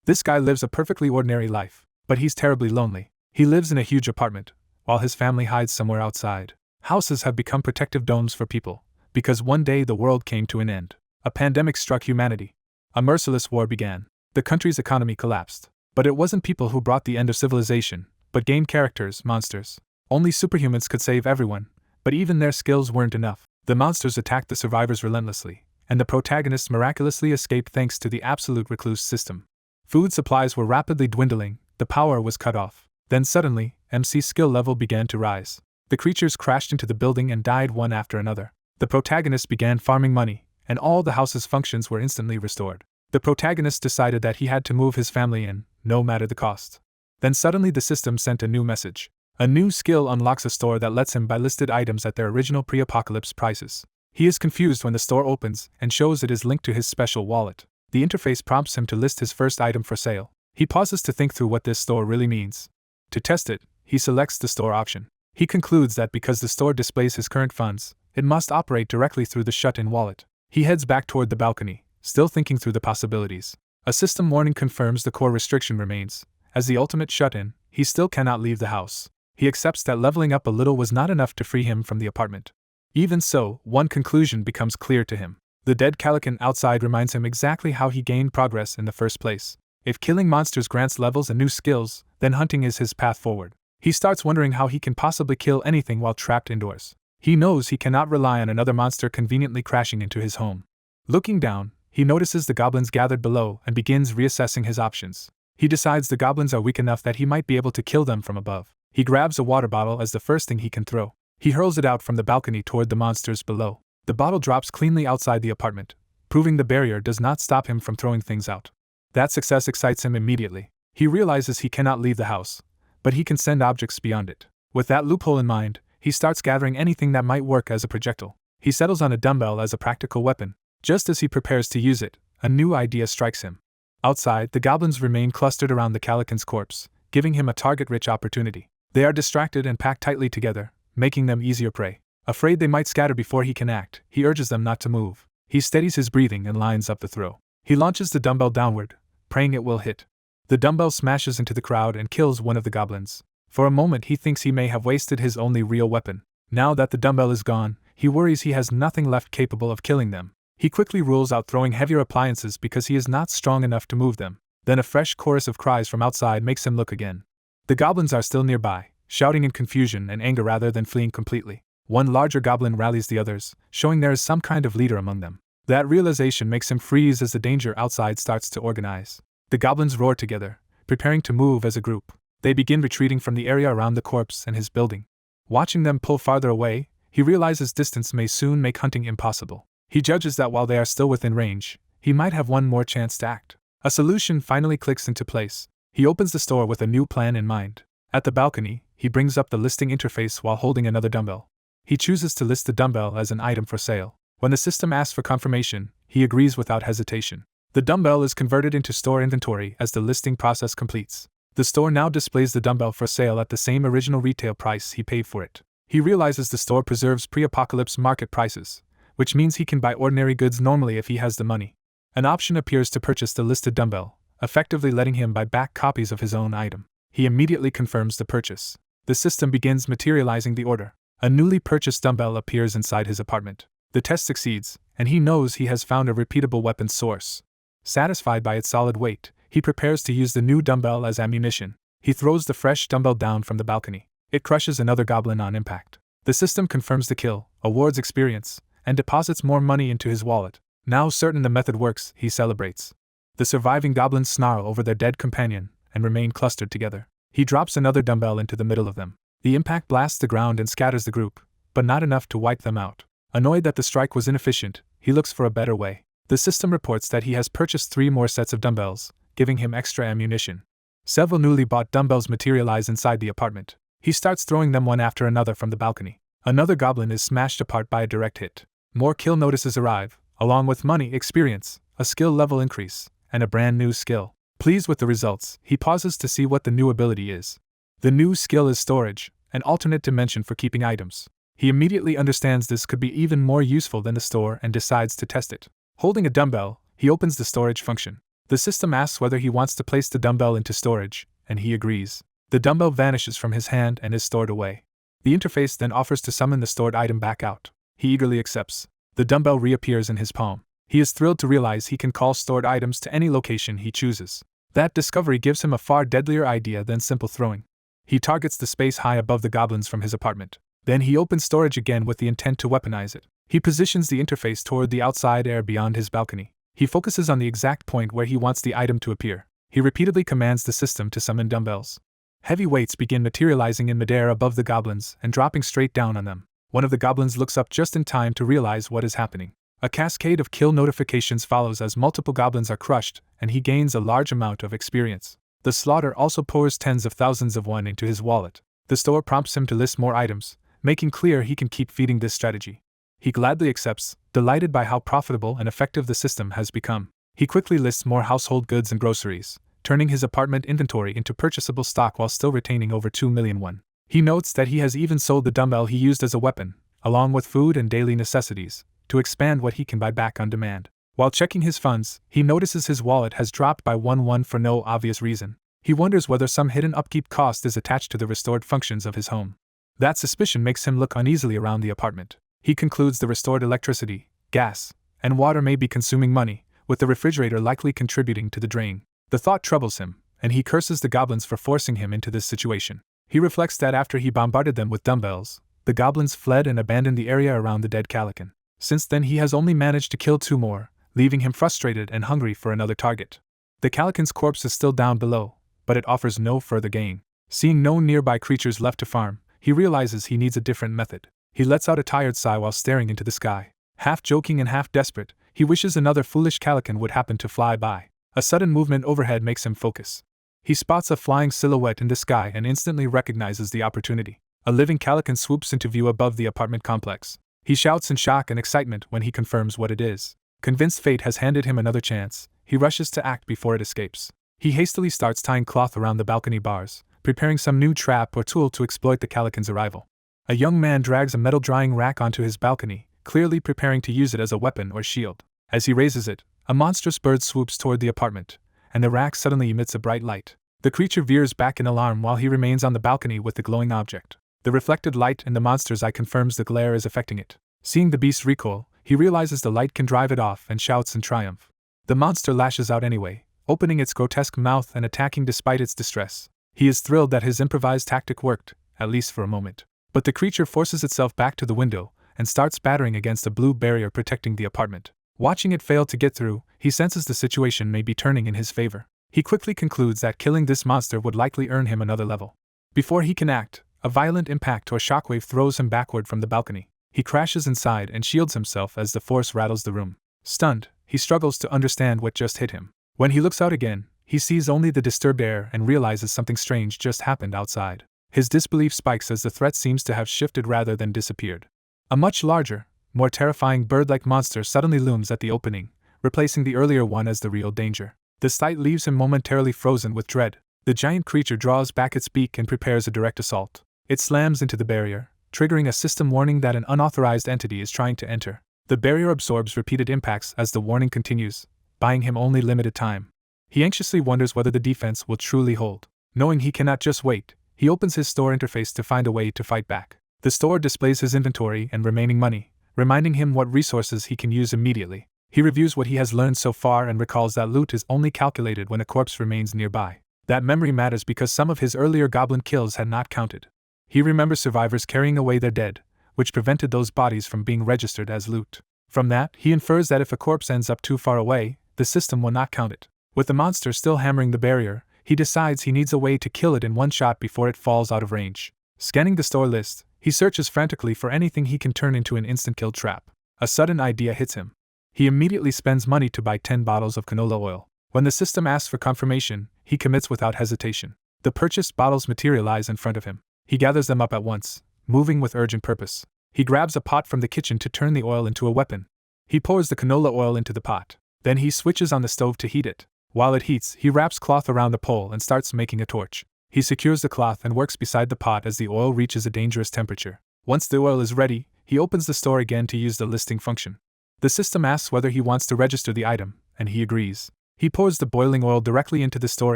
This guy lives a perfectly ordinary life, but he's terribly lonely. He lives in a huge apartment, while his family hides somewhere outside. Houses have become protective domes for people, because one day the world came to an end. A pandemic struck humanity. A merciless war began. The country's economy collapsed. But it wasn't people who brought the end of civilization, but game characters, monsters. Only superhumans could save everyone, but even their skills weren't enough. The monsters attacked the survivors relentlessly, and the protagonists miraculously escaped thanks to the absolute recluse system. Food supplies were rapidly dwindling, the power was cut off. Then suddenly, MC's skill level began to rise. The creatures crashed into the building and died one after another. The protagonist began farming money, and all the house's functions were instantly restored. The protagonist decided that he had to move his family in, no matter the cost. Then suddenly the system sent a new message. A new skill unlocks a store that lets him buy listed items at their original pre-apocalypse prices. He is confused when the store opens and shows it is linked to his special wallet. The interface prompts him to list his first item for sale. He pauses to think through what this store really means. To test it, he selects the store option. He concludes that because the store displays his current funds, it must operate directly through the shut-in wallet. He heads back toward the balcony, still thinking through the possibilities. A system warning confirms the core restriction remains. As the ultimate shut-in, he still cannot leave the house. He accepts that leveling up a little was not enough to free him from the apartment. Even so, one conclusion becomes clear to him. The dead Calican outside reminds him exactly how he gained progress in the first place. If killing monsters grants levels and new skills, then hunting is his path forward. He starts wondering how he can possibly kill anything while trapped indoors. He knows he cannot rely on another monster conveniently crashing into his home. Looking down, he notices the goblins gathered below and begins reassessing his options. He decides the goblins are weak enough that he might be able to kill them from above. He grabs a water bottle as the first thing he can throw. He hurls it out from the balcony toward the monsters below. The bottle drops cleanly outside the apartment, proving the barrier does not stop him from throwing things out. That success excites him immediately. He realizes he cannot leave the house, but he can send objects beyond it. With that loophole in mind, he starts gathering anything that might work as a projectile. He settles on a dumbbell as a practical weapon. Just as he prepares to use it, a new idea strikes him. Outside, the goblins remain clustered around the Calican's corpse, giving him a target-rich opportunity. They are distracted and packed tightly together, making them easier prey. Afraid they might scatter before he can act, he urges them not to move. He steadies his breathing and lines up the throw. He launches the dumbbell downward, praying it will hit. The dumbbell smashes into the crowd and kills one of the goblins. For a moment he thinks he may have wasted his only real weapon. Now that the dumbbell is gone, he worries he has nothing left capable of killing them. He quickly rules out throwing heavier appliances because he is not strong enough to move them. Then a fresh chorus of cries from outside makes him look again. The goblins are still nearby, shouting in confusion and anger rather than fleeing completely. One larger goblin rallies the others, showing there is some kind of leader among them. That realization makes him freeze as the danger outside starts to organize. The goblins roar together, preparing to move as a group. They begin retreating from the area around the corpse and his building. Watching them pull farther away, he realizes distance may soon make hunting impossible. He judges that while they are still within range, he might have one more chance to act. A solution finally clicks into place. He opens the store with a new plan in mind. At the balcony, he brings up the listing interface while holding another dumbbell. He chooses to list the dumbbell as an item for sale. When the system asks for confirmation, he agrees without hesitation. The dumbbell is converted into store inventory as the listing process completes. The store now displays the dumbbell for sale at the same original retail price he paid for it. He realizes the store preserves pre-apocalypse market prices, which means he can buy ordinary goods normally if he has the money. An option appears to purchase the listed dumbbell, effectively letting him buy back copies of his own item. He immediately confirms the purchase. The system begins materializing the order. A newly purchased dumbbell appears inside his apartment. The test succeeds, and he knows he has found a repeatable weapon source. Satisfied by its solid weight, he prepares to use the new dumbbell as ammunition. He throws the fresh dumbbell down from the balcony. It crushes another goblin on impact. The system confirms the kill, awards experience, and deposits more money into his wallet. Now certain the method works, he celebrates. The surviving goblins snarl over their dead companion and remain clustered together. He drops another dumbbell into the middle of them. The impact blasts the ground and scatters the group, but not enough to wipe them out. Annoyed that the strike was inefficient, he looks for a better way. The system reports that he has purchased 3 more sets of dumbbells, giving him extra ammunition. Several newly bought dumbbells materialize inside the apartment. He starts throwing them one after another from the balcony. Another goblin is smashed apart by a direct hit. More kill notices arrive, along with money, experience, a skill level increase, and a brand new skill. Pleased with the results, he pauses to see what the new ability is. The new skill is storage, an alternate dimension for keeping items. He immediately understands this could be even more useful than the store and decides to test it. Holding a dumbbell, he opens the storage function. The system asks whether he wants to place the dumbbell into storage, and he agrees. The dumbbell vanishes from his hand and is stored away. The interface then offers to summon the stored item back out. He eagerly accepts. The dumbbell reappears in his palm. He is thrilled to realize he can call stored items to any location he chooses. That discovery gives him a far deadlier idea than simple throwing. He targets the space high above the goblins from his apartment. Then he opens storage again with the intent to weaponize it. He positions the interface toward the outside air beyond his balcony. He focuses on the exact point where he wants the item to appear. He repeatedly commands the system to summon dumbbells. Heavy weights begin materializing in midair above the goblins and dropping straight down on them. One of the goblins looks up just in time to realize what is happening. A cascade of kill notifications follows as multiple goblins are crushed, and he gains a large amount of experience. The slaughter also pours tens of thousands of won into his wallet. The store prompts him to list more items, making clear he can keep feeding this strategy. He gladly accepts, delighted by how profitable and effective the system has become. He quickly lists more household goods and groceries, turning his apartment inventory into purchasable stock while still retaining over 2 million won. He notes that he has even sold the dumbbell he used as a weapon, along with food and daily necessities, to expand what he can buy back on demand. While checking his funds, he notices his wallet has dropped by 1 won for no obvious reason. He wonders whether some hidden upkeep cost is attached to the restored functions of his home. That suspicion makes him look uneasily around the apartment. He concludes the restored electricity, gas, and water may be consuming money, with the refrigerator likely contributing to the drain. The thought troubles him, and he curses the goblins for forcing him into this situation. He reflects that after he bombarded them with dumbbells, the goblins fled and abandoned the area around the dead Calican. Since then he has only managed to kill 2 more, leaving him frustrated and hungry for another target. The Calican's corpse is still down below, but it offers no further gain. Seeing no nearby creatures left to farm, he realizes he needs a different method. He lets out a tired sigh while staring into the sky. Half joking and half desperate, he wishes another foolish Calican would happen to fly by. A sudden movement overhead makes him focus. He spots a flying silhouette in the sky and instantly recognizes the opportunity. A living Calican swoops into view above the apartment complex. He shouts in shock and excitement when he confirms what it is. Convinced fate has handed him another chance, he rushes to act before it escapes. He hastily starts tying cloth around the balcony bars, preparing some new trap or tool to exploit the Calican's arrival. A young man drags a metal drying rack onto his balcony, clearly preparing to use it as a weapon or shield. As he raises it, a monstrous bird swoops toward the apartment, and the rack suddenly emits a bright light. The creature veers back in alarm while he remains on the balcony with the glowing object. The reflected light in the monster's eye confirms the glare is affecting it. Seeing the beast recoil, he realizes the light can drive it off and shouts in triumph. The monster lashes out anyway, opening its grotesque mouth and attacking despite its distress. He is thrilled that his improvised tactic worked, at least for a moment. But the creature forces itself back to the window and starts battering against a blue barrier protecting the apartment. Watching it fail to get through, he senses the situation may be turning in his favor. He quickly concludes that killing this monster would likely earn him another level. Before he can act, a violent impact or shockwave throws him backward from the balcony. He crashes inside and shields himself as the force rattles the room. Stunned, he struggles to understand what just hit him. When he looks out again, he sees only the disturbed air and realizes something strange just happened outside. His disbelief spikes as the threat seems to have shifted rather than disappeared. A much larger, more terrifying bird-like monster suddenly looms at the opening, replacing the earlier one as the real danger. The sight leaves him momentarily frozen with dread. The giant creature draws back its beak and prepares a direct assault. It slams into the barrier, triggering a system warning that an unauthorized entity is trying to enter. The barrier absorbs repeated impacts as the warning continues, buying him only limited time. He anxiously wonders whether the defense will truly hold. Knowing he cannot just wait, he opens his store interface to find a way to fight back. The store displays his inventory and remaining money, reminding him what resources he can use immediately. He reviews what he has learned so far and recalls that loot is only calculated when a corpse remains nearby. That memory matters because some of his earlier goblin kills had not counted. He remembers survivors carrying away their dead, which prevented those bodies from being registered as loot. From that, he infers that if a corpse ends up too far away, the system will not count it. With the monster still hammering the barrier, he decides he needs a way to kill it in one shot before it falls out of range. Scanning the store list, he searches frantically for anything he can turn into an instant kill trap. A sudden idea hits him. He immediately spends money to buy 10 bottles of canola oil. When the system asks for confirmation, he commits without hesitation. The purchased bottles materialize in front of him. He gathers them up at once, moving with urgent purpose. He grabs a pot from the kitchen to turn the oil into a weapon. He pours the canola oil into the pot. Then he switches on the stove to heat it. While it heats, he wraps cloth around the pole and starts making a torch. He secures the cloth and works beside the pot as the oil reaches a dangerous temperature. Once the oil is ready, he opens the store again to use the listing function. The system asks whether he wants to register the item, and he agrees. He pours the boiling oil directly into the store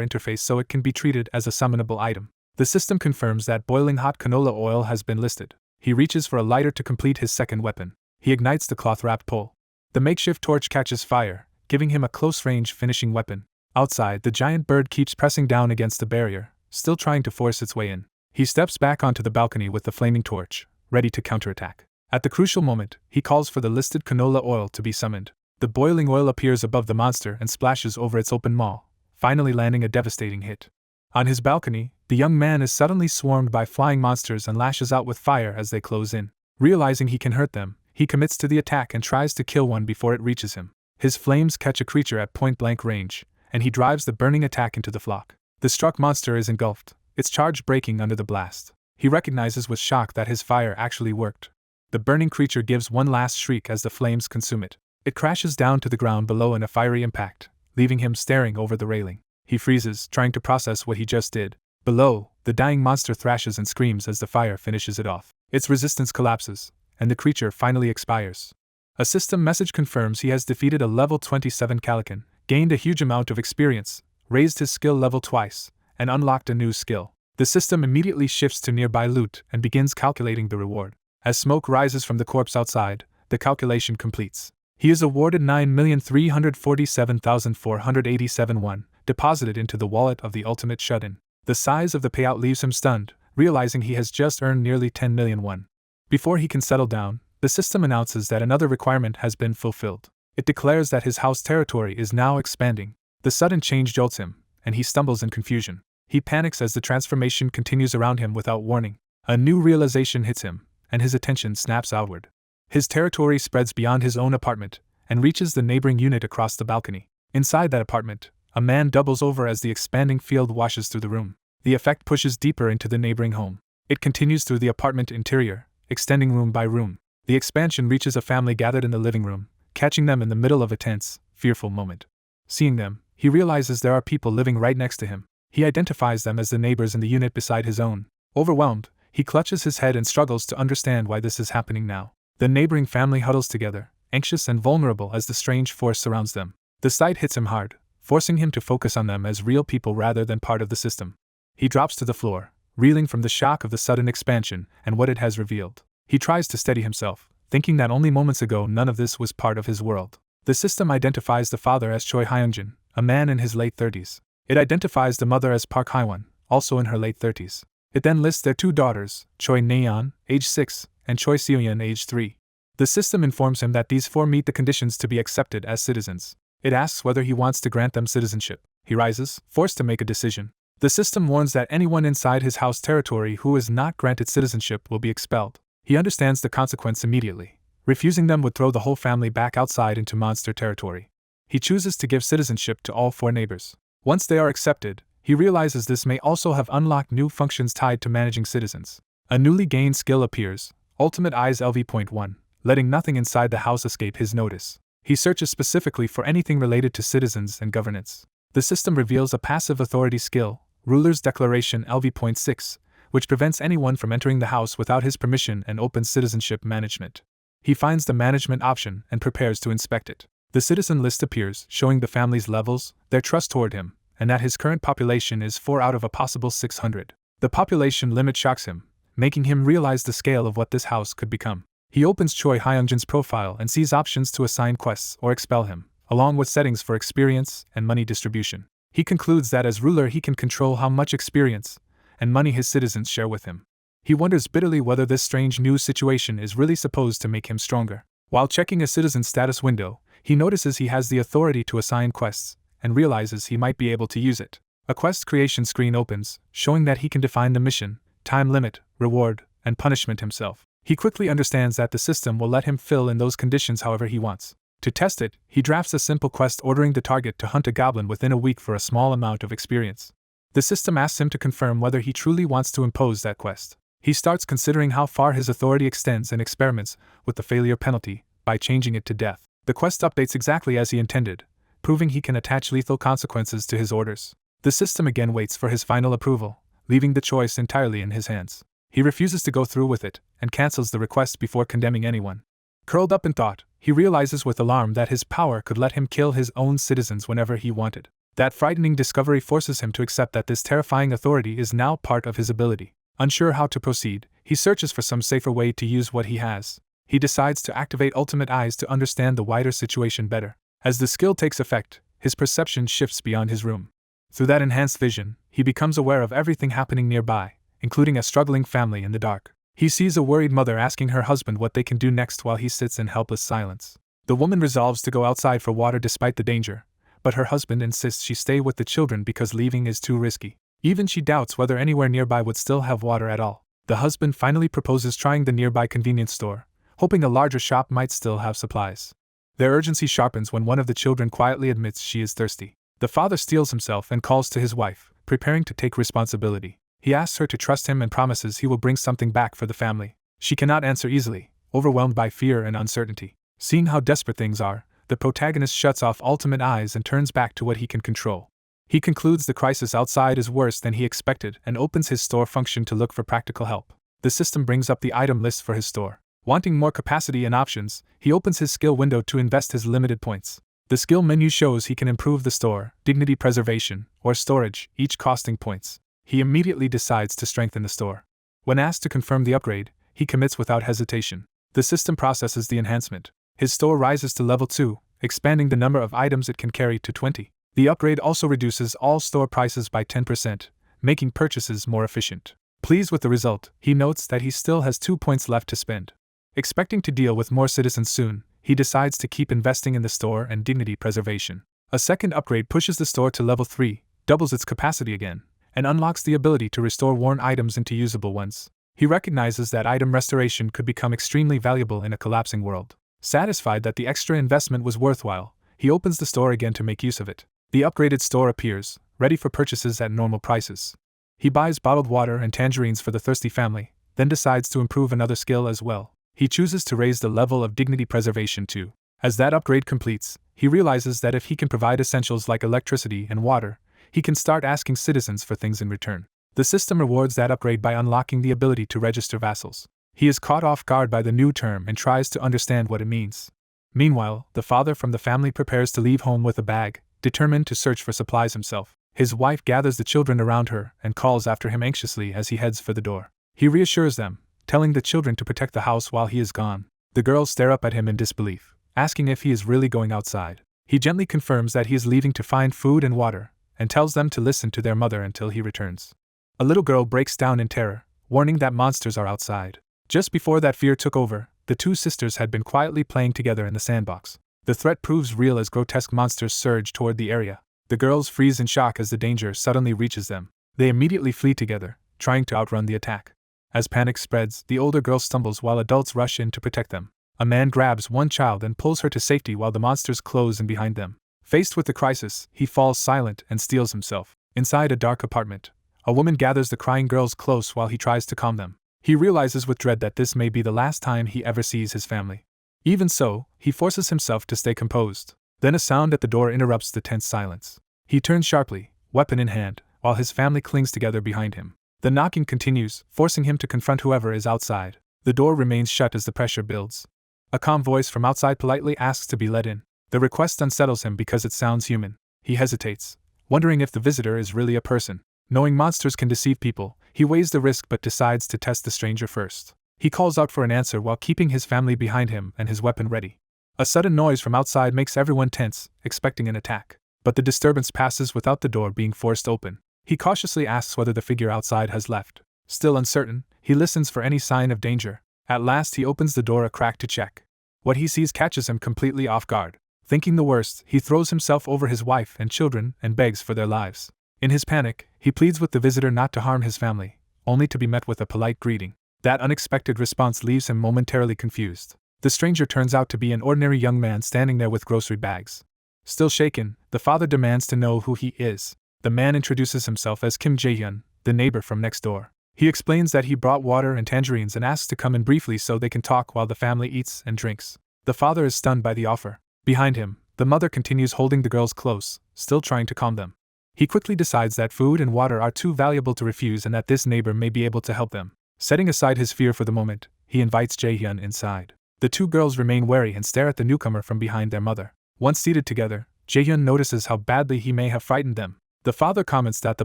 interface so it can be treated as a summonable item. The system confirms that boiling hot canola oil has been listed. He reaches for a lighter to complete his second weapon. He ignites the cloth-wrapped pole. The makeshift torch catches fire, giving him a close-range finishing weapon. Outside, the giant bird keeps pressing down against the barrier, still trying to force its way in. He steps back onto the balcony with the flaming torch, ready to counterattack. At the crucial moment, he calls for the listed canola oil to be summoned. The boiling oil appears above the monster and splashes over its open maw, finally landing a devastating hit. On his balcony, the young man is suddenly swarmed by flying monsters and lashes out with fire as they close in. Realizing he can hurt them, he commits to the attack and tries to kill one before it reaches him. His flames catch a creature at point-blank range, and he drives the burning attack into the flock. The struck monster is engulfed, its charge breaking under the blast. He recognizes with shock that his fire actually worked. The burning creature gives one last shriek as the flames consume it. It crashes down to the ground below in a fiery impact, leaving him staring over the railing. He freezes, trying to process what he just did. Below, the dying monster thrashes and screams as the fire finishes it off. Its resistance collapses, and the creature finally expires. A system message confirms he has defeated a level 27 Calican, gained a huge amount of experience, raised his skill level twice, and unlocked a new skill. The system immediately shifts to nearby loot and begins calculating the reward. As smoke rises from the corpse outside, the calculation completes. He is awarded 9,347,487 won, deposited into the wallet of the ultimate shut-in. The size of the payout leaves him stunned, realizing he has just earned nearly 10 million won. Before he can settle down, the system announces that another requirement has been fulfilled. It declares that his house territory is now expanding. The sudden change jolts him, and he stumbles in confusion. He panics as the transformation continues around him without warning. A new realization hits him, and his attention snaps outward. His territory spreads beyond his own apartment, and reaches the neighboring unit across the balcony. Inside that apartment, a man doubles over as the expanding field washes through the room. The effect pushes deeper into the neighboring home. It continues through the apartment interior, extending room by room. The expansion reaches a family gathered in the living room, catching them in the middle of a tense, fearful moment. Seeing them, he realizes there are people living right next to him. He identifies them as the neighbors in the unit beside his own. Overwhelmed, he clutches his head and struggles to understand why this is happening now. The neighboring family huddles together, anxious and vulnerable as the strange force surrounds them. The sight hits him hard, forcing him to focus on them as real people rather than part of the system. He drops to the floor, reeling from the shock of the sudden expansion and what it has revealed. He tries to steady himself, thinking that only moments ago none of this was part of his world. The system identifies the father as Choi Hyungjin, a man in his late 30s. It identifies the mother as Park Hywon, also in her late 30s. It then lists their two daughters, Choi Nayeon, age 6, and Choi Seoyeon, age 3. The system informs him that these four meet the conditions to be accepted as citizens. It asks whether he wants to grant them citizenship. He rises, forced to make a decision. The system warns that anyone inside his house territory who is not granted citizenship will be expelled. He understands the consequence immediately. Refusing them would throw the whole family back outside into monster territory. He chooses to give citizenship to all four neighbors. Once they are accepted, he realizes this may also have unlocked new functions tied to managing citizens. A newly gained skill appears, Ultimate Eyes LV.1, letting nothing inside the house escape his notice. He searches specifically for anything related to citizens and governance. The system reveals a passive authority skill, Ruler's Declaration LV.6, which prevents anyone from entering the house without his permission and opens citizenship management. He finds the management option and prepares to inspect it. The citizen list appears, showing the family's levels, their trust toward him, and that his current population is 4 out of a possible 600. The population limit shocks him, making him realize the scale of what this house could become. He opens Choi Hyungjin's profile and sees options to assign quests or expel him, along with settings for experience and money distribution. He concludes that as ruler he can control how much experience and money his citizens share with him. He wonders bitterly whether this strange new situation is really supposed to make him stronger. While checking a citizen status window, he notices he has the authority to assign quests, and realizes he might be able to use it. A quest creation screen opens, showing that he can define the mission, time limit, reward, and punishment himself. He quickly understands that the system will let him fill in those conditions however he wants. To test it, he drafts a simple quest ordering the target to hunt a goblin within a week for a small amount of experience. The system asks him to confirm whether he truly wants to impose that quest. He starts considering how far his authority extends and experiments with the failure penalty by changing it to death. The quest updates exactly as he intended, proving he can attach lethal consequences to his orders. The system again waits for his final approval, leaving the choice entirely in his hands. He refuses to go through with it, and cancels the request before condemning anyone. Curled up in thought, he realizes with alarm that his power could let him kill his own citizens whenever he wanted. That frightening discovery forces him to accept that this terrifying authority is now part of his ability. Unsure how to proceed, he searches for some safer way to use what he has. He decides to activate Ultimate Eyes to understand the wider situation better. As the skill takes effect, his perception shifts beyond his room. Through that enhanced vision, he becomes aware of everything happening nearby, including a struggling family in the dark. He sees a worried mother asking her husband what they can do next while he sits in helpless silence. The woman resolves to go outside for water despite the danger, but her husband insists she stay with the children because leaving is too risky. Even she doubts whether anywhere nearby would still have water at all. The husband finally proposes trying the nearby convenience store, hoping a larger shop might still have supplies. Their urgency sharpens when one of the children quietly admits she is thirsty. The father steels himself and calls to his wife, preparing to take responsibility. He asks her to trust him and promises he will bring something back for the family. She cannot answer easily, overwhelmed by fear and uncertainty. Seeing how desperate things are, the protagonist shuts off Ultimate Eyes and turns back to what he can control. He concludes the crisis outside is worse than he expected and opens his store function to look for practical help. The system brings up the item list for his store. Wanting more capacity and options, he opens his skill window to invest his limited points. The skill menu shows he can improve the store, dignity preservation, or storage, each costing points. He immediately decides to strengthen the store. When asked to confirm the upgrade, he commits without hesitation. The system processes the enhancement. His store rises to level 2, expanding the number of items it can carry to 20. The upgrade also reduces all store prices by 10%, making purchases more efficient. Pleased with the result, he notes that he still has 2 points left to spend. Expecting to deal with more citizens soon, he decides to keep investing in the store and dignity preservation. A second upgrade pushes the store to level 3, doubles its capacity again, and unlocks the ability to restore worn items into usable ones. He recognizes that item restoration could become extremely valuable in a collapsing world. Satisfied that the extra investment was worthwhile, he opens the store again to make use of it. The upgraded store appears, ready for purchases at normal prices. He buys bottled water and tangerines for the thirsty family, then decides to improve another skill as well. He chooses to raise the level of dignity preservation too. As that upgrade completes, he realizes that if he can provide essentials like electricity and water, he can start asking citizens for things in return. The system rewards that upgrade by unlocking the ability to register vassals. He is caught off guard by the new term and tries to understand what it means. Meanwhile, the father from the family prepares to leave home with a bag, determined to search for supplies himself. His wife gathers the children around her and calls after him anxiously as he heads for the door. He reassures them, telling the children to protect the house while he is gone. The girls stare up at him in disbelief, asking if he is really going outside. He gently confirms that he is leaving to find food and water, and tells them to listen to their mother until he returns. A little girl breaks down in terror, warning that monsters are outside. Just before that fear took over, the two sisters had been quietly playing together in the sandbox. The threat proves real as grotesque monsters surge toward the area. The girls freeze in shock as the danger suddenly reaches them. They immediately flee together, trying to outrun the attack. As panic spreads, the older girl stumbles while adults rush in to protect them. A man grabs one child and pulls her to safety while the monsters close in behind them. Faced with the crisis, he falls silent and steels himself. Inside a dark apartment, a woman gathers the crying girls close while he tries to calm them. He realizes with dread that this may be the last time he ever sees his family. Even so, he forces himself to stay composed. Then a sound at the door interrupts the tense silence. He turns sharply, weapon in hand, while his family clings together behind him. The knocking continues, forcing him to confront whoever is outside. The door remains shut as the pressure builds. A calm voice from outside politely asks to be let in. The request unsettles him because it sounds human. He hesitates, wondering if the visitor is really a person. Knowing monsters can deceive people, he weighs the risk but decides to test the stranger first. He calls out for an answer while keeping his family behind him and his weapon ready. A sudden noise from outside makes everyone tense, expecting an attack. But the disturbance passes without the door being forced open. He cautiously asks whether the figure outside has left. Still uncertain, he listens for any sign of danger. At last he opens the door a crack to check. What he sees catches him completely off guard. Thinking the worst, he throws himself over his wife and children and begs for their lives. In his panic, he pleads with the visitor not to harm his family, only to be met with a polite greeting. That unexpected response leaves him momentarily confused. The stranger turns out to be an ordinary young man standing there with grocery bags. Still shaken, the father demands to know who he is. The man introduces himself as Kim Jae-hyun, the neighbor from next door. He explains that he brought water and tangerines and asks to come in briefly so they can talk while the family eats and drinks. The father is stunned by the offer. Behind him, the mother continues holding the girls close, still trying to calm them. He quickly decides that food and water are too valuable to refuse and that this neighbor may be able to help them. Setting aside his fear for the moment, he invites Jae-hyun inside. The two girls remain wary and stare at the newcomer from behind their mother. Once seated together, Jaehyun notices how badly he may have frightened them. The father comments that the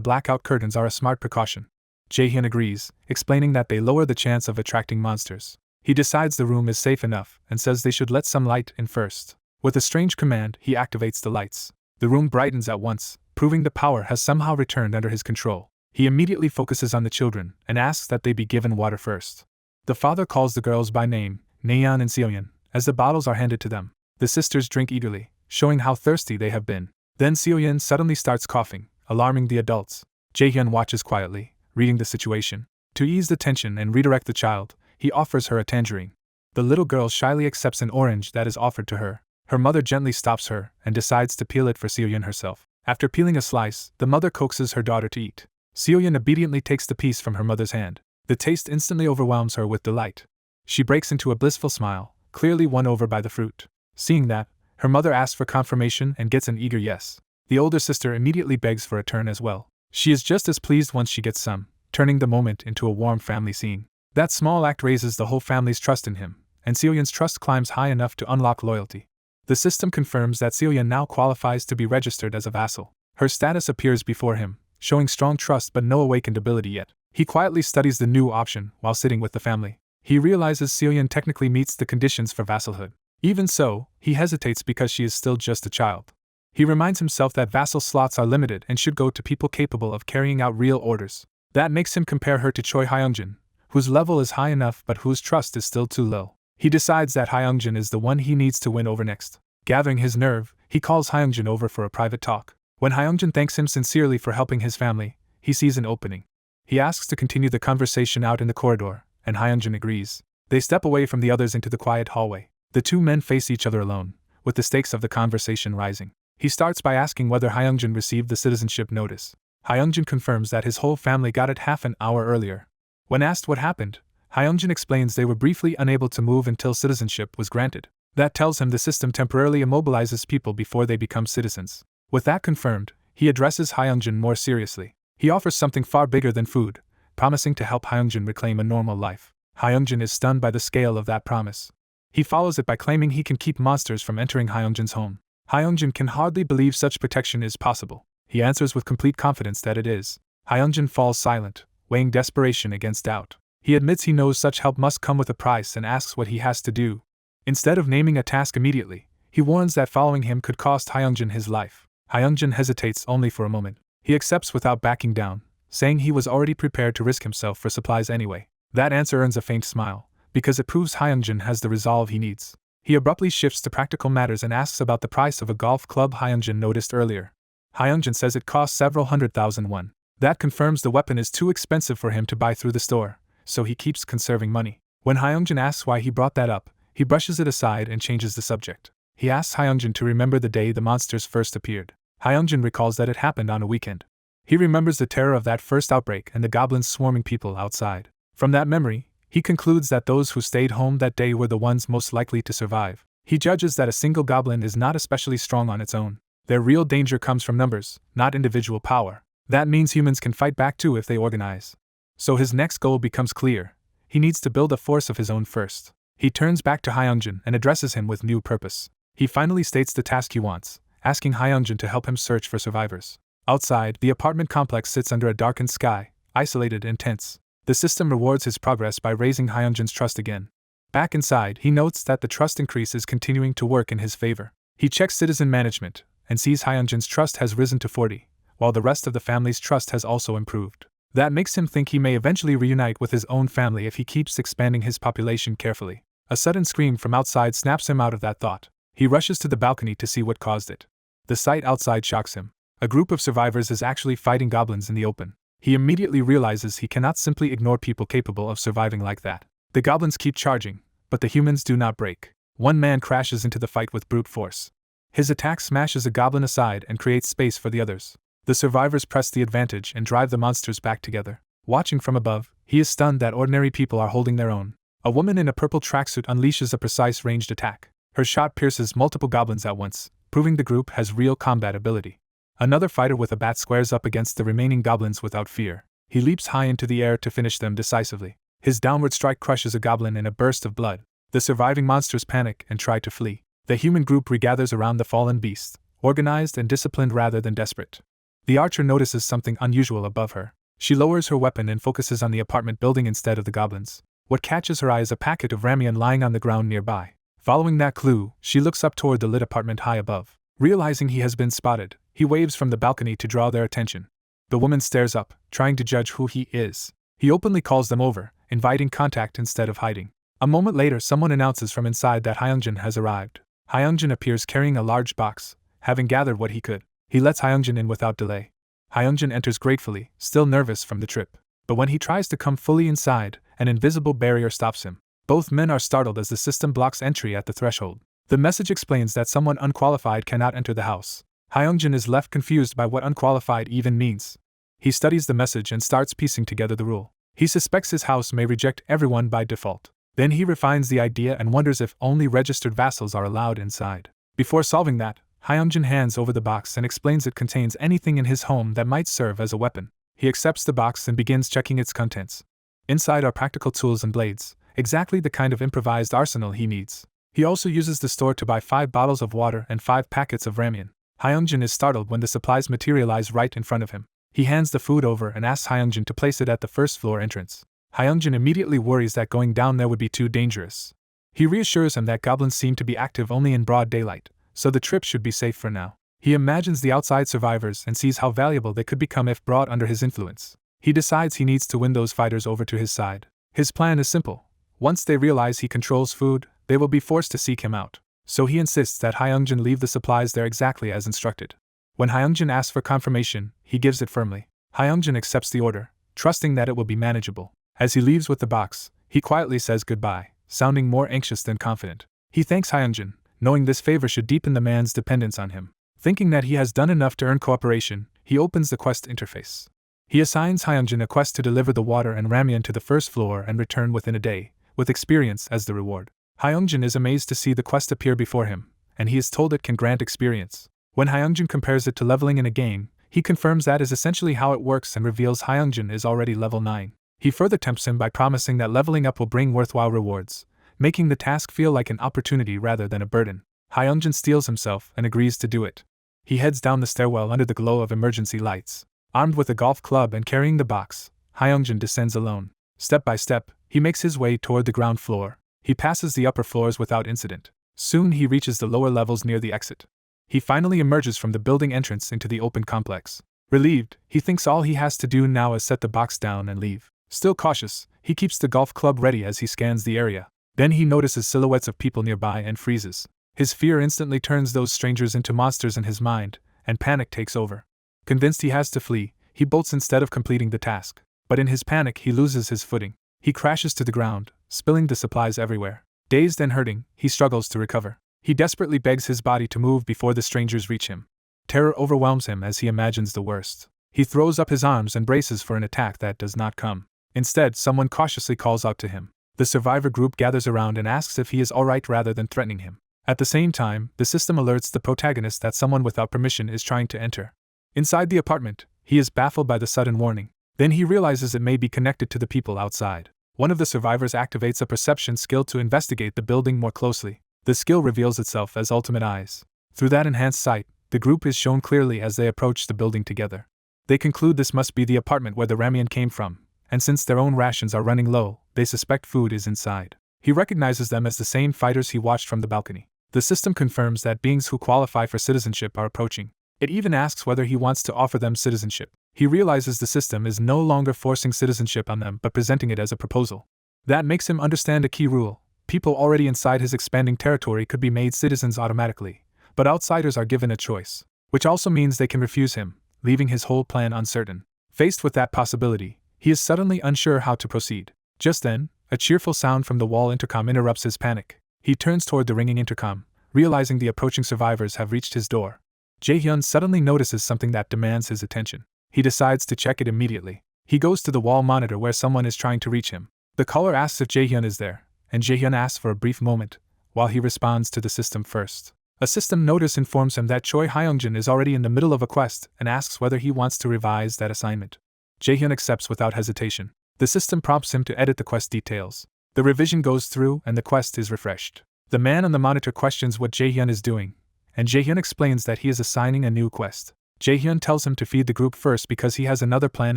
blackout curtains are a smart precaution. Jaehyun agrees, explaining that they lower the chance of attracting monsters. He decides the room is safe enough and says they should let some light in first. With a strange command, he activates the lights. The room brightens at once, proving the power has somehow returned under his control. He immediately focuses on the children and asks that they be given water first. The father calls the girls by name, Nayeon and Seoyeon, as the bottles are handed to them. The sisters drink eagerly, showing how thirsty they have been. Then Seoyeon suddenly starts coughing, alarming the adults. Jaehyun watches quietly, reading the situation. To ease the tension and redirect the child, he offers her a tangerine. The little girl shyly accepts an orange that is offered to her. Her mother gently stops her and decides to peel it for Seoyeon herself. After peeling a slice, the mother coaxes her daughter to eat. Seoyeon obediently takes the piece from her mother's hand. The taste instantly overwhelms her with delight. She breaks into a blissful smile, clearly won over by the fruit. Seeing that, her mother asks for confirmation and gets an eager yes. The older sister immediately begs for a turn as well. She is just as pleased once she gets some, turning the moment into a warm family scene. That small act raises the whole family's trust in him, and Seoyeon's trust climbs high enough to unlock loyalty. The system confirms that Seoyeon now qualifies to be registered as a vassal. Her status appears before him, showing strong trust but no awakened ability yet. He quietly studies the new option while sitting with the family. He realizes Seoyeon technically meets the conditions for vassalhood. Even so, he hesitates because she is still just a child. He reminds himself that vassal slots are limited and should go to people capable of carrying out real orders. That makes him compare her to Choi Hyungjin, whose level is high enough but whose trust is still too low. He decides that Hyungjin is the one he needs to win over next. Gathering his nerve, he calls Hyungjin over for a private talk. When Hyungjin thanks him sincerely for helping his family, he sees an opening. He asks to continue the conversation out in the corridor, and Hyungjin agrees. They step away from the others into the quiet hallway. The two men face each other alone, with the stakes of the conversation rising. He starts by asking whether Hyungjin received the citizenship notice. Hyungjin confirms that his whole family got it half an hour earlier. When asked what happened, Hyungjin explains they were briefly unable to move until citizenship was granted. That tells him the system temporarily immobilizes people before they become citizens. With that confirmed, he addresses Hyungjin more seriously. He offers something far bigger than food, promising to help Hyungjin reclaim a normal life. Hyungjin is stunned by the scale of that promise. He follows it by claiming he can keep monsters from entering Hyungjin's home. Hyungjin can hardly believe such protection is possible. He answers with complete confidence that it is. Hyungjin falls silent, weighing desperation against doubt. He admits he knows such help must come with a price and asks what he has to do. Instead of naming a task immediately, he warns that following him could cost Hyungjin his life. Hyungjin hesitates only for a moment. He accepts without backing down, saying he was already prepared to risk himself for supplies anyway. That answer earns a faint smile, because it proves Hyungjin has the resolve he needs. He abruptly shifts to practical matters and asks about the price of a golf club Hyungjin noticed earlier. Hyungjin says it costs several 100,000 won. That confirms the weapon is too expensive for him to buy through the store, so he keeps conserving money. When Hyungjin asks why he brought that up, he brushes it aside and changes the subject. He asks Hyungjin to remember the day the monsters first appeared. Hyungjin recalls that it happened on a weekend. He remembers the terror of that first outbreak and the goblins swarming people outside. From that memory, he concludes that those who stayed home that day were the ones most likely to survive. He judges that a single goblin is not especially strong on its own. Their real danger comes from numbers, not individual power. That means humans can fight back too if they organize. So his next goal becomes clear. He needs to build a force of his own first. He turns back to Hyungjin and addresses him with new purpose. He finally states the task he wants, asking Hyungjin to help him search for survivors. Outside, the apartment complex sits under a darkened sky, isolated and tense. The system rewards his progress by raising Hyunjin's trust again. Back inside, he notes that the trust increase is continuing to work in his favor. He checks citizen management, and sees Hyunjin's trust has risen to 40, while the rest of the family's trust has also improved. That makes him think he may eventually reunite with his own family if he keeps expanding his population carefully. A sudden scream from outside snaps him out of that thought. He rushes to the balcony to see what caused it. The sight outside shocks him. A group of survivors is actually fighting goblins in the open. He immediately realizes he cannot simply ignore people capable of surviving like that. The goblins keep charging, but the humans do not break. One man crashes into the fight with brute force. His attack smashes a goblin aside and creates space for the others. The survivors press the advantage and drive the monsters back together. Watching from above, he is stunned that ordinary people are holding their own. A woman in a purple tracksuit unleashes a precise ranged attack. Her shot pierces multiple goblins at once, proving the group has real combat ability. Another fighter with a bat squares up against the remaining goblins without fear. He leaps high into the air to finish them decisively. His downward strike crushes a goblin in a burst of blood. The surviving monsters panic and try to flee. The human group regathers around the fallen beast, organized and disciplined rather than desperate. The archer notices something unusual above her. She lowers her weapon and focuses on the apartment building instead of the goblins. What catches her eye is a packet of ramen lying on the ground nearby. Following that clue, she looks up toward the lit apartment high above. Realizing he has been spotted, he waves from the balcony to draw their attention. The woman stares up, trying to judge who he is. He openly calls them over, inviting contact instead of hiding. A moment later, someone announces from inside that Hyungjin has arrived. Hyungjin appears carrying a large box, having gathered what he could. He lets Hyungjin in without delay. Hyungjin enters gratefully, still nervous from the trip. But when he tries to come fully inside, an invisible barrier stops him. Both men are startled as the system blocks entry at the threshold. The message explains that someone unqualified cannot enter the house. Hyungjin is left confused by what unqualified even means. He studies the message and starts piecing together the rule. He suspects his house may reject everyone by default. Then he refines the idea and wonders if only registered vassals are allowed inside. Before solving that, Hyungjin hands over the box and explains it contains anything in his home that might serve as a weapon. He accepts the box and begins checking its contents. Inside are practical tools and blades, exactly the kind of improvised arsenal he needs. He also uses the store to buy 5 bottles of water and 5 packets of ramen. Hyungjin is startled when the supplies materialize right in front of him. He hands the food over and asks Hyungjin to place it at the first floor entrance. Hyungjin immediately worries that going down there would be too dangerous. He reassures him that goblins seem to be active only in broad daylight, so the trip should be safe for now. He imagines the outside survivors and sees how valuable they could become if brought under his influence. He decides he needs to win those fighters over to his side. His plan is simple. Once they realize he controls food, they will be forced to seek him out. So he insists that Hyungjin leave the supplies there exactly as instructed. When Hyungjin asks for confirmation, he gives it firmly. Hyungjin accepts the order, trusting that it will be manageable. As he leaves with the box, he quietly says goodbye, sounding more anxious than confident. He thanks Hyungjin, knowing this favor should deepen the man's dependence on him. Thinking that he has done enough to earn cooperation, he opens the quest interface. He assigns Hyungjin a quest to deliver the water and ramen to the first floor and return within a day, with experience as the reward. Hyungjin is amazed to see the quest appear before him, and he is told it can grant experience. When Hyungjin compares it to leveling in a game, he confirms that is essentially how it works and reveals Hyungjin is already level 9. He further tempts him by promising that leveling up will bring worthwhile rewards, making the task feel like an opportunity rather than a burden. Hyungjin steels himself and agrees to do it. He heads down the stairwell under the glow of emergency lights. Armed with a golf club and carrying the box, Hyungjin descends alone. Step by step, he makes his way toward the ground floor. He passes the upper floors without incident. Soon he reaches the lower levels near the exit. He finally emerges from the building entrance into the open complex. Relieved, he thinks all he has to do now is set the box down and leave. Still cautious, he keeps the golf club ready as he scans the area. Then he notices silhouettes of people nearby and freezes. His fear instantly turns those strangers into monsters in his mind, and panic takes over. Convinced he has to flee, he bolts instead of completing the task. But in his panic he loses his footing. He crashes to the ground, spilling the supplies everywhere. Dazed and hurting, he struggles to recover. He desperately begs his body to move before the strangers reach him. Terror overwhelms him as he imagines the worst. He throws up his arms and braces for an attack that does not come. Instead, someone cautiously calls out to him. The survivor group gathers around and asks if he is alright rather than threatening him. At the same time, the system alerts the protagonist that someone without permission is trying to enter. Inside the apartment, he is baffled by the sudden warning. Then he realizes it may be connected to the people outside. One of the survivors activates a perception skill to investigate the building more closely. The skill reveals itself as Ultimate Eyes. Through that enhanced sight, the group is shown clearly as they approach the building together. They conclude this must be the apartment where the ramen came from, and since their own rations are running low, they suspect food is inside. He recognizes them as the same fighters he watched from the balcony. The system confirms that beings who qualify for citizenship are approaching. It even asks whether he wants to offer them citizenship. He realizes the system is no longer forcing citizenship on them but presenting it as a proposal. That makes him understand a key rule. People already inside his expanding territory could be made citizens automatically, but outsiders are given a choice, which also means they can refuse him, leaving his whole plan uncertain. Faced with that possibility, he is suddenly unsure how to proceed. Just then, a cheerful sound from the wall intercom interrupts his panic. He turns toward the ringing intercom, realizing the approaching survivors have reached his door. Jaehyun suddenly notices something that demands his attention. He decides to check it immediately. He goes to the wall monitor where someone is trying to reach him. The caller asks if Jaehyun is there, and Jaehyun asks for a brief moment, while he responds to the system first. A system notice informs him that Choi Hyungjin is already in the middle of a quest and asks whether he wants to revise that assignment. Jaehyun accepts without hesitation. The system prompts him to edit the quest details. The revision goes through and the quest is refreshed. The man on the monitor questions what Jaehyun is doing, and Jaehyun explains that he is assigning a new quest. Jaehyun tells him to feed the group first because he has another plan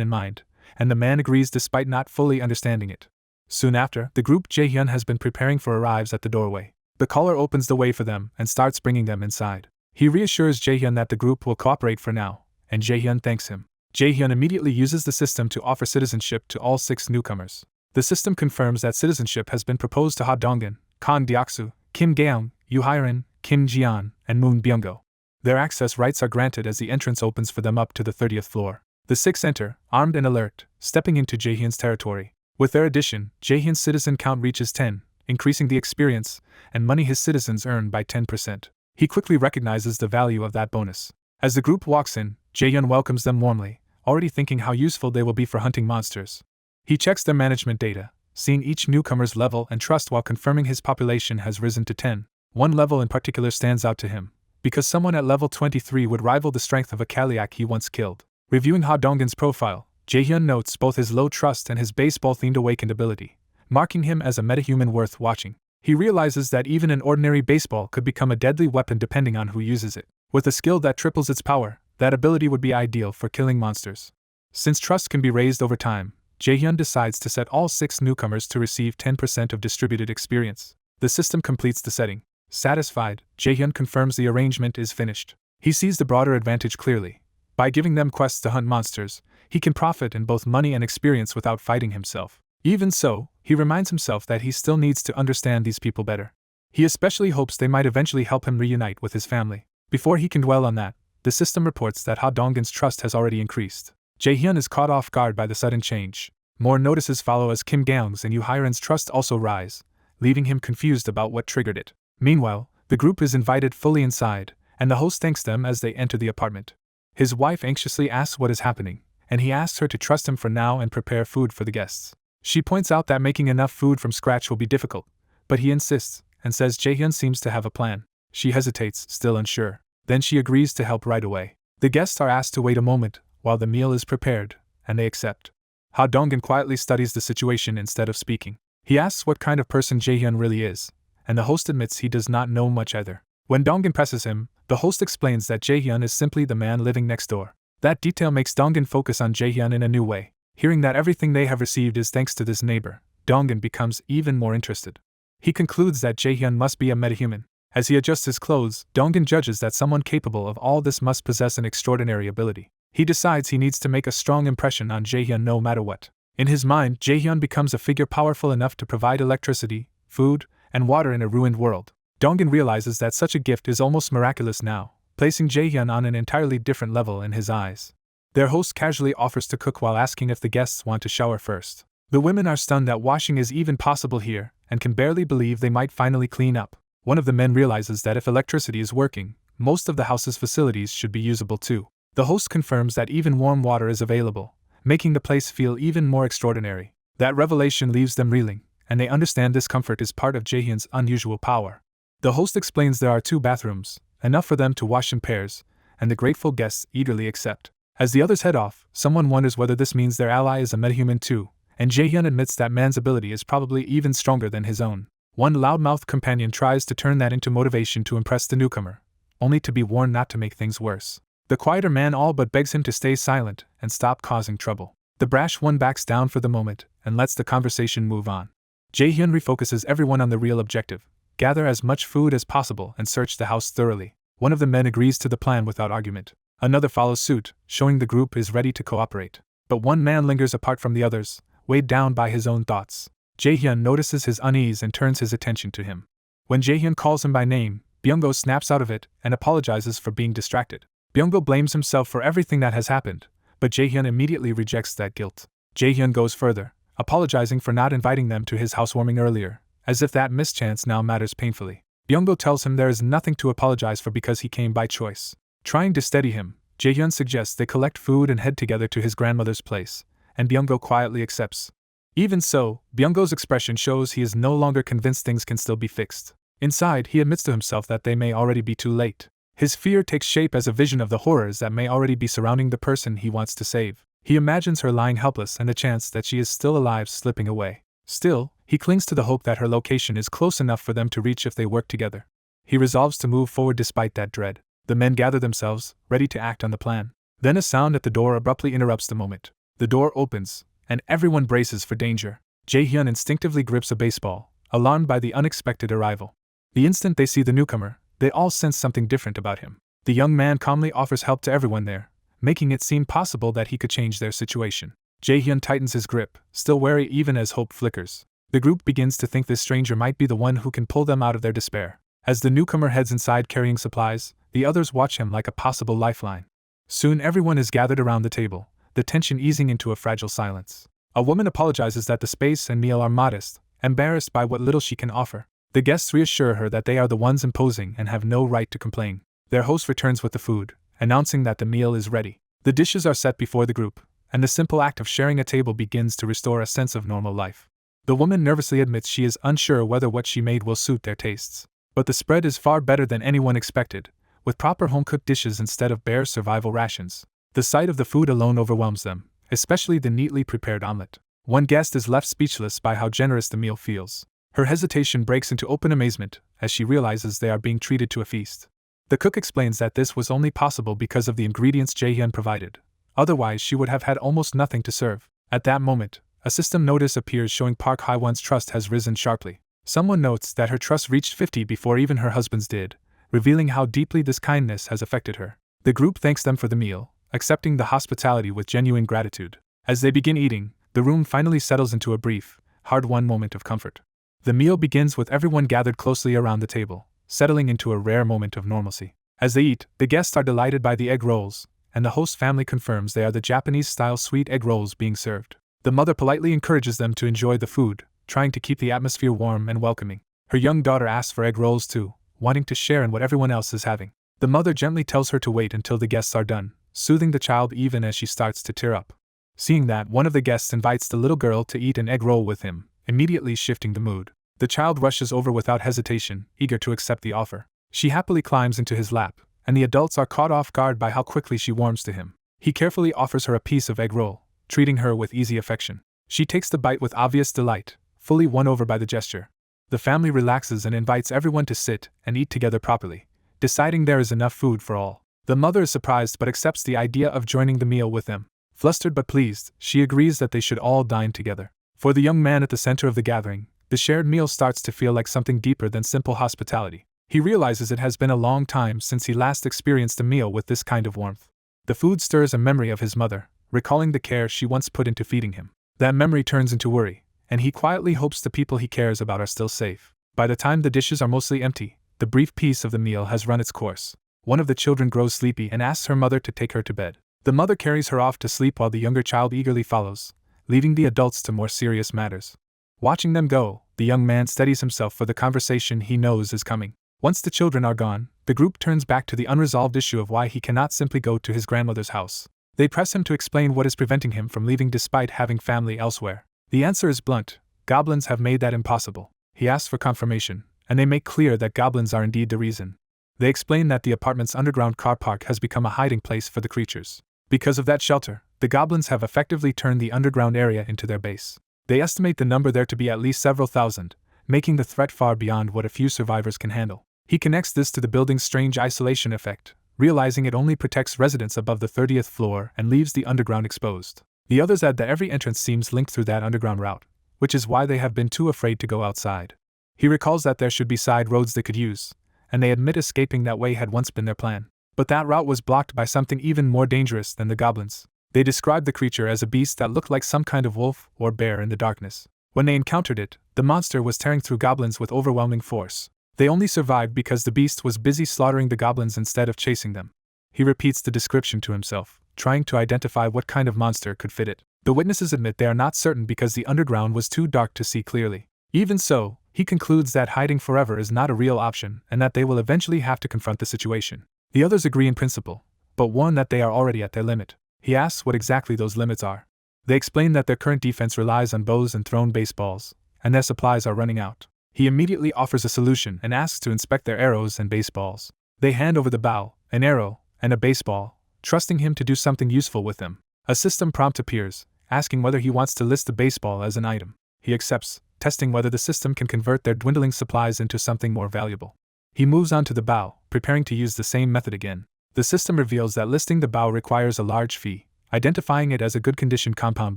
in mind, and the man agrees despite not fully understanding it. Soon after, the group Jaehyun has been preparing for arrives at the doorway. The caller opens the way for them and starts bringing them inside. He reassures Jaehyun that the group will cooperate for now, and Jaehyun thanks him. Jaehyun immediately uses the system to offer citizenship to all 6 newcomers. The system confirms that citizenship has been proposed to Ha Dongin, Kan Deoksu, Kim Gaeung, Yoo Hyerin, Kim Jian, and Moon Byung-go. Their access rights are granted as the entrance opens for them up to the 30th floor. The 6 enter, armed and alert, stepping into Jaehyun's territory. With their addition, Jaehyun's citizen count reaches 10, increasing the experience and money his citizens earn by 10%. He quickly recognizes the value of that bonus. As the group walks in, Jaehyun welcomes them warmly, already thinking how useful they will be for hunting monsters. He checks their management data, seeing each newcomer's level and trust while confirming his population has risen to 10. One level in particular stands out to him, because someone at level 23 would rival the strength of a Kaliak he once killed. Reviewing Ha Donggin's profile, Jaehyun notes both his low trust and his baseball-themed awakened ability, marking him as a metahuman worth watching. He realizes that even an ordinary baseball could become a deadly weapon depending on who uses it. With a skill that triples its power, that ability would be ideal for killing monsters. Since trust can be raised over time, Jaehyun decides to set all 6 newcomers to receive 10% of distributed experience. The system completes the setting. Satisfied, Jaehyun confirms the arrangement is finished. He sees the broader advantage clearly. By giving them quests to hunt monsters, he can profit in both money and experience without fighting himself. Even so, he reminds himself that he still needs to understand these people better. He especially hopes they might eventually help him reunite with his family. Before he can dwell on that, the system reports that Ha Donggin's trust has already increased. Jaehyun is caught off guard by the sudden change. More notices follow as Kim Gaeung's and Yoo Hyerin's trust also rise, leaving him confused about what triggered it. Meanwhile, the group is invited fully inside, and the host thanks them as they enter the apartment. His wife anxiously asks what is happening, and he asks her to trust him for now and prepare food for the guests. She points out that making enough food from scratch will be difficult, but he insists, and says Jaehyun seems to have a plan. She hesitates, still unsure. Then she agrees to help right away. The guests are asked to wait a moment while the meal is prepared, and they accept. Ha Dongin quietly studies the situation instead of speaking. He asks what kind of person Jaehyun really is, and the host admits he does not know much either. When Dongin presses him, the host explains that Jaehyun is simply the man living next door. That detail makes Dongin focus on Jaehyun in a new way. Hearing that everything they have received is thanks to this neighbor, Dongin becomes even more interested. He concludes that Jaehyun must be a metahuman. As he adjusts his clothes, Dongin judges that someone capable of all this must possess an extraordinary ability. He decides he needs to make a strong impression on Jaehyun no matter what. In his mind, Jaehyun becomes a figure powerful enough to provide electricity, food, and water in a ruined world. Dongin realizes that such a gift is almost miraculous now, placing Jaehyun on an entirely different level in his eyes. Their host casually offers to cook while asking if the guests want to shower first. The women are stunned that washing is even possible here, and can barely believe they might finally clean up. One of the men realizes that if electricity is working, most of the house's facilities should be usable too. The host confirms that even warm water is available, making the place feel even more extraordinary. That revelation leaves them reeling, and they understand this comfort is part of Jaehyun's unusual power. The host explains there are 2 bathrooms, enough for them to wash in pairs, and the grateful guests eagerly accept. As the others head off, someone wonders whether this means their ally is a metahuman too, and Jaehyun admits that man's ability is probably even stronger than his own. One loudmouthed companion tries to turn that into motivation to impress the newcomer, only to be warned not to make things worse. The quieter man all but begs him to stay silent and stop causing trouble. The brash one backs down for the moment and lets the conversation move on. Jaehyun refocuses everyone on the real objective: gather as much food as possible and search the house thoroughly. One of the men agrees to the plan without argument. Another follows suit, showing the group is ready to cooperate. But one man lingers apart from the others, weighed down by his own thoughts. Jaehyun notices his unease and turns his attention to him. When Jaehyun calls him by name, Byung-go snaps out of it and apologizes for being distracted. Byung-go blames himself for everything that has happened, but Jaehyun immediately rejects that guilt. Jaehyun goes further, apologizing for not inviting them to his housewarming earlier, as if that mischance now matters painfully. Byung-go tells him there is nothing to apologize for because he came by choice. Trying to steady him, Jaehyun suggests they collect food and head together to his grandmother's place, and Byung-go quietly accepts. Even so, Byung-go's expression shows he is no longer convinced things can still be fixed. Inside, he admits to himself that they may already be too late. His fear takes shape as a vision of the horrors that may already be surrounding the person he wants to save. He imagines her lying helpless and the chance that she is still alive slipping away. Still, He clings to the hope that her location is close enough for them to reach if they work together. He resolves to move forward despite that dread. The men gather themselves, ready to act on the plan. Then a sound at the door abruptly interrupts the moment. The door opens, and everyone braces for danger. Jae-hyun instinctively grips a baseball, alarmed by the unexpected arrival. The instant they see the newcomer, they all sense something different about him. The young man calmly offers help to everyone there, making it seem possible that he could change their situation. Jae-hyun tightens his grip, still wary even as hope flickers. The group begins to think this stranger might be the one who can pull them out of their despair. As the newcomer heads inside carrying supplies, the others watch him like a possible lifeline. Soon everyone is gathered around the table, the tension easing into a fragile silence. A woman apologizes that the space and meal are modest, embarrassed by what little she can offer. The guests reassure her that they are the ones imposing and have no right to complain. Their host returns with the food, announcing that the meal is ready. The dishes are set before the group, and the simple act of sharing a table begins to restore a sense of normal life. The woman nervously admits she is unsure whether what she made will suit their tastes. But the spread is far better than anyone expected, with proper home-cooked dishes instead of bare survival rations. The sight of the food alone overwhelms them, especially the neatly prepared omelet. One guest is left speechless by how generous the meal feels. Her hesitation breaks into open amazement as she realizes they are being treated to a feast. The cook explains that this was only possible because of the ingredients Jae-hyun provided. Otherwise, she would have had almost nothing to serve. At that moment, a system notice appears showing Park Hae-won's trust has risen sharply. Someone notes that her trust reached 50 before even her husband's did, revealing how deeply this kindness has affected her. The group thanks them for the meal, accepting the hospitality with genuine gratitude. As they begin eating, the room finally settles into a brief, hard-won moment of comfort. The meal begins with everyone gathered closely around the table, settling into a rare moment of normalcy. As they eat, the guests are delighted by the egg rolls, and the host family confirms they are the Japanese-style sweet egg rolls being served. The mother politely encourages them to enjoy the food, trying to keep the atmosphere warm and welcoming. Her young daughter asks for egg rolls too, wanting to share in what everyone else is having. The mother gently tells her to wait until the guests are done, soothing the child even as she starts to tear up. Seeing that, one of the guests invites the little girl to eat an egg roll with him, immediately shifting the mood. The child rushes over without hesitation, eager to accept the offer. She happily climbs into his lap, and the adults are caught off guard by how quickly she warms to him. He carefully offers her a piece of egg roll, treating her with easy affection. She takes the bite with obvious delight, fully won over by the gesture. The family relaxes and invites everyone to sit and eat together properly, deciding there is enough food for all. The mother is surprised but accepts the idea of joining the meal with them. Flustered but pleased, she agrees that they should all dine together. For the young man at the center of the gathering, the shared meal starts to feel like something deeper than simple hospitality. He realizes it has been a long time since he last experienced a meal with this kind of warmth. The food stirs a memory of his mother, recalling the care she once put into feeding him. That memory turns into worry, and he quietly hopes the people he cares about are still safe. By the time the dishes are mostly empty, the brief piece of the meal has run its course. One of the children grows sleepy and asks her mother to take her to bed. The mother carries her off to sleep while the younger child eagerly follows, leaving the adults to more serious matters. Watching them go, the young man steadies himself for the conversation he knows is coming. Once the children are gone, the group turns back to the unresolved issue of why he cannot simply go to his grandmother's house. They press him to explain what is preventing him from leaving despite having family elsewhere. The answer is blunt: goblins have made that impossible. He asks for confirmation, and they make clear that goblins are indeed the reason. They explain that the apartment's underground car park has become a hiding place for the creatures. Because of that shelter, the goblins have effectively turned the underground area into their base. They estimate the number there to be at least several thousand, making the threat far beyond what a few survivors can handle. He connects this to the building's strange isolation effect, realizing it only protects residents above the 30th floor and leaves the underground exposed. The others add that every entrance seems linked through that underground route, which is why they have been too afraid to go outside. He recalls that there should be side roads they could use, and they admit escaping that way had once been their plan. But that route was blocked by something even more dangerous than the goblins. They described the creature as a beast that looked like some kind of wolf or bear in the darkness. When they encountered it, the monster was tearing through goblins with overwhelming force. They only survived because the beast was busy slaughtering the goblins instead of chasing them. He repeats the description to himself, trying to identify what kind of monster could fit it. The witnesses admit they are not certain because the underground was too dark to see clearly. Even so, he concludes that hiding forever is not a real option and that they will eventually have to confront the situation. The others agree in principle, but warn that they are already at their limit. He asks what exactly those limits are. They explain that their current defense relies on bows and thrown baseballs, and their supplies are running out. He immediately offers a solution and asks to inspect their arrows and baseballs. They hand over the bow, an arrow, and a baseball, trusting him to do something useful with them. A system prompt appears, asking whether he wants to list the baseball as an item. He accepts, testing whether the system can convert their dwindling supplies into something more valuable. He moves on to the bow, preparing to use the same method again. The system reveals that listing the bow requires a large fee, identifying it as a good condition compound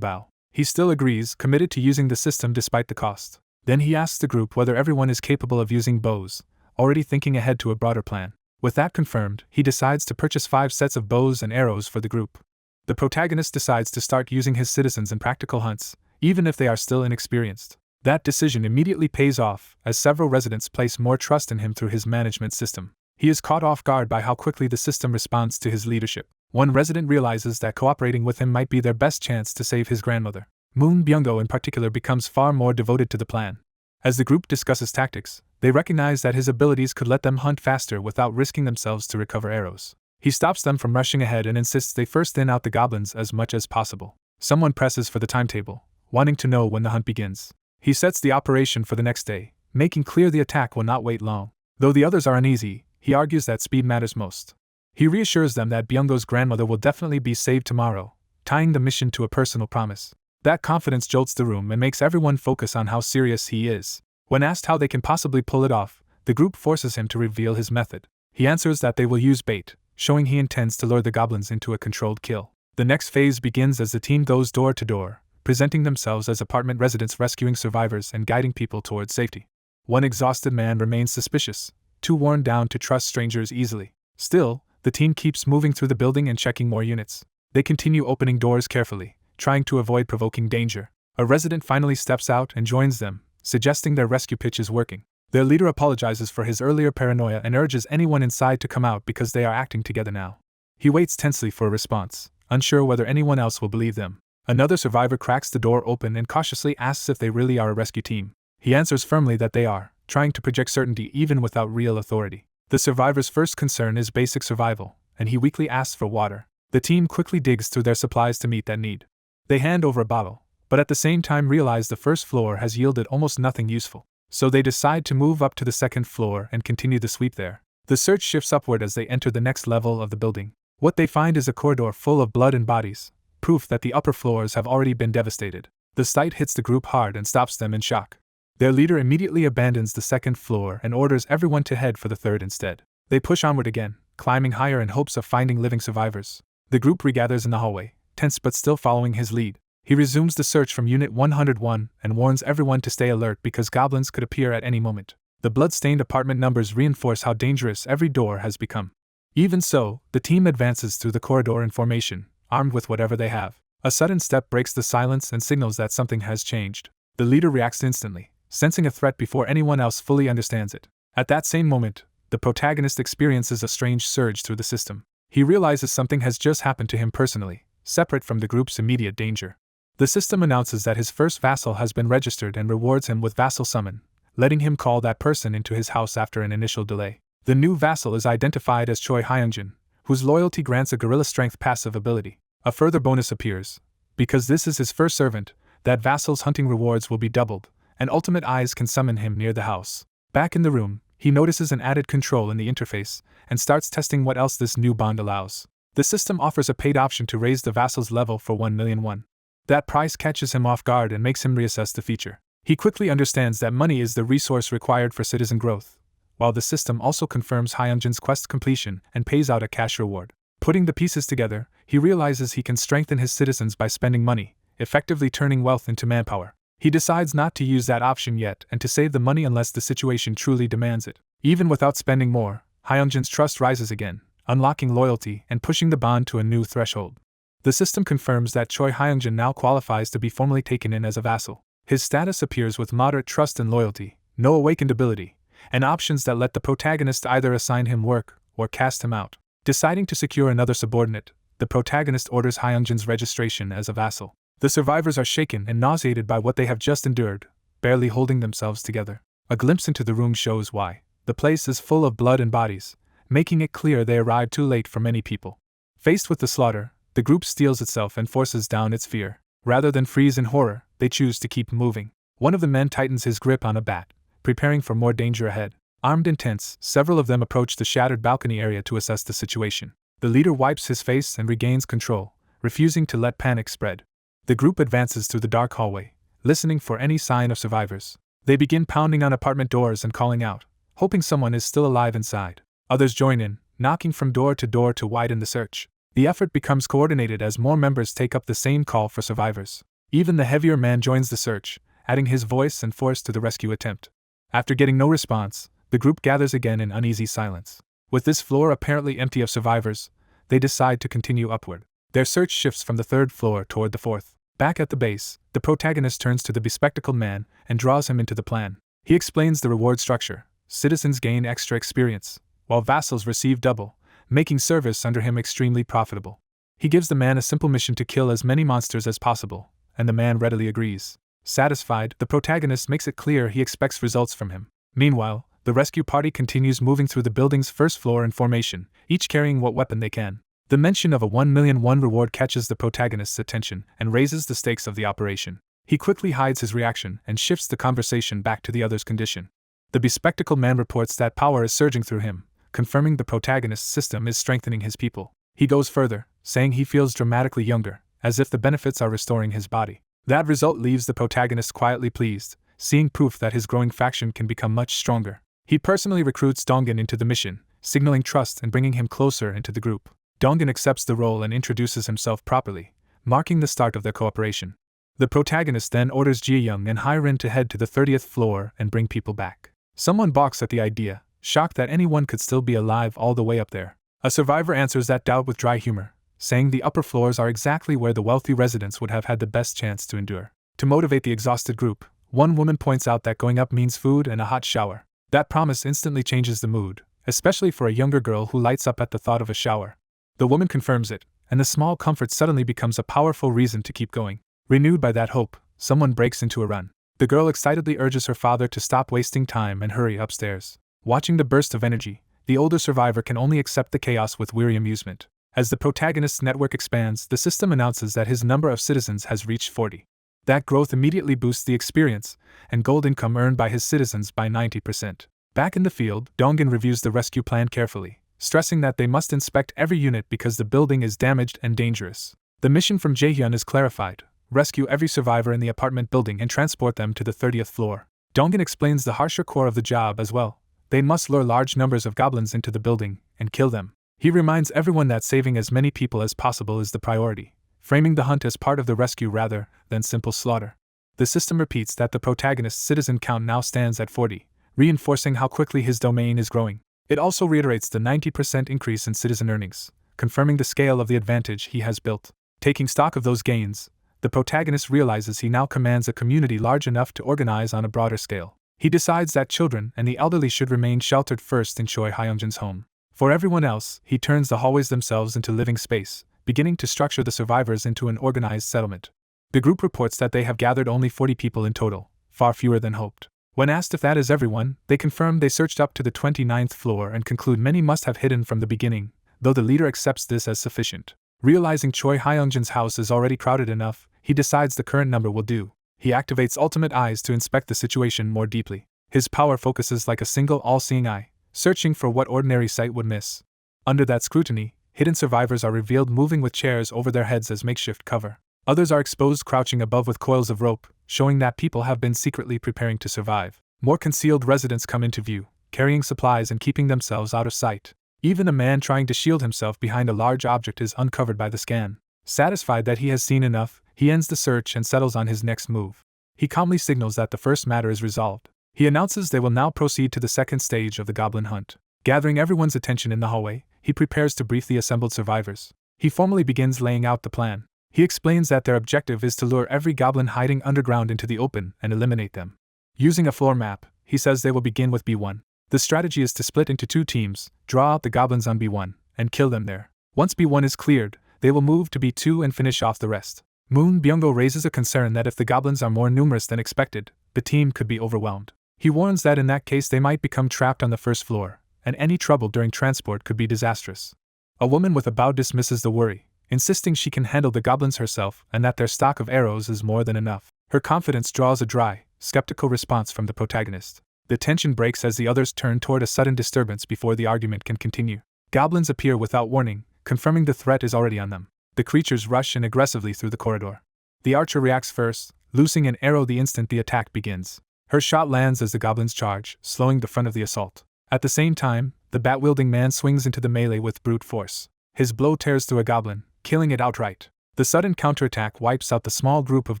bow. He still agrees, committed to using the system despite the cost. Then he asks the group whether everyone is capable of using bows, already thinking ahead to a broader plan. With that confirmed, he decides to purchase 5 sets of bows and arrows for the group. The protagonist decides to start using his citizens in practical hunts, even if they are still inexperienced. That decision immediately pays off, as several residents place more trust in him through his management system. He is caught off guard by how quickly the system responds to his leadership. One resident realizes that cooperating with him might be their best chance to save his grandmother. Moon Byung-go in particular becomes far more devoted to the plan. As the group discusses tactics, they recognize that his abilities could let them hunt faster without risking themselves to recover arrows. He stops them from rushing ahead and insists they first thin out the goblins as much as possible. Someone presses for the timetable, wanting to know when the hunt begins. He sets the operation for the next day, making clear the attack will not wait long. Though the others are uneasy, he argues that speed matters most. He reassures them that Byung-go's grandmother will definitely be saved tomorrow, tying the mission to a personal promise. That confidence jolts the room and makes everyone focus on how serious he is. When asked how they can possibly pull it off, the group forces him to reveal his method. He answers that they will use bait, showing he intends to lure the goblins into a controlled kill. The next phase begins as the team goes door to door, presenting themselves as apartment residents rescuing survivors and guiding people towards safety. One exhausted man remains suspicious, too worn down to trust strangers easily. Still, the team keeps moving through the building and checking more units. They continue opening doors carefully, trying to avoid provoking danger. A resident finally steps out and joins them, suggesting their rescue pitch is working. Their leader apologizes for his earlier paranoia and urges anyone inside to come out because they are acting together now. He waits tensely for a response, unsure whether anyone else will believe them. Another survivor cracks the door open and cautiously asks if they really are a rescue team. He answers firmly that they are, trying to project certainty even without real authority. The survivor's first concern is basic survival, and he weakly asks for water. The team quickly digs through their supplies to meet that need. They hand over a bottle, but at the same time realize the first floor has yielded almost nothing useful. So they decide to move up to the second floor and continue the sweep there. The search shifts upward as they enter the next level of the building. What they find is a corridor full of blood and bodies, proof that the upper floors have already been devastated. The sight hits the group hard and stops them in shock. Their leader immediately abandons the second floor and orders everyone to head for the third instead. They push onward again, climbing higher in hopes of finding living survivors. The group regathers in the hallway, tense but still following his lead. He resumes the search from Unit 101 and warns everyone to stay alert because goblins could appear at any moment. The blood-stained apartment numbers reinforce how dangerous every door has become. Even so, the team advances through the corridor in formation, armed with whatever they have. A sudden step breaks the silence and signals that something has changed. The leader reacts instantly, sensing a threat before anyone else fully understands it. At that same moment, the protagonist experiences a strange surge through the system. He realizes something has just happened to him personally, separate from the group's immediate danger. The system announces that his first vassal has been registered and rewards him with vassal summon, letting him call that person into his house after an initial delay. The new vassal is identified as Choi Hyungjin, whose loyalty grants a gorilla strength passive ability. A further bonus appears. Because this is his first servant, that vassal's hunting rewards will be doubled, and Ultimate Eyes can summon him near the house. Back in the room, he notices an added control in the interface, and starts testing what else this new bond allows. The system offers a paid option to raise the vassal's level for 1 million won. That price catches him off guard and makes him reassess the feature. He quickly understands that money is the resource required for citizen growth, while the system also confirms Hyunjin's quest completion and pays out a cash reward. Putting the pieces together, he realizes he can strengthen his citizens by spending money, effectively turning wealth into manpower. He decides not to use that option yet and to save the money unless the situation truly demands it. Even without spending more, Hyunjin's trust rises again, unlocking loyalty and pushing the bond to a new threshold. The system confirms that Choi Hyungjin now qualifies to be formally taken in as a vassal. His status appears with moderate trust and loyalty, no awakened ability, and options that let the protagonist either assign him work or cast him out. Deciding to secure another subordinate, the protagonist orders Hyunjin's registration as a vassal. The survivors are shaken and nauseated by what they have just endured, barely holding themselves together. A glimpse into the room shows why. The place is full of blood and bodies, making it clear they arrived too late for many people. Faced with the slaughter, the group steels itself and forces down its fear. Rather than freeze in horror, they choose to keep moving. One of the men tightens his grip on a bat, preparing for more danger ahead. Armed and tense, several of them approach the shattered balcony area to assess the situation. The leader wipes his face and regains control, refusing to let panic spread. The group advances through the dark hallway, listening for any sign of survivors. They begin pounding on apartment doors and calling out, hoping someone is still alive inside. Others join in, knocking from door to widen the search. The effort becomes coordinated as more members take up the same call for survivors. Even the heavier man joins the search, adding his voice and force to the rescue attempt. After getting no response, the group gathers again in uneasy silence. With this floor apparently empty of survivors, they decide to continue upward. Their search shifts from the third floor toward the fourth. Back at the base, the protagonist turns to the bespectacled man and draws him into the plan. He explains the reward structure. Citizens gain extra experience, while vassals receive double, making service under him extremely profitable. He gives the man a simple mission to kill as many monsters as possible, and the man readily agrees. Satisfied, the protagonist makes it clear he expects results from him. Meanwhile, the rescue party continues moving through the building's first floor in formation, each carrying what weapon they can. The mention of a 1,000,001 reward catches the protagonist's attention and raises the stakes of the operation. He quickly hides his reaction and shifts the conversation back to the other's condition. The bespectacled man reports that power is surging through him, confirming the protagonist's system is strengthening his people. He goes further, saying he feels dramatically younger, as if the benefits are restoring his body. That result leaves the protagonist quietly pleased, seeing proof that his growing faction can become much stronger. He personally recruits Dongan into the mission, signaling trust and bringing him closer into the group. Dongan accepts the role and introduces himself properly, marking the start of their cooperation. The protagonist then orders Ji-young and Hai-rin to head to the 30th floor and bring people back. Someone balks at the idea, shocked that anyone could still be alive all the way up there. A survivor answers that doubt with dry humor, saying the upper floors are exactly where the wealthy residents would have had the best chance to endure. To motivate the exhausted group, one woman points out that going up means food and a hot shower. That promise instantly changes the mood, especially for a younger girl who lights up at the thought of a shower. The woman confirms it, and the small comfort suddenly becomes a powerful reason to keep going. Renewed by that hope, someone breaks into a run. The girl excitedly urges her father to stop wasting time and hurry upstairs. Watching the burst of energy, the older survivor can only accept the chaos with weary amusement. As the protagonist's network expands, the system announces that his number of citizens has reached 40. That growth immediately boosts the experience and gold income earned by his citizens by 90%. Back in the field, Dongan reviews the rescue plan carefully, stressing that they must inspect every unit because the building is damaged and dangerous. The mission from Jaehyun is clarified: rescue every survivor in the apartment building and transport them to the 30th floor. Dongan explains the harsher core of the job as well. They must lure large numbers of goblins into the building and kill them. He reminds everyone that saving as many people as possible is the priority, framing the hunt as part of the rescue rather than simple slaughter. The system repeats that the protagonist's citizen count now stands at 40, reinforcing how quickly his domain is growing. It also reiterates the 90% increase in citizen earnings, confirming the scale of the advantage he has built. Taking stock of those gains, the protagonist realizes he now commands a community large enough to organize on a broader scale. He decides that children and the elderly should remain sheltered first in Choi Hyungjin's home. For everyone else, he turns the hallways themselves into living space, beginning to structure the survivors into an organized settlement. The group reports that they have gathered only 40 people in total, far fewer than hoped. When asked if that is everyone, they confirm they searched up to the 29th floor and conclude many must have hidden from the beginning, though the leader accepts this as sufficient. Realizing Choi Hyungjin's house is already crowded enough, he decides the current number will do. He activates Ultimate Eyes to inspect the situation more deeply. His power focuses like a single all-seeing eye, searching for what ordinary sight would miss. Under that scrutiny, hidden survivors are revealed moving with chairs over their heads as makeshift cover. Others are exposed crouching above with coils of rope, showing that people have been secretly preparing to survive. More concealed residents come into view, carrying supplies and keeping themselves out of sight. Even a man trying to shield himself behind a large object is uncovered by the scan. Satisfied that he has seen enough, he ends the search and settles on his next move. He calmly signals that the first matter is resolved. He announces they will now proceed to the second stage of the goblin hunt. Gathering everyone's attention in the hallway, he prepares to brief the assembled survivors. He formally begins laying out the plan. He explains that their objective is to lure every goblin hiding underground into the open and eliminate them. Using a floor map, he says they will begin with B1. The strategy is to split into two teams, draw out the goblins on B1, and kill them there. Once B1 is cleared, they will move to B2 and finish off the rest. Moon Byung-go raises a concern that if the goblins are more numerous than expected, the team could be overwhelmed. He warns that in that case they might become trapped on the first floor, and any trouble during transport could be disastrous. A woman with a bow dismisses the worry, insisting she can handle the goblins herself and that their stock of arrows is more than enough. Her confidence draws a dry, skeptical response from the protagonist. The tension breaks as the others turn toward a sudden disturbance before the argument can continue. Goblins appear without warning, confirming the threat is already on them. The creatures rush in aggressively through the corridor. The archer reacts first, loosing an arrow the instant the attack begins. Her shot lands as the goblins charge, slowing the front of the assault. At the same time, the bat-wielding man swings into the melee with brute force. His blow tears through a goblin, killing it outright. The sudden counterattack wipes out the small group of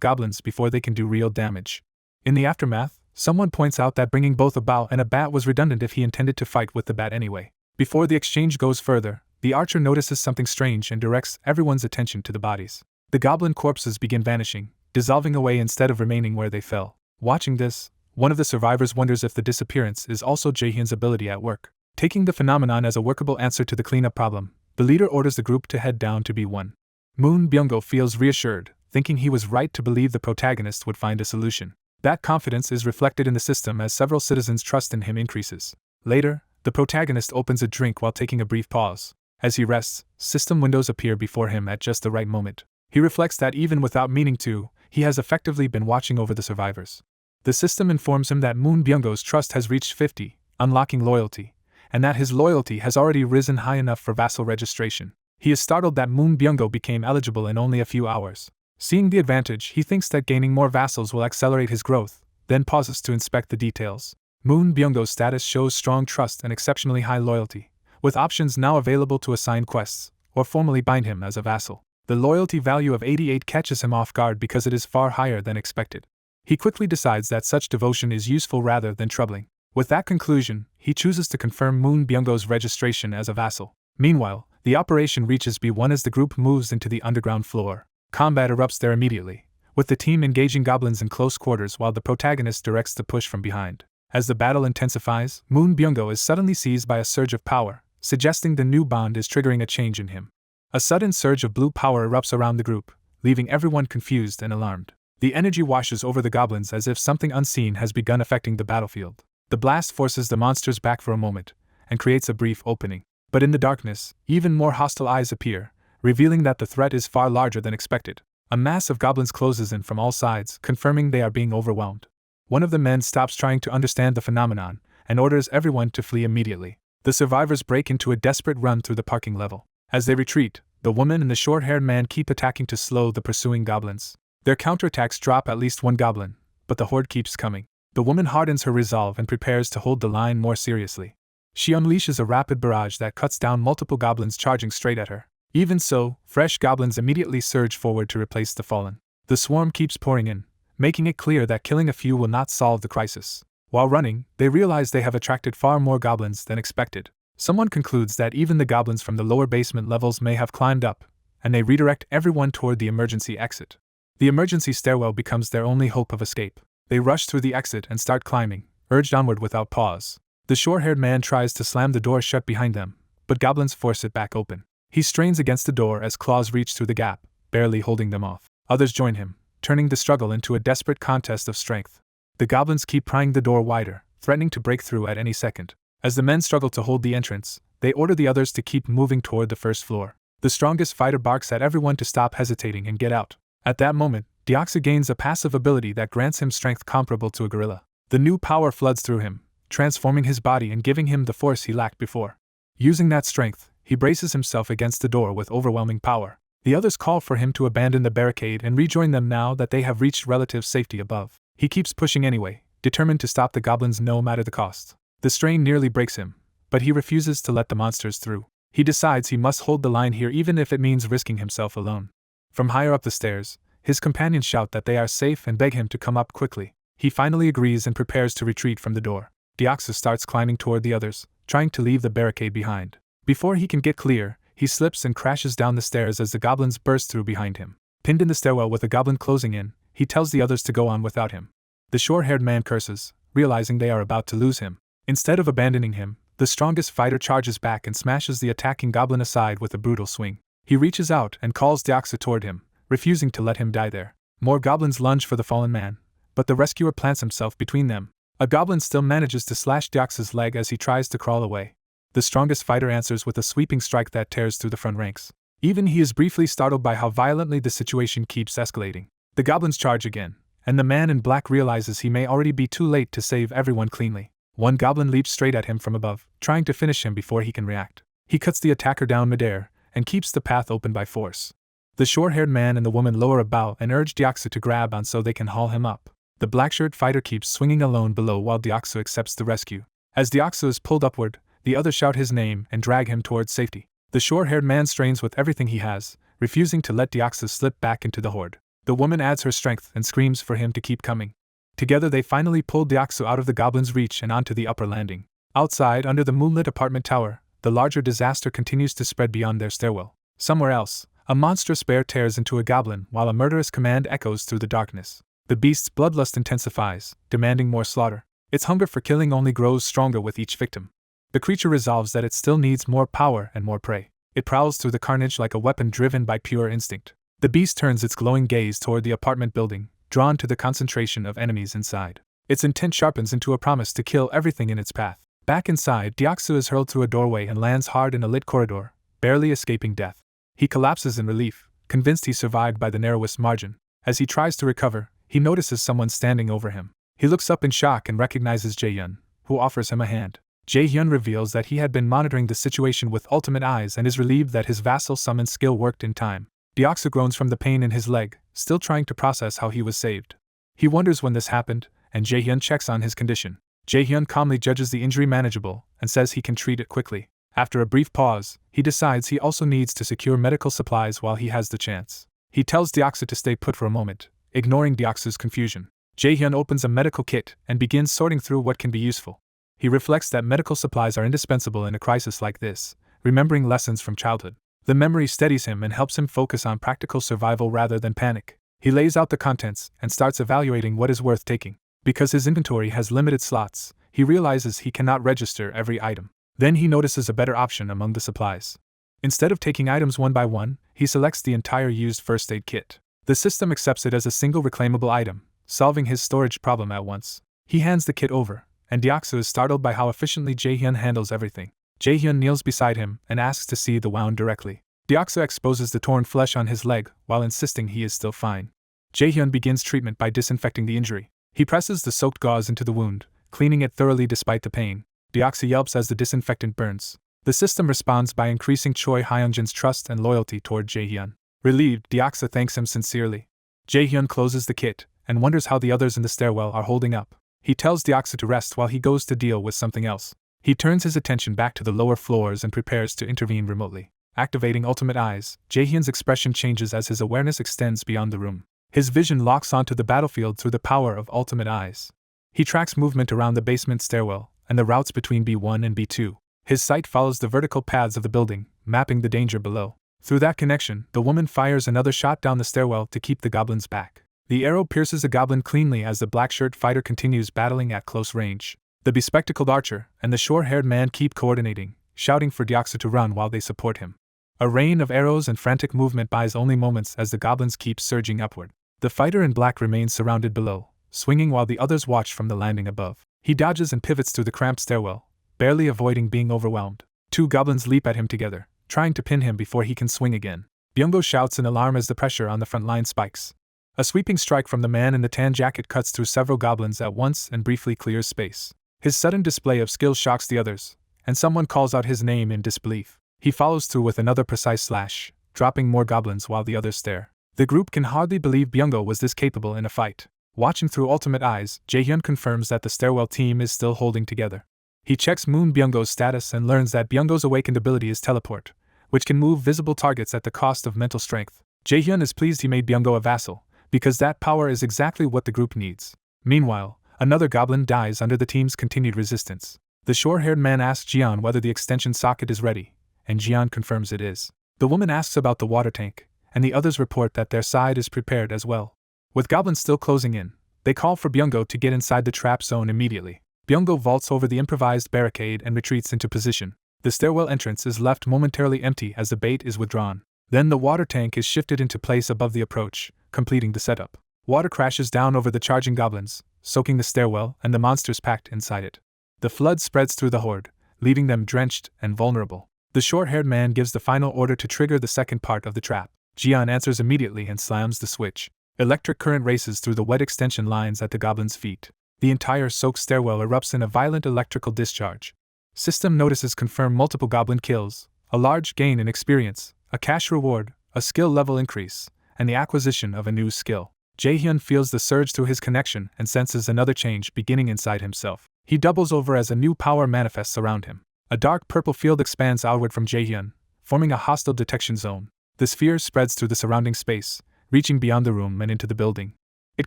goblins before they can do real damage. In the aftermath, someone points out that bringing both a bow and a bat was redundant if he intended to fight with the bat anyway. Before the exchange goes further, the archer notices something strange and directs everyone's attention to the bodies. The goblin corpses begin vanishing, dissolving away instead of remaining where they fell. Watching this, one of the survivors wonders if the disappearance is also Jaehyun's ability at work. Taking the phenomenon as a workable answer to the cleanup problem, the leader orders the group to head down to B1. Moon Byung-go feels reassured, thinking he was right to believe the protagonist would find a solution. That confidence is reflected in the system as several citizens' trust in him increases. Later, the protagonist opens a drink while taking a brief pause. As he rests, system windows appear before him at just the right moment. He reflects that even without meaning to, he has effectively been watching over the survivors. The system informs him that Moon Byung-go's trust has reached 50, unlocking loyalty, and that his loyalty has already risen high enough for vassal registration. He is startled that Moon Byung-go became eligible in only a few hours. Seeing the advantage, he thinks that gaining more vassals will accelerate his growth, then pauses to inspect the details. Moon Byung-go's status shows strong trust and exceptionally high loyalty, with options now available to assign quests, or formally bind him as a vassal. The loyalty value of 88 catches him off guard because it is far higher than expected. He quickly decides that such devotion is useful rather than troubling. With that conclusion, he chooses to confirm Moon Byung-go's registration as a vassal. Meanwhile, the operation reaches B1 as the group moves into the underground floor. Combat erupts there immediately, with the team engaging goblins in close quarters while the protagonist directs the push from behind. As the battle intensifies, Moon Byung-go is suddenly seized by a surge of power, suggesting the new bond is triggering a change in him. A sudden surge of blue power erupts around the group, leaving everyone confused and alarmed. The energy washes over the goblins as if something unseen has begun affecting the battlefield. The blast forces the monsters back for a moment, and creates a brief opening. But in the darkness, even more hostile eyes appear, revealing that the threat is far larger than expected. A mass of goblins closes in from all sides, confirming they are being overwhelmed. One of the men stops trying to understand the phenomenon, and orders everyone to flee immediately. The survivors break into a desperate run through the parking level. As they retreat, the woman and the short-haired man keep attacking to slow the pursuing goblins. Their counterattacks drop at least one goblin, but the horde keeps coming. The woman hardens her resolve and prepares to hold the line more seriously. She unleashes a rapid barrage that cuts down multiple goblins charging straight at her. Even so, fresh goblins immediately surge forward to replace the fallen. The swarm keeps pouring in, making it clear that killing a few will not solve the crisis. While running, they realize they have attracted far more goblins than expected. Someone concludes that even the goblins from the lower basement levels may have climbed up, and they redirect everyone toward the emergency exit. The emergency stairwell becomes their only hope of escape. They rush through the exit and start climbing, urged onward without pause. The short-haired man tries to slam the door shut behind them, but goblins force it back open. He strains against the door as claws reach through the gap, barely holding them off. Others join him, turning the struggle into a desperate contest of strength. The goblins keep prying the door wider, threatening to break through at any second. As the men struggle to hold the entrance, they order the others to keep moving toward the first floor. The strongest fighter barks at everyone to stop hesitating and get out. At that moment, Deoxys gains a passive ability that grants him strength comparable to a gorilla. The new power floods through him, transforming his body and giving him the force he lacked before. Using that strength, he braces himself against the door with overwhelming power. The others call for him to abandon the barricade and rejoin them now that they have reached relative safety above. He keeps pushing anyway, determined to stop the goblins no matter the cost. The strain nearly breaks him, but he refuses to let the monsters through. He decides he must hold the line here even if it means risking himself alone. From higher up the stairs, his companions shout that they are safe and beg him to come up quickly. He finally agrees and prepares to retreat from the door. Deoxys starts climbing toward the others, trying to leave the barricade behind. Before he can get clear, he slips and crashes down the stairs as the goblins burst through behind him. Pinned in the stairwell with a goblin closing in, he tells the others to go on without him. The short-haired man curses, realizing they are about to lose him. Instead of abandoning him, the strongest fighter charges back and smashes the attacking goblin aside with a brutal swing. He reaches out and calls Deoxys toward him, refusing to let him die there. More goblins lunge for the fallen man, but the rescuer plants himself between them. A goblin still manages to slash Deoxys' leg as he tries to crawl away. The strongest fighter answers with a sweeping strike that tears through the front ranks. Even he is briefly startled by how violently the situation keeps escalating. The goblins charge again, and the man in black realizes he may already be too late to save everyone cleanly. One goblin leaps straight at him from above, trying to finish him before he can react. He cuts the attacker down midair, and keeps the path open by force. The short-haired man and the woman lower a bow and urge Deoxys to grab on so they can haul him up. The black-shirt fighter keeps swinging alone below while Deoxys accepts the rescue. As Deoxys is pulled upward, the others shout his name and drag him towards safety. The short-haired man strains with everything he has, refusing to let Deoxys slip back into the horde. The woman adds her strength and screams for him to keep coming. Together they finally pull Deoxys out of the goblin's reach and onto the upper landing. Outside, under the moonlit apartment tower, the larger disaster continues to spread beyond their stairwell. Somewhere else, a monstrous bear tears into a goblin while a murderous command echoes through the darkness. The beast's bloodlust intensifies, demanding more slaughter. Its hunger for killing only grows stronger with each victim. The creature resolves that it still needs more power and more prey. It prowls through the carnage like a weapon driven by pure instinct. The beast turns its glowing gaze toward the apartment building, drawn to the concentration of enemies inside. Its intent sharpens into a promise to kill everything in its path. Back inside, Deoxys is hurled through a doorway and lands hard in a lit corridor, barely escaping death. He collapses in relief, convinced he survived by the narrowest margin. As he tries to recover, he notices someone standing over him. He looks up in shock and recognizes Jae-hyun, who offers him a hand. Jae-hyun reveals that he had been monitoring the situation with ultimate eyes and is relieved that his vassal summon skill worked in time. Deoxys groans from the pain in his leg, still trying to process how he was saved. He wonders when this happened, and Jae-hyun checks on his condition. Jae-hyun calmly judges the injury manageable and says he can treat it quickly. After a brief pause, he decides he also needs to secure medical supplies while he has the chance. He tells Deoxys to stay put for a moment, ignoring Deoxys' confusion. Jae-hyun opens a medical kit and begins sorting through what can be useful. He reflects that medical supplies are indispensable in a crisis like this, remembering lessons from childhood. The memory steadies him and helps him focus on practical survival rather than panic. He lays out the contents and starts evaluating what is worth taking. Because his inventory has limited slots, he realizes he cannot register every item. Then he notices a better option among the supplies. Instead of taking items one by one, he selects the entire used first aid kit. The system accepts it as a single reclaimable item, solving his storage problem at once. He hands the kit over, and Deoxys is startled by how efficiently Jae-hyun handles everything. Jae-hyun kneels beside him and asks to see the wound directly. Deoxys exposes the torn flesh on his leg while insisting he is still fine. Jae-hyun begins treatment by disinfecting the injury. He presses the soaked gauze into the wound, cleaning it thoroughly despite the pain. Deoxys yelps as the disinfectant burns. The system responds by increasing Choi Hyunjin's trust and loyalty toward Jae-hyun. Relieved, Deoxys thanks him sincerely. Jae-hyun closes the kit and wonders how the others in the stairwell are holding up. He tells Deoxys to rest while he goes to deal with something else. He turns his attention back to the lower floors and prepares to intervene remotely. Activating Ultimate Eyes, Jae-hyun's expression changes as his awareness extends beyond the room. His vision locks onto the battlefield through the power of Ultimate Eyes. He tracks movement around the basement stairwell and the routes between B1 and B2. His sight follows the vertical paths of the building, mapping the danger below. Through that connection, the woman fires another shot down the stairwell to keep the goblins back. The arrow pierces a goblin cleanly as the black-shirt fighter continues battling at close range. The bespectacled archer and the short-haired man keep coordinating, shouting for Deoxys to run while they support him. A rain of arrows and frantic movement buys only moments as the goblins keep surging upward. The fighter in black remains surrounded below, swinging while the others watch from the landing above. He dodges and pivots through the cramped stairwell, barely avoiding being overwhelmed. Two goblins leap at him together, trying to pin him before he can swing again. Byung-go shouts in alarm as the pressure on the front line spikes. A sweeping strike from the man in the tan jacket cuts through several goblins at once and briefly clears space. His sudden display of skill shocks the others, and someone calls out his name in disbelief. He follows through with another precise slash, dropping more goblins while the others stare. The group can hardly believe Byung-go was this capable in a fight. Watching through Ultimate Eyes, Jae-hyun confirms that the stairwell team is still holding together. He checks Moon Byung-go's status and learns that Byung-go's awakened ability is teleport, which can move visible targets at the cost of mental strength. Jae-hyun is pleased he made Byung-go a vassal, because that power is exactly what the group needs. Meanwhile, another goblin dies under the team's continued resistance. The short-haired man asks Jian whether the extension socket is ready, and Jian confirms it is. The woman asks about the water tank, and the others report that their side is prepared as well. With goblins still closing in, they call for Byung-go to get inside the trap zone immediately. Byung-go vaults over the improvised barricade and retreats into position. The stairwell entrance is left momentarily empty as the bait is withdrawn. Then the water tank is shifted into place above the approach, completing the setup. Water crashes down over the charging goblins, soaking the stairwell and the monsters packed inside it. The flood spreads through the horde, leaving them drenched and vulnerable. The short-haired man gives the final order to trigger the second part of the trap. Jian answers immediately and slams the switch. Electric current races through the wet extension lines at the goblins' feet. The entire soaked stairwell erupts in a violent electrical discharge. System notices confirm multiple goblin kills, a large gain in experience, a cash reward, a skill level increase, and the acquisition of a new skill. Jaehyun feels the surge through his connection and senses another change beginning inside himself. He doubles over as a new power manifests around him. A dark purple field expands outward from Jaehyun, forming a hostile detection zone. The sphere spreads through the surrounding space, reaching beyond the room and into the building. It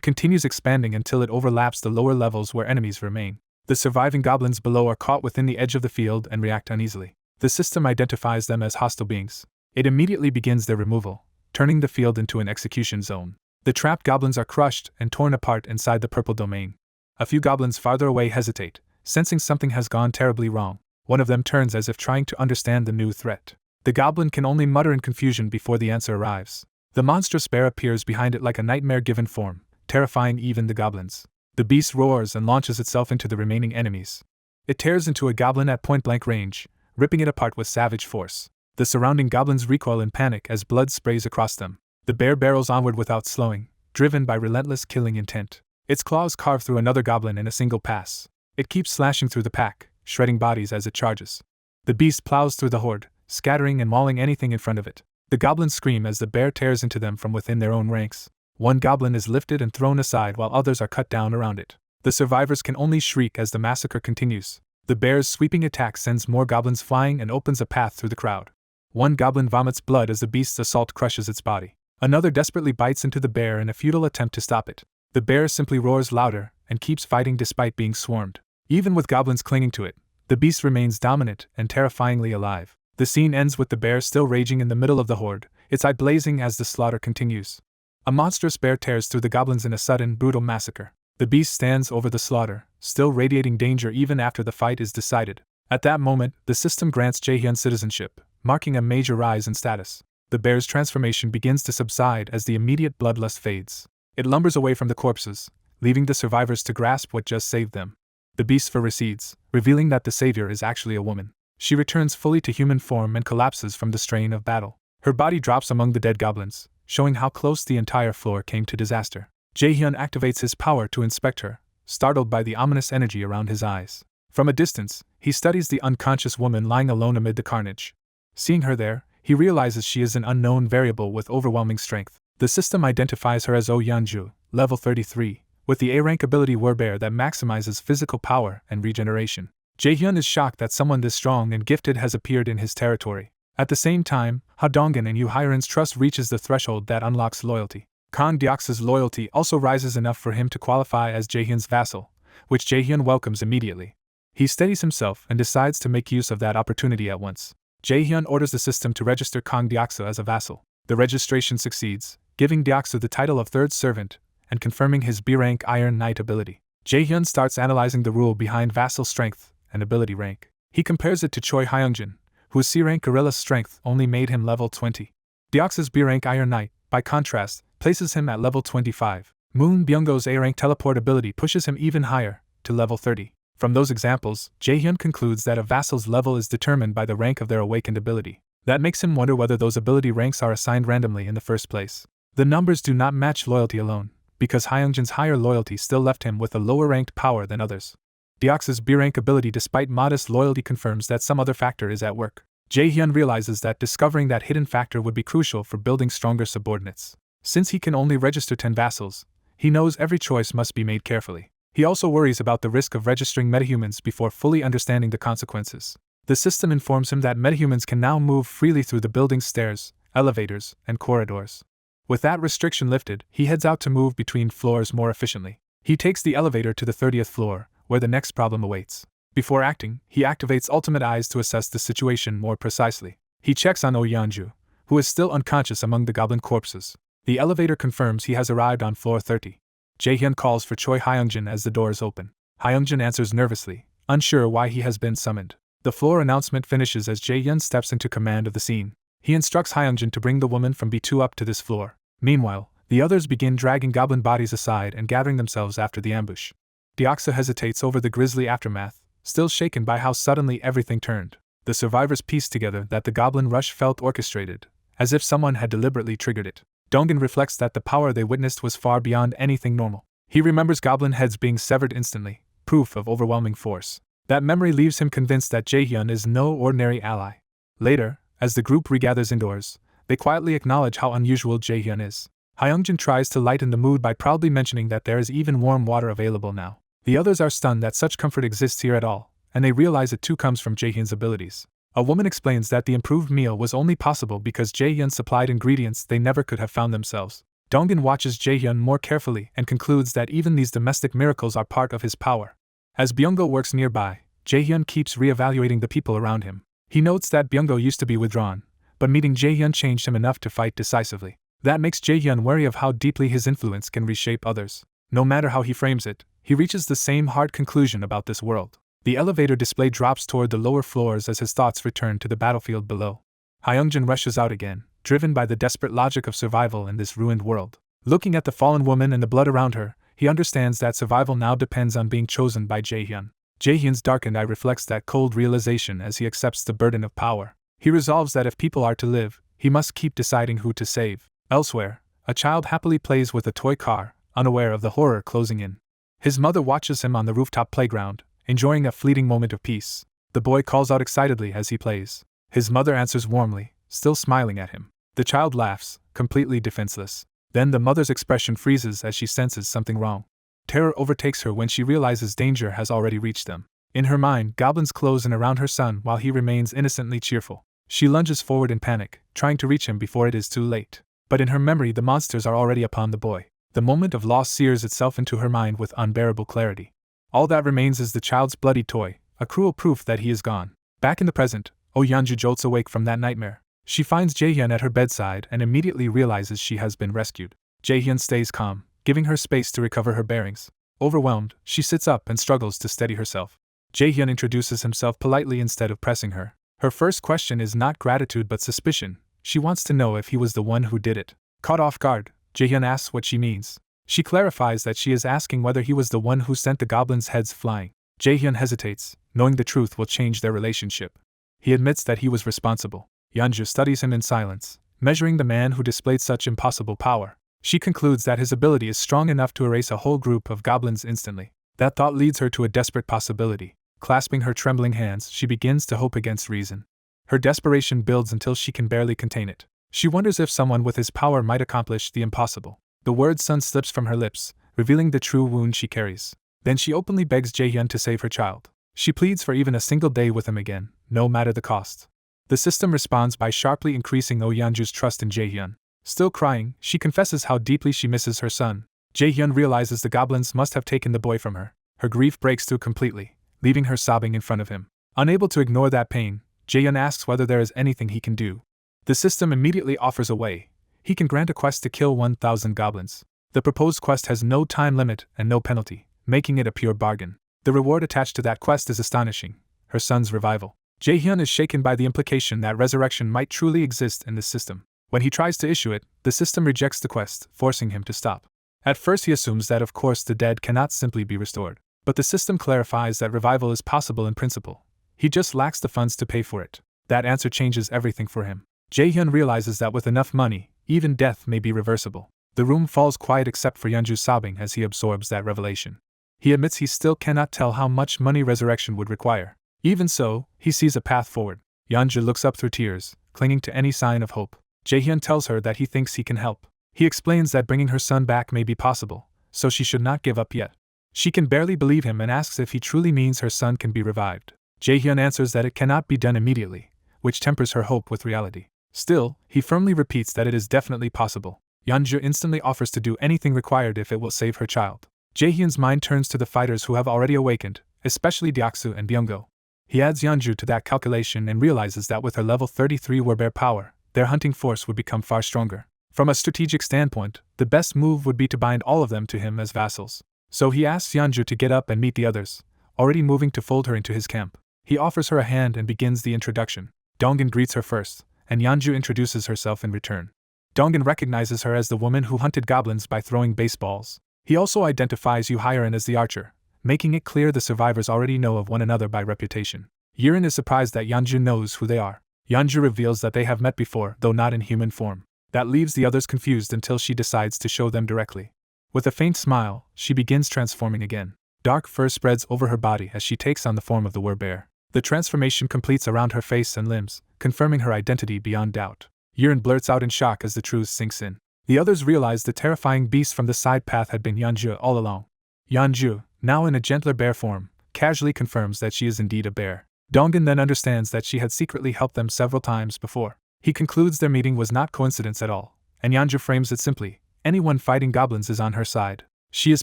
continues expanding until it overlaps the lower levels where enemies remain. The surviving goblins below are caught within the edge of the field and react uneasily. The system identifies them as hostile beings. It immediately begins their removal, turning the field into an execution zone. The trapped goblins are crushed and torn apart inside the purple domain. A few goblins farther away hesitate, sensing something has gone terribly wrong. One of them turns as if trying to understand the new threat. The goblin can only mutter in confusion before the answer arrives. The monstrous bear appears behind it like a nightmare-given form, terrifying even the goblins. The beast roars and launches itself into the remaining enemies. It tears into a goblin at point-blank range, ripping it apart with savage force. The surrounding goblins recoil in panic as blood sprays across them. The bear barrels onward without slowing, driven by relentless killing intent. Its claws carve through another goblin in a single pass. It keeps slashing through the pack, shredding bodies as it charges. The beast plows through the horde, scattering and mauling anything in front of it. The goblins scream as the bear tears into them from within their own ranks. One goblin is lifted and thrown aside while others are cut down around it. The survivors can only shriek as the massacre continues. The bear's sweeping attack sends more goblins flying and opens a path through the crowd. One goblin vomits blood as the beast's assault crushes its body. Another desperately bites into the bear in a futile attempt to stop it. The bear simply roars louder and keeps fighting despite being swarmed. Even with goblins clinging to it, the beast remains dominant and terrifyingly alive. The scene ends with the bear still raging in the middle of the horde, its eye blazing as the slaughter continues. A monstrous bear tears through the goblins in a sudden, brutal massacre. The beast stands over the slaughter, still radiating danger even after the fight is decided. At that moment, the system grants Jaehyun citizenship, marking a major rise in status. The bear's transformation begins to subside as the immediate bloodlust fades. It lumbers away from the corpses, leaving the survivors to grasp what just saved them. The beast's fur recedes, revealing that the savior is actually a woman. She returns fully to human form and collapses from the strain of battle. Her body drops among the dead goblins, showing how close the entire floor came to disaster. Jaehyun activates his power to inspect her, startled by the ominous energy around his eyes. From a distance, he studies the unconscious woman lying alone amid the carnage. Seeing her there, he realizes she is an unknown variable with overwhelming strength. The system identifies her as Oh Yeonju, level 33, with the A-rank ability Warbear that maximizes physical power and regeneration. Jaehyun is shocked that someone this strong and gifted has appeared in his territory. At the same time, Ha Dongin and Yu Hairan's trust reaches the threshold that unlocks loyalty. Kang Deoksa's loyalty also rises enough for him to qualify as Jaehyun's vassal, which Jaehyun welcomes immediately. He steadies himself and decides to make use of that opportunity at once. Jaehyun orders the system to register Kang Deoksa as a vassal. The registration succeeds, giving Deoksa the title of third servant and confirming his B-rank Iron Knight ability. Jaehyun starts analyzing the rule behind vassal strength and ability rank. He compares it to Choi Hyungjin, whose C-rank gorilla strength only made him level 20. Deoksa's B-rank Iron Knight, by contrast, places him at level 25. Moon Byung-go's A-rank teleport ability pushes him even higher, to level 30. From those examples, Jaehyun concludes that a vassal's level is determined by the rank of their awakened ability. That makes him wonder whether those ability ranks are assigned randomly in the first place. The numbers do not match loyalty alone, because Hyungjin's higher loyalty still left him with a lower-ranked power than others. Deoksa's B-rank ability despite modest loyalty confirms that some other factor is at work. Jaehyun realizes that discovering that hidden factor would be crucial for building stronger subordinates. Since he can only register 10 vassals, he knows every choice must be made carefully. He also worries about the risk of registering metahumans before fully understanding the consequences. The system informs him that metahumans can now move freely through the building's stairs, elevators, and corridors. With that restriction lifted, he heads out to move between floors more efficiently. He takes the elevator to the 30th floor, where the next problem awaits. Before acting, he activates Ultimate Eyes to assess the situation more precisely. He checks on Oh Yeonju, who is still unconscious among the goblin corpses. The elevator confirms he has arrived on floor 30. Jaehyun calls for Choi Hyungjin as the doors open. Hyungjin answers nervously, unsure why he has been summoned. The floor announcement finishes as Jaehyun steps into command of the scene. He instructs Hyungjin to bring the woman from B2 up to this floor. Meanwhile, the others begin dragging goblin bodies aside and gathering themselves after the ambush. Deoksa hesitates over the grisly aftermath, still shaken by how suddenly everything turned. The survivors piece together that the goblin rush felt orchestrated, as if someone had deliberately triggered it. Dongin reflects that the power they witnessed was far beyond anything normal. He remembers goblin heads being severed instantly, proof of overwhelming force. That memory leaves him convinced that Jaehyun is no ordinary ally. Later, as the group regathers indoors, They quietly acknowledge how unusual Jaehyun is. Hyungjin tries to lighten the mood by proudly mentioning that there is even warm water available now. The others are stunned that such comfort exists here at all, and they realize it too comes from Jaehyun's abilities. A woman explains that the improved meal was only possible because Jaehyun supplied ingredients they never could have found themselves. Dongin watches Jaehyun more carefully and concludes that even these domestic miracles are part of his power. As Byunggo works nearby, Jaehyun keeps re-evaluating the people around him. He notes that Byunggo used to be withdrawn, but meeting Jaehyun changed him enough to fight decisively. That makes Jaehyun wary of how deeply his influence can reshape others. No matter how he frames it, he reaches the same hard conclusion about this world. The elevator display drops toward the lower floors as his thoughts return to the battlefield below. Hyungjin rushes out again, driven by the desperate logic of survival in this ruined world. Looking at the fallen woman and the blood around her, he understands that survival now depends on being chosen by Jaehyun. Jaehyun's darkened eye reflects that cold realization as he accepts the burden of power. He resolves that if people are to live, he must keep deciding who to save. Elsewhere, a child happily plays with a toy car, unaware of the horror closing in. His mother watches him on the rooftop playground, enjoying a fleeting moment of peace. The boy calls out excitedly as he plays. His mother answers warmly, still smiling at him. The child laughs, completely defenseless. Then the mother's expression freezes as she senses something wrong. Terror overtakes her when she realizes danger has already reached them. In her mind, goblins close in around her son while he remains innocently cheerful. She lunges forward in panic, trying to reach him before it is too late. But in her memory, the monsters are already upon the boy. The moment of loss sears itself into her mind with unbearable clarity. All that remains is the child's bloody toy, a cruel proof that he is gone. Back in the present, Yeonju jolts awake from that nightmare. She finds Jaehyun at her bedside and immediately realizes she has been rescued. Jaehyun stays calm, giving her space to recover her bearings. Overwhelmed, she sits up and struggles to steady herself. Jaehyun introduces himself politely instead of pressing her. Her first question is not gratitude but suspicion. She wants to know if he was the one who did it. Caught off guard, Jaehyun asks what she means. She clarifies that she is asking whether he was the one who sent the goblins' heads flying. Jaehyun hesitates, knowing the truth will change their relationship. He admits that he was responsible. Yeonju studies him in silence, measuring the man who displayed such impossible power. She concludes that his ability is strong enough to erase a whole group of goblins instantly. That thought leads her to a desperate possibility. Clasping her trembling hands, she begins to hope against reason. Her desperation builds until she can barely contain it. She wonders if someone with his power might accomplish the impossible. The word son slips from her lips, revealing the true wound she carries. Then she openly begs Jaehyun to save her child. She pleads for even a single day with him again, no matter the cost. The system responds by sharply increasing Yeonju's trust in Jaehyun. Still crying, she confesses how deeply she misses her son. Jaehyun realizes the goblins must have taken the boy from her. Her grief breaks through completely, leaving her sobbing in front of him. Unable to ignore that pain, Jaehyun asks whether there is anything he can do. The system immediately offers a way. He can grant a quest to kill 1,000 goblins. The proposed quest has no time limit and no penalty, making it a pure bargain. The reward attached to that quest is astonishing: her son's revival. Jaehyun is shaken by the implication that resurrection might truly exist in this system. When he tries to issue it, the system rejects the quest, forcing him to stop. At first he assumes that of course the dead cannot simply be restored. But the system clarifies that revival is possible in principle. He just lacks the funds to pay for it. That answer changes everything for him. Jaehyun realizes that with enough money, even death may be reversible. The room falls quiet except for Yeonju sobbing as he absorbs that revelation. He admits he still cannot tell how much money resurrection would require. Even so, he sees a path forward. Yeonju looks up through tears, clinging to any sign of hope. Jaehyun tells her that he thinks he can help. He explains that bringing her son back may be possible, so she should not give up yet. She can barely believe him and asks if he truly means her son can be revived. Jaehyun answers that it cannot be done immediately, which tempers her hope with reality. Still, he firmly repeats that it is definitely possible. Yeonju instantly offers to do anything required if it will save her child. Jaehyun's mind turns to the fighters who have already awakened, especially Deoksu and Byunggo. He adds Yeonju to that calculation and realizes that with her level 33 warbear power, their hunting force would become far stronger. From a strategic standpoint, the best move would be to bind all of them to him as vassals. So he asks Yeonju to get up and meet the others, already moving to fold her into his camp. He offers her a hand and begins the introduction. Dongin greets her first, and Yeonju introduces herself in return. Dongin recognizes her as the woman who hunted goblins by throwing baseballs. He also identifies Yu Hyerin as the archer, making it clear the survivors already know of one another by reputation. Yirin is surprised that Yeonju knows who they are. Yeonju reveals that they have met before, though not in human form. That leaves the others confused until she decides to show them directly. With a faint smile, she begins transforming again. Dark fur spreads over her body as she takes on the form of the werbear. The transformation completes around her face and limbs, confirming her identity beyond doubt. Yiren blurts out in shock as the truth sinks in. The others realize the terrifying beast from the side path had been Yanju all along. Yanju, now in a gentler bear form, casually confirms that she is indeed a bear. Dongin then understands that she had secretly helped them several times before. He concludes their meeting was not coincidence at all, and Yanju frames it simply: anyone fighting goblins is on her side. She is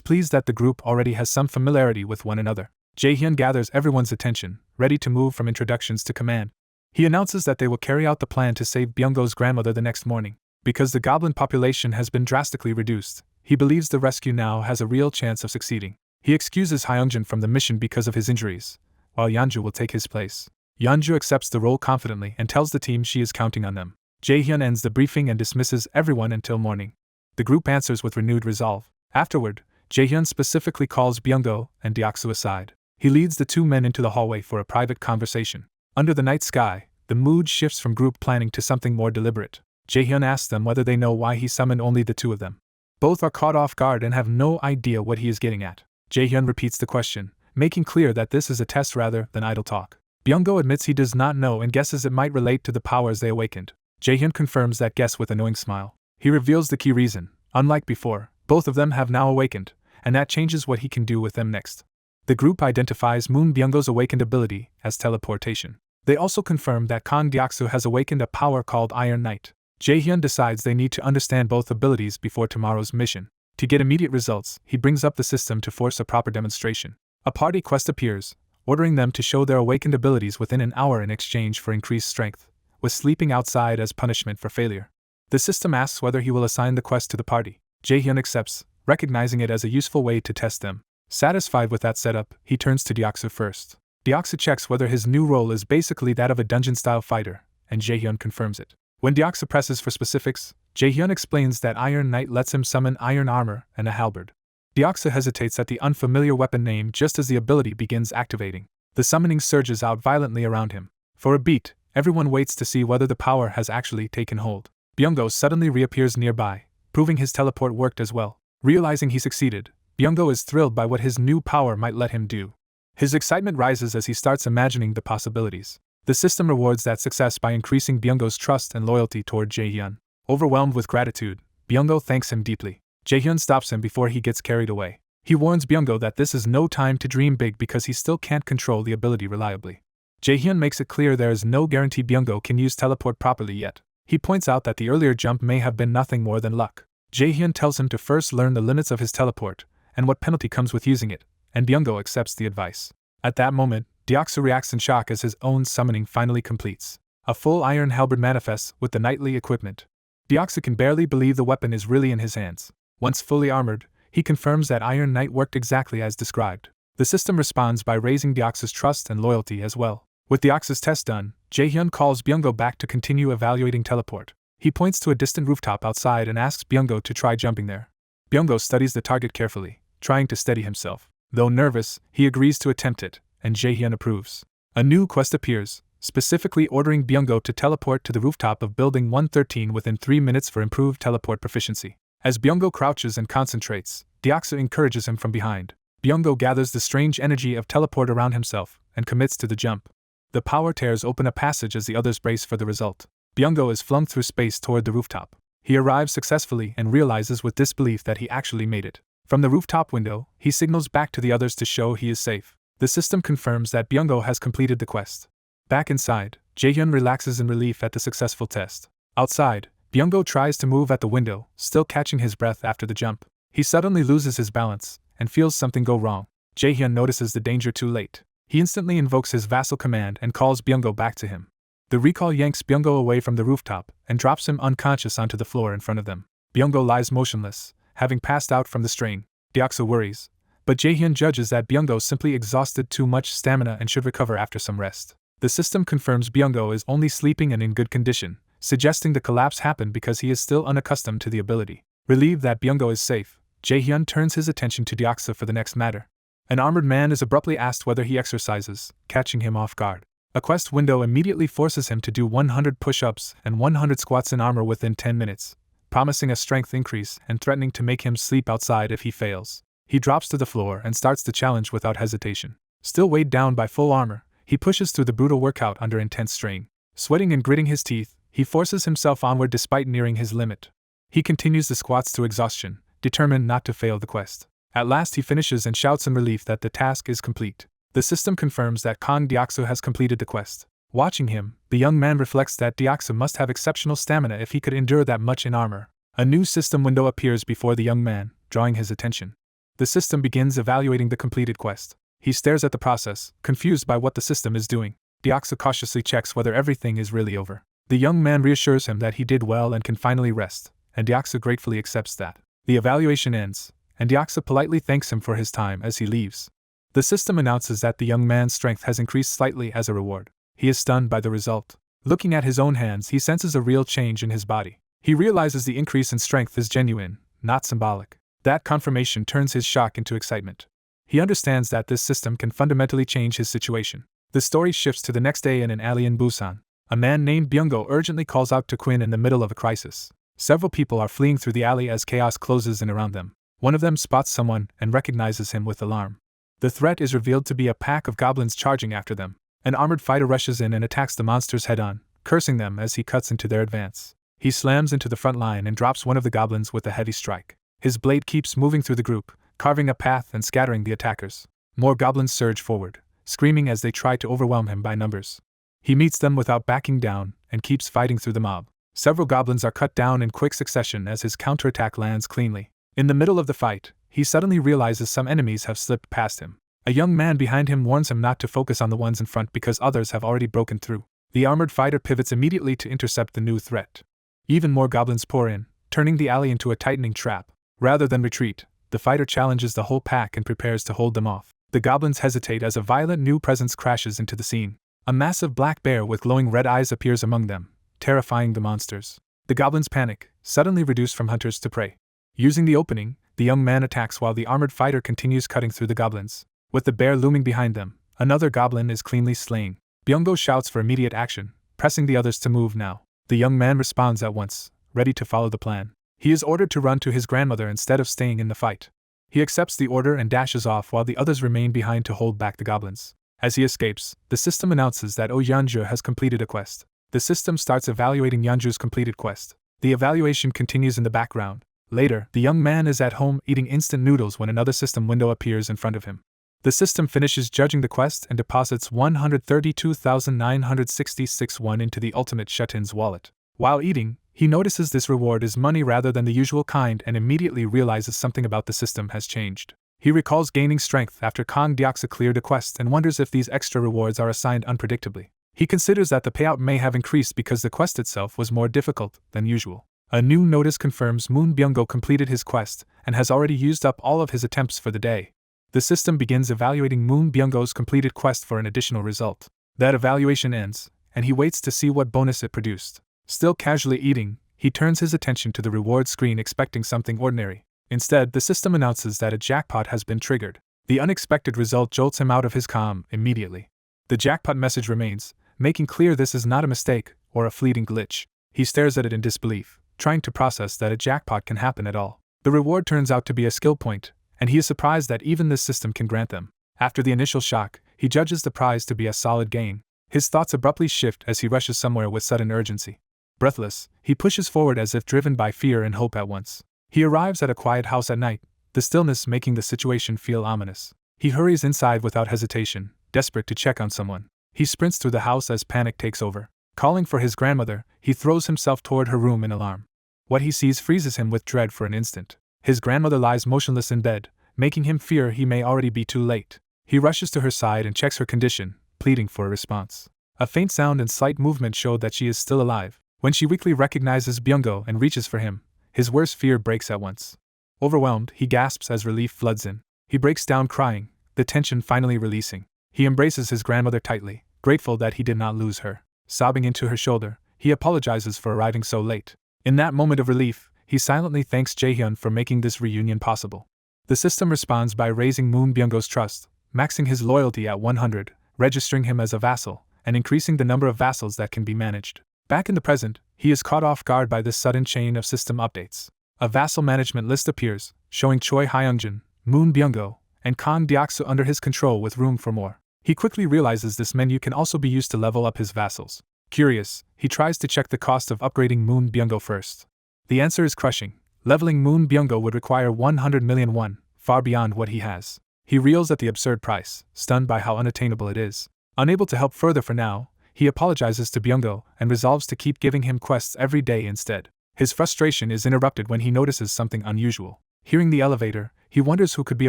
pleased that the group already has some familiarity with one another. Jaehyun gathers everyone's attention, ready to move from introductions to command. He announces that they will carry out the plan to save Byunggo's grandmother the next morning. Because the goblin population has been drastically reduced, he believes the rescue now has a real chance of succeeding. He excuses Hyeongjin from the mission because of his injuries, while Yanju will take his place. Yanju accepts the role confidently and tells the team she is counting on them. Jaehyun ends the briefing and dismisses everyone until morning. The group answers with renewed resolve. Afterward, Jaehyun specifically calls Byunggo and Deoksu aside. He leads the two men into the hallway for a private conversation. Under the night sky, the mood shifts from group planning to something more deliberate. Jaehyun asks them whether they know why he summoned only the two of them. Both are caught off guard and have no idea what he is getting at. Jaehyun repeats the question, making clear that this is a test rather than idle talk. Byunggo admits he does not know and guesses it might relate to the powers they awakened. Jaehyun confirms that guess with a knowing smile. He reveals the key reason: unlike before, both of them have now awakened, and that changes what he can do with them next. The group identifies Moon Byunggo's awakened ability as teleportation. They also confirm that Kang Deoksu has awakened a power called Iron Knight. Jaehyun decides they need to understand both abilities before tomorrow's mission. To get immediate results, he brings up the system to force a proper demonstration. A party quest appears, ordering them to show their awakened abilities within an hour in exchange for increased strength, with sleeping outside as punishment for failure. The system asks whether he will assign the quest to the party. Jaehyun accepts, recognizing it as a useful way to test them. Satisfied with that setup, he turns to Deoksu first. Deoksu checks whether his new role is basically that of a dungeon-style fighter, and Jaehyun confirms it. When Deoksu presses for specifics, Jaehyun explains that Iron Knight lets him summon iron armor and a halberd. Deoksu hesitates at the unfamiliar weapon name just as the ability begins activating. The summoning surges out violently around him. For a beat, everyone waits to see whether the power has actually taken hold. Byunggo suddenly reappears nearby, proving his teleport worked as well. Realizing he succeeded, Byunggo is thrilled by what his new power might let him do. His excitement rises as he starts imagining the possibilities. The system rewards that success by increasing Byunggo's trust and loyalty toward Jaehyun. Overwhelmed with gratitude, Byunggo thanks him deeply. Jaehyun stops him before he gets carried away. He warns Byunggo that this is no time to dream big because he still can't control the ability reliably. Jaehyun makes it clear there is no guarantee Byunggo can use teleport properly yet. He points out that the earlier jump may have been nothing more than luck. Jaehyun tells him to first learn the limits of his teleport, and what penalty comes with using it, and Byunggo accepts the advice. At that moment, Deoksu reacts in shock as his own summoning finally completes. A full iron halberd manifests with the knightly equipment. Deoksu can barely believe the weapon is really in his hands. Once fully armored, he confirms that Iron Knight worked exactly as described. The system responds by raising Deoksu's trust and loyalty as well. With Deoksu's test done, Jaehyun calls Byunggo back to continue evaluating teleport. He points to a distant rooftop outside and asks Byunggo to try jumping there. Byunggo studies the target carefully, trying to steady himself. Though nervous, he agrees to attempt it, and Jaehyun approves. A new quest appears, specifically ordering Byunggo to teleport to the rooftop of Building 113 within 3 minutes for improved teleport proficiency. As Byunggo crouches and concentrates, Deoksu encourages him from behind. Byunggo gathers the strange energy of teleport around himself and commits to the jump. The power tears open a passage as the others brace for the result. Byunggo is flung through space toward the rooftop. He arrives successfully and realizes with disbelief that he actually made it. From the rooftop window, he signals back to the others to show he is safe. The system confirms that Byunggo has completed the quest. Back inside, Jaehyun relaxes in relief at the successful test. Outside, Byunggo tries to move at the window, still catching his breath after the jump. He suddenly loses his balance and feels something go wrong. Jaehyun notices the danger too late. He instantly invokes his vassal command and calls Byunggo back to him. The recall yanks Byunggo away from the rooftop and drops him unconscious onto the floor in front of them. Byunggo lies motionless, having passed out from the strain. Deoksu worries, but Jaehyun judges that Byunggo simply exhausted too much stamina and should recover after some rest. The system confirms Byunggo is only sleeping and in good condition, suggesting the collapse happened because he is still unaccustomed to the ability. Relieved that Byunggo is safe, Jaehyun turns his attention to Deoksu for the next matter. An armored man is abruptly asked whether he exercises, catching him off guard. A quest window immediately forces him to do 100 push-ups and 100 squats in armor within 10 minutes, promising a strength increase and threatening to make him sleep outside if he fails. He drops to the floor and starts the challenge without hesitation. Still weighed down by full armor, he pushes through the brutal workout under intense strain. Sweating and gritting his teeth, He forces himself onward despite nearing his limit. He continues the squats to exhaustion, determined not to fail the quest. At last he finishes and shouts in relief that the task is complete. The system confirms that Kang Deoksu has completed the quest. Watching him, the young man reflects that Deoksu must have exceptional stamina if he could endure that much in armor. A new system window appears before the young man, drawing his attention. The system begins evaluating the completed quest. He stares at the process, confused by what the system is doing. Deoksu cautiously checks whether everything is really over. The young man reassures him that he did well and can finally rest, and Deoksu gratefully accepts that. The evaluation ends, and Deoksu politely thanks him for his time as he leaves. The system announces that the young man's strength has increased slightly as a reward. He is stunned by the result. Looking at his own hands, he senses a real change in his body. He realizes the increase in strength is genuine, not symbolic. That confirmation turns his shock into excitement. He understands that this system can fundamentally change his situation. The story shifts to the next day in an alley in Busan. A man named Byung-go urgently calls out to Quinn in the middle of a crisis. Several people are fleeing through the alley as chaos closes in around them. One of them spots someone and recognizes him with alarm. The threat is revealed to be a pack of goblins charging after them. An armored fighter rushes in and attacks the monsters head-on, cursing them as he cuts into their advance. He slams into the front line and drops one of the goblins with a heavy strike. His blade keeps moving through the group, carving a path and scattering the attackers. More goblins surge forward, screaming as they try to overwhelm him by numbers. He meets them without backing down and keeps fighting through the mob. Several goblins are cut down in quick succession as his counterattack lands cleanly. In the middle of the fight, he suddenly realizes some enemies have slipped past him. A young man behind him warns him not to focus on the ones in front because others have already broken through. The armored fighter pivots immediately to intercept the new threat. Even more goblins pour in, turning the alley into a tightening trap. Rather than retreat, the fighter challenges the whole pack and prepares to hold them off. The goblins hesitate as a violent new presence crashes into the scene. A massive black bear with glowing red eyes appears among them, terrifying the monsters. The goblins panic, suddenly reduced from hunters to prey. Using the opening, the young man attacks while the armored fighter continues cutting through the goblins. With the bear looming behind them, another goblin is cleanly slain. Byung-go shouts for immediate action, pressing the others to move now. The young man responds at once, ready to follow the plan. He is ordered to run to his grandmother instead of staying in the fight. He accepts the order and dashes off while the others remain behind to hold back the goblins. As he escapes, the system announces that Yanju has completed a quest. The system starts evaluating Yanju's completed quest. The evaluation continues in the background. Later, the young man is at home eating instant noodles when another system window appears in front of him. The system finishes judging the quest and deposits 132,966 won into the ultimate Shutin's wallet. While eating, he notices this reward is money rather than the usual kind and immediately realizes something about the system has changed. He recalls gaining strength after Kang Deoksu cleared a quest and wonders if these extra rewards are assigned unpredictably. He considers that the payout may have increased because the quest itself was more difficult than usual. A new notice confirms Moon Byung-go completed his quest and has already used up all of his attempts for the day. The system begins evaluating Moon Byung-go's completed quest for an additional result. That evaluation ends, and he waits to see what bonus it produced. Still casually eating, he turns his attention to the reward screen expecting something ordinary. Instead, the system announces that a jackpot has been triggered. The unexpected result jolts him out of his calm immediately. The jackpot message remains, making clear this is not a mistake or a fleeting glitch. He stares at it in disbelief, trying to process that a jackpot can happen at all. The reward turns out to be a skill point, and he is surprised that even this system can grant them. After the initial shock, he judges the prize to be a solid gain. His thoughts abruptly shift as he rushes somewhere with sudden urgency. Breathless, he pushes forward as if driven by fear and hope at once. He arrives at a quiet house at night, the stillness making the situation feel ominous. He hurries inside without hesitation, desperate to check on someone. He sprints through the house as panic takes over. Calling for his grandmother, he throws himself toward her room in alarm. What he sees freezes him with dread for an instant. His grandmother lies motionless in bed, making him fear he may already be too late. He rushes to her side and checks her condition, pleading for a response. A faint sound and slight movement show that she is still alive. When she weakly recognizes Byung-go and reaches for him, his worst fear breaks at once. Overwhelmed, he gasps as relief floods in. He breaks down crying, the tension finally releasing. He embraces his grandmother tightly, grateful that he did not lose her. Sobbing into her shoulder, he apologizes for arriving so late. In that moment of relief, he silently thanks Jaehyun for making this reunion possible. The system responds by raising Moon Byung-go's trust, maxing his loyalty at 100, registering him as a vassal, and increasing the number of vassals that can be managed. Back in the present, he is caught off guard by this sudden chain of system updates. A vassal management list appears, showing Choi Hyungjin, Moon Byung-go, and Kang Deoksu under his control with room for more. He quickly realizes this menu can also be used to level up his vassals. Curious, he tries to check the cost of upgrading Moon Byunggo first. The answer is crushing. Leveling Moon Byunggo would require 100 million won, far beyond what he has. He reels at the absurd price, stunned by how unattainable it is. Unable to help further for now, he apologizes to Byunggo and resolves to keep giving him quests every day instead. His frustration is interrupted when he notices something unusual. Hearing the elevator, he wonders who could be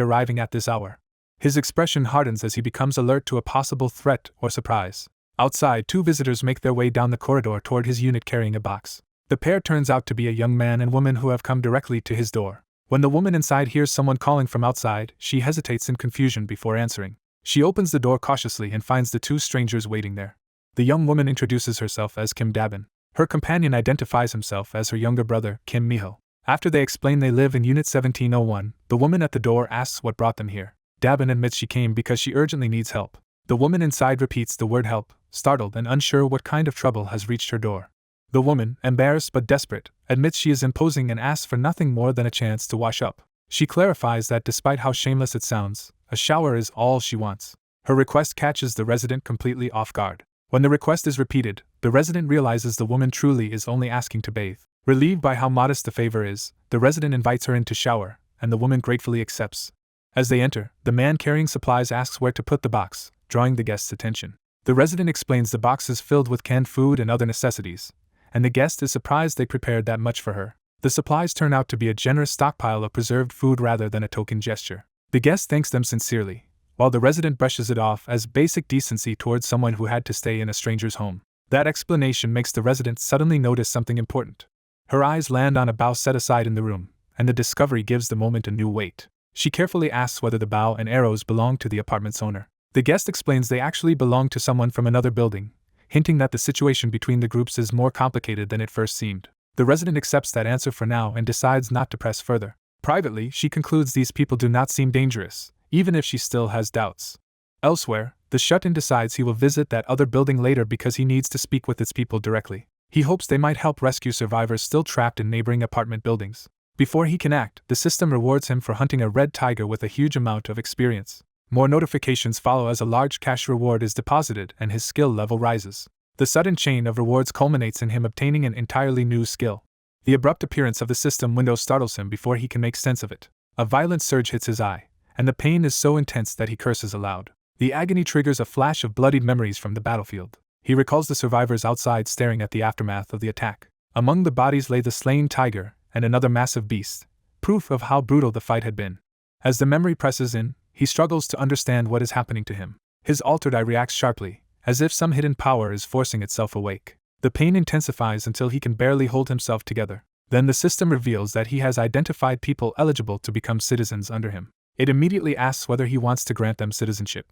arriving at this hour. His expression hardens as he becomes alert to a possible threat or surprise. Outside, 2 visitors make their way down the corridor toward his unit carrying a box. The pair turns out to be a young man and woman who have come directly to his door. When the woman inside hears someone calling from outside, she hesitates in confusion before answering. She opens the door cautiously and finds the 2 strangers waiting there. The young woman introduces herself as Kim Dabin. Her companion identifies himself as her younger brother, Kim Miho. After they explain they live in Unit 1701, the woman at the door asks what brought them here. Dabin admits she came because she urgently needs help. The woman inside repeats the word help, startled and unsure what kind of trouble has reached her door. The woman, embarrassed but desperate, admits she is imposing and asks for nothing more than a chance to wash up. She clarifies that despite how shameless it sounds, a shower is all she wants. Her request catches the resident completely off guard. When the request is repeated, the resident realizes the woman truly is only asking to bathe. Relieved by how modest the favor is, the resident invites her in to shower, and the woman gratefully accepts. As they enter, the man carrying supplies asks where to put the box, drawing the guest's attention. The resident explains the box is filled with canned food and other necessities, and the guest is surprised they prepared that much for her. The supplies turn out to be a generous stockpile of preserved food rather than a token gesture. The guest thanks them sincerely, while the resident brushes it off as basic decency towards someone who had to stay in a stranger's home. That explanation makes the resident suddenly notice something important. Her eyes land on a bow set aside in the room, and the discovery gives the moment a new weight. She carefully asks whether the bow and arrows belong to the apartment's owner. The guest explains they actually belong to someone from another building, hinting that the situation between the groups is more complicated than it first seemed. The resident accepts that answer for now and decides not to press further. Privately, she concludes these people do not seem dangerous, even if she still has doubts. Elsewhere, the shut-in decides he will visit that other building later because he needs to speak with its people directly. He hopes they might help rescue survivors still trapped in neighboring apartment buildings. Before he can act, the system rewards him for hunting a red tiger with a huge amount of experience. More notifications follow as a large cash reward is deposited and his skill level rises. The sudden chain of rewards culminates in him obtaining an entirely new skill. The abrupt appearance of the system window startles him before he can make sense of it. A violent surge hits his eye, and the pain is so intense that he curses aloud. The agony triggers a flash of bloodied memories from the battlefield. He recalls the survivors outside staring at the aftermath of the attack. Among the bodies lay the slain tiger and another massive beast, proof of how brutal the fight had been. As the memory presses in, he struggles to understand what is happening to him. His altered eye reacts sharply, as if some hidden power is forcing itself awake. The pain intensifies until he can barely hold himself together. Then the system reveals that he has identified people eligible to become citizens under him. It immediately asks whether he wants to grant them citizenship.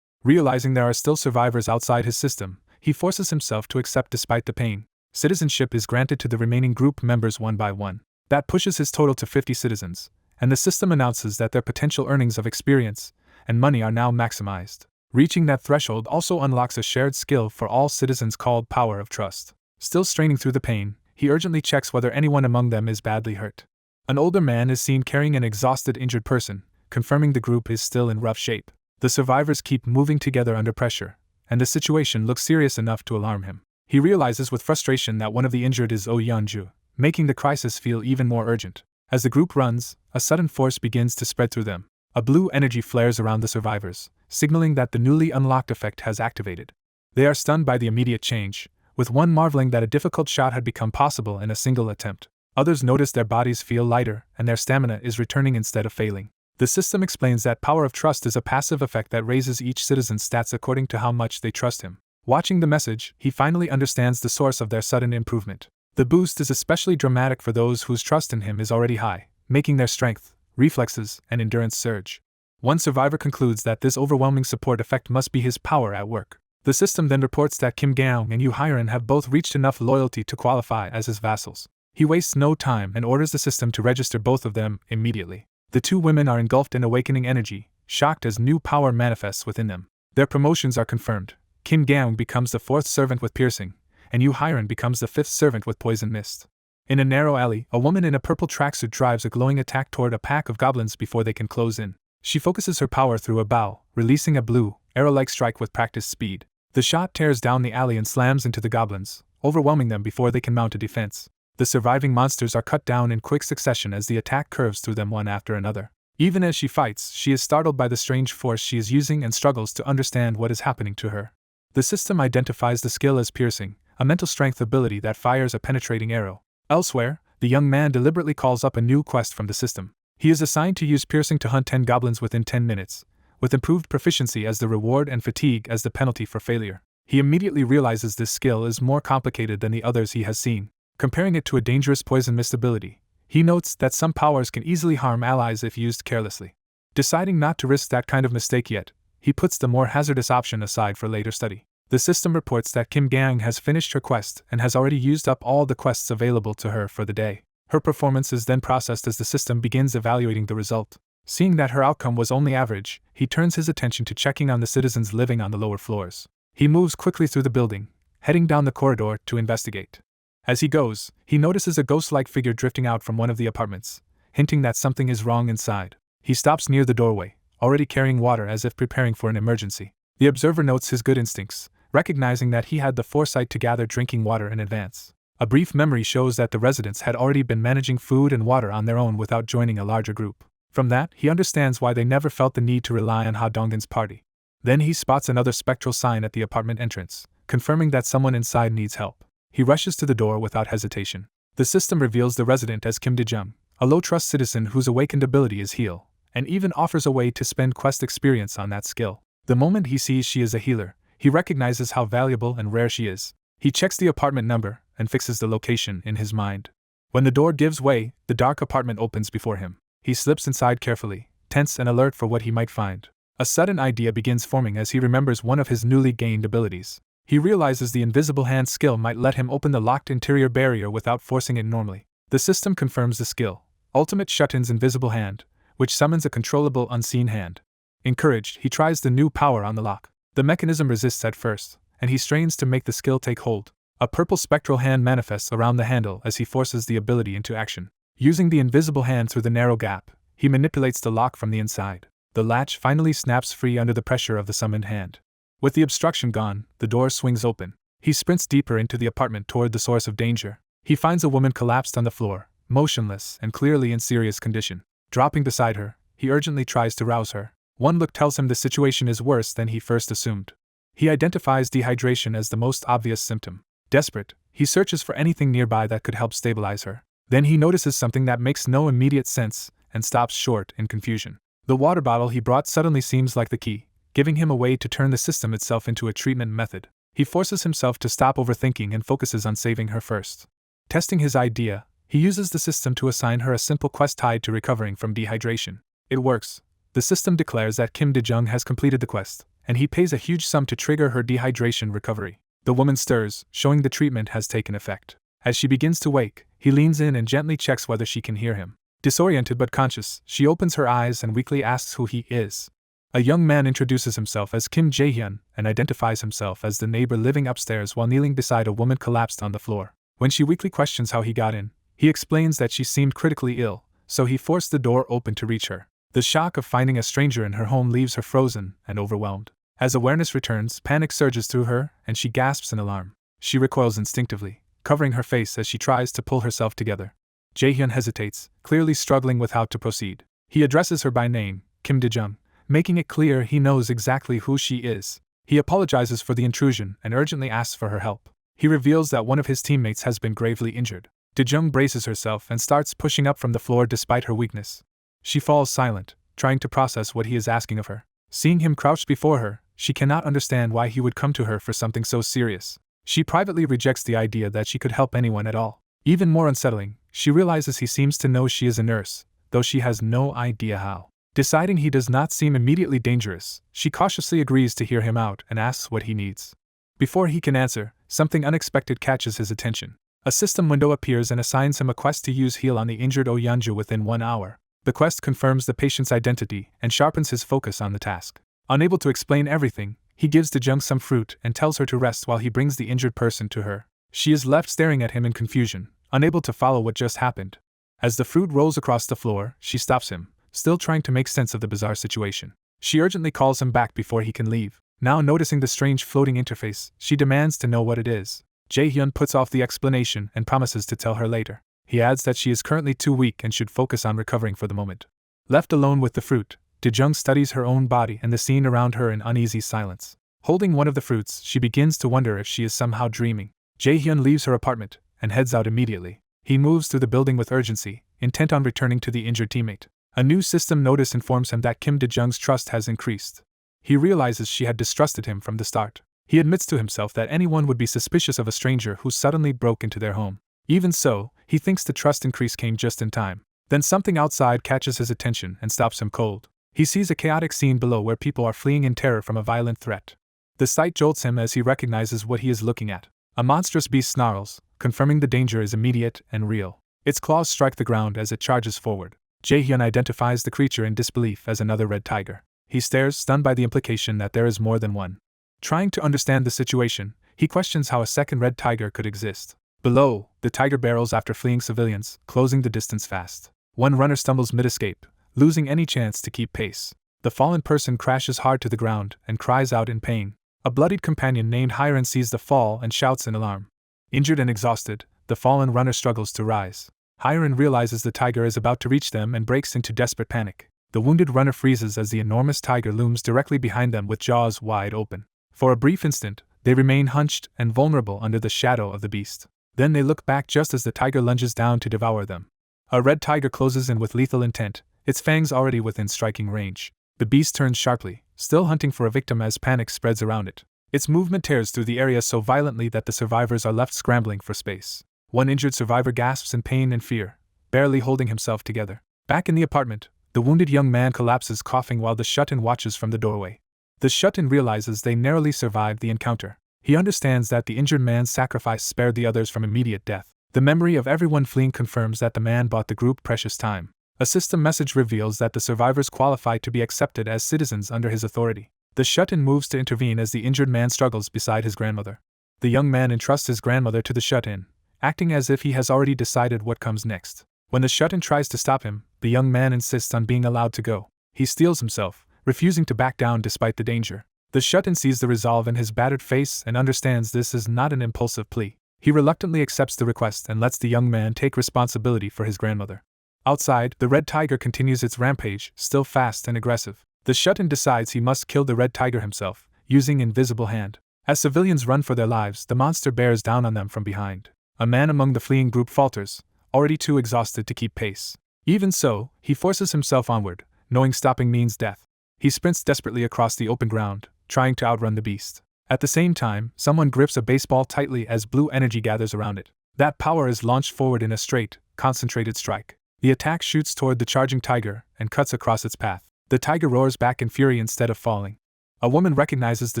Realizing there are still survivors outside his system, he forces himself to accept despite the pain. Citizenship is granted to the remaining group members one by one. That pushes his total to 50 citizens, and the system announces that their potential earnings of experience and money are now maximized. Reaching that threshold also unlocks a shared skill for all citizens called Power of Trust. Still straining through the pain, he urgently checks whether anyone among them is badly hurt. An older man is seen carrying an exhausted, injured person, confirming the group is still in rough shape. The survivors keep moving together under pressure, and the situation looks serious enough to alarm him. He realizes with frustration that one of the injured is Oh Yeonju, making the crisis feel even more urgent. As the group runs, a sudden force begins to spread through them. A blue energy flares around the survivors, signaling that the newly unlocked effect has activated. They are stunned by the immediate change, with one marveling that a difficult shot had become possible in a single attempt. Others notice their bodies feel lighter and their stamina is returning instead of failing. The system explains that Power of Trust is a passive effect that raises each citizen's stats according to how much they trust him. Watching the message, he finally understands the source of their sudden improvement. The boost is especially dramatic for those whose trust in him is already high, making their strength, reflexes, and endurance surge. One survivor concludes that this overwhelming support effect must be his power at work. The system then reports that Kim Gaung and Yu Hairan have both reached enough loyalty to qualify as his vassals. He wastes no time and orders the system to register both of them immediately. The 2 women are engulfed in awakening energy, shocked as new power manifests within them. Their promotions are confirmed. Kim Gaung becomes the 4th servant with piercing, and Yu Hairan becomes the 5th servant with poison mist. In a narrow alley, a woman in a purple tracksuit drives a glowing attack toward a pack of goblins before they can close in. She focuses her power through a bow, releasing a blue, arrow-like strike with practiced speed. The shot tears down the alley and slams into the goblins, overwhelming them before they can mount a defense. The surviving monsters are cut down in quick succession as the attack curves through them one after another. Even as she fights, she is startled by the strange force she is using and struggles to understand what is happening to her. The system identifies the skill as piercing, a mental strength ability that fires a penetrating arrow. Elsewhere, the young man deliberately calls up a new quest from the system. He is assigned to use piercing to hunt 10 goblins within 10 minutes, with improved proficiency as the reward and fatigue as the penalty for failure. He immediately realizes this skill is more complicated than the others he has seen. Comparing it to a dangerous poison mist ability, he notes that some powers can easily harm allies if used carelessly. Deciding not to risk that kind of mistake yet, he puts the more hazardous option aside for later study. The system reports that Kim Gang has finished her quest and has already used up all the quests available to her for the day. Her performance is then processed as the system begins evaluating the result. Seeing that her outcome was only average, he turns his attention to checking on the citizens living on the lower floors. He moves quickly through the building, heading down the corridor to investigate. As he goes, he notices a ghost-like figure drifting out from one of the apartments, hinting that something is wrong inside. He stops near the doorway, already carrying water as if preparing for an emergency. The observer notes his good instincts, recognizing that he had the foresight to gather drinking water in advance. A brief memory shows that the residents had already been managing food and water on their own without joining a larger group. From that, he understands why they never felt the need to rely on Ha Donggen's party. Then he spots another spectral sign at the apartment entrance, confirming that someone inside needs help. He rushes to the door without hesitation. The system reveals the resident as Kim Dae-jung, a low-trust citizen whose awakened ability is heal, and even offers a way to spend quest experience on that skill. The moment he sees she is a healer, he recognizes how valuable and rare she is. He checks the apartment number and fixes the location in his mind. When the door gives way, the dark apartment opens before him. He slips inside carefully, tense and alert for what he might find. A sudden idea begins forming as he remembers one of his newly gained abilities. He realizes the invisible hand skill might let him open the locked interior barrier without forcing it normally. The system confirms the skill, Ultimate Shut-in's invisible hand, which summons a controllable unseen hand. Encouraged, he tries the new power on the lock. The mechanism resists at first, and he strains to make the skill take hold. A purple spectral hand manifests around the handle as he forces the ability into action. Using the invisible hand through the narrow gap, he manipulates the lock from the inside. The latch finally snaps free under the pressure of the summoned hand. With the obstruction gone, the door swings open. He sprints deeper into the apartment toward the source of danger. He finds a woman collapsed on the floor, motionless and clearly in serious condition. Dropping beside her, he urgently tries to rouse her. One look tells him the situation is worse than he first assumed. He identifies dehydration as the most obvious symptom. Desperate, he searches for anything nearby that could help stabilize her. Then he notices something that makes no immediate sense and stops short in confusion. The water bottle he brought suddenly seems like the key, giving him a way to turn the system itself into a treatment method. He forces himself to stop overthinking and focuses on saving her first. Testing his idea, he uses the system to assign her a simple quest tied to recovering from dehydration. It works. The system declares that Kim Dae-jung has completed the quest, and he pays a huge sum to trigger her dehydration recovery. The woman stirs, showing the treatment has taken effect. As she begins to wake, he leans in and gently checks whether she can hear him. Disoriented but conscious, she opens her eyes and weakly asks who he is. A young man introduces himself as Kim Jae-hyun and identifies himself as the neighbor living upstairs while kneeling beside a woman collapsed on the floor. When she weakly questions how he got in, he explains that she seemed critically ill, so he forced the door open to reach her. The shock of finding a stranger in her home leaves her frozen and overwhelmed. As awareness returns, panic surges through her, and she gasps in alarm. She recoils instinctively, covering her face as she tries to pull herself together. Jae-hyun hesitates, clearly struggling with how to proceed. He addresses her by name, Kim Dae-jung, making it clear he knows exactly who she is. He apologizes for the intrusion and urgently asks for her help. He reveals that one of his teammates has been gravely injured. Dae-jung braces herself and starts pushing up from the floor despite her weakness. She falls silent, trying to process what he is asking of her. Seeing him crouched before her, she cannot understand why he would come to her for something so serious. She privately rejects the idea that she could help anyone at all. Even more unsettling, she realizes he seems to know she is a nurse, though she has no idea how. Deciding he does not seem immediately dangerous, she cautiously agrees to hear him out and asks what he needs. Before he can answer, something unexpected catches his attention. A system window appears and assigns him a quest to use heal on the injured Oyanju within 1 hour. The quest confirms the patient's identity and sharpens his focus on the task. Unable to explain everything, he gives Dae-jung some fruit and tells her to rest while he brings the injured person to her. She is left staring at him in confusion, unable to follow what just happened. As the fruit rolls across the floor, she stops him, still trying to make sense of the bizarre situation. She urgently calls him back before he can leave. Now noticing the strange floating interface, she demands to know what it is. Jae-hyun puts off the explanation and promises to tell her later. He adds that she is currently too weak and should focus on recovering for the moment. Left alone with the fruit, Daejung studies her own body and the scene around her in uneasy silence. Holding one of the fruits, she begins to wonder if she is somehow dreaming. Jae-hyun leaves her apartment and heads out immediately. He moves through the building with urgency, intent on returning to the injured teammate. A new system notice informs him that Kim Daejung's trust has increased. He realizes she had distrusted him from the start. He admits to himself that anyone would be suspicious of a stranger who suddenly broke into their home. Even so, he thinks the trust increase came just in time. Then something outside catches his attention and stops him cold. He sees a chaotic scene below where people are fleeing in terror from a violent threat. The sight jolts him as he recognizes what he is looking at. A monstrous beast snarls, confirming the danger is immediate and real. Its claws strike the ground as it charges forward. Jae-hyun identifies the creature in disbelief as another red tiger. He stares, stunned by the implication that there is more than one. Trying to understand the situation, he questions how a second red tiger could exist. Below, the tiger barrels after fleeing civilians, closing the distance fast. One runner stumbles mid-escape, losing any chance to keep pace. The fallen person crashes hard to the ground and cries out in pain. A bloodied companion named Hiren sees the fall and shouts in alarm. Injured and exhausted, the fallen runner struggles to rise. Hiren realizes the tiger is about to reach them and breaks into desperate panic. The wounded runner freezes as the enormous tiger looms directly behind them with jaws wide open. For a brief instant, they remain hunched and vulnerable under the shadow of the beast. Then they look back just as the tiger lunges down to devour them. A red tiger closes in with lethal intent, its fangs already within striking range. The beast turns sharply, still hunting for a victim as panic spreads around it. Its movement tears through the area so violently that the survivors are left scrambling for space. One injured survivor gasps in pain and fear, barely holding himself together. Back in the apartment, the wounded young man collapses coughing while the shut-in watches from the doorway. The shut-in realizes they narrowly survived the encounter. He understands that the injured man's sacrifice spared the others from immediate death. The memory of everyone fleeing confirms that the man bought the group precious time. A system message reveals that the survivors qualify to be accepted as citizens under his authority. The shut-in moves to intervene as the injured man struggles beside his grandmother. The young man entrusts his grandmother to the shut-in, acting as if he has already decided what comes next. When the shut-in tries to stop him, the young man insists on being allowed to go. He steels himself, refusing to back down despite the danger. The shut-in sees the resolve in his battered face and understands this is not an impulsive plea. He reluctantly accepts the request and lets the young man take responsibility for his grandmother. Outside, the red tiger continues its rampage, still fast and aggressive. The shut-in decides he must kill the red tiger himself, using invisible hand. As civilians run for their lives, the monster bears down on them from behind. A man among the fleeing group falters, already too exhausted to keep pace. Even so, he forces himself onward, knowing stopping means death. He sprints desperately across the open ground, trying to outrun the beast. At the same time, someone grips a baseball tightly as blue energy gathers around it. That power is launched forward in a straight, concentrated strike. The attack shoots toward the charging tiger and cuts across its path. The tiger roars back in fury instead of falling. A woman recognizes the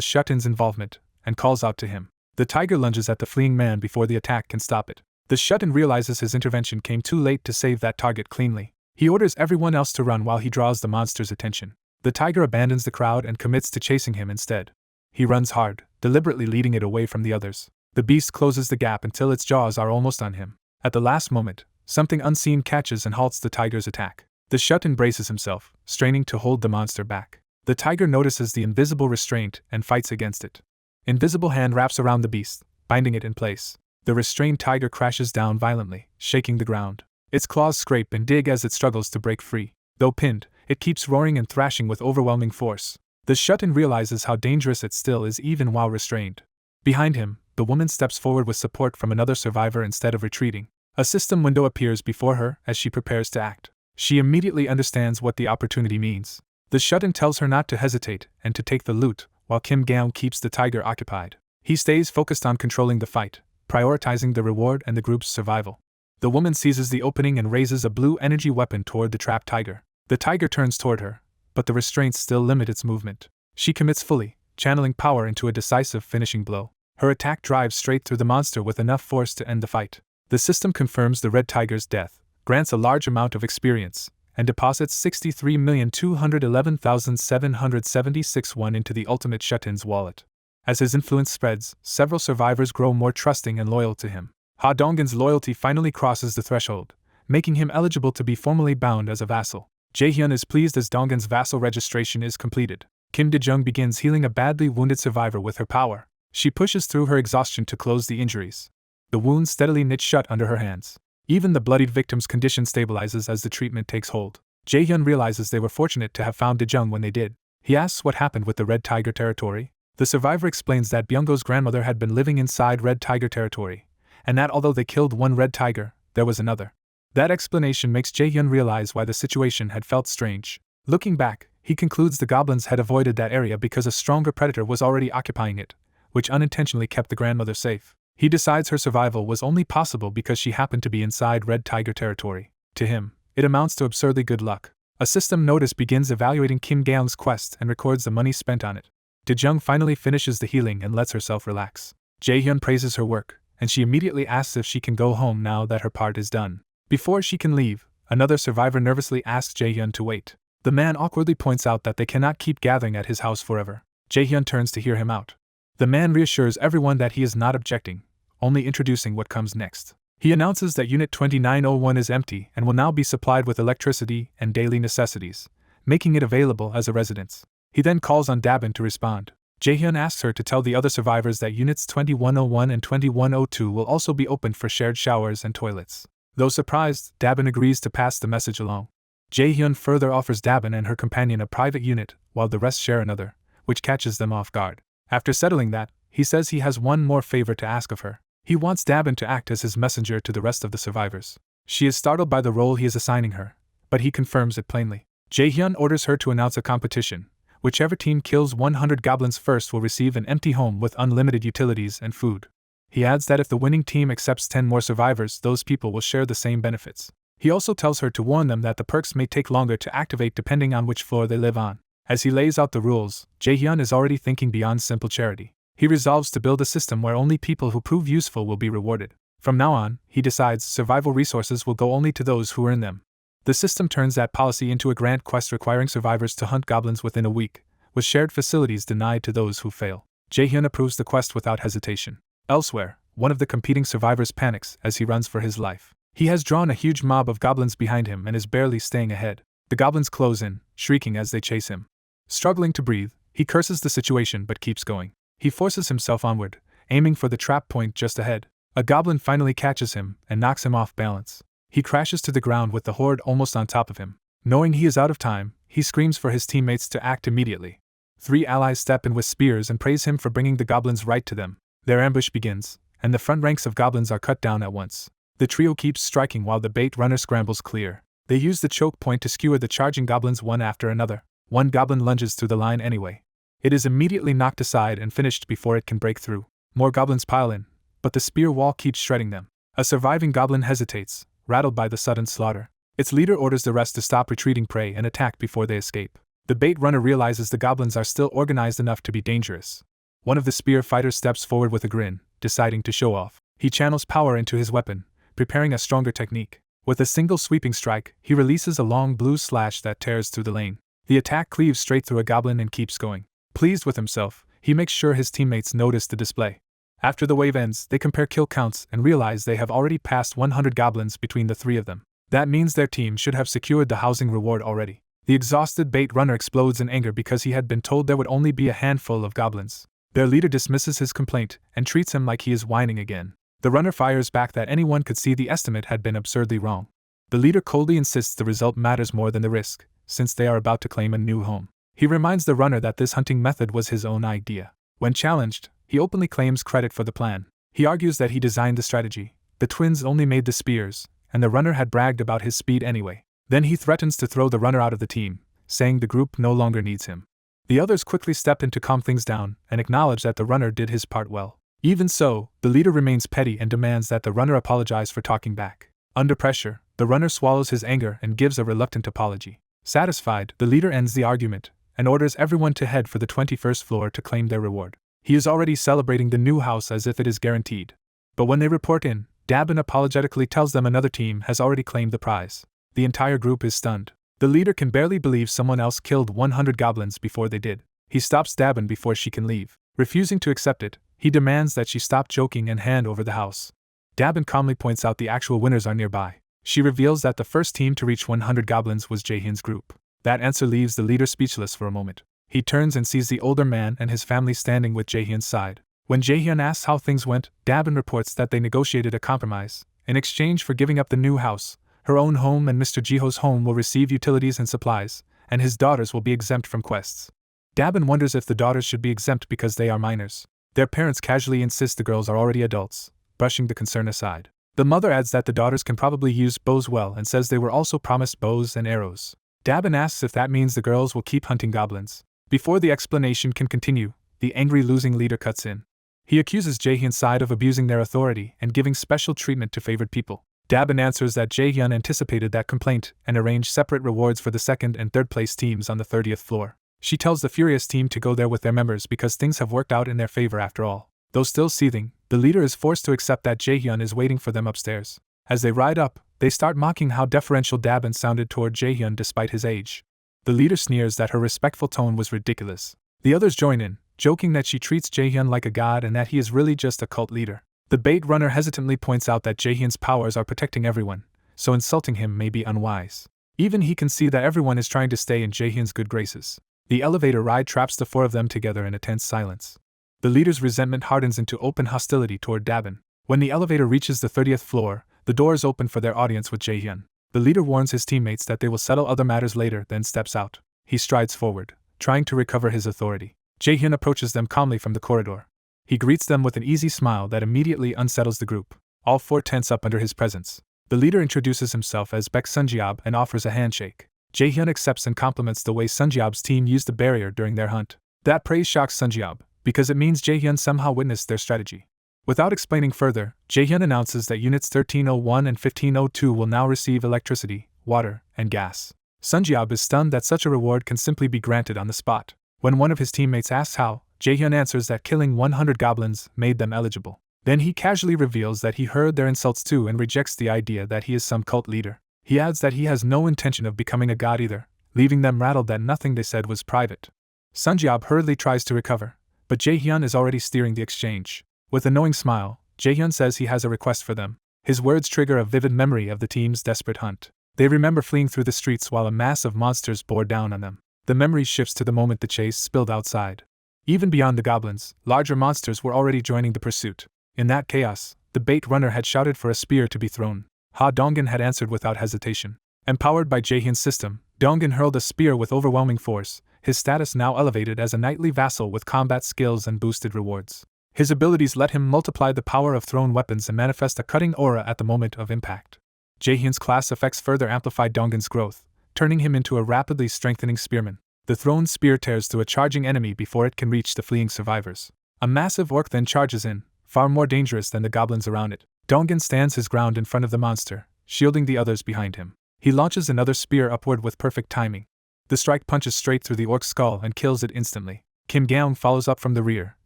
shut-in's involvement and calls out to him. The tiger lunges at the fleeing man before the attack can stop it. The shut-in realizes his intervention came too late to save that target cleanly. He orders everyone else to run while he draws the monster's attention. The tiger abandons the crowd and commits to chasing him instead. He runs hard, deliberately leading it away from the others. The beast closes the gap until its jaws are almost on him. At the last moment, something unseen catches and halts the tiger's attack. The shut-in braces himself, straining to hold the monster back. The tiger notices the invisible restraint and fights against it. Invisible hand wraps around the beast, binding it in place. The restrained tiger crashes down violently, shaking the ground. Its claws scrape and dig as it struggles to break free. Though pinned, it keeps roaring and thrashing with overwhelming force. The shut-in realizes how dangerous it still is even while restrained. Behind him, the woman steps forward with support from another survivor instead of retreating. A system window appears before her as she prepares to act. She immediately understands what the opportunity means. The shut-in tells her not to hesitate and to take the loot, while Kim Gaon keeps the tiger occupied. He stays focused on controlling the fight, prioritizing the reward and the group's survival. The woman seizes the opening and raises a blue energy weapon toward the trapped tiger. The tiger turns toward her, but the restraints still limit its movement. She commits fully, channeling power into a decisive finishing blow. Her attack drives straight through the monster with enough force to end the fight. The system confirms the red tiger's death, grants a large amount of experience, and deposits 63,211,776 won into the ultimate shut-in's wallet. As his influence spreads, several survivors grow more trusting and loyal to him. Ha Donggin's loyalty finally crosses the threshold, making him eligible to be formally bound as a vassal. Jae-hyun is pleased as Donggin's vassal registration is completed. Kim De-jung begins healing a badly wounded survivor with her power. She pushes through her exhaustion to close the injuries. The wounds steadily knit shut under her hands. Even the bloodied victim's condition stabilizes as the treatment takes hold. Jae-hyun realizes they were fortunate to have found De-jung when they did. He asks what happened with the Red Tiger territory. The survivor explains that Byung-go's grandmother had been living inside Red Tiger territory, and that although they killed one red tiger, there was another. That explanation makes Jae-hyun realize why the situation had felt strange. Looking back, he concludes the goblins had avoided that area because a stronger predator was already occupying it, which unintentionally kept the grandmother safe. He decides her survival was only possible because she happened to be inside Red Tiger territory. To him, it amounts to absurdly good luck. A system notice begins evaluating Kim Gaeung's quest and records the money spent on it. De-jung finally finishes the healing and lets herself relax. Jae-hyun praises her work, and she immediately asks if she can go home now that her part is done. Before she can leave, another survivor nervously asks Jae-hyun to wait. The man awkwardly points out that they cannot keep gathering at his house forever. Jae-hyun turns to hear him out. The man reassures everyone that he is not objecting, only introducing what comes next. He announces that Unit 2901 is empty and will now be supplied with electricity and daily necessities, making it available as a residence. He then calls on Dabin to respond. Jae-hyun asks her to tell the other survivors that Units 2101 and 2102 will also be opened for shared showers and toilets. Though surprised, Dabin agrees to pass the message along. Jae-hyun further offers Dabin and her companion a private unit, while the rest share another, which catches them off guard. After settling that, he says he has one more favor to ask of her. He wants Dabin to act as his messenger to the rest of the survivors. She is startled by the role he is assigning her, but he confirms it plainly. Jae-hyun orders her to announce a competition. Whichever team kills 100 goblins first will receive an empty home with unlimited utilities and food. He adds that if the winning team accepts 10 more survivors, those people will share the same benefits. He also tells her to warn them that the perks may take longer to activate depending on which floor they live on. As he lays out the rules, Jae-hyun is already thinking beyond simple charity. He resolves to build a system where only people who prove useful will be rewarded. From now on, he decides survival resources will go only to those who earn them. The system turns that policy into a grand quest requiring survivors to hunt goblins within a week, with shared facilities denied to those who fail. Jae-hyun approves the quest without hesitation. Elsewhere, one of the competing survivors panics as he runs for his life. He has drawn a huge mob of goblins behind him and is barely staying ahead. The goblins close in, shrieking as they chase him. Struggling to breathe, he curses the situation but keeps going. He forces himself onward, aiming for the trap point just ahead. A goblin finally catches him and knocks him off balance. He crashes to the ground with the horde almost on top of him. Knowing he is out of time, he screams for his teammates to act immediately. 3 allies step in with spears and praise him for bringing the goblins right to them. Their ambush begins, and the front ranks of goblins are cut down at once. The trio keeps striking while the bait runner scrambles clear. They use the choke point to skewer the charging goblins one after another. One goblin lunges through the line anyway. It is immediately knocked aside and finished before it can break through. More goblins pile in, but the spear wall keeps shredding them. A surviving goblin hesitates, rattled by the sudden slaughter. Its leader orders the rest to stop retreating prey and attack before they escape. The bait runner realizes the goblins are still organized enough to be dangerous. One of the spear fighters steps forward with a grin, deciding to show off. He channels power into his weapon, preparing a stronger technique. With a single sweeping strike, he releases a long blue slash that tears through the lane. The attack cleaves straight through a goblin and keeps going. Pleased with himself, he makes sure his teammates notice the display. After the wave ends, they compare kill counts and realize they have already passed 100 goblins between the 3 of them. That means their team should have secured the housing reward already. The exhausted bait runner explodes in anger because he had been told there would only be a handful of goblins. Their leader dismisses his complaint and treats him like he is whining again. The runner fires back that anyone could see the estimate had been absurdly wrong. The leader coldly insists the result matters more than the risk, since they are about to claim a new home. He reminds the runner that this hunting method was his own idea. When challenged, he openly claims credit for the plan. He argues that he designed the strategy. The twins only made the spears, and the runner had bragged about his speed anyway. Then he threatens to throw the runner out of the team, saying the group no longer needs him. The others quickly step in to calm things down and acknowledge that the runner did his part well. Even so, the leader remains petty and demands that the runner apologize for talking back. Under pressure, the runner swallows his anger and gives a reluctant apology. Satisfied, the leader ends the argument and orders everyone to head for the 21st floor to claim their reward. He is already celebrating the new house as if it is guaranteed. But when they report in, Dabin apologetically tells them another team has already claimed the prize. The entire group is stunned. The leader can barely believe someone else killed 100 goblins before they did. He stops Dabin before she can leave. Refusing to accept it, he demands that she stop joking and hand over the house. Dabin calmly points out the actual winners are nearby. She reveals that the first team to reach 100 goblins was Jaehyun's group. That answer leaves the leader speechless for a moment. He turns and sees the older man and his family standing with Jaehyun's side. When Jaehyun asks how things went, Dabin reports that they negotiated a compromise. In exchange for giving up the new house, her own home and Mr. Jiho's home will receive utilities and supplies, and his daughters will be exempt from quests. Dabin wonders if the daughters should be exempt because they are minors. Their parents casually insist the girls are already adults, brushing the concern aside. The mother adds that the daughters can probably use bows well and says they were also promised bows and arrows. Dabin asks if that means the girls will keep hunting goblins. Before the explanation can continue, the angry losing leader cuts in. He accuses Jaehyun's side of abusing their authority and giving special treatment to favored people. Dabin answers that Jaehyun anticipated that complaint and arranged separate rewards for the second and third place teams on the 30th floor. She tells the furious team to go there with their members because things have worked out in their favor after all. Though still seething, the leader is forced to accept that Jaehyun is waiting for them upstairs. As they ride up, they start mocking how deferential Dabin sounded toward Jaehyun despite his age. The leader sneers that her respectful tone was ridiculous. The others join in, joking that she treats Jaehyun like a god and that he is really just a cult leader. The bait runner hesitantly points out that Jaehyun's powers are protecting everyone, so insulting him may be unwise. Even he can see that everyone is trying to stay in Jaehyun's good graces. The elevator ride traps the four of them together in a tense silence. The leader's resentment hardens into open hostility toward Dabin. When the elevator reaches the 30th floor, the doors open for their audience with Jaehyun. The leader warns his teammates that they will settle other matters later, then steps out. He strides forward, trying to recover his authority. Jaehyun approaches them calmly from the corridor. He greets them with an easy smile that immediately unsettles the group. All four tense up under his presence. The leader introduces himself as Baek Sunjiob and offers a handshake. Jaehyun accepts and compliments the way Sunjiob's team used the barrier during their hunt. That praise shocks Sunjiob, because it means Jaehyun somehow witnessed their strategy. Without explaining further, Jaehyun announces that Units 1301 and 1502 will now receive electricity, water, and gas. Sunjiob is stunned that such a reward can simply be granted on the spot. When one of his teammates asks how, Jaehyun answers that killing 100 goblins made them eligible. Then he casually reveals that he heard their insults too and rejects the idea that he is some cult leader. He adds that he has no intention of becoming a god either, leaving them rattled that nothing they said was private. Sunjiob hurriedly tries to recover, but Jaehyun is already steering the exchange. With a knowing smile, Jaehyun says he has a request for them. His words trigger a vivid memory of the team's desperate hunt. They remember fleeing through the streets while a mass of monsters bore down on them. The memory shifts to the moment the chase spilled outside. Even beyond the goblins, larger monsters were already joining the pursuit. In that chaos, the bait runner had shouted for a spear to be thrown. Ha Dongin had answered without hesitation. Empowered by Jaehyun's system, Dongin hurled a spear with overwhelming force, his status now elevated as a knightly vassal with combat skills and boosted rewards. His abilities let him multiply the power of thrown weapons and manifest a cutting aura at the moment of impact. Jaehyun's class effects further amplified Dongin's growth, turning him into a rapidly strengthening spearman. The thrown spear tears through a charging enemy before it can reach the fleeing survivors. A massive orc then charges in, far more dangerous than the goblins around it. Dongin stands his ground in front of the monster, shielding the others behind him. He launches another spear upward with perfect timing. The strike punches straight through the orc's skull and kills it instantly. Kim Gyeong follows up from the rear,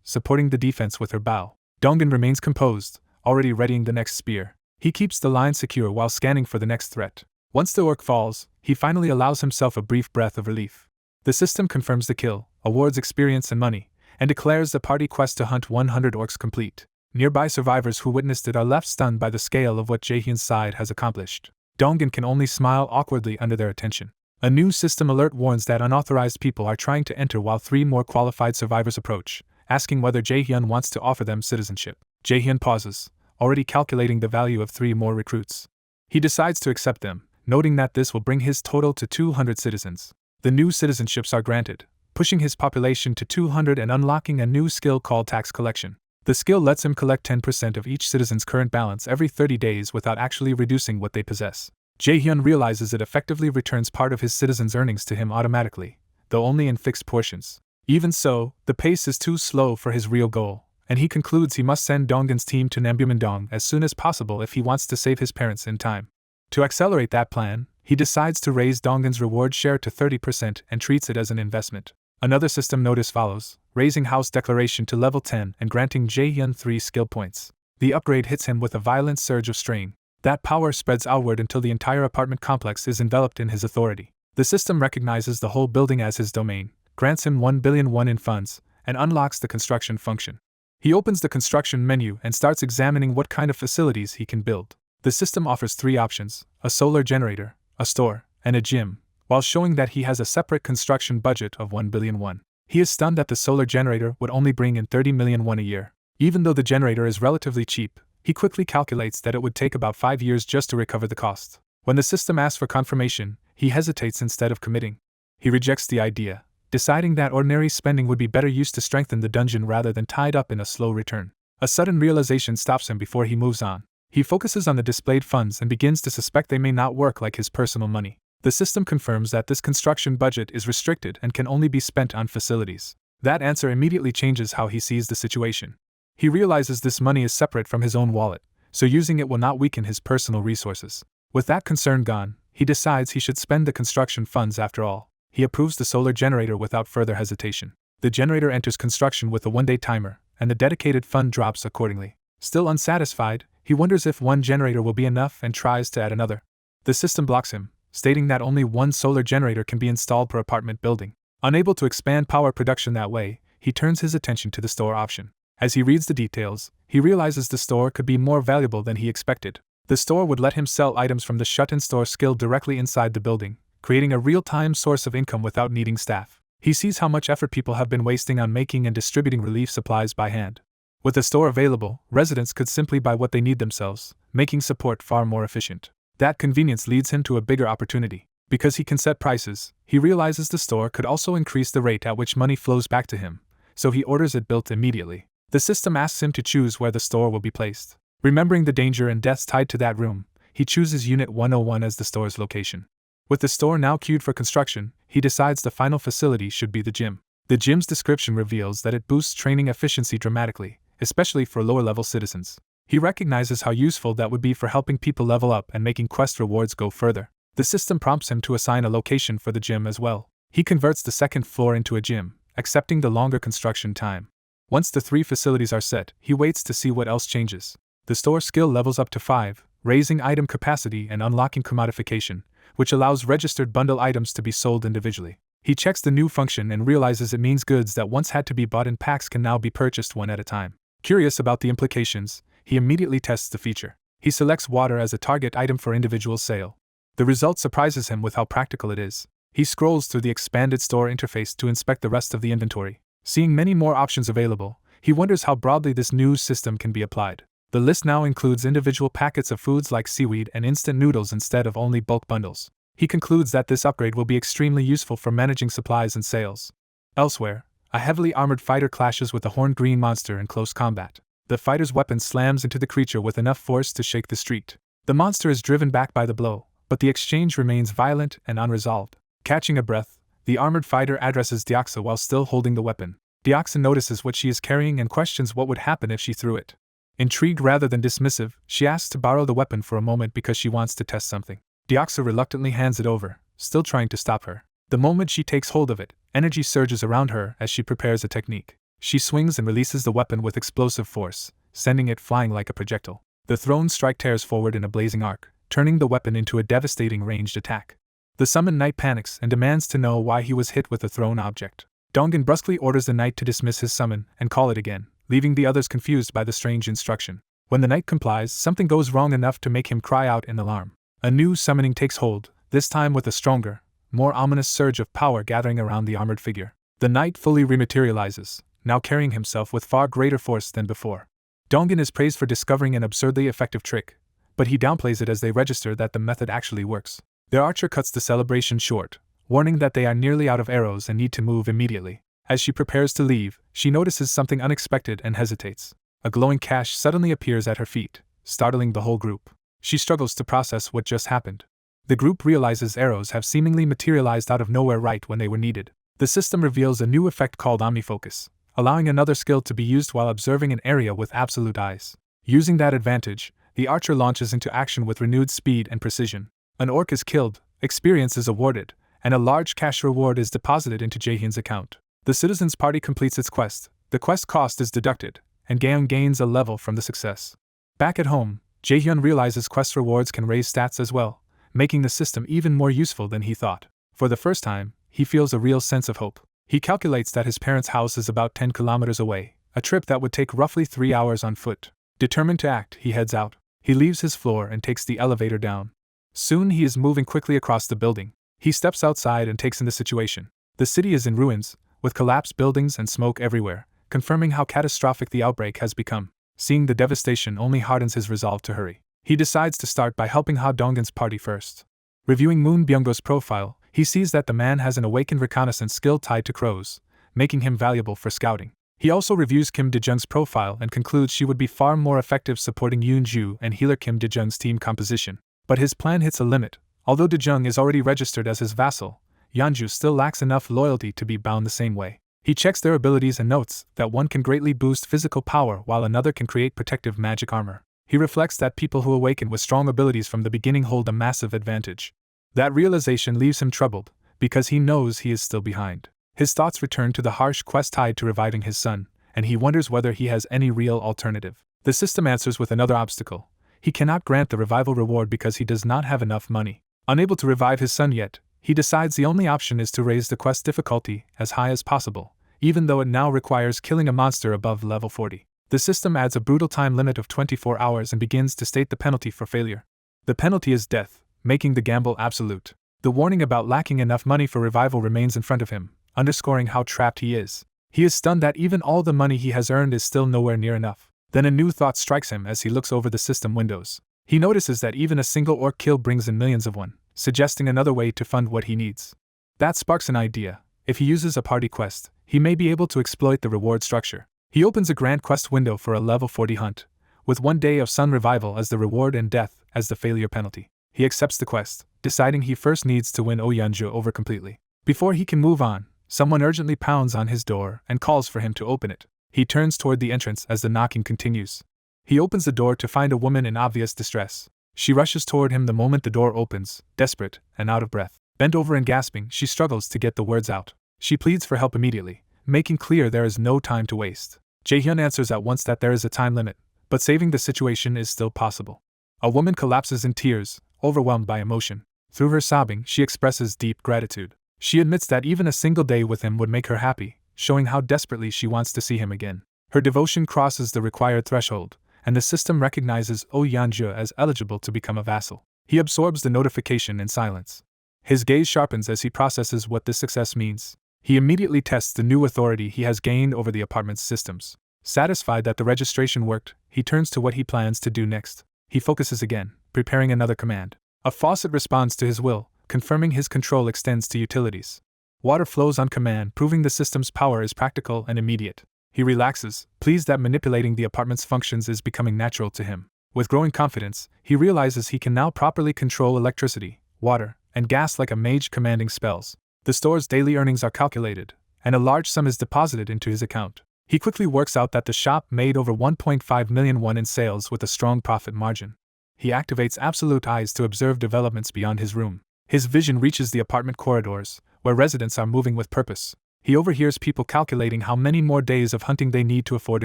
supporting the defense with her bow. Dongin remains composed, already readying the next spear. He keeps the line secure while scanning for the next threat. Once the orc falls, he finally allows himself a brief breath of relief. The system confirms the kill, awards experience and money, and declares the party quest to hunt 100 orcs complete. Nearby survivors who witnessed it are left stunned by the scale of what Jaehyun's side has accomplished. Dongin can only smile awkwardly under their attention. A new system alert warns that unauthorized people are trying to enter while 3 more qualified survivors approach, asking whether Jaehyun wants to offer them citizenship. Jaehyun pauses, already calculating the value of 3 more recruits. He decides to accept them, noting that this will bring his total to 200 citizens. The new citizenships are granted, pushing his population to 200 and unlocking a new skill called tax collection. The skill lets him collect 10% of each citizen's current balance every 30 days without actually reducing what they possess. Jaehyun realizes it effectively returns part of his citizens' earnings to him automatically, though only in fixed portions. Even so, the pace is too slow for his real goal, and he concludes he must send Dongin's team to Nambyumindong as soon as possible if he wants to save his parents in time. To accelerate that plan, he decides to raise Dongin's reward share to 30% and treats it as an investment. Another system notice follows, raising House Declaration to level 10 and granting Jaehyun 3 skill points. The upgrade hits him with a violent surge of strain. That power spreads outward until the entire apartment complex is enveloped in his authority. The system recognizes the whole building as his domain, grants him 1 billion won in funds, and unlocks the construction function. He opens the construction menu and starts examining what kind of facilities he can build. The system offers 3 options: a solar generator, a store, and a gym, while showing that he has a separate construction budget of 1 billion won. He is stunned that the solar generator would only bring in 30 million won a year. Even though the generator is relatively cheap, he quickly calculates that it would take about 5 years just to recover the cost. When the system asks for confirmation, he hesitates instead of committing. He rejects the idea, deciding that ordinary spending would be better used to strengthen the dungeon rather than tied up in a slow return. A sudden realization stops him before he moves on. He focuses on the displayed funds and begins to suspect they may not work like his personal money. The system confirms that this construction budget is restricted and can only be spent on facilities. That answer immediately changes how he sees the situation. He realizes this money is separate from his own wallet, so using it will not weaken his personal resources. With that concern gone, he decides he should spend the construction funds after all. He approves the solar generator without further hesitation. The generator enters construction with a 1-day timer, and the dedicated fund drops accordingly. Still unsatisfied, he wonders if one generator will be enough and tries to add another. The system blocks him, stating that only one solar generator can be installed per apartment building. Unable to expand power production that way, he turns his attention to the store option. As he reads the details, he realizes the store could be more valuable than he expected. The store would let him sell items from the shut-in store skill directly inside the building, creating a real-time source of income without needing staff. He sees how much effort people have been wasting on making and distributing relief supplies by hand. With the store available, residents could simply buy what they need themselves, making support far more efficient. That convenience leads him to a bigger opportunity. Because he can set prices, he realizes the store could also increase the rate at which money flows back to him, so he orders it built immediately. The system asks him to choose where the store will be placed. Remembering the danger and deaths tied to that room, he chooses Unit 101 as the store's location. With the store now queued for construction, he decides the final facility should be the gym. The gym's description reveals that it boosts training efficiency dramatically, especially for lower-level citizens. He recognizes how useful that would be for helping people level up and making quest rewards go further. The system prompts him to assign a location for the gym as well. He converts the second floor into a gym, accepting the longer construction time. Once the 3 facilities are set, he waits to see what else changes. The store skill levels up to 5, raising item capacity and unlocking commodification, which allows registered bundle items to be sold individually. He checks the new function and realizes it means goods that once had to be bought in packs can now be purchased one at a time. Curious about the implications, he immediately tests the feature. He selects water as a target item for individual sale. The result surprises him with how practical it is. He scrolls through the expanded store interface to inspect the rest of the inventory. Seeing many more options available, he wonders how broadly this new system can be applied. The list now includes individual packets of foods like seaweed and instant noodles instead of only bulk bundles. He concludes that this upgrade will be extremely useful for managing supplies and sales. Elsewhere, a heavily armored fighter clashes with a horned green monster in close combat. The fighter's weapon slams into the creature with enough force to shake the street. The monster is driven back by the blow, but the exchange remains violent and unresolved. Catching a breath, the armored fighter addresses Deoxa while still holding the weapon. Deoxa notices what she is carrying and questions what would happen if she threw it. Intrigued rather than dismissive, she asks to borrow the weapon for a moment because she wants to test something. Deoxa reluctantly hands it over, still trying to stop her. The moment she takes hold of it, energy surges around her as she prepares a technique. She swings and releases the weapon with explosive force, sending it flying like a projectile. The thrown strike tears forward in a blazing arc, turning the weapon into a devastating ranged attack. The summoned knight panics and demands to know why he was hit with the thrown object. Dongan brusquely orders the knight to dismiss his summon and call it again, leaving the others confused by the strange instruction. When the knight complies, something goes wrong enough to make him cry out in alarm. A new summoning takes hold, this time with a stronger, more ominous surge of power gathering around the armored figure. The knight fully rematerializes, now carrying himself with far greater force than before. Dongan is praised for discovering an absurdly effective trick, but he downplays it as they register that the method actually works. Their archer cuts the celebration short, warning that they are nearly out of arrows and need to move immediately. As she prepares to leave, she notices something unexpected and hesitates. A glowing cache suddenly appears at her feet, startling the whole group. She struggles to process what just happened. The group realizes arrows have seemingly materialized out of nowhere right when they were needed. The system reveals a new effect called omnifocus, allowing another skill to be used while observing an area with absolute eyes. Using that advantage, the archer launches into action with renewed speed and precision. An orc is killed, experience is awarded, and a large cash reward is deposited into Jaehyun's account. The citizens' party completes its quest, the quest cost is deducted, and Gaeun gains a level from the success. Back at home, Jaehyun realizes quest rewards can raise stats as well, making the system even more useful than he thought. For the first time, he feels a real sense of hope. He calculates that his parents' house is about 10 kilometers away, a trip that would take roughly 3 hours on foot. Determined to act, he heads out. He leaves his floor and takes the elevator down. Soon he is moving quickly across the building. He steps outside and takes in the situation. The city is in ruins, with collapsed buildings and smoke everywhere, confirming how catastrophic the outbreak has become. Seeing the devastation only hardens his resolve to hurry. He decides to start by helping Ha Donggen's party first. Reviewing Moon Byung-go's profile, he sees that the man has an awakened reconnaissance skill tied to crows, making him valuable for scouting. He also reviews Kim Dae-jung's profile and concludes she would be far more effective supporting Yoon-ju and healer Kim Dae-jung's team composition. But his plan hits a limit. Although Dae-jung is already registered as his vassal, Yeonju still lacks enough loyalty to be bound the same way. He checks their abilities and notes that one can greatly boost physical power while another can create protective magic armor. He reflects that people who awaken with strong abilities from the beginning hold a massive advantage. That realization leaves him troubled, because he knows he is still behind. His thoughts return to the harsh quest tied to reviving his son, and he wonders whether he has any real alternative. The system answers with another obstacle. He cannot grant the revival reward because he does not have enough money. Unable to revive his son yet, he decides the only option is to raise the quest difficulty as high as possible, even though it now requires killing a monster above level 40. The system adds a brutal time limit of 24 hours and begins to state the penalty for failure. The penalty is death, making the gamble absolute. The warning about lacking enough money for revival remains in front of him, underscoring how trapped he is. He is stunned that even all the money he has earned is still nowhere near enough. Then a new thought strikes him as he looks over the system windows. He notices that even a single orc kill brings in millions of won, suggesting another way to fund what he needs. That sparks an idea. If he uses a party quest, he may be able to exploit the reward structure. He opens a grand quest window for a level 40 hunt, with 1 day of sun revival as the reward and death as the failure penalty. He accepts the quest, deciding he first needs to win Yeonju over completely. Before he can move on, someone urgently pounds on his door and calls for him to open it. He turns toward the entrance as the knocking continues. He opens the door to find a woman in obvious distress. She rushes toward him the moment the door opens, desperate and out of breath. Bent over and gasping, she struggles to get the words out. She pleads for help immediately, making clear there is no time to waste. Jaehyun answers at once that there is a time limit, but saving the situation is still possible. A woman collapses in tears, overwhelmed by emotion. Through her sobbing, she expresses deep gratitude. She admits that even a single day with him would make her happy, showing how desperately she wants to see him again. Her devotion crosses the required threshold, and the system recognizes Yeonju as eligible to become a vassal. He absorbs the notification in silence. His gaze sharpens as he processes what this success means. He immediately tests the new authority he has gained over the apartment's systems. Satisfied that the registration worked, he turns to what he plans to do next. He focuses again, preparing another command. A faucet responds to his will, confirming his control extends to utilities. Water flows on command, proving the system's power is practical and immediate. He relaxes, pleased that manipulating the apartment's functions is becoming natural to him. With growing confidence, he realizes he can now properly control electricity, water, and gas like a mage commanding spells. The store's daily earnings are calculated, and a large sum is deposited into his account. He quickly works out that the shop made over 1.5 million won in sales with a strong profit margin. He activates absolute eyes to observe developments beyond his room. His vision reaches the apartment corridors, where residents are moving with purpose. He overhears people calculating how many more days of hunting they need to afford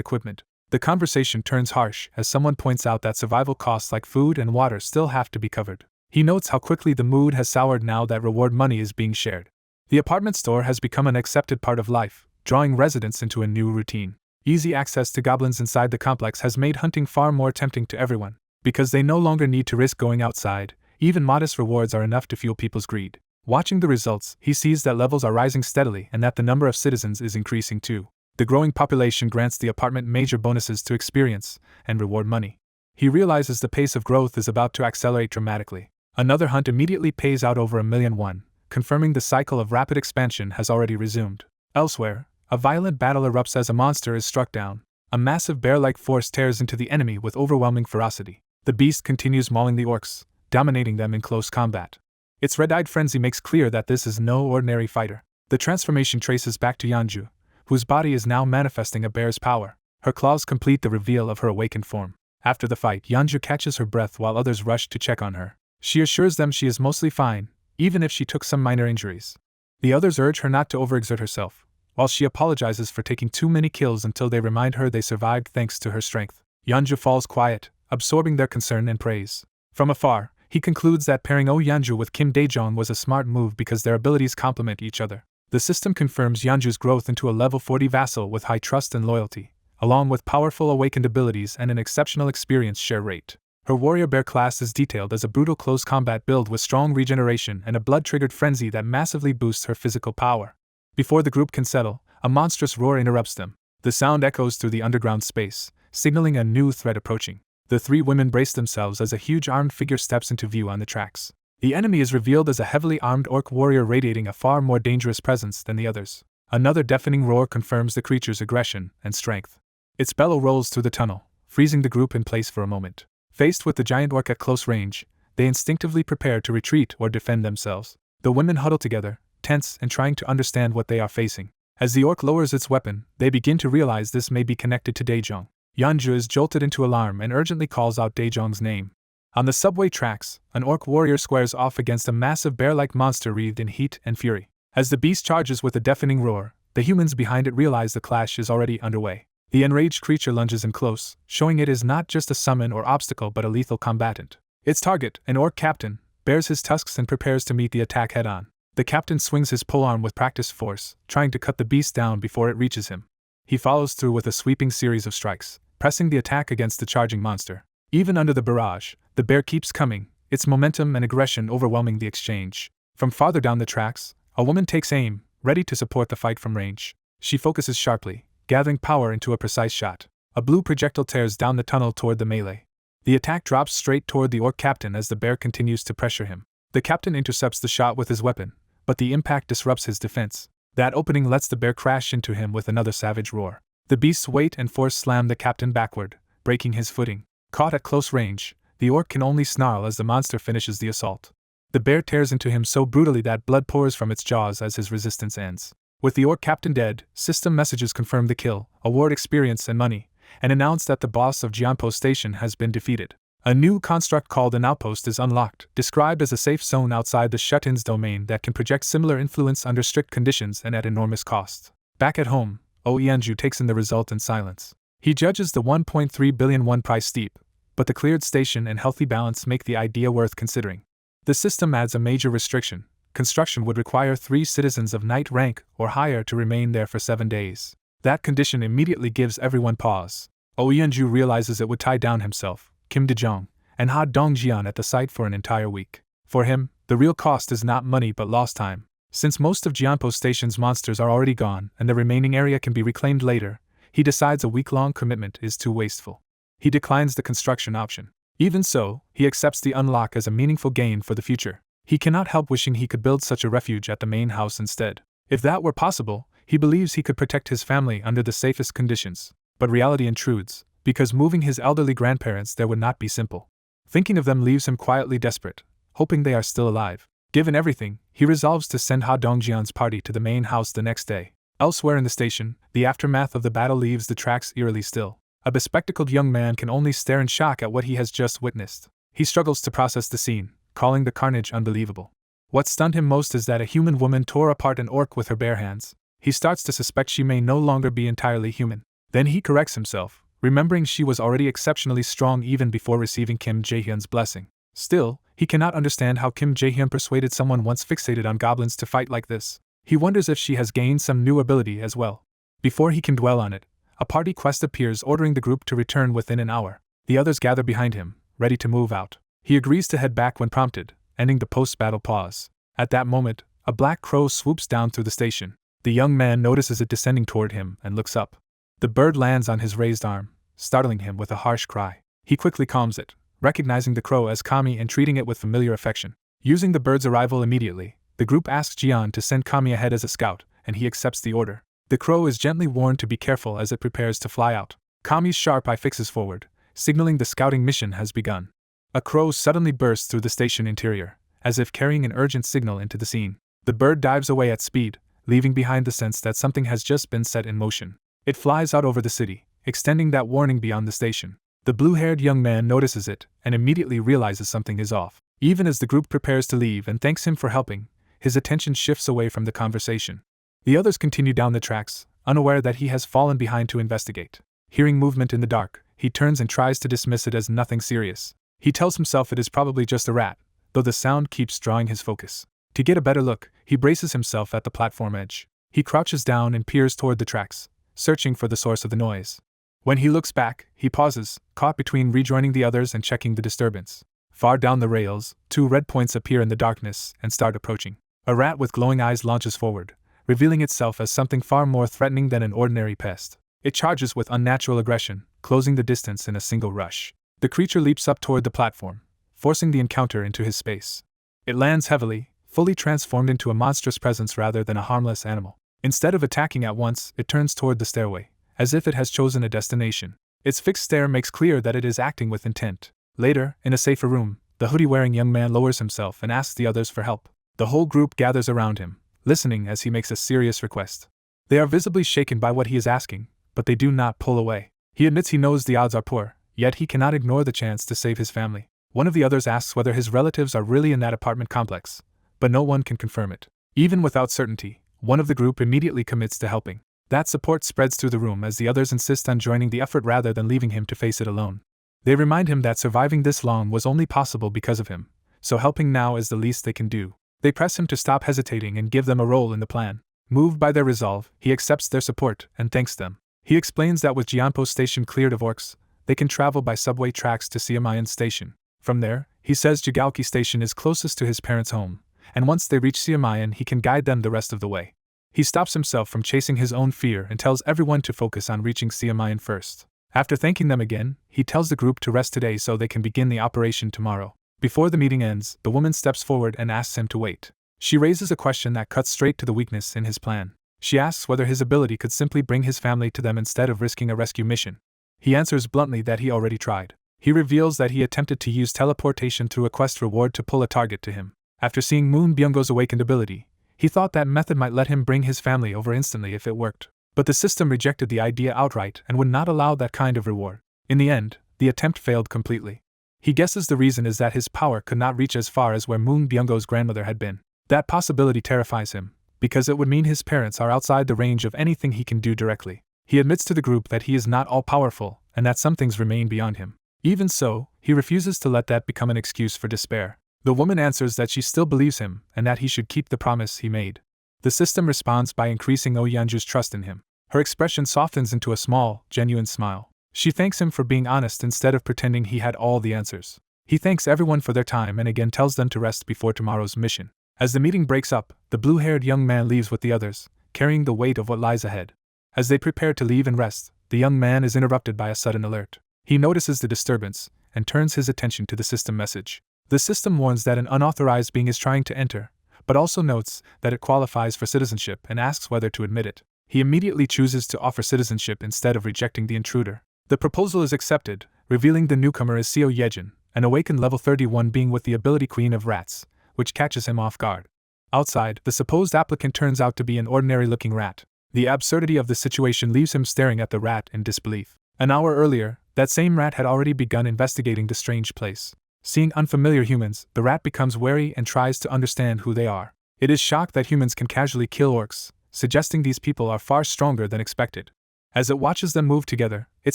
equipment. The conversation turns harsh as someone points out that survival costs like food and water still have to be covered. He notes how quickly the mood has soured now that reward money is being shared. The apartment store has become an accepted part of life, drawing residents into a new routine. Easy access to goblins inside the complex has made hunting far more tempting to everyone. Because they no longer need to risk going outside, even modest rewards are enough to fuel people's greed. Watching the results, he sees that levels are rising steadily and that the number of citizens is increasing too. The growing population grants the apartment major bonuses to experience and reward money. He realizes the pace of growth is about to accelerate dramatically. Another hunt immediately pays out over 1 million won, confirming the cycle of rapid expansion has already resumed. Elsewhere, a violent battle erupts as a monster is struck down. A massive bear-like force tears into the enemy with overwhelming ferocity. The beast continues mauling the orcs, dominating them in close combat. Its red-eyed frenzy makes clear that this is no ordinary fighter. The transformation traces back to Yeonju, whose body is now manifesting a bear's power. Her claws complete the reveal of her awakened form. After the fight, Yeonju catches her breath while others rush to check on her. She assures them she is mostly fine, even if she took some minor injuries. The others urge her not to overexert herself, while she apologizes for taking too many kills until they remind her they survived thanks to her strength. Yeonju falls quiet, absorbing their concern and praise. From afar, he concludes that pairing Yeonju with Kim Dae-jung was a smart move because their abilities complement each other. The system confirms Yeonju's growth into a level 40 vassal with high trust and loyalty, along with powerful awakened abilities and an exceptional experience share rate. Her warrior bear class is detailed as a brutal close combat build with strong regeneration and a blood-triggered frenzy that massively boosts her physical power. Before the group can settle, A monstrous roar interrupts them. The sound echoes through the underground space, signaling a new threat approaching. The three women brace themselves as a huge armed figure steps into view on the tracks. The enemy is revealed as a heavily armed orc warrior radiating a far more dangerous presence than the others. Another deafening roar confirms the creature's aggression and strength. Its bellow rolls through the tunnel, freezing the group in place for a moment. Faced with the giant orc at close range, they instinctively prepare to retreat or defend themselves. The women huddle together, tense and trying to understand what they are facing. As the orc lowers its weapon, they begin to realize this may be connected to Daejong. Yanju is jolted into alarm and urgently calls out Daejong's name. On the subway tracks, an orc warrior squares off against a massive bear-like monster wreathed in heat and fury. As the beast charges with a deafening roar, the humans behind it realize the clash is already underway. The enraged creature lunges in close, showing it is not just a summon or obstacle but a lethal combatant. Its target, an orc captain, bares his tusks and prepares to meet the attack head-on. The captain swings his polearm with practiced force, trying to cut the beast down before it reaches him. He follows through with a sweeping series of strikes, pressing the attack against the charging monster. Even under the barrage, the bear keeps coming, its momentum and aggression overwhelming the exchange. From farther down the tracks, a woman takes aim, ready to support the fight from range. She focuses sharply, gathering power into a precise shot. A blue projectile tears down the tunnel toward the melee. The attack drops straight toward the orc captain as the bear continues to pressure him. The captain intercepts the shot with his weapon, but the impact disrupts his defense. That opening lets the bear crash into him with another savage roar. The beast's weight and force slam the captain backward, breaking his footing. Caught at close range, the orc can only snarl as the monster finishes the assault. The bear tears into him so brutally that blood pours from its jaws as his resistance ends. With the orc captain dead, system messages confirm the kill, award experience and money, and announce that the boss of Jianpo Station has been defeated. A new construct called an outpost is unlocked, described as a safe zone outside the shut-in's domain that can project similar influence under strict conditions and at enormous cost. Back at home, Oyenju takes in the result in silence. He judges the 1.3 billion won price steep, but the cleared station and healthy balance make the idea worth considering. The system adds a major restriction. Construction would require 3 citizens of knight rank or higher to remain there for 7 days. That condition immediately gives everyone pause. Oyenju realizes it would tie down himself, Kim Dejong, and Ha Dongjian at the site for an entire week. For him, the real cost is not money but lost time. Since most of Jianpo Station's monsters are already gone and the remaining area can be reclaimed later, he decides a week-long commitment is too wasteful. He declines the construction option. Even so, he accepts the unlock as a meaningful gain for the future. He cannot help wishing he could build such a refuge at the main house instead. If that were possible, he believes he could protect his family under the safest conditions. But reality intrudes, because moving his elderly grandparents there would not be simple. Thinking of them leaves him quietly desperate, hoping they are still alive. Given everything, he resolves to send Ha Dongjian's party to the main house the next day. Elsewhere in the station, the aftermath of the battle leaves the tracks eerily still. A bespectacled young man can only stare in shock at what he has just witnessed. He struggles to process the scene, calling the carnage unbelievable. What stunned him most is that a human woman tore apart an orc with her bare hands. He starts to suspect she may no longer be entirely human. Then he corrects himself, remembering she was already exceptionally strong even before receiving Kim Jae-hyun's blessing. Still, he cannot understand how Kim Jae-hyun persuaded someone once fixated on goblins to fight like this. He wonders if she has gained some new ability as well. Before he can dwell on it, a party quest appears ordering the group to return within an hour. The others gather behind him, ready to move out. He agrees to head back when prompted, ending the post-battle pause. At that moment, a black crow swoops down through the station. The young man notices it descending toward him and looks up. The bird lands on his raised arm, startling him with a harsh cry. He quickly calms it, recognizing the crow as Kami and treating it with familiar affection. Using the bird's arrival immediately, the group asks Jian to send Kami ahead as a scout, and he accepts the order. The crow is gently warned to be careful as it prepares to fly out. Kami's sharp eye fixes forward, signaling the scouting mission has begun. A crow suddenly bursts through the station interior, as if carrying an urgent signal into the scene. The bird dives away at speed, leaving behind the sense that something has just been set in motion. It flies out over the city, extending that warning beyond the station. The blue-haired young man notices it and immediately realizes something is off. Even as the group prepares to leave and thanks him for helping, his attention shifts away from the conversation. The others continue down the tracks, unaware that he has fallen behind to investigate. Hearing movement in the dark, he turns and tries to dismiss it as nothing serious. He tells himself it is probably just a rat, though the sound keeps drawing his focus. To get a better look, he braces himself at the platform edge. He crouches down and peers toward the tracks, searching for the source of the noise. When he looks back, he pauses, caught between rejoining the others and checking the disturbance. Far down the rails, 2 red points appear in the darkness and start approaching. A rat with glowing eyes launches forward, revealing itself as something far more threatening than an ordinary pest. It charges with unnatural aggression, closing the distance in a single rush. The creature leaps up toward the platform, forcing the encounter into his space. It lands heavily, fully transformed into a monstrous presence rather than a harmless animal. Instead of attacking at once, it turns toward the stairway, as if it has chosen a destination. Its fixed stare makes clear that it is acting with intent. Later, in a safer room, the hoodie-wearing young man lowers himself and asks the others for help. The whole group gathers around him, listening as he makes a serious request. They are visibly shaken by what he is asking, but they do not pull away. He admits he knows the odds are poor, yet he cannot ignore the chance to save his family. One of the others asks whether his relatives are really in that apartment complex, but no one can confirm it. Even without certainty, one of the group immediately commits to helping. That support spreads through the room as the others insist on joining the effort rather than leaving him to face it alone. They remind him that surviving this long was only possible because of him, so helping now is the least they can do. They press him to stop hesitating and give them a role in the plan. Moved by their resolve, he accepts their support and thanks them. He explains that with Jianpo Station cleared of orcs, they can travel by subway tracks to Siamayan Station. From there, he says Jigaoki Station is closest to his parents' home, and once they reach Siamayan he can guide them the rest of the way. He stops himself from chasing his own fear and tells everyone to focus on reaching Siamayan first. After thanking them again, he tells the group to rest today so they can begin the operation tomorrow. Before the meeting ends, the woman steps forward and asks him to wait. She raises a question that cuts straight to the weakness in his plan. She asks whether his ability could simply bring his family to them instead of risking a rescue mission. He answers bluntly that he already tried. He reveals that he attempted to use teleportation through a quest reward to pull a target to him. After seeing Moon Byunggo's awakened ability, he thought that method might let him bring his family over instantly if it worked. But the system rejected the idea outright and would not allow that kind of reward. In the end, the attempt failed completely. He guesses the reason is that his power could not reach as far as where Moon Byunggo's grandmother had been. That possibility terrifies him, because it would mean his parents are outside the range of anything he can do directly. He admits to the group that he is not all-powerful, and that some things remain beyond him. Even so, he refuses to let that become an excuse for despair. The woman answers that she still believes him, and that he should keep the promise he made. The system responds by increasing Oyanju's trust in him. Her expression softens into a small, genuine smile. She thanks him for being honest instead of pretending he had all the answers. He thanks everyone for their time and again tells them to rest before tomorrow's mission. As the meeting breaks up, the blue-haired young man leaves with the others, carrying the weight of what lies ahead. As they prepare to leave and rest, the young man is interrupted by a sudden alert. He notices the disturbance and turns his attention to the system message. The system warns that an unauthorized being is trying to enter, but also notes that it qualifies for citizenship and asks whether to admit it. He immediately chooses to offer citizenship instead of rejecting the intruder. The proposal is accepted, revealing the newcomer as Seo Yejin, an awakened level 31 being with the ability Queen of Rats, which catches him off guard. Outside, the supposed applicant turns out to be an ordinary-looking rat. The absurdity of the situation leaves him staring at the rat in disbelief. An hour earlier, that same rat had already begun investigating the strange place. Seeing unfamiliar humans, the rat becomes wary and tries to understand who they are. It is shocked that humans can casually kill orcs, suggesting these people are far stronger than expected. As it watches them move together, it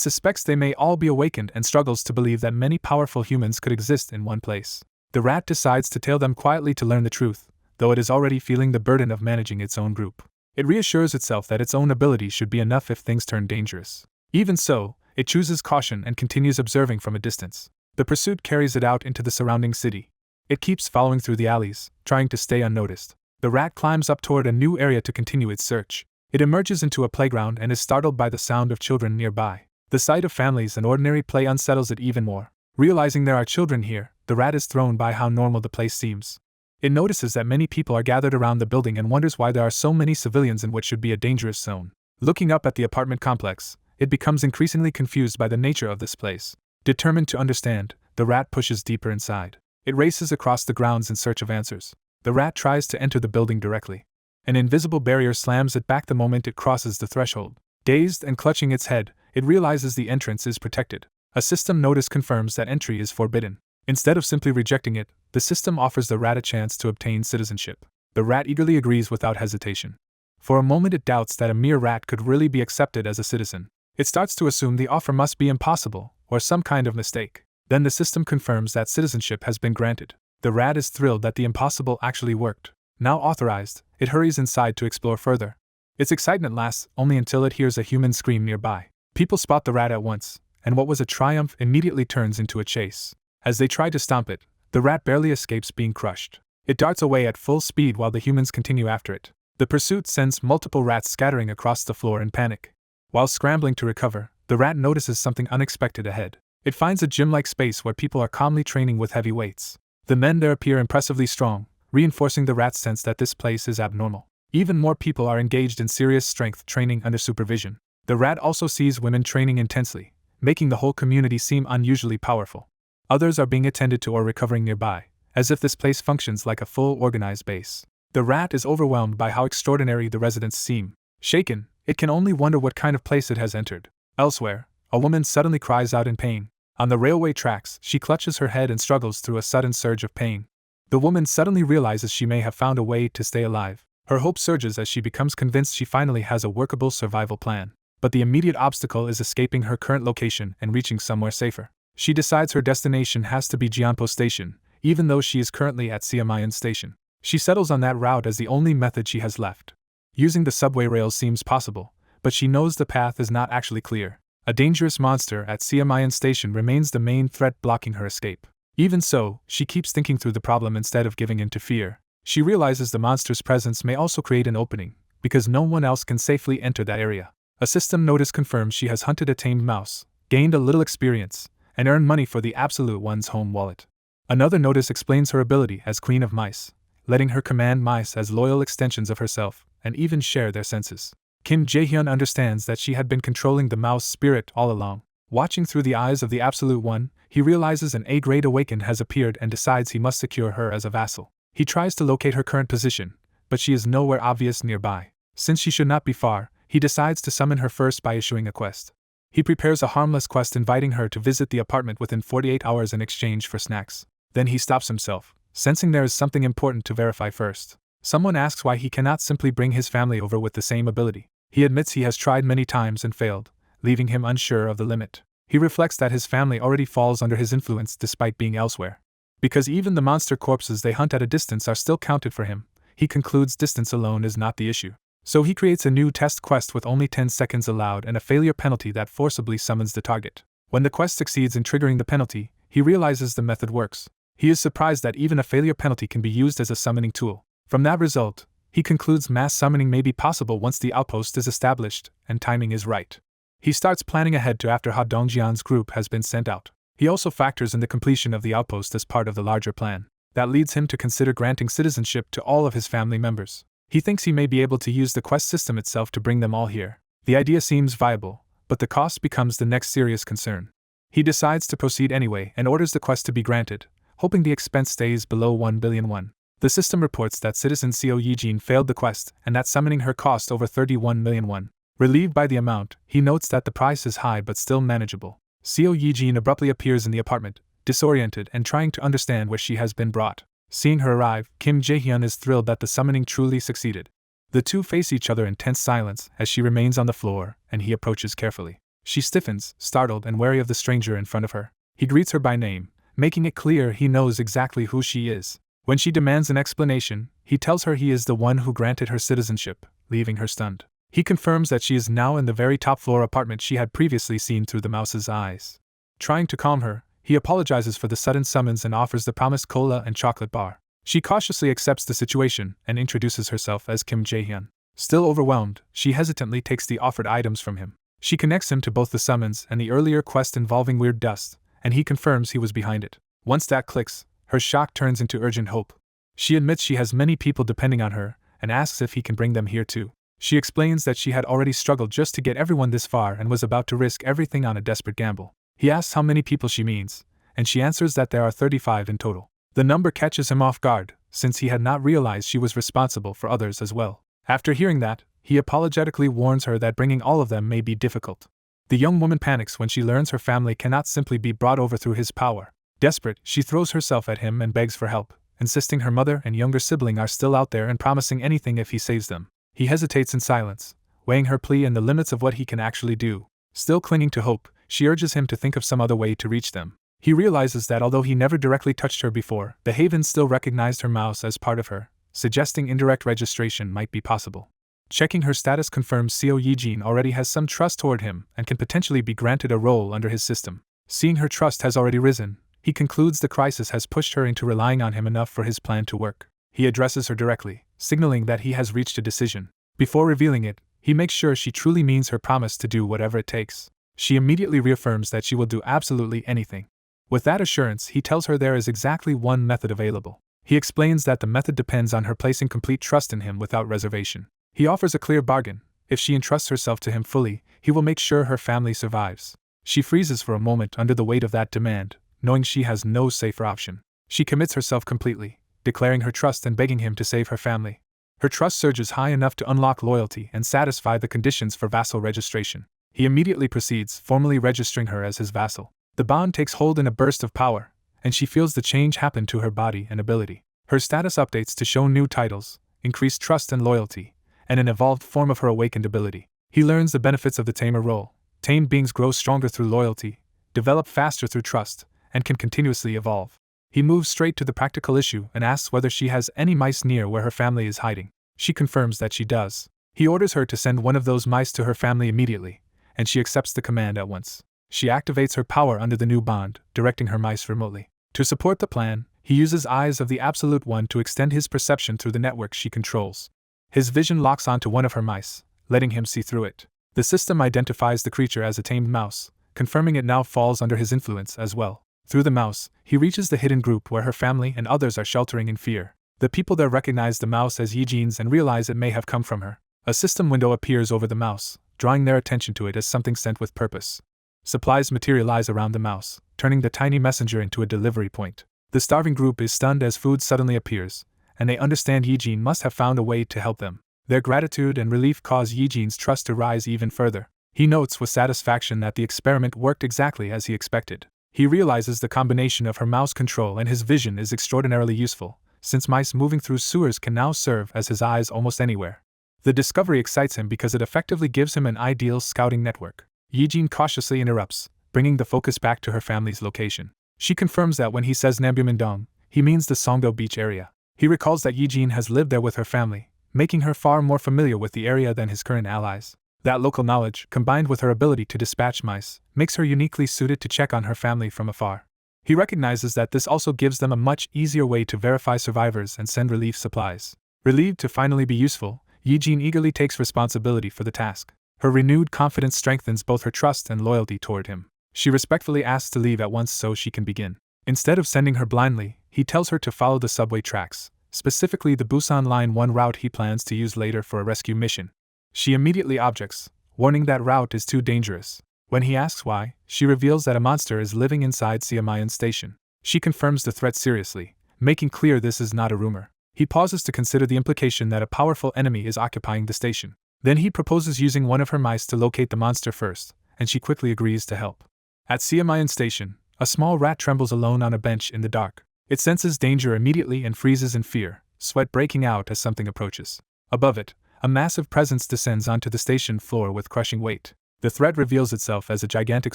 suspects they may all be awakened and struggles to believe that many powerful humans could exist in one place. The rat decides to tail them quietly to learn the truth, though it is already feeling the burden of managing its own group. It reassures itself that its own ability should be enough if things turn dangerous. Even so, it chooses caution and continues observing from a distance. The pursuit carries it out into the surrounding city. It keeps following through the alleys, trying to stay unnoticed. The rat climbs up toward a new area to continue its search. It emerges into a playground and is startled by the sound of children nearby. The sight of families and ordinary play unsettles it even more. Realizing there are children here, the rat is thrown by how normal the place seems. It notices that many people are gathered around the building and wonders why there are so many civilians in what should be a dangerous zone. Looking up at the apartment complex, it becomes increasingly confused by the nature of this place. Determined to understand, the rat pushes deeper inside. It races across the grounds in search of answers. The rat tries to enter the building directly. An invisible barrier slams it back the moment it crosses the threshold. Dazed and clutching its head, it realizes the entrance is protected. A system notice confirms that entry is forbidden. Instead of simply rejecting it, the system offers the rat a chance to obtain citizenship. The rat eagerly agrees without hesitation. For a moment it doubts that a mere rat could really be accepted as a citizen. It starts to assume the offer must be impossible, or some kind of mistake. Then the system confirms that citizenship has been granted. The rat is thrilled that the impossible actually worked. Now authorized, it hurries inside to explore further. Its excitement lasts only until it hears a human scream nearby. People spot the rat at once, and what was a triumph immediately turns into a chase. As they try to stomp it, the rat barely escapes being crushed. It darts away at full speed while the humans continue after it. The pursuit sends multiple rats scattering across the floor in panic. While scrambling to recover, the rat notices something unexpected ahead. It finds a gym-like space where people are calmly training with heavy weights. The men there appear impressively strong, reinforcing the rat's sense that this place is abnormal. Even more people are engaged in serious strength training under supervision. The rat also sees women training intensely, making the whole community seem unusually powerful. Others are being attended to or recovering nearby, as if this place functions like a full organized base. The rat is overwhelmed by how extraordinary the residents seem. Shaken, it can only wonder what kind of place it has entered. Elsewhere, a woman suddenly cries out in pain. On the railway tracks, she clutches her head and struggles through a sudden surge of pain. The woman suddenly realizes she may have found a way to stay alive. Her hope surges as she becomes convinced she finally has a workable survival plan. But the immediate obstacle is escaping her current location and reaching somewhere safer. She decides her destination has to be Jianpo Station, even though she is currently at Siamayan Station. She settles on that route as the only method she has left. Using the subway rails seems possible, but she knows the path is not actually clear. A dangerous monster at Siamayan Station remains the main threat blocking her escape. Even so, she keeps thinking through the problem instead of giving in to fear. She realizes the monster's presence may also create an opening, because no one else can safely enter that area. A system notice confirms she has hunted a tamed mouse, gained a little experience, and earned money for the Absolute One's home wallet. Another notice explains her ability as Queen of Mice, letting her command mice as loyal extensions of herself, and even share their senses. Kim Jae-hyun understands that she had been controlling the mouse spirit all along. Watching through the eyes of the Absolute One, he realizes an A-grade awakened has appeared and decides he must secure her as a vassal. He tries to locate her current position, but she is nowhere obvious nearby. Since she should not be far, he decides to summon her first by issuing a quest. He prepares a harmless quest inviting her to visit the apartment within 48 hours in exchange for snacks. Then he stops himself, sensing there is something important to verify first. Someone asks why he cannot simply bring his family over with the same ability. He admits he has tried many times and failed, leaving him unsure of the limit. He reflects that his family already falls under his influence despite being elsewhere. Because even the monster corpses they hunt at a distance are still counted for him, he concludes distance alone is not the issue. So he creates a new test quest with only 10 seconds allowed and a failure penalty that forcibly summons the target. When the quest succeeds in triggering the penalty, he realizes the method works. He is surprised that even a failure penalty can be used as a summoning tool. From that result, he concludes mass summoning may be possible once the outpost is established and timing is right. He starts planning ahead to after Ha Dongjian's group has been sent out. He also factors in the completion of the outpost as part of the larger plan. That leads him to consider granting citizenship to all of his family members. He thinks he may be able to use the quest system itself to bring them all here. The idea seems viable, but the cost becomes the next serious concern. He decides to proceed anyway and orders the quest to be granted, hoping the expense stays below 1 billion won. The system reports that citizen Seo Yijin failed the quest and that summoning her cost over 31 million won. Relieved by the amount, he notes that the price is high but still manageable. Seo Yijin abruptly appears in the apartment, disoriented and trying to understand where she has been brought. Seeing her arrive, Kim Jae-hyun is thrilled that the summoning truly succeeded. The two face each other in tense silence as she remains on the floor and he approaches carefully. She stiffens, startled and wary of the stranger in front of her. He greets her by name, making it clear he knows exactly who she is. When she demands an explanation, he tells her he is the one who granted her citizenship, leaving her stunned. He confirms that she is now in the very top floor apartment she had previously seen through the mouse's eyes. Trying to calm her, he apologizes for the sudden summons and offers the promised cola and chocolate bar. She cautiously accepts the situation and introduces herself as Kim Jae-hyun. Still overwhelmed, she hesitantly takes the offered items from him. She connects him to both the summons and the earlier quest involving weird dust, and he confirms he was behind it. Once that clicks, her shock turns into urgent hope. She admits she has many people depending on her and asks if he can bring them here too. She explains that she had already struggled just to get everyone this far and was about to risk everything on a desperate gamble. He asks how many people she means, and she answers that there are 35 in total. The number catches him off guard, since he had not realized she was responsible for others as well. After hearing that, he apologetically warns her that bringing all of them may be difficult. The young woman panics when she learns her family cannot simply be brought over through his power. Desperate, she throws herself at him and begs for help, insisting her mother and younger sibling are still out there and promising anything if he saves them. He hesitates in silence, weighing her plea and the limits of what he can actually do. Still clinging to hope, she urges him to think of some other way to reach them. He realizes that although he never directly touched her before, the Haven still recognized her mouse as part of her, suggesting indirect registration might be possible. Checking her status confirms Seo Yijin already has some trust toward him and can potentially be granted a role under his system. Seeing her trust has already risen, he concludes the crisis has pushed her into relying on him enough for his plan to work. He addresses her directly, signaling that he has reached a decision. Before revealing it, he makes sure she truly means her promise to do whatever it takes. She immediately reaffirms that she will do absolutely anything. With that assurance, he tells her there is exactly one method available. He explains that the method depends on her placing complete trust in him without reservation. He offers a clear bargain. If she entrusts herself to him fully, he will make sure her family survives. She freezes for a moment under the weight of that demand, knowing she has no safer option. She commits herself completely, declaring her trust and begging him to save her family. Her trust surges high enough to unlock loyalty and satisfy the conditions for vassal registration. He immediately proceeds, formally registering her as his vassal. The bond takes hold in a burst of power, and she feels the change happen to her body and ability. Her status updates to show new titles, increased trust and loyalty, and an evolved form of her awakened ability. He learns the benefits of the tamer role. Tamed beings grow stronger through loyalty, develop faster through trust, and can continuously evolve. He moves straight to the practical issue and asks whether she has any mice near where her family is hiding. She confirms that she does. He orders her to send one of those mice to her family immediately, and she accepts the command at once. She activates her power under the new bond, directing her mice remotely. To support the plan, he uses Eyes of the Absolute One to extend his perception through the network she controls. His vision locks onto one of her mice, letting him see through it. The system identifies the creature as a tamed mouse, confirming it now falls under his influence as well. Through the mouse, he reaches the hidden group where her family and others are sheltering in fear. The people there recognize the mouse as Yijian's and realize it may have come from her. A system window appears over the mouse, drawing their attention to it as something sent with purpose. Supplies materialize around the mouse, turning the tiny messenger into a delivery point. The starving group is stunned as food suddenly appears, and they understand Yijian must have found a way to help them. Their gratitude and relief cause Yijian's trust to rise even further. He notes with satisfaction that the experiment worked exactly as he expected. He realizes the combination of her mouse control and his vision is extraordinarily useful, since mice moving through sewers can now serve as his eyes almost anywhere. The discovery excites him because it effectively gives him an ideal scouting network. Yijian cautiously interrupts, bringing the focus back to her family's location. She confirms that when he says Nambumindong, he means the Songdo Beach area. He recalls that Yijian has lived there with her family, making her far more familiar with the area than his current allies. That local knowledge, combined with her ability to dispatch mice, makes her uniquely suited to check on her family from afar. He recognizes that this also gives them a much easier way to verify survivors and send relief supplies. Relieved to finally be useful, Yijian eagerly takes responsibility for the task. Her renewed confidence strengthens both her trust and loyalty toward him. She respectfully asks to leave at once so she can begin. Instead of sending her blindly, he tells her to follow the subway tracks, specifically the Busan Line 1 route he plans to use later for a rescue mission. She immediately objects, warning that route is too dangerous. When he asks why, she reveals that a monster is living inside Siamayan Station. She confirms the threat seriously, making clear this is not a rumor. He pauses to consider the implication that a powerful enemy is occupying the station. Then he proposes using one of her mice to locate the monster first, and she quickly agrees to help. At Siamayan Station, a small rat trembles alone on a bench in the dark. It senses danger immediately and freezes in fear, sweat breaking out as something approaches. Above it, a massive presence descends onto the station floor with crushing weight. The threat reveals itself as a gigantic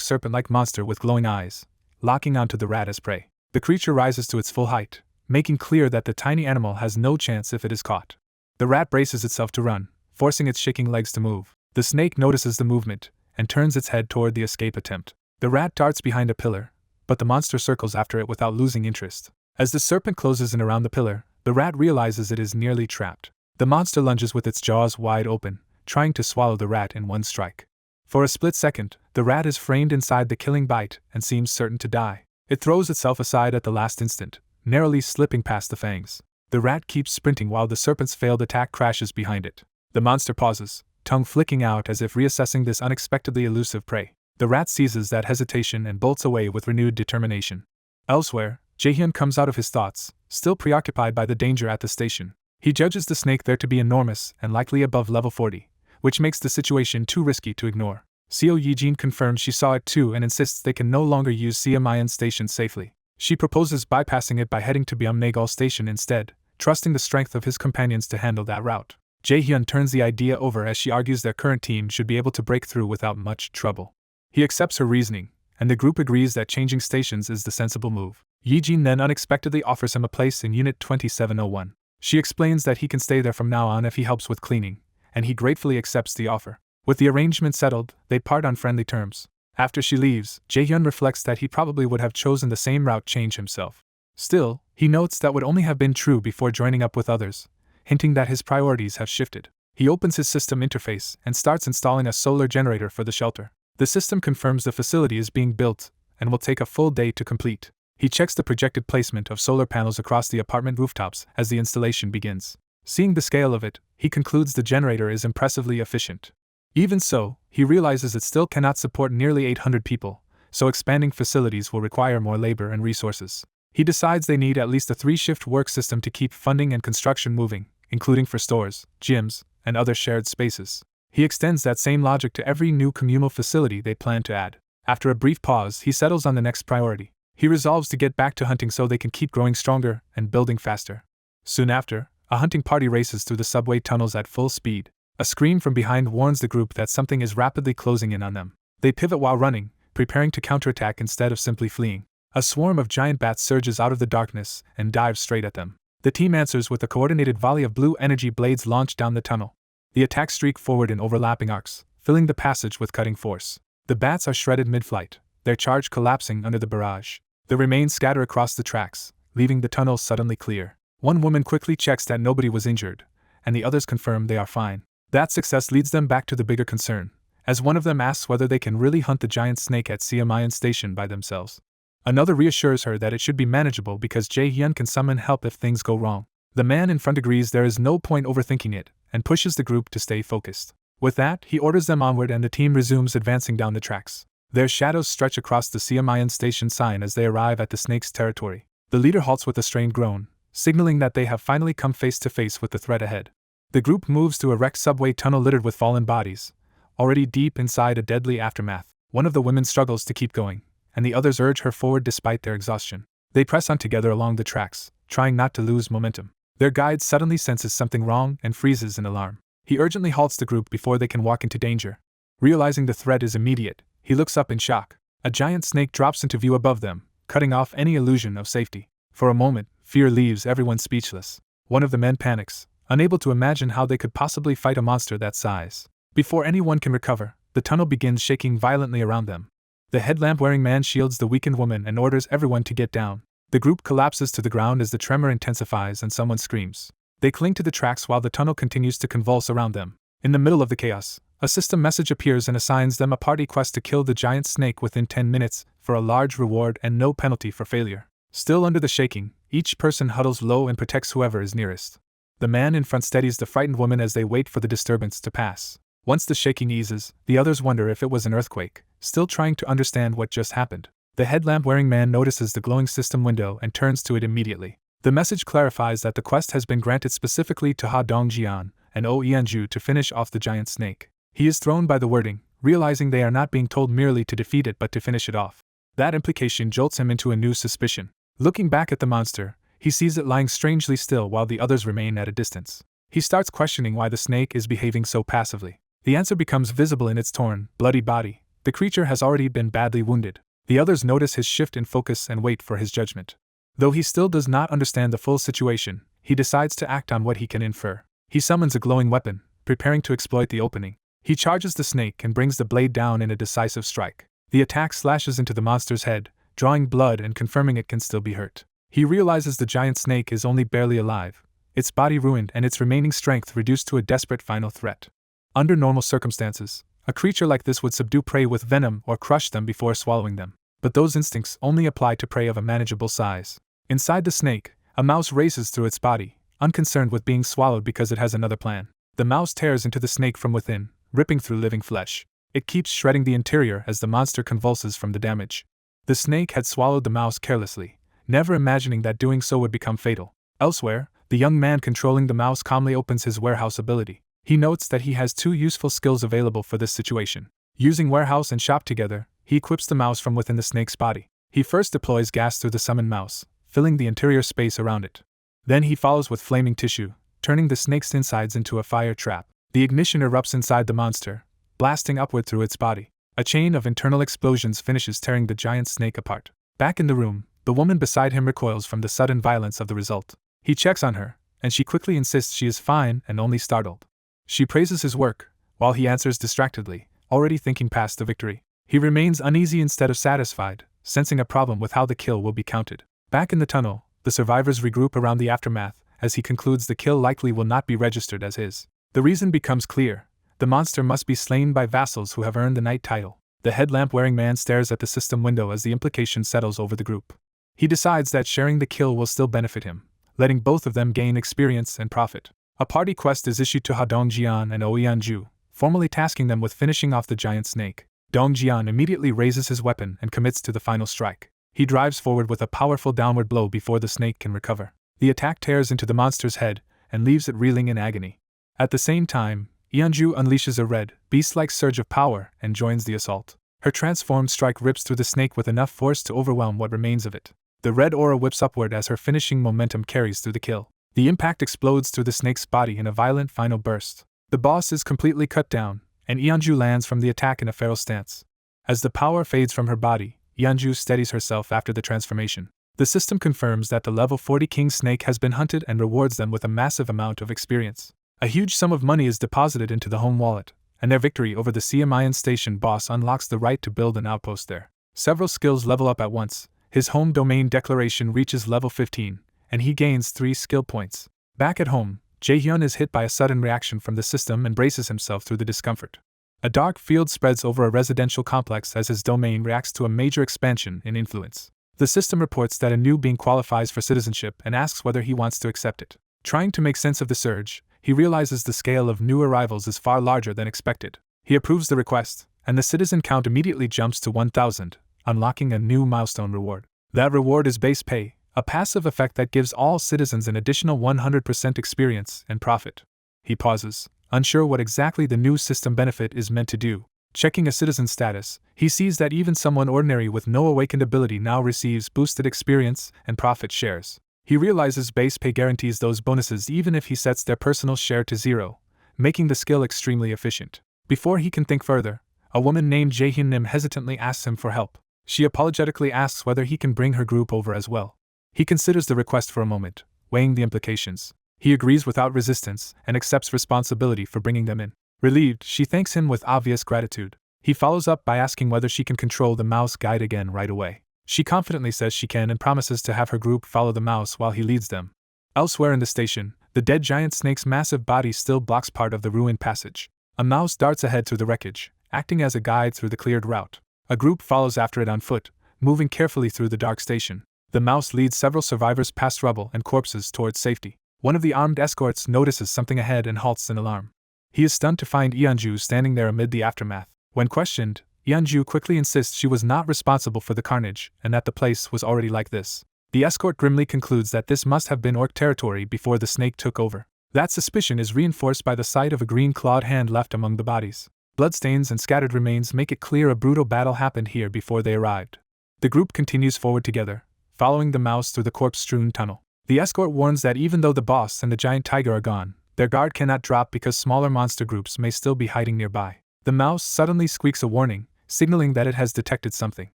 serpent-like monster with glowing eyes, locking onto the rat as prey. The creature rises to its full height, making clear that the tiny animal has no chance if it is caught. The rat braces itself to run, forcing its shaking legs to move. The snake notices the movement and turns its head toward the escape attempt. The rat darts behind a pillar, but the monster circles after it without losing interest. As the serpent closes in around the pillar, the rat realizes it is nearly trapped. The monster lunges with its jaws wide open, trying to swallow the rat in one strike. For a split second, the rat is framed inside the killing bite and seems certain to die. It throws itself aside at the last instant, narrowly slipping past the fangs. The rat keeps sprinting while the serpent's failed attack crashes behind it. The monster pauses, tongue flicking out as if reassessing this unexpectedly elusive prey. The rat seizes that hesitation and bolts away with renewed determination. Elsewhere, Jaehyun comes out of his thoughts, still preoccupied by the danger at the station. He judges the snake there to be enormous and likely above level 40, which makes the situation too risky to ignore. Seo Yijin confirms she saw it too and insists they can no longer use Siamayan Station safely. She proposes bypassing it by heading to Byumnagal Station instead, trusting the strength of his companions to handle that route. Jaehyun turns the idea over as she argues their current team should be able to break through without much trouble. He accepts her reasoning, and the group agrees that changing stations is the sensible move. Yijin then unexpectedly offers him a place in Unit 2701. She explains that he can stay there from now on if he helps with cleaning, and he gratefully accepts the offer. With the arrangement settled, they part on friendly terms. After she leaves, Jaehyun reflects that he probably would have chosen the same route change himself. Still, he notes that would only have been true before joining up with others, hinting that his priorities have shifted. He opens his system interface and starts installing a solar generator for the shelter. The system confirms the facility is being built and will take a full day to complete. He checks the projected placement of solar panels across the apartment rooftops as the installation begins. Seeing the scale of it, he concludes the generator is impressively efficient. Even so, he realizes it still cannot support nearly 800 people, so expanding facilities will require more labor and resources. He decides they need at least a 3-shift work system to keep funding and construction moving, including for stores, gyms, and other shared spaces. He extends that same logic to every new communal facility they plan to add. After a brief pause, he settles on the next priority. He resolves to get back to hunting so they can keep growing stronger and building faster. Soon after, a hunting party races through the subway tunnels at full speed. A scream from behind warns the group that something is rapidly closing in on them. They pivot while running, preparing to counterattack instead of simply fleeing. A swarm of giant bats surges out of the darkness and dives straight at them. The team answers with a coordinated volley of blue energy blades launched down the tunnel. The attacks streak forward in overlapping arcs, filling the passage with cutting force. The bats are shredded mid-flight, their charge collapsing under the barrage. The remains scatter across the tracks, leaving the tunnel suddenly clear. One woman quickly checks that nobody was injured, and the others confirm they are fine. That success leads them back to the bigger concern, as one of them asks whether they can really hunt the giant snake at Siamayan Station by themselves. Another reassures her that it should be manageable because Jae-hyun can summon help if things go wrong. The man in front agrees there is no point overthinking it, and pushes the group to stay focused. With that, he orders them onward and the team resumes advancing down the tracks. Their shadows stretch across the Siamayan Station sign as they arrive at the snake's territory. The leader halts with a strained groan, signaling that they have finally come face to face with the threat ahead. The group moves to a wrecked subway tunnel littered with fallen bodies, already deep inside a deadly aftermath. One of the women struggles to keep going, and the others urge her forward despite their exhaustion. They press on together along the tracks, trying not to lose momentum. Their guide suddenly senses something wrong and freezes in alarm. He urgently halts the group before they can walk into danger. Realizing the threat is immediate, he looks up in shock. A giant snake drops into view above them, cutting off any illusion of safety. For a moment, fear leaves everyone speechless. One of the men panics, unable to imagine how they could possibly fight a monster that size. Before anyone can recover, the tunnel begins shaking violently around them. The headlamp-wearing man shields the weakened woman and orders everyone to get down. The group collapses to the ground as the tremor intensifies and someone screams. They cling to the tracks while the tunnel continues to convulse around them. In the middle of the chaos, a system message appears and assigns them a party quest to kill the giant snake within 10 minutes, for a large reward and no penalty for failure. Still under the shaking, each person huddles low and protects whoever is nearest. The man in front steadies the frightened woman as they wait for the disturbance to pass. Once the shaking eases, the others wonder if it was an earthquake, still trying to understand what just happened. The headlamp-wearing man notices the glowing system window and turns to it immediately. The message clarifies that the quest has been granted specifically to Ha Dongjian and Oh Ianju to finish off the giant snake. He is thrown by the wording, realizing they are not being told merely to defeat it but to finish it off. That implication jolts him into a new suspicion. Looking back at the monster, he sees it lying strangely still while the others remain at a distance. He starts questioning why the snake is behaving so passively. The answer becomes visible in its torn, bloody body. The creature has already been badly wounded. The others notice his shift in focus and wait for his judgment. Though he still does not understand the full situation, he decides to act on what he can infer. He summons a glowing weapon, preparing to exploit the opening. He charges the snake and brings the blade down in a decisive strike. The attack slashes into the monster's head, drawing blood and confirming it can still be hurt. He realizes the giant snake is only barely alive, its body ruined and its remaining strength reduced to a desperate final threat. Under normal circumstances, a creature like this would subdue prey with venom or crush them before swallowing them. But those instincts only apply to prey of a manageable size. Inside the snake, a mouse races through its body, unconcerned with being swallowed because it has another plan. The mouse tears into the snake from within, ripping through living flesh. It keeps shredding the interior as the monster convulses from the damage. The snake had swallowed the mouse carelessly, never imagining that doing so would become fatal. Elsewhere, the young man controlling the mouse calmly opens his warehouse ability. He notes that he has 2 useful skills available for this situation. Using warehouse and shop together, he equips the mouse from within the snake's body. He first deploys gas through the summoned mouse, filling the interior space around it. Then he follows with flaming tissue, turning the snake's insides into a fire trap. The ignition erupts inside the monster, blasting upward through its body. A chain of internal explosions finishes tearing the giant snake apart. Back in the room, the woman beside him recoils from the sudden violence of the result. He checks on her, and she quickly insists she is fine and only startled. She praises his work, while he answers distractedly, already thinking past the victory. He remains uneasy instead of satisfied, sensing a problem with how the kill will be counted. Back in the tunnel, the survivors regroup around the aftermath as he concludes the kill likely will not be registered as his. The reason becomes clear. The monster must be slain by vassals who have earned the knight title. The headlamp-wearing man stares at the system window as the implication settles over the group. He decides that sharing the kill will still benefit him, letting both of them gain experience and profit. A party quest is issued to Hadongjian and Oyeonju, formally tasking them with finishing off the giant snake. Dongjian immediately raises his weapon and commits to the final strike. He drives forward with a powerful downward blow before the snake can recover. The attack tears into the monster's head and leaves it reeling in agony. At the same time, Yeonju unleashes a red, beast-like surge of power and joins the assault. Her transformed strike rips through the snake with enough force to overwhelm what remains of it. The red aura whips upward as her finishing momentum carries through the kill. The impact explodes through the snake's body in a violent final burst. The boss is completely cut down, and Yeonju lands from the attack in a feral stance. As the power fades from her body, Yeonju steadies herself after the transformation. The system confirms that the level 40 king snake has been hunted and rewards them with a massive amount of experience. A huge sum of money is deposited into the home wallet, and their victory over the Siamayan station boss unlocks the right to build an outpost there. Several skills level up at once. His home domain declaration reaches level 15, and he gains 3 skill points. Back at home, Jaehyun is hit by a sudden reaction from the system and braces himself through the discomfort. A dark field spreads over a residential complex as his domain reacts to a major expansion in influence. The system reports that a new being qualifies for citizenship and asks whether he wants to accept it. Trying to make sense of the surge, he realizes the scale of new arrivals is far larger than expected. He approves the request, and the citizen count immediately jumps to 1,000, unlocking a new milestone reward. That reward is base pay, a passive effect that gives all citizens an additional 100% experience and profit. He pauses, unsure what exactly the new system benefit is meant to do. Checking a citizen's status, he sees that even someone ordinary with no awakened ability now receives boosted experience and profit shares. He realizes base pay guarantees those bonuses even if he sets their personal share to 0, making the skill extremely efficient. Before he can think further, a woman named Jaehyun Nim hesitantly asks him for help. She apologetically asks whether he can bring her group over as well. He considers the request for a moment, weighing the implications. He agrees without resistance and accepts responsibility for bringing them in. Relieved, she thanks him with obvious gratitude. He follows up by asking whether she can control the mouse guide again right away. She confidently says she can and promises to have her group follow the mouse while he leads them. Elsewhere in the station, the dead giant snake's massive body still blocks part of the ruined passage. A mouse darts ahead through the wreckage, acting as a guide through the cleared route. A group follows after it on foot, moving carefully through the dark station. The mouse leads several survivors past rubble and corpses towards safety. One of the armed escorts notices something ahead and halts in alarm. He is stunned to find Yeonju standing there amid the aftermath. When questioned, Yeonju quickly insists she was not responsible for the carnage and that the place was already like this. The escort grimly concludes that this must have been orc territory before the snake took over. That suspicion is reinforced by the sight of a green-clawed hand left among the bodies. Bloodstains and scattered remains make it clear a brutal battle happened here before they arrived. The group continues forward together, following the mouse through the corpse-strewn tunnel. The escort warns that even though the boss and the giant tiger are gone, their guard cannot drop because smaller monster groups may still be hiding nearby. The mouse suddenly squeaks a warning, signaling that it has detected something.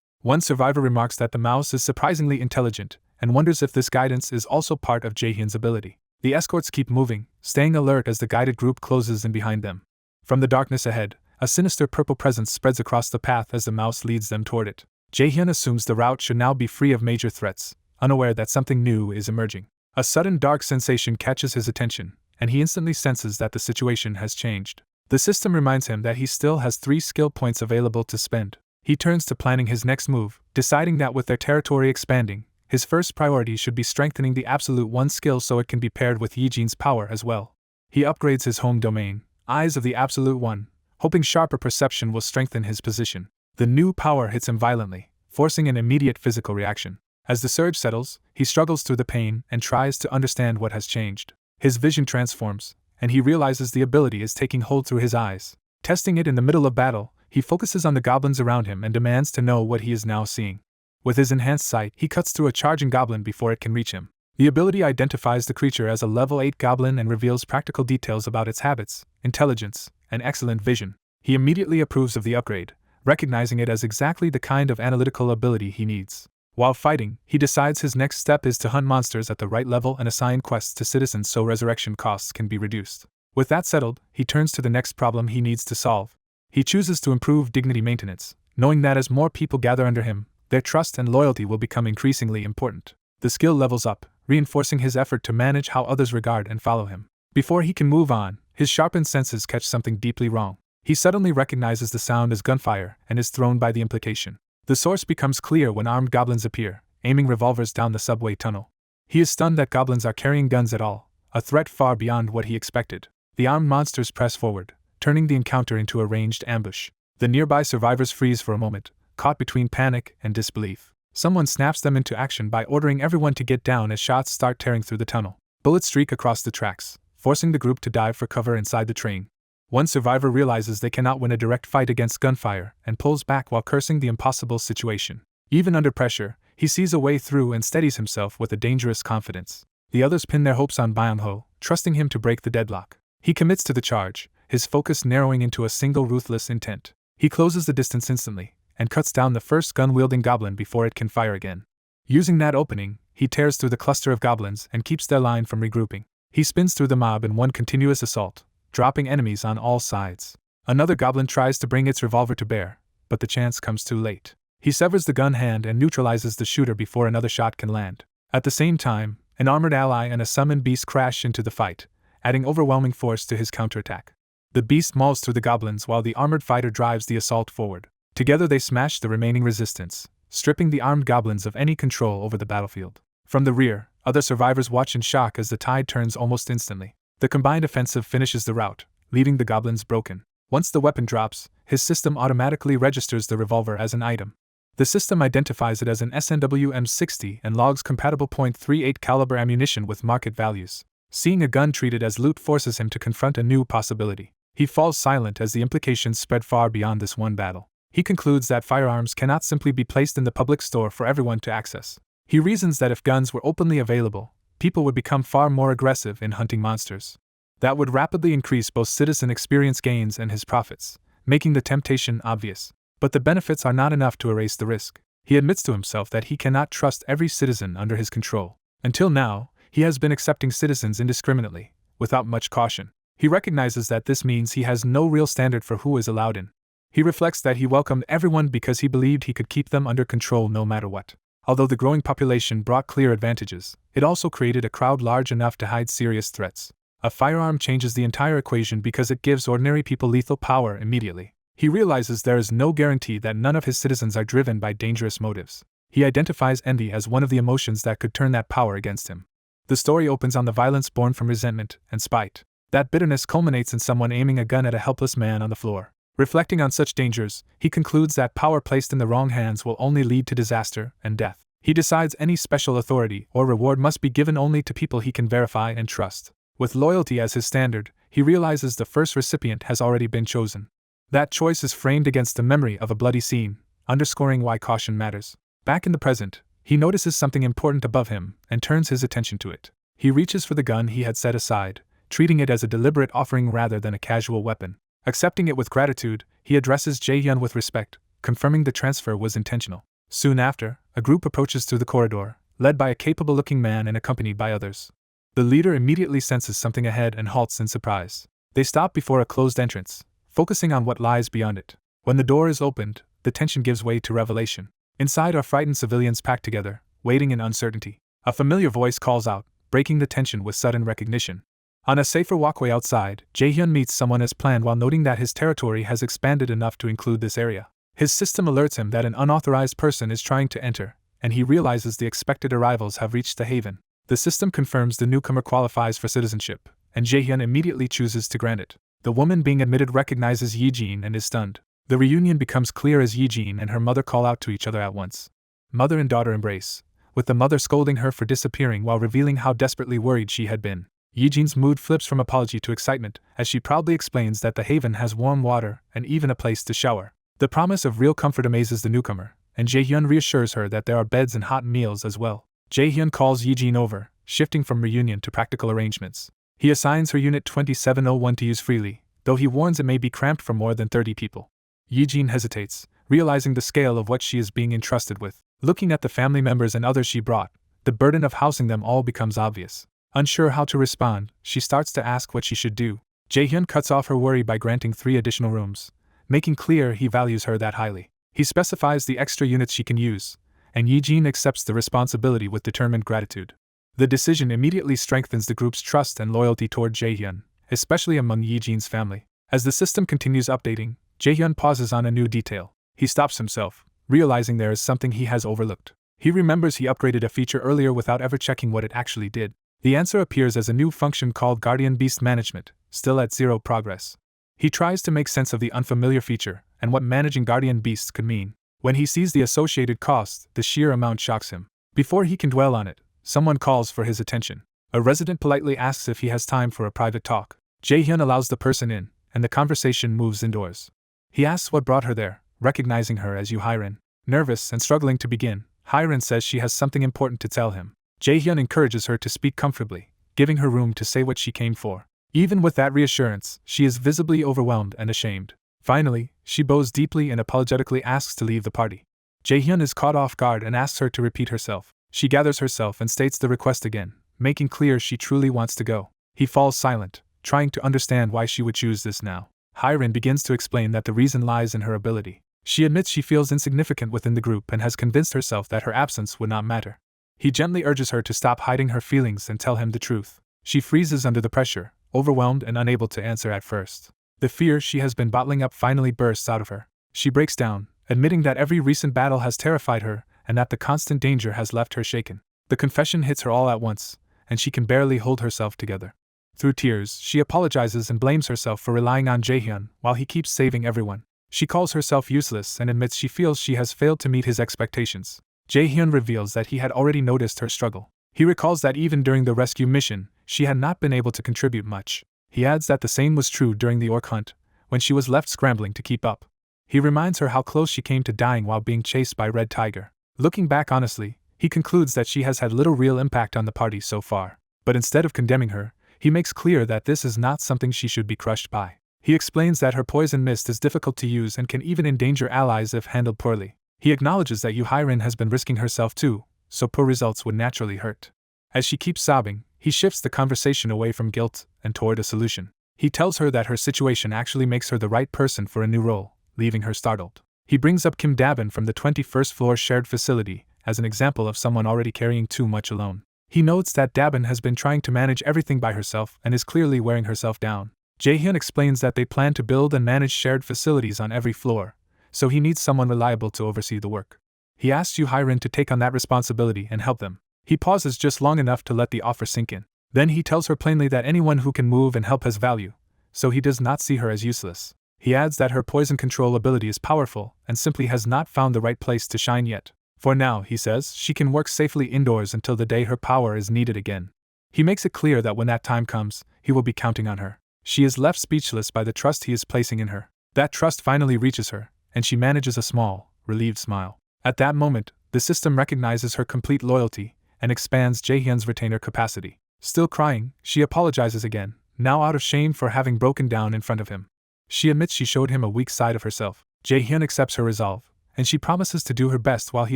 One survivor remarks that the mouse is surprisingly intelligent, and wonders if this guidance is also part of Jaehyun's ability. The escorts keep moving, staying alert as the guided group closes in behind them. From the darkness ahead, a sinister purple presence spreads across the path as the mouse leads them toward it. Jaehyun assumes the route should now be free of major threats, unaware that something new is emerging. A sudden dark sensation catches his attention, and he instantly senses that the situation has changed. The system reminds him that he still has 3 skill points available to spend. He turns to planning his next move, deciding that with their territory expanding, his first priority should be strengthening the Absolute 1 skill so it can be paired with Yijin's power as well. He upgrades his home domain, Eyes of the Absolute 1, hoping sharper perception will strengthen his position. The new power hits him violently, forcing an immediate physical reaction. As the surge settles, he struggles through the pain and tries to understand what has changed. His vision transforms, and he realizes the ability is taking hold through his eyes. Testing it in the middle of battle, he focuses on the goblins around him and demands to know what he is now seeing. With his enhanced sight, he cuts through a charging goblin before it can reach him. The ability identifies the creature as a level 8 goblin and reveals practical details about its habits, intelligence, and excellent vision. He immediately approves of the upgrade, recognizing it as exactly the kind of analytical ability he needs. While fighting, he decides his next step is to hunt monsters at the right level and assign quests to citizens so resurrection costs can be reduced. With that settled, he turns to the next problem he needs to solve. He chooses to improve dignity maintenance, knowing that as more people gather under him, their trust and loyalty will become increasingly important. The skill levels up, reinforcing his effort to manage how others regard and follow him. Before he can move on, his sharpened senses catch something deeply wrong. He suddenly recognizes the sound as gunfire and is thrown by the implication. The source becomes clear when armed goblins appear, aiming revolvers down the subway tunnel. He is stunned that goblins are carrying guns at all, a threat far beyond what he expected. The armed monsters press forward, turning the encounter into a ranged ambush. The nearby survivors freeze for a moment, caught between panic and disbelief. Someone snaps them into action by ordering everyone to get down as shots start tearing through the tunnel. Bullets streak across the tracks, forcing the group to dive for cover inside the train. One survivor realizes they cannot win a direct fight against gunfire and pulls back while cursing the impossible situation. Even under pressure, he sees a way through and steadies himself with a dangerous confidence. The others pin their hopes on Manhwa, trusting him to break the deadlock. He commits to the charge, his focus narrowing into a single ruthless intent. He closes the distance instantly, and cuts down the first gun-wielding goblin before it can fire again. Using that opening, he tears through the cluster of goblins and keeps their line from regrouping. He spins through the mob in one continuous assault, dropping enemies on all sides. Another goblin tries to bring its revolver to bear, but the chance comes too late. He severs the gun hand and neutralizes the shooter before another shot can land. At the same time, an armored ally and a summoned beast crash into the fight, adding overwhelming force to his counterattack. The beast mauls through the goblins while the armored fighter drives the assault forward. Together they smash the remaining resistance, stripping the armed goblins of any control over the battlefield. From the rear, other survivors watch in shock as the tide turns almost instantly. The combined offensive finishes the rout, leaving the goblins broken. Once the weapon drops, his system automatically registers the revolver as an item. The system identifies it as an SNW M60 and logs compatible .38 caliber ammunition with market values. Seeing a gun treated as loot forces him to confront a new possibility. He falls silent as the implications spread far beyond this one battle. He concludes that firearms cannot simply be placed in the public store for everyone to access. He reasons that if guns were openly available, people would become far more aggressive in hunting monsters. That would rapidly increase both citizen experience gains and his profits, making the temptation obvious. But the benefits are not enough to erase the risk. He admits to himself that he cannot trust every citizen under his control. Until now, he has been accepting citizens indiscriminately, without much caution. He recognizes that this means he has no real standard for who is allowed in. He reflects that he welcomed everyone because he believed he could keep them under control no matter what. Although the growing population brought clear advantages, it also created a crowd large enough to hide serious threats. A firearm changes the entire equation because it gives ordinary people lethal power immediately. He realizes there is no guarantee that none of his citizens are driven by dangerous motives. He identifies envy as one of the emotions that could turn that power against him. The story opens on the violence born from resentment and spite. That bitterness culminates in someone aiming a gun at a helpless man on the floor. Reflecting on such dangers, he concludes that power placed in the wrong hands will only lead to disaster and death. He decides any special authority or reward must be given only to people he can verify and trust. With loyalty as his standard, he realizes the first recipient has already been chosen. That choice is framed against the memory of a bloody scene, underscoring why caution matters. Back in the present, he notices something important above him and turns his attention to it. He reaches for the gun he had set aside, treating it as a deliberate offering rather than a casual weapon. Accepting it with gratitude, he addresses Jae-hyun with respect, confirming the transfer was intentional. Soon after, a group approaches through the corridor, led by a capable-looking man and accompanied by others. The leader immediately senses something ahead and halts in surprise. They stop before a closed entrance, focusing on what lies beyond it. When the door is opened, the tension gives way to revelation. Inside are frightened civilians packed together, waiting in uncertainty. A familiar voice calls out, breaking the tension with sudden recognition. On a safer walkway outside, Jae-hyun meets someone as planned while noting that his territory has expanded enough to include this area. His system alerts him that an unauthorized person is trying to enter, and he realizes the expected arrivals have reached the haven. The system confirms the newcomer qualifies for citizenship, and Jae-hyun immediately chooses to grant it. The woman being admitted recognizes Yi-jin and is stunned. The reunion becomes clear as Yi-jin and her mother call out to each other at once. Mother and daughter embrace, with the mother scolding her for disappearing while revealing how desperately worried she had been. Yi-jin's mood flips from apology to excitement as she proudly explains that the haven has warm water and even a place to shower. The promise of real comfort amazes the newcomer, and Jae-hyun reassures her that there are beds and hot meals as well. Jae-hyun calls Yi-jin over, shifting from reunion to practical arrangements. He assigns her Unit 2701 to use freely, though he warns it may be cramped for more than 30 people. Yi-jin hesitates, realizing the scale of what she is being entrusted with. Looking at the family members and others she brought, the burden of housing them all becomes obvious. Unsure how to respond, she starts to ask what she should do. Jae-hyun cuts off her worry by granting 3 additional rooms, making clear he values her that highly. He specifies the extra units she can use, and Yi-jin accepts the responsibility with determined gratitude. The decision immediately strengthens the group's trust and loyalty toward Jaehyun, especially among Yijin's family. As the system continues updating, Jaehyun pauses on a new detail. He stops himself, realizing there is something he has overlooked. He remembers he upgraded a feature earlier without ever checking what it actually did. The answer appears as a new function called Guardian Beast Management, still at 0 progress. He tries to make sense of the unfamiliar feature and what managing guardian beasts could mean. When he sees the associated costs, the sheer amount shocks him. Before he can dwell on it, someone calls for his attention. A resident politely asks if he has time for a private talk. Jaehyun allows the person in, and the conversation moves indoors. He asks what brought her there, recognizing her as Yu-Hyrin. Nervous and struggling to begin, Hyrin says she has something important to tell him. Jaehyun encourages her to speak comfortably, giving her room to say what she came for. Even with that reassurance, she is visibly overwhelmed and ashamed. Finally, she bows deeply and apologetically asks to leave the party. Jaehyun is caught off guard and asks her to repeat herself. She gathers herself and states the request again, making clear she truly wants to go. He falls silent, trying to understand why she would choose this now. Hyrin begins to explain that the reason lies in her ability. She admits she feels insignificant within the group and has convinced herself that her absence would not matter. He gently urges her to stop hiding her feelings and tell him the truth. She freezes under the pressure, overwhelmed and unable to answer at first. The fear she has been bottling up finally bursts out of her. She breaks down, admitting that every recent battle has terrified her and that the constant danger has left her shaken. The confession hits her all at once, and she can barely hold herself together. Through tears, she apologizes and blames herself for relying on Jaehyun while he keeps saving everyone. She calls herself useless and admits she feels she has failed to meet his expectations. Jaehyun reveals that he had already noticed her struggle. He recalls that even during the rescue mission, she had not been able to contribute much. He adds that the same was true during the orc hunt, when she was left scrambling to keep up. He reminds her how close she came to dying while being chased by Red Tiger. Looking back honestly, he concludes that she has had little real impact on the party so far. But instead of condemning her, he makes clear that this is not something she should be crushed by. He explains that her poison mist is difficult to use and can even endanger allies if handled poorly. He acknowledges that Yu-Hyrin has been risking herself too, so poor results would naturally hurt. As she keeps sobbing, he shifts the conversation away from guilt and toward a solution. He tells her that her situation actually makes her the right person for a new role, leaving her startled. He brings up Kim Dabin from the 21st floor shared facility as an example of someone already carrying too much alone. He notes that Dabin has been trying to manage everything by herself and is clearly wearing herself down. Jaehyun explains that they plan to build and manage shared facilities on every floor, so he needs someone reliable to oversee the work. He asks Yu-Hyrin to take on that responsibility and help them. He pauses just long enough to let the offer sink in. Then he tells her plainly that anyone who can move and help has value, so he does not see her as useless. He adds that her poison control ability is powerful and simply has not found the right place to shine yet. For now, he says, she can work safely indoors until the day her power is needed again. He makes it clear that when that time comes, he will be counting on her. She is left speechless by the trust he is placing in her. That trust finally reaches her, and she manages a small, relieved smile. At that moment, the system recognizes her complete loyalty and expands Jaehyun's retainer capacity. Still crying, she apologizes again, now out of shame for having broken down in front of him. She admits she showed him a weak side of herself. Jaehyun accepts her resolve, and she promises to do her best while he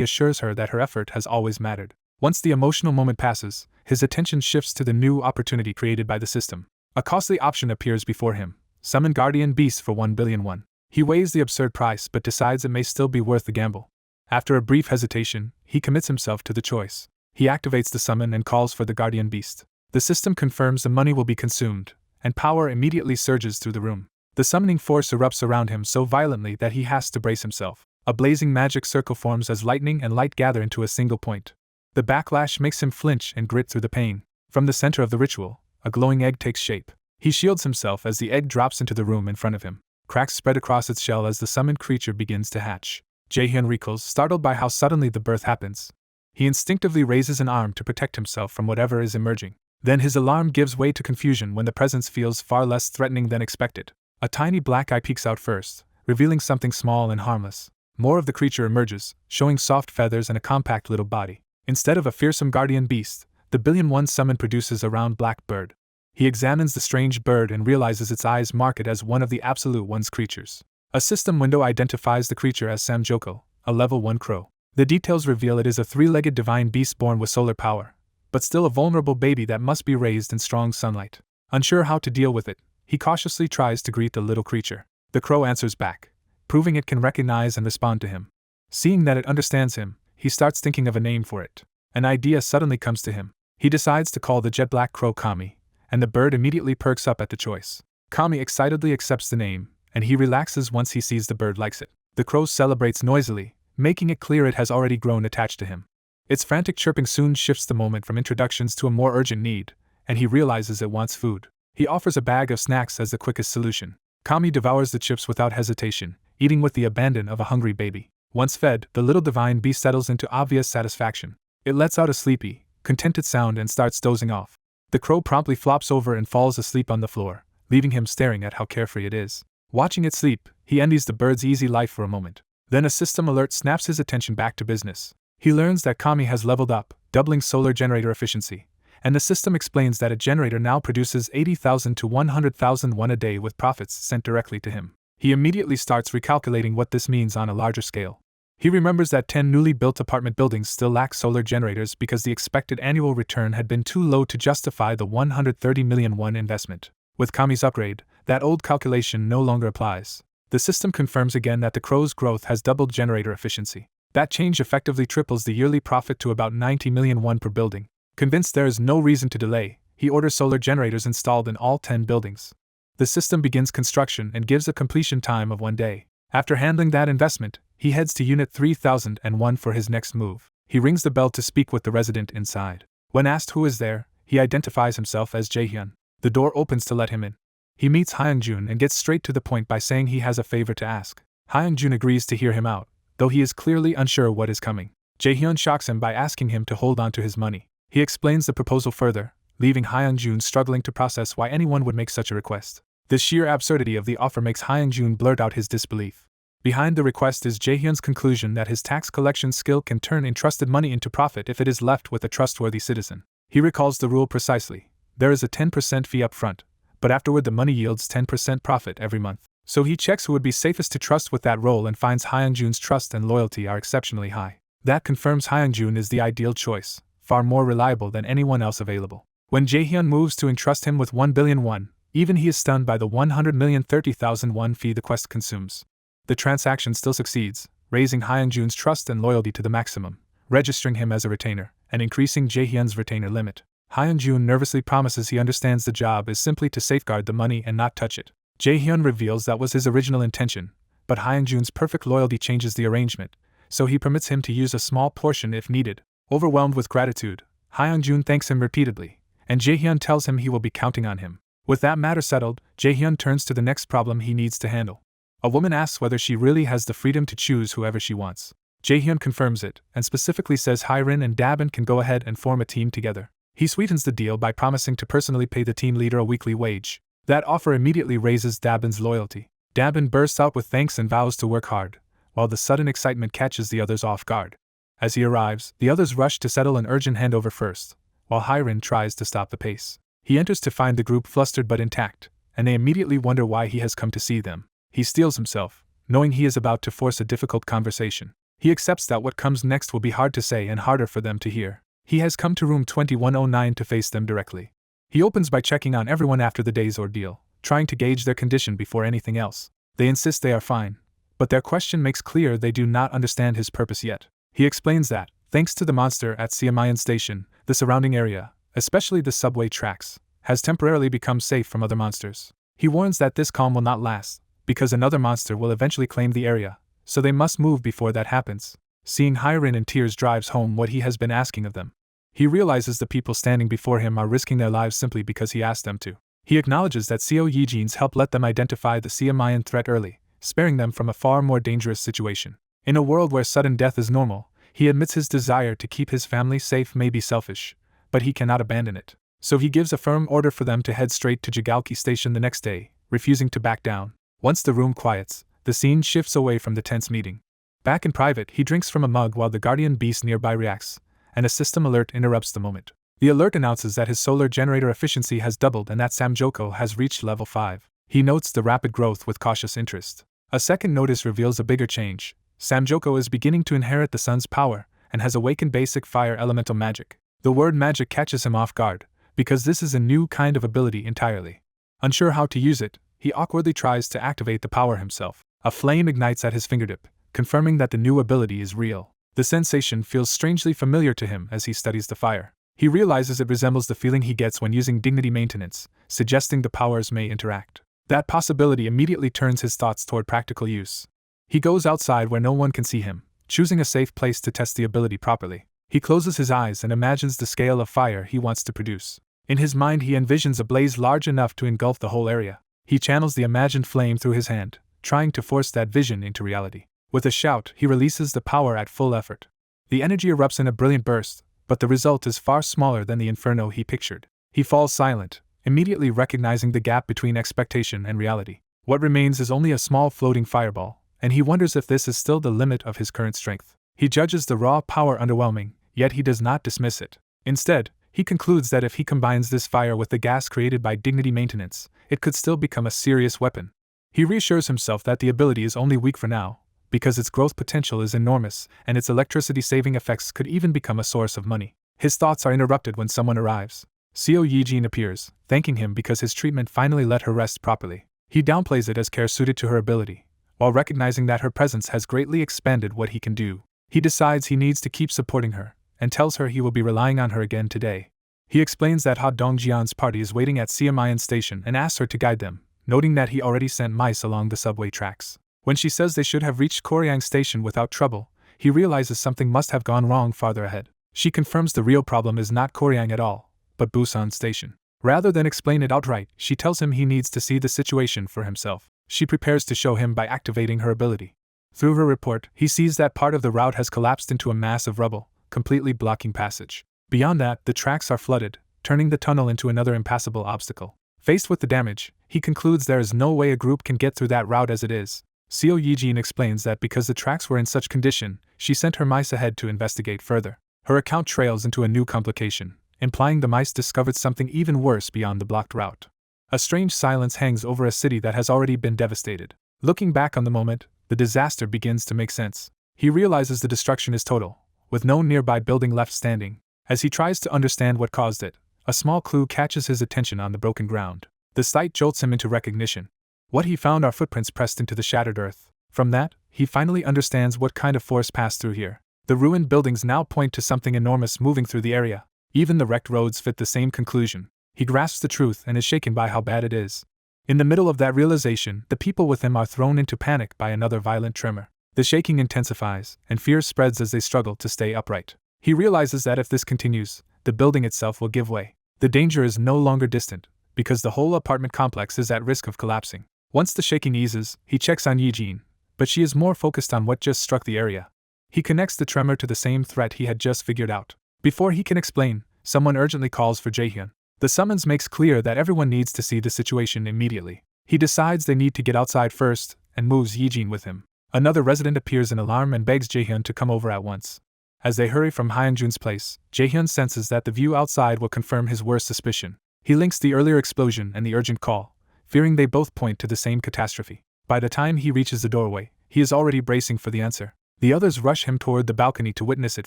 assures her that her effort has always mattered. Once the emotional moment passes, his attention shifts to the new opportunity created by the system. A costly option appears before him: summon guardian beasts for 1 billion won. He weighs the absurd price but decides it may still be worth the gamble. After a brief hesitation, he commits himself to the choice. He activates the summon and calls for the guardian beast. The system confirms the money will be consumed, and power immediately surges through the room. The summoning force erupts around him so violently that he has to brace himself. A blazing magic circle forms as lightning and light gather into a single point. The backlash makes him flinch and grit through the pain. From the center of the ritual, a glowing egg takes shape. He shields himself as the egg drops into the room in front of him. Cracks spread across its shell as the summoned creature begins to hatch. Jaehyun recoils, startled by how suddenly the birth happens. He instinctively raises an arm to protect himself from whatever is emerging. Then his alarm gives way to confusion when the presence feels far less threatening than expected. A tiny black eye peeks out first, revealing something small and harmless. More of the creature emerges, showing soft feathers and a compact little body. Instead of a fearsome guardian beast, the billion-won summon produces a round black bird. He examines the strange bird and realizes its eyes mark it as one of the Absolute One's creatures. A system window identifies the creature as Samjoko, a level 1 crow. The details reveal it is a 3-legged divine beast born with solar power, but still a vulnerable baby that must be raised in strong sunlight. Unsure how to deal with it, he cautiously tries to greet the little creature. The crow answers back, proving it can recognize and respond to him. Seeing that it understands him, he starts thinking of a name for it. An idea suddenly comes to him. He decides to call the jet black crow Kami, and the bird immediately perks up at the choice. Kami excitedly accepts the name, and he relaxes once he sees the bird likes it. The crow celebrates noisily, making it clear it has already grown attached to him. Its frantic chirping soon shifts the moment from introductions to a more urgent need, and he realizes it wants food. He offers a bag of snacks as the quickest solution. Kami devours the chips without hesitation, eating with the abandon of a hungry baby. Once fed, the little divine beast settles into obvious satisfaction. It lets out a sleepy, contented sound and starts dozing off. The crow promptly flops over and falls asleep on the floor, leaving him staring at how carefree it is. Watching it sleep, he envies the bird's easy life for a moment. Then a system alert snaps his attention back to business. He learns that Kami has leveled up, doubling solar generator efficiency, and the system explains that a generator now produces 80,000 to 100,000 won a day with profits sent directly to him. He immediately starts recalculating what this means on a larger scale. He remembers that 10 newly built apartment buildings still lack solar generators because the expected annual return had been too low to justify the 130 million won investment. With Kami's upgrade, that old calculation no longer applies. The system confirms again that the crow's growth has doubled generator efficiency. That change effectively triples the yearly profit to about 90 million won per building. Convinced there is no reason to delay, he orders solar generators installed in all 10 buildings. The system begins construction and gives a completion time of 1 day. After handling that investment, he heads to Unit 3001 for his next move. He rings the bell to speak with the resident inside. When asked who is there, he identifies himself as Jaehyun. The door opens to let him in. He meets Hyungjun and gets straight to the point by saying he has a favor to ask. Hyungjun agrees to hear him out, though he is clearly unsure what is coming. Jaehyun shocks him by asking him to hold on to his money. He explains the proposal further, leaving Hyungjun struggling to process why anyone would make such a request. The sheer absurdity of the offer makes Hyungjun blurt out his disbelief. Behind the request is Jaehyun's conclusion that his tax collection skill can turn entrusted money into profit if it is left with a trustworthy citizen. He recalls the rule precisely. There is a 10% fee up front, but afterward the money yields 10% profit every month. So he checks who would be safest to trust with that role and finds Hyungjun's trust and loyalty are exceptionally high. That confirms Hyungjun is the ideal choice, far more reliable than anyone else available. When Jaehyun moves to entrust him with 1 billion won, even he is stunned by the 100,030,000 won fee the quest consumes. The transaction still succeeds, raising Hyungjun's trust and loyalty to the maximum, registering him as a retainer, and increasing Jaehyun's retainer limit. Hyungjun nervously promises he understands the job is simply to safeguard the money and not touch it. Jaehyun reveals that was his original intention, but Hyungjun's perfect loyalty changes the arrangement, so he permits him to use a small portion if needed. Overwhelmed with gratitude, Hyungjun thanks him repeatedly, and Jaehyun tells him he will be counting on him. With that matter settled, Jaehyun turns to the next problem he needs to handle. A woman asks whether she really has the freedom to choose whoever she wants. Jaehyun confirms it, and specifically says Hyrin and Dabin can go ahead and form a team together. He sweetens the deal by promising to personally pay the team leader a weekly wage. That offer immediately raises Dabin's loyalty. Dabin bursts out with thanks and vows to work hard, while the sudden excitement catches the others off guard. As he arrives, the others rush to settle an urgent handover first, while Hyrin tries to stop the pace. He enters to find the group flustered but intact, and they immediately wonder why he has come to see them. He steels himself, knowing he is about to force a difficult conversation. He accepts that what comes next will be hard to say and harder for them to hear. He has come to room 2109 to face them directly. He opens by checking on everyone after the day's ordeal, trying to gauge their condition before anything else. They insist they are fine, but their question makes clear they do not understand his purpose yet. He explains that, thanks to the monster at Siamayan Station, the surrounding area, especially the subway tracks, has temporarily become safe from other monsters. He warns that this calm will not last, because another monster will eventually claim the area, so they must move before that happens. Seeing Hyrin in tears drives home what he has been asking of them. He realizes the people standing before him are risking their lives simply because he asked them to. He acknowledges that Seo Yijin's help let them identify the Siamayan threat early, sparing them from a far more dangerous situation. In a world where sudden death is normal, he admits his desire to keep his family safe may be selfish, but he cannot abandon it. So he gives a firm order for them to head straight to Jigalki Station the next day, refusing to back down. Once the room quiets, the scene shifts away from the tense meeting. Back in private, he drinks from a mug while the guardian beast nearby reacts, and a system alert interrupts the moment. The alert announces that his solar generator efficiency has doubled and that Samjoko has reached level 5. He notes the rapid growth with cautious interest. A second notice reveals a bigger change. Samjoko is beginning to inherit the sun's power, and has awakened basic fire elemental magic. The word magic catches him off guard, because this is a new kind of ability entirely. Unsure how to use it, he awkwardly tries to activate the power himself. A flame ignites at his fingertip, confirming that the new ability is real. The sensation feels strangely familiar to him as he studies the fire. He realizes it resembles the feeling he gets when using dignity maintenance, suggesting the powers may interact. That possibility immediately turns his thoughts toward practical use. He goes outside where no one can see him, choosing a safe place to test the ability properly. He closes his eyes and imagines the scale of fire he wants to produce. In his mind he envisions a blaze large enough to engulf the whole area. He channels the imagined flame through his hand, trying to force that vision into reality. With a shout, he releases the power at full effort. The energy erupts in a brilliant burst, but the result is far smaller than the inferno he pictured. He falls silent, immediately recognizing the gap between expectation and reality. What remains is only a small floating fireball, and he wonders if this is still the limit of his current strength. He judges the raw power underwhelming, yet he does not dismiss it. Instead, he concludes that if he combines this fire with the gas created by dignity maintenance, it could still become a serious weapon. He reassures himself that the ability is only weak for now, because its growth potential is enormous and its electricity-saving effects could even become a source of money. His thoughts are interrupted when someone arrives. Seo Yijin appears, thanking him because his treatment finally let her rest properly. He downplays it as care suited to her ability, while recognizing that her presence has greatly expanded what he can do. He decides he needs to keep supporting her, and tells her he will be relying on her again today. He explains that Ha Dongjian's party is waiting at Siamayan Station and asks her to guide them, noting that he already sent mice along the subway tracks. When she says they should have reached Koryang Station without trouble, he realizes something must have gone wrong farther ahead. She confirms the real problem is not Koryang at all, but Busan Station. Rather than explain it outright, she tells him he needs to see the situation for himself. She prepares to show him by activating her ability. Through her report, he sees that part of the route has collapsed into a mass of rubble, completely blocking passage. Beyond that, the tracks are flooded, turning the tunnel into another impassable obstacle. Faced with the damage, he concludes there is no way a group can get through that route as it is. Seo Yijin explains that because the tracks were in such condition, she sent her mice ahead to investigate further. Her account trails into a new complication, implying the mice discovered something even worse beyond the blocked route. A strange silence hangs over a city that has already been devastated. Looking back on the moment, the disaster begins to make sense. He realizes the destruction is total, with no nearby building left standing. As he tries to understand what caused it, a small clue catches his attention on the broken ground. The sight jolts him into recognition. What he found are footprints pressed into the shattered earth. From that, he finally understands what kind of force passed through here. The ruined buildings now point to something enormous moving through the area. Even the wrecked roads fit the same conclusion. He grasps the truth and is shaken by how bad it is. In the middle of that realization, the people with him are thrown into panic by another violent tremor. The shaking intensifies, and fear spreads as they struggle to stay upright. He realizes that if this continues, the building itself will give way. The danger is no longer distant, because the whole apartment complex is at risk of collapsing. Once the shaking eases, he checks on Yijin, but she is more focused on what just struck the area. He connects the tremor to the same threat he had just figured out. Before he can explain, someone urgently calls for Jaehyun. The summons makes clear that everyone needs to see the situation immediately. He decides they need to get outside first, and moves Yijin with him. Another resident appears in alarm and begs Jaehyun to come over at once. As they hurry from Hyunjun's place, Jaehyun senses that the view outside will confirm his worst suspicion. He links the earlier explosion and the urgent call, fearing they both point to the same catastrophe. By the time he reaches the doorway, he is already bracing for the answer. The others rush him toward the balcony to witness it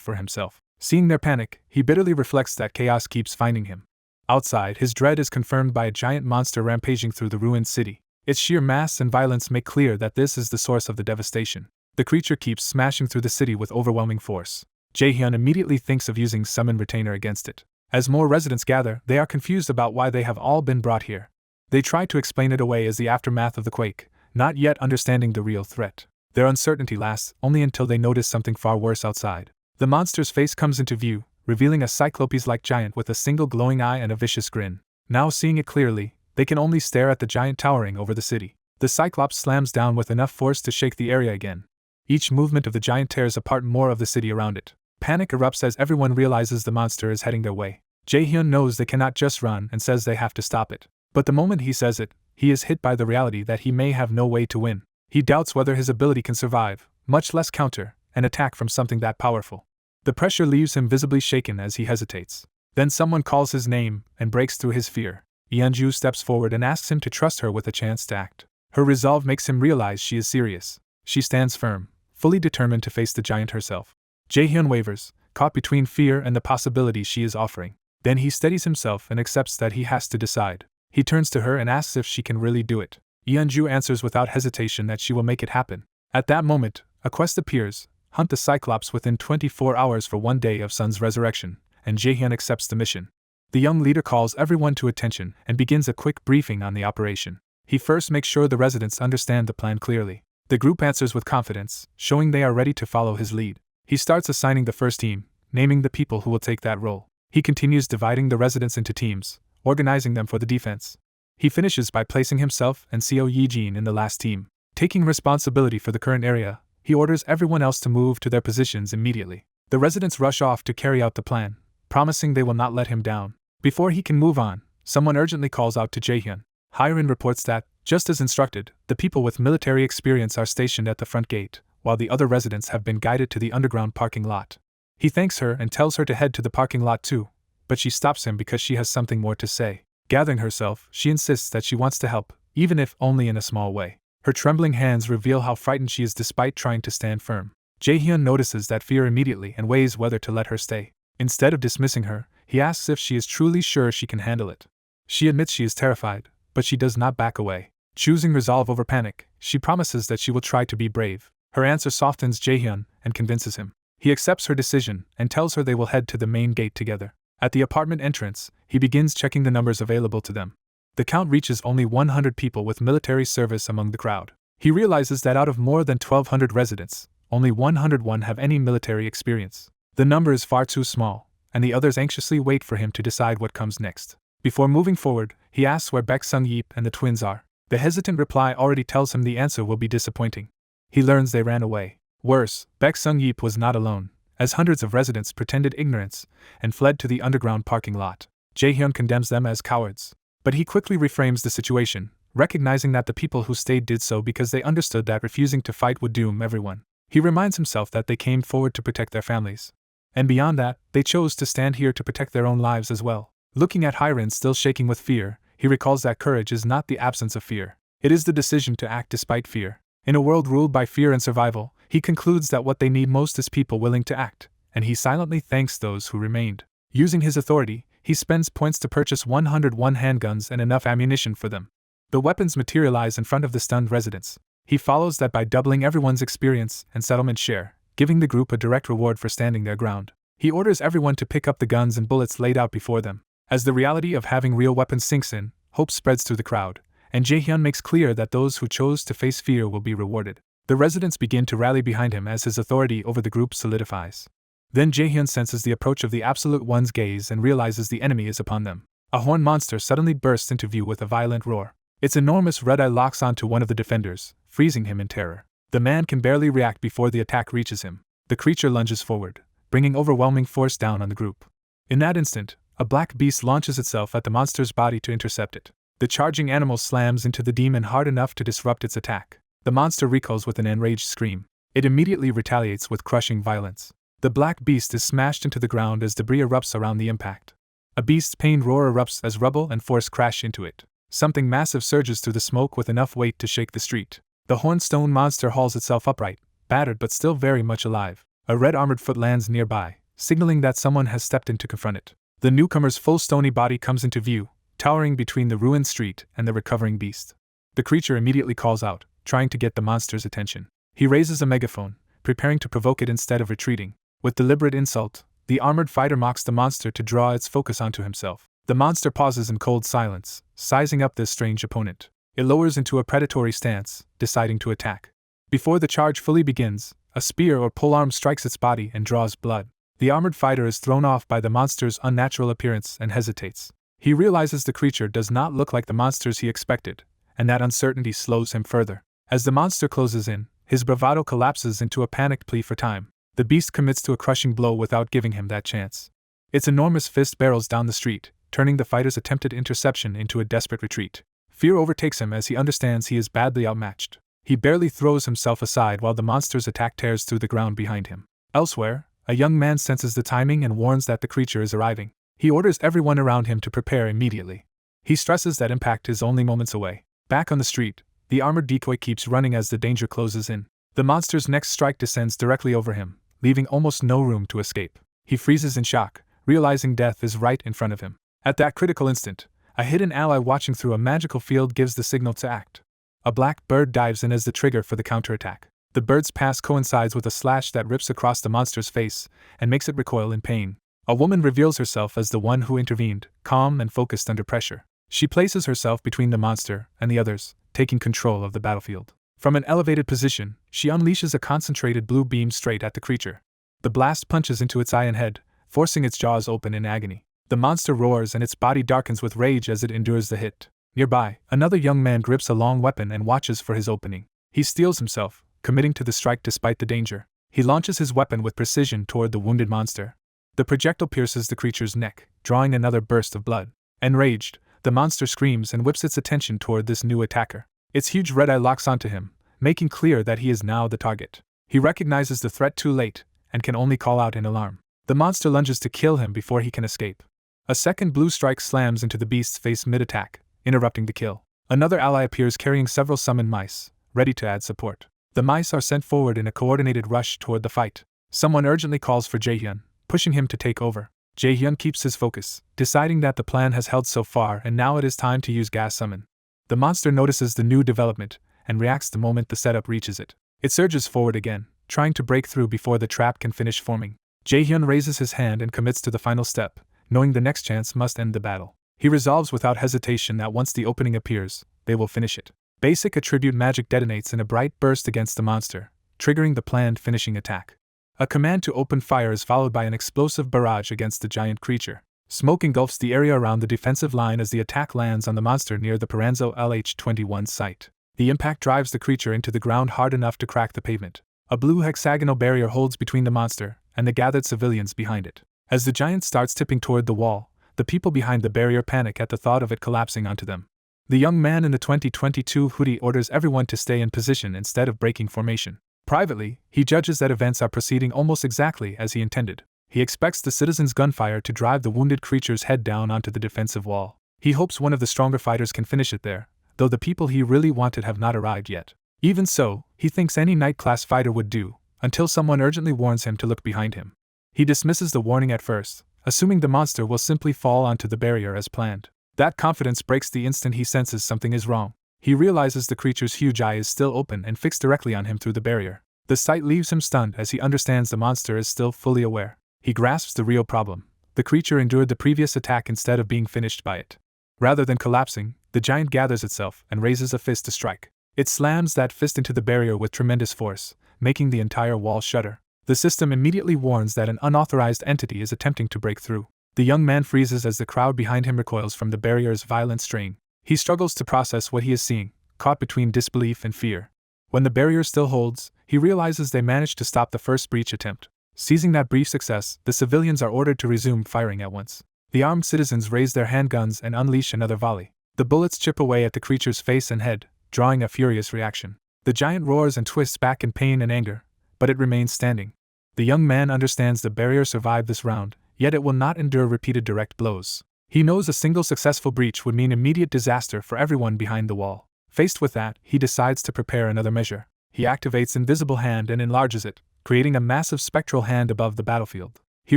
for himself. Seeing their panic, he bitterly reflects that chaos keeps finding him. Outside, his dread is confirmed by a giant monster rampaging through the ruined city. Its sheer mass and violence make clear that this is the source of the devastation. The creature keeps smashing through the city with overwhelming force. Jaehyun immediately thinks of using Summon Retainer against it. As more residents gather, they are confused about why they have all been brought here. They try to explain it away as the aftermath of the quake, not yet understanding the real threat. Their uncertainty lasts only until they notice something far worse outside. The monster's face comes into view, revealing a cyclopes-like giant with a single glowing eye and a vicious grin. Now seeing it clearly, they can only stare at the giant towering over the city. The cyclops slams down with enough force to shake the area again. Each movement of the giant tears apart more of the city around it. Panic erupts as everyone realizes the monster is heading their way. Jaehyun knows they cannot just run and says they have to stop it. But the moment he says it, he is hit by the reality that he may have no way to win. He doubts whether his ability can survive, much less counter, an attack from something that powerful. The pressure leaves him visibly shaken as he hesitates. Then someone calls his name and breaks through his fear. Yeonju steps forward and asks him to trust her with a chance to act. Her resolve makes him realize she is serious. She stands firm, fully determined to face the giant herself. Jaehyun wavers, caught between fear and the possibility she is offering. Then he steadies himself and accepts that he has to decide. He turns to her and asks if she can really do it. Yeonju answers without hesitation that she will make it happen. At that moment, a quest appears: hunt the Cyclops within 24 hours for 1 day of Sun's resurrection, and Jaehyun accepts the mission. The young leader calls everyone to attention and begins a quick briefing on the operation. He first makes sure the residents understand the plan clearly. The group answers with confidence, showing they are ready to follow his lead. He starts assigning the first team, naming the people who will take that role. He continues dividing the residents into teams, organizing them for the defense. He finishes by placing himself and Co Yijin in the last team. Taking responsibility for the current area, he orders everyone else to move to their positions immediately. The residents rush off to carry out the plan, promising they will not let him down. Before he can move on, someone urgently calls out to Jaehyun. Hyun reports that, just as instructed, the people with military experience are stationed at the front gate, while the other residents have been guided to the underground parking lot. He thanks her and tells her to head to the parking lot too, but she stops him because she has something more to say. Gathering herself, she insists that she wants to help, even if only in a small way. Her trembling hands reveal how frightened she is despite trying to stand firm. Jaehyun notices that fear immediately and weighs whether to let her stay. Instead of dismissing her, he asks if she is truly sure she can handle it. She admits she is terrified, but she does not back away. Choosing resolve over panic, she promises that she will try to be brave. Her answer softens Jaehyun and convinces him. He accepts her decision and tells her they will head to the main gate together. At the apartment entrance, he begins checking the numbers available to them. The count reaches only 100 people with military service among the crowd. He realizes that out of more than 1,200 residents, only 101 have any military experience. The number is far too small, and the others anxiously wait for him to decide what comes next. Before moving forward, he asks where Baek Sung-yeep and the twins are. The hesitant reply already tells him the answer will be disappointing. He learns they ran away. Worse, Baek Sung-yeep was not alone, as hundreds of residents pretended ignorance and fled to the underground parking lot. Jaehyun condemns them as cowards. But he quickly reframes the situation, recognizing that the people who stayed did so because they understood that refusing to fight would doom everyone. He reminds himself that they came forward to protect their families. And beyond that, they chose to stand here to protect their own lives as well. Looking at Hyun still shaking with fear, he recalls that courage is not the absence of fear. It is the decision to act despite fear. In a world ruled by fear and survival, he concludes that what they need most is people willing to act, and he silently thanks those who remained. Using his authority, he spends points to purchase 101 handguns and enough ammunition for them. The weapons materialize in front of the stunned residents. He follows that by doubling everyone's experience and settlement share, giving the group a direct reward for standing their ground. He orders everyone to pick up the guns and bullets laid out before them. As the reality of having real weapons sinks in, hope spreads through the crowd, and Jaehyun makes clear that those who chose to face fear will be rewarded. The residents begin to rally behind him as his authority over the group solidifies. Then Jaehyun senses the approach of the Absolute One's gaze and realizes the enemy is upon them. A horn monster suddenly bursts into view with a violent roar. Its enormous red eye locks onto one of the defenders, freezing him in terror. The man can barely react before the attack reaches him. The creature lunges forward, bringing overwhelming force down on the group. In that instant, a black beast launches itself at the monster's body to intercept it. The charging animal slams into the demon hard enough to disrupt its attack. The monster recoils with an enraged scream. It immediately retaliates with crushing violence. The black beast is smashed into the ground as debris erupts around the impact. A beast-pained roar erupts as rubble and force crash into it. Something massive surges through the smoke with enough weight to shake the street. The hornstone monster hauls itself upright, battered but still very much alive. A red armored foot lands nearby, signaling that someone has stepped in to confront it. The newcomer's full stony body comes into view, towering between the ruined street and the recovering beast. The creature immediately calls out, trying to get the monster's attention. He raises a megaphone, preparing to provoke it instead of retreating. With deliberate insult, the armored fighter mocks the monster to draw its focus onto himself. The monster pauses in cold silence, sizing up this strange opponent. It lowers into a predatory stance, deciding to attack. Before the charge fully begins, a spear or polearm strikes its body and draws blood. The armored fighter is thrown off by the monster's unnatural appearance and hesitates. He realizes the creature does not look like the monsters he expected, and that uncertainty slows him further. As the monster closes in, his bravado collapses into a panicked plea for time. The beast commits to a crushing blow without giving him that chance. Its enormous fist barrels down the street, turning the fighter's attempted interception into a desperate retreat. Fear overtakes him as he understands he is badly outmatched. He barely throws himself aside while the monster's attack tears through the ground behind him. Elsewhere, a young man senses the timing and warns that the creature is arriving. He orders everyone around him to prepare immediately. He stresses that impact is only moments away. Back on the street, the armored decoy keeps running as the danger closes in. The monster's next strike descends directly over him, leaving almost no room to escape. He freezes in shock, realizing death is right in front of him. At that critical instant, a hidden ally watching through a magical field gives the signal to act. A black bird dives in as the trigger for the counterattack. The bird's pass coincides with a slash that rips across the monster's face and makes it recoil in pain. A woman reveals herself as the one who intervened, calm and focused under pressure. She places herself between the monster and the others, taking control of the battlefield. From an elevated position, she unleashes a concentrated blue beam straight at the creature. The blast punches into its eye and head, forcing its jaws open in agony. The monster roars and its body darkens with rage as it endures the hit. Nearby, another young man grips a long weapon and watches for his opening. He steels himself, committing to the strike despite the danger. He launches his weapon with precision toward the wounded monster. The projectile pierces the creature's neck, drawing another burst of blood. Enraged, the monster screams and whips its attention toward this new attacker. Its huge red eye locks onto him, making clear that he is now the target. He recognizes the threat too late, and can only call out in alarm. The monster lunges to kill him before he can escape. A second blue strike slams into the beast's face mid-attack, interrupting the kill. Another ally appears carrying several summoned mice, ready to add support. The mice are sent forward in a coordinated rush toward the fight. Someone urgently calls for Jaehyun, pushing him to take over. Jaehyun keeps his focus, deciding that the plan has held so far and now it is time to use gas summon. The monster notices the new development, and reacts the moment the setup reaches it. It surges forward again, trying to break through before the trap can finish forming. Jaehyun raises his hand and commits to the final step, knowing the next chance must end the battle. He resolves without hesitation that once the opening appears, they will finish it. Basic attribute magic detonates in a bright burst against the monster, triggering the planned finishing attack. A command to open fire is followed by an explosive barrage against the giant creature. Smoke engulfs the area around the defensive line as the attack lands on the monster near the Paranzo LH-21 site. The impact drives the creature into the ground hard enough to crack the pavement. A blue hexagonal barrier holds between the monster and the gathered civilians behind it. As the giant starts tipping toward the wall, the people behind the barrier panic at the thought of it collapsing onto them. The young man in the 2022 hoodie orders everyone to stay in position instead of breaking formation. Privately, he judges that events are proceeding almost exactly as he intended. He expects the citizens' gunfire to drive the wounded creature's head down onto the defensive wall. He hopes one of the stronger fighters can finish it there, though the people he really wanted have not arrived yet. Even so, he thinks any knight-class fighter would do, until someone urgently warns him to look behind him. He dismisses the warning at first, assuming the monster will simply fall onto the barrier as planned. That confidence breaks the instant he senses something is wrong. He realizes the creature's huge eye is still open and fixed directly on him through the barrier. The sight leaves him stunned as he understands the monster is still fully aware. He grasps the real problem. The creature endured the previous attack instead of being finished by it. Rather than collapsing, the giant gathers itself and raises a fist to strike. It slams that fist into the barrier with tremendous force, making the entire wall shudder. The system immediately warns that an unauthorized entity is attempting to break through. The young man freezes as the crowd behind him recoils from the barrier's violent strain. He struggles to process what he is seeing, caught between disbelief and fear. When the barrier still holds, he realizes they managed to stop the first breach attempt. Seizing that brief success, the civilians are ordered to resume firing at once. The armed citizens raise their handguns and unleash another volley. The bullets chip away at the creature's face and head, drawing a furious reaction. The giant roars and twists back in pain and anger, but it remains standing. The young man understands the barrier survived this round, yet it will not endure repeated direct blows. He knows a single successful breach would mean immediate disaster for everyone behind the wall. Faced with that, he decides to prepare another measure. He activates Invisible Hand and enlarges it, creating a massive spectral hand above the battlefield. He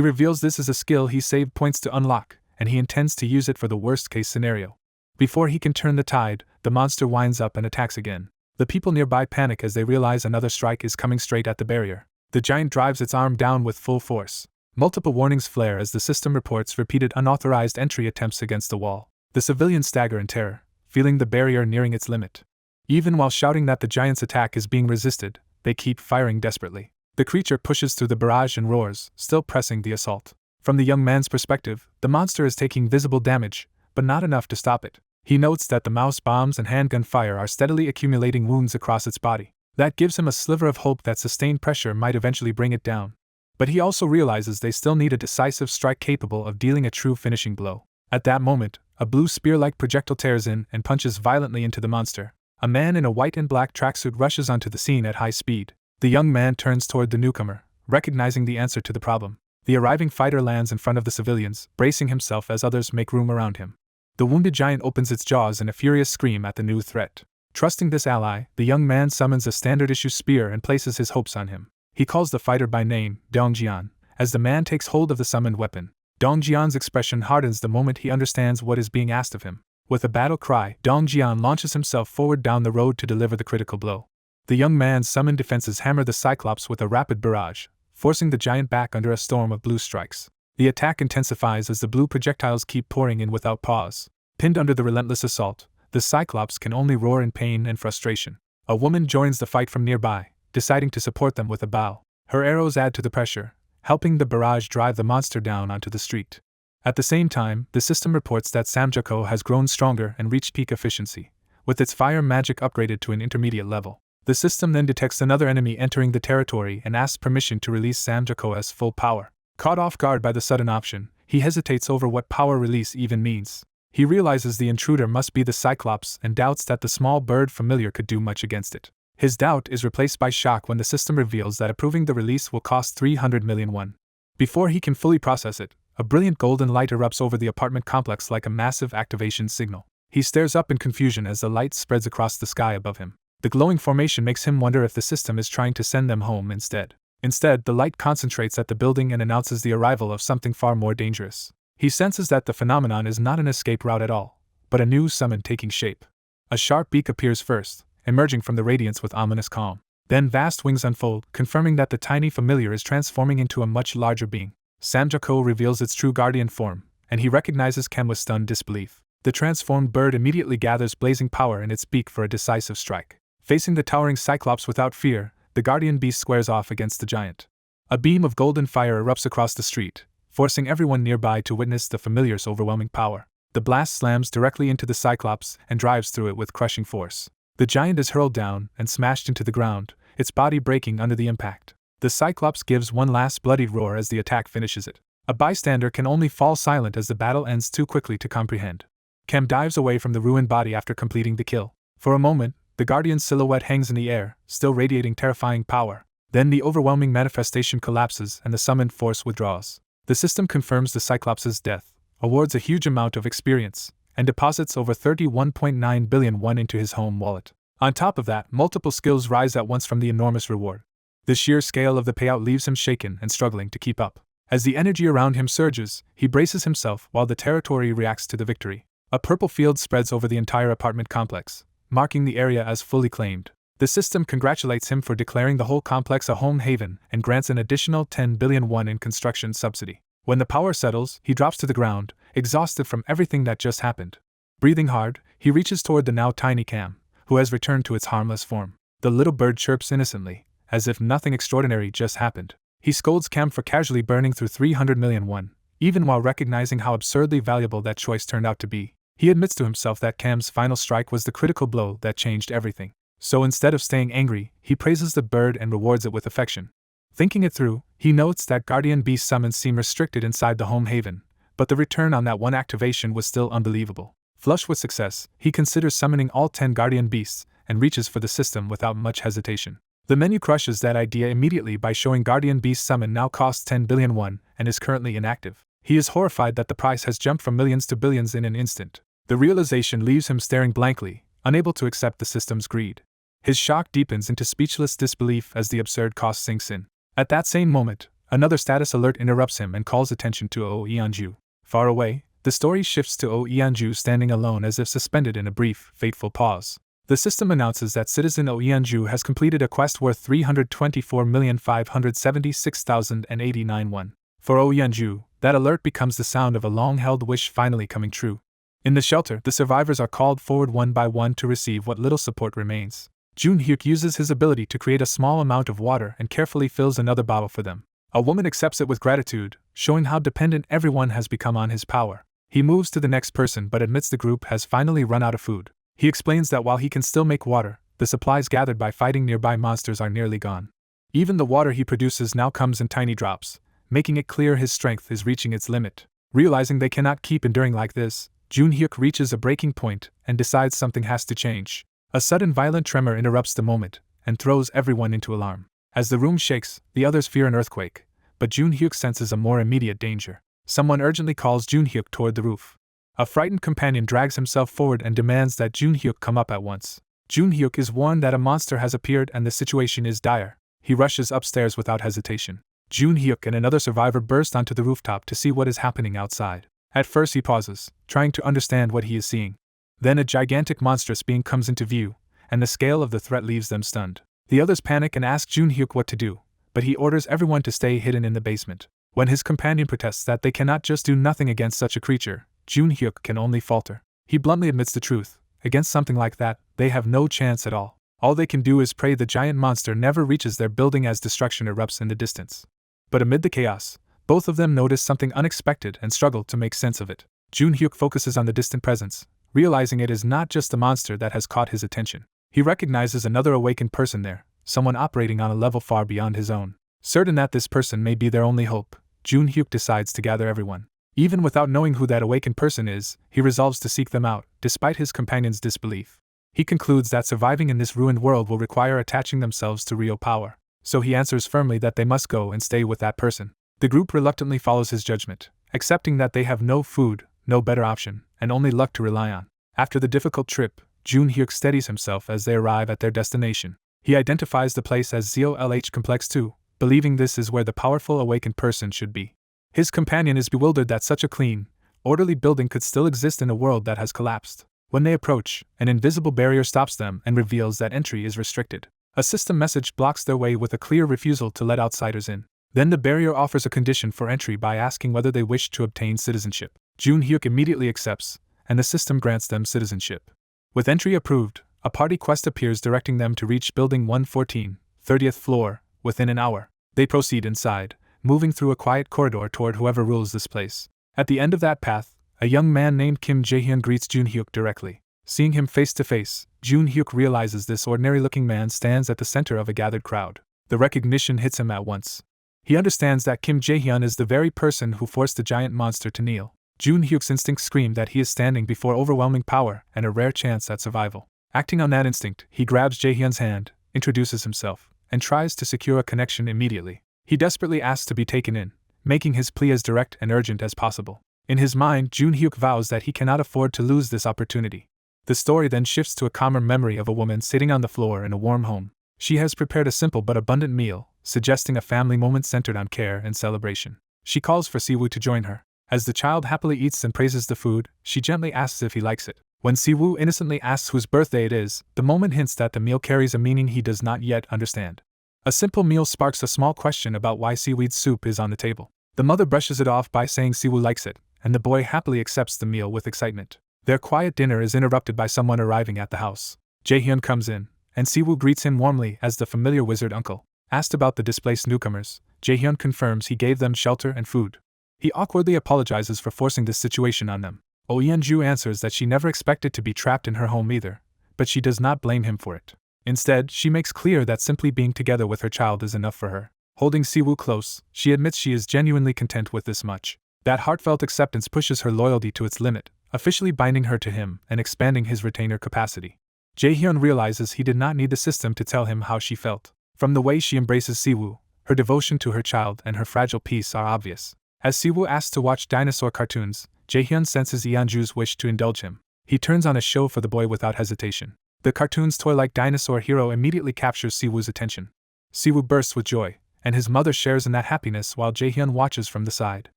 reveals this as a skill he saved points to unlock, and he intends to use it for the worst-case scenario. Before he can turn the tide, the monster winds up and attacks again. The people nearby panic as they realize another strike is coming straight at the barrier. The giant drives its arm down with full force. Multiple warnings flare as the system reports repeated unauthorized entry attempts against the wall. The civilians stagger in terror, feeling the barrier nearing its limit. Even while shouting that the giant's attack is being resisted, they keep firing desperately. The creature pushes through the barrage and roars, still pressing the assault. From the young man's perspective, the monster is taking visible damage, but not enough to stop it. He notes that the mouse bombs and handgun fire are steadily accumulating wounds across its body. That gives him a sliver of hope that sustained pressure might eventually bring it down. But he also realizes they still need a decisive strike capable of dealing a true finishing blow. At that moment, a blue spear-like projectile tears in and punches violently into the monster. A man in a white and black tracksuit rushes onto the scene at high speed. The young man turns toward the newcomer, recognizing the answer to the problem. The arriving fighter lands in front of the civilians, bracing himself as others make room around him. The wounded giant opens its jaws in a furious scream at the new threat. Trusting this ally, the young man summons a standard-issue spear and places his hopes on him. He calls the fighter by name, Dongjian, as the man takes hold of the summoned weapon. Dongjian's expression hardens the moment he understands what is being asked of him. With a battle cry, Dongjian launches himself forward down the road to deliver the critical blow. The young man's summoned defenses hammer the Cyclops with a rapid barrage, forcing the giant back under a storm of blue strikes. The attack intensifies as the blue projectiles keep pouring in without pause. Pinned under the relentless assault, the Cyclops can only roar in pain and frustration. A woman joins the fight from nearby, deciding to support them with a bow. Her arrows add to the pressure, helping the barrage drive the monster down onto the street. At the same time, the system reports that Samjako has grown stronger and reached peak efficiency, with its fire magic upgraded to an intermediate level. The system then detects another enemy entering the territory and asks permission to release Samjako's full power. Caught off guard by the sudden option, he hesitates over what power release even means. He realizes the intruder must be the Cyclops and doubts that the small bird familiar could do much against it. His doubt is replaced by shock when the system reveals that approving the release will cost 300 million won. Before he can fully process it, a brilliant golden light erupts over the apartment complex like a massive activation signal. He stares up in confusion as the light spreads across the sky above him. The glowing formation makes him wonder if the system is trying to send them home instead. Instead, the light concentrates at the building and announces the arrival of something far more dangerous. He senses that the phenomenon is not an escape route at all, but a new summon taking shape. A sharp beak appears first, emerging from the radiance with ominous calm. Then vast wings unfold, confirming that the tiny familiar is transforming into a much larger being. Samjako reveals its true guardian form, and he recognizes Kem with stunned disbelief. The transformed bird immediately gathers blazing power in its beak for a decisive strike. Facing the towering Cyclops without fear, the guardian beast squares off against the giant. A beam of golden fire erupts across the street, forcing everyone nearby to witness the familiar's overwhelming power. The blast slams directly into the Cyclops and drives through it with crushing force. The giant is hurled down and smashed into the ground, its body breaking under the impact. The Cyclops gives one last bloody roar as the attack finishes it. A bystander can only fall silent as the battle ends too quickly to comprehend. Kem dives away from the ruined body after completing the kill. For a moment, the Guardian's silhouette hangs in the air, still radiating terrifying power. Then the overwhelming manifestation collapses and the summoned force withdraws. The system confirms the Cyclops' death, awards a huge amount of experience, and deposits over 31.9 billion won into his home wallet. On top of that, multiple skills rise at once from the enormous reward. The sheer scale of the payout leaves him shaken and struggling to keep up. As the energy around him surges, he braces himself while the territory reacts to the victory. A purple field spreads over the entire apartment complex, marking the area as fully claimed. The system congratulates him for declaring the whole complex a home haven and grants an additional 10 billion won in construction subsidy. When the power settles, he drops to the ground, exhausted from everything that just happened. Breathing hard, he reaches toward the now tiny Cam, who has returned to its harmless form. The little bird chirps innocently, as if nothing extraordinary just happened. He scolds Cam for casually burning through 300 million won, even while recognizing how absurdly valuable that choice turned out to be. He admits to himself that Cam's final strike was the critical blow that changed everything. So instead of staying angry, he praises the bird and rewards it with affection. Thinking it through, he notes that Guardian Beast summons seem restricted inside the home haven, but the return on that one activation was still unbelievable. Flush with success, he considers summoning all 10 Guardian Beasts and reaches for the system without much hesitation. The menu crushes that idea immediately by showing Guardian Beast summon now costs 10 billion won and is currently inactive. He is horrified that the price has jumped from millions to billions in an instant. The realization leaves him staring blankly, unable to accept the system's greed. His shock deepens into speechless disbelief as the absurd cost sinks in. At that same moment, another status alert interrupts him and calls attention to Oh Yeonju. Far away, the story shifts to Oh Yeonju standing alone as if suspended in a brief, fateful pause. The system announces that citizen Oh Yeonju has completed a quest worth 324,576,089 won. For Oh Yeonju, that alert becomes the sound of a long-held wish finally coming true. In the shelter, the survivors are called forward one by one to receive what little support remains. Jun-hyuk uses his ability to create a small amount of water and carefully fills another bottle for them. A woman accepts it with gratitude, showing how dependent everyone has become on his power. He moves to the next person but admits the group has finally run out of food. He explains that while he can still make water, the supplies gathered by fighting nearby monsters are nearly gone. Even the water he produces now comes in tiny drops, making it clear his strength is reaching its limit. Realizing they cannot keep enduring like this, Jun-hyuk reaches a breaking point and decides something has to change. A sudden violent tremor interrupts the moment and throws everyone into alarm. As the room shakes, the others fear an earthquake, but Jun-hyuk senses a more immediate danger. Someone urgently calls Jun-hyuk toward the roof. A frightened companion drags himself forward and demands that Jun-hyuk come up at once. Jun-hyuk is warned that a monster has appeared and the situation is dire. He rushes upstairs without hesitation. Jun-hyuk and another survivor burst onto the rooftop to see what is happening outside. At first he pauses, trying to understand what he is seeing. Then a gigantic monstrous being comes into view, and the scale of the threat leaves them stunned. The others panic and ask Jun-hyuk what to do, but he orders everyone to stay hidden in the basement. When his companion protests that they cannot just do nothing against such a creature, Junhyuk can only falter. He bluntly admits the truth: against something like that, they have no chance at all. All they can do is pray the giant monster never reaches their building as destruction erupts in the distance. But amid the chaos, both of them notice something unexpected and struggle to make sense of it. Junhyuk focuses on the distant presence, realizing it is not just the monster that has caught his attention. He recognizes another awakened person there, someone operating on a level far beyond his own. Certain that this person may be their only hope, Junhyuk decides to gather everyone. Even without knowing who that awakened person is, he resolves to seek them out, despite his companion's disbelief. He concludes that surviving in this ruined world will require attaching themselves to real power, so he answers firmly that they must go and stay with that person. The group reluctantly follows his judgment, accepting that they have no food, no better option, and only luck to rely on. After the difficult trip, Junhyuk steadies himself as they arrive at their destination. He identifies the place as ZOLH Complex 2, believing this is where the powerful awakened person should be. His companion is bewildered that such a clean, orderly building could still exist in a world that has collapsed. When they approach, an invisible barrier stops them and reveals that entry is restricted. A system message blocks their way with a clear refusal to let outsiders in. Then the barrier offers a condition for entry by asking whether they wish to obtain citizenship. Junhyuk immediately accepts, and the system grants them citizenship. With entry approved, a party quest appears directing them to reach Building 114, 30th floor, within an hour. They proceed inside, moving through a quiet corridor toward whoever rules this place. At the end of that path, a young man named Kim Jae-hyun greets Junhyuk directly. Seeing him face to face, Junhyuk realizes this ordinary-looking man stands at the center of a gathered crowd. The recognition hits him at once. He understands that Kim Jae-hyun is the very person who forced the giant monster to kneel. Junhyuk's instincts scream that he is standing before overwhelming power and a rare chance at survival. Acting on that instinct, he grabs Jae-hyun's hand, introduces himself, and tries to secure a connection immediately. He desperately asks to be taken in, making his plea as direct and urgent as possible. In his mind, Junhyuk vows that he cannot afford to lose this opportunity. The story then shifts to a calmer memory of a woman sitting on the floor in a warm home. She has prepared a simple but abundant meal, suggesting a family moment centered on care and celebration. She calls for Siwoo to join her. As the child happily eats and praises the food, she gently asks if he likes it. When Siwoo innocently asks whose birthday it is, the moment hints that the meal carries a meaning he does not yet understand. A simple meal sparks a small question about why seaweed soup is on the table. The mother brushes it off by saying Siwoo likes it, and the boy happily accepts the meal with excitement. Their quiet dinner is interrupted by someone arriving at the house. Jae-hyun comes in, and Siwoo greets him warmly as the familiar wizard uncle. Asked about the displaced newcomers, Jae-hyun confirms he gave them shelter and food. He awkwardly apologizes for forcing this situation on them. Oh Yeonju answers that she never expected to be trapped in her home either, but she does not blame him for it. Instead, she makes clear that simply being together with her child is enough for her. Holding Siwoo close, she admits she is genuinely content with this much. That heartfelt acceptance pushes her loyalty to its limit, officially binding her to him and expanding his retainer capacity. Jae-hyun realizes he did not need the system to tell him how she felt. From the way she embraces Siwoo, her devotion to her child and her fragile peace are obvious. As Siwoo asks to watch dinosaur cartoons, Jae-hyun senses Yeonju's wish to indulge him. He turns on a show for the boy without hesitation. The cartoon's toy-like dinosaur hero immediately captures Siwoo's attention. Siwoo bursts with joy, and his mother shares in that happiness while Jae-hyun watches from the side.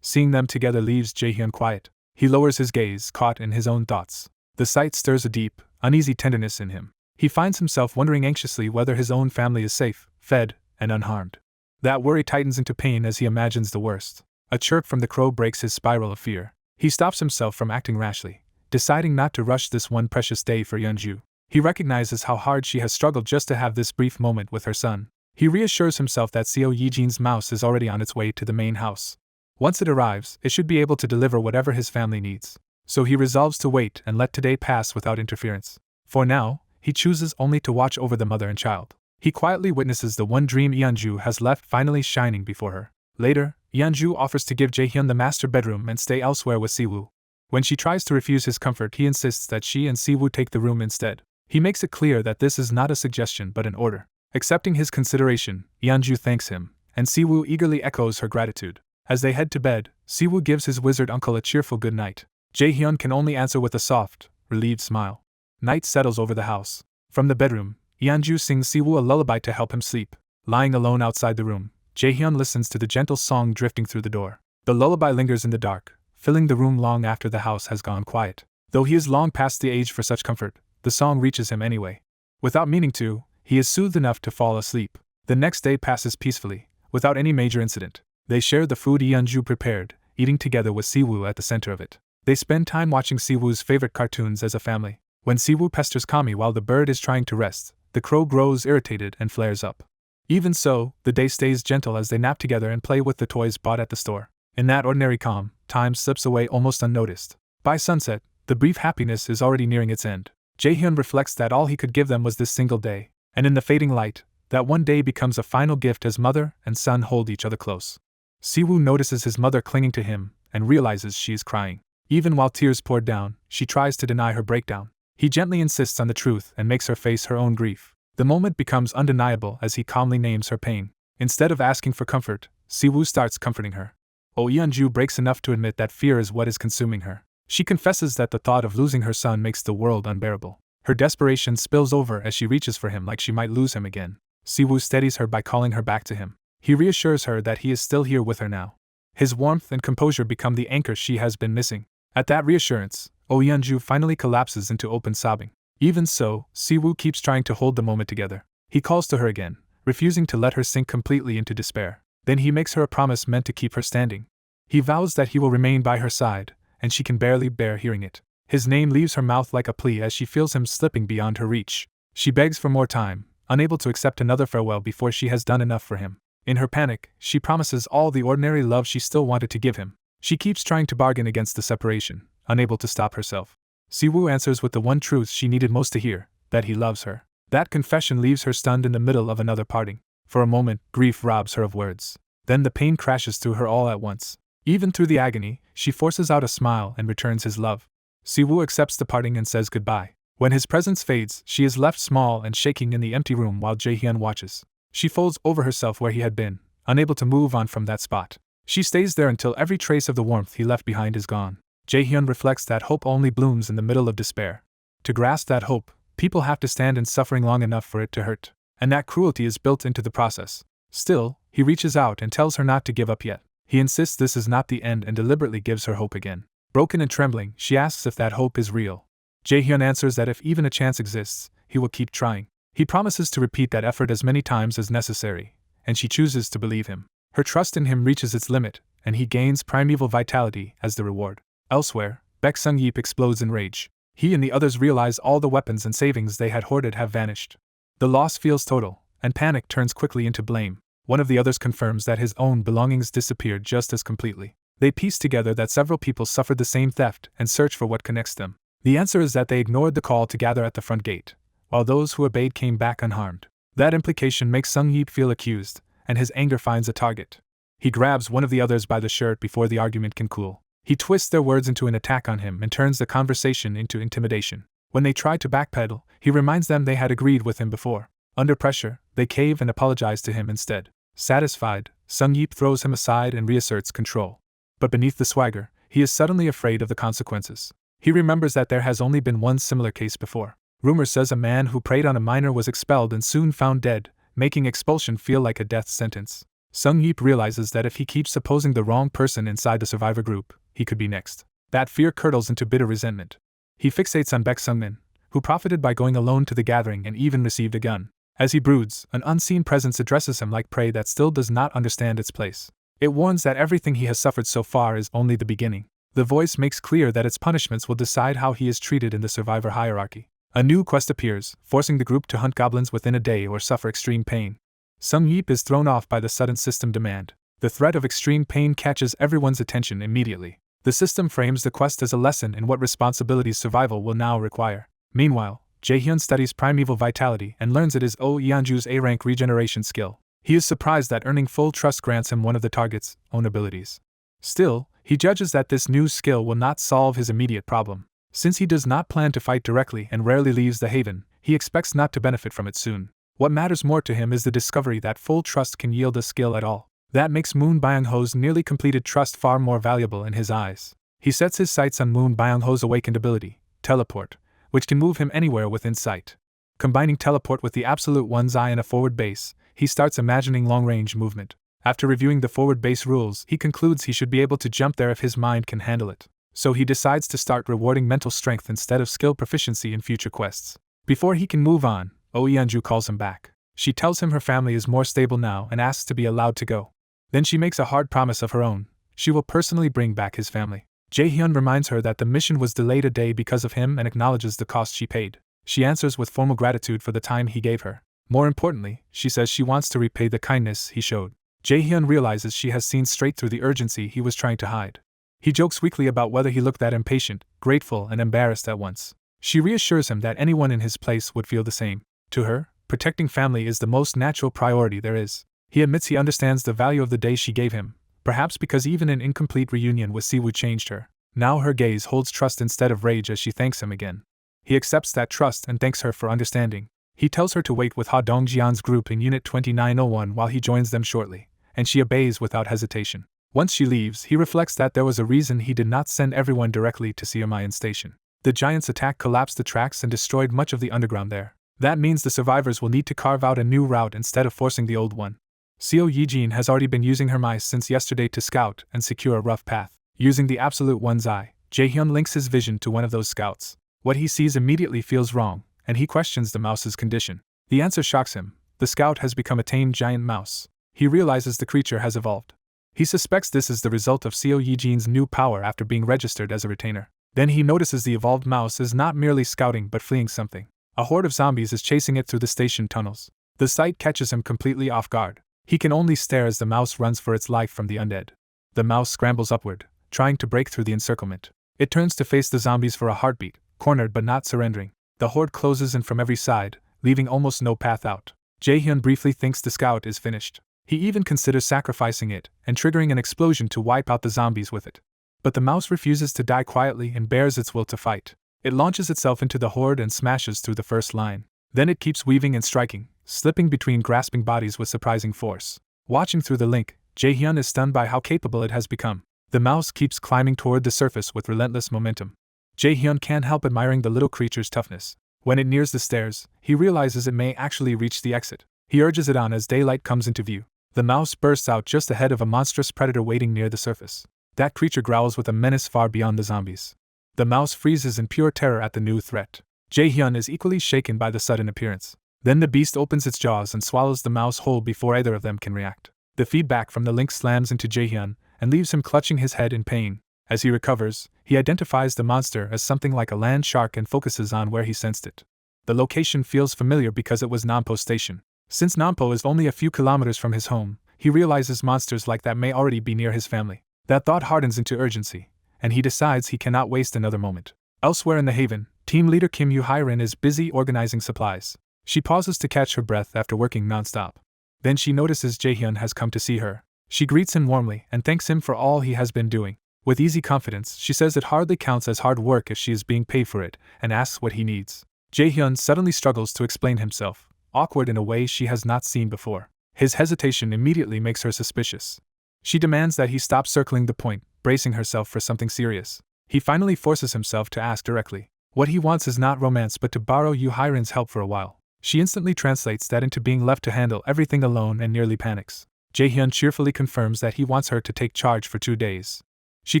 Seeing them together leaves Jae-hyun quiet. He lowers his gaze, caught in his own thoughts. The sight stirs a deep, uneasy tenderness in him. He finds himself wondering anxiously whether his own family is safe, fed, and unharmed. That worry tightens into pain as he imagines the worst. A chirp from the crow breaks his spiral of fear. He stops himself from acting rashly, deciding not to rush this one precious day for Yeonju. He recognizes how hard she has struggled just to have this brief moment with her son. He reassures himself that Seo Yijin's mouse is already on its way to the main house. Once it arrives, it should be able to deliver whatever his family needs. So he resolves to wait and let today pass without interference. For now, he chooses only to watch over the mother and child. He quietly witnesses the one dream Yeonju has left finally shining before her. Later, Yeonju offers to give Jae-hyun the master bedroom and stay elsewhere with Siwoo. When she tries to refuse his comfort, he insists that she and Siwoo take the room instead. He makes it clear that this is not a suggestion but an order. Accepting his consideration, Yeonju thanks him, and Siwoo eagerly echoes her gratitude. As they head to bed, Siwoo gives his wizard uncle a cheerful good night. Jae-hyun can only answer with a soft, relieved smile. Night settles over the house. From the bedroom, Yeonju sings Siwoo a lullaby to help him sleep. Lying alone outside the room, Jae-hyun listens to the gentle song drifting through the door. The lullaby lingers in the dark, filling the room long after the house has gone quiet. Though he is long past the age for such comfort, the song reaches him anyway. Without meaning to, he is soothed enough to fall asleep. The next day passes peacefully, without any major incident. They share the food Yeonju prepared, eating together with Siwoo at the center of it. They spend time watching Siwoo's favorite cartoons as a family. When Siwoo pesters Kami while the bird is trying to rest, the crow grows irritated and flares up. Even so, the day stays gentle as they nap together and play with the toys bought at the store. In that ordinary calm, time slips away almost unnoticed. By sunset, the brief happiness is already nearing its end. Jaehyun reflects that all he could give them was this single day, and in the fading light, that one day becomes a final gift as mother and son hold each other close. Siwoo notices his mother clinging to him and realizes she is crying. Even while tears pour down, she tries to deny her breakdown. He gently insists on the truth and makes her face her own grief. The moment becomes undeniable as he calmly names her pain. Instead of asking for comfort, Siwoo starts comforting her. Oh Yeonju breaks enough to admit that fear is what is consuming her. She confesses that the thought of losing her son makes the world unbearable. Her desperation spills over as she reaches for him like she might lose him again. Siwoo steadies her by calling her back to him. He reassures her that he is still here with her now. His warmth and composure become the anchor she has been missing. At that reassurance, Oh Yeonju finally collapses into open sobbing. Even so, Siwoo keeps trying to hold the moment together. He calls to her again, refusing to let her sink completely into despair. Then he makes her a promise meant to keep her standing. He vows that he will remain by her side, and she can barely bear hearing it. His name leaves her mouth like a plea as she feels him slipping beyond her reach. She begs for more time, unable to accept another farewell before she has done enough for him. In her panic, she promises all the ordinary love she still wanted to give him. She keeps trying to bargain against the separation, unable to stop herself. Siwoo answers with the one truth she needed most to hear, that he loves her. That confession leaves her stunned in the middle of another parting. For a moment, grief robs her of words. Then the pain crashes through her all at once. Even through the agony, she forces out a smile and returns his love. Siwoo accepts the parting and says goodbye. When his presence fades, she is left small and shaking in the empty room while Jaehyun watches. She folds over herself where he had been, unable to move on from that spot. She stays there until every trace of the warmth he left behind is gone. Jaehyun reflects that hope only blooms in the middle of despair. To grasp that hope, people have to stand in suffering long enough for it to hurt, and that cruelty is built into the process. Still, he reaches out and tells her not to give up yet. He insists this is not the end and deliberately gives her hope again. Broken and trembling, she asks if that hope is real. Jaehyun answers that if even a chance exists, he will keep trying. He promises to repeat that effort as many times as necessary, and she chooses to believe him. Her trust in him reaches its limit, and he gains primeval vitality as the reward. Elsewhere, Baek Sung-yeep explodes in rage. He and the others realize all the weapons and savings they had hoarded have vanished. The loss feels total, and panic turns quickly into blame. One of the others confirms that his own belongings disappeared just as completely. They piece together that several people suffered the same theft and search for what connects them. The answer is that they ignored the call to gather at the front gate, while those who obeyed came back unharmed. That implication makes Sung-yeep feel accused, and his anger finds a target. He grabs one of the others by the shirt before the argument can cool. He twists their words into an attack on him and turns the conversation into intimidation. When they try to backpedal, he reminds them they had agreed with him before. Under pressure, they cave and apologize to him instead. Satisfied, Sung-yeep throws him aside and reasserts control. But beneath the swagger, he is suddenly afraid of the consequences. He remembers that there has only been one similar case before. Rumor says a man who preyed on a minor was expelled and soon found dead, making expulsion feel like a death sentence. Sung-yeep realizes that if he keeps opposing the wrong person inside the survivor group, he could be next. That fear curdles into bitter resentment. He fixates on Baek Sung-min, who profited by going alone to the gathering and even received a gun. As he broods, an unseen presence addresses him like prey that still does not understand its place. It warns that everything he has suffered so far is only the beginning. The voice makes clear that its punishments will decide how he is treated in the survivor hierarchy. A new quest appears, forcing the group to hunt goblins within a day or suffer extreme pain. Sung-yeep is thrown off by the sudden system demand. The threat of extreme pain catches everyone's attention immediately. The system frames the quest as a lesson in what responsibilities survival will now require. Meanwhile, Jaehyun studies primeval vitality and learns it is Oh Yeonju's A-rank regeneration skill. He is surprised that earning full trust grants him one of the target's own abilities. Still, he judges that this new skill will not solve his immediate problem. Since he does not plan to fight directly and rarely leaves the haven, he expects not to benefit from it soon. What matters more to him is the discovery that full trust can yield a skill at all. That makes Moon Byung-ho's nearly completed trust far more valuable in his eyes. He sets his sights on Moon Byung-ho's awakened ability, Teleport, which can move him anywhere within sight. Combining Teleport with the Absolute One's Eye and a forward base, he starts imagining long-range movement. After reviewing the forward base rules, he concludes he should be able to jump there if his mind can handle it. So he decides to start rewarding mental strength instead of skill proficiency in future quests. Before he can move on, Oh Yeonju calls him back. She tells him her family is more stable now and asks to be allowed to go. Then she makes a hard promise of her own: she will personally bring back his family. Jaehyun reminds her that the mission was delayed a day because of him and acknowledges the cost she paid. She answers with formal gratitude for the time he gave her. More importantly, she says she wants to repay the kindness he showed. Jaehyun realizes she has seen straight through the urgency he was trying to hide. He jokes weakly about whether he looked that impatient, grateful, and embarrassed at once. She reassures him that anyone in his place would feel the same. To her, protecting family is the most natural priority there is. He admits he understands the value of the day she gave him, perhaps because even an incomplete reunion with Siwoo changed her. Now her gaze holds trust instead of rage as she thanks him again. He accepts that trust and thanks her for understanding. He tells her to wait with Ha Dongjian's group in Unit 2901 while he joins them shortly, and she obeys without hesitation. Once she leaves, he reflects that there was a reason he did not send everyone directly to Siamayan Station. The giant's attack collapsed the tracks and destroyed much of the underground there. That means the survivors will need to carve out a new route instead of forcing the old one. Seo Yijin has already been using her mice since yesterday to scout and secure a rough path. Using the absolute one's eye, Jaehyun links his vision to one of those scouts. What he sees immediately feels wrong, and he questions the mouse's condition. The answer shocks him: the scout has become a tamed giant mouse. He realizes the creature has evolved. He suspects this is the result of Seo Yijin's new power after being registered as a retainer. Then he notices the evolved mouse is not merely scouting but fleeing something. A horde of zombies is chasing it through the station tunnels. The sight catches him completely off guard. He can only stare as the mouse runs for its life from the undead. The mouse scrambles upward, trying to break through the encirclement. It turns to face the zombies for a heartbeat, cornered but not surrendering. The horde closes in from every side, leaving almost no path out. Jaehyun briefly thinks the scout is finished. He even considers sacrificing it and triggering an explosion to wipe out the zombies with it. But the mouse refuses to die quietly and bears its will to fight. It launches itself into the horde and smashes through the first line. Then it keeps weaving and striking, slipping between grasping bodies with surprising force. Watching through the link, Jaehyun is stunned by how capable it has become. The mouse keeps climbing toward the surface with relentless momentum. Jaehyun can't help admiring the little creature's toughness. When it nears the stairs, he realizes it may actually reach the exit. He urges it on as daylight comes into view. The mouse bursts out just ahead of a monstrous predator waiting near the surface. That creature growls with a menace far beyond the zombies. The mouse freezes in pure terror at the new threat. Jaehyun is equally shaken by the sudden appearance. Then the beast opens its jaws and swallows the mouse whole before either of them can react. The feedback from the link slams into Jaehyun and leaves him clutching his head in pain. As he recovers, he identifies the monster as something like a land shark and focuses on where he sensed it. The location feels familiar because it was Nampo Station. Since Nampo is only a few kilometers from his home, he realizes monsters like that may already be near his family. That thought hardens into urgency, and he decides he cannot waste another moment. Elsewhere in the haven, team leader Kim Yoo-hyrin is busy organizing supplies. She pauses to catch her breath after working non-stop. Then she notices Jaehyun has come to see her. She greets him warmly and thanks him for all he has been doing. With easy confidence, she says it hardly counts as hard work if she is being paid for it, and asks what he needs. Jaehyun suddenly struggles to explain himself, awkward in a way she has not seen before. His hesitation immediately makes her suspicious. She demands that he stop circling the point, bracing herself for something serious. He finally forces himself to ask directly. What he wants is not romance but to borrow Yoo-hyrin's help for a while. She instantly translates that into being left to handle everything alone and nearly panics. Jaehyun cheerfully confirms that he wants her to take charge for 2 days. She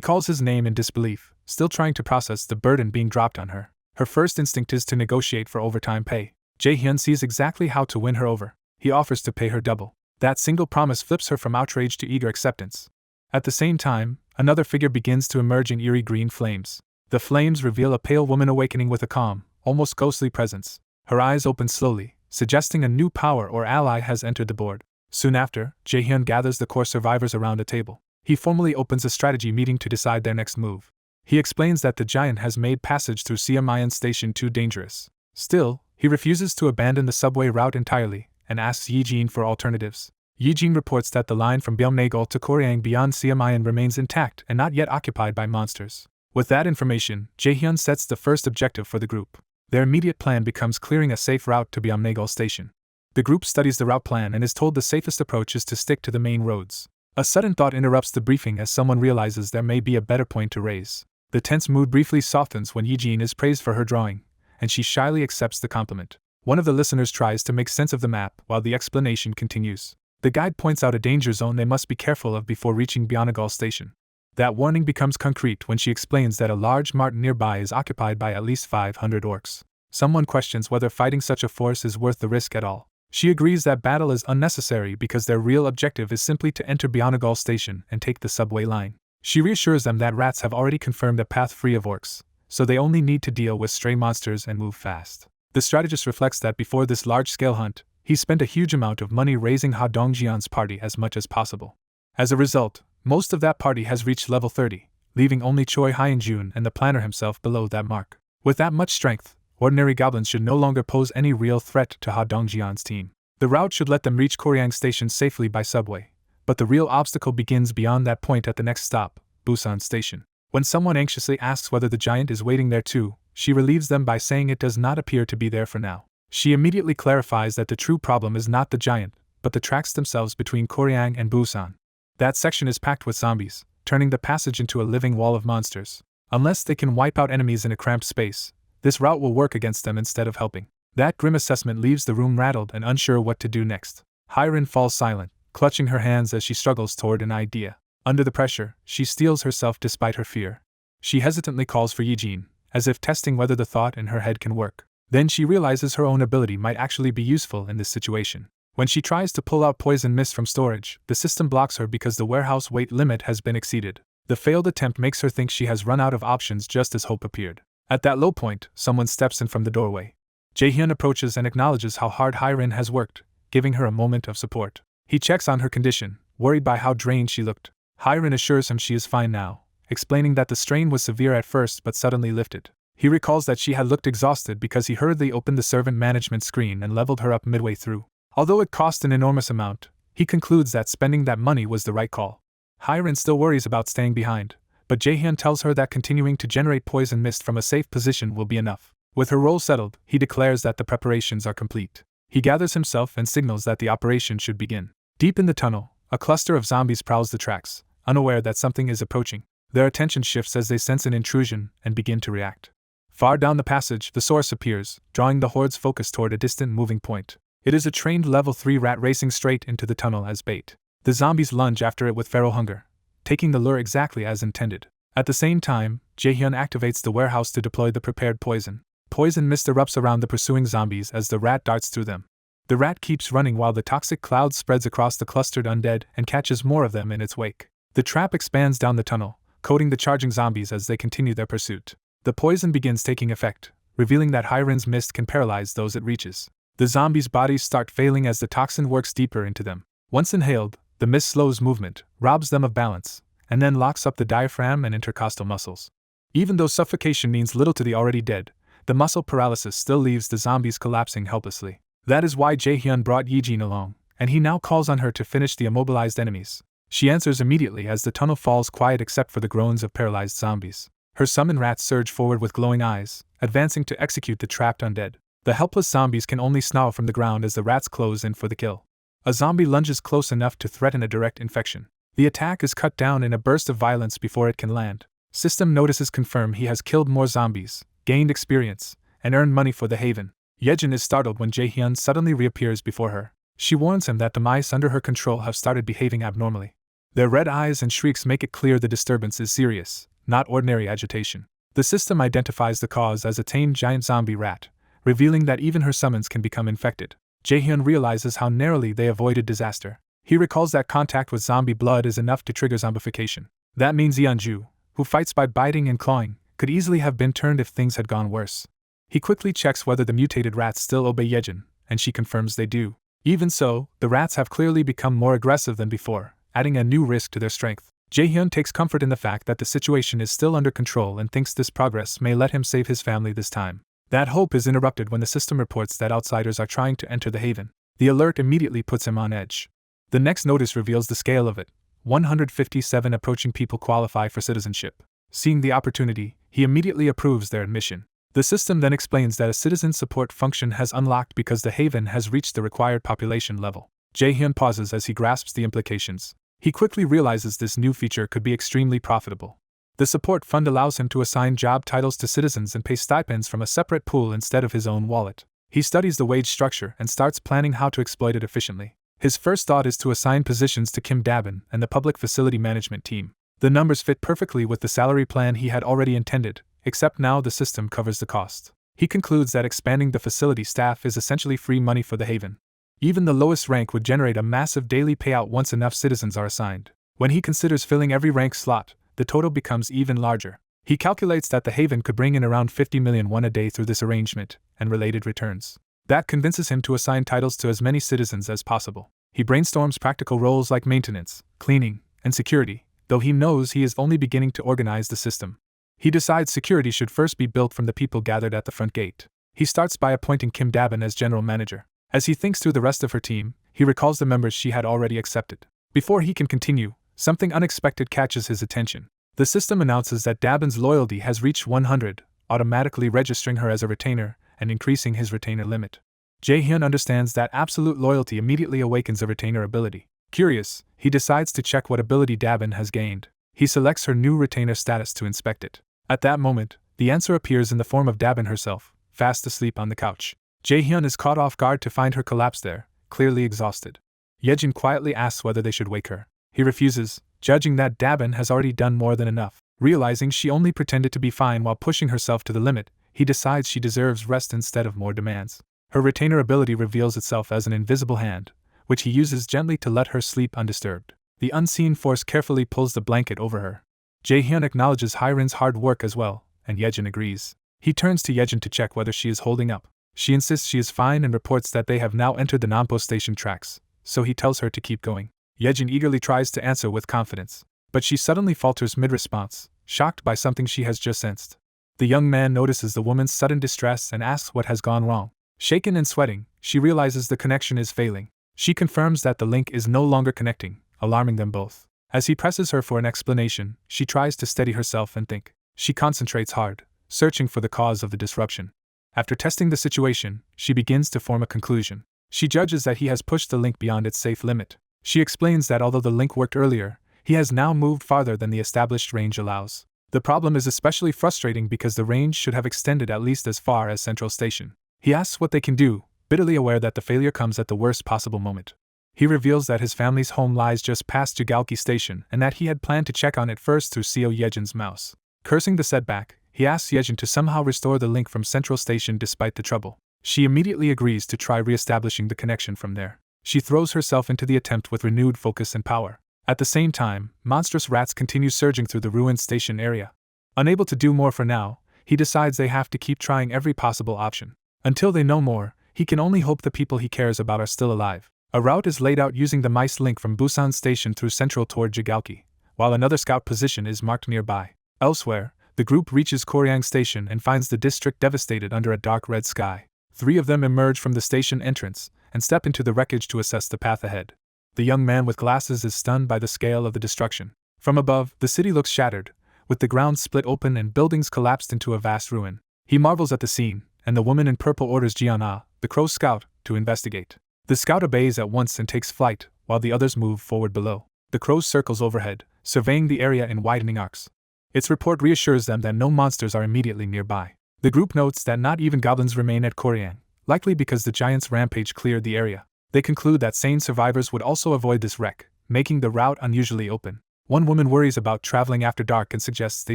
calls his name in disbelief, still trying to process the burden being dropped on her. Her first instinct is to negotiate for overtime pay. Jaehyun sees exactly how to win her over. He offers to pay her double. That single promise flips her from outrage to eager acceptance. At the same time, another figure begins to emerge in eerie green flames. The flames reveal a pale woman awakening with a calm, almost ghostly presence. Her eyes open slowly, suggesting a new power or ally has entered the board. Soon after, Jaehyun gathers the core survivors around a table. He formally opens a strategy meeting to decide their next move. He explains that the giant has made passage through Siamayan Station too dangerous. Still, he refuses to abandon the subway route entirely, and asks Yijin for alternatives. Yijin reports that the line from Byeomnaegol to Koryang beyond Siamayan remains intact and not yet occupied by monsters. With that information, Jaehyun sets the first objective for the group. Their immediate plan becomes clearing a safe route to Byeomnaegol Station. The group studies the route plan and is told the safest approach is to stick to the main roads. A sudden thought interrupts the briefing as someone realizes there may be a better point to raise. The tense mood briefly softens when Yijin is praised for her drawing, and she shyly accepts the compliment. One of the listeners tries to make sense of the map while the explanation continues. The guide points out a danger zone they must be careful of before reaching Byeomnaegol Station. That warning becomes concrete when she explains that a large mart nearby is occupied by at least 500 orcs. Someone questions whether fighting such a force is worth the risk at all. She agrees that battle is unnecessary because their real objective is simply to enter Bionagal Station and take the subway line. She reassures them that rats have already confirmed a path free of orcs, so they only need to deal with stray monsters and move fast. The strategist reflects that before this large-scale hunt, he spent a huge amount of money raising Ha Dongjian's party as much as possible. As a result, most of that party has reached level 30, leaving only Choi Hyunjun and the planner himself below that mark. With that much strength, ordinary goblins should no longer pose any real threat to Ha Dongjian's team. The route should let them reach Koryang Station safely by subway, but the real obstacle begins beyond that point at the next stop, Busan Station. When someone anxiously asks whether the giant is waiting there too, she relieves them by saying it does not appear to be there for now. She immediately clarifies that the true problem is not the giant, but the tracks themselves between Koryang and Busan. That section is packed with zombies, turning the passage into a living wall of monsters. Unless they can wipe out enemies in a cramped space, this route will work against them instead of helping. That grim assessment leaves the room rattled and unsure what to do next. Hyrin falls silent, clutching her hands as she struggles toward an idea. Under the pressure, she steels herself despite her fear. She hesitantly calls for Yijin, as if testing whether the thought in her head can work. Then she realizes her own ability might actually be useful in this situation. When she tries to pull out poison mist from storage, the system blocks her because the warehouse weight limit has been exceeded. The failed attempt makes her think she has run out of options just as hope appeared. At that low point, someone steps in from the doorway. Jaehyun approaches and acknowledges how hard Hyrin has worked, giving her a moment of support. He checks on her condition, worried by how drained she looked. Hyrin assures him she is fine now, explaining that the strain was severe at first but suddenly lifted. He recalls that she had looked exhausted because he hurriedly opened the servant management screen and leveled her up midway through. Although it cost an enormous amount, he concludes that spending that money was the right call. Hyrin still worries about staying behind, but Jaehyun tells her that continuing to generate poison mist from a safe position will be enough. With her role settled, he declares that the preparations are complete. He gathers himself and signals that the operation should begin. Deep in the tunnel, a cluster of zombies prowls the tracks, unaware that something is approaching. Their attention shifts as they sense an intrusion and begin to react. Far down the passage, the source appears, drawing the horde's focus toward a distant moving point. It is a trained level 3 rat racing straight into the tunnel as bait. The zombies lunge after it with feral hunger, taking the lure exactly as intended. At the same time, Jaehyun activates the warehouse to deploy the prepared poison. Poison mist erupts around the pursuing zombies as the rat darts through them. The rat keeps running while the toxic cloud spreads across the clustered undead and catches more of them in its wake. The trap expands down the tunnel, coating the charging zombies as they continue their pursuit. The poison begins taking effect, revealing that Hyrin's mist can paralyze those it reaches. The zombies' bodies start failing as the toxin works deeper into them. Once inhaled, the mist slows movement, robs them of balance, and then locks up the diaphragm and intercostal muscles. Even though suffocation means little to the already dead, the muscle paralysis still leaves the zombies collapsing helplessly. That is why Jaehyun brought Yijin along, and he now calls on her to finish the immobilized enemies. She answers immediately as the tunnel falls quiet except for the groans of paralyzed zombies. Her summoned rats surge forward with glowing eyes, advancing to execute the trapped undead. The helpless zombies can only snarl from the ground as the rats close in for the kill. A zombie lunges close enough to threaten a direct infection. The attack is cut down in a burst of violence before it can land. System notices confirm he has killed more zombies, gained experience, and earned money for the haven. Yejin is startled when Jaehyun suddenly reappears before her. She warns him that the mice under her control have started behaving abnormally. Their red eyes and shrieks make it clear the disturbance is serious, not ordinary agitation. The system identifies the cause as a tamed giant zombie rat, revealing that even her summons can become infected. Jaehyun realizes how narrowly they avoided disaster. He recalls that contact with zombie blood is enough to trigger zombification. That means Yeonju, who fights by biting and clawing, could easily have been turned if things had gone worse. He quickly checks whether the mutated rats still obey Yejin, and she confirms they do. Even so, the rats have clearly become more aggressive than before, adding a new risk to their strength. Jaehyun takes comfort in the fact that the situation is still under control and thinks this progress may let him save his family this time. That hope is interrupted when the system reports that outsiders are trying to enter the haven. The alert immediately puts him on edge. The next notice reveals the scale of it. 157 approaching people qualify for citizenship. Seeing the opportunity, he immediately approves their admission. The system then explains that a citizen support function has unlocked because the haven has reached the required population level. Jaehyun pauses as he grasps the implications. He quickly realizes this new feature could be extremely profitable. The support fund allows him to assign job titles to citizens and pay stipends from a separate pool instead of his own wallet. He studies the wage structure and starts planning how to exploit it efficiently. His first thought is to assign positions to Kim Dabin and the public facility management team. The numbers fit perfectly with the salary plan he had already intended, except now the system covers the cost. He concludes that expanding the facility staff is essentially free money for the haven. Even the lowest rank would generate a massive daily payout once enough citizens are assigned. When he considers filling every rank slot, the total becomes even larger. He calculates that the haven could bring in around 50 million won a day through this arrangement and related returns. That convinces him to assign titles to as many citizens as possible. He brainstorms practical roles like maintenance, cleaning, and security, though he knows he is only beginning to organize the system. He decides security should first be built from the people gathered at the front gate. He starts by appointing Kim Dabin as general manager. As he thinks through the rest of her team, he recalls the members she had already accepted. Before he can continue, something unexpected catches his attention. The system announces that Dabin's loyalty has reached 100, automatically registering her as a retainer and increasing his retainer limit. Jae-hyun understands that absolute loyalty immediately awakens a retainer ability. Curious, he decides to check what ability Dabin has gained. He selects her new retainer status to inspect it. At that moment, the answer appears in the form of Dabin herself, fast asleep on the couch. Jae-hyun is caught off guard to find her collapsed there, clearly exhausted. Yejin quietly asks whether they should wake her. He refuses, judging that Dabin has already done more than enough. Realizing she only pretended to be fine while pushing herself to the limit, he decides she deserves rest instead of more demands. Her retainer ability reveals itself as an invisible hand, which he uses gently to let her sleep undisturbed. The unseen force carefully pulls the blanket over her. Jae-hyun acknowledges Hyrin's hard work as well, and Yejin agrees. He turns to Yejin to check whether she is holding up. She insists she is fine and reports that they have now entered the Nampo station tracks, so he tells her to keep going. Yejin eagerly tries to answer with confidence, but she suddenly falters mid-response, shocked by something she has just sensed. The young man notices the woman's sudden distress and asks what has gone wrong. Shaken and sweating, she realizes the connection is failing. She confirms that the link is no longer connecting, alarming them both. As he presses her for an explanation, she tries to steady herself and think. She concentrates hard, searching for the cause of the disruption. After testing the situation, she begins to form a conclusion. She judges that he has pushed the link beyond its safe limit. She explains that although the link worked earlier, he has now moved farther than the established range allows. The problem is especially frustrating because the range should have extended at least as far as Central Station. He asks what they can do, bitterly aware that the failure comes at the worst possible moment. He reveals that his family's home lies just past Jigalki Station and that he had planned to check on it first through Seo Yejin's mouse. Cursing the setback, he asks Yejin to somehow restore the link from Central Station despite the trouble. She immediately agrees to try re-establishing the connection from there. She throws herself into the attempt with renewed focus and power. At the same time, monstrous rats continue surging through the ruined station area. Unable to do more for now, he decides they have to keep trying every possible option. Until they know more, he can only hope the people he cares about are still alive. A route is laid out using the mice link from Busan Station through Central toward Jigalki, while another scout position is marked nearby. Elsewhere, the group reaches Koryang Station and finds the district devastated under a dark red sky. 3 of them emerge from the station entrance and step into the wreckage to assess the path ahead. The young man with glasses is stunned by the scale of the destruction. From above, the city looks shattered, with the ground split open and buildings collapsed into a vast ruin. He marvels at the scene, and the woman in purple orders Jian-ah, the Crow scout, to investigate. The scout obeys at once and takes flight, while the others move forward below. The Crow circles overhead, surveying the area in widening arcs. Its report reassures them that no monsters are immediately nearby. The group notes that not even goblins remain at Koryang, likely because the giant's rampage cleared the area. They conclude that sane survivors would also avoid this wreck, making the route unusually open. One woman worries about traveling after dark and suggests they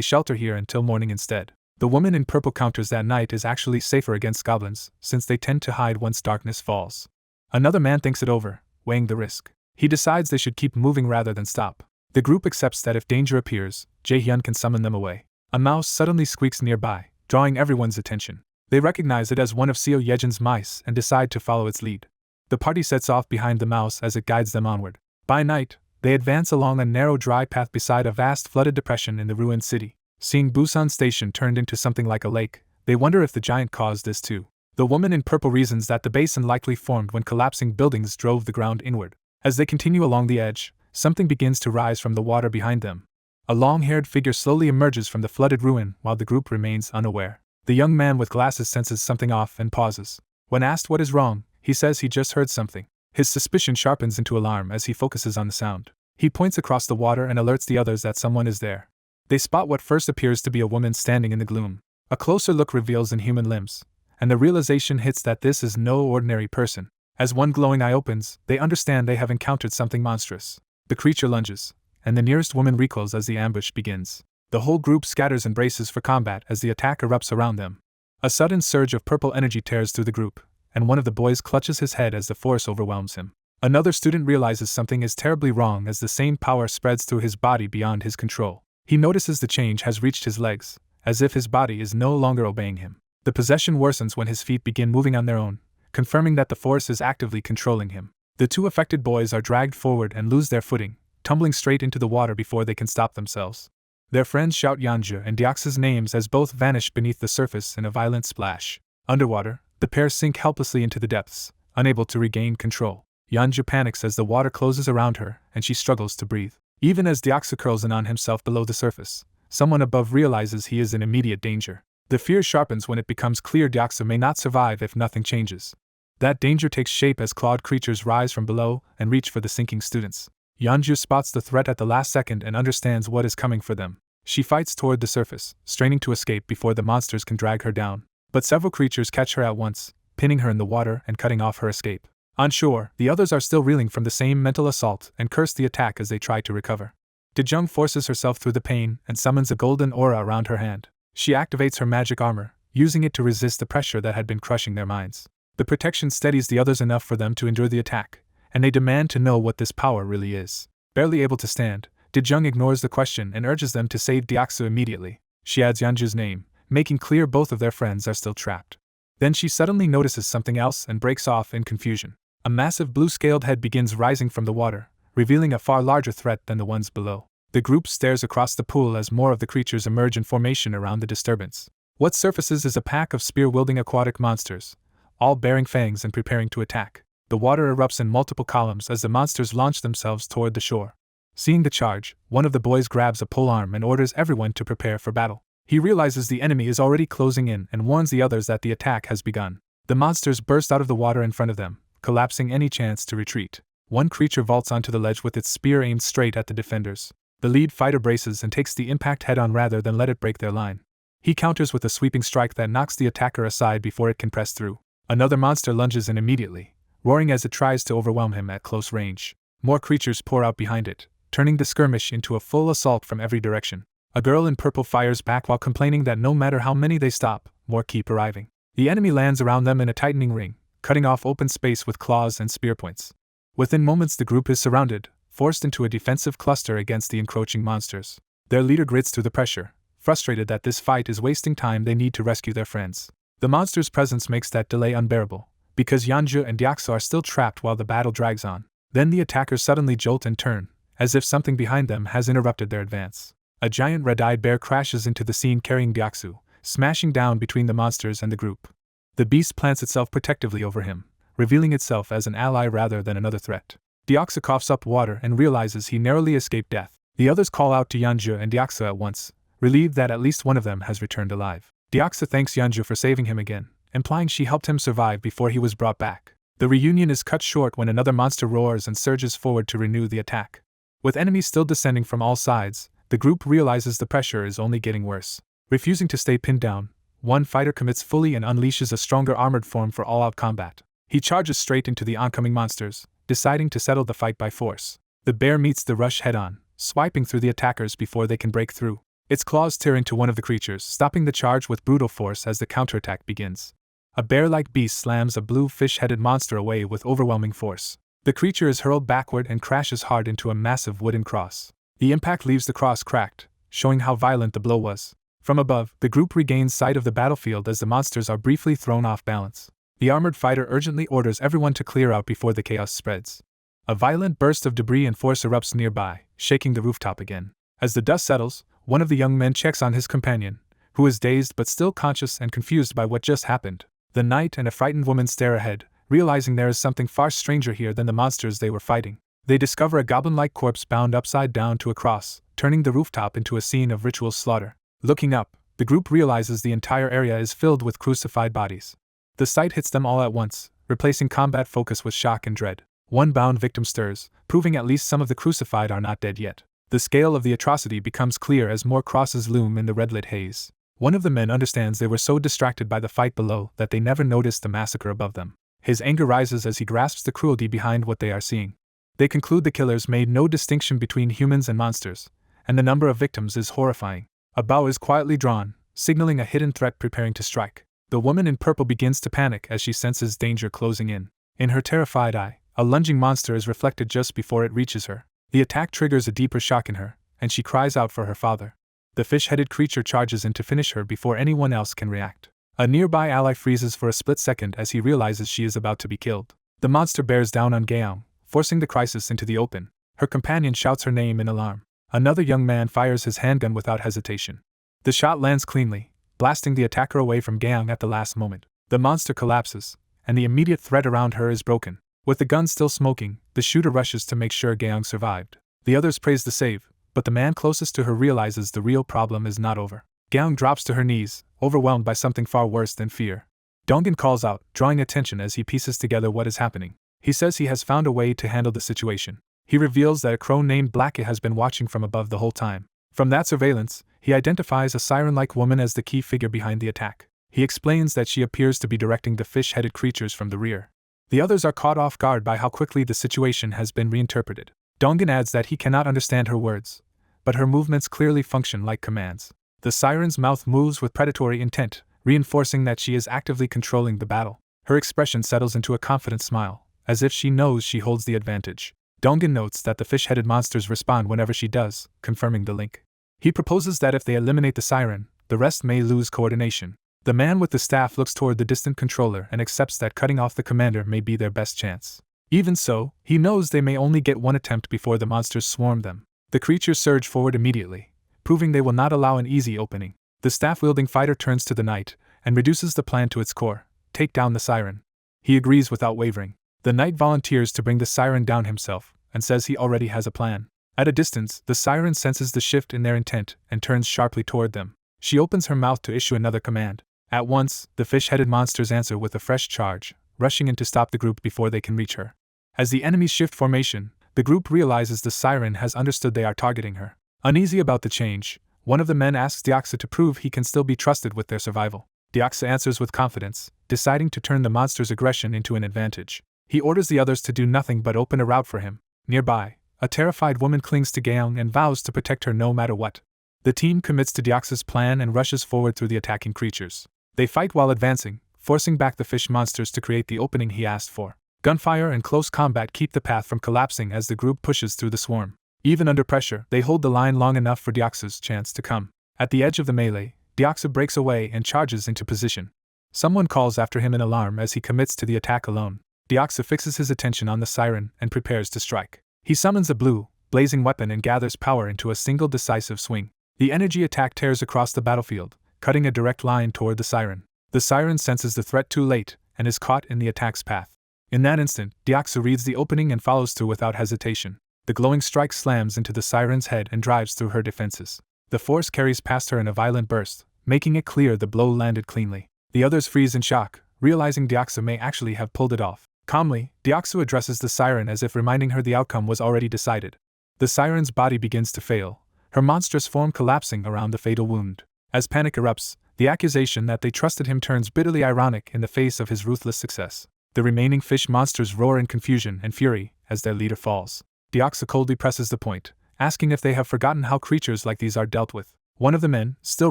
shelter here until morning instead. The woman in purple counters that night is actually safer against goblins, since they tend to hide once darkness falls. Another man thinks it over, weighing the risk. He decides they should keep moving rather than stop. The group accepts that if danger appears, Jae-hyun can summon them away. A mouse suddenly squeaks nearby, drawing everyone's attention. They recognize it as one of Seo Yejin's mice and decide to follow its lead. The party sets off behind the mouse as it guides them onward. By night, they advance along a narrow dry path beside a vast flooded depression in the ruined city. Seeing Busan Station turned into something like a lake, they wonder if the giant caused this too. The woman in purple reasons that the basin likely formed when collapsing buildings drove the ground inward. As they continue along the edge, something begins to rise from the water behind them. A long-haired figure slowly emerges from the flooded ruin while the group remains unaware. The young man with glasses senses something off and pauses. When asked what is wrong, he says he just heard something. His suspicion sharpens into alarm as he focuses on the sound. He points across the water and alerts the others that someone is there. They spot what first appears to be a woman standing in the gloom. A closer look reveals inhuman limbs, and the realization hits that this is no ordinary person. As one glowing eye opens, they understand they have encountered something monstrous. The creature lunges, and the nearest woman recoils as the ambush begins. The whole group scatters and braces for combat as the attack erupts around them. A sudden surge of purple energy tears through the group, and one of the boys clutches his head as the force overwhelms him. Another student realizes something is terribly wrong as the same power spreads through his body beyond his control. He notices the change has reached his legs, as if his body is no longer obeying him. The possession worsens when his feet begin moving on their own, confirming that the force is actively controlling him. The two affected boys are dragged forward and lose their footing, tumbling straight into the water before they can stop themselves. Their friends shout Yanja and Deoxa's names as both vanish beneath the surface in a violent splash. Underwater, the pair sink helplessly into the depths, unable to regain control. Yanja panics as the water closes around her and she struggles to breathe. Even as Deoxa curls in on himself below the surface, someone above realizes he is in immediate danger. The fear sharpens when it becomes clear Deoxa may not survive if nothing changes. That danger takes shape as clawed creatures rise from below and reach for the sinking students. Yanju spots the threat at the last second and understands what is coming for them. She fights toward the surface, straining to escape before the monsters can drag her down. But several creatures catch her at once, pinning her in the water and cutting off her escape. On shore, the others are still reeling from the same mental assault and curse the attack as they try to recover. Dejung forces herself through the pain and summons a golden aura around her hand. She activates her magic armor, using it to resist the pressure that had been crushing their minds. The protection steadies the others enough for them to endure the attack, and they demand to know what this power really is. Barely able to stand, Dejung ignores the question and urges them to save Deoxo immediately. She adds Yanju's name, making clear both of their friends are still trapped. Then she suddenly notices something else and breaks off in confusion. A massive blue-scaled head begins rising from the water, revealing a far larger threat than the ones below. The group stares across the pool as more of the creatures emerge in formation around the disturbance. What surfaces is a pack of spear-wielding aquatic monsters, all bearing fangs and preparing to attack. The water erupts in multiple columns as the monsters launch themselves toward the shore. Seeing the charge, one of the boys grabs a polearm and orders everyone to prepare for battle. He realizes the enemy is already closing in and warns the others that the attack has begun. The monsters burst out of the water in front of them, collapsing any chance to retreat. One creature vaults onto the ledge with its spear aimed straight at the defenders. The lead fighter braces and takes the impact head-on rather than let it break their line. He counters with a sweeping strike that knocks the attacker aside before it can press through. Another monster lunges in immediately, roaring as it tries to overwhelm him at close range. More creatures pour out behind it, turning the skirmish into a full assault from every direction. A girl in purple fires back while complaining that no matter how many they stop, more keep arriving. The enemy lands around them in a tightening ring, cutting off open space with claws and spear points. Within moments the group is surrounded, forced into a defensive cluster against the encroaching monsters. Their leader grits through the pressure, frustrated that this fight is wasting time they need to rescue their friends. The monster's presence makes that delay unbearable, because Yanju and Deoxo are still trapped while the battle drags on. Then the attackers suddenly jolt and turn, as if something behind them has interrupted their advance. A giant red-eyed bear crashes into the scene carrying Deoxo, smashing down between the monsters and the group. The beast plants itself protectively over him, revealing itself as an ally rather than another threat. Deoxo coughs up water and realizes he narrowly escaped death. The others call out to Yanju and Deoxo at once, relieved that at least one of them has returned alive. Deoxo thanks Yanju for saving him again, implying she helped him survive before he was brought back. The reunion is cut short when another monster roars and surges forward to renew the attack. With enemies still descending from all sides, the group realizes the pressure is only getting worse. Refusing to stay pinned down, one fighter commits fully and unleashes a stronger armored form for all-out combat. He charges straight into the oncoming monsters, deciding to settle the fight by force. The bear meets the rush head-on, swiping through the attackers before they can break through. Its claws tear into one of the creatures, stopping the charge with brutal force as the counterattack begins. A bear-like beast slams a blue fish-headed monster away with overwhelming force. The creature is hurled backward and crashes hard into a massive wooden cross. The impact leaves the cross cracked, showing how violent the blow was. From above, the group regains sight of the battlefield as the monsters are briefly thrown off balance. The armored fighter urgently orders everyone to clear out before the chaos spreads. A violent burst of debris and force erupts nearby, shaking the rooftop again. As the dust settles, one of the young men checks on his companion, who is dazed but still conscious and confused by what just happened. The knight and a frightened woman stare ahead, realizing there is something far stranger here than the monsters they were fighting. They discover a goblin-like corpse bound upside down to a cross, turning the rooftop into a scene of ritual slaughter. Looking up, the group realizes the entire area is filled with crucified bodies. The sight hits them all at once, replacing combat focus with shock and dread. One bound victim stirs, proving at least some of the crucified are not dead yet. The scale of the atrocity becomes clear as more crosses loom in the red-lit haze. One of the men understands they were so distracted by the fight below that they never noticed the massacre above them. His anger rises as he grasps the cruelty behind what they are seeing. They conclude the killers made no distinction between humans and monsters, and the number of victims is horrifying. A bow is quietly drawn, signaling a hidden threat preparing to strike. The woman in purple begins to panic as she senses danger closing in. In her terrified eye, a lunging monster is reflected just before it reaches her. The attack triggers a deeper shock in her, and she cries out for her father. The fish-headed creature charges in to finish her before anyone else can react. A nearby ally freezes for a split second as he realizes she is about to be killed. The monster bears down on Gaeong, forcing the crisis into the open. Her companion shouts her name in alarm. Another young man fires his handgun without hesitation. The shot lands cleanly, blasting the attacker away from Gaeong at the last moment. The monster collapses, and the immediate threat around her is broken. With the gun still smoking, the shooter rushes to make sure Gaeong survived. The others praise the save, but the man closest to her realizes the real problem is not over. Gaeong drops to her knees, overwhelmed by something far worse than fear. Dongin calls out, drawing attention as he pieces together what is happening. He says he has found a way to handle the situation. He reveals that a crone named Blackie has been watching from above the whole time. From that surveillance, he identifies a siren-like woman as the key figure behind the attack. He explains that she appears to be directing the fish-headed creatures from the rear. The others are caught off guard by how quickly the situation has been reinterpreted. Dongin adds that he cannot understand her words, but her movements clearly function like commands. The siren's mouth moves with predatory intent, reinforcing that she is actively controlling the battle. Her expression settles into a confident smile, as if she knows she holds the advantage. Dongin notes that the fish-headed monsters respond whenever she does, confirming the link. He proposes that if they eliminate the siren, the rest may lose coordination. The man with the staff looks toward the distant controller and accepts that cutting off the commander may be their best chance. Even so, he knows they may only get one attempt before the monsters swarm them. The creatures surge forward immediately, proving they will not allow an easy opening. The staff-wielding fighter turns to the knight and reduces the plan to its core: take down the siren. He agrees without wavering. The knight volunteers to bring the siren down himself and says he already has a plan. At a distance, the siren senses the shift in their intent and turns sharply toward them. She opens her mouth to issue another command. At once, the fish-headed monsters answer with a fresh charge, rushing in to stop the group before they can reach her. As the enemies shift formation, the group realizes the siren has understood they are targeting her. Uneasy about the change, one of the men asks Deoxys to prove he can still be trusted with their survival. Deoxys answers with confidence, deciding to turn the monster's aggression into an advantage. He orders the others to do nothing but open a route for him. Nearby, a terrified woman clings to Gaeong and vows to protect her no matter what. The team commits to Deoxys' plan and rushes forward through the attacking creatures. They fight while advancing, forcing back the fish monsters to create the opening he asked for. Gunfire and close combat keep the path from collapsing as the group pushes through the swarm. Even under pressure, they hold the line long enough for Deoxys' chance to come. At the edge of the melee, Deoxys breaks away and charges into position. Someone calls after him in alarm as he commits to the attack alone. Deoxys fixes his attention on the siren and prepares to strike. He summons a blue, blazing weapon and gathers power into a single decisive swing. The energy attack tears across the battlefield, cutting a direct line toward the siren. The siren senses the threat too late and is caught in the attack's path. In that instant, Deoxys reads the opening and follows through without hesitation. The glowing strike slams into the siren's head and drives through her defenses. The force carries past her in a violent burst, making it clear the blow landed cleanly. The others freeze in shock, realizing Deoxys may actually have pulled it off. Calmly, Deoxys addresses the siren as if reminding her the outcome was already decided. The siren's body begins to fail, her monstrous form collapsing around the fatal wound. As panic erupts, the accusation that they trusted him turns bitterly ironic in the face of his ruthless success. The remaining fish monsters roar in confusion and fury as their leader falls. Deoxys coldly presses the point, asking if they have forgotten how creatures like these are dealt with. One of the men, still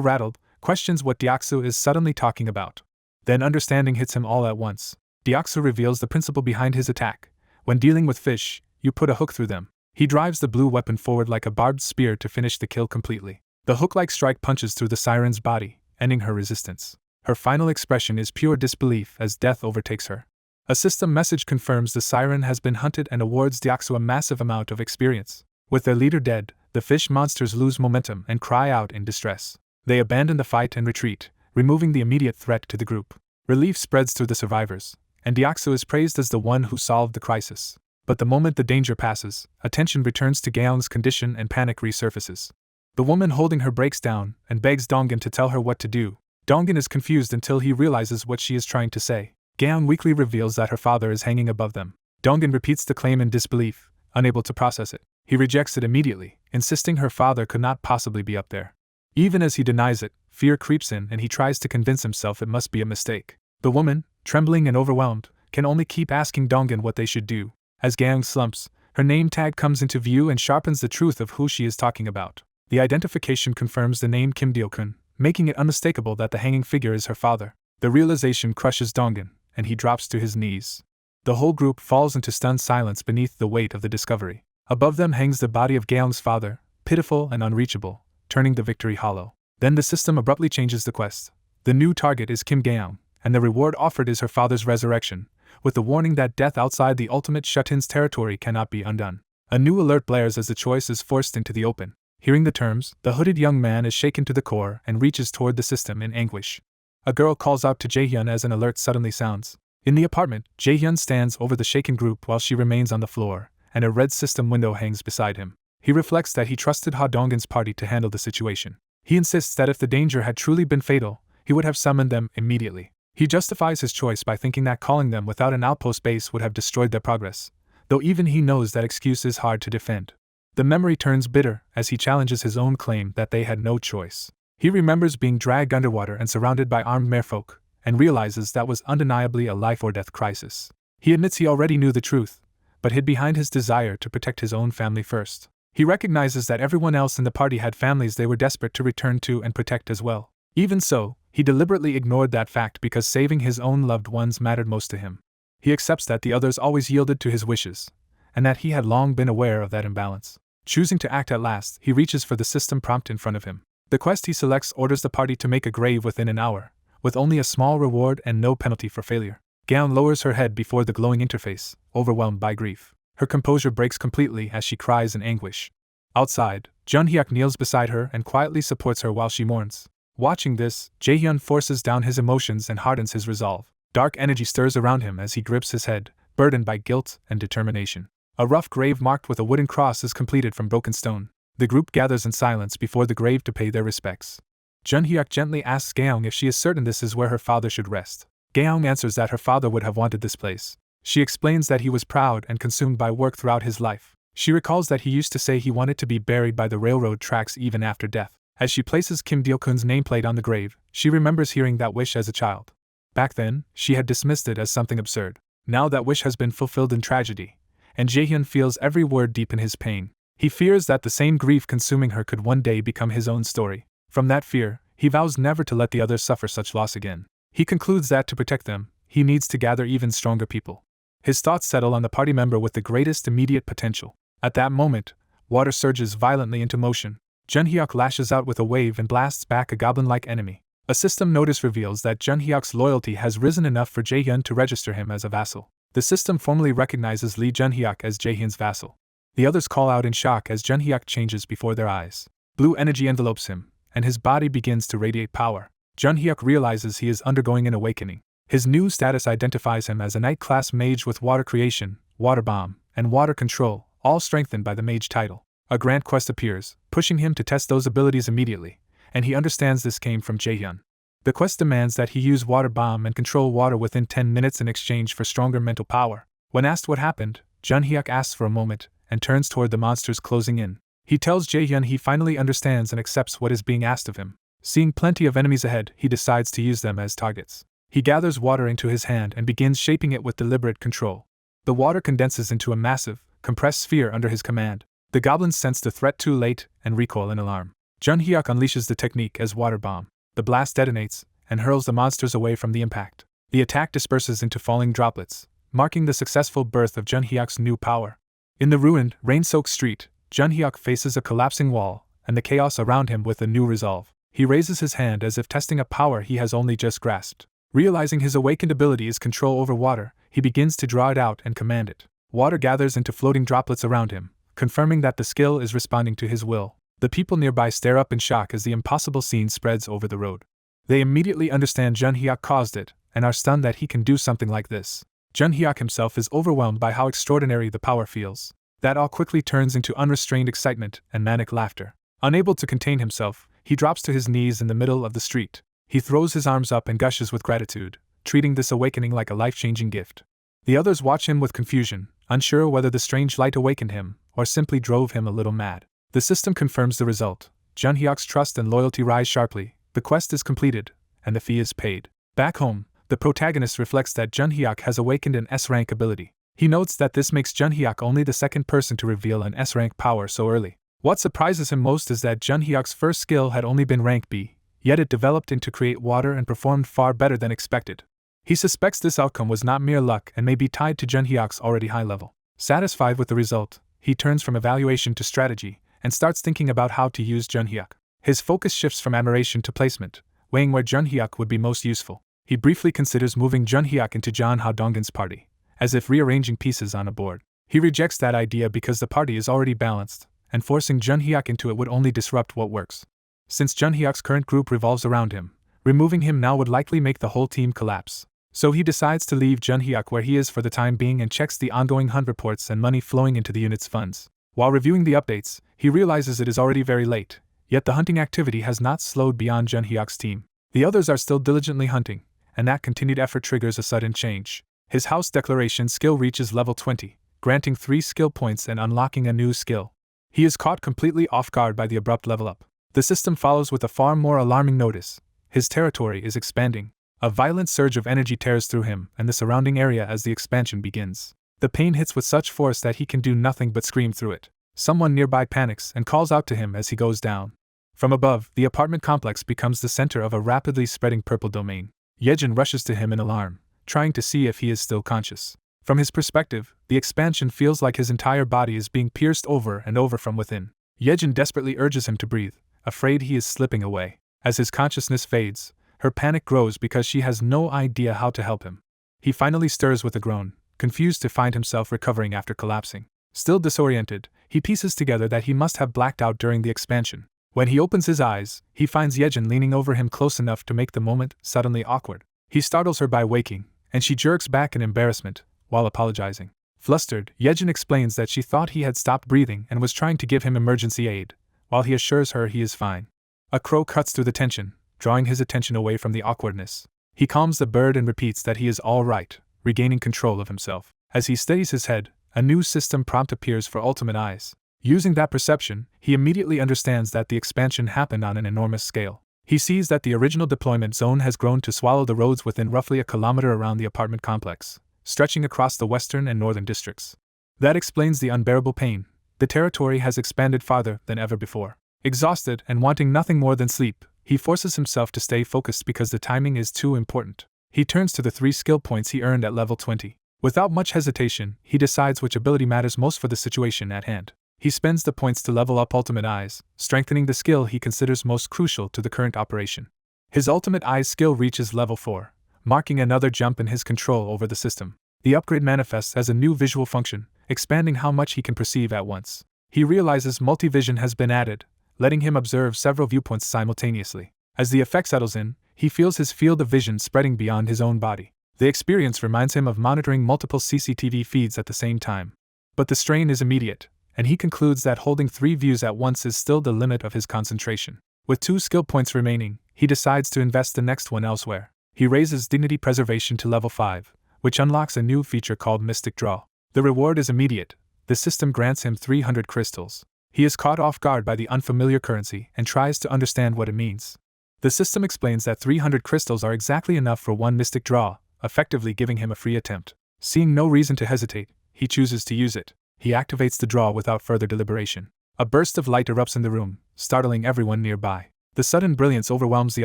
rattled, questions what Deoxys is suddenly talking about. Then understanding hits him all at once. Deoxys reveals the principle behind his attack. When dealing with fish, you put a hook through them. He drives the blue weapon forward like a barbed spear to finish the kill completely. The hook-like strike punches through the siren's body, ending her resistance. Her final expression is pure disbelief as death overtakes her. A system message confirms the siren has been hunted and awards Deoxys a massive amount of experience. With their leader dead, the fish monsters lose momentum and cry out in distress. They abandon the fight and retreat, removing the immediate threat to the group. Relief spreads through the survivors, and Deoxys is praised as the one who solved the crisis. But the moment the danger passes, attention returns to Gaeong's condition and panic resurfaces. The woman holding her breaks down and begs Dongin to tell her what to do. Dongin is confused until he realizes what she is trying to say. Gaeong weakly reveals that her father is hanging above them. Dongin repeats the claim in disbelief, unable to process it. He rejects it immediately, insisting her father could not possibly be up there. Even as he denies it, fear creeps in and he tries to convince himself it must be a mistake. The woman, trembling and overwhelmed, can only keep asking Dongin what they should do. As Gaeong slumps, her name tag comes into view and sharpens the truth of who she is talking about. The identification confirms the name Kim Deo-kun, making it unmistakable that the hanging figure is her father. The realization crushes Dongan, and he drops to his knees. The whole group falls into stunned silence beneath the weight of the discovery. Above them hangs the body of Gaung's father, pitiful and unreachable, turning the victory hollow. Then the system abruptly changes the quest. The new target is Kim Gaung, and the reward offered is her father's resurrection, with the warning that death outside the ultimate Shut-in's territory cannot be undone. A new alert blares as the choice is forced into the open. Hearing the terms, the hooded young man is shaken to the core and reaches toward the system in anguish. A girl calls out to Jaehyun as an alert suddenly sounds. In the apartment, Jaehyun stands over the shaken group while she remains on the floor, and a red system window hangs beside him. He reflects that he trusted Ha Donggin's party to handle the situation. He insists that if the danger had truly been fatal, he would have summoned them immediately. He justifies his choice by thinking that calling them without an outpost base would have destroyed their progress, though even he knows that excuse is hard to defend. The memory turns bitter as he challenges his own claim that they had no choice. He remembers being dragged underwater and surrounded by armed merfolk, and realizes that was undeniably a life-or-death crisis. He admits he already knew the truth, but hid behind his desire to protect his own family first. He recognizes that everyone else in the party had families they were desperate to return to and protect as well. Even so, he deliberately ignored that fact because saving his own loved ones mattered most to him. He accepts that the others always yielded to his wishes, and that he had long been aware of that imbalance. Choosing to act at last, he reaches for the system prompt in front of him. The quest he selects orders the party to make a grave within an hour, with only a small reward and no penalty for failure. Gaon lowers her head before the glowing interface, overwhelmed by grief. Her composure breaks completely as she cries in anguish. Outside, Junhyuk kneels beside her and quietly supports her while she mourns. Watching this, Jaehyun forces down his emotions and hardens his resolve. Dark energy stirs around him as he grips his head, burdened by guilt and determination. A rough grave marked with a wooden cross is completed from broken stone. The group gathers in silence before the grave to pay their respects. Junhyuk gently asks Gaeong if she is certain this is where her father should rest. Gaeong answers that her father would have wanted this place. She explains that he was proud and consumed by work throughout his life. She recalls that he used to say he wanted to be buried by the railroad tracks even after death. As she places Kim Deok-kun's nameplate on the grave, she remembers hearing that wish as a child. Back then, she had dismissed it as something absurd. Now that wish has been fulfilled in tragedy, and Jaehyun feels every word deepen his pain. He fears that the same grief consuming her could one day become his own story. From that fear, he vows never to let the others suffer such loss again. He concludes that to protect them, he needs to gather even stronger people. His thoughts settle on the party member with the greatest immediate potential. At that moment, water surges violently into motion. Junhyuk lashes out with a wave and blasts back a goblin-like enemy. A system notice reveals that Junhyuk's loyalty has risen enough for Jaehyun to register him as a vassal. The system formally recognizes Lee Junhyuk as Jaehyun's vassal. The others call out in shock as Junhyuk changes before their eyes. Blue energy envelopes him, and his body begins to radiate power. Junhyuk realizes he is undergoing an awakening. His new status identifies him as a Knight-class mage with water creation, water bomb, and water control, all strengthened by the mage title. A grant quest appears, pushing him to test those abilities immediately, and he understands this came from Jaehyun. The quest demands that he use water bomb and control water within 10 minutes in exchange for stronger mental power. When asked what happened, Junhyuk asks for a moment, and turns toward the monsters closing in. He tells Jaehyun he finally understands and accepts what is being asked of him. Seeing plenty of enemies ahead, he decides to use them as targets. He gathers water into his hand and begins shaping it with deliberate control. The water condenses into a massive, compressed sphere under his command. The goblins sense the threat too late and recoil in alarm. Junhyuk unleashes the technique as water bomb. The blast detonates and hurls the monsters away from the impact. The attack disperses into falling droplets, marking the successful birth of Junhyuk's new power. In the ruined, rain-soaked street, Junhyuk faces a collapsing wall and the chaos around him with a new resolve. He raises his hand as if testing a power he has only just grasped. Realizing his awakened ability is control over water, he begins to draw it out and command it. Water gathers into floating droplets around him, confirming that the skill is responding to his will. The people nearby stare up in shock as the impossible scene spreads over the road. They immediately understand Junhyuk caused it, and are stunned that he can do something like this. Junhyuk himself is overwhelmed by how extraordinary the power feels. That all quickly turns into unrestrained excitement and manic laughter. Unable to contain himself, he drops to his knees in the middle of the street. He throws his arms up and gushes with gratitude, treating this awakening like a life-changing gift. The others watch him with confusion, unsure whether the strange light awakened him, or simply drove him a little mad. The system confirms the result. Junhyuk's trust and loyalty rise sharply, the quest is completed, and the fee is paid. Back home, the protagonist reflects that Junhyuk has awakened an S-rank ability. He notes that this makes Junhyuk only the second person to reveal an S-rank power so early. What surprises him most is that Junhyuk's first skill had only been rank B, yet it developed into create water and performed far better than expected. He suspects this outcome was not mere luck and may be tied to Junhyuk's already high level. Satisfied with the result, he turns from evaluation to strategy and starts thinking about how to use Junhyuk. His focus shifts from admiration to placement, weighing where Junhyuk would be most useful. He briefly considers moving Junhyuk into John Hao-donggen's party, as if rearranging pieces on a board. He rejects that idea because the party is already balanced, and forcing Junhyuk into it would only disrupt what works. Since Junhyuk's current group revolves around him, removing him now would likely make the whole team collapse. So he decides to leave Junhyuk where he is for the time being and checks the ongoing hunt reports and money flowing into the unit's funds. While reviewing the updates, he realizes it is already very late, yet the hunting activity has not slowed beyond Junhyuk's team. The others are still diligently hunting, and that continued effort triggers a sudden change. His house declaration skill reaches level 20, granting 3 skill points and unlocking a new skill. He is caught completely off guard by the abrupt level up. The system follows with a far more alarming notice. His territory is expanding. A violent surge of energy tears through him and the surrounding area as the expansion begins. The pain hits with such force that he can do nothing but scream through it. Someone nearby panics and calls out to him as he goes down. From above, the apartment complex becomes the center of a rapidly spreading purple domain. Yejin rushes to him in alarm, trying to see if he is still conscious. From his perspective, the expansion feels like his entire body is being pierced over and over from within. Yejin desperately urges him to breathe, afraid he is slipping away. As his consciousness fades, her panic grows because she has no idea how to help him. He finally stirs with a groan, confused to find himself recovering after collapsing. Still disoriented, he pieces together that he must have blacked out during the expansion. When he opens his eyes, he finds Yejin leaning over him close enough to make the moment suddenly awkward. He startles her by waking, and she jerks back in embarrassment, while apologizing. Flustered, Yejin explains that she thought he had stopped breathing and was trying to give him emergency aid, while he assures her he is fine. A crow cuts through the tension, drawing his attention away from the awkwardness. He calms the bird and repeats that he is all right, regaining control of himself. As he steadies his head, a new system prompt appears for Ultimate Eyes. Using that perception, he immediately understands that the expansion happened on an enormous scale. He sees that the original deployment zone has grown to swallow the roads within roughly a kilometer around the apartment complex, stretching across the western and northern districts. That explains the unbearable pain. The territory has expanded farther than ever before. Exhausted and wanting nothing more than sleep, he forces himself to stay focused because the timing is too important. He turns to the 3 skill points he earned at level 20. Without much hesitation, he decides which ability matters most for the situation at hand. He spends the points to level up Ultimate Eyes, strengthening the skill he considers most crucial to the current operation. His Ultimate Eyes skill reaches level 4, marking another jump in his control over the system. The upgrade manifests as a new visual function, expanding how much he can perceive at once. He realizes multivision has been added, letting him observe several viewpoints simultaneously. As the effect settles in, he feels his field of vision spreading beyond his own body. The experience reminds him of monitoring multiple CCTV feeds at the same time. But the strain is immediate, and he concludes that holding 3 views at once is still the limit of his concentration. With 2 skill points remaining, he decides to invest the next one elsewhere. He raises Dignity Preservation to level 5, which unlocks a new feature called Mystic Draw. The reward is immediate. The system grants him 300 crystals. He is caught off guard by the unfamiliar currency and tries to understand what it means. The system explains that 300 crystals are exactly enough for 1 Mystic Draw, effectively giving him a free attempt. Seeing no reason to hesitate, he chooses to use it. He activates the draw without further deliberation. A burst of light erupts in the room, startling everyone nearby. The sudden brilliance overwhelms the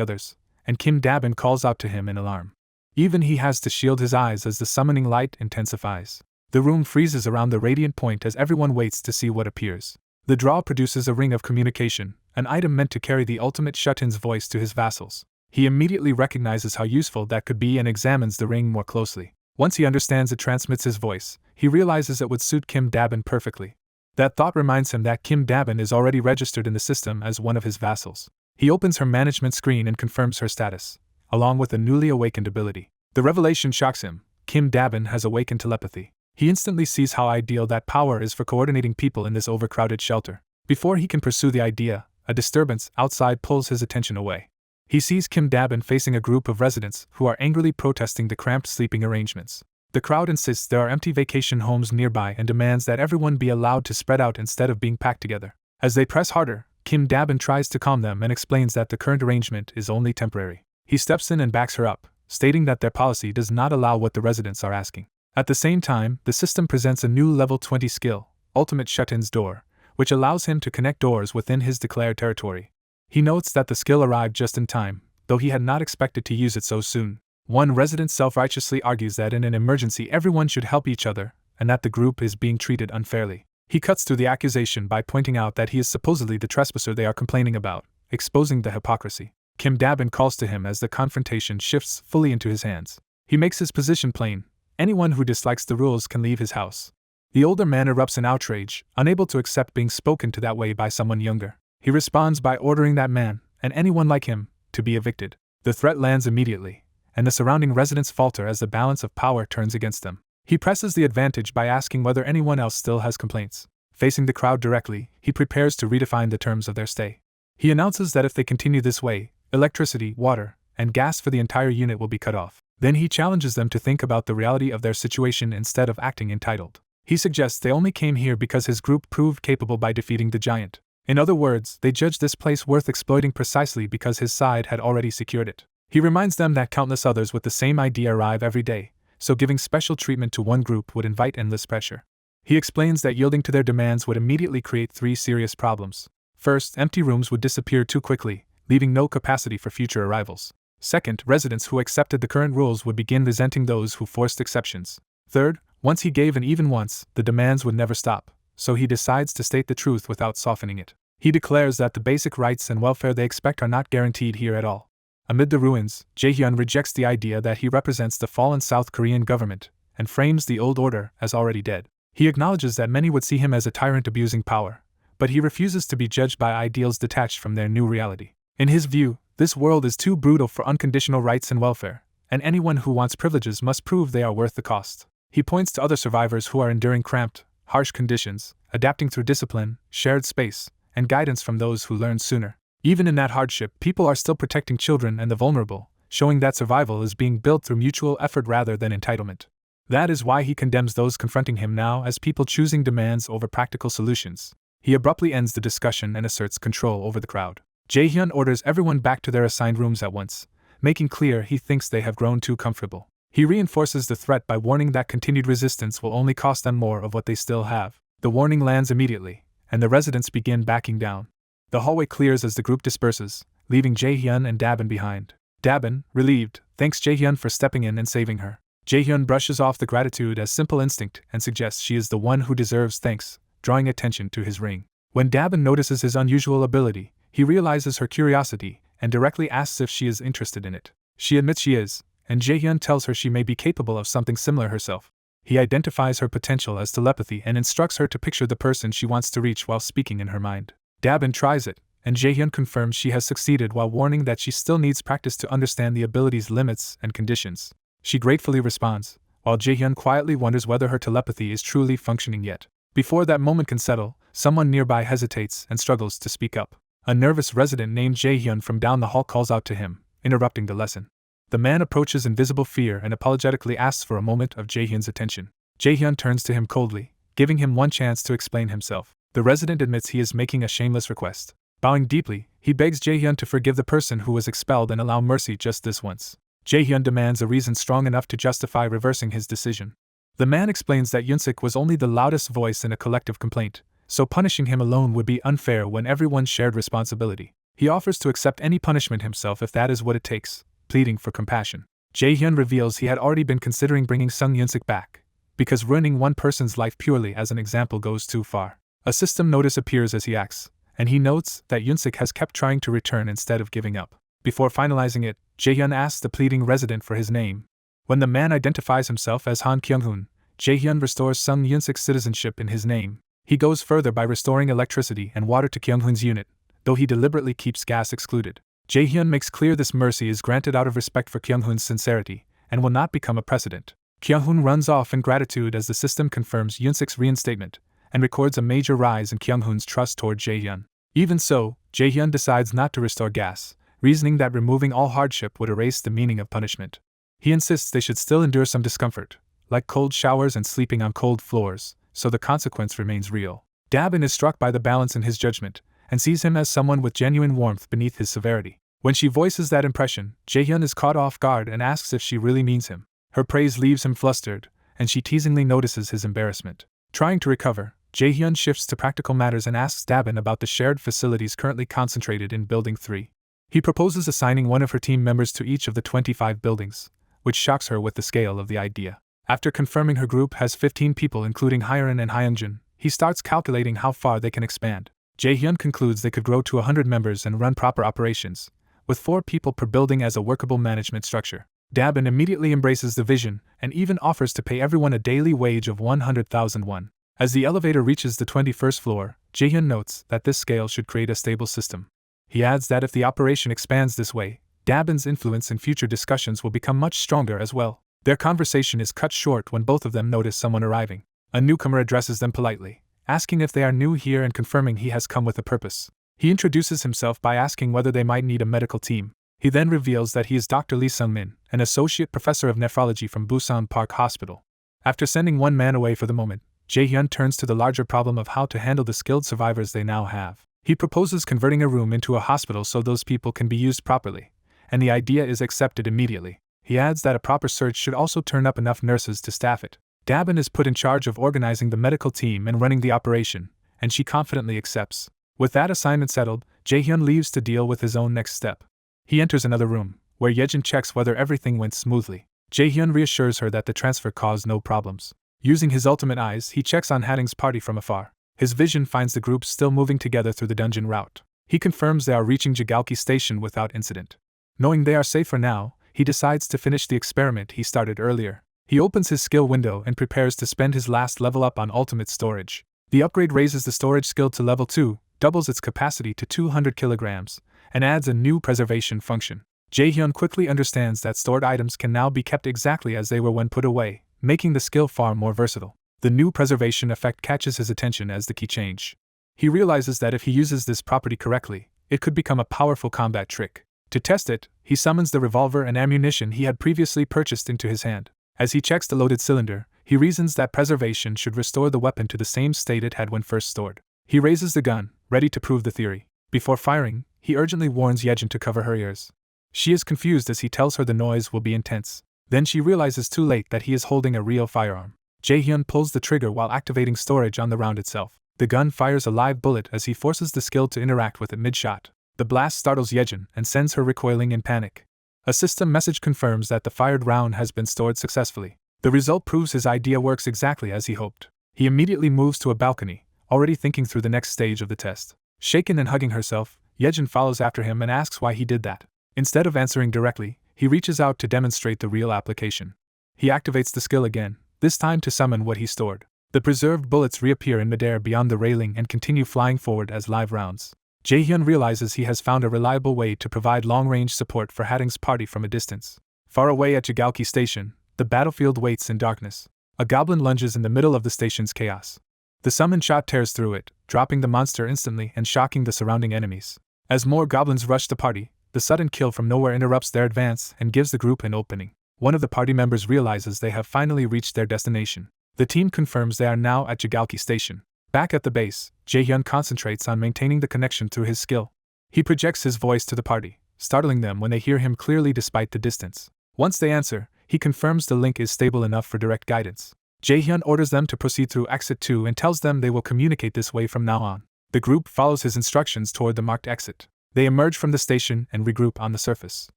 others, and Kim Dabin calls out to him in alarm. Even he has to shield his eyes as the summoning light intensifies. The room freezes around the radiant point as everyone waits to see what appears. The draw produces a ring of communication, an item meant to carry the ultimate Shutin's voice to his vassals. He immediately recognizes how useful that could be and examines the ring more closely. Once he understands it transmits his voice, he realizes it would suit Kim Dabin perfectly. That thought reminds him that Kim Dabin is already registered in the system as one of his vassals. He opens her management screen and confirms her status, along with a newly awakened ability. The revelation shocks him. Kim Dabin has awakened telepathy. He instantly sees how ideal that power is for coordinating people in this overcrowded shelter. Before he can pursue the idea, a disturbance outside pulls his attention away. He sees Kim Dabin facing a group of residents who are angrily protesting the cramped sleeping arrangements. The crowd insists there are empty vacation homes nearby and demands that everyone be allowed to spread out instead of being packed together. As they press harder, Kim Dabin tries to calm them and explains that the current arrangement is only temporary. He steps in and backs her up, stating that their policy does not allow what the residents are asking. At the same time, the system presents a new level 20 skill, Ultimate Shutin's Door, which allows him to connect doors within his declared territory. He notes that the skill arrived just in time, though he had not expected to use it so soon. One resident self-righteously argues that in an emergency everyone should help each other, and that the group is being treated unfairly. He cuts through the accusation by pointing out that he is supposedly the trespasser they are complaining about, exposing the hypocrisy. Kim Dabin calls to him as the confrontation shifts fully into his hands. He makes his position plain: anyone who dislikes the rules can leave his house. The older man erupts in outrage, unable to accept being spoken to that way by someone younger. He responds by ordering that man, and anyone like him, to be evicted. The threat lands immediately, and the surrounding residents falter as the balance of power turns against them. He presses the advantage by asking whether anyone else still has complaints. Facing the crowd directly, he prepares to redefine the terms of their stay. He announces that if they continue this way, electricity, water, and gas for the entire unit will be cut off. Then he challenges them to think about the reality of their situation instead of acting entitled. He suggests they only came here because his group proved capable by defeating the giant. In other words, they judged this place worth exploiting precisely because his side had already secured it. He reminds them that countless others with the same idea arrive every day, so giving special treatment to one group would invite endless pressure. He explains that yielding to their demands would immediately create 3 serious problems. First, empty rooms would disappear too quickly, leaving no capacity for future arrivals. Second, residents who accepted the current rules would begin resenting those who forced exceptions. Third, once he gave and even once, the demands would never stop, so he decides to state the truth without softening it. He declares that the basic rights and welfare they expect are not guaranteed here at all. Amid the ruins, Jaehyun rejects the idea that he represents the fallen South Korean government, and frames the old order as already dead. He acknowledges that many would see him as a tyrant abusing power, but he refuses to be judged by ideals detached from their new reality. In his view, this world is too brutal for unconditional rights and welfare, and anyone who wants privileges must prove they are worth the cost. He points to other survivors who are enduring cramped, harsh conditions, adapting through discipline, shared space, and guidance from those who learned sooner. Even in that hardship, people are still protecting children and the vulnerable, showing that survival is being built through mutual effort rather than entitlement. That is why he condemns those confronting him now as people choosing demands over practical solutions. He abruptly ends the discussion and asserts control over the crowd. Jaehyun orders everyone back to their assigned rooms at once, making clear he thinks they have grown too comfortable. He reinforces the threat by warning that continued resistance will only cost them more of what they still have. The warning lands immediately, and the residents begin backing down. The hallway clears as the group disperses, leaving Jaehyun and Dabin behind. Dabin, relieved, thanks Jaehyun for stepping in and saving her. Jaehyun brushes off the gratitude as simple instinct and suggests she is the one who deserves thanks, drawing attention to his ring. When Dabin notices his unusual ability, he realizes her curiosity and directly asks if she is interested in it. She admits she is, and Jaehyun tells her she may be capable of something similar herself. He identifies her potential as telepathy and instructs her to picture the person she wants to reach while speaking in her mind. Dabin tries it, and Jaehyun confirms she has succeeded while warning that she still needs practice to understand the ability's limits and conditions. She gratefully responds, while Jaehyun quietly wonders whether her telepathy is truly functioning yet. Before that moment can settle, someone nearby hesitates and struggles to speak up. A nervous resident named Jaehyun from down the hall calls out to him, interrupting the lesson. The man approaches in visible fear and apologetically asks for a moment of Jaehyun's attention. Jaehyun turns to him coldly, giving him one chance to explain himself. The resident admits he is making a shameless request. Bowing deeply, he begs Jaehyun to forgive the person who was expelled and allow mercy just this once. Jaehyun demands a reason strong enough to justify reversing his decision. The man explains that Yunsik was only the loudest voice in a collective complaint, so punishing him alone would be unfair when everyone shared responsibility. He offers to accept any punishment himself if that is what it takes, pleading for compassion. Jaehyun reveals he had already been considering bringing Sung Yunsik back, because ruining one person's life purely as an example goes too far. A system notice appears as he acts, and he notes that Yunsik has kept trying to return instead of giving up. Before finalizing it, Jaehyun asks the pleading resident for his name. When the man identifies himself as Han Kyung-hoon, Jaehyun restores Sung Yunsik's citizenship in his name. He goes further by restoring electricity and water to Kyung-hoon's unit, though he deliberately keeps gas excluded. Jaehyun makes clear this mercy is granted out of respect for Kyung-hoon's sincerity, and will not become a precedent. Kyung-hoon runs off in gratitude as the system confirms Yunsik's reinstatement, and records a major rise in Kyung-hoon's trust toward Jaehyun. Even so, Jaehyun decides not to restore gas, reasoning that removing all hardship would erase the meaning of punishment. He insists they should still endure some discomfort, like cold showers and sleeping on cold floors, so the consequence remains real. Dabin is struck by the balance in his judgment, and sees him as someone with genuine warmth beneath his severity. When she voices that impression, Jaehyun is caught off guard and asks if she really means him. Her praise leaves him flustered, and she teasingly notices his embarrassment. Trying to recover, Jae-hyun shifts to practical matters and asks Dabin about the shared facilities currently concentrated in Building 3. He proposes assigning one of her team members to each of the 25 buildings, which shocks her with the scale of the idea. After confirming her group has 15 people including Hyeon and Hyunjin, he starts calculating how far they can expand. Jae-hyun concludes they could grow to 100 members and run proper operations, with 4 people per building as a workable management structure. Dabin immediately embraces the vision and even offers to pay everyone a daily wage of 100,000 won. As the elevator reaches the 21st floor, Jae-hyun notes that this scale should create a stable system. He adds that if the operation expands this way, Dabin's influence in future discussions will become much stronger as well. Their conversation is cut short when both of them notice someone arriving. A newcomer addresses them politely, asking if they are new here and confirming he has come with a purpose. He introduces himself by asking whether they might need a medical team. He then reveals that he is Dr. Lee Sung-min, an associate professor of nephrology from Busan Park Hospital. After sending one man away for the moment, Jae-hyun turns to the larger problem of how to handle the skilled survivors they now have. He proposes converting a room into a hospital so those people can be used properly, and the idea is accepted immediately. He adds that a proper search should also turn up enough nurses to staff it. Dabin is put in charge of organizing the medical team and running the operation, and she confidently accepts. With that assignment settled, Jae-hyun leaves to deal with his own next step. He enters another room, where Yejin checks whether everything went smoothly. Jae-hyun reassures her that the transfer caused no problems. Using his ultimate eyes, he checks on Hadding's party from afar. His vision finds the group still moving together through the dungeon route. He confirms they are reaching Jigalki Station without incident. Knowing they are safe for now, he decides to finish the experiment he started earlier. He opens his skill window and prepares to spend his last level up on ultimate storage. The upgrade raises the storage skill to level 2, doubles its capacity to 200 kilograms, and adds a new preservation function. Jae-hyun quickly understands that stored items can now be kept exactly as they were when put away, making the skill far more versatile. The new preservation effect catches his attention as the key change. He realizes that if he uses this property correctly, it could become a powerful combat trick. To test it, he summons the revolver and ammunition he had previously purchased into his hand. As he checks the loaded cylinder, he reasons that preservation should restore the weapon to the same state it had when first stored. He raises the gun, ready to prove the theory. Before firing, he urgently warns Yejin to cover her ears. She is confused as he tells her the noise will be intense. Then she realizes too late that he is holding a real firearm. Jae-hyun pulls the trigger while activating storage on the round itself. The gun fires a live bullet as he forces the skill to interact with it mid-shot. The blast startles Yejin and sends her recoiling in panic. A system message confirms that the fired round has been stored successfully. The result proves his idea works exactly as he hoped. He immediately moves to a balcony, already thinking through the next stage of the test. Shaken and hugging herself, Yejin follows after him and asks why he did that. Instead of answering directly, he reaches out to demonstrate the real application. He activates the skill again, this time to summon what he stored. The preserved bullets reappear in midair beyond the railing and continue flying forward as live rounds. Jae-hyun realizes he has found a reliable way to provide long-range support for Hadding's party from a distance. Far away at Jigalki Station, the battlefield waits in darkness. A goblin lunges in the middle of the station's chaos. The summoned shot tears through it, dropping the monster instantly and shocking the surrounding enemies. As more goblins rush the party, the sudden kill from nowhere interrupts their advance and gives the group an opening. One of the party members realizes they have finally reached their destination. The team confirms they are now at Jigalki Station. Back at the base, Jae-hyun concentrates on maintaining the connection through his skill. He projects his voice to the party, startling them when they hear him clearly despite the distance. Once they answer, he confirms the link is stable enough for direct guidance. Jae-hyun orders them to proceed through exit 2 and tells them they will communicate this way from now on. The group follows his instructions toward the marked exit. They emerge from the station and regroup on the surface.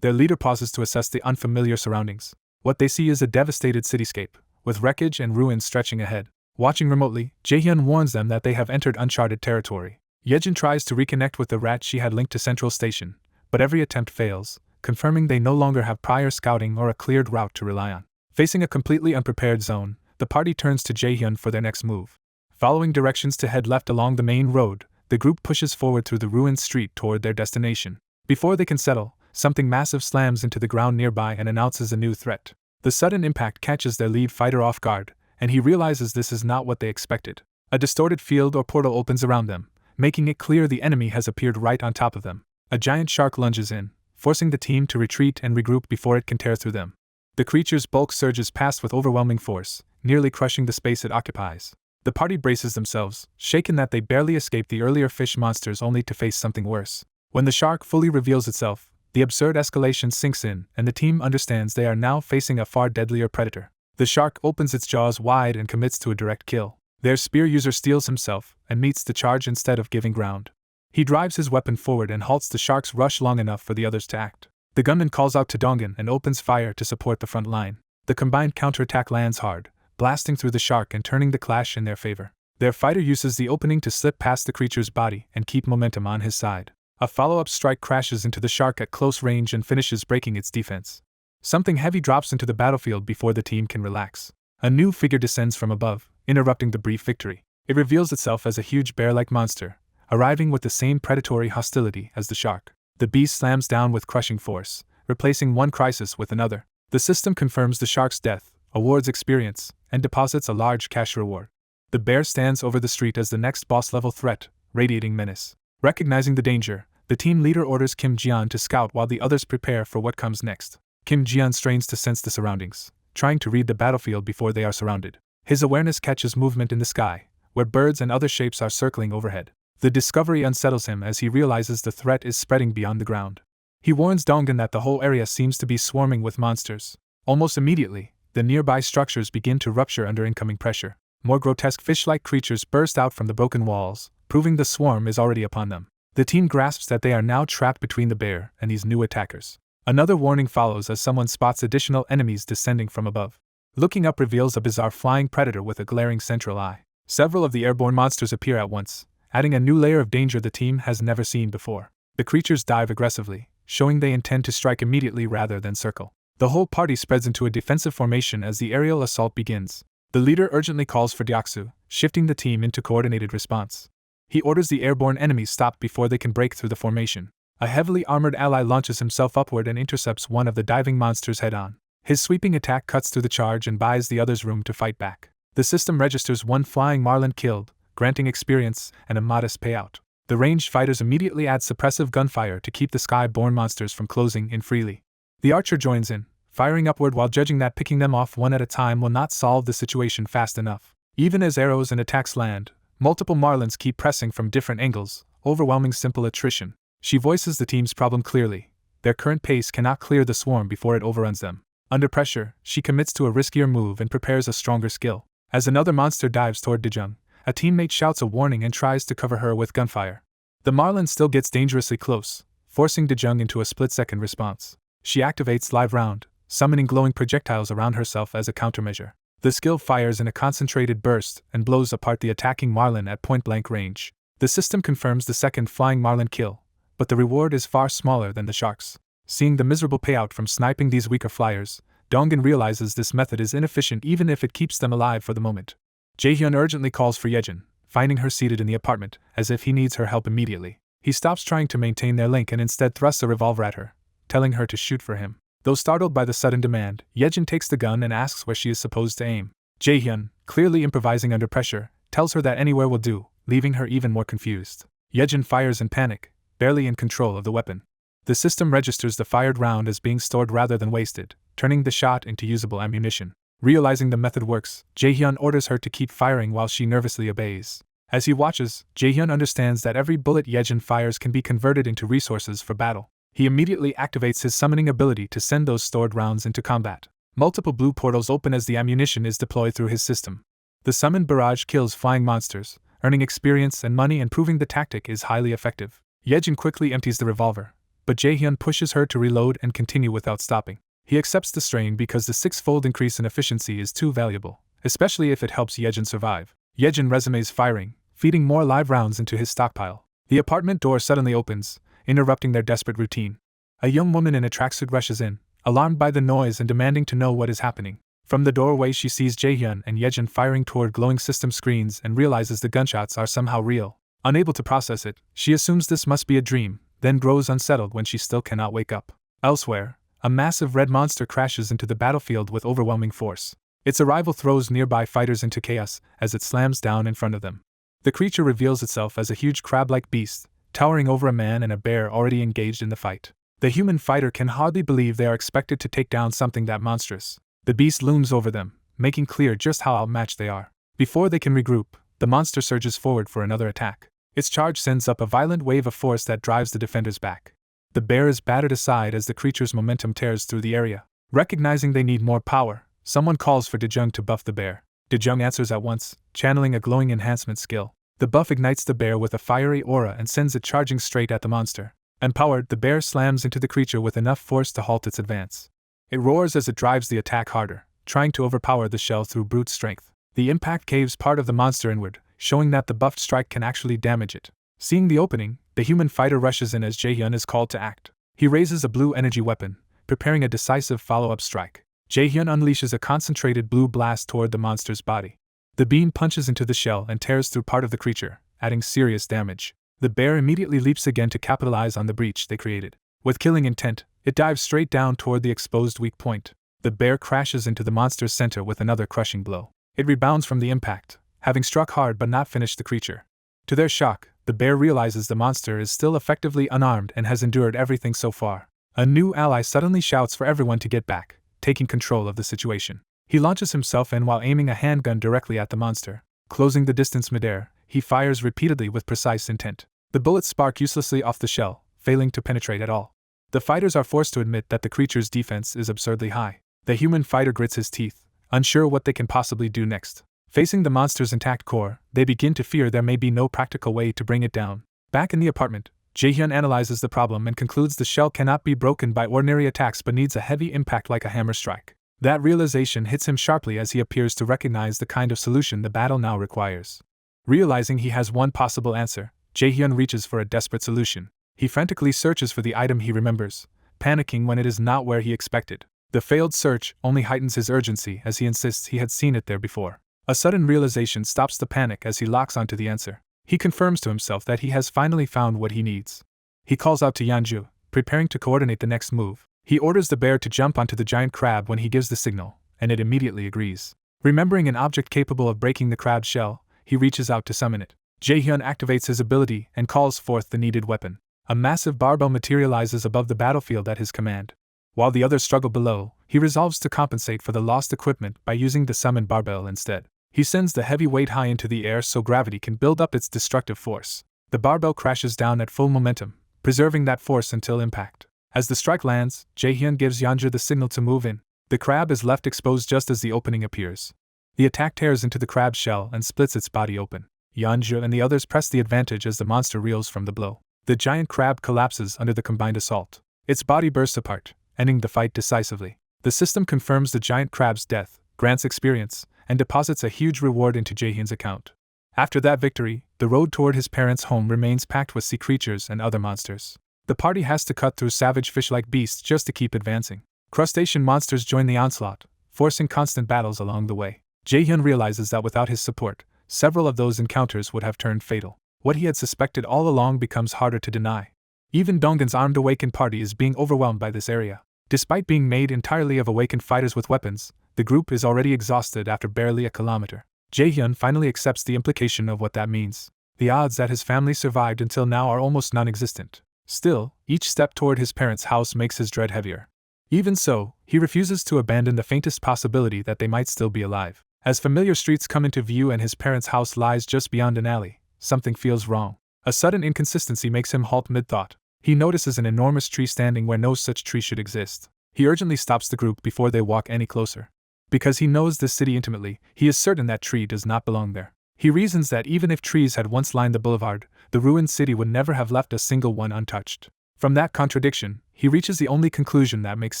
Their leader pauses to assess the unfamiliar surroundings. What they see is a devastated cityscape, with wreckage and ruins stretching ahead. Watching remotely, Jae-hyun warns them that they have entered uncharted territory. Yejin tries to reconnect with the rat she had linked to Central Station, but every attempt fails, confirming they no longer have prior scouting or a cleared route to rely on. Facing a completely unprepared zone, the party turns to Jae-hyun for their next move. Following directions to head left along the main road, the group pushes forward through the ruined street toward their destination. Before they can settle, something massive slams into the ground nearby and announces a new threat. The sudden impact catches their lead fighter off guard, and he realizes this is not what they expected. A distorted field or portal opens around them, making it clear the enemy has appeared right on top of them. A giant shark lunges in, forcing the team to retreat and regroup before it can tear through them. The creature's bulk surges past with overwhelming force, nearly crushing the space it occupies. The party braces themselves, shaken that they barely escaped the earlier fish monsters only to face something worse. When the shark fully reveals itself, the absurd escalation sinks in, and the team understands they are now facing a far deadlier predator. The shark opens its jaws wide and commits to a direct kill. Their spear user steals himself and meets the charge instead of giving ground. He drives his weapon forward and halts the shark's rush long enough for the others to act. The gunman calls out to Dongan and opens fire to support the front line. The combined counterattack lands hard, blasting through the shark and turning the clash in their favor. Their fighter uses the opening to slip past the creature's body and keep momentum on his side. A follow-up strike crashes into the shark at close range and finishes breaking its defense. Something heavy drops into the battlefield before the team can relax. A new figure descends from above, interrupting the brief victory. It reveals itself as a huge bear-like monster, arriving with the same predatory hostility as the shark. The beast slams down with crushing force, replacing one crisis with another. The system confirms the shark's death, awards experience, and deposits a large cash reward. The bear stands over the street as the next boss-level threat, radiating menace. Recognizing the danger, the team leader orders Kim Jian to scout while the others prepare for what comes next. Kim Jian strains to sense the surroundings, trying to read the battlefield before they are surrounded. His awareness catches movement in the sky, where birds and other shapes are circling overhead. The discovery unsettles him as he realizes the threat is spreading beyond the ground. He warns Dongan that the whole area seems to be swarming with monsters. Almost immediately, the nearby structures begin to rupture under incoming pressure. More grotesque fish-like creatures burst out from the broken walls, proving the swarm is already upon them. The team grasps that they are now trapped between the bear and these new attackers. Another warning follows as someone spots additional enemies descending from above. Looking up reveals a bizarre flying predator with a glaring central eye. Several of the airborne monsters appear at once, adding a new layer of danger the team has never seen before. The creatures dive aggressively, showing they intend to strike immediately rather than circle. The whole party spreads into a defensive formation as the aerial assault begins. The leader urgently calls for Deoksu, shifting the team into coordinated response. He orders the airborne enemies stopped before they can break through the formation. A heavily armored ally launches himself upward and intercepts one of the diving monsters head-on. His sweeping attack cuts through the charge and buys the others room to fight back. The system registers one flying marlin killed, granting experience and a modest payout. The ranged fighters immediately add suppressive gunfire to keep the sky-borne monsters from closing in freely. The archer joins in, firing upward while judging that picking them off one at a time will not solve the situation fast enough. Even as arrows and attacks land, multiple marlins keep pressing from different angles, overwhelming simple attrition. She voices the team's problem clearly. Their current pace cannot clear the swarm before it overruns them. Under pressure, she commits to a riskier move and prepares a stronger skill. As another monster dives toward Dejung, a teammate shouts a warning and tries to cover her with gunfire. The marlin still gets dangerously close, forcing Dejung into a split-second response. She activates Live Round, summoning glowing projectiles around herself as a countermeasure. The skill fires in a concentrated burst and blows apart the attacking marlin at point-blank range. The system confirms the second flying marlin kill, but the reward is far smaller than the shark's. Seeing the miserable payout from sniping these weaker flyers, Dongan realizes this method is inefficient even if it keeps them alive for the moment. Jaehyun urgently calls for Yejin, finding her seated in the apartment, as if he needs her help immediately. He stops trying to maintain their link and instead thrusts a revolver at her, telling her to shoot for him. Though startled by the sudden demand, Yejin takes the gun and asks where she is supposed to aim. Jaehyun, clearly improvising under pressure, tells her that anywhere will do, leaving her even more confused. Yejin fires in panic, barely in control of the weapon. The system registers the fired round as being stored rather than wasted, turning the shot into usable ammunition. Realizing the method works, Jaehyun orders her to keep firing while she nervously obeys. As he watches, Jaehyun understands that every bullet Yejin fires can be converted into resources for battle. He immediately activates his summoning ability to send those stored rounds into combat. Multiple blue portals open as the ammunition is deployed through his system. The summoned barrage kills flying monsters, earning experience and money and proving the tactic is highly effective. Yejin quickly empties the revolver, but Jaehyun pushes her to reload and continue without stopping. He accepts the strain because the six-fold increase in efficiency is too valuable, especially if it helps Yejin survive. Yejin resumes firing, feeding more live rounds into his stockpile. The apartment door suddenly opens, interrupting their desperate routine. A young woman in a tracksuit rushes in, alarmed by the noise and demanding to know what is happening. From the doorway she sees Jaehyun and Yejin firing toward glowing system screens and realizes the gunshots are somehow real. Unable to process it, she assumes this must be a dream, then grows unsettled when she still cannot wake up. Elsewhere, a massive red monster crashes into the battlefield with overwhelming force. Its arrival throws nearby fighters into chaos as it slams down in front of them. The creature reveals itself as a huge crab-like beast, towering over a man and a bear already engaged in the fight. The human fighter can hardly believe they are expected to take down something that monstrous. The beast looms over them, making clear just how outmatched they are. Before they can regroup, the monster surges forward for another attack. Its charge sends up a violent wave of force that drives the defenders back. The bear is battered aside as the creature's momentum tears through the area. Recognizing they need more power, someone calls for Dejung to buff the bear. Dejung answers at once, channeling a glowing enhancement skill. The buff ignites the bear with a fiery aura and sends it charging straight at the monster. Empowered, the bear slams into the creature with enough force to halt its advance. It roars as it drives the attack harder, trying to overpower the shell through brute strength. The impact caves part of the monster inward, showing that the buffed strike can actually damage it. Seeing the opening, the human fighter rushes in as Jaehyun is called to act. He raises a blue energy weapon, preparing a decisive follow-up strike. Jaehyun unleashes a concentrated blue blast toward the monster's body. The beam punches into the shell and tears through part of the creature, adding serious damage. The bear immediately leaps again to capitalize on the breach they created. With killing intent, it dives straight down toward the exposed weak point. The bear crashes into the monster's center with another crushing blow. It rebounds from the impact, having struck hard but not finished the creature. To their shock, the bear realizes the monster is still effectively unarmed and has endured everything so far. A new ally suddenly shouts for everyone to get back, taking control of the situation. He launches himself in while aiming a handgun directly at the monster. Closing the distance midair, he fires repeatedly with precise intent. The bullets spark uselessly off the shell, failing to penetrate at all. The fighters are forced to admit that the creature's defense is absurdly high. The human fighter grits his teeth, unsure what they can possibly do next. Facing the monster's intact core, they begin to fear there may be no practical way to bring it down. Back in the apartment, Jaehyun analyzes the problem and concludes the shell cannot be broken by ordinary attacks but needs a heavy impact like a hammer strike. That realization hits him sharply as he appears to recognize the kind of solution the battle now requires. Realizing he has one possible answer, Jaehyun reaches for a desperate solution. He frantically searches for the item he remembers, panicking when it is not where he expected. The failed search only heightens his urgency as he insists he had seen it there before. A sudden realization stops the panic as he locks onto the answer. He confirms to himself that he has finally found what he needs. He calls out to Yeonju, preparing to coordinate the next move. He orders the bear to jump onto the giant crab when he gives the signal, and it immediately agrees. Remembering an object capable of breaking the crab's shell, he reaches out to summon it. Jaehyun activates his ability and calls forth the needed weapon. A massive barbell materializes above the battlefield at his command. While the others struggle below, he resolves to compensate for the lost equipment by using the summoned barbell instead. He sends the heavy weight high into the air so gravity can build up its destructive force. The barbell crashes down at full momentum, preserving that force until impact. As the strike lands, Jaehyun gives Yeonju the signal to move in. The crab is left exposed just as the opening appears. The attack tears into the crab's shell and splits its body open. Yeonju and the others press the advantage as the monster reels from the blow. The giant crab collapses under the combined assault. Its body bursts apart, ending the fight decisively. The system confirms the giant crab's death, grants experience, and deposits a huge reward into Jaehyun's account. After that victory, the road toward his parents' home remains packed with sea creatures and other monsters. The party has to cut through savage fish-like beasts just to keep advancing. Crustacean monsters join the onslaught, forcing constant battles along the way. Jaehyun realizes that without his support, several of those encounters would have turned fatal. What he had suspected all along becomes harder to deny. Even Donggun's armed awakened party is being overwhelmed by this area. Despite being made entirely of awakened fighters with weapons, the group is already exhausted after barely a kilometer. Jaehyun finally accepts the implication of what that means. The odds that his family survived until now are almost non-existent. Still, each step toward his parents' house makes his dread heavier. Even so, he refuses to abandon the faintest possibility that they might still be alive. As familiar streets come into view and his parents' house lies just beyond an alley, something feels wrong. A sudden inconsistency makes him halt mid-thought. He notices an enormous tree standing where no such tree should exist. He urgently stops the group before they walk any closer. Because he knows this city intimately, he is certain that tree does not belong there. He reasons that even if trees had once lined the boulevard, the ruined city would never have left a single one untouched. From that contradiction, he reaches the only conclusion that makes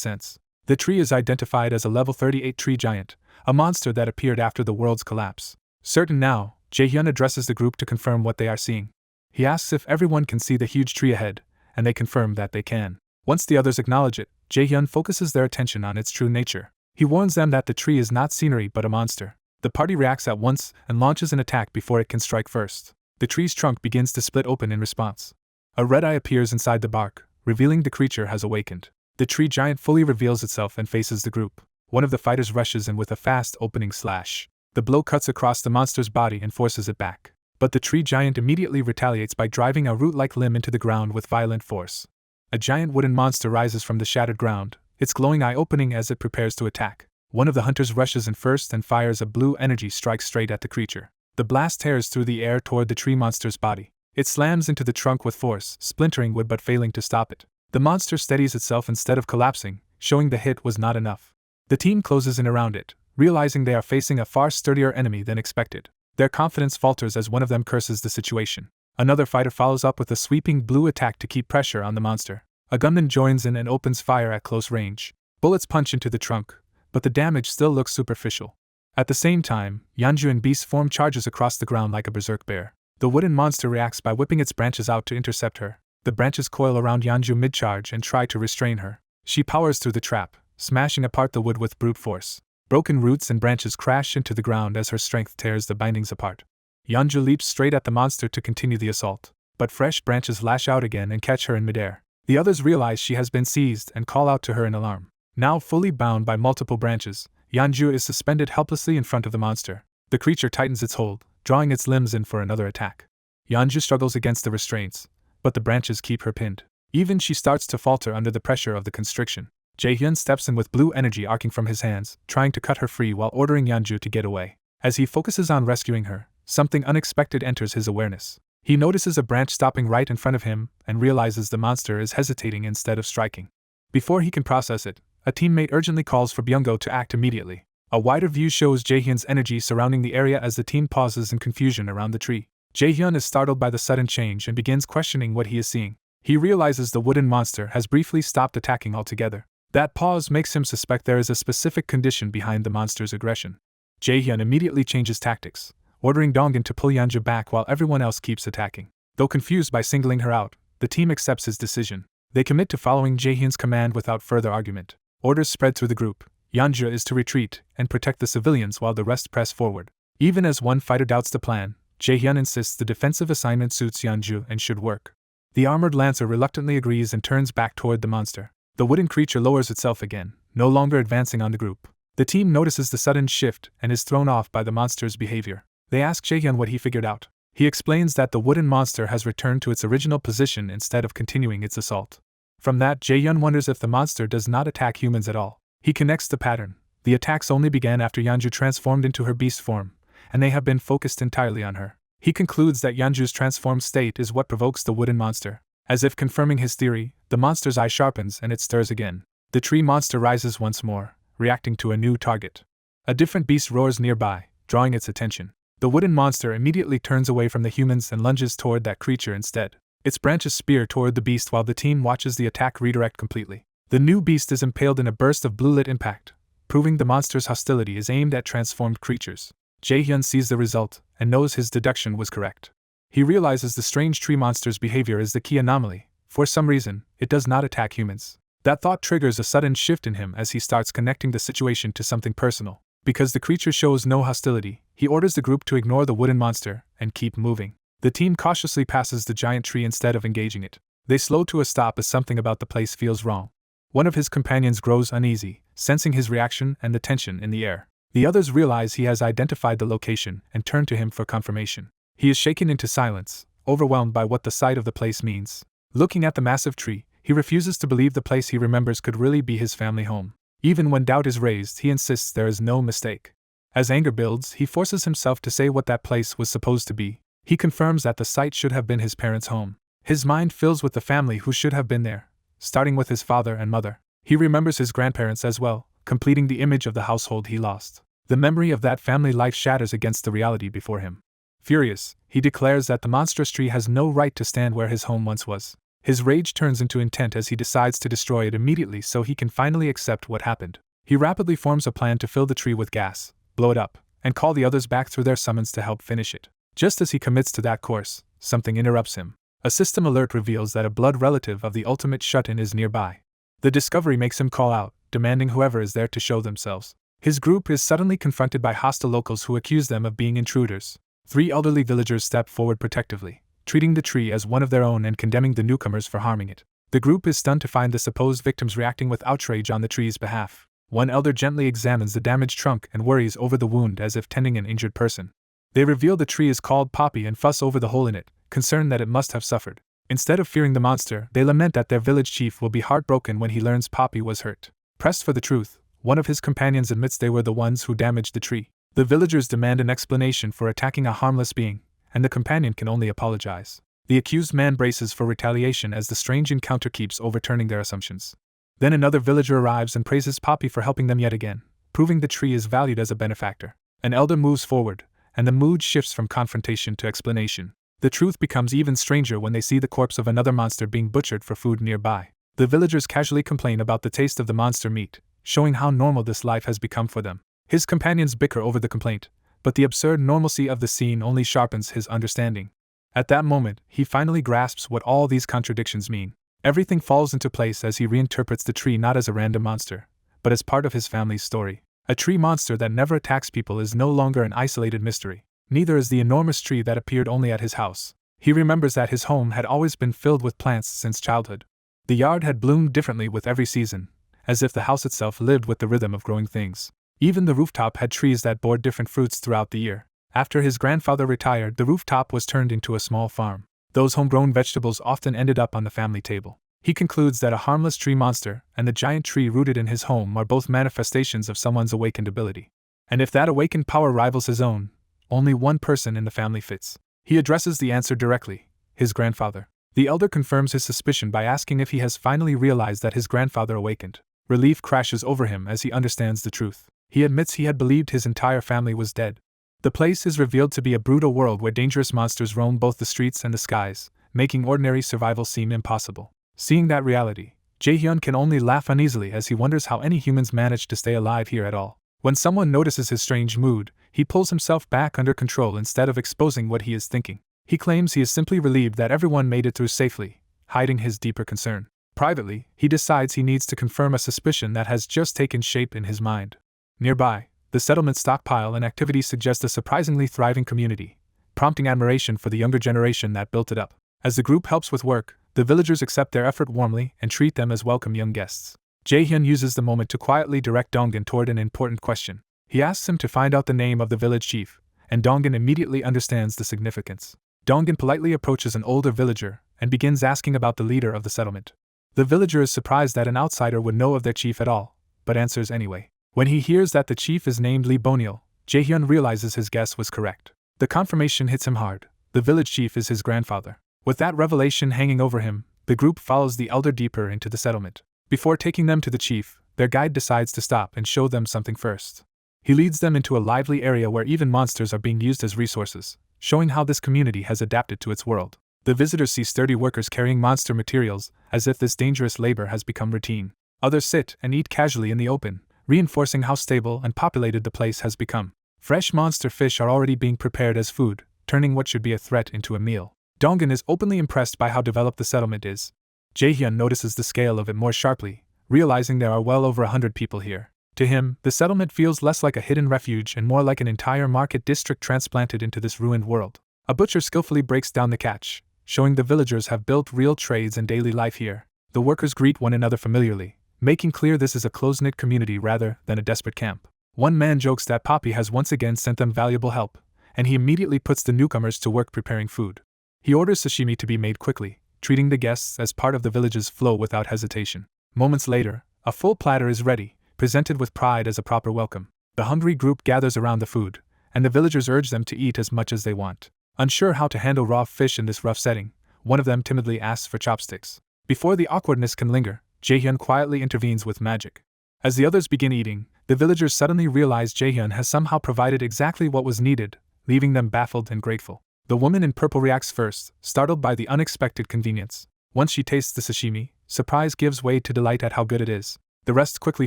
sense. The tree is identified as a level 38 tree giant, a monster that appeared after the world's collapse. Certain now, Jaehyun addresses the group to confirm what they are seeing. He asks if everyone can see the huge tree ahead, and they confirm that they can. Once the others acknowledge it, Jaehyun focuses their attention on its true nature. He warns them that the tree is not scenery but a monster. The party reacts at once and launches an attack before it can strike first. The tree's trunk begins to split open in response. A red eye appears inside the bark, revealing the creature has awakened. The tree giant fully reveals itself and faces the group. One of the fighters rushes in with a fast opening slash. The blow cuts across the monster's body and forces it back. But the tree giant immediately retaliates by driving a root-like limb into the ground with violent force. A giant wooden monster rises from the shattered ground, its glowing eye opening as it prepares to attack. One of the hunters rushes in first and fires a blue energy strike straight at the creature. The blast tears through the air toward the tree monster's body. It slams into the trunk with force, splintering wood but failing to stop it. The monster steadies itself instead of collapsing, showing the hit was not enough. The team closes in around it, realizing they are facing a far sturdier enemy than expected. Their confidence falters as one of them curses the situation. Another fighter follows up with a sweeping blue attack to keep pressure on the monster. A gunman joins in and opens fire at close range. Bullets punch into the trunk, but the damage still looks superficial. At the same time, Yanju in beast form charges across the ground like a berserk bear. The wooden monster reacts by whipping its branches out to intercept her. The branches coil around Yanju mid-charge and try to restrain her. She powers through the trap, smashing apart the wood with brute force. Broken roots and branches crash into the ground as her strength tears the bindings apart. Yanju leaps straight at the monster to continue the assault, but fresh branches lash out again and catch her in midair. The others realize she has been seized and call out to her in alarm. Now fully bound by multiple branches, Yanju is suspended helplessly in front of the monster. The creature tightens its hold, drawing its limbs in for another attack. Yanju struggles against the restraints, but the branches keep her pinned. Even she starts to falter under the pressure of the constriction. Jaehyun steps in with blue energy arcing from his hands, trying to cut her free while ordering Yanju to get away. As he focuses on rescuing her, something unexpected enters his awareness. He notices a branch stopping right in front of him and realizes the monster is hesitating instead of striking. Before he can process it, a teammate urgently calls for Byung-go to act immediately. A wider view shows Jaehyun's energy surrounding the area as the team pauses in confusion around the tree. Jaehyun is startled by the sudden change and begins questioning what he is seeing. He realizes the wooden monster has briefly stopped attacking altogether. That pause makes him suspect there is a specific condition behind the monster's aggression. Jaehyun immediately changes tactics, ordering Dongun to pull Yanju back while everyone else keeps attacking. Though confused by singling her out, the team accepts his decision. They commit to following Jaehyun's command without further argument. Orders spread through the group. Yanju is to retreat and protect the civilians while the rest press forward. Even as one fighter doubts the plan, Jaehyun insists the defensive assignment suits Yanju and should work. The armored lancer reluctantly agrees and turns back toward the monster. The wooden creature lowers itself again, no longer advancing on the group. The team notices the sudden shift and is thrown off by the monster's behavior. They ask Jaehyun what he figured out. He explains that the wooden monster has returned to its original position instead of continuing its assault. From that, Jaehyun wonders if the monster does not attack humans at all. He connects the pattern. The attacks only began after Yanju transformed into her beast form, and they have been focused entirely on her. He concludes that Yanju's transformed state is what provokes the wooden monster. As if confirming his theory, the monster's eye sharpens and it stirs again. The tree monster rises once more, reacting to a new target. A different beast roars nearby, drawing its attention. The wooden monster immediately turns away from the humans and lunges toward that creature instead. Its branches spear toward the beast while the team watches the attack redirect completely. The new beast is impaled in a burst of blue-lit impact, proving the monster's hostility is aimed at transformed creatures. Jaehyun sees the result and knows his deduction was correct. He realizes the strange tree monster's behavior is the key anomaly. For some reason, it does not attack humans. That thought triggers a sudden shift in him as he starts connecting the situation to something personal. Because the creature shows no hostility, he orders the group to ignore the wooden monster and keep moving. The team cautiously passes the giant tree instead of engaging it. They slow to a stop as something about the place feels wrong. One of his companions grows uneasy, sensing his reaction and the tension in the air. The others realize he has identified the location and turn to him for confirmation. He is shaken into silence, overwhelmed by what the sight of the place means. Looking at the massive tree, he refuses to believe the place he remembers could really be his family home. Even when doubt is raised, he insists there is no mistake. As anger builds, he forces himself to say what that place was supposed to be. He confirms that the site should have been his parents' home. His mind fills with the family who should have been there, starting with his father and mother. He remembers his grandparents as well, completing the image of the household he lost. The memory of that family life shatters against the reality before him. Furious, he declares that the monstrous tree has no right to stand where his home once was. His rage turns into intent as he decides to destroy it immediately so he can finally accept what happened. He rapidly forms a plan to fill the tree with gas, blow it up, and call the others back through their summons to help finish it. Just as he commits to that course, something interrupts him. A system alert reveals that a blood relative of the ultimate shut-in is nearby. The discovery makes him call out, demanding whoever is there to show themselves. His group is suddenly confronted by hostile locals who accuse them of being intruders. 3 elderly villagers step forward protectively, treating the tree as one of their own and condemning the newcomers for harming it. The group is stunned to find the supposed victims reacting with outrage on the tree's behalf. One elder gently examines the damaged trunk and worries over the wound as if tending an injured person. They reveal the tree is called Poppy and fuss over the hole in it, concerned that it must have suffered. Instead of fearing the monster, they lament that their village chief will be heartbroken when he learns Poppy was hurt. Pressed for the truth, one of his companions admits they were the ones who damaged the tree. The villagers demand an explanation for attacking a harmless being, and the companion can only apologize. The accused man braces for retaliation as the strange encounter keeps overturning their assumptions. Then another villager arrives and praises Poppy for helping them yet again, proving the tree is valued as a benefactor. An elder moves forward, and the mood shifts from confrontation to explanation. The truth becomes even stranger when they see the corpse of another monster being butchered for food nearby. The villagers casually complain about the taste of the monster meat, showing how normal this life has become for them. His companions bicker over the complaint, but the absurd normalcy of the scene only sharpens his understanding. At that moment, he finally grasps what all these contradictions mean. Everything falls into place as he reinterprets the tree not as a random monster, but as part of his family's story. A tree monster that never attacks people is no longer an isolated mystery. Neither is the enormous tree that appeared only at his house. He remembers that his home had always been filled with plants since childhood. The yard had bloomed differently with every season, as if the house itself lived with the rhythm of growing things. Even the rooftop had trees that bore different fruits throughout the year. After his grandfather retired, the rooftop was turned into a small farm. Those homegrown vegetables often ended up on the family table. He concludes that a harmless tree monster and the giant tree rooted in his home are both manifestations of someone's awakened ability. And if that awakened power rivals his own, only one person in the family fits. He addresses the answer directly, his grandfather. The elder confirms his suspicion by asking if he has finally realized that his grandfather awakened. Relief crashes over him as he understands the truth. He admits he had believed his entire family was dead. The place is revealed to be a brutal world where dangerous monsters roam both the streets and the skies, making ordinary survival seem impossible. Seeing that reality, Jae-hyun can only laugh uneasily as he wonders how any humans manage to stay alive here at all. When someone notices his strange mood, he pulls himself back under control instead of exposing what he is thinking. He claims he is simply relieved that everyone made it through safely, hiding his deeper concern. Privately, he decides he needs to confirm a suspicion that has just taken shape in his mind. Nearby, the settlement stockpile and activity suggest a surprisingly thriving community, prompting admiration for the younger generation that built it up. As the group helps with work, the villagers accept their effort warmly and treat them as welcome young guests. Jae-hyun uses the moment to quietly direct Dongin toward an important question. He asks him to find out the name of the village chief, and Dongin immediately understands the significance. Dongin politely approaches an older villager and begins asking about the leader of the settlement. The villager is surprised that an outsider would know of their chief at all, but answers anyway. When he hears that the chief is named Lee Boniel, Jae-hyun realizes his guess was correct. The confirmation hits him hard. The village chief is his grandfather. With that revelation hanging over him, the group follows the elder deeper into the settlement. Before taking them to the chief, their guide decides to stop and show them something first. He leads them into a lively area where even monsters are being used as resources, showing how this community has adapted to its world. The visitors see sturdy workers carrying monster materials, as if this dangerous labor has become routine. Others sit and eat casually in the open, reinforcing how stable and populated the place has become. Fresh monster fish are already being prepared as food, turning what should be a threat into a meal. Dongin is openly impressed by how developed the settlement is. Jae-hyun notices the scale of it more sharply, realizing there are well over 100 people here. To him, the settlement feels less like a hidden refuge and more like an entire market district transplanted into this ruined world. A butcher skillfully breaks down the catch, showing the villagers have built real trades and daily life here. The workers greet one another familiarly, making clear this is a close-knit community rather than a desperate camp. One man jokes that Poppy has once again sent them valuable help, and he immediately puts the newcomers to work preparing food. He orders sashimi to be made quickly, treating the guests as part of the village's flow without hesitation. Moments later, a full platter is ready, presented with pride as a proper welcome. The hungry group gathers around the food, and the villagers urge them to eat as much as they want. Unsure how to handle raw fish in this rough setting, one of them timidly asks for chopsticks. Before the awkwardness can linger, Jae-hyun quietly intervenes with magic. As the others begin eating, the villagers suddenly realize Jae-hyun has somehow provided exactly what was needed, leaving them baffled and grateful. The woman in purple reacts first, startled by the unexpected convenience. Once she tastes the sashimi, surprise gives way to delight at how good it is. The rest quickly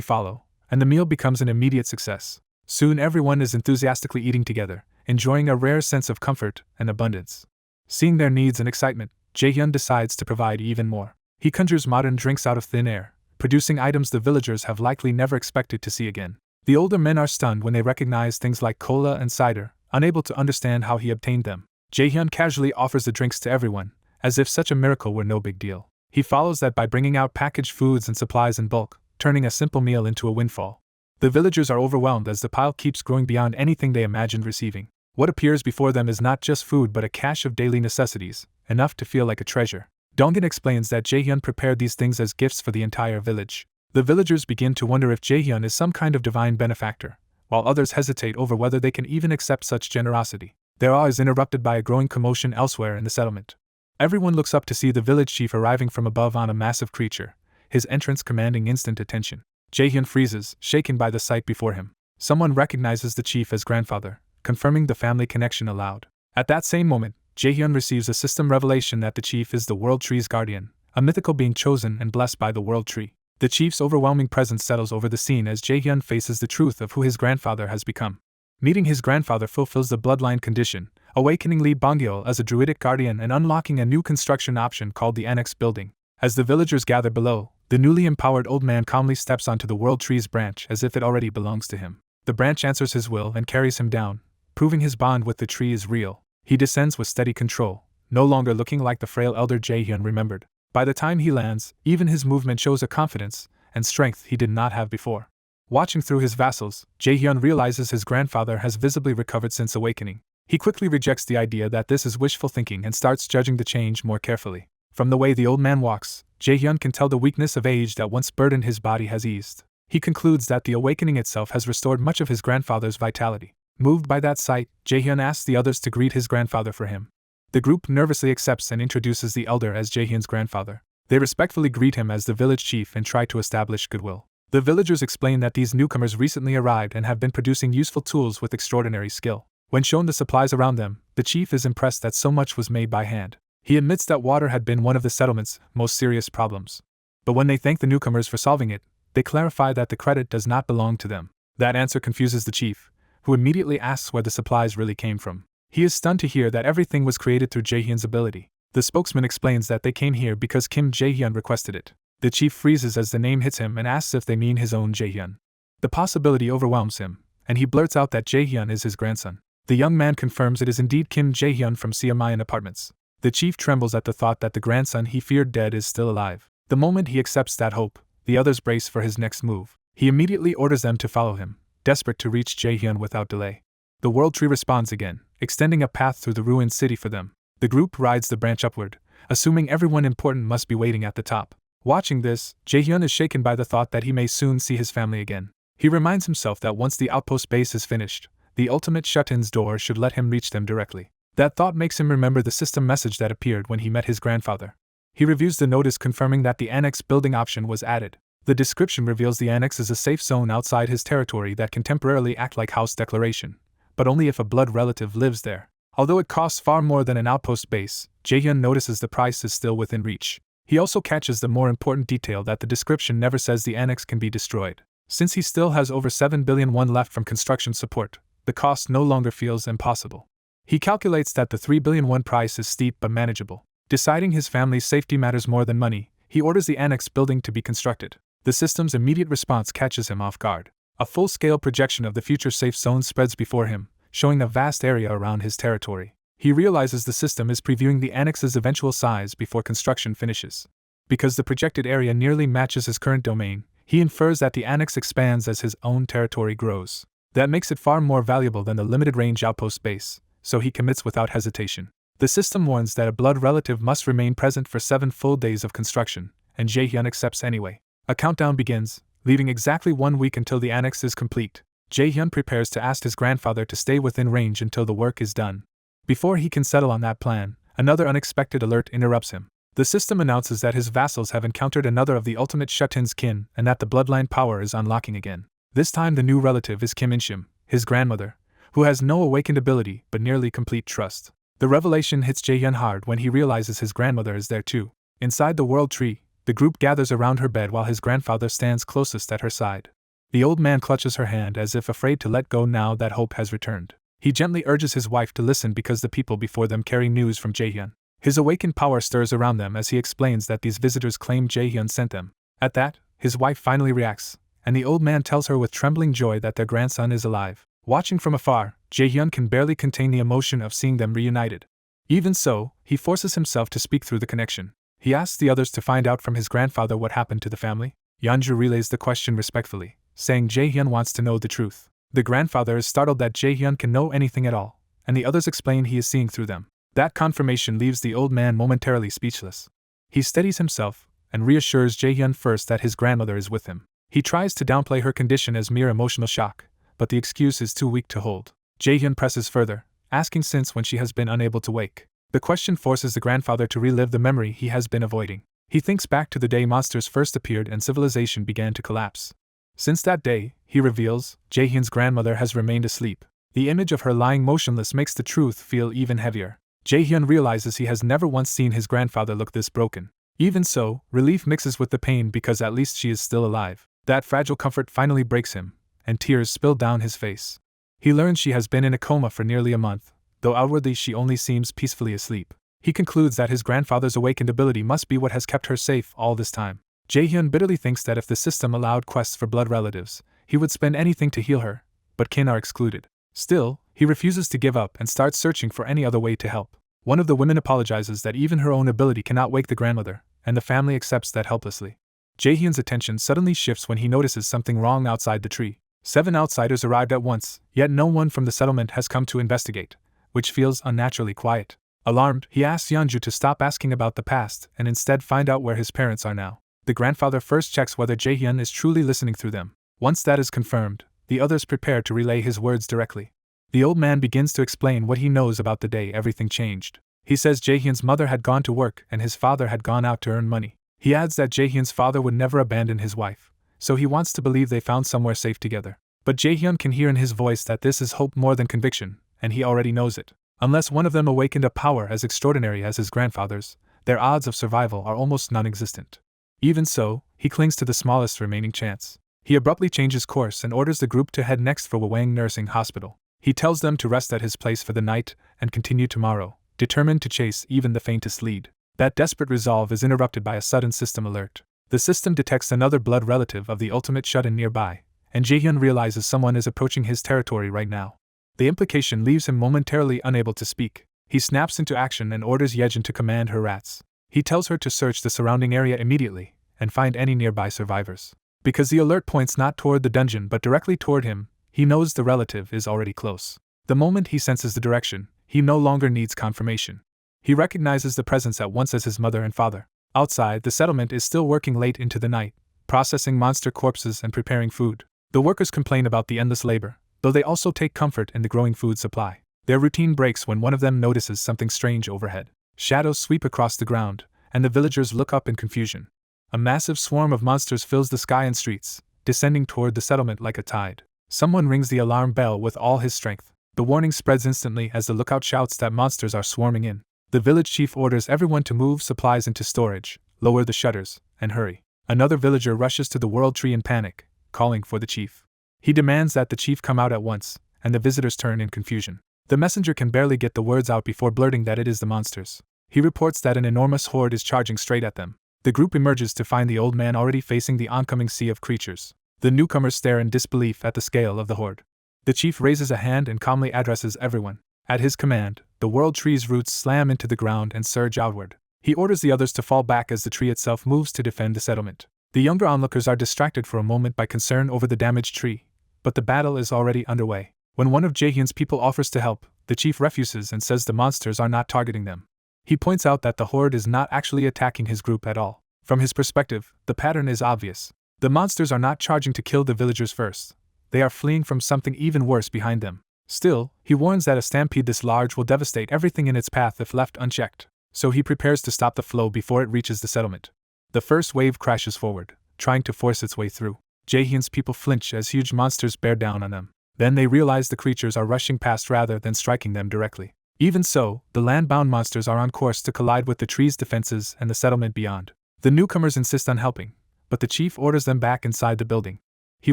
follow, and the meal becomes an immediate success. Soon everyone is enthusiastically eating together, enjoying a rare sense of comfort and abundance. Seeing their needs and excitement, Jae-hyun decides to provide even more. He conjures modern drinks out of thin air, producing items the villagers have likely never expected to see again. The older men are stunned when they recognize things like cola and cider, unable to understand how he obtained them. Jae-hyun casually offers the drinks to everyone, as if such a miracle were no big deal. He follows that by bringing out packaged foods and supplies in bulk, turning a simple meal into a windfall. The villagers are overwhelmed as the pile keeps growing beyond anything they imagined receiving. What appears before them is not just food but a cache of daily necessities, enough to feel like a treasure. Dongin explains that Jae-hyun prepared these things as gifts for the entire village. The villagers begin to wonder if Jae-hyun is some kind of divine benefactor, while others hesitate over whether they can even accept such generosity. Their awe is interrupted by a growing commotion elsewhere in the settlement. Everyone looks up to see the village chief arriving from above on a massive creature, his entrance commanding instant attention. Jae-hyun freezes, shaken by the sight before him. Someone recognizes the chief as grandfather, confirming the family connection aloud. At that same moment, Jaehyun receives a system revelation that the chief is the World Tree's guardian, a mythical being chosen and blessed by the World Tree. The chief's overwhelming presence settles over the scene as Jaehyun faces the truth of who his grandfather has become. Meeting his grandfather fulfills the bloodline condition, awakening Lee Bangyeol as a druidic guardian and unlocking a new construction option called the Annex Building. As the villagers gather below, the newly empowered old man calmly steps onto the World Tree's branch as if it already belongs to him. The branch answers his will and carries him down, proving his bond with the tree is real. He descends with steady control, no longer looking like the frail elder Jaehyun remembered. By the time he lands, even his movement shows a confidence and strength he did not have before. Watching through his vassals, Jaehyun realizes his grandfather has visibly recovered since awakening. He quickly rejects the idea that this is wishful thinking and starts judging the change more carefully. From the way the old man walks, Jaehyun can tell the weakness of age that once burdened his body has eased. He concludes that the awakening itself has restored much of his grandfather's vitality. Moved by that sight, Jaehyun asks the others to greet his grandfather for him. The group nervously accepts and introduces the elder as Jaehyun's grandfather. They respectfully greet him as the village chief and try to establish goodwill. The villagers explain that these newcomers recently arrived and have been producing useful tools with extraordinary skill. When shown the supplies around them, the chief is impressed that so much was made by hand. He admits that water had been one of the settlement's most serious problems. But when they thank the newcomers for solving it, they clarify that the credit does not belong to them. That answer confuses the chief, who immediately asks where the supplies really came from. He is stunned to hear that everything was created through Jaehyun's ability. The spokesman explains that they came here because Kim Jaehyun requested it. The chief freezes as the name hits him and asks if they mean his own Jaehyun. The possibility overwhelms him, and he blurts out that Jaehyun is his grandson. The young man confirms it is indeed Kim Jaehyun from Siamayan Apartments. The chief trembles at the thought that the grandson he feared dead is still alive. The moment he accepts that hope, the others brace for his next move. He immediately orders them to follow him, desperate to reach Jaehyun without delay. The World Tree responds again, extending a path through the ruined city for them. The group rides the branch upward, assuming everyone important must be waiting at the top. Watching this, Jaehyun is shaken by the thought that he may soon see his family again. He reminds himself that once the outpost base is finished, the ultimate shut-in's door should let him reach them directly. That thought makes him remember the system message that appeared when he met his grandfather. He reviews the notice confirming that the annex building option was added. The description reveals the annex is a safe zone outside his territory that can temporarily act like house declaration, but only if a blood relative lives there. Although it costs far more than an outpost base, Jaehyun notices the price is still within reach. He also catches the more important detail that the description never says the annex can be destroyed. Since he still has over 7 billion won left from construction support, the cost no longer feels impossible. He calculates that the 3 billion won price is steep but manageable. Deciding his family's safety matters more than money, he orders the annex building to be constructed. The system's immediate response catches him off guard. A full-scale projection of the future safe zone spreads before him, showing a vast area around his territory. He realizes the system is previewing the annex's eventual size before construction finishes. Because the projected area nearly matches his current domain, he infers that the annex expands as his own territory grows. That makes it far more valuable than the limited-range outpost base, so he commits without hesitation. The system warns that a blood relative must remain present for 7 full days of construction, and Jaehyun accepts anyway. A countdown begins, leaving exactly 1 week until the annex is complete. Jaehyun prepares to ask his grandfather to stay within range until the work is done. Before he can settle on that plan, another unexpected alert interrupts him. The system announces that his vassals have encountered another of the ultimate shut-in's kin and that the bloodline power is unlocking again. This time the new relative is Kim In-shim, his grandmother, who has no awakened ability but nearly complete trust. The revelation hits Jaehyun hard when he realizes his grandmother is there too. Inside the World Tree, the group gathers around her bed while his grandfather stands closest at her side. The old man clutches her hand as if afraid to let go now that hope has returned. He gently urges his wife to listen because the people before them carry news from Jaehyun. His awakened power stirs around them as he explains that these visitors claim Jaehyun sent them. At that, his wife finally reacts, and the old man tells her with trembling joy that their grandson is alive. Watching from afar, Jaehyun can barely contain the emotion of seeing them reunited. Even so, he forces himself to speak through the connection. He asks the others to find out from his grandfather what happened to the family. Yeonju relays the question respectfully, saying Jaehyun wants to know the truth. The grandfather is startled that Jaehyun can know anything at all, and the others explain he is seeing through them. That confirmation leaves the old man momentarily speechless. He steadies himself, and reassures Jaehyun first that his grandmother is with him. He tries to downplay her condition as mere emotional shock, but the excuse is too weak to hold. Jaehyun presses further, asking since when she has been unable to wake. The question forces the grandfather to relive the memory he has been avoiding. He thinks back to the day monsters first appeared and civilization began to collapse. Since that day, he reveals, Jaehyun's grandmother has remained asleep. The image of her lying motionless makes the truth feel even heavier. Jaehyun realizes he has never once seen his grandfather look this broken. Even so, relief mixes with the pain because at least she is still alive. That fragile comfort finally breaks him, and tears spill down his face. He learns she has been in a coma for nearly a month, though outwardly she only seems peacefully asleep. He concludes that his grandfather's awakened ability must be what has kept her safe all this time. Jaehyun bitterly thinks that if the system allowed quests for blood relatives, he would spend anything to heal her, but kin are excluded. Still, he refuses to give up and starts searching for any other way to help. One of the women apologizes that even her own ability cannot wake the grandmother, and the family accepts that helplessly. Jaehyun's attention suddenly shifts when he notices something wrong outside the tree. 7 outsiders arrived at once, yet no one from the settlement has come to investigate, which feels unnaturally quiet. Alarmed, he asks Yeonju to stop asking about the past and instead find out where his parents are now. The grandfather first checks whether Jaehyun is truly listening through them. Once that is confirmed, the others prepare to relay his words directly. The old man begins to explain what he knows about the day everything changed. He says Jaehyun's mother had gone to work and his father had gone out to earn money. He adds that Jaehyun's father would never abandon his wife, so he wants to believe they found somewhere safe together. But Jaehyun can hear in his voice that this is hope more than conviction, and he already knows it. Unless one of them awakened a power as extraordinary as his grandfather's, their odds of survival are almost non-existent. Even so, he clings to the smallest remaining chance. He abruptly changes course and orders the group to head next for Wawang Nursing Hospital. He tells them to rest at his place for the night and continue tomorrow, determined to chase even the faintest lead. That desperate resolve is interrupted by a sudden system alert. The system detects another blood relative of the ultimate shut-in nearby, and Jaehyun realizes someone is approaching his territory right now. The implication leaves him momentarily unable to speak. He snaps into action and orders Yejin to command her rats. He tells her to search the surrounding area immediately and find any nearby survivors. Because the alert points not toward the dungeon but directly toward him, he knows the relative is already close. The moment he senses the direction, he no longer needs confirmation. He recognizes the presence at once as his mother and father. Outside, the settlement is still working late into the night, processing monster corpses and preparing food. The workers complain about the endless labor, though they also take comfort in the growing food supply. Their routine breaks when one of them notices something strange overhead. Shadows sweep across the ground, and the villagers look up in confusion. A massive swarm of monsters fills the sky and streets, descending toward the settlement like a tide. Someone rings the alarm bell with all his strength. The warning spreads instantly as the lookout shouts that monsters are swarming in. The village chief orders everyone to move supplies into storage, lower the shutters, and hurry. Another villager rushes to the world tree in panic, calling for the chief. He demands that the chief come out at once, and the visitors turn in confusion. The messenger can barely get the words out before blurting that it is the monsters. He reports that an enormous horde is charging straight at them. The group emerges to find the old man already facing the oncoming sea of creatures. The newcomers stare in disbelief at the scale of the horde. The chief raises a hand and calmly addresses everyone. At his command, the world tree's roots slam into the ground and surge outward. He orders the others to fall back as the tree itself moves to defend the settlement. The younger onlookers are distracted for a moment by concern over the damaged tree, but the battle is already underway. When one of Jaehyun's people offers to help, the chief refuses and says the monsters are not targeting them. He points out that the horde is not actually attacking his group at all. From his perspective, the pattern is obvious. The monsters are not charging to kill the villagers first. They are fleeing from something even worse behind them. Still, he warns that a stampede this large will devastate everything in its path if left unchecked, so he prepares to stop the flow before it reaches the settlement. The first wave crashes forward, trying to force its way through. Jaehyun's people flinch as huge monsters bear down on them. Then they realize the creatures are rushing past rather than striking them directly. Even so, the land-bound monsters are on course to collide with the tree's defenses and the settlement beyond. The newcomers insist on helping, but the chief orders them back inside the building. He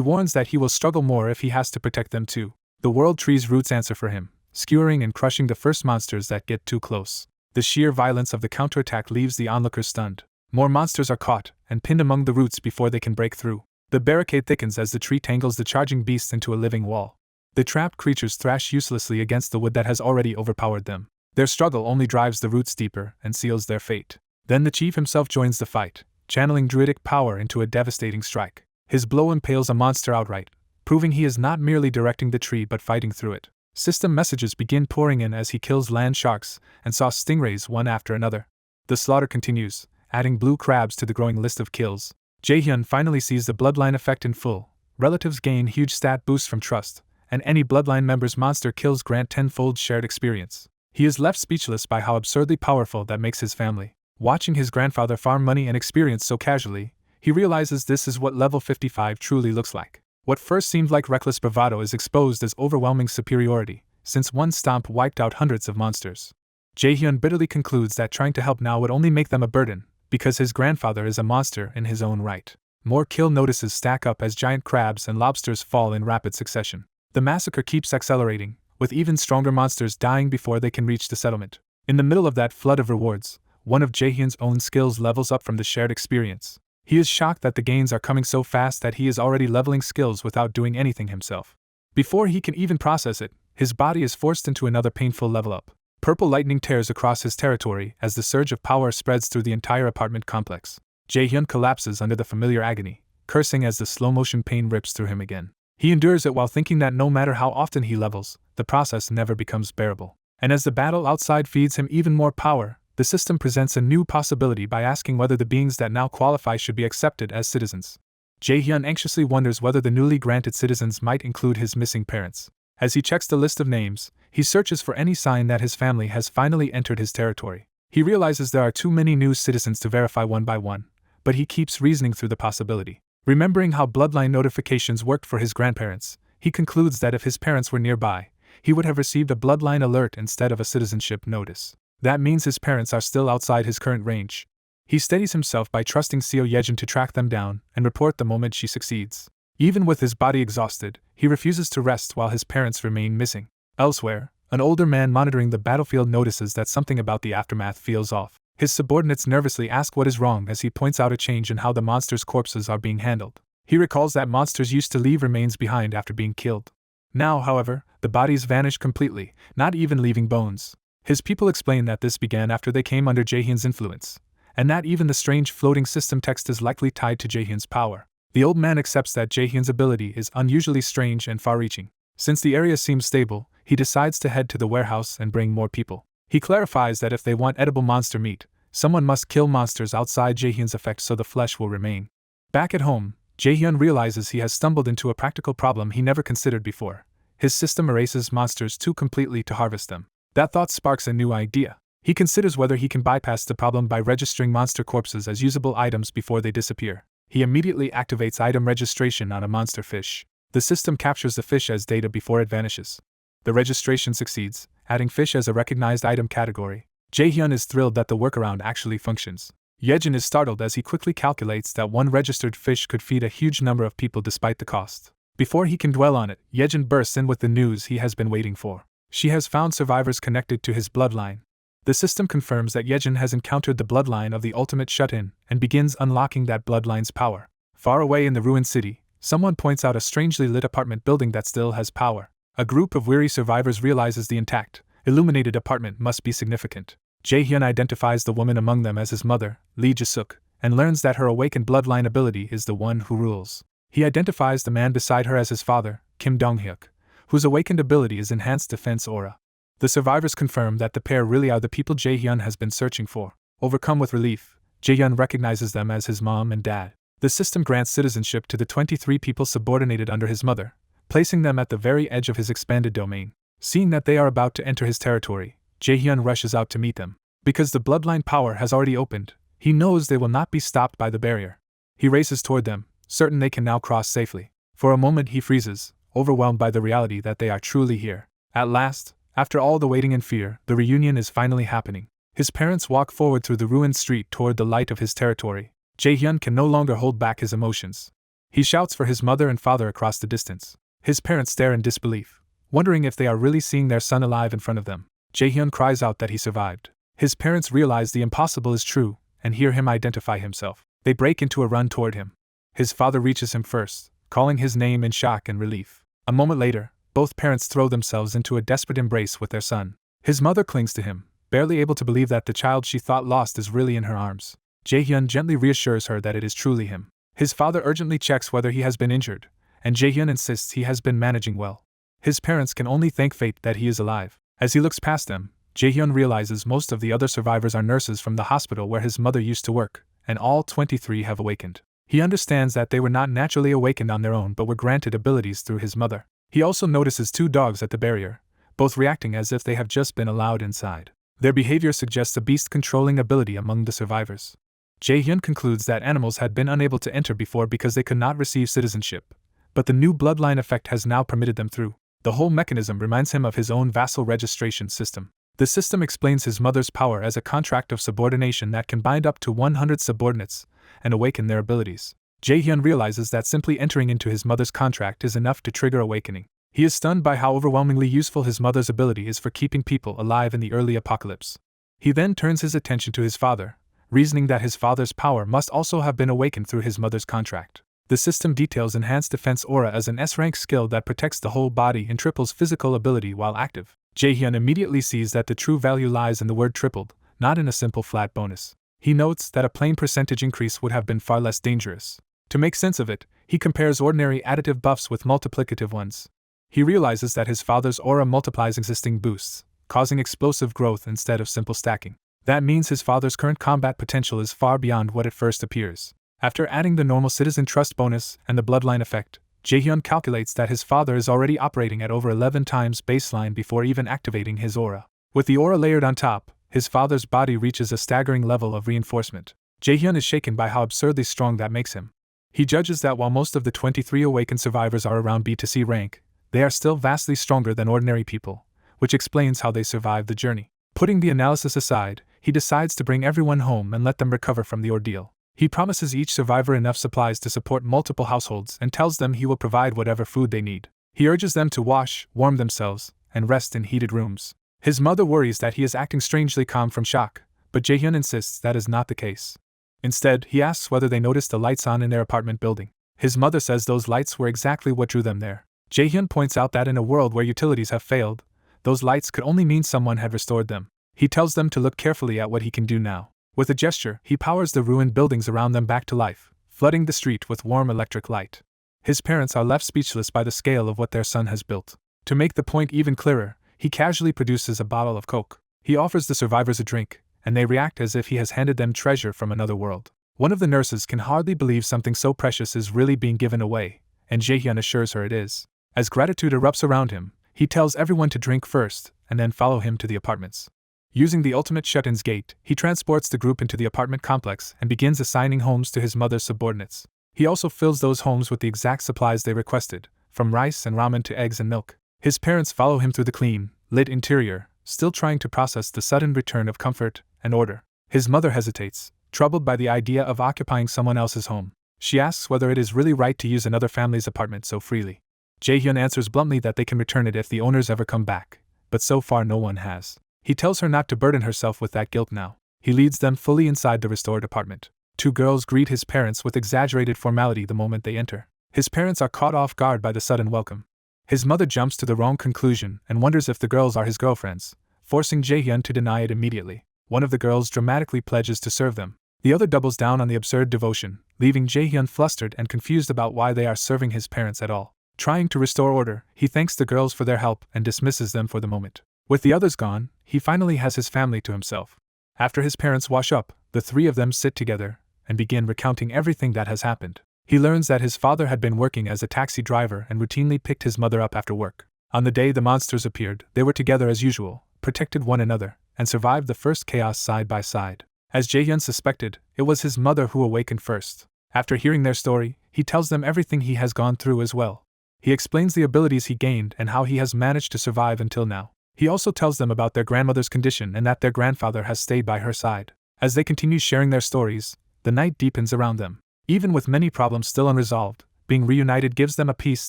warns that he will struggle more if he has to protect them too. The world tree's roots answer for him, skewering and crushing the first monsters that get too close. The sheer violence of the counterattack leaves the onlookers stunned. More monsters are caught and pinned among the roots before they can break through. The barricade thickens as the tree tangles the charging beasts into a living wall. The trapped creatures thrash uselessly against the wood that has already overpowered them. Their struggle only drives the roots deeper and seals their fate. Then the chief himself joins the fight, channeling druidic power into a devastating strike. His blow impales a monster outright, proving he is not merely directing the tree but fighting through it. System messages begin pouring in as he kills land sharks and saw stingrays one after another. The slaughter continues, adding blue crabs to the growing list of kills. Jaehyun finally sees the bloodline effect in full. Relatives gain huge stat boosts from trust, and any bloodline member's monster kills grant tenfold shared experience. He is left speechless by how absurdly powerful that makes his family. Watching his grandfather farm money and experience so casually, he realizes this is what level 55 truly looks like. What first seemed like reckless bravado is exposed as overwhelming superiority, since one stomp wiped out hundreds of monsters. Jaehyun bitterly concludes that trying to help now would only make them a burden, because his grandfather is a monster in his own right. More kill notices stack up as giant crabs and lobsters fall in rapid succession. The massacre keeps accelerating, with even stronger monsters dying before they can reach the settlement. In the middle of that flood of rewards, one of Jaehyun's own skills levels up from the shared experience. He is shocked that the gains are coming so fast that he is already leveling skills without doing anything himself. Before he can even process it, his body is forced into another painful level up. Purple lightning tears across his territory as the surge of power spreads through the entire apartment complex. Jaehyun collapses under the familiar agony, cursing as the slow-motion pain rips through him again. He endures it while thinking that no matter how often he levels, the process never becomes bearable. And as the battle outside feeds him even more power, the system presents a new possibility by asking whether the beings that now qualify should be accepted as citizens. Jaehyun anxiously wonders whether the newly granted citizens might include his missing parents. As he checks the list of names, he searches for any sign that his family has finally entered his territory. He realizes there are too many new citizens to verify one by one, but he keeps reasoning through the possibility. Remembering how bloodline notifications worked for his grandparents, he concludes that if his parents were nearby, he would have received a bloodline alert instead of a citizenship notice. That means his parents are still outside his current range. He steadies himself by trusting Seo Yejin to track them down and report the moment she succeeds. Even with his body exhausted, he refuses to rest while his parents remain missing. Elsewhere, an older man monitoring the battlefield notices that something about the aftermath feels off. His subordinates nervously ask what is wrong as he points out a change in how the monsters' corpses are being handled. He recalls that monsters used to leave remains behind after being killed. Now, however, the bodies vanish completely, not even leaving bones. His people explain that this began after they came under Jaehyun's influence, and that even the strange floating system text is likely tied to Jaehyun's power. The old man accepts that Jaehyun's ability is unusually strange and far-reaching. Since the area seems stable, he decides to head to the warehouse and bring more people. He clarifies that if they want edible monster meat, someone must kill monsters outside Jaehyun's effect so the flesh will remain. Back at home, Jaehyun realizes he has stumbled into a practical problem he never considered before. His system erases monsters too completely to harvest them. That thought sparks a new idea. He considers whether he can bypass the problem by registering monster corpses as usable items before they disappear. He immediately activates item registration on a monster fish. The system captures the fish as data before it vanishes. The registration succeeds, adding fish as a recognized item category. Jaehyun is thrilled that the workaround actually functions. Yejin is startled as he quickly calculates that one registered fish could feed a huge number of people despite the cost. Before he can dwell on it, Yejin bursts in with the news he has been waiting for. She has found survivors connected to his bloodline. The system confirms that Yejin has encountered the bloodline of the ultimate shut-in and begins unlocking that bloodline's power. Far away in the ruined city, someone points out a strangely lit apartment building that still has power. A group of weary survivors realizes the intact, illuminated apartment must be significant. Jaehyun identifies the woman among them as his mother, Lee Ji-suk, and learns that her awakened bloodline ability is the one who rules. He identifies the man beside her as his father, Kim Dong-hyuk, whose awakened ability is enhanced defense aura. The survivors confirm that the pair really are the people Jaehyun has been searching for. Overcome with relief, Jaehyun recognizes them as his mom and dad. The system grants citizenship to the 23 people subordinated under his mother, placing them at the very edge of his expanded domain. Seeing that they are about to enter his territory, Jaehyun rushes out to meet them. Because the bloodline power has already opened, he knows they will not be stopped by the barrier. He races toward them, certain they can now cross safely. For a moment he freezes, overwhelmed by the reality that they are truly here. At last, after all the waiting and fear, the reunion is finally happening. His parents walk forward through the ruined street toward the light of his territory. Jaehyun can no longer hold back his emotions. He shouts for his mother and father across the distance. His parents stare in disbelief, wondering if they are really seeing their son alive in front of them. Jaehyun cries out that he survived. His parents realize the impossible is true and hear him identify himself. They break into a run toward him. His father reaches him first, calling his name in shock and relief. A moment later, both parents throw themselves into a desperate embrace with their son. His mother clings to him, barely able to believe that the child she thought lost is really in her arms. Jaehyun gently reassures her that it is truly him. His father urgently checks whether he has been injured, and Jaehyun insists he has been managing well. His parents can only thank fate that he is alive. As he looks past them, Jaehyun realizes most of the other survivors are nurses from the hospital where his mother used to work, and all 23 have awakened. He understands that they were not naturally awakened on their own but were granted abilities through his mother. He also notices 2 dogs at the barrier, both reacting as if they have just been allowed inside. Their behavior suggests a beast-controlling ability among the survivors. Jaehyun concludes that animals had been unable to enter before because they could not receive citizenship, but the new bloodline effect has now permitted them through. The whole mechanism reminds him of his own vassal registration system. The system explains his mother's power as a contract of subordination that can bind up to 100 subordinates and awaken their abilities. Jae-hyun realizes that simply entering into his mother's contract is enough to trigger awakening. He is stunned by how overwhelmingly useful his mother's ability is for keeping people alive in the early apocalypse. He then turns his attention to his father, reasoning that his father's power must also have been awakened through his mother's contract. The system details enhanced defense aura as an S-rank skill that protects the whole body and triples physical ability while active. Jae-hyun immediately sees that the true value lies in the word tripled, not in a simple flat bonus. He notes that a plain percentage increase would have been far less dangerous. To make sense of it, he compares ordinary additive buffs with multiplicative ones. He realizes that his father's aura multiplies existing boosts, causing explosive growth instead of simple stacking. That means his father's current combat potential is far beyond what at first appears. After adding the normal citizen trust bonus and the bloodline effect, Jae-hyun calculates that his father is already operating at over 11 times baseline before even activating his aura. With the aura layered on top, his father's body reaches a staggering level of reinforcement. Jae-hyun is shaken by how absurdly strong that makes him. He judges that while most of the 23 awakened survivors are around B to C rank, they are still vastly stronger than ordinary people, which explains how they survived the journey. Putting the analysis aside, he decides to bring everyone home and let them recover from the ordeal. He promises each survivor enough supplies to support multiple households and tells them he will provide whatever food they need. He urges them to wash, warm themselves, and rest in heated rooms. His mother worries that he is acting strangely calm from shock, but Jae-hyun insists that is not the case. Instead, he asks whether they noticed the lights on in their apartment building. His mother says those lights were exactly what drew them there. Jae-hyun points out that in a world where utilities have failed, those lights could only mean someone had restored them. He tells them to look carefully at what he can do now. With a gesture, he powers the ruined buildings around them back to life, flooding the street with warm electric light. His parents are left speechless by the scale of what their son has built. To make the point even clearer, he casually produces a bottle of Coke. He offers the survivors a drink, and they react as if he has handed them treasure from another world. One of the nurses can hardly believe something so precious is really being given away, and Jae-hyun assures her it is. As gratitude erupts around him, he tells everyone to drink first, and then follow him to the apartments. Using the ultimate shut-ins gate, he transports the group into the apartment complex and begins assigning homes to his mother's subordinates. He also fills those homes with the exact supplies they requested, from rice and ramen to eggs and milk. His parents follow him through the clean, lit interior, still trying to process the sudden return of comfort and order. His mother hesitates, troubled by the idea of occupying someone else's home. She asks whether it is really right to use another family's apartment so freely. Jae-hyun answers bluntly that they can return it if the owners ever come back, but so far no one has. He tells her not to burden herself with that guilt now. He leads them fully inside the restored apartment. Two girls greet his parents with exaggerated formality the moment they enter. His parents are caught off guard by the sudden welcome. His mother jumps to the wrong conclusion and wonders if the girls are his girlfriends, forcing Jae-hyun to deny it immediately. One of the girls dramatically pledges to serve them. The other doubles down on the absurd devotion, leaving Jae-hyun flustered and confused about why they are serving his parents at all. Trying to restore order, he thanks the girls for their help and dismisses them for the moment. With the others gone, he finally has his family to himself. After his parents wash up, the three of them sit together and begin recounting everything that has happened. He learns that his father had been working as a taxi driver and routinely picked his mother up after work. On the day the monsters appeared, they were together as usual, protected one another, and survived the first chaos side by side. As Jae-hyun suspected, it was his mother who awakened first. After hearing their story, he tells them everything he has gone through as well. He explains the abilities he gained and how he has managed to survive until now. He also tells them about their grandmother's condition and that their grandfather has stayed by her side. As they continue sharing their stories, the night deepens around them. Even with many problems still unresolved, being reunited gives them a peace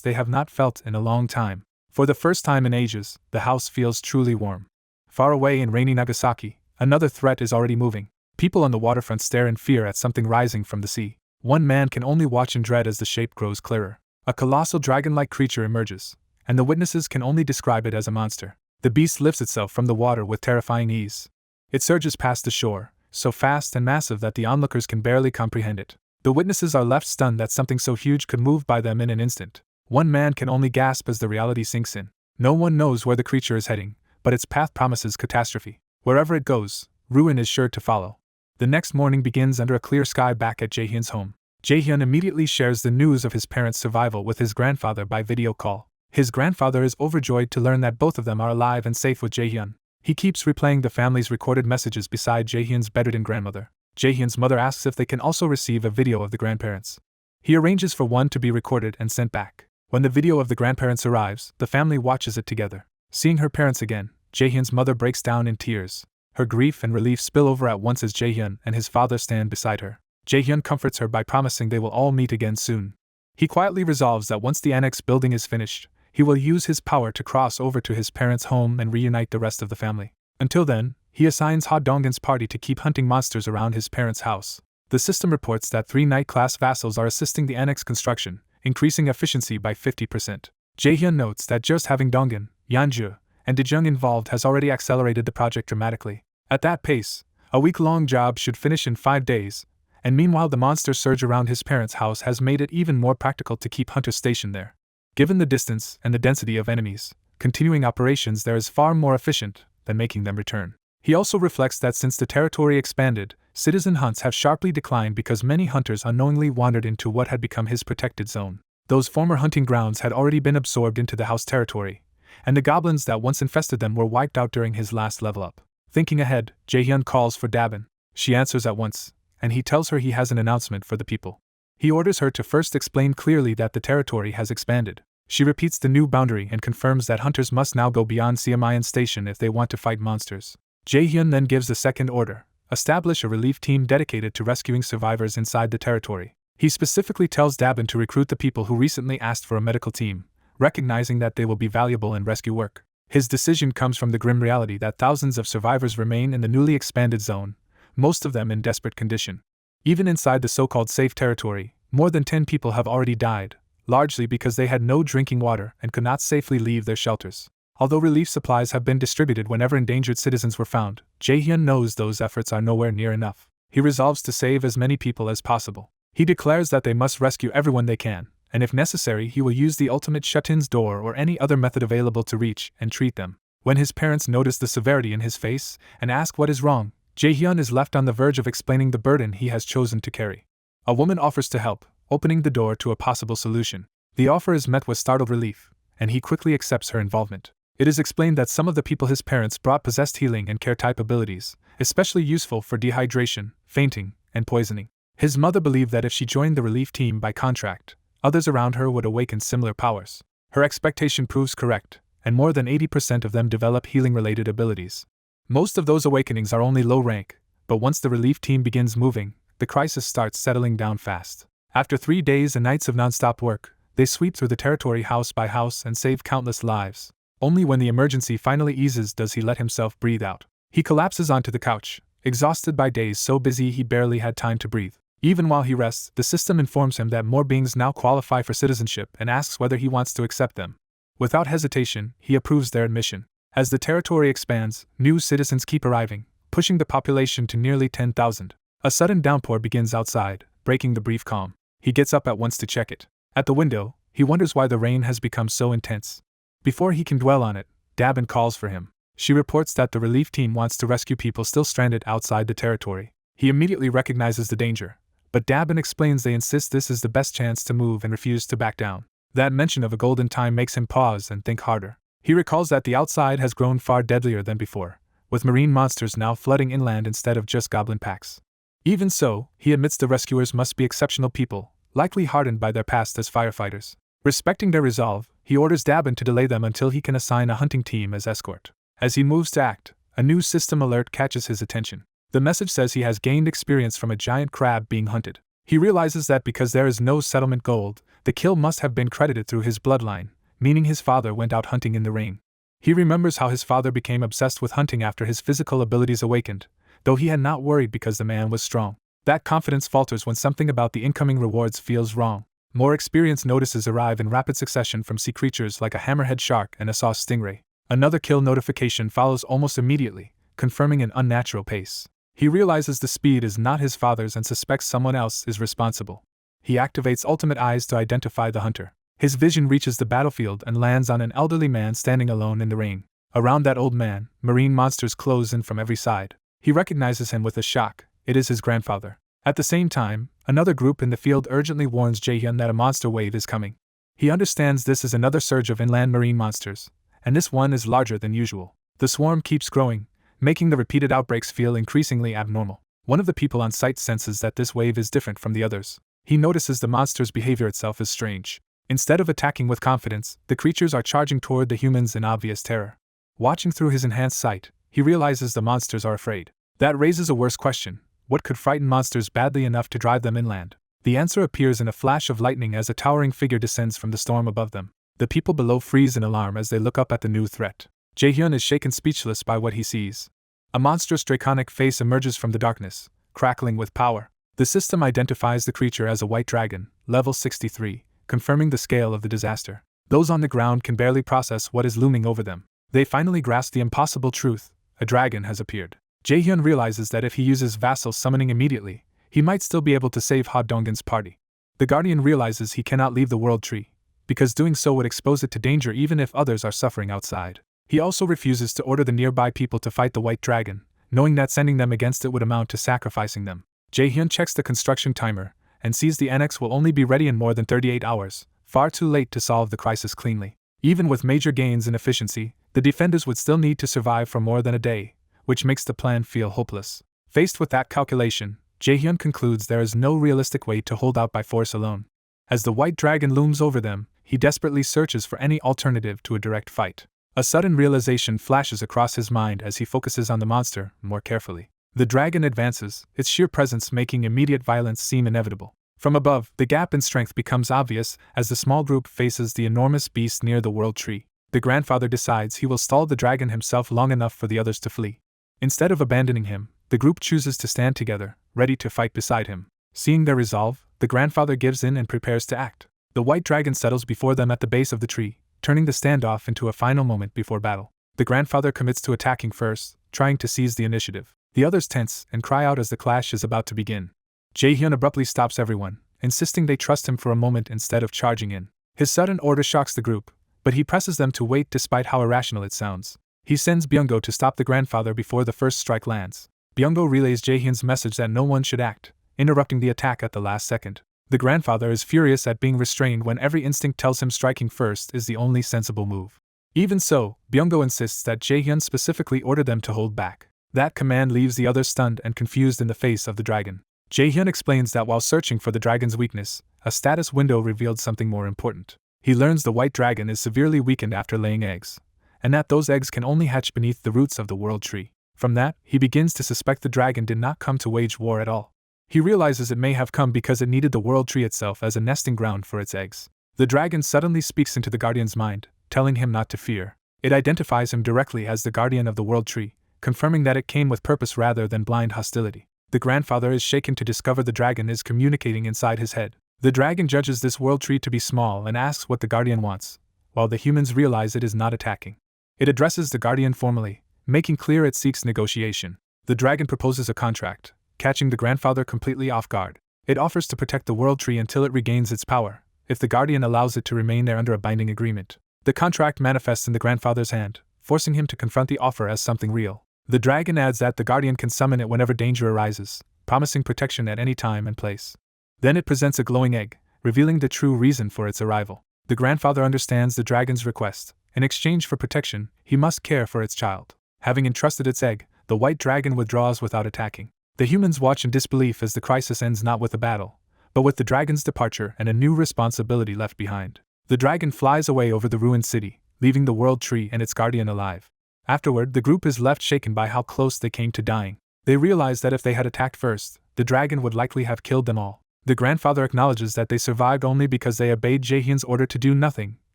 they have not felt in a long time. For the first time in ages, the house feels truly warm. Far away in rainy Nagasaki, another threat is already moving. People on the waterfront stare in fear at something rising from the sea. One man can only watch in dread as the shape grows clearer. A colossal dragon-like creature emerges, and the witnesses can only describe it as a monster. The beast lifts itself from the water with terrifying ease. It surges past the shore, so fast and massive that the onlookers can barely comprehend it. The witnesses are left stunned that something so huge could move by them in an instant. One man can only gasp as the reality sinks in. No one knows where the creature is heading, but its path promises catastrophe. Wherever it goes, ruin is sure to follow. The next morning begins under a clear sky back at Jae-hyun's home. Jae-hyun immediately shares the news of his parents' survival with his grandfather by video call. His grandfather is overjoyed to learn that both of them are alive and safe with Jae-hyun. He keeps replaying the family's recorded messages beside Jae-hyun's bedridden grandmother. Jae-hyun's mother asks if they can also receive a video of the grandparents. He arranges for one to be recorded and sent back. When the video of the grandparents arrives, the family watches it together. Seeing her parents again, Jaehyun's mother breaks down in tears. Her grief and relief spill over at once as Jaehyun and his father stand beside her. Jaehyun comforts her by promising they will all meet again soon. He quietly resolves that once the annex building is finished, he will use his power to cross over to his parents' home and reunite the rest of the family. Until then, he assigns Ha Donggin's party to keep hunting monsters around his parents' house. The system reports that 3 Knight-class vassals are assisting the annex construction, increasing efficiency by 50%. Jaehyun notes that just having Donggin, Yanju, and Dejung involved has already accelerated the project dramatically. At that pace, a week-long job should finish in 5 days, and meanwhile the monster surge around his parents' house has made it even more practical to keep hunters stationed there. Given the distance and the density of enemies, continuing operations there is far more efficient than making them return. He also reflects that since the territory expanded, citizen hunts have sharply declined because many hunters unknowingly wandered into what had become his protected zone. Those former hunting grounds had already been absorbed into the house territory, and the goblins that once infested them were wiped out during his last level up. Thinking ahead, Jaehyun calls for Dabin. She answers at once, and he tells her he has an announcement for the people. He orders her to first explain clearly that the territory has expanded. She repeats the new boundary and confirms that hunters must now go beyond Siamayan Station if they want to fight monsters. Jaehyun then gives the second order: establish a relief team dedicated to rescuing survivors inside the territory. He specifically tells Dabin to recruit the people who recently asked for a medical team, recognizing that they will be valuable in rescue work. His decision comes from the grim reality that thousands of survivors remain in the newly expanded zone, most of them in desperate condition. Even inside the so-called safe territory, more than 10 people have already died, largely because they had no drinking water and could not safely leave their shelters. Although relief supplies have been distributed whenever endangered citizens were found, Jaehyun knows those efforts are nowhere near enough. He resolves to save as many people as possible. He declares that they must rescue everyone they can, and if necessary he will use the ultimate shut-ins door or any other method available to reach and treat them. When his parents notice the severity in his face and ask what is wrong, Jaehyun is left on the verge of explaining the burden he has chosen to carry. A woman offers to help, opening the door to a possible solution. The offer is met with startled relief, and he quickly accepts her involvement. It is explained that some of the people his parents brought possessed healing and care-type abilities, especially useful for dehydration, fainting, and poisoning. His mother believed that if she joined the relief team by contract, others around her would awaken similar powers. Her expectation proves correct, and more than 80% of them develop healing-related abilities. Most of those awakenings are only low rank, but once the relief team begins moving, the crisis starts settling down fast. After 3 days and nights of non-stop work, they sweep through the territory house by house and save countless lives. Only when the emergency finally eases does he let himself breathe out. He collapses onto the couch, exhausted by days so busy he barely had time to breathe. Even while he rests, the system informs him that more beings now qualify for citizenship and asks whether he wants to accept them. Without hesitation, he approves their admission. As the territory expands, new citizens keep arriving, pushing the population to nearly 10,000. A sudden downpour begins outside, breaking the brief calm. He gets up at once to check it. At the window, he wonders why the rain has become so intense. Before he can dwell on it, Dabin calls for him. She reports that the relief team wants to rescue people still stranded outside the territory. He immediately recognizes the danger, but Dabin explains they insist this is the best chance to move and refuse to back down. That mention of a golden time makes him pause and think harder. He recalls that the outside has grown far deadlier than before, with marine monsters now flooding inland instead of just goblin packs. Even so, he admits the rescuers must be exceptional people, likely hardened by their past as firefighters. Respecting their resolve, he orders Dabin to delay them until he can assign a hunting team as escort. As he moves to act, a new system alert catches his attention. The message says he has gained experience from a giant crab being hunted. He realizes that because there is no settlement gold, the kill must have been credited through his bloodline, meaning his father went out hunting in the rain. He remembers how his father became obsessed with hunting after his physical abilities awakened, though he had not worried because the man was strong. That confidence falters when something about the incoming rewards feels wrong. More experienced notices arrive in rapid succession from sea creatures like a hammerhead shark and a saw stingray. Another kill notification follows almost immediately, confirming an unnatural pace. He realizes the speed is not his father's and suspects someone else is responsible. He activates Ultimate Eyes to identify the hunter. His vision reaches the battlefield and lands on an elderly man standing alone in the rain. Around that old man, marine monsters close in from every side. He recognizes him with a shock. It is his grandfather. At the same time, another group in the field urgently warns Jaehyun that a monster wave is coming. He understands this is another surge of inland marine monsters, and this one is larger than usual. The swarm keeps growing, making the repeated outbreaks feel increasingly abnormal. One of the people on site senses that this wave is different from the others. He notices the monster's behavior itself is strange. Instead of attacking with confidence, the creatures are charging toward the humans in obvious terror. Watching through his enhanced sight, he realizes the monsters are afraid. That raises a worse question: what could frighten monsters badly enough to drive them inland? The answer appears in a flash of lightning as a towering figure descends from the storm above them. The people below freeze in alarm as they look up at the new threat. Jaehyun is shaken speechless by what he sees. A monstrous draconic face emerges from the darkness, crackling with power. The system identifies the creature as a white dragon, level 63, confirming the scale of the disaster. Those on the ground can barely process what is looming over them. They finally grasp the impossible truth: a dragon has appeared. Jaehyun realizes that if he uses vassal summoning immediately, he might still be able to save Ha Donggin's party. The Guardian realizes he cannot leave the World Tree, because doing so would expose it to danger even if others are suffering outside. He also refuses to order the nearby people to fight the White Dragon, knowing that sending them against it would amount to sacrificing them. Jaehyun checks the construction timer, and sees the annex will only be ready in more than 38 hours, far too late to solve the crisis cleanly. Even with major gains in efficiency, the defenders would still need to survive for more than a day, which makes the plan feel hopeless. Faced with that calculation, Jaehyun concludes there is no realistic way to hold out by force alone. As the White Dragon looms over them, he desperately searches for any alternative to a direct fight. A sudden realization flashes across his mind as he focuses on the monster more carefully. The dragon advances, its sheer presence making immediate violence seem inevitable. From above, the gap in strength becomes obvious as the small group faces the enormous beast near the World Tree. The grandfather decides he will stall the dragon himself long enough for the others to flee. Instead of abandoning him, the group chooses to stand together, ready to fight beside him. Seeing their resolve, the grandfather gives in and prepares to act. The white dragon settles before them at the base of the tree, turning the standoff into a final moment before battle. The grandfather commits to attacking first, trying to seize the initiative. The others tense and cry out as the clash is about to begin. Jaehyun abruptly stops everyone, insisting they trust him for a moment instead of charging in. His sudden order shocks the group, but he presses them to wait despite how irrational it sounds. He sends Byung-go to stop the grandfather before the first strike lands. Byung-go relays Jaehyun's message that no one should act, interrupting the attack at the last second. The grandfather is furious at being restrained when every instinct tells him striking first is the only sensible move. Even so, Byung-go insists that Jaehyun specifically order them to hold back. That command leaves the others stunned and confused in the face of the dragon. Jaehyun explains that while searching for the dragon's weakness, a status window revealed something more important. He learns the white dragon is severely weakened after laying eggs, and that those eggs can only hatch beneath the roots of the world tree. From that, he begins to suspect the dragon did not come to wage war at all. He realizes it may have come because it needed the world tree itself as a nesting ground for its eggs. The dragon suddenly speaks into the guardian's mind, telling him not to fear. It identifies him directly as the guardian of the world tree, confirming that it came with purpose rather than blind hostility. The grandfather is shaken to discover the dragon is communicating inside his head. The dragon judges this world tree to be small and asks what the guardian wants, while the humans realize it is not attacking. It addresses the guardian formally, making clear it seeks negotiation. The dragon proposes a contract, catching the grandfather completely off guard. It offers to protect the world tree until it regains its power, if the guardian allows it to remain there under a binding agreement. The contract manifests in the grandfather's hand, forcing him to confront the offer as something real. The dragon adds that the guardian can summon it whenever danger arises, promising protection at any time and place. Then it presents a glowing egg, revealing the true reason for its arrival. The grandfather understands the dragon's request. In exchange for protection, he must care for its child. Having entrusted its egg, the white dragon withdraws without attacking. The humans watch in disbelief as the crisis ends not with a battle, but with the dragon's departure and a new responsibility left behind. The dragon flies away over the ruined city, leaving the world tree and its guardian alive. Afterward, the group is left shaken by how close they came to dying. They realize that if they had attacked first, the dragon would likely have killed them all. The grandfather acknowledges that they survived only because they obeyed Jaehyun's order to do nothing,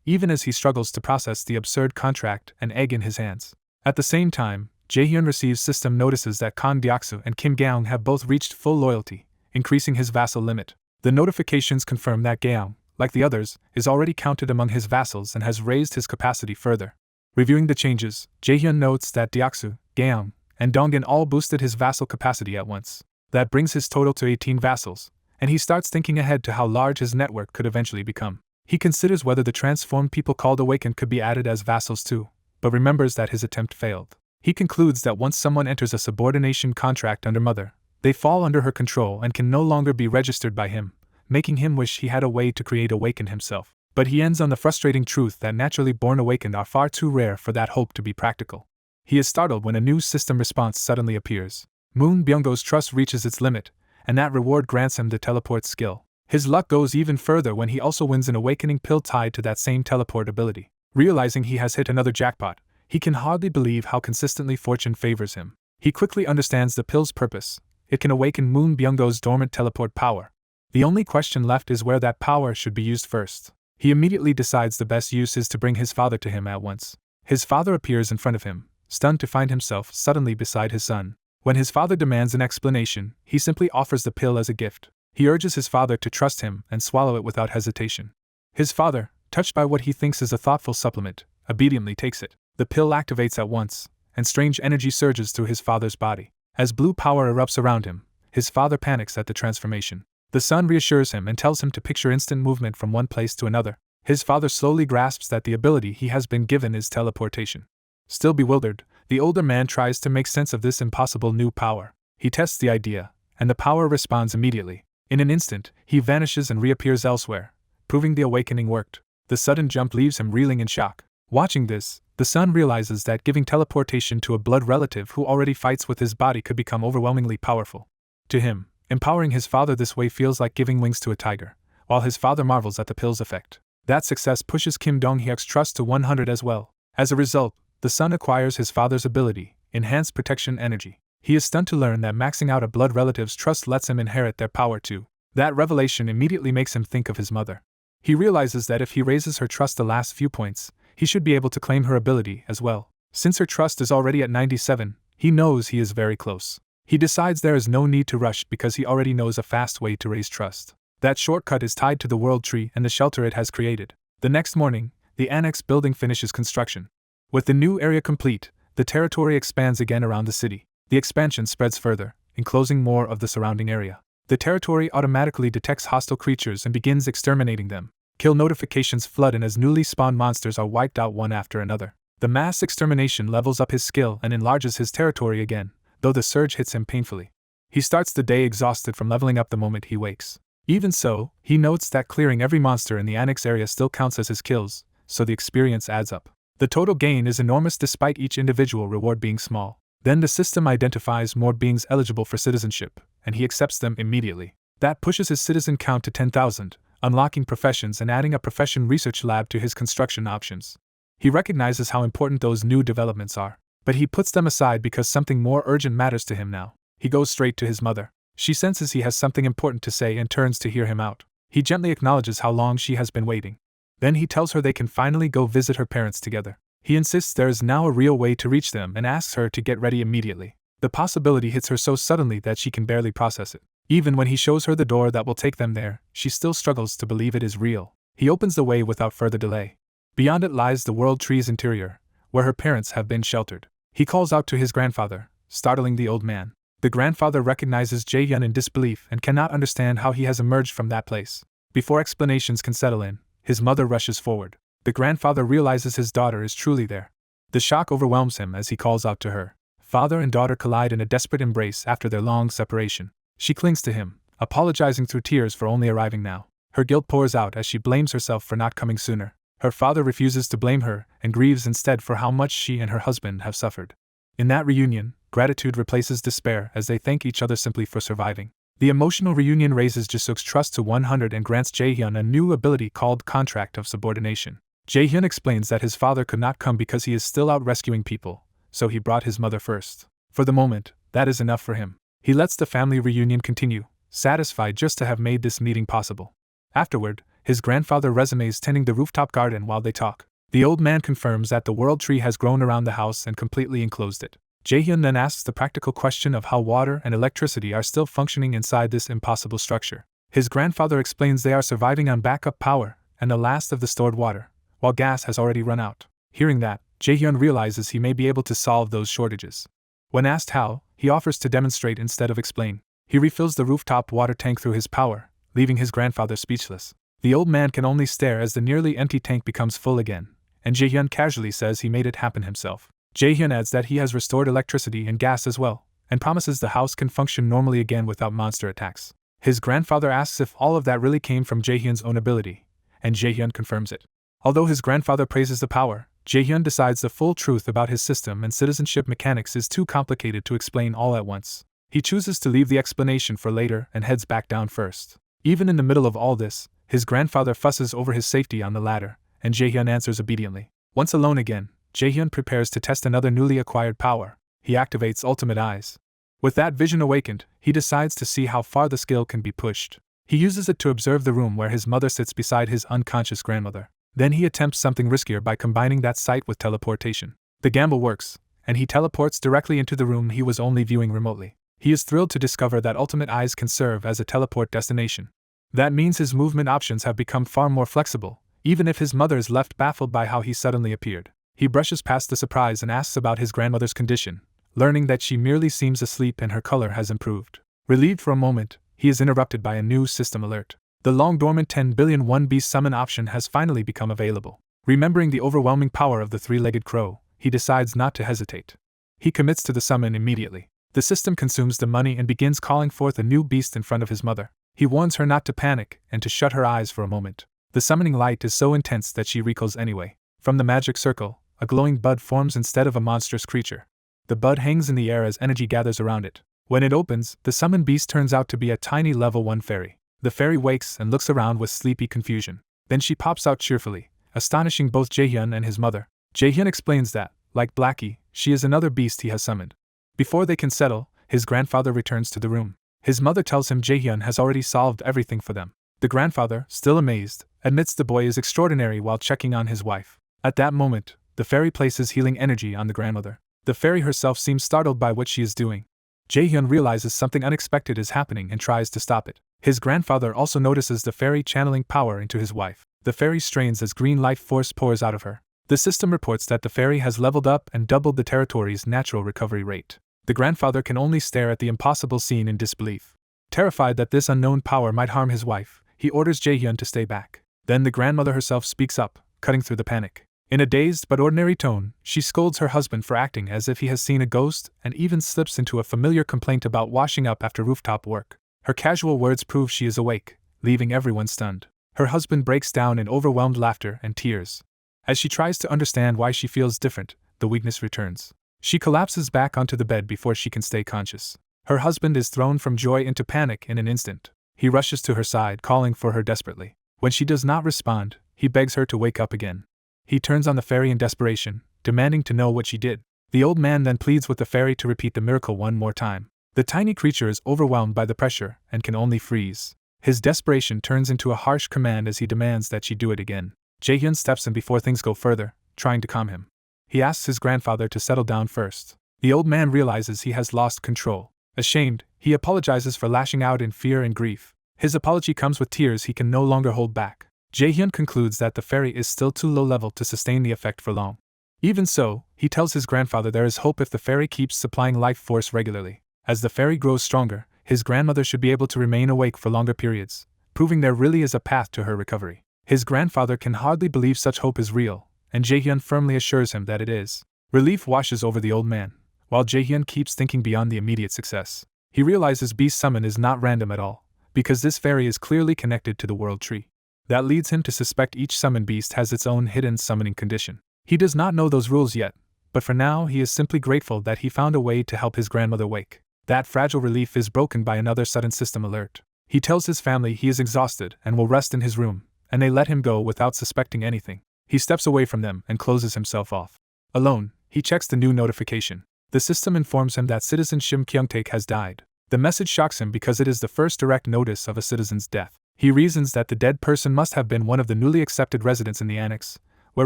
even as he struggles to process the absurd contract and egg in his hands. At the same time, Jaehyun receives system notices that Kang Deoksu and Kim Gaeong have both reached full loyalty, increasing his vassal limit. The notifications confirm that Gaeong, like the others, is already counted among his vassals and has raised his capacity further. Reviewing the changes, Jaehyun notes that Deoksu, Gaeong, and Dongin all boosted his vassal capacity at once. That brings his total to 18 vassals, and he starts thinking ahead to how large his network could eventually become. He considers whether the transformed people called Awakened could be added as vassals too, but remembers that his attempt failed. He concludes that once someone enters a subordination contract under Mother, they fall under her control and can no longer be registered by him, making him wish he had a way to create Awakened himself. But he ends on the frustrating truth that naturally born Awakened are far too rare for that hope to be practical. He is startled when a new system response suddenly appears. Moon Byung-go's trust reaches its limit, and that reward grants him the teleport skill. His luck goes even further when he also wins an awakening pill tied to that same teleport ability. Realizing he has hit another jackpot, he can hardly believe how consistently fortune favors him. He quickly understands the pill's purpose. It can awaken Moon Byungdo's dormant teleport power. The only question left is where that power should be used first. He immediately decides the best use is to bring his father to him at once. His father appears in front of him, stunned to find himself suddenly beside his son. When his father demands an explanation, he simply offers the pill as a gift. He urges his father to trust him and swallow it without hesitation. His father, touched by what he thinks is a thoughtful supplement, obediently takes it. The pill activates at once, and strange energy surges through his father's body. As blue power erupts around him, his father panics at the transformation. The son reassures him and tells him to picture instant movement from one place to another. His father slowly grasps that the ability he has been given is teleportation. Still bewildered, the older man tries to make sense of this impossible new power. He tests the idea, and the power responds immediately. In an instant, he vanishes and reappears elsewhere, proving the awakening worked. The sudden jump leaves him reeling in shock. Watching this, the son realizes that giving teleportation to a blood relative who already fights with his body could become overwhelmingly powerful. To him, empowering his father this way feels like giving wings to a tiger, while his father marvels at the pill's effect. That success pushes Kim Dong-hyuk's trust to 100 as well. As a result, the son acquires his father's ability, Enhanced Protection Energy. He is stunned to learn that maxing out a blood relative's trust lets him inherit their power too. That revelation immediately makes him think of his mother. He realizes that if he raises her trust the last few points, he should be able to claim her ability as well. Since her trust is already at 97, he knows he is very close. He decides there is no need to rush because he already knows a fast way to raise trust. That shortcut is tied to the world tree and the shelter it has created. The next morning, the annex building finishes construction. With the new area complete, the territory expands again around the city. The expansion spreads further, enclosing more of the surrounding area. The territory automatically detects hostile creatures and begins exterminating them. Kill notifications flood in as newly spawned monsters are wiped out one after another. The mass extermination levels up his skill and enlarges his territory again, though the surge hits him painfully. He starts the day exhausted from leveling up the moment he wakes. Even so, he notes that clearing every monster in the annex area still counts as his kills, so the experience adds up. The total gain is enormous despite each individual reward being small. Then the system identifies more beings eligible for citizenship, and he accepts them immediately. That pushes his citizen count to 10,000, unlocking professions and adding a profession research lab to his construction options. He recognizes how important those new developments are, but he puts them aside because something more urgent matters to him now. He goes straight to his mother. She senses he has something important to say and turns to hear him out. He gently acknowledges how long she has been waiting. Then he tells her they can finally go visit her parents together. He insists there is now a real way to reach them and asks her to get ready immediately. The possibility hits her so suddenly that she can barely process it. Even when he shows her the door that will take them there, she still struggles to believe it is real. He opens the way without further delay. Beyond it lies the world tree's interior, where her parents have been sheltered. He calls out to his grandfather, startling the old man. The grandfather recognizes Jae-hyun in disbelief and cannot understand how he has emerged from that place. Before explanations can settle in, his mother rushes forward. The grandfather realizes his daughter is truly there. The shock overwhelms him as he calls out to her. Father and daughter collide in a desperate embrace after their long separation. She clings to him, apologizing through tears for only arriving now. Her guilt pours out as she blames herself for not coming sooner. Her father refuses to blame her and grieves instead for how much she and her husband have suffered. In that reunion, gratitude replaces despair as they thank each other simply for surviving. The emotional reunion raises Jisuk's trust to 100 and grants Jae-hyun a new ability called Contract of Subordination. Jae-hyun explains that his father could not come because he is still out rescuing people, so he brought his mother first. For the moment, that is enough for him. He lets the family reunion continue, satisfied just to have made this meeting possible. Afterward, his grandfather resumes tending the rooftop garden while they talk. The old man confirms that the world tree has grown around the house and completely enclosed it. Jae-hyun then asks the practical question of how water and electricity are still functioning inside this impossible structure. His grandfather explains they are surviving on backup power and the last of the stored water, while gas has already run out. Hearing that, Jae-hyun realizes he may be able to solve those shortages. When asked how, he offers to demonstrate instead of explain. He refills the rooftop water tank through his power, leaving his grandfather speechless. The old man can only stare as the nearly empty tank becomes full again, and Jae-hyun casually says he made it happen himself. Jae-hyun adds that he has restored electricity and gas as well, and promises the house can function normally again without monster attacks. His grandfather asks if all of that really came from Jae-hyun's own ability, and Jae-hyun confirms it. Although his grandfather praises the power, Jae-hyun decides the full truth about his system and citizenship mechanics is too complicated to explain all at once. He chooses to leave the explanation for later and heads back down first. Even in the middle of all this, his grandfather fusses over his safety on the ladder, and Jaehyun answers obediently. Once alone again, Jaehyun prepares to test another newly acquired power. He activates Ultimate Eyes. With that vision awakened, he decides to see how far the skill can be pushed. He uses it to observe the room where his mother sits beside his unconscious grandmother. Then he attempts something riskier by combining that sight with teleportation. The gamble works, and he teleports directly into the room he was only viewing remotely. He is thrilled to discover that Ultimate Eyes can serve as a teleport destination. That means his movement options have become far more flexible, even if his mother is left baffled by how he suddenly appeared. He brushes past the surprise and asks about his grandmother's condition, learning that she merely seems asleep and her color has improved. Relieved for a moment, he is interrupted by a new system alert. The long-dormant 10 billion won beast summon option has finally become available. Remembering the overwhelming power of the three-legged crow, he decides not to hesitate. He commits to the summon immediately. The system consumes the money and begins calling forth a new beast in front of his mother. He warns her not to panic and to shut her eyes for a moment. The summoning light is so intense that she recoils anyway. From the magic circle, a glowing bud forms instead of a monstrous creature. The bud hangs in the air as energy gathers around it. When it opens, the summoned beast turns out to be a tiny level 1 fairy. The fairy wakes and looks around with sleepy confusion. Then she pops out cheerfully, astonishing both Jaehyun and his mother. Jaehyun explains that, like Blackie, she is another beast he has summoned. Before they can settle, his grandfather returns to the room. His mother tells him Jaehyun has already solved everything for them. The grandfather, still amazed, admits the boy is extraordinary while checking on his wife. At that moment, the fairy places healing energy on the grandmother. The fairy herself seems startled by what she is doing. Jaehyun realizes something unexpected is happening and tries to stop it. His grandfather also notices the fairy channeling power into his wife. The fairy strains as green life force pours out of her. The system reports that the fairy has leveled up and doubled the territory's natural recovery rate. The grandfather can only stare at the impossible scene in disbelief. Terrified that this unknown power might harm his wife, he orders Jaehyun to stay back. Then the grandmother herself speaks up, cutting through the panic. In a dazed but ordinary tone, she scolds her husband for acting as if he has seen a ghost and even slips into a familiar complaint about washing up after rooftop work. Her casual words prove she is awake, leaving everyone stunned. Her husband breaks down in overwhelmed laughter and tears. As she tries to understand why she feels different, the weakness returns. She collapses back onto the bed before she can stay conscious. Her husband is thrown from joy into panic in an instant. He rushes to her side, calling for her desperately. When she does not respond, he begs her to wake up again. He turns on the fairy in desperation, demanding to know what she did. The old man then pleads with the fairy to repeat the miracle one more time. The tiny creature is overwhelmed by the pressure and can only freeze. His desperation turns into a harsh command as he demands that she do it again. Jaehyun steps in before things go further, trying to calm him. He asks his grandfather to settle down first. The old man realizes he has lost control. Ashamed, he apologizes for lashing out in fear and grief. His apology comes with tears he can no longer hold back. Jaehyun concludes that the fairy is still too low level to sustain the effect for long. Even so, he tells his grandfather there is hope if the fairy keeps supplying life force regularly. As the fairy grows stronger, his grandmother should be able to remain awake for longer periods, proving there really is a path to her recovery. His grandfather can hardly believe such hope is real, and Jaehyun firmly assures him that it is. Relief washes over the old man, while Jaehyun keeps thinking beyond the immediate success. He realizes Beast Summon is not random at all, because this fairy is clearly connected to the World Tree. That leads him to suspect each summoned beast has its own hidden summoning condition. He does not know those rules yet, but for now he is simply grateful that he found a way to help his grandmother wake. That fragile relief is broken by another sudden system alert. He tells his family he is exhausted and will rest in his room, and they let him go without suspecting anything. He steps away from them and closes himself off. Alone, he checks the new notification. The system informs him that citizen Shim Kyungtaek has died. The message shocks him because it is the first direct notice of a citizen's death. He reasons that the dead person must have been one of the newly accepted residents in the annex, where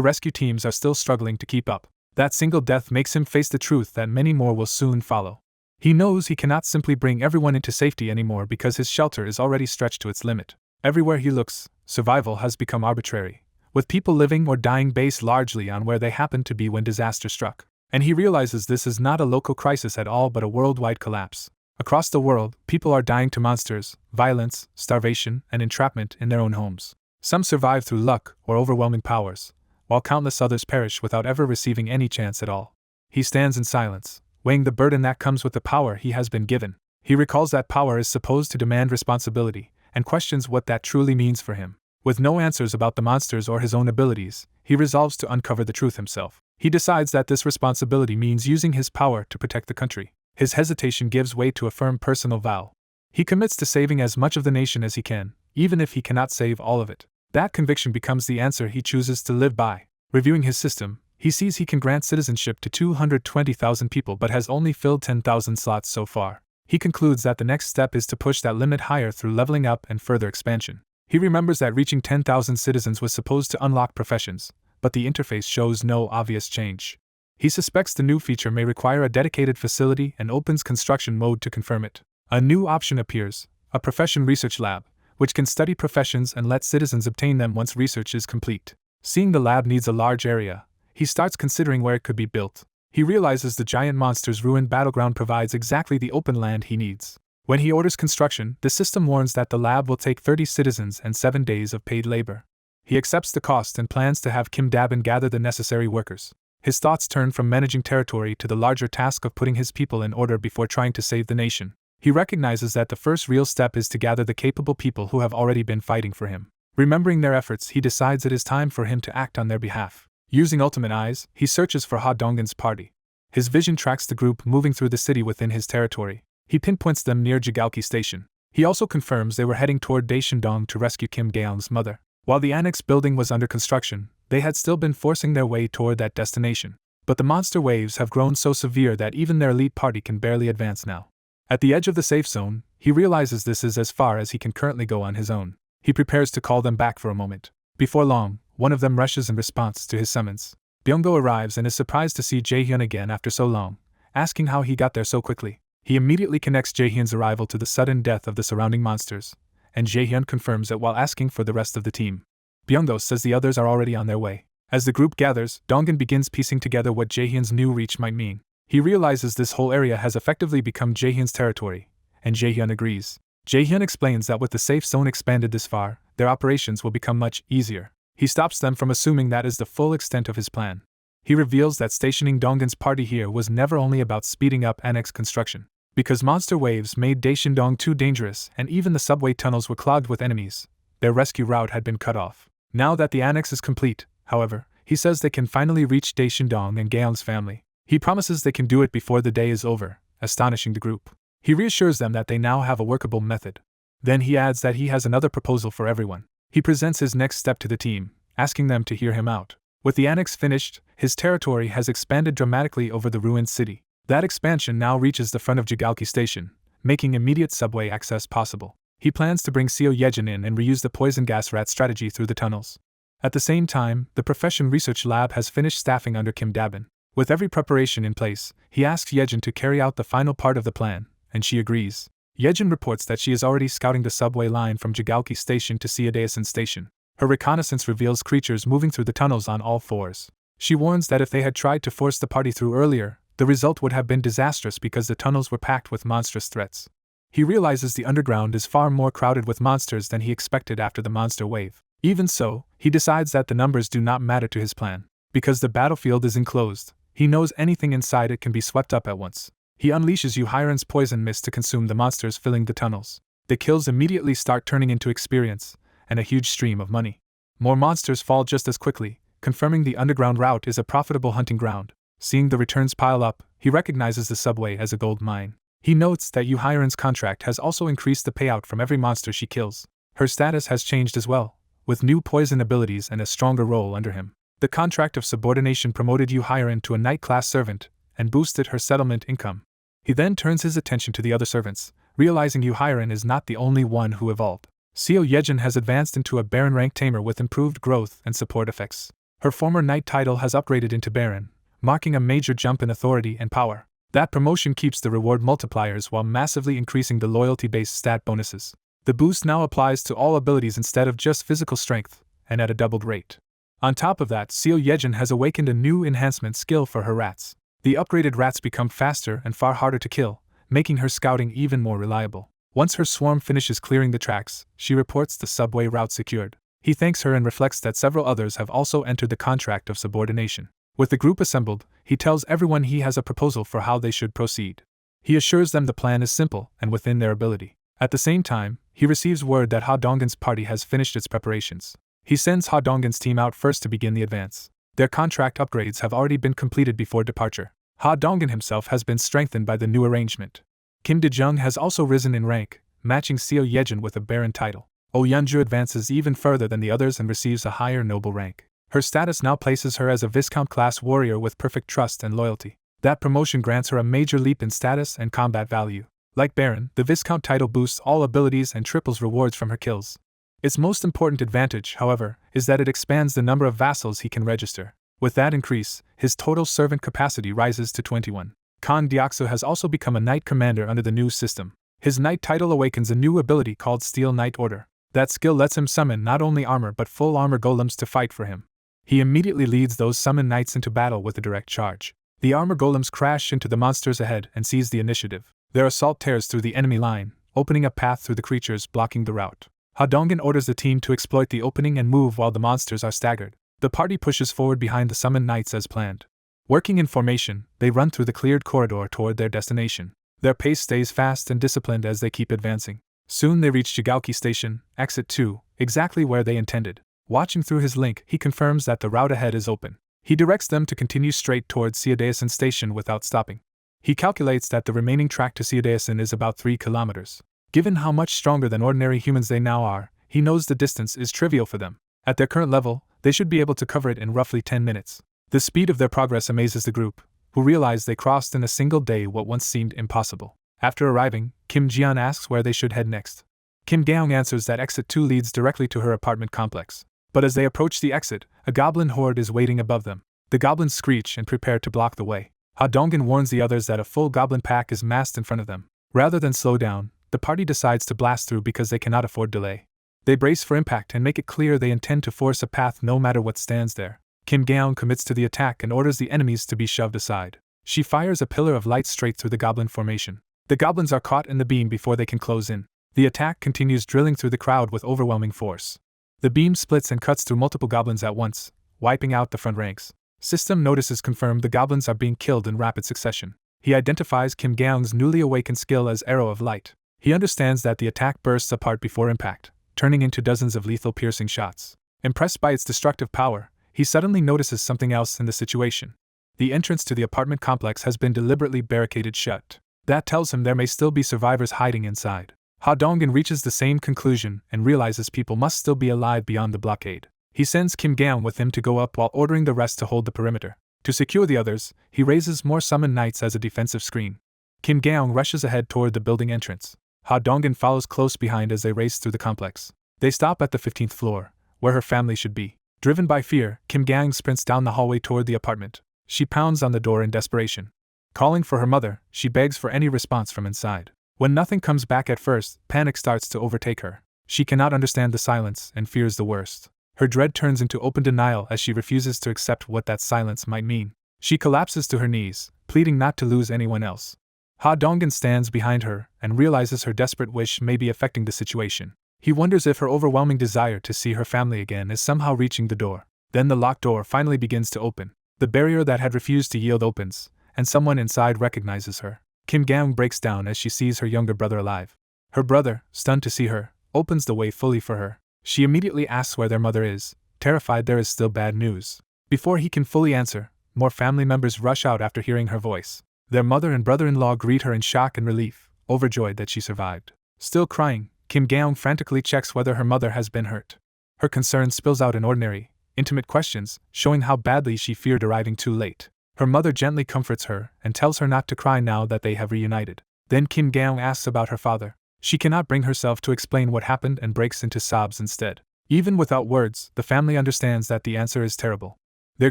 rescue teams are still struggling to keep up. That single death makes him face the truth that many more will soon follow. He knows he cannot simply bring everyone into safety anymore because his shelter is already stretched to its limit. Everywhere he looks, survival has become arbitrary, with people living or dying based largely on where they happened to be when disaster struck. And he realizes this is not a local crisis at all but a worldwide collapse. Across the world, people are dying to monsters, violence, starvation, and entrapment in their own homes. Some survive through luck or overwhelming powers, while countless others perish without ever receiving any chance at all. He stands in silence, weighing the burden that comes with the power he has been given. He recalls that power is supposed to demand responsibility, and questions what that truly means for him. With no answers about the monsters or his own abilities, he resolves to uncover the truth himself. He decides that this responsibility means using his power to protect the country. His hesitation gives way to a firm personal vow. He commits to saving as much of the nation as he can, even if he cannot save all of it. That conviction becomes the answer he chooses to live by. Reviewing his system, he sees he can grant citizenship to 220,000 people but has only filled 10,000 slots so far. He concludes that the next step is to push that limit higher through leveling up and further expansion. He remembers that reaching 10,000 citizens was supposed to unlock professions, but the interface shows no obvious change. He suspects the new feature may require a dedicated facility and opens construction mode to confirm it. A new option appears, a profession research lab, which can study professions and let citizens obtain them once research is complete. Seeing the lab needs a large area, he starts considering where it could be built. He realizes the giant monster's ruined battleground provides exactly the open land he needs. When he orders construction, the system warns that the lab will take 30 citizens and 7 days of paid labor. He accepts the cost and plans to have Kim Dabin gather the necessary workers. His thoughts turn from managing territory to the larger task of putting his people in order before trying to save the nation. He recognizes that the first real step is to gather the capable people who have already been fighting for him. Remembering their efforts, he decides it is time for him to act on their behalf. Using ultimate eyes, he searches for Ha Donggen's party. His vision tracks the group moving through the city within his territory. He pinpoints them near Jigalki Station. He also confirms they were heading toward Daishandong to rescue Kim Gaeong's mother. While the annex building was under construction, they had still been forcing their way toward that destination. But the monster waves have grown so severe that even their elite party can barely advance now. At the edge of the safe zone, he realizes this is as far as he can currently go on his own. He prepares to call them back for a moment. Before long, one of them rushes in response to his summons. Byung-go arrives and is surprised to see Jae-hyun again after so long, asking how he got there so quickly. He immediately connects Jae-hyun's arrival to the sudden death of the surrounding monsters, and Jae-hyun confirms it while asking for the rest of the team. Byung-go says the others are already on their way. As the group gathers, Donggen begins piecing together what Jae-hyun's new reach might mean. He realizes this whole area has effectively become Jae-hyun's territory, and Jae-hyun agrees. Jae-hyun explains that with the safe zone expanded this far, their operations will become much easier. He stops them from assuming that is the full extent of his plan. He reveals that stationing Donggen's party here was never only about speeding up annex construction. Because monster waves made Daishandong too dangerous and even the subway tunnels were clogged with enemies, their rescue route had been cut off. Now that the annex is complete, however, he says they can finally reach Daishandong and Gaeong's family. He promises they can do it before the day is over, astonishing the group. He reassures them that they now have a workable method. Then he adds that he has another proposal for everyone. He presents his next step to the team, asking them to hear him out. With the annex finished, his territory has expanded dramatically over the ruined city. That expansion now reaches the front of Jigalki Station, making immediate subway access possible. He plans to bring Seo Yejin in and reuse the poison gas rat strategy through the tunnels. At the same time, the Profession Research Lab has finished staffing under Kim Dabin. With every preparation in place, he asks Yejin to carry out the final part of the plan, and she agrees. Yejin reports that she is already scouting the subway line from Jigalki Station to Seodaesan Station. Her reconnaissance reveals creatures moving through the tunnels on all fours. She warns that if they had tried to force the party through earlier, the result would have been disastrous because the tunnels were packed with monstrous threats. He realizes the underground is far more crowded with monsters than he expected after the monster wave. Even so, he decides that the numbers do not matter to his plan. Because the battlefield is enclosed, he knows anything inside it can be swept up at once. He unleashes Yuhairan's poison mist to consume the monsters filling the tunnels. The kills immediately start turning into experience, and a huge stream of money. More monsters fall just as quickly, confirming the underground route is a profitable hunting ground. Seeing the returns pile up, he recognizes the subway as a gold mine. He notes that Yuhairan's contract has also increased the payout from every monster she kills. Her status has changed as well, with new poison abilities and a stronger role under him. The contract of subordination promoted Yuhairan to a knight-class servant, and boosted her settlement income. He then turns his attention to the other servants, realizing Yuhairan is not the only one who evolved. Seo Yejin has advanced into a Baron rank tamer with improved growth and support effects. Her former knight title has upgraded into Baron, marking a major jump in authority and power. That promotion keeps the reward multipliers while massively increasing the loyalty-based stat bonuses. The boost now applies to all abilities instead of just physical strength, and at a doubled rate. On top of that, Seo Yejin has awakened a new enhancement skill for her rats. The upgraded rats become faster and far harder to kill, making her scouting even more reliable. Once her swarm finishes clearing the tracks, she reports the subway route secured. He thanks her and reflects that several others have also entered the contract of subordination. With the group assembled, he tells everyone he has a proposal for how they should proceed. He assures them the plan is simple and within their ability. At the same time, he receives word that Ha Donggen's party has finished its preparations. He sends Ha Donggen's team out first to begin the advance. Their contract upgrades have already been completed before departure. Ha Donggen himself has been strengthened by the new arrangement. Kim De-jung has also risen in rank, matching Seo Yejin with a Baron title. Oh Yeonju advances even further than the others and receives a higher noble rank. Her status now places her as a Viscount-class warrior with perfect trust and loyalty. That promotion grants her a major leap in status and combat value. Like Baron, the Viscount title boosts all abilities and triples rewards from her kills. Its most important advantage, however, is that it expands the number of vassals he can register. With that increase, his total servant capacity rises to 21. Kang Deoksu has also become a knight commander under the new system. His knight title awakens a new ability called Steel Knight Order. That skill lets him summon not only armor but full armor golems to fight for him. He immediately leads those summoned knights into battle with a direct charge. The armor golems crash into the monsters ahead and seize the initiative. Their assault tears through the enemy line, opening a path through the creatures blocking the route. Hadongan orders the team to exploit the opening and move while the monsters are staggered. The party pushes forward behind the summoned knights as planned. Working in formation, they run through the cleared corridor toward their destination. Their pace stays fast and disciplined as they keep advancing. Soon they reach Jigaoki Station, Exit 2, exactly where they intended. Watching through his link, he confirms that the route ahead is open. He directs them to continue straight towards Seodaesan Station without stopping. He calculates that the remaining track to Seodaesan is about 3 kilometers. Given how much stronger than ordinary humans they now are, he knows the distance is trivial for them. At their current level, they should be able to cover it in roughly 10 minutes. The speed of their progress amazes the group, who realize they crossed in a single day what once seemed impossible. After arriving, Kim Jian asks where they should head next. Kim Gaeong answers that Exit 2 leads directly to her apartment complex. But as they approach the exit, a goblin horde is waiting above them. The goblins screech and prepare to block the way. Hadongan warns the others that a full goblin pack is massed in front of them. Rather than slow down, the party decides to blast through because they cannot afford delay. They brace for impact and make it clear they intend to force a path no matter what stands there. Kim Gaeong commits to the attack and orders the enemies to be shoved aside. She fires a pillar of light straight through the goblin formation. The goblins are caught in the beam before they can close in. The attack continues drilling through the crowd with overwhelming force. The beam splits and cuts through multiple goblins at once, wiping out the front ranks. System notices confirm the goblins are being killed in rapid succession. He identifies Kim Gaeong's newly awakened skill as Arrow of Light. He understands that the attack bursts apart before impact, turning into dozens of lethal piercing shots. Impressed by its destructive power, he suddenly notices something else in the situation. The entrance to the apartment complex has been deliberately barricaded shut. That tells him there may still be survivors hiding inside. Hadongan reaches the same conclusion and realizes people must still be alive beyond the blockade. He sends Kim Gaeong with him to go up while ordering the rest to hold the perimeter. To secure the others, he raises more summoned knights as a defensive screen. Kim Gaeong rushes ahead toward the building entrance. Hadongan follows close behind as they race through the complex. They stop at the 15th floor, where her family should be. Driven by fear, Kim Gaeong sprints down the hallway toward the apartment. She pounds on the door in desperation. Calling for her mother, she begs for any response from inside. When nothing comes back at first, panic starts to overtake her. She cannot understand the silence and fears the worst. Her dread turns into open denial as she refuses to accept what that silence might mean. She collapses to her knees, pleading not to lose anyone else. Hadongan stands behind her and realizes her desperate wish may be affecting the situation. He wonders if her overwhelming desire to see her family again is somehow reaching the door. Then the locked door finally begins to open. The barrier that had refused to yield opens, and someone inside recognizes her. Kim Gaeong breaks down as she sees her younger brother alive. Her brother, stunned to see her, opens the way fully for her. She immediately asks where their mother is, terrified there is still bad news. Before he can fully answer, more family members rush out after hearing her voice. Their mother and brother-in-law greet her in shock and relief, overjoyed that she survived. Still crying, Kim Gaeong frantically checks whether her mother has been hurt. Her concern spills out in ordinary, intimate questions, showing how badly she feared arriving too late. Her mother gently comforts her and tells her not to cry now that they have reunited. Then Kim Gaeong asks about her father. She cannot bring herself to explain what happened and breaks into sobs instead. Even without words, the family understands that the answer is terrible. Their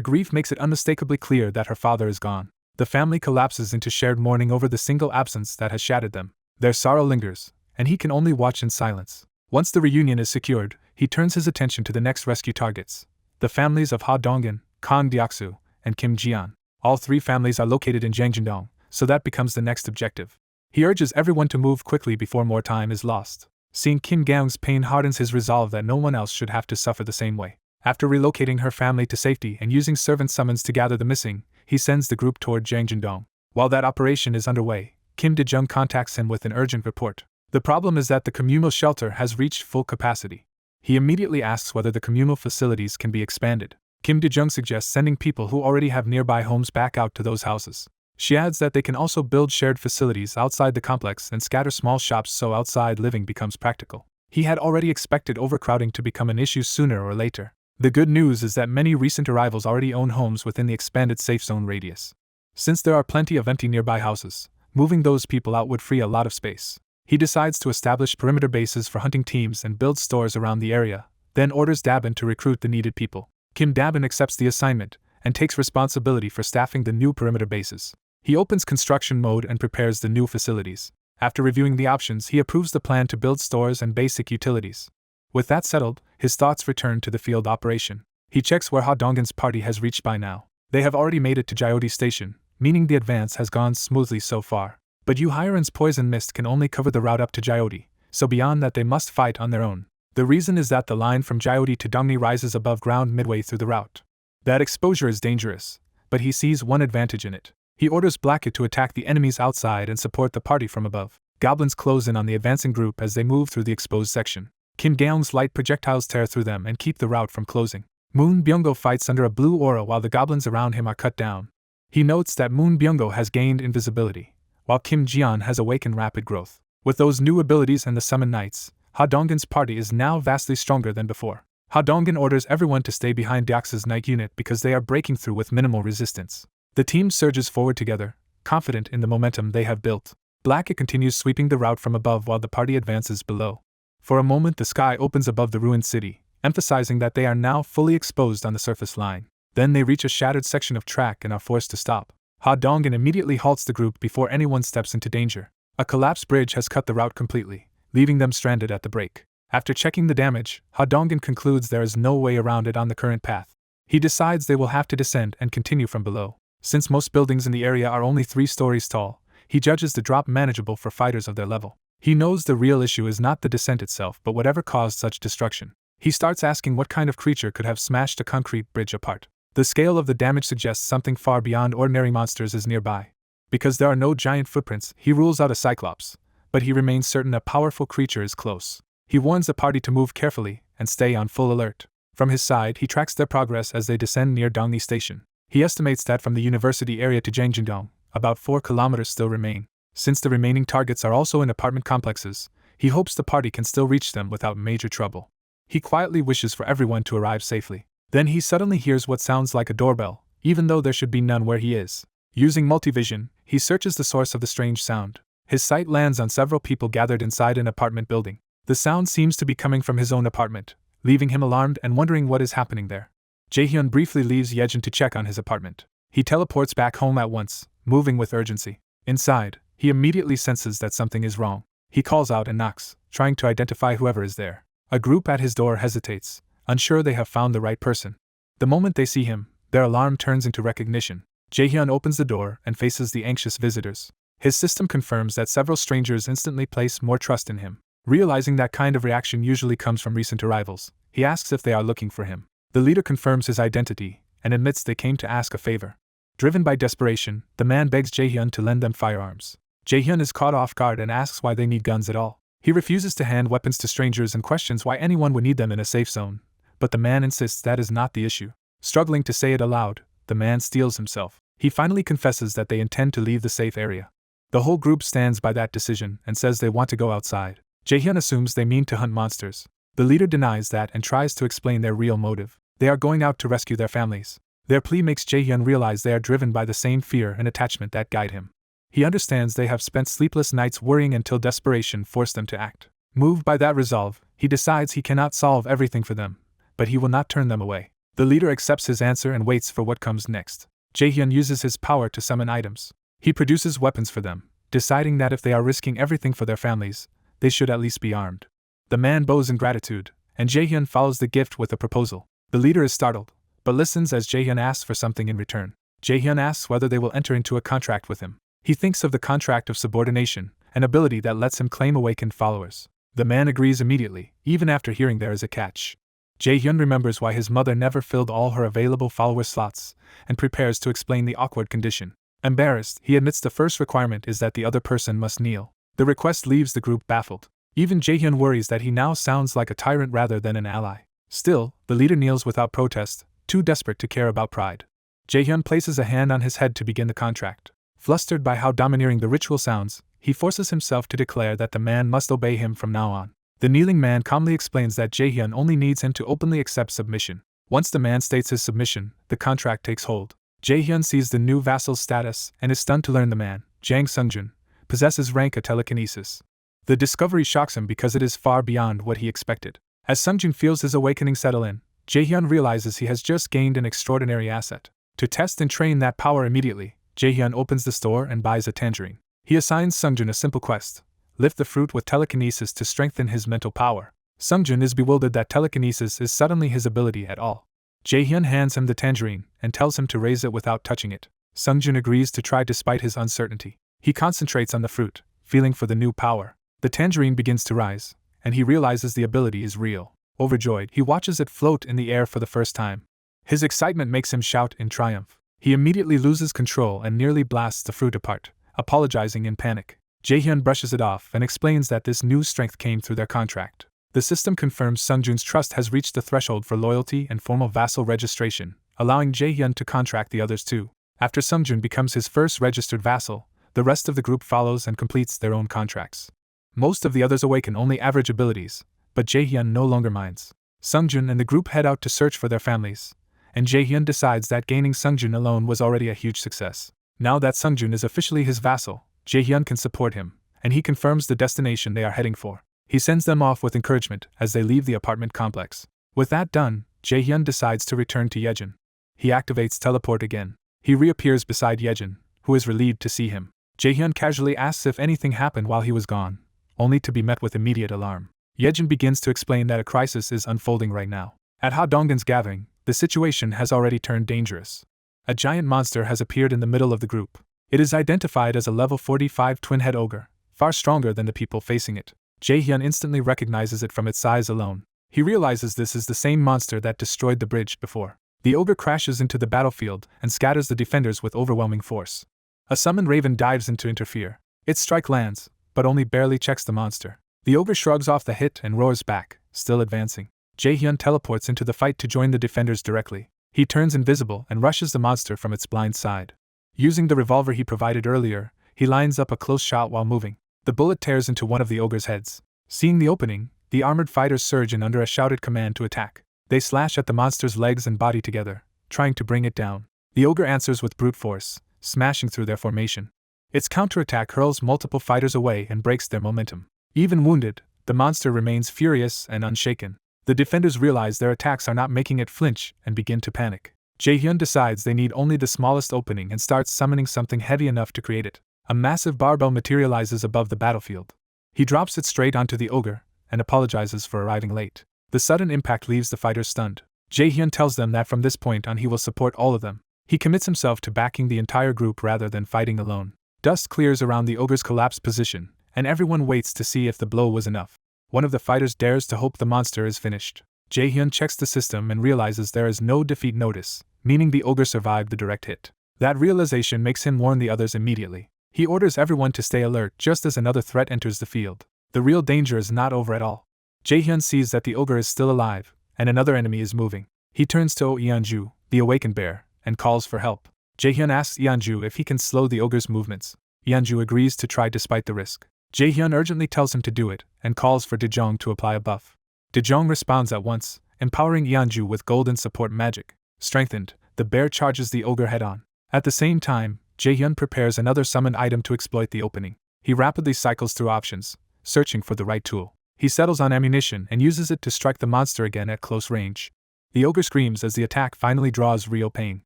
grief makes it unmistakably clear that her father is gone. The family collapses into shared mourning over the single absence that has shattered them. Their sorrow lingers, and he can only watch in silence. Once the reunion is secured, he turns his attention to the next rescue targets. The families of Ha Donggan, Kang Deoksu, and Kim Jian. All three families are located in Jangjindong, so that becomes the next objective. He urges everyone to move quickly before more time is lost. Seeing Kim Gaeong's pain hardens his resolve that no one else should have to suffer the same way. After relocating her family to safety and using servant summons to gather the missing, he sends the group toward Jangjindong. While that operation is underway, Kim De-jung contacts him with an urgent report. The problem is that the communal shelter has reached full capacity. He immediately asks whether the communal facilities can be expanded. Kim De-jung suggests sending people who already have nearby homes back out to those houses. She adds that they can also build shared facilities outside the complex and scatter small shops so outside living becomes practical. He had already expected overcrowding to become an issue sooner or later. The good news is that many recent arrivals already own homes within the expanded safe zone radius. Since there are plenty of empty nearby houses, moving those people out would free a lot of space. He decides to establish perimeter bases for hunting teams and build stores around the area, then orders Dabin to recruit the needed people. Kim Dabin accepts the assignment and takes responsibility for staffing the new perimeter bases. He opens construction mode and prepares the new facilities. After reviewing the options, he approves the plan to build stores and basic utilities. With that settled, his thoughts return to the field operation. He checks where Ha Donggen's party has reached by now. They have already made it to Jyoti Station, meaning the advance has gone smoothly so far. But Yu Hiren's poison mist can only cover the route up to Jyoti, so beyond that they must fight on their own. The reason is that the line from Jyoti to Dongni rises above ground midway through the route. That exposure is dangerous, but he sees one advantage in it. He orders Blackett to attack the enemies outside and support the party from above. Goblins close in on the advancing group as they move through the exposed section. Kim Gaung's light projectiles tear through them and keep the route from closing. Moon Byunggo fights under a blue aura while the goblins around him are cut down. He notes that Moon Byunggo has gained invisibility, while Kim Jian has awakened rapid growth. With those new abilities and the Summon Knights, Ha Donggen's party is now vastly stronger than before. Ha Donggen orders everyone to stay behind Deox's night unit because they are breaking through with minimal resistance. The team surges forward together, confident in the momentum they have built. Blackett continues sweeping the route from above while the party advances below. For a moment the sky opens above the ruined city, emphasizing that they are now fully exposed on the surface line. Then they reach a shattered section of track and are forced to stop. Ha Donggen immediately halts the group before anyone steps into danger. A collapsed bridge has cut the route completely, leaving them stranded at the break. After checking the damage, Ha Donggen concludes there is no way around it on the current path. He decides they will have to descend and continue from below. Since most buildings in the area are only 3 stories tall, he judges the drop manageable for fighters of their level. He knows the real issue is not the descent itself but whatever caused such destruction. He starts asking what kind of creature could have smashed a concrete bridge apart. The scale of the damage suggests something far beyond ordinary monsters is nearby. Because there are no giant footprints, he rules out a cyclops, but he remains certain a powerful creature is close. He warns the party to move carefully and stay on full alert. From his side, he tracks their progress as they descend near Dongni Station. He estimates that from the university area to Jangjingdong, about 4 kilometers still remain. Since the remaining targets are also in apartment complexes, he hopes the party can still reach them without major trouble. He quietly wishes for everyone to arrive safely. Then he suddenly hears what sounds like a doorbell, even though there should be none where he is. Using multivision, he searches the source of the strange sound. His sight lands on several people gathered inside an apartment building. The sound seems to be coming from his own apartment, leaving him alarmed and wondering what is happening there. Jaehyun briefly leaves Yejin to check on his apartment. He teleports back home at once, moving with urgency. Inside, he immediately senses that something is wrong. He calls out and knocks, trying to identify whoever is there. A group at his door hesitates, unsure they have found the right person. The moment they see him, their alarm turns into recognition. Jaehyun opens the door and faces the anxious visitors. His system confirms that several strangers instantly place more trust in him. Realizing that kind of reaction usually comes from recent arrivals, he asks if they are looking for him. The leader confirms his identity and admits they came to ask a favor. Driven by desperation, the man begs Jaehyun to lend them firearms. Jaehyun is caught off guard and asks why they need guns at all. He refuses to hand weapons to strangers and questions why anyone would need them in a safe zone, but the man insists that is not the issue. Struggling to say it aloud, the man steels himself. He finally confesses that they intend to leave the safe area. The whole group stands by that decision and says they want to go outside. Jaehyun assumes they mean to hunt monsters. The leader denies that and tries to explain their real motive. They are going out to rescue their families. Their plea makes Jaehyun realize they are driven by the same fear and attachment that guide him. He understands they have spent sleepless nights worrying until desperation forced them to act. Moved by that resolve, he decides he cannot solve everything for them, but he will not turn them away. The leader accepts his answer and waits for what comes next. Jaehyun uses his power to summon items. He produces weapons for them, deciding that if they are risking everything for their families, they should at least be armed. The man bows in gratitude, and Jaehyun follows the gift with a proposal. The leader is startled, but listens as Jaehyun asks for something in return. Jaehyun asks whether they will enter into a contract with him. He thinks of the contract of subordination, an ability that lets him claim awakened followers. The man agrees immediately, even after hearing there is a catch. Jaehyun remembers why his mother never filled all her available follower slots, and prepares to explain the awkward condition. Embarrassed, he admits the first requirement is that the other person must kneel. The request leaves the group baffled. Even Jaehyun worries that he now sounds like a tyrant rather than an ally. Still, the leader kneels without protest, too desperate to care about pride. Jaehyun places a hand on his head to begin the contract. Flustered by how domineering the ritual sounds, he forces himself to declare that the man must obey him from now on. The kneeling man calmly explains that Jaehyun only needs him to openly accept submission. Once the man states his submission, the contract takes hold. Jaehyun sees the new vassal's status and is stunned to learn the man, Jang Sungjun, possesses rank of telekinesis. The discovery shocks him because it is far beyond what he expected. As Sungjun feels his awakening settle in, Jaehyun realizes he has just gained an extraordinary asset. To test and train that power immediately, Jaehyun opens the store and buys a tangerine. He assigns Sungjun a simple quest: lift the fruit with telekinesis to strengthen his mental power. Sungjun is bewildered that telekinesis is suddenly his ability at all. Jaehyun hands him the tangerine and tells him to raise it without touching it. Sungjun agrees to try despite his uncertainty. He concentrates on the fruit, feeling for the new power. The tangerine begins to rise, and he realizes the ability is real. Overjoyed, he watches it float in the air for the first time. His excitement makes him shout in triumph. He immediately loses control and nearly blasts the fruit apart, apologizing in panic. Jaehyun brushes it off and explains that this new strength came through their contract. The system confirms Sungjun's trust has reached the threshold for loyalty and formal vassal registration, allowing Jaehyun to contract the others too. After Sungjun becomes his first registered vassal, the rest of the group follows and completes their own contracts. Most of the others awaken only average abilities, but Jaehyun no longer minds. Sungjun and the group head out to search for their families, and Jaehyun decides that gaining Sungjun alone was already a huge success. Now that Sungjun is officially his vassal, Jaehyun can support him, and he confirms the destination they are heading for. He sends them off with encouragement as they leave the apartment complex. With that done, Jaehyun decides to return to Yejin. He activates teleport again. He reappears beside Yejin, who is relieved to see him. Jaehyun casually asks if anything happened while he was gone, only to be met with immediate alarm. Yejin begins to explain that a crisis is unfolding right now. At Ha Donggen's gathering, the situation has already turned dangerous. A giant monster has appeared in the middle of the group. It is identified as a level 45 twin-head ogre, far stronger than the people facing it. Jaehyun instantly recognizes it from its size alone. He realizes this is the same monster that destroyed the bridge before. The ogre crashes into the battlefield and scatters the defenders with overwhelming force. A summoned raven dives in to interfere. Its strike lands, but only barely checks the monster. The ogre shrugs off the hit and roars back, still advancing. Jaehyun teleports into the fight to join the defenders directly. He turns invisible and rushes the monster from its blind side. Using the revolver he provided earlier, he lines up a close shot while moving. The bullet tears into one of the ogre's heads. Seeing the opening, the armored fighters surge in under a shouted command to attack. They slash at the monster's legs and body together, trying to bring it down. The ogre answers with brute force, smashing through their formation. Its counterattack hurls multiple fighters away and breaks their momentum. Even wounded, the monster remains furious and unshaken. The defenders realize their attacks are not making it flinch and begin to panic. Jaehyun decides they need only the smallest opening and starts summoning something heavy enough to create it. A massive barbell materializes above the battlefield. He drops it straight onto the ogre and apologizes for arriving late. The sudden impact leaves the fighters stunned. Jaehyun tells them that from this point on he will support all of them. He commits himself to backing the entire group rather than fighting alone. Dust clears around the ogre's collapsed position, and everyone waits to see if the blow was enough. One of the fighters dares to hope the monster is finished. Jaehyun checks the system and realizes there is no defeat notice, meaning the ogre survived the direct hit. That realization makes him warn the others immediately. He orders everyone to stay alert just as another threat enters the field. The real danger is not over at all. Jaehyun sees that the ogre is still alive, and another enemy is moving. He turns to Yeonju, the awakened bear, and calls for help. Jaehyun asks Yeonju if he can slow the ogre's movements. Yeonju agrees to try despite the risk. Jaehyun urgently tells him to do it, and calls for Dejong to apply a buff. Dejong responds at once, empowering Yeonju with golden support magic. Strengthened, the bear charges the ogre head-on. At the same time, Jaehyun prepares another summoned item to exploit the opening. He rapidly cycles through options, searching for the right tool. He settles on ammunition and uses it to strike the monster again at close range. The ogre screams as the attack finally draws real pain.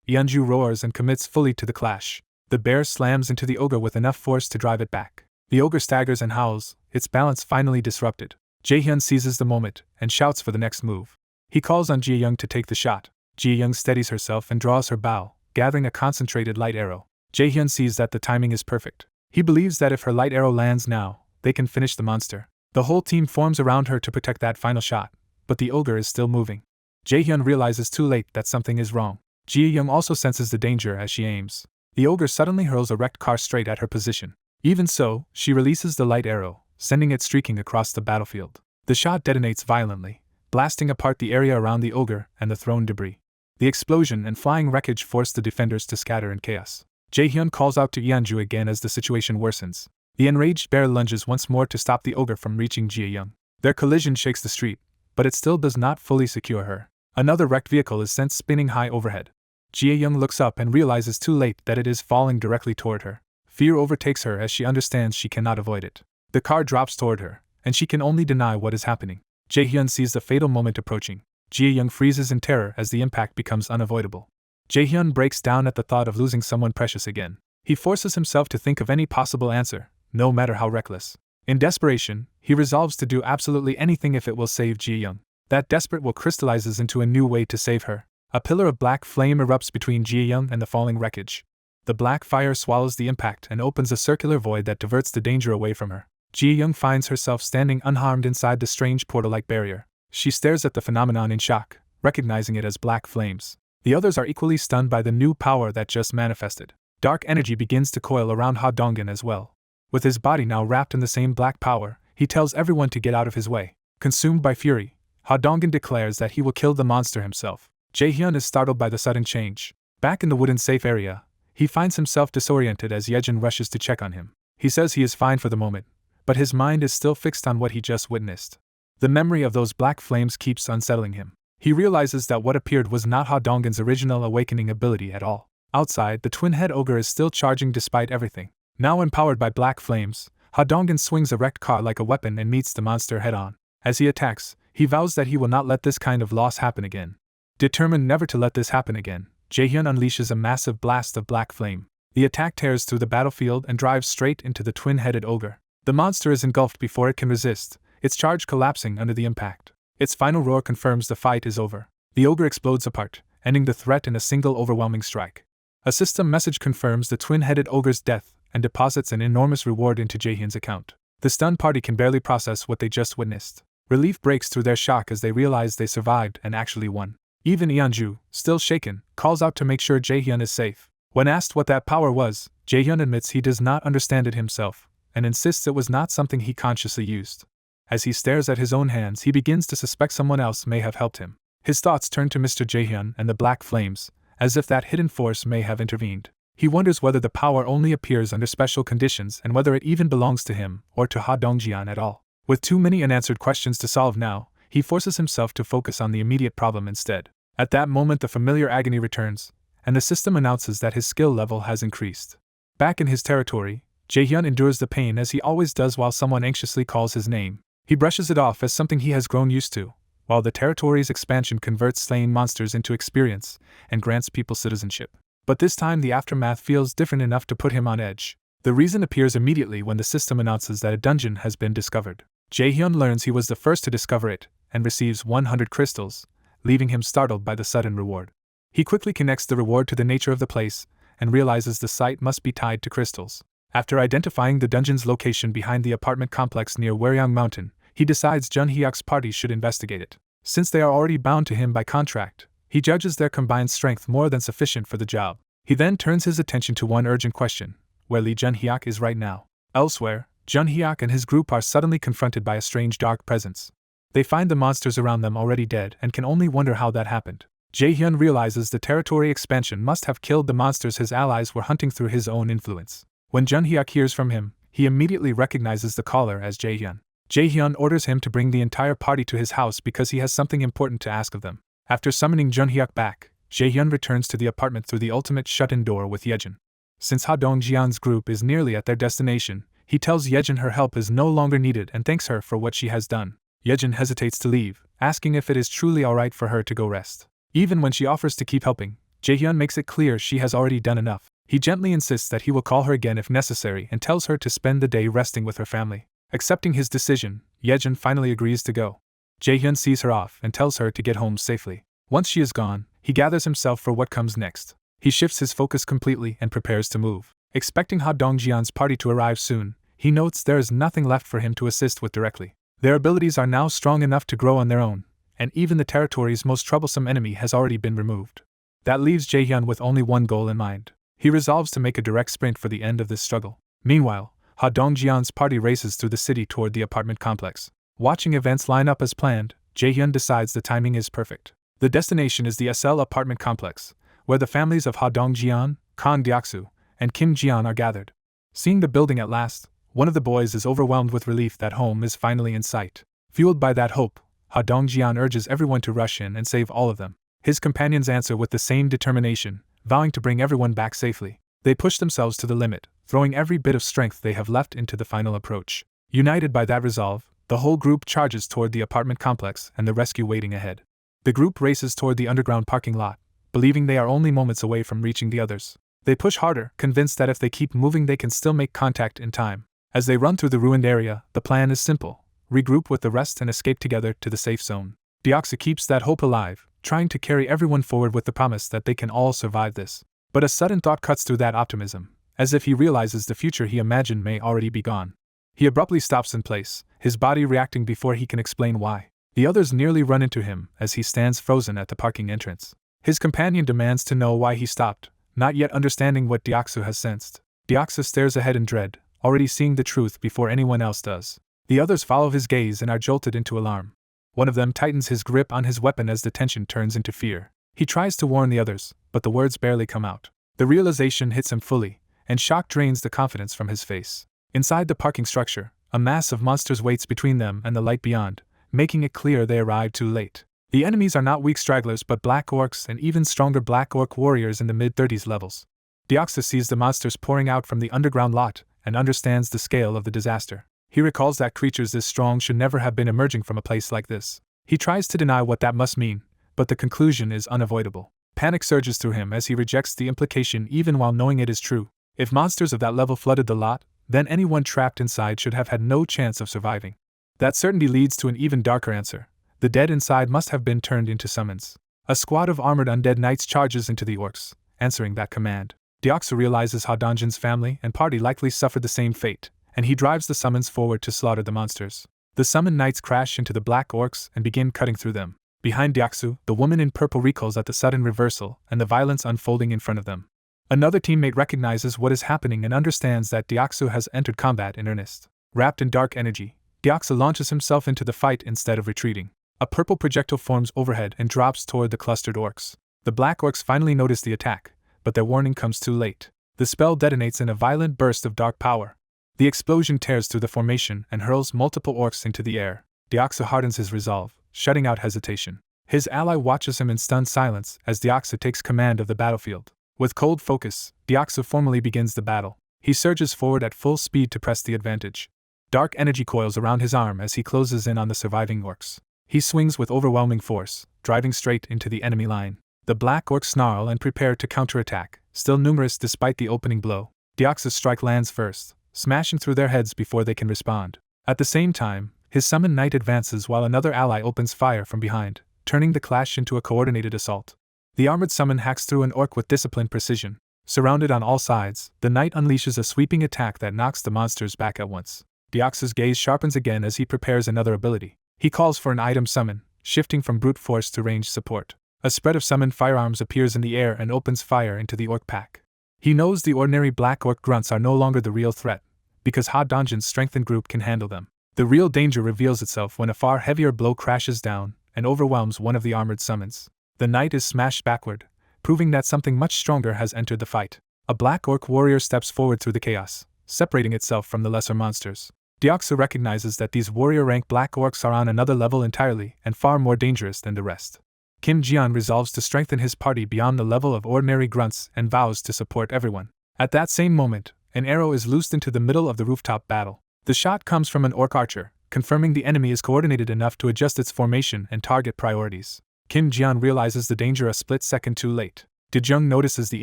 Yeonju roars and commits fully to the clash. The bear slams into the ogre with enough force to drive it back. The ogre staggers and howls, its balance finally disrupted. Jaehyun seizes the moment and shouts for the next move. He calls on Ji-young to take the shot. Ji-young steadies herself and draws her bow, gathering a concentrated light arrow. Jaehyun sees that the timing is perfect. He believes that if her light arrow lands now, they can finish the monster. The whole team forms around her to protect that final shot, but the ogre is still moving. Jaehyun realizes too late that something is wrong. Ji-young also senses the danger as she aims. The ogre suddenly hurls a wrecked car straight at her position. Even so, she releases the light arrow, sending it streaking across the battlefield. The shot detonates violently, blasting apart the area around the ogre and the thrown debris. The explosion and flying wreckage force the defenders to scatter in chaos. Jaehyun calls out to Yeonju again as the situation worsens. The enraged bear lunges once more to stop the ogre from reaching Ji-young. Their collision shakes the street, but it still does not fully secure her. Another wrecked vehicle is sent spinning high overhead. Jae-young looks up and realizes too late that it is falling directly toward her. Fear overtakes her as she understands she cannot avoid it. The car drops toward her, and she can only deny what is happening. Jae-hyun sees the fatal moment approaching. Jae-young freezes in terror as the impact becomes unavoidable. Jae-hyun breaks down at the thought of losing someone precious again. He forces himself to think of any possible answer, no matter how reckless. In desperation, he resolves to do absolutely anything if it will save Jae-young. That desperate will crystallizes into a new way to save her. A pillar of black flame erupts between Jae-young and the falling wreckage. The black fire swallows the impact and opens a circular void that diverts the danger away from her. Jae-young finds herself standing unharmed inside the strange portal-like barrier. She stares at the phenomenon in shock, recognizing it as black flames. The others are equally stunned by the new power that just manifested. Dark energy begins to coil around Ha Dongin as well. With his body now wrapped in the same black power, he tells everyone to get out of his way. Consumed by fury, Ha Dongin declares that he will kill the monster himself. Jae-hyun is startled by the sudden change. Back in the wooden safe area, he finds himself disoriented as Yejin rushes to check on him. He says he is fine for the moment, but his mind is still fixed on what he just witnessed. The memory of those black flames keeps unsettling him. He realizes that what appeared was not Ha Donggin's original awakening ability at all. Outside, the twin-head ogre is still charging despite everything. Now empowered by black flames, Ha Dongin swings a wrecked car like a weapon and meets the monster head-on. As he attacks, he vows that he will not let this kind of loss happen again. Determined never to let this happen again, Jae-hyun unleashes a massive blast of black flame. The attack tears through the battlefield and drives straight into the twin-headed ogre. The monster is engulfed before it can resist, its charge collapsing under the impact. Its final roar confirms the fight is over. The ogre explodes apart, ending the threat in a single overwhelming strike. A system message confirms the twin-headed ogre's death and deposits an enormous reward into Jae-hyun's account. The stunned party can barely process what they just witnessed. Relief breaks through their shock as they realize they survived and actually won. Even Yeonju, still shaken, calls out to make sure Jae-hyun is safe. When asked what that power was, Jae-hyun admits he does not understand it himself, and insists it was not something he consciously used. As he stares at his own hands, he begins to suspect someone else may have helped him. His thoughts turn to Mr. Jae-hyun and the black flames, as if that hidden force may have intervened. He wonders whether the power only appears under special conditions and whether it even belongs to him or to Ha Dongjian at all. With too many unanswered questions to solve now, he forces himself to focus on the immediate problem instead. At that moment, the familiar agony returns, and the system announces that his skill level has increased. Back in his territory, Jae-hyun endures the pain as he always does while someone anxiously calls his name. He brushes it off as something he has grown used to, while the territory's expansion converts slaying monsters into experience and grants people citizenship. But this time the aftermath feels different enough to put him on edge. The reason appears immediately when the system announces that a dungeon has been discovered. Jae-hyun learns he was the first to discover it, and receives 100 crystals, leaving him startled by the sudden reward. He quickly connects the reward to the nature of the place, and realizes the site must be tied to crystals. After identifying the dungeon's location behind the apartment complex near Waryang Mountain, he decides Jun-hyuk's party should investigate it. Since they are already bound to him by contract, he judges their combined strength more than sufficient for the job. He then turns his attention to one urgent question: where Lee Jun-hyuk is right now. Elsewhere, Jun-hyuk and his group are suddenly confronted by a strange dark presence. They find the monsters around them already dead and can only wonder how that happened. Jae-hyun realizes the territory expansion must have killed the monsters his allies were hunting through his own influence. When Jun-hyuk hears from him, he immediately recognizes the caller as Jae-hyun. Jae-hyun orders him to bring the entire party to his house because he has something important to ask of them. After summoning Jun-hyuk back, Jae-hyun returns to the apartment through the ultimate shut-in door with Yejin. Since Ha Dongjian's group is nearly at their destination, he tells Yejin her help is no longer needed and thanks her for what she has done. Yejin hesitates to leave, asking if it is truly alright for her to go rest. Even when she offers to keep helping, Jae-hyun makes it clear she has already done enough. He gently insists that he will call her again if necessary and tells her to spend the day resting with her family. Accepting his decision, Yejin finally agrees to go. Jae-hyun sees her off and tells her to get home safely. Once she is gone, he gathers himself for what comes next. He shifts his focus completely and prepares to move. Expecting Ha Dongjian's party to arrive soon, he notes there is nothing left for him to assist with directly. Their abilities are now strong enough to grow on their own, and even the territory's most troublesome enemy has already been removed. That leaves Jae-hyun with only one goal in mind. He resolves to make a direct sprint for the end of this struggle. Meanwhile, Ha Dongjian's party races through the city toward the apartment complex. Watching events line up as planned, Jae-hyun decides the timing is perfect. The destination is the SL apartment complex, where the families of Ha Dongjian, Kang Deoksu, and Kim Jian are gathered. Seeing the building at last, one of the boys is overwhelmed with relief that home is finally in sight. Fueled by that hope, Ha Dongjian urges everyone to rush in and save all of them. His companions answer with the same determination, vowing to bring everyone back safely. They push themselves to the limit, throwing every bit of strength they have left into the final approach. United by that resolve, the whole group charges toward the apartment complex and the rescue waiting ahead. The group races toward the underground parking lot, believing they are only moments away from reaching the others. They push harder, convinced that if they keep moving they can still make contact in time. As they run through the ruined area, the plan is simple: regroup with the rest and escape together to the safe zone. Deoxys keeps that hope alive, trying to carry everyone forward with the promise that they can all survive this. But a sudden thought cuts through that optimism, as if he realizes the future he imagined may already be gone. He abruptly stops in place, his body reacting before he can explain why. The others nearly run into him as he stands frozen at the parking entrance. His companion demands to know why he stopped, not yet understanding what Deoxys has sensed. Deoxys stares ahead in dread, already seeing the truth before anyone else does. The others follow his gaze and are jolted into alarm. One of them tightens his grip on his weapon as the tension turns into fear. He tries to warn the others, but the words barely come out. The realization hits him fully, and shock drains the confidence from his face. Inside the parking structure, a mass of monsters waits between them and the light beyond, making it clear they arrived too late. The enemies are not weak stragglers but black orcs and even stronger black orc warriors in the mid-30s levels. Deoxys sees the monsters pouring out from the underground lot and understands the scale of the disaster. He recalls that creatures this strong should never have been emerging from a place like this. He tries to deny what that must mean, but the conclusion is unavoidable. Panic surges through him as he rejects the implication even while knowing it is true. If monsters of that level flooded the lot, then anyone trapped inside should have had no chance of surviving. That certainty leads to an even darker answer. The dead inside must have been turned into summons. A squad of armored undead knights charges into the orcs, answering that command. Deoxys realizes how Donjan's family and party likely suffered the same fate, and he drives the summons forward to slaughter the monsters. The summoned knights crash into the black orcs and begin cutting through them. Behind Deoxys, the woman in purple recoils at the sudden reversal and the violence unfolding in front of them. Another teammate recognizes what is happening and understands that Deoxys has entered combat in earnest. Wrapped in dark energy, Deoxys launches himself into the fight instead of retreating. A purple projectile forms overhead and drops toward the clustered orcs. The black orcs finally notice the attack, but their warning comes too late. The spell detonates in a violent burst of dark power. The explosion tears through the formation and hurls multiple orcs into the air. Deoxys hardens his resolve, shutting out hesitation. His ally watches him in stunned silence as Deoxys takes command of the battlefield. With cold focus, Deoxys formally begins the battle. He surges forward at full speed to press the advantage. Dark energy coils around his arm as he closes in on the surviving orcs. He swings with overwhelming force, driving straight into the enemy line. The black orcs snarl and prepare to counterattack, still numerous despite the opening blow. Deoxys' strike lands first, smashing through their heads before they can respond. At the same time, his summoned knight advances while another ally opens fire from behind, turning the clash into a coordinated assault. The armored summon hacks through an orc with disciplined precision. Surrounded on all sides, the knight unleashes a sweeping attack that knocks the monsters back at once. Deoxys' gaze sharpens again as he prepares another ability. He calls for an item summon, shifting from brute force to ranged support. A spread of summoned firearms appears in the air and opens fire into the orc pack. He knows the ordinary black orc grunts are no longer the real threat, because Ha Donjan's strengthened group can handle them. The real danger reveals itself when a far heavier blow crashes down and overwhelms one of the armored summons. The knight is smashed backward, proving that something much stronger has entered the fight. A black orc warrior steps forward through the chaos, separating itself from the lesser monsters. Deoxys recognizes that these warrior-rank black orcs are on another level entirely and far more dangerous than the rest. Kim Jian resolves to strengthen his party beyond the level of ordinary grunts and vows to support everyone. At that same moment, an arrow is loosed into the middle of the rooftop battle. The shot comes from an orc archer, confirming the enemy is coordinated enough to adjust its formation and target priorities. Kim Jian realizes the danger a split second too late. Dejung notices the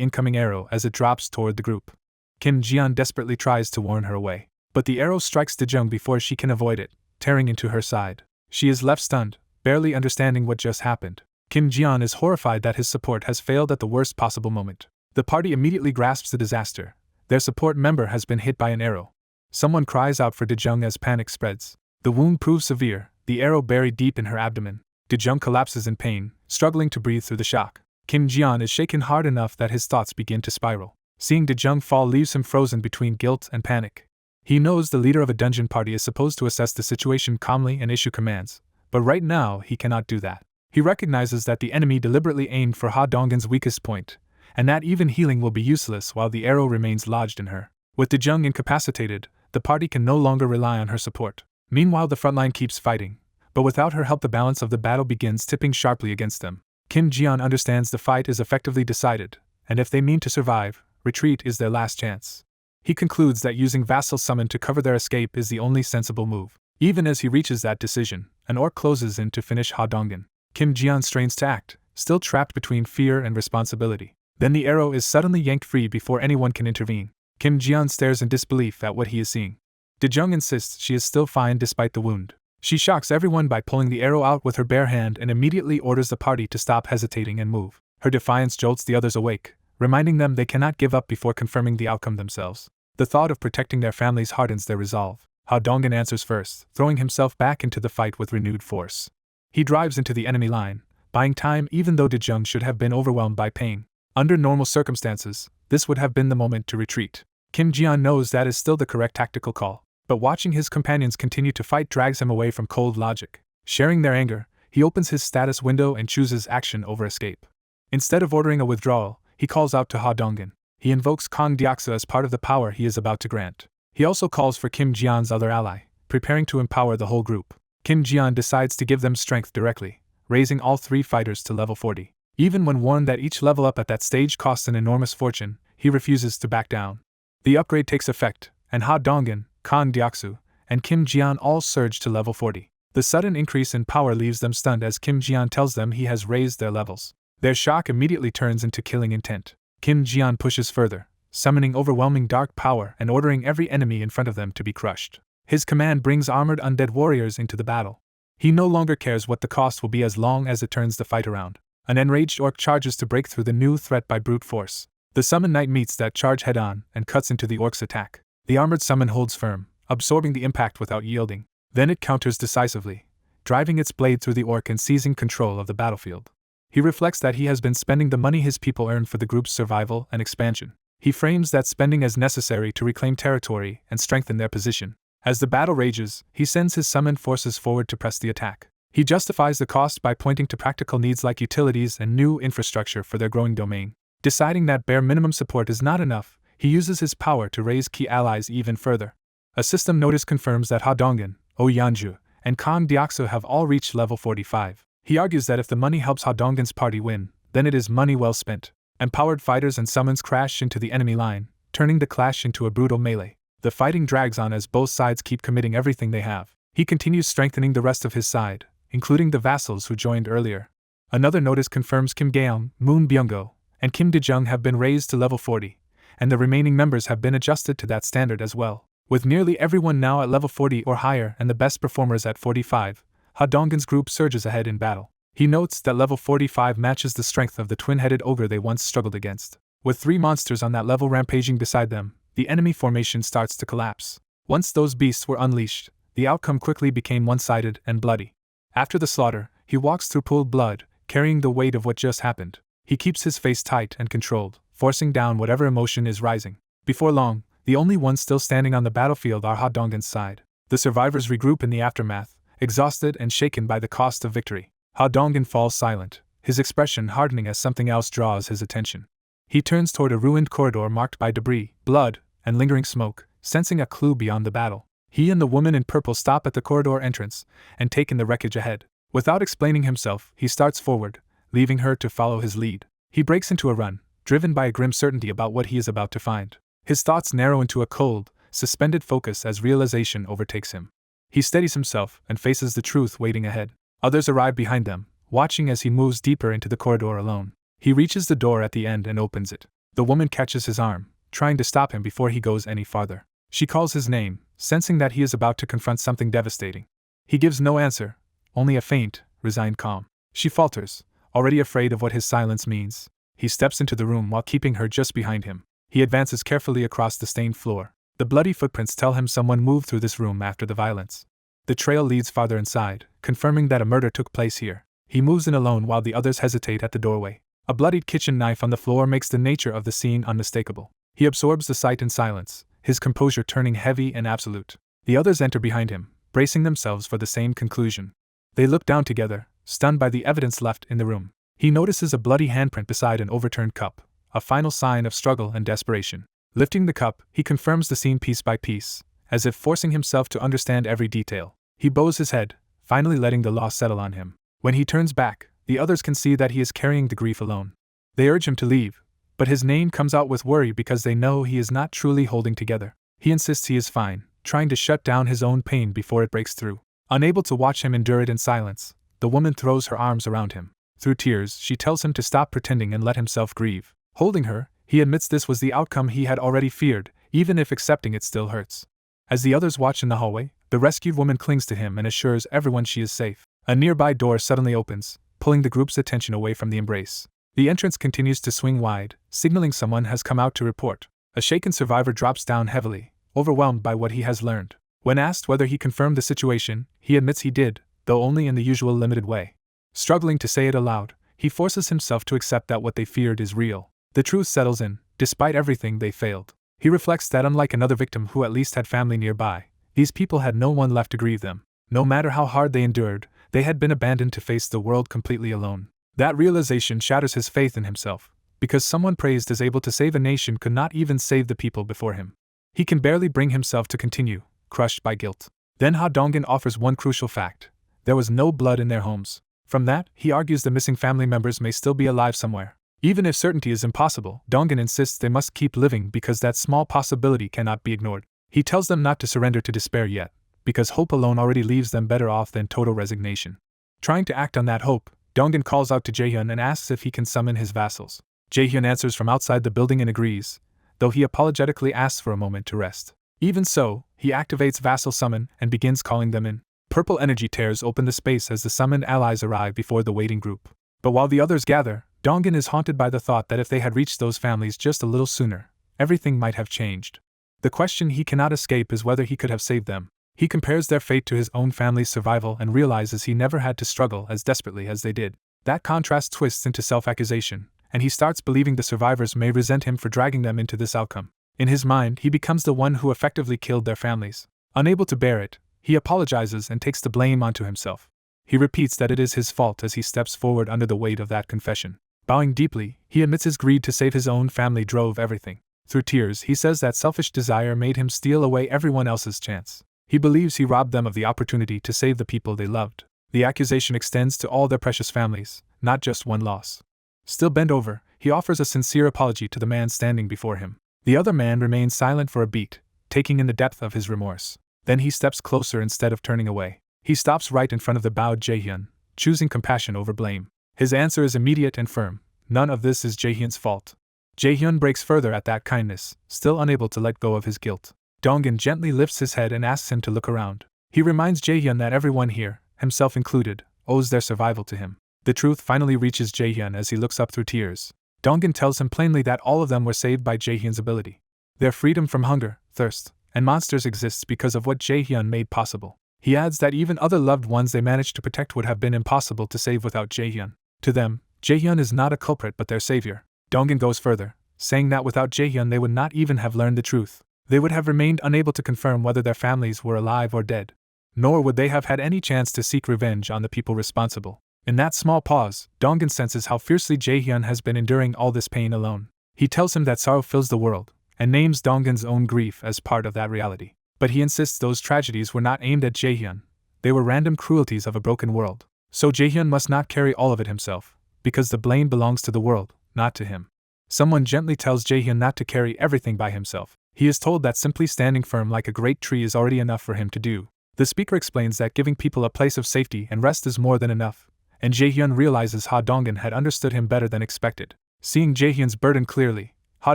incoming arrow as it drops toward the group. Kim Jian desperately tries to warn her away, but the arrow strikes Dejung before she can avoid it, tearing into her side. She is left stunned, barely understanding what just happened. Kim Jian is horrified that his support has failed at the worst possible moment. The party immediately grasps the disaster. Their support member has been hit by an arrow. Someone cries out for Dejung as panic spreads. The wound proves severe, the arrow buried deep in her abdomen. Dejung collapses in pain, struggling to breathe through the shock. Kim Jian is shaken hard enough that his thoughts begin to spiral. Seeing Dejung fall leaves him frozen between guilt and panic. He knows the leader of a dungeon party is supposed to assess the situation calmly and issue commands, but right now he cannot do that. He recognizes that the enemy deliberately aimed for Ha Donggen's weakest point, and that even healing will be useless while the arrow remains lodged in her. With Dejung incapacitated, the party can no longer rely on her support. Meanwhile, the frontline keeps fighting, But without her help, the balance of the battle begins tipping sharply against them. Kim Ji-yeon understands the fight is effectively decided, and if they mean to survive, retreat is their last chance. He concludes that using vassal summon to cover their escape is the only sensible move. Even as he reaches that decision, an orc closes in to finish Ha Dongin. Kim Ji-yeon strains to act, still trapped between fear and responsibility. Then the arrow is suddenly yanked free before anyone can intervene. Kim Ji-yeon stares in disbelief at what he is seeing. De-jung insists she is still fine despite the wound. She shocks everyone by pulling the arrow out with her bare hand and immediately orders the party to stop hesitating and move. Her defiance jolts the others awake, reminding them they cannot give up before confirming the outcome themselves. The thought of protecting their families hardens their resolve. Ha Dongin answers first, throwing himself back into the fight with renewed force. He drives into the enemy line, buying time even though De-jung should have been overwhelmed by pain. Under normal circumstances, this would have been the moment to retreat. Kim Ji-yeon knows that is still the correct tactical call, but watching his companions continue to fight drags him away from cold logic. Sharing their anger, he opens his status window and chooses action over escape. Instead of ordering a withdrawal, he calls out to Ha Dongin. He invokes Kang Deoksa as part of the power he is about to grant. He also calls for Kim Ji-yeon's other ally, preparing to empower the whole group. Kim Ji-yeon decides to give them strength directly, raising all 3 fighters to level 40. Even when warned that each level up at that stage costs an enormous fortune, he refuses to back down. The upgrade takes effect, and Ha Dongin, Kang Deoksu, and Kim Ji-yeon all surge to level 40. The sudden increase in power leaves them stunned as Kim Ji-yeon tells them he has raised their levels. Their shock immediately turns into killing intent. Kim Ji-yeon pushes further, summoning overwhelming dark power and ordering every enemy in front of them to be crushed. His command brings armored undead warriors into the battle. He no longer cares what the cost will be as long as it turns the fight around. An enraged orc charges to break through the new threat by brute force. The summoned knight meets that charge head-on and cuts into the orc's attack. The armored summon holds firm, absorbing the impact without yielding. Then it counters decisively, driving its blade through the orc and seizing control of the battlefield. He reflects that he has been spending the money his people earned for the group's survival and expansion. He frames that spending as necessary to reclaim territory and strengthen their position. As the battle rages, he sends his summoned forces forward to press the attack. He justifies the cost by pointing to practical needs like utilities and new infrastructure for their growing domain. Deciding that bare minimum support is not enough, he uses his power to raise key allies even further. A system notice confirms that Ha Dongin, Oh Yanju, and Kang Deoksu have all reached level 45. He argues that if the money helps Ha Dongin's party win, then it is money well spent. Empowered fighters and summons crash into the enemy line, turning the clash into a brutal melee. The fighting drags on as both sides keep committing everything they have. He continues strengthening the rest of his side, including the vassals who joined earlier. Another notice confirms Kim Gaeum, Moon Byung-go, and Kim De-jung have been raised to level 40, and the remaining members have been adjusted to that standard as well. With nearly everyone now at level 40 or higher and the best performers at 45, Ha Dongin's group surges ahead in battle. He notes that level 45 matches the strength of the twin-headed ogre they once struggled against. With 3 monsters on that level rampaging beside them, the enemy formation starts to collapse. Once those beasts were unleashed, the outcome quickly became one-sided and bloody. After the slaughter, he walks through pooled blood, carrying the weight of what just happened. He keeps his face tight and controlled, forcing down whatever emotion is rising. Before long, the only ones still standing on the battlefield are Ha Dongin's side. The survivors regroup in the aftermath, exhausted and shaken by the cost of victory. Ha Dongin falls silent, his expression hardening as something else draws his attention. He turns toward a ruined corridor marked by debris, blood, and lingering smoke, sensing a clue beyond the battle. He and the woman in purple stop at the corridor entrance and take in the wreckage ahead. Without explaining himself, he starts forward, leaving her to follow his lead. He breaks into a run, driven by a grim certainty about what he is about to find. His thoughts narrow into a cold, suspended focus as realization overtakes him. He steadies himself and faces the truth waiting ahead. Others arrive behind them, watching as he moves deeper into the corridor alone. He reaches the door at the end and opens it. The woman catches his arm, trying to stop him before he goes any farther. She calls his name, sensing that he is about to confront something devastating. He gives no answer, only a faint, resigned calm. She falters, already afraid of what his silence means. He steps into the room while keeping her just behind him. He advances carefully across the stained floor. The bloody footprints tell him someone moved through this room after the violence. The trail leads farther inside, confirming that a murder took place here. He moves in alone while the others hesitate at the doorway. A bloodied kitchen knife on the floor makes the nature of the scene unmistakable. He absorbs the sight in silence, his composure turning heavy and absolute. The others enter behind him, bracing themselves for the same conclusion. They look down together, stunned by the evidence left in the room. He notices a bloody handprint beside an overturned cup, a final sign of struggle and desperation. Lifting the cup, he confirms the scene piece by piece, as if forcing himself to understand every detail. He bows his head, finally letting the loss settle on him. When he turns back, the others can see that he is carrying the grief alone. They urge him to leave, but his name comes out with worry because they know he is not truly holding together. He insists he is fine, trying to shut down his own pain before it breaks through. Unable to watch him endure it in silence, the woman throws her arms around him. Through tears, she tells him to stop pretending and let himself grieve. Holding her, he admits this was the outcome he had already feared, even if accepting it still hurts. As the others watch in the hallway, the rescued woman clings to him and assures everyone she is safe. A nearby door suddenly opens, pulling the group's attention away from the embrace. The entrance continues to swing wide, signaling someone has come out to report. A shaken survivor drops down heavily, overwhelmed by what he has learned. When asked whether he confirmed the situation, he admits he did, though only in the usual limited way. Struggling to say it aloud, he forces himself to accept that what they feared is real. The truth settles in, despite everything they failed. He reflects that unlike another victim who at least had family nearby, these people had no one left to grieve them. No matter how hard they endured, they had been abandoned to face the world completely alone. That realization shatters his faith in himself, because someone praised as able to save a nation could not even save the people before him. He can barely bring himself to continue, crushed by guilt. Then Ha Dongin offers one crucial fact. There was no blood in their homes. From that, he argues the missing family members may still be alive somewhere. Even if certainty is impossible, Dongin insists they must keep living because that small possibility cannot be ignored. He tells them not to surrender to despair yet, because hope alone already leaves them better off than total resignation. Trying to act on that hope, Dongin calls out to Jaehyun and asks if he can summon his vassals. Jaehyun answers from outside the building and agrees, though he apologetically asks for a moment to rest. Even so, he activates Vassal Summon and begins calling them in. Purple energy tears open the space as the summoned allies arrive before the waiting group. But while the others gather, Dongin is haunted by the thought that if they had reached those families just a little sooner, everything might have changed. The question he cannot escape is whether he could have saved them. He compares their fate to his own family's survival and realizes he never had to struggle as desperately as they did. That contrast twists into self-accusation, and he starts believing the survivors may resent him for dragging them into this outcome. In his mind, he becomes the one who effectively killed their families. Unable to bear it, he apologizes and takes the blame onto himself. He repeats that it is his fault as he steps forward under the weight of that confession. Bowing deeply, he admits his greed to save his own family drove everything. Through tears, he says that selfish desire made him steal away everyone else's chance. He believes he robbed them of the opportunity to save the people they loved. The accusation extends to all their precious families, not just one loss. Still bent over, he offers a sincere apology to the man standing before him. The other man remains silent for a beat, taking in the depth of his remorse. Then he steps closer instead of turning away. He stops right in front of the bowed Jaehyun, choosing compassion over blame. His answer is immediate and firm. None of this is Jaehyun's fault. Jaehyun breaks further at that kindness, still unable to let go of his guilt. Dongin gently lifts his head and asks him to look around. He reminds Jaehyun that everyone here, himself included, owes their survival to him. The truth finally reaches Jaehyun as he looks up through tears. Dongin tells him plainly that all of them were saved by Jaehyun's ability. Their freedom from hunger, thirst, and monsters exists because of what Jaehyun made possible. He adds that even other loved ones they managed to protect would have been impossible to save without Jaehyun. To them, Jaehyun is not a culprit but their savior. Dongin goes further, saying that without Jaehyun they would not even have learned the truth. They would have remained unable to confirm whether their families were alive or dead. Nor would they have had any chance to seek revenge on the people responsible. In that small pause, Dongin senses how fiercely Jaehyun has been enduring all this pain alone. He tells him that sorrow fills the world, and names Dongin's own grief as part of that reality. But he insists those tragedies were not aimed at Jaehyun. They were random cruelties of a broken world. So Jaehyun must not carry all of it himself, because the blame belongs to the world, not to him. Someone gently tells Jaehyun not to carry everything by himself. He is told that simply standing firm like a great tree is already enough for him to do. The speaker explains that giving people a place of safety and rest is more than enough, and Jaehyun realizes Ha Dongin had understood him better than expected. Seeing Jaehyun's burden clearly, Ha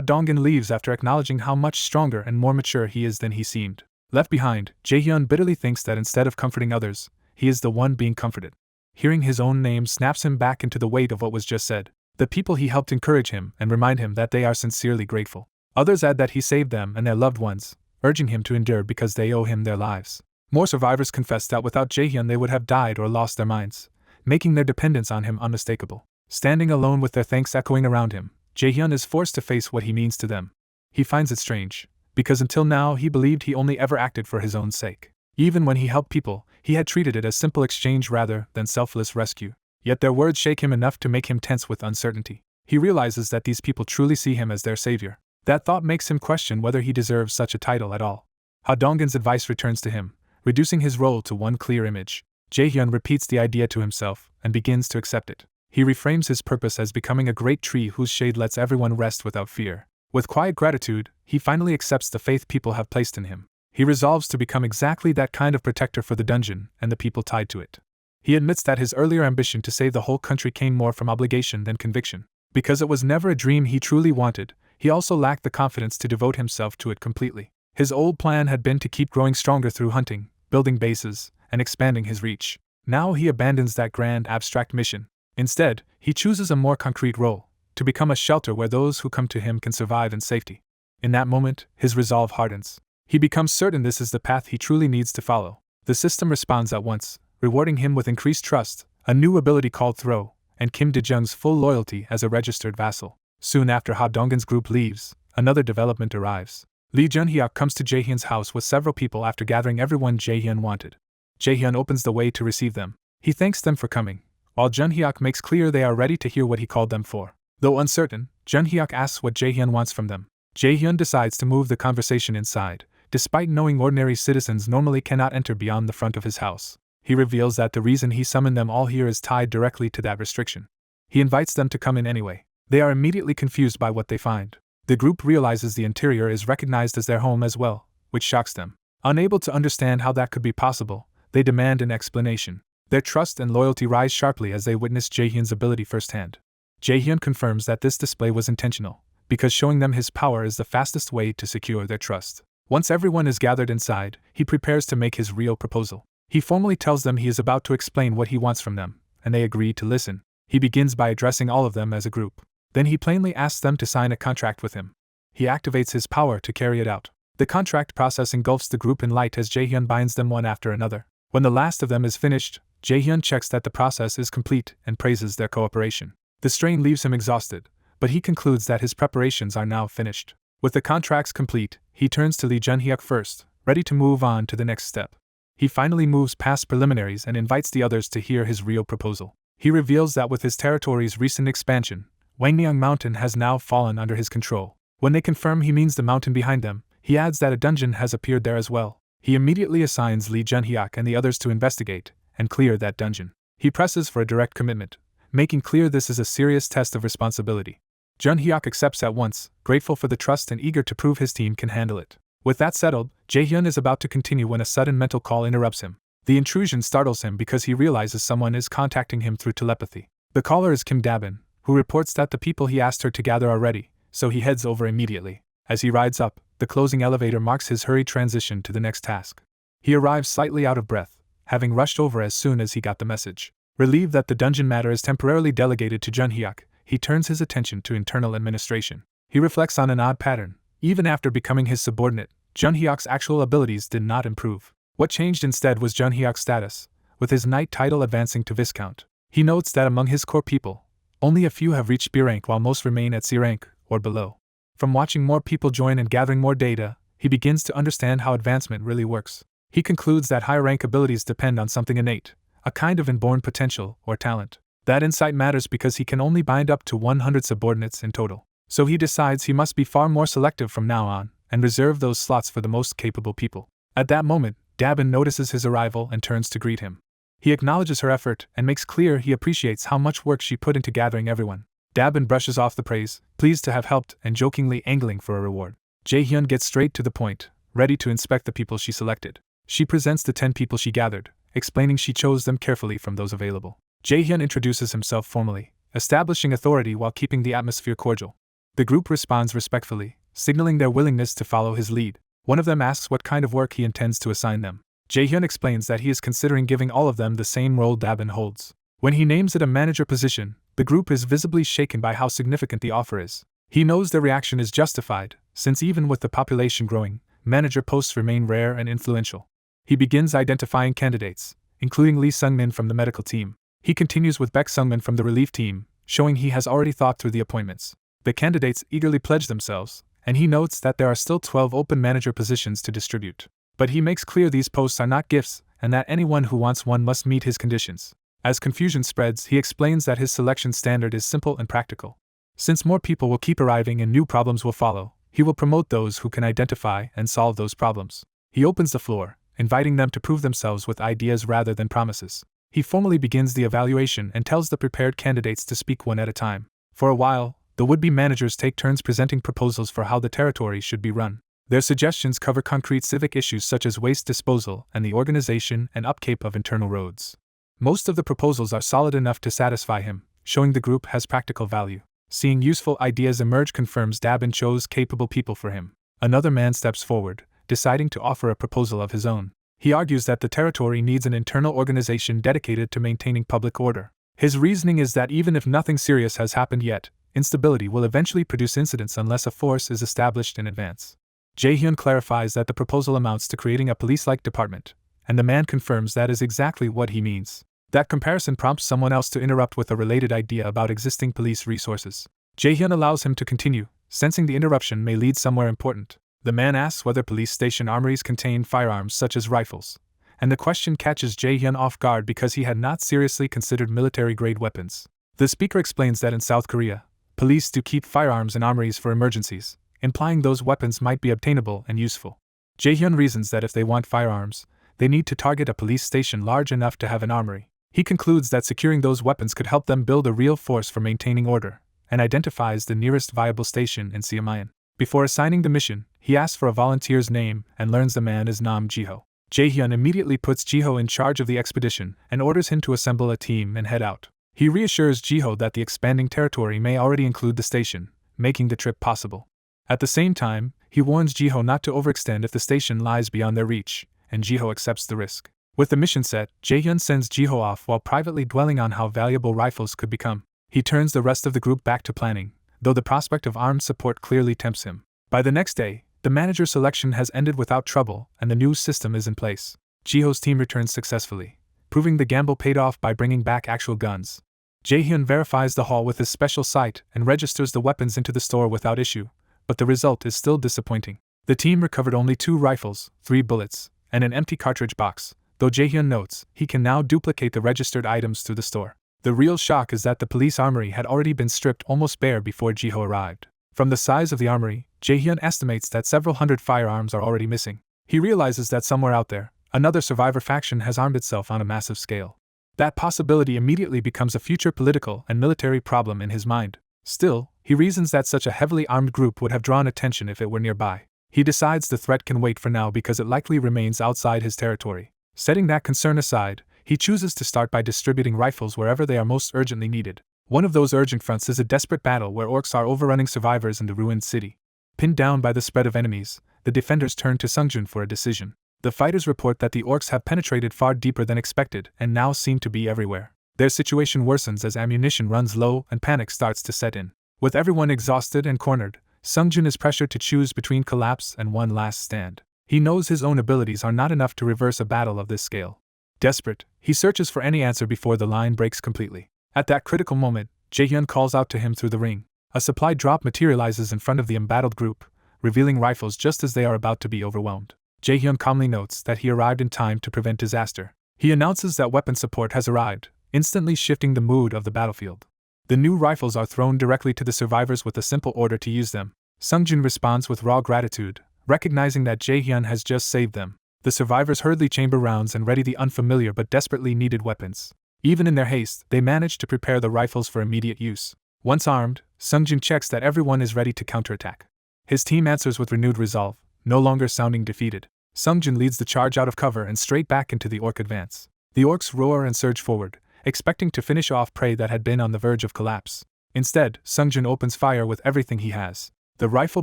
Dongin leaves after acknowledging how much stronger and more mature he is than he seemed. Left behind, Jaehyun bitterly thinks that instead of comforting others, he is the one being comforted. Hearing his own name snaps him back into the weight of what was just said. The people he helped encourage him and remind him that they are sincerely grateful. Others add that he saved them and their loved ones, urging him to endure because they owe him their lives. More survivors confess that without Jaehyun they would have died or lost their minds, making their dependence on him unmistakable. Standing alone with their thanks echoing around him, Jaehyun is forced to face what he means to them. He finds it strange, because until now he believed he only ever acted for his own sake. Even when he helped people, he had treated it as simple exchange rather than selfless rescue. Yet their words shake him enough to make him tense with uncertainty. He realizes that these people truly see him as their savior. That thought makes him question whether he deserves such a title at all. Ha Donggin's advice returns to him, reducing his role to one clear image. Jaehyun repeats the idea to himself and begins to accept it. He reframes his purpose as becoming a great tree whose shade lets everyone rest without fear. With quiet gratitude, he finally accepts the faith people have placed in him. He resolves to become exactly that kind of protector for the dungeon and the people tied to it. He admits that his earlier ambition to save the whole country came more from obligation than conviction. Because it was never a dream he truly wanted, he also lacked the confidence to devote himself to it completely. His old plan had been to keep growing stronger through hunting, building bases, and expanding his reach. Now he abandons that grand abstract mission. Instead, he chooses a more concrete role, to become a shelter where those who come to him can survive in safety. In that moment, his resolve hardens. He becomes certain this is the path he truly needs to follow. The system responds at once, rewarding him with increased trust, a new ability called Throw, and Kim De-jung's full loyalty as a registered vassal. Soon after Ha Donggen's group leaves, another development arrives. Lee Junhyuk comes to Jaehyun's house with several people after gathering everyone Jaehyun wanted. Jaehyun opens the way to receive them. He thanks them for coming, while Junhyuk makes clear they are ready to hear what he called them for. Though uncertain, Junhyuk asks what Jaehyun wants from them. Jaehyun decides to move the conversation inside, despite knowing ordinary citizens normally cannot enter beyond the front of his house. He reveals that the reason he summoned them all here is tied directly to that restriction. He invites them to come in anyway. They are immediately confused by what they find. The group realizes the interior is recognized as their home as well, which shocks them. Unable to understand how that could be possible, they demand an explanation. Their trust and loyalty rise sharply as they witness Jaehyun's ability firsthand. Jaehyun confirms that this display was intentional, because showing them his power is the fastest way to secure their trust. Once everyone is gathered inside, he prepares to make his real proposal. He formally tells them he is about to explain what he wants from them, and they agree to listen. He begins by addressing all of them as a group. Then he plainly asks them to sign a contract with him. He activates his power to carry it out. The contract process engulfs the group in light as Jaehyun binds them one after another. When the last of them is finished, Jaehyun checks that the process is complete and praises their cooperation. The strain leaves him exhausted, but he concludes that his preparations are now finished. With the contracts complete, he turns to Lee Junhyuk first, ready to move on to the next step. He finally moves past preliminaries and invites the others to hear his real proposal. He reveals that with his territory's recent expansion, Wangmyeong Mountain has now fallen under his control. When they confirm he means the mountain behind them, he adds that a dungeon has appeared there as well. He immediately assigns Lee Junhyuk and the others to investigate and clear that dungeon. He presses for a direct commitment, making clear this is a serious test of responsibility. Junhyuk accepts at once, grateful for the trust and eager to prove his team can handle it. With that settled, Jaehyun is about to continue when a sudden mental call interrupts him. The intrusion startles him because he realizes someone is contacting him through telepathy. The caller is Kim Dabin, who reports that the people he asked her to gather are ready, so he heads over immediately. As he rides up, the closing elevator marks his hurried transition to the next task. He arrives slightly out of breath, having rushed over as soon as he got the message. Relieved that the dungeon matter is temporarily delegated to Junhyuk, he turns his attention to internal administration. He reflects on an odd pattern. Even after becoming his subordinate, Junhyuk's actual abilities did not improve. What changed instead was Junhyuk's status, with his knight title advancing to Viscount. He notes that among his core people, only a few have reached B rank while most remain at C rank or below. From watching more people join and gathering more data, he begins to understand how advancement really works. He concludes that high rank abilities depend on something innate, a kind of inborn potential or talent. That insight matters because he can only bind up to 100 subordinates in total. So he decides he must be far more selective from now on, and reserve those slots for the most capable people. At that moment, Dabin notices his arrival and turns to greet him. He acknowledges her effort and makes clear he appreciates how much work she put into gathering everyone. Dabin brushes off the praise, pleased to have helped and jokingly angling for a reward. Jaehyun gets straight to the point, ready to inspect the people she selected. She presents the 10 people she gathered, explaining she chose them carefully from those available. Jaehyun introduces himself formally, establishing authority while keeping the atmosphere cordial. The group responds respectfully, signaling their willingness to follow his lead. One of them asks what kind of work he intends to assign them. Jaehyun explains that he is considering giving all of them the same role Dabin holds. When he names it a manager position, the group is visibly shaken by how significant the offer is. He knows their reaction is justified, since even with the population growing, manager posts remain rare and influential. He begins identifying candidates, including Lee Sungmin from the medical team. He continues with Baek Sungmin from the relief team, showing he has already thought through the appointments. The candidates eagerly pledge themselves, and he notes that there are still 12 open manager positions to distribute. But he makes clear these posts are not gifts, and that anyone who wants one must meet his conditions. As confusion spreads, he explains that his selection standard is simple and practical. Since more people will keep arriving and new problems will follow, he will promote those who can identify and solve those problems. He opens the floor, inviting them to prove themselves with ideas rather than promises. He formally begins the evaluation and tells the prepared candidates to speak one at a time. For a while, the would-be managers take turns presenting proposals for how the territory should be run. Their suggestions cover concrete civic issues such as waste disposal and the organization and upkeep of internal roads. Most of the proposals are solid enough to satisfy him, showing the group has practical value. Seeing useful ideas emerge confirms Dabin chose capable people for him. Another man steps forward, deciding to offer a proposal of his own. He argues that the territory needs an internal organization dedicated to maintaining public order. His reasoning is that even if nothing serious has happened yet, instability will eventually produce incidents unless a force is established in advance. Jae-hyun clarifies that the proposal amounts to creating a police-like department, and the man confirms that is exactly what he means. That comparison prompts someone else to interrupt with a related idea about existing police resources. Jae-hyun allows him to continue, sensing the interruption may lead somewhere important. The man asks whether police station armories contain firearms such as rifles, and the question catches Jae-hyun off guard because he had not seriously considered military-grade weapons. The speaker explains that in South Korea, police do keep firearms in armories for emergencies, implying those weapons might be obtainable and useful. Jae-hyun reasons that if they want firearms, they need to target a police station large enough to have an armory. He concludes that securing those weapons could help them build a real force for maintaining order, and identifies the nearest viable station in Siamayan. Before assigning the mission, he asks for a volunteer's name and learns the man is Nam Jiho. Jae-hyun immediately puts Jiho in charge of the expedition and orders him to assemble a team and head out. He reassures Jiho that the expanding territory may already include the station, making the trip possible. At the same time, he warns Jiho not to overextend if the station lies beyond their reach, and Jiho accepts the risk. With the mission set, Jae-hyun sends Jiho off while privately dwelling on how valuable rifles could become. He turns the rest of the group back to planning, though the prospect of armed support clearly tempts him. By the next day, the manager selection has ended without trouble and the new system is in place. Jiho's team returns successfully, proving the gamble paid off by bringing back actual guns. Jae-hyun verifies the haul with his special sight and registers the weapons into the store without issue, but the result is still disappointing. The team recovered only 2 rifles, 3 bullets, and an empty cartridge box, though Jae-hyun notes he can now duplicate the registered items through the store. The real shock is that the police armory had already been stripped almost bare before Jiho arrived. From the size of the armory, Jae-hyun estimates that several hundred firearms are already missing. He realizes that somewhere out there, another survivor faction has armed itself on a massive scale. That possibility immediately becomes a future political and military problem in his mind. Still, he reasons that such a heavily armed group would have drawn attention if it were nearby. He decides the threat can wait for now because it likely remains outside his territory. Setting that concern aside, he chooses to start by distributing rifles wherever they are most urgently needed. One of those urgent fronts is a desperate battle where orcs are overrunning survivors in the ruined city. Pinned down by the spread of enemies, the defenders turn to Sungjun for a decision. The fighters report that the orcs have penetrated far deeper than expected and now seem to be everywhere. Their situation worsens as ammunition runs low and panic starts to set in. With everyone exhausted and cornered, Sungjun is pressured to choose between collapse and one last stand. He knows his own abilities are not enough to reverse a battle of this scale. Desperate, he searches for any answer before the line breaks completely. At that critical moment, Jae-hyun calls out to him through the ring. A supply drop materializes in front of the embattled group, revealing rifles just as they are about to be overwhelmed. Jae-hyun calmly notes that he arrived in time to prevent disaster. He announces that weapon support has arrived, instantly shifting the mood of the battlefield. The new rifles are thrown directly to the survivors with a simple order to use them. Sungjun responds with raw gratitude, recognizing that Jae-hyun has just saved them. The survivors hurriedly chamber rounds and ready the unfamiliar but desperately needed weapons. Even in their haste, they manage to prepare the rifles for immediate use. Once armed, Sungjun checks that everyone is ready to counterattack. His team answers with renewed resolve, no longer sounding defeated. Sungjun leads the charge out of cover and straight back into the orc advance. The orcs roar and surge forward, expecting to finish off prey that had been on the verge of collapse. Instead, Sungjun opens fire with everything he has. The rifle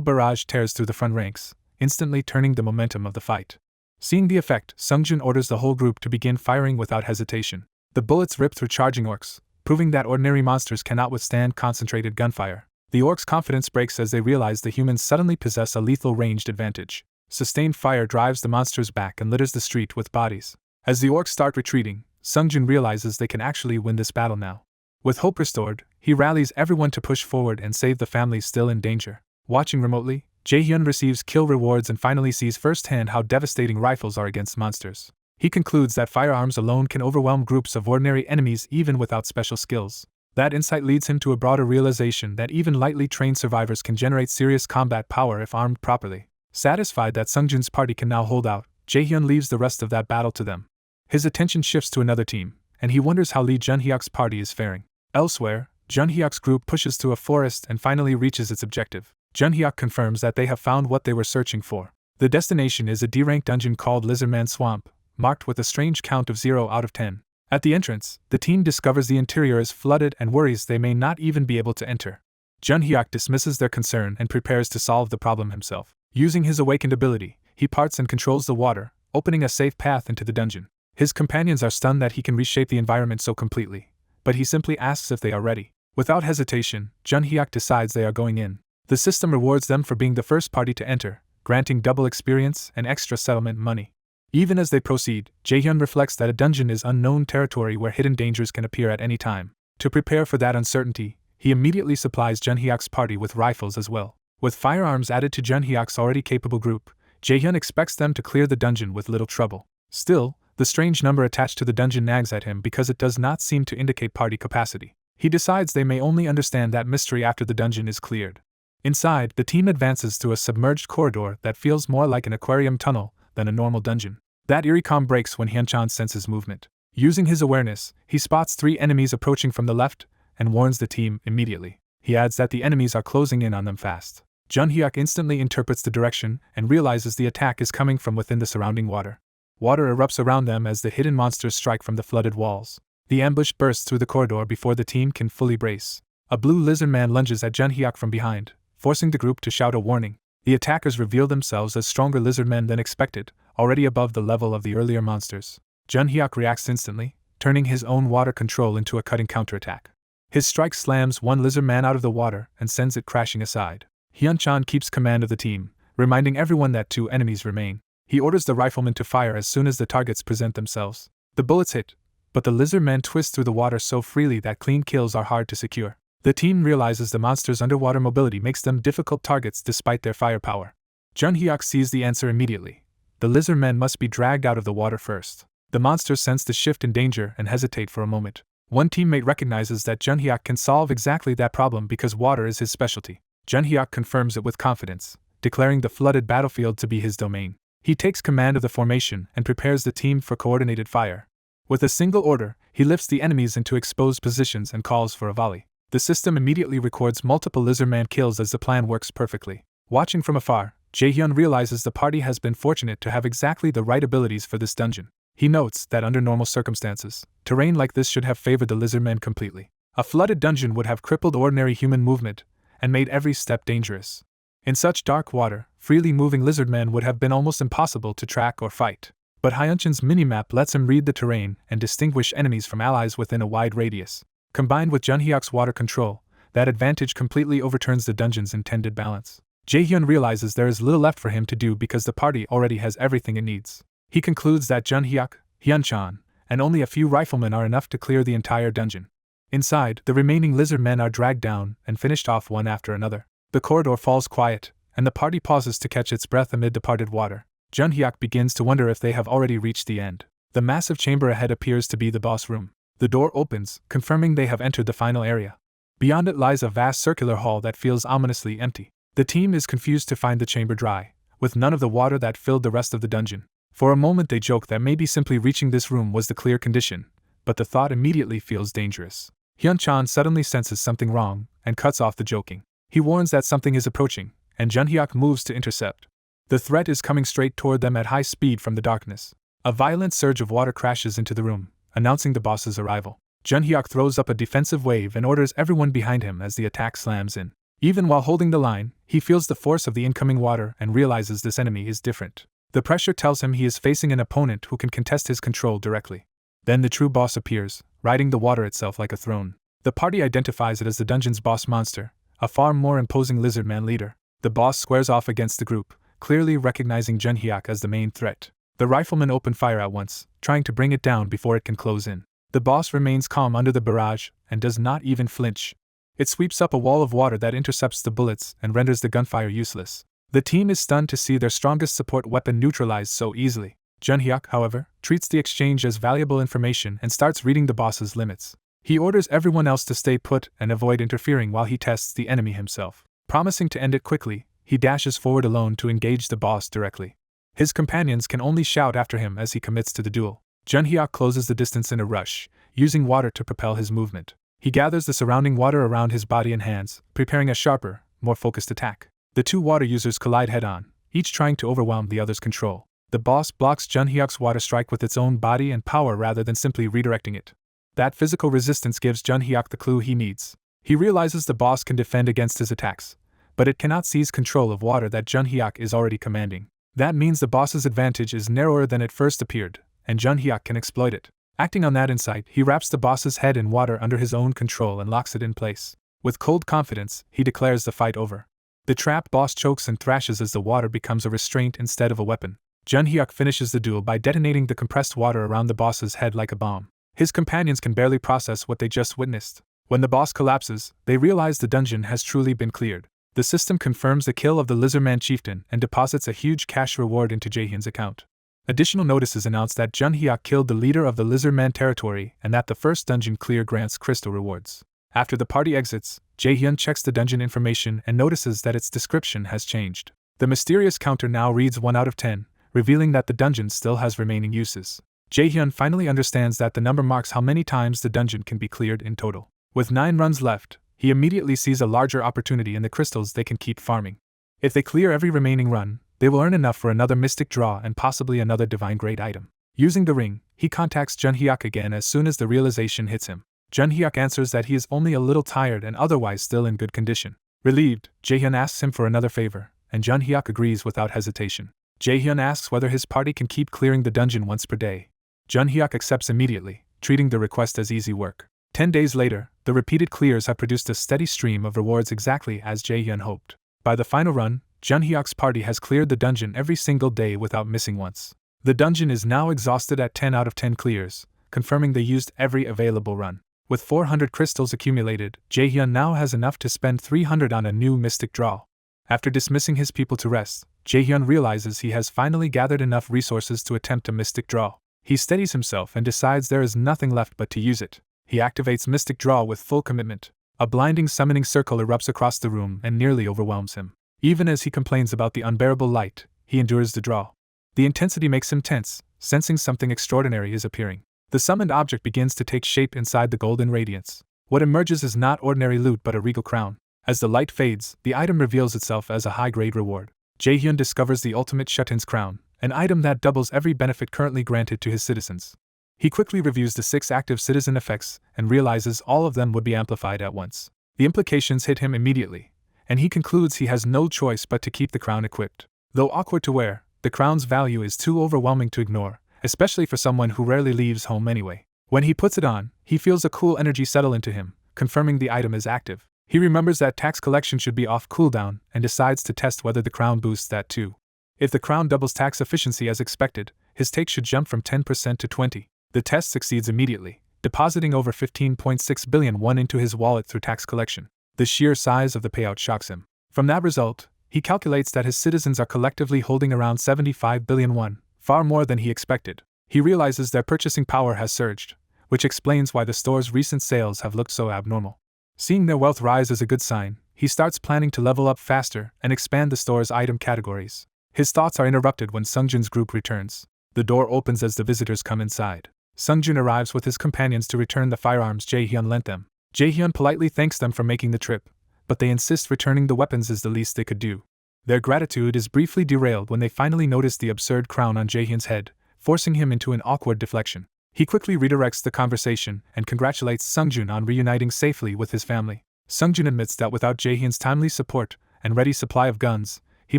barrage tears through the front ranks, instantly turning the momentum of the fight. Seeing the effect, Sungjun orders the whole group to begin firing without hesitation. The bullets rip through charging orcs, proving that ordinary monsters cannot withstand concentrated gunfire. The orcs' confidence breaks as they realize the humans suddenly possess a lethal ranged advantage. Sustained fire drives the monsters back and litters the street with bodies. As the orcs start retreating, Sungjun realizes they can actually win this battle now. With hope restored, he rallies everyone to push forward and save the families still in danger. Watching remotely, Jae-hyun receives kill rewards and finally sees firsthand how devastating rifles are against monsters. He concludes that firearms alone can overwhelm groups of ordinary enemies even without special skills. That insight leads him to a broader realization that even lightly trained survivors can generate serious combat power if armed properly. Satisfied that Sungjun's party can now hold out, Jaehyun leaves the rest of that battle to them. His attention shifts to another team, and he wonders how Lee Junhyuk's party is faring. Elsewhere, Junhyuk's group pushes through a forest and finally reaches its objective. Junhyuk confirms that they have found what they were searching for. The destination is a D-rank dungeon called Lizardman Swamp, marked with a strange count of 0 out of 10. At the entrance, the team discovers the interior is flooded and worries they may not even be able to enter. Junhyuk dismisses their concern and prepares to solve the problem himself. Using his awakened ability, he parts and controls the water, opening a safe path into the dungeon. His companions are stunned that he can reshape the environment so completely, but he simply asks if they are ready. Without hesitation, Junhyuk decides they are going in. The system rewards them for being the first party to enter, granting double experience and extra settlement money. Even as they proceed, Jaehyun reflects that a dungeon is unknown territory where hidden dangers can appear at any time. To prepare for that uncertainty, he immediately supplies Junhyuk's party with rifles as well. With firearms added to Junhyuk's already capable group, Jaehyun expects them to clear the dungeon with little trouble. Still, the strange number attached to the dungeon nags at him because it does not seem to indicate party capacity. He decides they may only understand that mystery after the dungeon is cleared. Inside, the team advances through a submerged corridor that feels more like an aquarium tunnel than a normal dungeon. That eerie calm breaks when Hyunchan senses movement. Using his awareness, he spots 3 enemies approaching from the left and warns the team immediately. He adds that the enemies are closing in on them fast. Junhyuk instantly interprets the direction and realizes the attack is coming from within the surrounding water. Water erupts around them as the hidden monsters strike from the flooded walls. The ambush bursts through the corridor before the team can fully brace. A blue lizard man lunges at Junhyuk from behind, forcing the group to shout a warning. The attackers reveal themselves as stronger lizard men than expected, already above the level of the earlier monsters. Junhyuk reacts instantly, turning his own water control into a cutting counterattack. His strike slams one lizard man out of the water and sends it crashing aside. Hyunchan keeps command of the team, reminding everyone that 2 enemies remain. He orders the riflemen to fire as soon as the targets present themselves. The bullets hit, but the lizard men twist through the water so freely that clean kills are hard to secure. The team realizes the monsters' underwater mobility makes them difficult targets despite their firepower. Junhyuk sees the answer immediately. The lizard men must be dragged out of the water first. The monsters sense the shift in danger and hesitate for a moment. One teammate recognizes that Junhyuk can solve exactly that problem because water is his specialty. Junhyuk confirms it with confidence, declaring the flooded battlefield to be his domain. He takes command of the formation and prepares the team for coordinated fire. With a single order, he lifts the enemies into exposed positions and calls for a volley. The system immediately records multiple lizardman kills as the plan works perfectly. Watching from afar, Jaehyun realizes the party has been fortunate to have exactly the right abilities for this dungeon. He notes that under normal circumstances, terrain like this should have favored the lizardmen completely. A flooded dungeon would have crippled ordinary human movement and made every step dangerous. In such dark water, freely moving lizardmen would have been almost impossible to track or fight. But Hyunchan's minimap lets him read the terrain and distinguish enemies from allies within a wide radius. Combined with Junhyuk's water control, that advantage completely overturns the dungeon's intended balance. Jaehyun realizes there is little left for him to do because the party already has everything it needs. He concludes that Junhyuk, Hyunchan, and only a few riflemen are enough to clear the entire dungeon. Inside, the remaining lizard men are dragged down and finished off one after another. The corridor falls quiet, and the party pauses to catch its breath amid the parted water. Junhyuk begins to wonder if they have already reached the end. The massive chamber ahead appears to be the boss room. The door opens, confirming they have entered the final area. Beyond it lies a vast circular hall that feels ominously empty. The team is confused to find the chamber dry, with none of the water that filled the rest of the dungeon. For a moment they joke that maybe simply reaching this room was the clear condition, but the thought immediately feels dangerous. Hyunchan suddenly senses something wrong and cuts off the joking. He warns that something is approaching, and Junhyuk moves to intercept. The threat is coming straight toward them at high speed from the darkness. A violent surge of water crashes into the room, announcing the boss's arrival. Junhyuk throws up a defensive wave and orders everyone behind him as the attack slams in. Even while holding the line, he feels the force of the incoming water and realizes this enemy is different. The pressure tells him he is facing an opponent who can contest his control directly. Then the true boss appears, riding the water itself like a throne. The party identifies it as the dungeon's boss monster, a far more imposing lizardman leader. The boss squares off against the group, clearly recognizing Junhyuk as the main threat. The riflemen open fire at once, trying to bring it down before it can close in. The boss remains calm under the barrage and does not even flinch. It sweeps up a wall of water that intercepts the bullets and renders the gunfire useless. The team is stunned to see their strongest support weapon neutralized so easily. Junhyuk, however, treats the exchange as valuable information and starts reading the boss's limits. He orders everyone else to stay put and avoid interfering while he tests the enemy himself. Promising to end it quickly, he dashes forward alone to engage the boss directly. His companions can only shout after him as he commits to the duel. Junhyuk closes the distance in a rush, using water to propel his movement. He gathers the surrounding water around his body and hands, preparing a sharper, more focused attack. The two water users collide head-on, each trying to overwhelm the other's control. The boss blocks Junhyuk's water strike with its own body and power rather than simply redirecting it. That physical resistance gives Junhyuk the clue he needs. He realizes the boss can defend against his attacks, but it cannot seize control of water that Junhyuk is already commanding. That means the boss's advantage is narrower than it first appeared, and Junhyuk can exploit it. Acting on that insight, he wraps the boss's head in water under his own control and locks it in place. With cold confidence, he declares the fight over. The trapped boss chokes and thrashes as the water becomes a restraint instead of a weapon. Junhyuk finishes the duel by detonating the compressed water around the boss's head like a bomb. His companions can barely process what they just witnessed. When the boss collapses, they realize the dungeon has truly been cleared. The system confirms the kill of the Lizardman chieftain and deposits a huge cash reward into Jaehyun's account. Additional notices announce that Junhyuk killed the leader of the Lizardman territory and that the first dungeon clear grants crystal rewards. After the party exits, Jaehyun checks the dungeon information and notices that its description has changed. The mysterious counter now reads 1 out of 10, revealing that the dungeon still has remaining uses. Jaehyun finally understands that the number marks how many times the dungeon can be cleared in total. With 9 runs left, he immediately sees a larger opportunity in the crystals they can keep farming. If they clear every remaining run, they will earn enough for another mystic draw and possibly another divine grade item. Using the ring, he contacts Junhyuk again as soon as the realization hits him. Junhyuk answers that he is only a little tired and otherwise still in good condition. Relieved, Jaehyun asks him for another favor, and Junhyuk agrees without hesitation. Jaehyun asks whether his party can keep clearing the dungeon once per day. Junhyuk accepts immediately, treating the request as easy work. 10 days later, the repeated clears have produced a steady stream of rewards exactly as Jaehyun hoped. By the final run, Junhyuk's party has cleared the dungeon every single day without missing once. The dungeon is now exhausted at 10 out of 10 clears, confirming they used every available run. With 400 crystals accumulated, Jaehyun now has enough to spend 300 on a new mystic draw. After dismissing his people to rest, Jaehyun realizes he has finally gathered enough resources to attempt a mystic draw. He steadies himself and decides there is nothing left but to use it. He activates Mystic Draw with full commitment. A blinding summoning circle erupts across the room and nearly overwhelms him. Even as he complains about the unbearable light, he endures the draw. The intensity makes him tense, sensing something extraordinary is appearing. The summoned object begins to take shape inside the golden radiance. What emerges is not ordinary loot but a regal crown. As the light fades, the item reveals itself as a high-grade reward. Jaehyun discovers the ultimate Shutin's crown, an item that doubles every benefit currently granted to his citizens. He quickly reviews the 6 active citizen effects and realizes all of them would be amplified at once. The implications hit him immediately, and he concludes he has no choice but to keep the crown equipped. Though awkward to wear, the crown's value is too overwhelming to ignore, especially for someone who rarely leaves home anyway. When he puts it on, he feels a cool energy settle into him, confirming the item is active. He remembers that tax collection should be off cooldown and decides to test whether the crown boosts that too. If the crown doubles tax efficiency as expected, his take should jump from 10% to 20%. The test succeeds immediately, depositing over 15.6 billion won into his wallet through tax collection. The sheer size of the payout shocks him. From that result, he calculates that his citizens are collectively holding around 75 billion won, far more than he expected. He realizes their purchasing power has surged, which explains why the store's recent sales have looked so abnormal. Seeing their wealth rise is a good sign, he starts planning to level up faster and expand the store's item categories. His thoughts are interrupted when Sungjun's group returns. The door opens as the visitors come inside. Sungjun arrives with his companions to return the firearms Jaehyun lent them. Jaehyun politely thanks them for making the trip, but they insist returning the weapons is the least they could do. Their gratitude is briefly derailed when they finally notice the absurd crown on Jaehyun's head, forcing him into an awkward deflection. He quickly redirects the conversation and congratulates Sungjun on reuniting safely with his family. Sungjun admits that without Jaehyun's timely support and ready supply of guns, he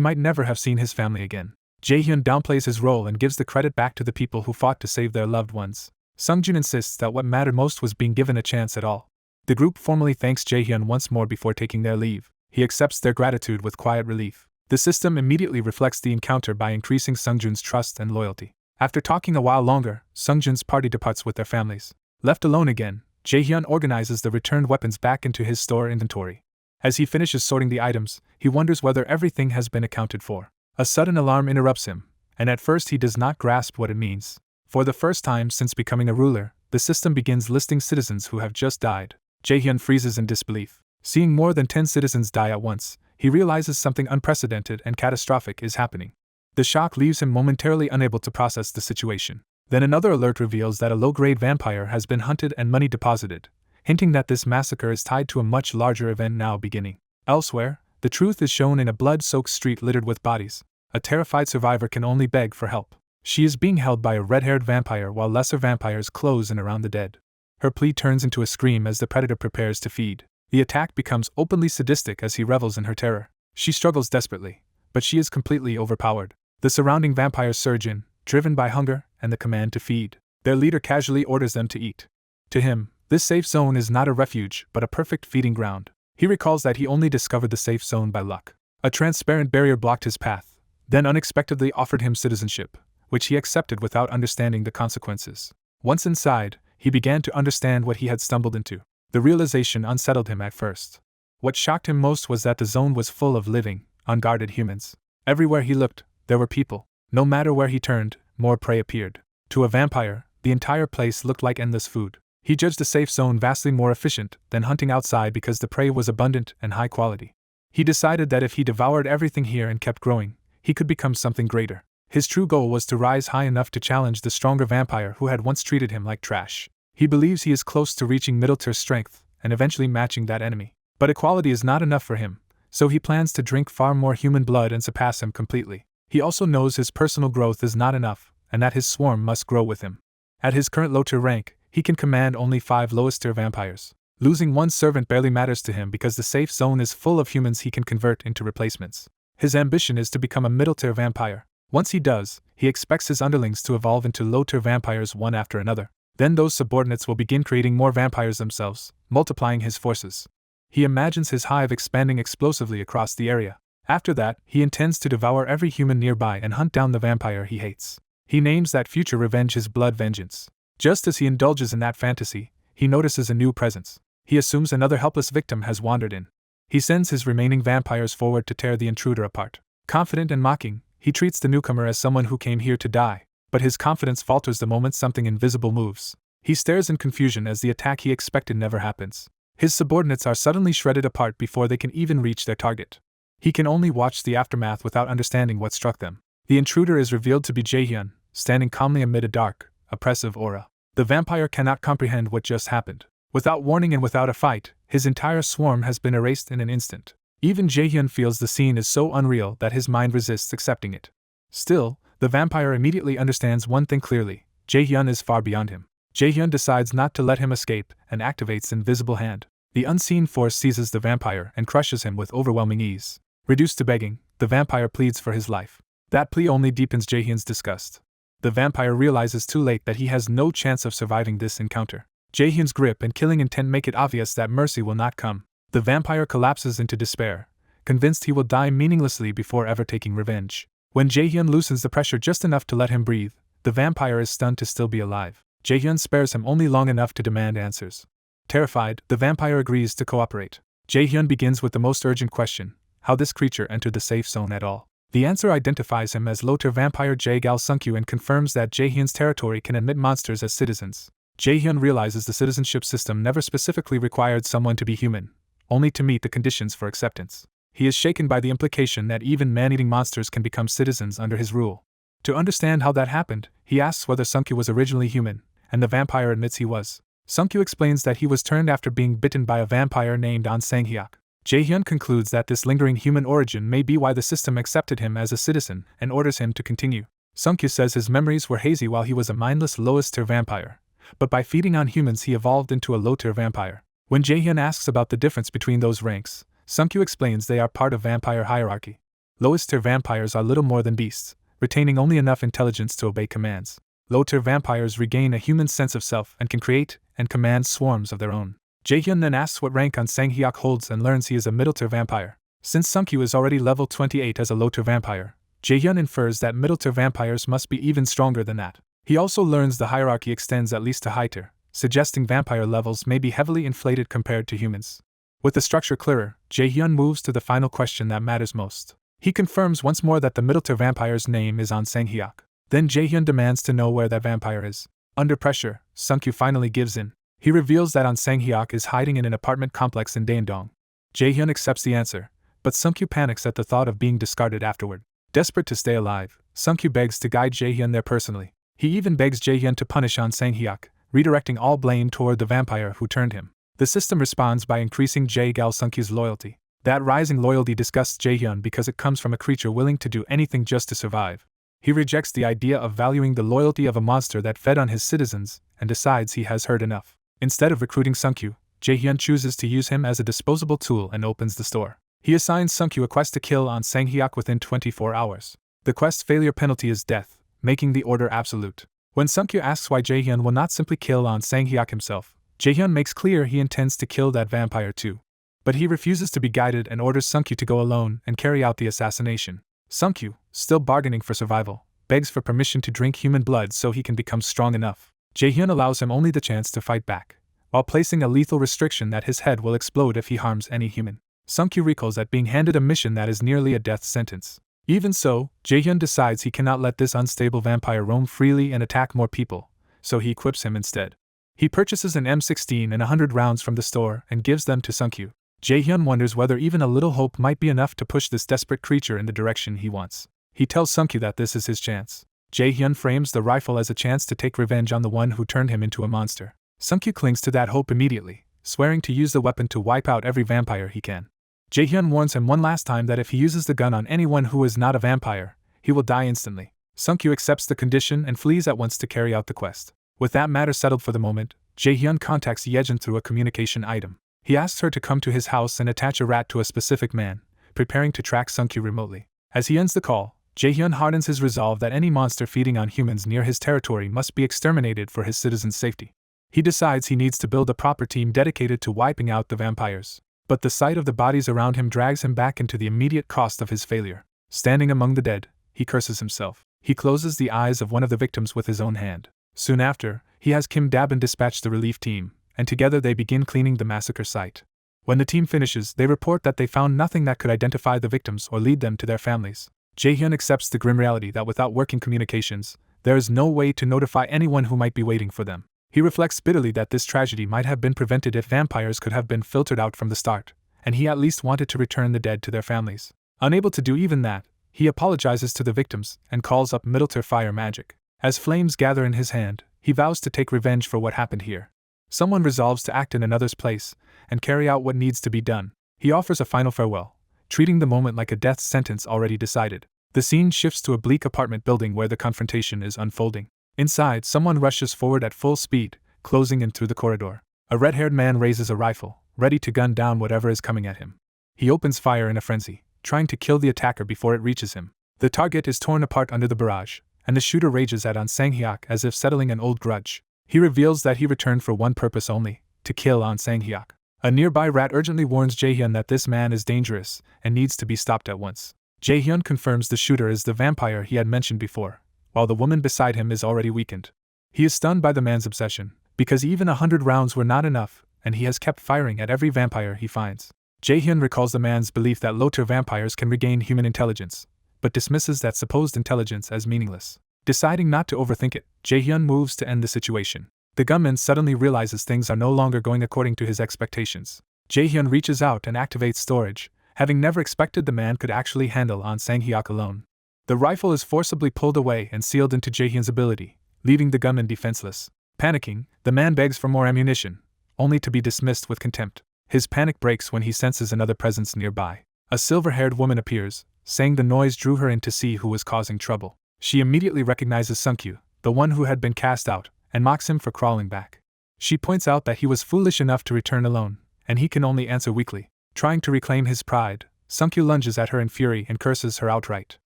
might never have seen his family again. Jaehyun downplays his role and gives the credit back to the people who fought to save their loved ones. Sungjun insists that what mattered most was being given a chance at all. The group formally thanks Jaehyun once more before taking their leave. He accepts their gratitude with quiet relief. The system immediately reflects the encounter by increasing Sungjun's trust and loyalty. After talking a while longer, Sungjun's party departs with their families. Left alone again, Jaehyun organizes the returned weapons back into his store inventory. As he finishes sorting the items, he wonders whether everything has been accounted for. A sudden alarm interrupts him, and at first he does not grasp what it means. For the first time since becoming a ruler, the system begins listing citizens who have just died. Jaehyun freezes in disbelief. Seeing more than 10 citizens die at once, he realizes something unprecedented and catastrophic is happening. The shock leaves him momentarily unable to process the situation. Then another alert reveals that a low-grade vampire has been hunted and money deposited, hinting that this massacre is tied to a much larger event now beginning. Elsewhere, the truth is shown in a blood-soaked street littered with bodies. A terrified survivor can only beg for help. She is being held by a red-haired vampire while lesser vampires close in around the dead. Her plea turns into a scream as the predator prepares to feed. The attack becomes openly sadistic as he revels in her terror. She struggles desperately, but she is completely overpowered. The surrounding vampires surge in, driven by hunger and the command to feed. Their leader casually orders them to eat. To him, this safe zone is not a refuge but a perfect feeding ground. He recalls that he only discovered the safe zone by luck. A transparent barrier blocked his path, then unexpectedly offered him citizenship, which he accepted without understanding the consequences. Once inside, he began to understand what he had stumbled into. The realization unsettled him at first. What shocked him most was that the zone was full of living, unguarded humans. Everywhere he looked, there were people. No matter where he turned, more prey appeared. To a vampire, the entire place looked like endless food. He judged the safe zone vastly more efficient than hunting outside because the prey was abundant and high quality. He decided that if he devoured everything here and kept growing, he could become something greater. His true goal was to rise high enough to challenge the stronger vampire who had once treated him like trash. He believes he is close to reaching middle-tier strength and eventually matching that enemy. But equality is not enough for him, so he plans to drink far more human blood and surpass him completely. He also knows his personal growth is not enough, and that his swarm must grow with him. At his current low-tier rank, he can command only 5 lowest-tier vampires. Losing one servant barely matters to him because the safe zone is full of humans he can convert into replacements. His ambition is to become a middle-tier vampire. Once he does, he expects his underlings to evolve into low-tier vampires one after another. Then those subordinates will begin creating more vampires themselves, multiplying his forces. He imagines his hive expanding explosively across the area. After that, he intends to devour every human nearby and hunt down the vampire he hates. He names that future revenge his blood vengeance. Just as he indulges in that fantasy, he notices a new presence. He assumes another helpless victim has wandered in. He sends his remaining vampires forward to tear the intruder apart. Confident and mocking, he treats the newcomer as someone who came here to die, but his confidence falters the moment something invisible moves. He stares in confusion as the attack he expected never happens. His subordinates are suddenly shredded apart before they can even reach their target. He can only watch the aftermath without understanding what struck them. The intruder is revealed to be Jaehyun, standing calmly amid a dark, oppressive aura. The vampire cannot comprehend what just happened. Without warning and without a fight, his entire swarm has been erased in an instant. Even Jaehyun feels the scene is so unreal that his mind resists accepting it. Still, the vampire immediately understands one thing clearly: Jaehyun is far beyond him. Jaehyun decides not to let him escape and activates Invisible Hand. The unseen force seizes the vampire and crushes him with overwhelming ease. Reduced to begging, the vampire pleads for his life. That plea only deepens Jaehyun's disgust. The vampire realizes too late that he has no chance of surviving this encounter. Jaehyun's grip and killing intent make it obvious that mercy will not come. The vampire collapses into despair, convinced he will die meaninglessly before ever taking revenge. When Jaehyun loosens the pressure just enough to let him breathe, the vampire is stunned to still be alive. Jaehyun spares him only long enough to demand answers. Terrified, the vampire agrees to cooperate. Jaehyun begins with the most urgent question: how this creature entered the safe zone at all. The answer identifies him as low-tier vampire Jae-gal Sunkyu and confirms that Jaehyun's territory can admit monsters as citizens. Jaehyun realizes the citizenship system never specifically required someone to be human, only to meet the conditions for acceptance. He is shaken by the implication that even man-eating monsters can become citizens under his rule. To understand how that happened, he asks whether Sunkyu was originally human, and the vampire admits he was. Sunkyu explains that he was turned after being bitten by a vampire named An Sang-hyuk. Jaehyun concludes that this lingering human origin may be why the system accepted him as a citizen and orders him to continue. Sunkyu says his memories were hazy while he was a mindless lowest-tier vampire, but by feeding on humans he evolved into a low-tier vampire. When Jaehyun asks about the difference between those ranks, Sunkyu explains they are part of vampire hierarchy. Lowest-tier vampires are little more than beasts, retaining only enough intelligence to obey commands. Low-tier vampires regain a human sense of self and can create and command swarms of their own. Jaehyun then asks what rank An Sang-hyuk holds and learns he is a middle-tier vampire. Since Sunkyu is already level 28 as a low-tier vampire, Jaehyun infers that middle-tier vampires must be even stronger than that. He also learns the hierarchy extends at least to high-tier, suggesting vampire levels may be heavily inflated compared to humans. With the structure clearer, Jaehyun moves to the final question that matters most. He confirms once more that the middle-tier vampire's name is An Sang-hyuk. Then Jaehyun demands to know where that vampire is. Under pressure, Sunkyu finally gives in. He reveals that An Sang-hyuk is hiding in an apartment complex in Daendong. Jaehyun accepts the answer, but Sunkyu panics at the thought of being discarded afterward. Desperate to stay alive, Sungkyu begs to guide Jaehyun there personally. He even begs Jaehyun to punish An Sang-hyuk, redirecting all blame toward the vampire who turned him. The system responds by increasing Jae-gal Sunkyu's loyalty. That rising loyalty disgusts Jaehyun because it comes from a creature willing to do anything just to survive. He rejects the idea of valuing the loyalty of a monster that fed on his citizens and decides he has heard enough. Instead of recruiting Sungkyu, Jaehyun chooses to use him as a disposable tool and opens the store. He assigns Sungkyu a quest to kill An Sang-hyuk within 24 hours. The quest's failure penalty is death, making the order absolute. When Sungkyu asks why Jaehyun will not simply kill An Sang-hyuk himself, Jaehyun makes clear he intends to kill that vampire too. But he refuses to be guided and orders Sungkyu to go alone and carry out the assassination. Sungkyu, still bargaining for survival, begs for permission to drink human blood so he can become strong enough. Jaehyun allows him only the chance to fight back, while placing a lethal restriction that his head will explode if he harms any human. Sungkyu recalls that being handed a mission that is nearly a death sentence. Even so, Jaehyun decides he cannot let this unstable vampire roam freely and attack more people, so he equips him instead. He purchases an M16 and 100 rounds from the store and gives them to Sungkyu. Jaehyun wonders whether even a little hope might be enough to push this desperate creature in the direction he wants. He tells Sungkyu that this is his chance. Jaehyun frames the rifle as a chance to take revenge on the one who turned him into a monster. Sungkyu clings to that hope immediately, swearing to use the weapon to wipe out every vampire he can. Jaehyun warns him one last time that if he uses the gun on anyone who is not a vampire, he will die instantly. Sungkyu accepts the condition and flees at once to carry out the quest. With that matter settled for the moment, Jaehyun contacts Yejin through a communication item. He asks her to come to his house and attach a rat to a specific man, preparing to track Sungkyu remotely. As he ends the call, Jaehyun hardens his resolve that any monster feeding on humans near his territory must be exterminated for his citizens' safety. He decides he needs to build a proper team dedicated to wiping out the vampires. But the sight of the bodies around him drags him back into the immediate cost of his failure. Standing among the dead, he curses himself. He closes the eyes of one of the victims with his own hand. Soon after, he has Kim Dabin dispatch the relief team, and together they begin cleaning the massacre site. When the team finishes, they report that they found nothing that could identify the victims or lead them to their families. Jaehyun accepts the grim reality that without working communications, there is no way to notify anyone who might be waiting for them. He reflects bitterly that this tragedy might have been prevented if vampires could have been filtered out from the start, and he at least wanted to return the dead to their families. Unable to do even that, he apologizes to the victims and calls up Middleter Fire Magic. As flames gather in his hand, he vows to take revenge for what happened here. Someone resolves to act in another's place and carry out what needs to be done. He offers a final farewell, treating the moment like a death sentence already decided. The scene shifts to a bleak apartment building where the confrontation is unfolding. Inside, someone rushes forward at full speed, closing in through the corridor. A red-haired man raises a rifle, ready to gun down whatever is coming at him. He opens fire in a frenzy, trying to kill the attacker before it reaches him. The target is torn apart under the barrage, and the shooter rages at An Sang-hyuk as if settling an old grudge. He reveals that he returned for one purpose only, to kill An Sang-hyuk. A nearby rat urgently warns Jaehyun that this man is dangerous and needs to be stopped at once. Jaehyun confirms the shooter is the vampire he had mentioned before, while the woman beside him is already weakened. He is stunned by the man's obsession, because even 100 rounds were not enough, and he has kept firing at every vampire he finds. Jaehyun recalls the man's belief that low-tier vampires can regain human intelligence, but dismisses that supposed intelligence as meaningless. Deciding not to overthink it, Jaehyun moves to end the situation. The gunman suddenly realizes things are no longer going according to his expectations. Jaehyun reaches out and activates storage, having never expected the man could actually handle An Sang-hyuk alone. The rifle is forcibly pulled away and sealed into Jaehyun's ability, leaving the gunman defenseless. Panicking, the man begs for more ammunition, only to be dismissed with contempt. His panic breaks when he senses another presence nearby. A silver-haired woman appears, saying the noise drew her in to see who was causing trouble. She immediately recognizes Sungkyu, the one who had been cast out, and mocks him for crawling back. She points out that he was foolish enough to return alone, and he can only answer weakly. Trying to reclaim his pride, Sungkyu lunges at her in fury and curses her outright.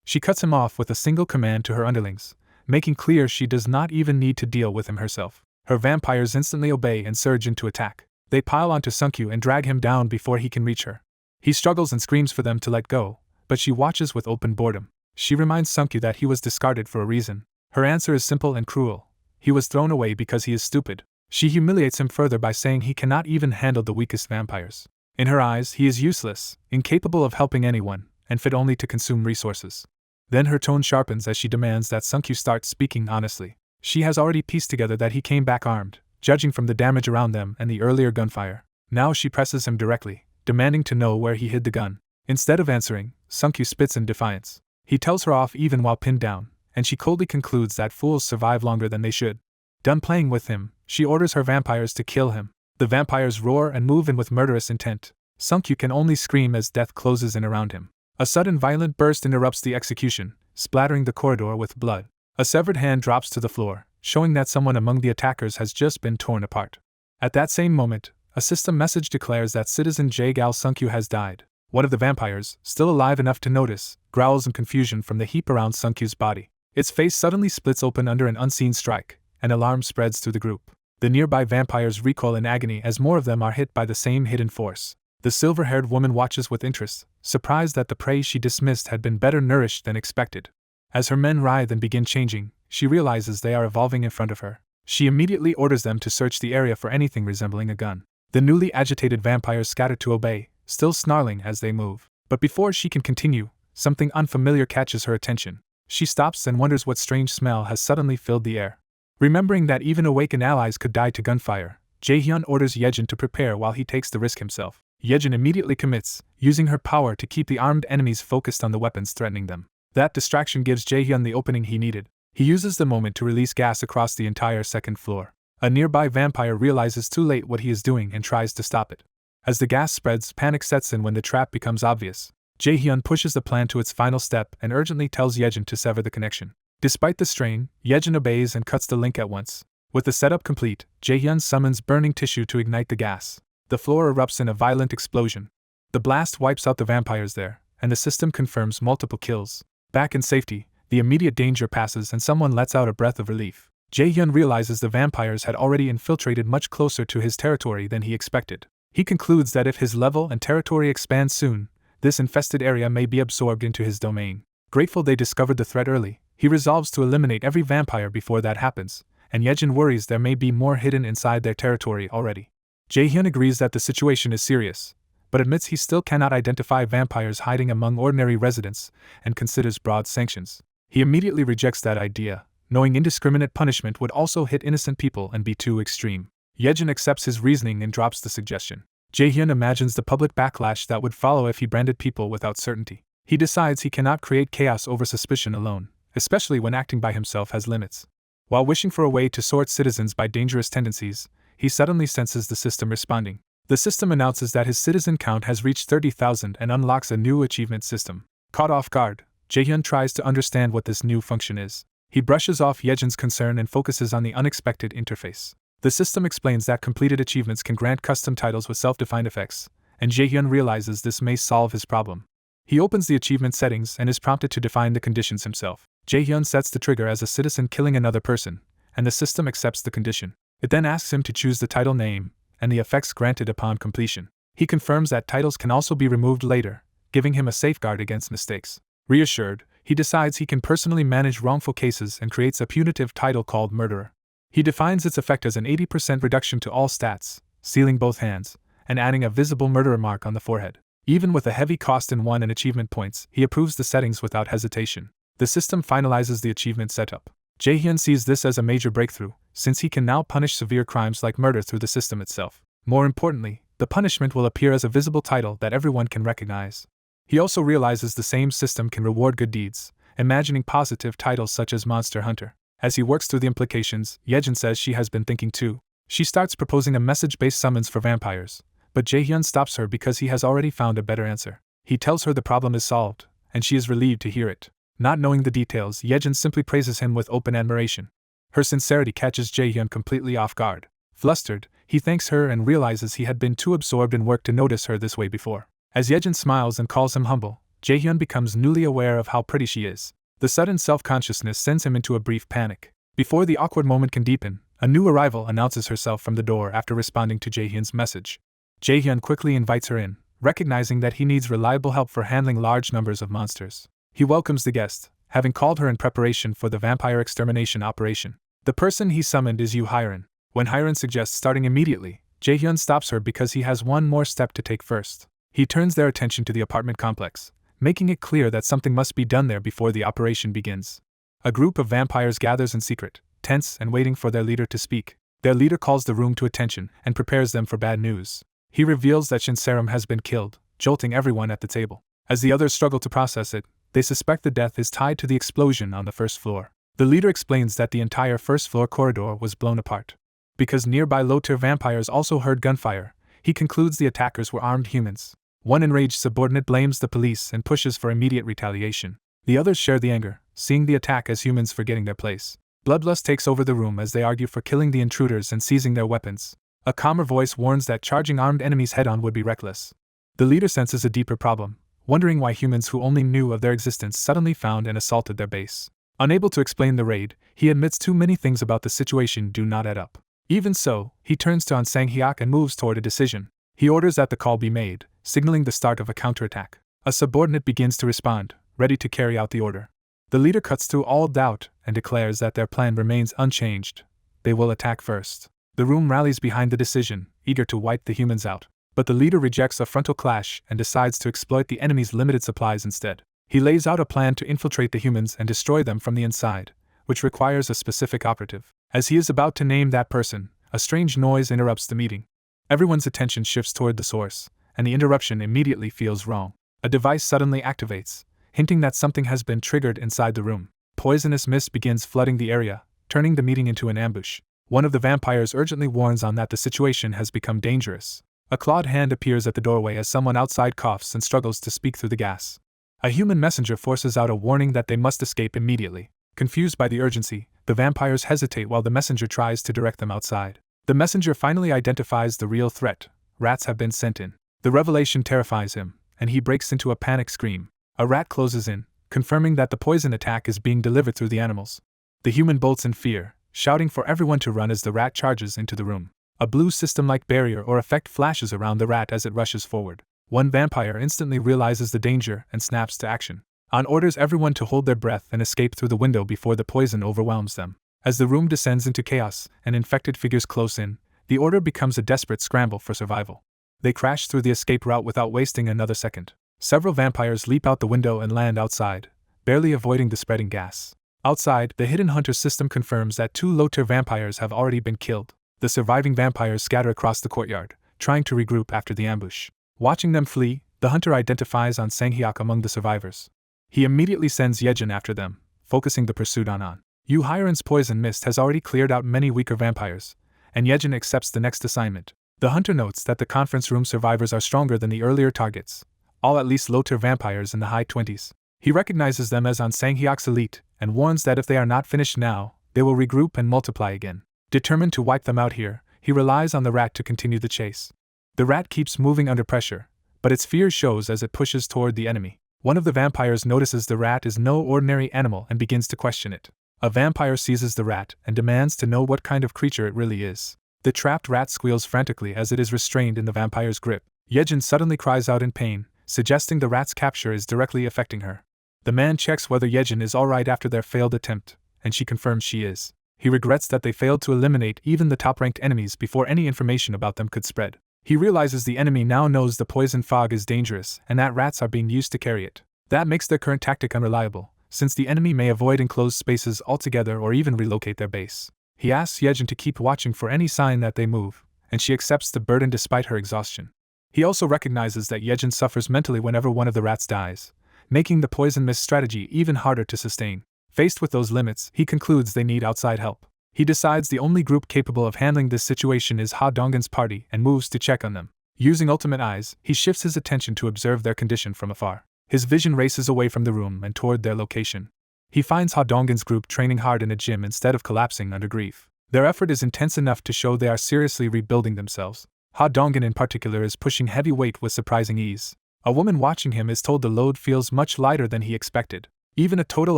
She cuts him off with a single command to her underlings, making clear she does not even need to deal with him herself. Her vampires instantly obey and surge into attack. They pile onto Sungkyu and drag him down before he can reach her. He struggles and screams for them to let go, but she watches with open boredom. She reminds Sungkyu that he was discarded for a reason. Her answer is simple and cruel. He was thrown away because he is stupid. She humiliates him further by saying he cannot even handle the weakest vampires. In her eyes, he is useless, incapable of helping anyone, and fit only to consume resources. Then her tone sharpens as she demands that Sungkyu start speaking honestly. She has already pieced together that he came back armed, judging from the damage around them and the earlier gunfire. Now she presses him directly, demanding to know where he hid the gun. Instead of answering, Sungkyu spits in defiance. He tells her off even while pinned down, and she coldly concludes that fools survive longer than they should. Done playing with him, she orders her vampires to kill him. The vampires roar and move in with murderous intent. Sunkyu can only scream as death closes in around him. A sudden violent burst interrupts the execution, splattering the corridor with blood. A severed hand drops to the floor, showing that someone among the attackers has just been torn apart. At that same moment, a system message declares that Citizen J-Gal Sunkyu has died. One of the vampires, still alive enough to notice, growls in confusion from the heap around Sunkyu's body. Its face suddenly splits open under an unseen strike, and alarm spreads through the group. The nearby vampires recoil in agony as more of them are hit by the same hidden force. The silver-haired woman watches with interest, surprised that the prey she dismissed had been better nourished than expected. As her men writhe and begin changing, she realizes they are evolving in front of her. She immediately orders them to search the area for anything resembling a gun. The newly agitated vampires scatter to obey, still snarling as they move. But before she can continue, something unfamiliar catches her attention. She stops and wonders what strange smell has suddenly filled the air. Remembering that even awakened allies could die to gunfire, Jaehyun orders Yejin to prepare while he takes the risk himself. Yejin immediately commits, using her power to keep the armed enemies focused on the weapons threatening them. That distraction gives Jaehyun the opening he needed. He uses the moment to release gas across the entire second floor. A nearby vampire realizes too late what he is doing and tries to stop it. As the gas spreads, panic sets in when the trap becomes obvious. Jaehyun pushes the plan to its final step and urgently tells Yejin to sever the connection. Despite the strain, Yejin obeys and cuts the link at once. With the setup complete, Jaehyun summons burning tissue to ignite the gas. The floor erupts in a violent explosion. The blast wipes out the vampires there, and the system confirms multiple kills. Back in safety, the immediate danger passes and someone lets out a breath of relief. Jaehyun realizes the vampires had already infiltrated much closer to his territory than he expected. He concludes that if his level and territory expand soon, this infested area may be absorbed into his domain. Grateful they discovered the threat early, he resolves to eliminate every vampire before that happens, and Yejin worries there may be more hidden inside their territory already. Jaehyun agrees that the situation is serious, but admits he still cannot identify vampires hiding among ordinary residents and considers broad sanctions. He immediately rejects that idea, knowing indiscriminate punishment would also hit innocent people and be too extreme. Yejin accepts his reasoning and drops the suggestion. Jaehyun imagines the public backlash that would follow if he branded people without certainty. He decides he cannot create chaos over suspicion alone, especially when acting by himself has limits. While wishing for a way to sort citizens by dangerous tendencies, he suddenly senses the system responding. The system announces that his citizen count has reached 30,000 and unlocks a new achievement system. Caught off guard, Jaehyun tries to understand what this new function is. He brushes off Yejin's concern and focuses on the unexpected interface. The system explains that completed achievements can grant custom titles with self-defined effects, and Jaehyun realizes this may solve his problem. He opens the achievement settings and is prompted to define the conditions himself. Jaehyun sets the trigger as a citizen killing another person, and the system accepts the condition. It then asks him to choose the title name and the effects granted upon completion. He confirms that titles can also be removed later, giving him a safeguard against mistakes. Reassured, he decides he can personally manage wrongful cases and creates a punitive title called Murderer. He defines its effect as an 80% reduction to all stats, sealing both hands, and adding a visible murderer mark on the forehead. Even with a heavy cost in and achievement points, he approves the settings without hesitation. The system finalizes the achievement setup. Jaehyun sees this as a major breakthrough, since he can now punish severe crimes like murder through the system itself. More importantly, the punishment will appear as a visible title that everyone can recognize. He also realizes the same system can reward good deeds, imagining positive titles such as Monster Hunter. As he works through the implications, Yejin says she has been thinking too. She starts proposing a message-based summons for vampires, but Jaehyun stops her because he has already found a better answer. He tells her the problem is solved, and she is relieved to hear it. Not knowing the details, Yejin simply praises him with open admiration. Her sincerity catches Jaehyun completely off guard. Flustered, he thanks her and realizes he had been too absorbed in work to notice her this way before. As Yejin smiles and calls him humble, Jaehyun becomes newly aware of how pretty she is. The sudden self-consciousness sends him into a brief panic. Before the awkward moment can deepen, a new arrival announces herself from the door after responding to Jaehyun's message. Jaehyun quickly invites her in, recognizing that he needs reliable help for handling large numbers of monsters. He welcomes the guest, having called her in preparation for the vampire extermination operation. The person he summoned is Yu Hyren. When Hyren suggests starting immediately, Jaehyun stops her because he has one more step to take first. He turns their attention to the apartment complex, making it clear that something must be done there before the operation begins. A group of vampires gathers in secret, tense and waiting for their leader to speak. Their leader calls the room to attention and prepares them for bad news. He reveals that Shinserum has been killed, jolting everyone at the table. As the others struggle to process it, They suspect the death is tied to the explosion on the first floor. The leader explains that the entire first floor corridor was blown apart. Because nearby low-tier vampires also heard gunfire, he concludes the attackers were armed humans. One enraged subordinate blames the police and pushes for immediate retaliation. The others share the anger, seeing the attack as humans forgetting their place. Bloodlust takes over the room as they argue for killing the intruders and seizing their weapons. A calmer voice warns that charging armed enemies head-on would be reckless. The leader senses a deeper problem, wondering why humans who only knew of their existence suddenly found and assaulted their base. Unable to explain the raid, he admits too many things about the situation do not add up. Even so, he turns to Sang-hyuk and moves toward a decision. He orders that the call be made, signaling the start of a counterattack. A subordinate begins to respond, ready to carry out the order. The leader cuts through all doubt and declares that their plan remains unchanged. They will attack first. The room rallies behind the decision, eager to wipe the humans out. But the leader rejects a frontal clash and decides to exploit the enemy's limited supplies instead. He lays out a plan to infiltrate the humans and destroy them from the inside, which requires a specific operative. As he is about to name that person, a strange noise interrupts the meeting. Everyone's attention shifts toward the source, and the interruption immediately feels wrong. A device suddenly activates, hinting that something has been triggered inside the room. Poisonous mist begins flooding the area, turning the meeting into an ambush. One of the vampires urgently warns on that the situation has become dangerous. A clawed hand appears at the doorway as someone outside coughs and struggles to speak through the gas. A human messenger forces out a warning that they must escape immediately. Confused by the urgency, the vampires hesitate while the messenger tries to direct them outside. The messenger finally identifies the real threat. Rats have been sent in. The revelation terrifies him, and he breaks into a panic scream. A rat closes in, confirming that the poison attack is being delivered through the animals. The human bolts in fear, shouting for everyone to run as the rat charges into the room. A blue system-like barrier or effect flashes around the rat as it rushes forward. One vampire instantly realizes the danger and snaps to action. On orders everyone to hold their breath and escape through the window before the poison overwhelms them. As the room descends into chaos and infected figures close in, the order becomes a desperate scramble for survival. They crash through the escape route without wasting another second. Several vampires leap out the window and land outside, barely avoiding the spreading gas. Outside, the hidden hunter system confirms that 2 low-tier vampires have already been killed. The surviving vampires scatter across the courtyard, trying to regroup after the ambush. Watching them flee, the hunter identifies Sang-hyuk among the survivors. He immediately sends Yejin after them, focusing the pursuit on. Yu Hiren's poison mist has already cleared out many weaker vampires, and Yejin accepts the next assignment. The hunter notes that the conference room survivors are stronger than the earlier targets, all at least low-tier vampires in the high 20s. He recognizes them as Sang-hyuk's elite, and warns that if they are not finished now, they will regroup and multiply again. Determined to wipe them out here, he relies on the rat to continue the chase. The rat keeps moving under pressure, but its fear shows as it pushes toward the enemy. One of the vampires notices the rat is no ordinary animal and begins to question it. A vampire seizes the rat and demands to know what kind of creature it really is. The trapped rat squeals frantically as it is restrained in the vampire's grip. Yejin suddenly cries out in pain, suggesting the rat's capture is directly affecting her. The man checks whether Yejin is alright after their failed attempt, and she confirms she is. He regrets that they failed to eliminate even the top-ranked enemies before any information about them could spread. He realizes the enemy now knows the poison fog is dangerous and that rats are being used to carry it. That makes their current tactic unreliable, since the enemy may avoid enclosed spaces altogether or even relocate their base. He asks Yejin to keep watching for any sign that they move, and she accepts the burden despite her exhaustion. He also recognizes that Yejin suffers mentally whenever one of the rats dies, making the poison mist strategy even harder to sustain. Faced with those limits, he concludes they need outside help. He decides the only group capable of handling this situation is Ha Donggen's party and moves to check on them. Using ultimate eyes, he shifts his attention to observe their condition from afar. His vision races away from the room and toward their location. He finds Ha Donggen's group training hard in a gym instead of collapsing under grief. Their effort is intense enough to show they are seriously rebuilding themselves. Ha Donggen in particular is pushing heavy weight with surprising ease. A woman watching him is told the load feels much lighter than he expected. Even a total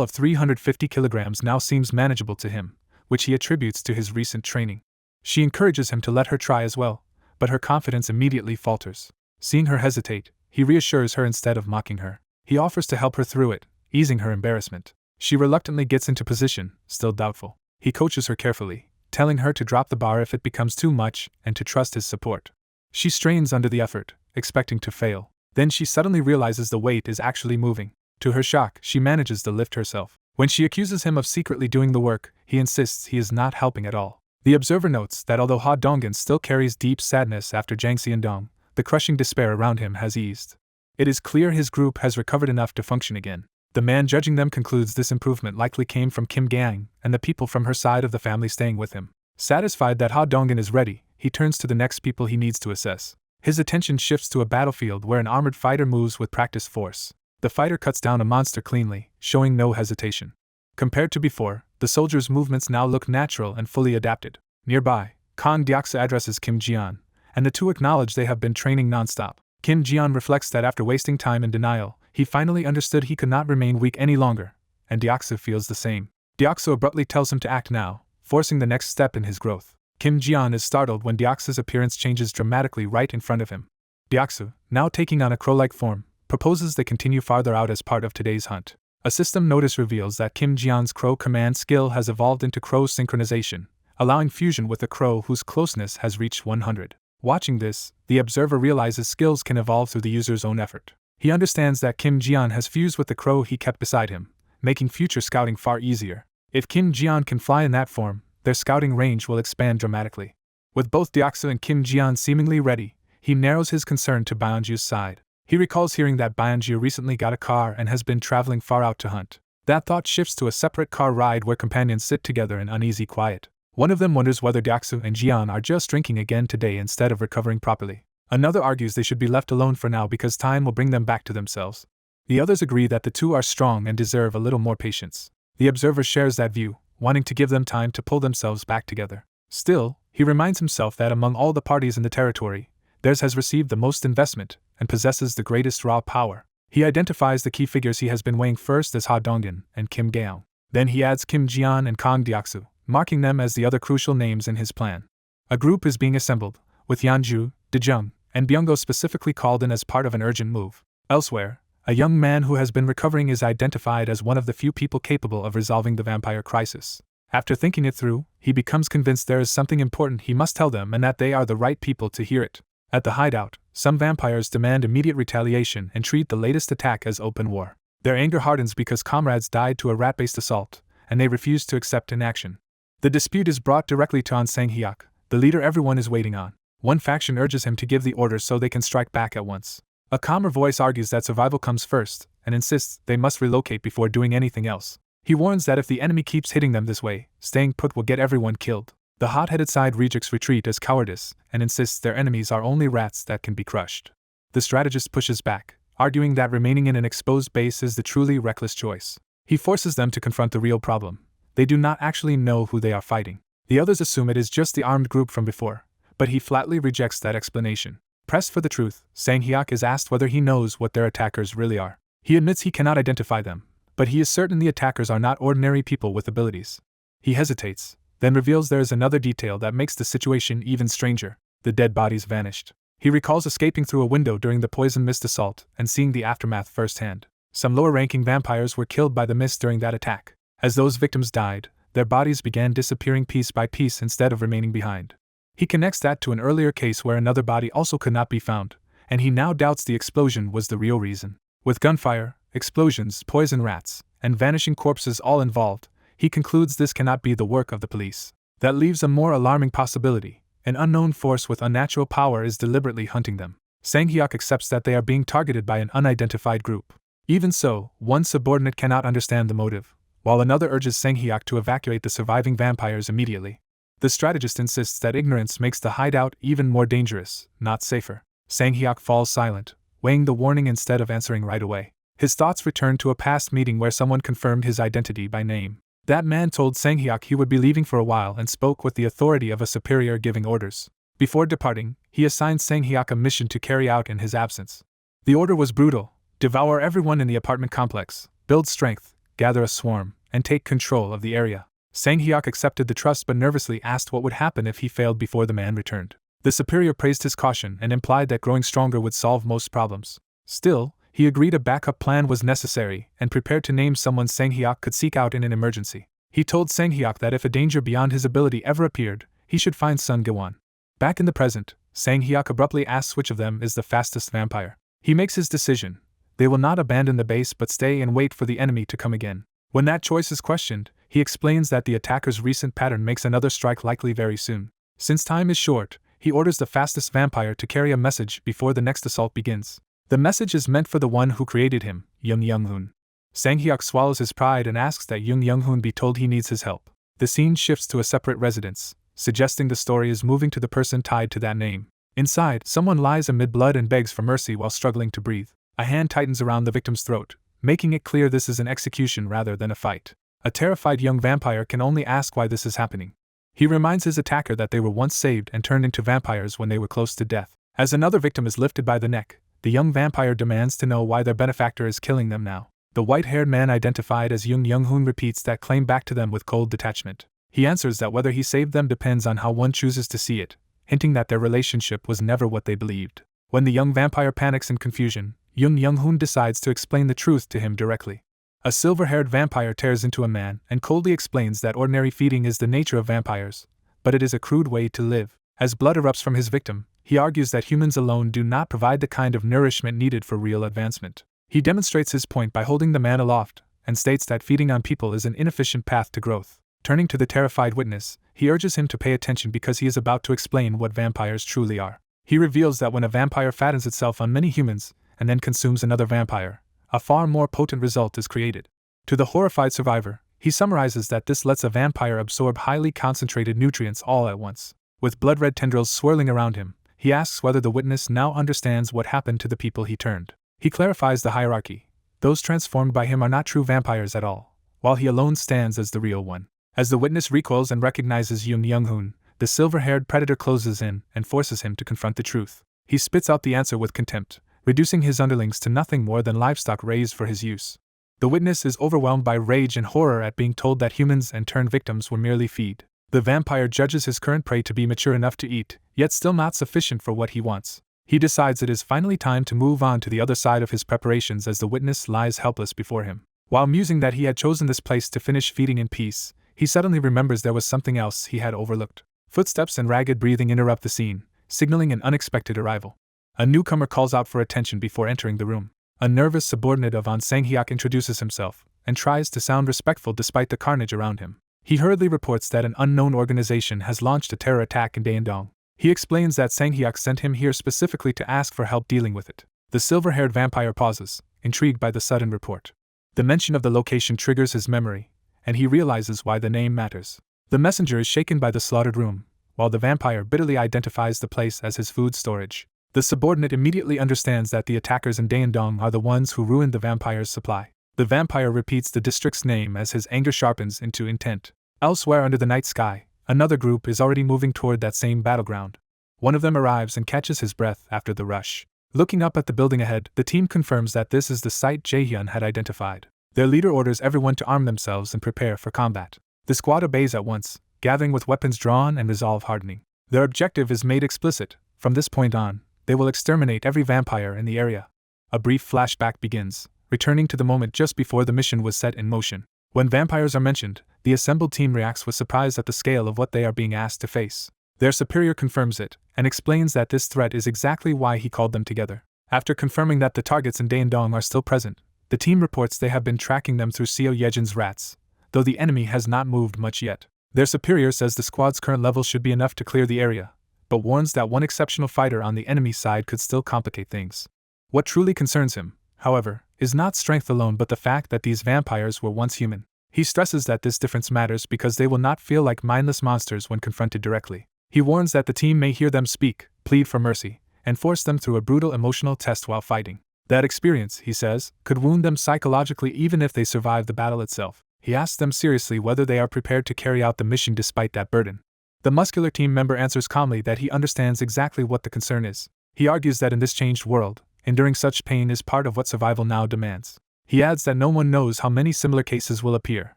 of 350 kilograms now seems manageable to him, which he attributes to his recent training. She encourages him to let her try as well, but her confidence immediately falters. Seeing her hesitate, he reassures her instead of mocking her. He offers to help her through it, easing her embarrassment. She reluctantly gets into position, still doubtful. He coaches her carefully, telling her to drop the bar if it becomes too much and to trust his support. She strains under the effort, expecting to fail. Then she suddenly realizes the weight is actually moving. To her shock, she manages to lift herself. When she accuses him of secretly doing the work, he insists he is not helping at all. The observer notes that although Ha Donggen still carries deep sadness after Jang Xiandong, the crushing despair around him has eased. It is clear his group has recovered enough to function again. The man judging them concludes this improvement likely came from Kim Gang and the people from her side of the family staying with him. Satisfied that Ha Dongin is ready, he turns to the next people he needs to assess. His attention shifts to a battlefield where an armored fighter moves with practiced force. The fighter cuts down a monster cleanly, showing no hesitation. Compared to before, the soldier's movements now look natural and fully adapted. Nearby, Kang Deoksa addresses Kim Jian, and the two acknowledge they have been training nonstop. Kim Jian reflects that after wasting time in denial, he finally understood he could not remain weak any longer, and Deoksa feels the same. Deoksa abruptly tells him to act now, forcing the next step in his growth. Kim Jian is startled when Deoksa's appearance changes dramatically right in front of him. Deoksa, now taking on a crow-like form, proposes they continue farther out as part of today's hunt. A system notice reveals that Kim Jian's crow command skill has evolved into crow synchronization, allowing fusion with a crow whose closeness has reached 100. Watching this, the observer realizes skills can evolve through the user's own effort. He understands that Kim Jian has fused with the crow he kept beside him, making future scouting far easier. If Kim Jian can fly in that form, their scouting range will expand dramatically. With both Deoksa and Kim Jian seemingly ready, he narrows his concern to Byonju's side. He recalls hearing that Byonju recently got a car and has been traveling far out to hunt. That thought shifts to a separate car ride where companions sit together in uneasy quiet. One of them wonders whether Deoksa and Jian are just drinking again today instead of recovering properly. Another argues they should be left alone for now because time will bring them back to themselves. The others agree that the two are strong and deserve a little more patience. The observer shares that view, wanting to give them time to pull themselves back together. Still, he reminds himself that among all the parties in the territory, theirs has received the most investment and possesses the greatest raw power. He identifies the key figures he has been weighing first as Ha Dongin and Kim Gaeong. Then he adds Kim Jian and Kang Deoksa, marking them as the other crucial names in his plan. A group is being assembled, with Yanju, Dejung, and Byunggo specifically called in as part of an urgent move. Elsewhere, a young man who has been recovering is identified as one of the few people capable of resolving the vampire crisis. After thinking it through, he becomes convinced there is something important he must tell them and that they are the right people to hear it. At the hideout, some vampires demand immediate retaliation and treat the latest attack as open war. Their anger hardens because comrades died to a rat-based assault, and they refuse to accept inaction. The dispute is brought directly to An Sang-hyuk, the leader everyone is waiting on. One faction urges him to give the orders so they can strike back at once. A calmer voice argues that survival comes first, and insists they must relocate before doing anything else. He warns that if the enemy keeps hitting them this way, staying put will get everyone killed. The hot-headed side rejects retreat as cowardice, and insists their enemies are only rats that can be crushed. The strategist pushes back, arguing that remaining in an exposed base is the truly reckless choice. He forces them to confront the real problem. They do not actually know who they are fighting. The others assume it is just the armed group from before, but he flatly rejects that explanation. Pressed for the truth, Sang-hyuk is asked whether he knows what their attackers really are. He admits he cannot identify them, but he is certain the attackers are not ordinary people with abilities. He hesitates, then reveals there is another detail that makes the situation even stranger. The dead bodies vanished. He recalls escaping through a window during the poison mist assault and seeing the aftermath firsthand. Some lower-ranking vampires were killed by the mist during that attack. As those victims died, their bodies began disappearing piece by piece instead of remaining behind. He connects that to an earlier case where another body also could not be found, and he now doubts the explosion was the real reason. With gunfire, explosions, poison rats, and vanishing corpses all involved, he concludes this cannot be the work of the police. That leaves a more alarming possibility. An unknown force with unnatural power is deliberately hunting them. Sang-hyuk accepts that they are being targeted by an unidentified group. Even so, one subordinate cannot understand the motive, while another urges Sang-hyuk to evacuate the surviving vampires immediately. The strategist insists that ignorance makes the hideout even more dangerous, not safer. Sang-hyuk falls silent, weighing the warning instead of answering right away. His thoughts return to a past meeting where someone confirmed his identity by name. That man told Sang-hyuk he would be leaving for a while and spoke with the authority of a superior giving orders. Before departing, he assigned Sang-hyuk a mission to carry out in his absence. The order was brutal: devour everyone in the apartment complex, build strength, gather a swarm, and take control of the area. Sang-hyuk accepted the trust but nervously asked what would happen if he failed before the man returned. The superior praised his caution and implied that growing stronger would solve most problems. Still, he agreed a backup plan was necessary and prepared to name someone Sang-hyuk could seek out in an emergency. He told Sang-hyuk that if a danger beyond his ability ever appeared, he should find Sun Gewon. Back in the present, Sang-hyuk abruptly asks which of them is the fastest vampire. He makes his decision. They will not abandon the base but stay and wait for the enemy to come again. When that choice is questioned, he explains that the attacker's recent pattern makes another strike likely very soon. Since time is short, he orders the fastest vampire to carry a message before the next assault begins. The message is meant for the one who created him, Young Young-hoon. Sang-hyuk swallows his pride and asks that Young Young-hoon be told he needs his help. The scene shifts to a separate residence, suggesting the story is moving to the person tied to that name. Inside, someone lies amid blood and begs for mercy while struggling to breathe. A hand tightens around the victim's throat, making it clear this is an execution rather than a fight. A terrified young vampire can only ask why this is happening. He reminds his attacker that they were once saved and turned into vampires when they were close to death. As another victim is lifted by the neck, the young vampire demands to know why their benefactor is killing them now. The white-haired man identified as Young Young-hoon repeats that claim back to them with cold detachment. He answers that whether he saved them depends on how one chooses to see it, hinting that their relationship was never what they believed. When the young vampire panics in confusion, Young Young-hoon decides to explain the truth to him directly. A silver-haired vampire tears into a man and coldly explains that ordinary feeding is the nature of vampires, but it is a crude way to live. As blood erupts from his victim, he argues that humans alone do not provide the kind of nourishment needed for real advancement. He demonstrates his point by holding the man aloft, and states that feeding on people is an inefficient path to growth. Turning to the terrified witness, he urges him to pay attention because he is about to explain what vampires truly are. He reveals that when a vampire fattens itself on many humans, and then consumes another vampire, a far more potent result is created. To the horrified survivor, he summarizes that this lets a vampire absorb highly concentrated nutrients all at once. With blood-red tendrils swirling around him, he asks whether the witness now understands what happened to the people he turned. He clarifies the hierarchy. Those transformed by him are not true vampires at all, while he alone stands as the real one. As the witness recoils and recognizes Yoon Young-hoon, the silver-haired predator closes in and forces him to confront the truth. He spits out the answer with contempt, reducing his underlings to nothing more than livestock raised for his use. The witness is overwhelmed by rage and horror at being told that humans and turned victims were merely feed. The vampire judges his current prey to be mature enough to eat, yet still not sufficient for what he wants. He decides it is finally time to move on to the other side of his preparations as the witness lies helpless before him. While musing that he had chosen this place to finish feeding in peace, he suddenly remembers there was something else he had overlooked. Footsteps and ragged breathing interrupt the scene, signaling an unexpected arrival. A newcomer calls out for attention before entering the room. A nervous subordinate of An Sang-hyuk introduces himself, and tries to sound respectful despite the carnage around him. He hurriedly reports that an unknown organization has launched a terror attack in Daeandong. He explains that Sang-hyuk sent him here specifically to ask for help dealing with it. The silver-haired vampire pauses, intrigued by the sudden report. The mention of the location triggers his memory, and he realizes why the name matters. The messenger is shaken by the slaughtered room, while the vampire bitterly identifies the place as his food storage. The subordinate immediately understands that the attackers in Daeandong are the ones who ruined the vampire's supply. The vampire repeats the district's name as his anger sharpens into intent. Elsewhere under the night sky, another group is already moving toward that same battleground. One of them arrives and catches his breath after the rush. Looking up at the building ahead, the team confirms that this is the site Jae-hyun had identified. Their leader orders everyone to arm themselves and prepare for combat. The squad obeys at once, gathering with weapons drawn and resolve hardening. Their objective is made explicit. From this point on, they will exterminate every vampire in the area. A brief flashback begins, returning to the moment just before the mission was set in motion. When vampires are mentioned, the assembled team reacts with surprise at the scale of what they are being asked to face. Their superior confirms it, and explains that this threat is exactly why he called them together. After confirming that the targets in Daeandong are still present, the team reports they have been tracking them through Seo Yejin's rats, though the enemy has not moved much yet. Their superior says the squad's current level should be enough to clear the area, but warns that one exceptional fighter on the enemy side could still complicate things. What truly concerns him, however, is not strength alone but the fact that these vampires were once human. He stresses that this difference matters because they will not feel like mindless monsters when confronted directly. He warns that the team may hear them speak, plead for mercy, and force them through a brutal emotional test while fighting. That experience, he says, could wound them psychologically even if they survive the battle itself. He asks them seriously whether they are prepared to carry out the mission despite that burden. The muscular team member answers calmly that he understands exactly what the concern is. He argues that in this changed world, enduring such pain is part of what survival now demands. He adds that no one knows how many similar cases will appear,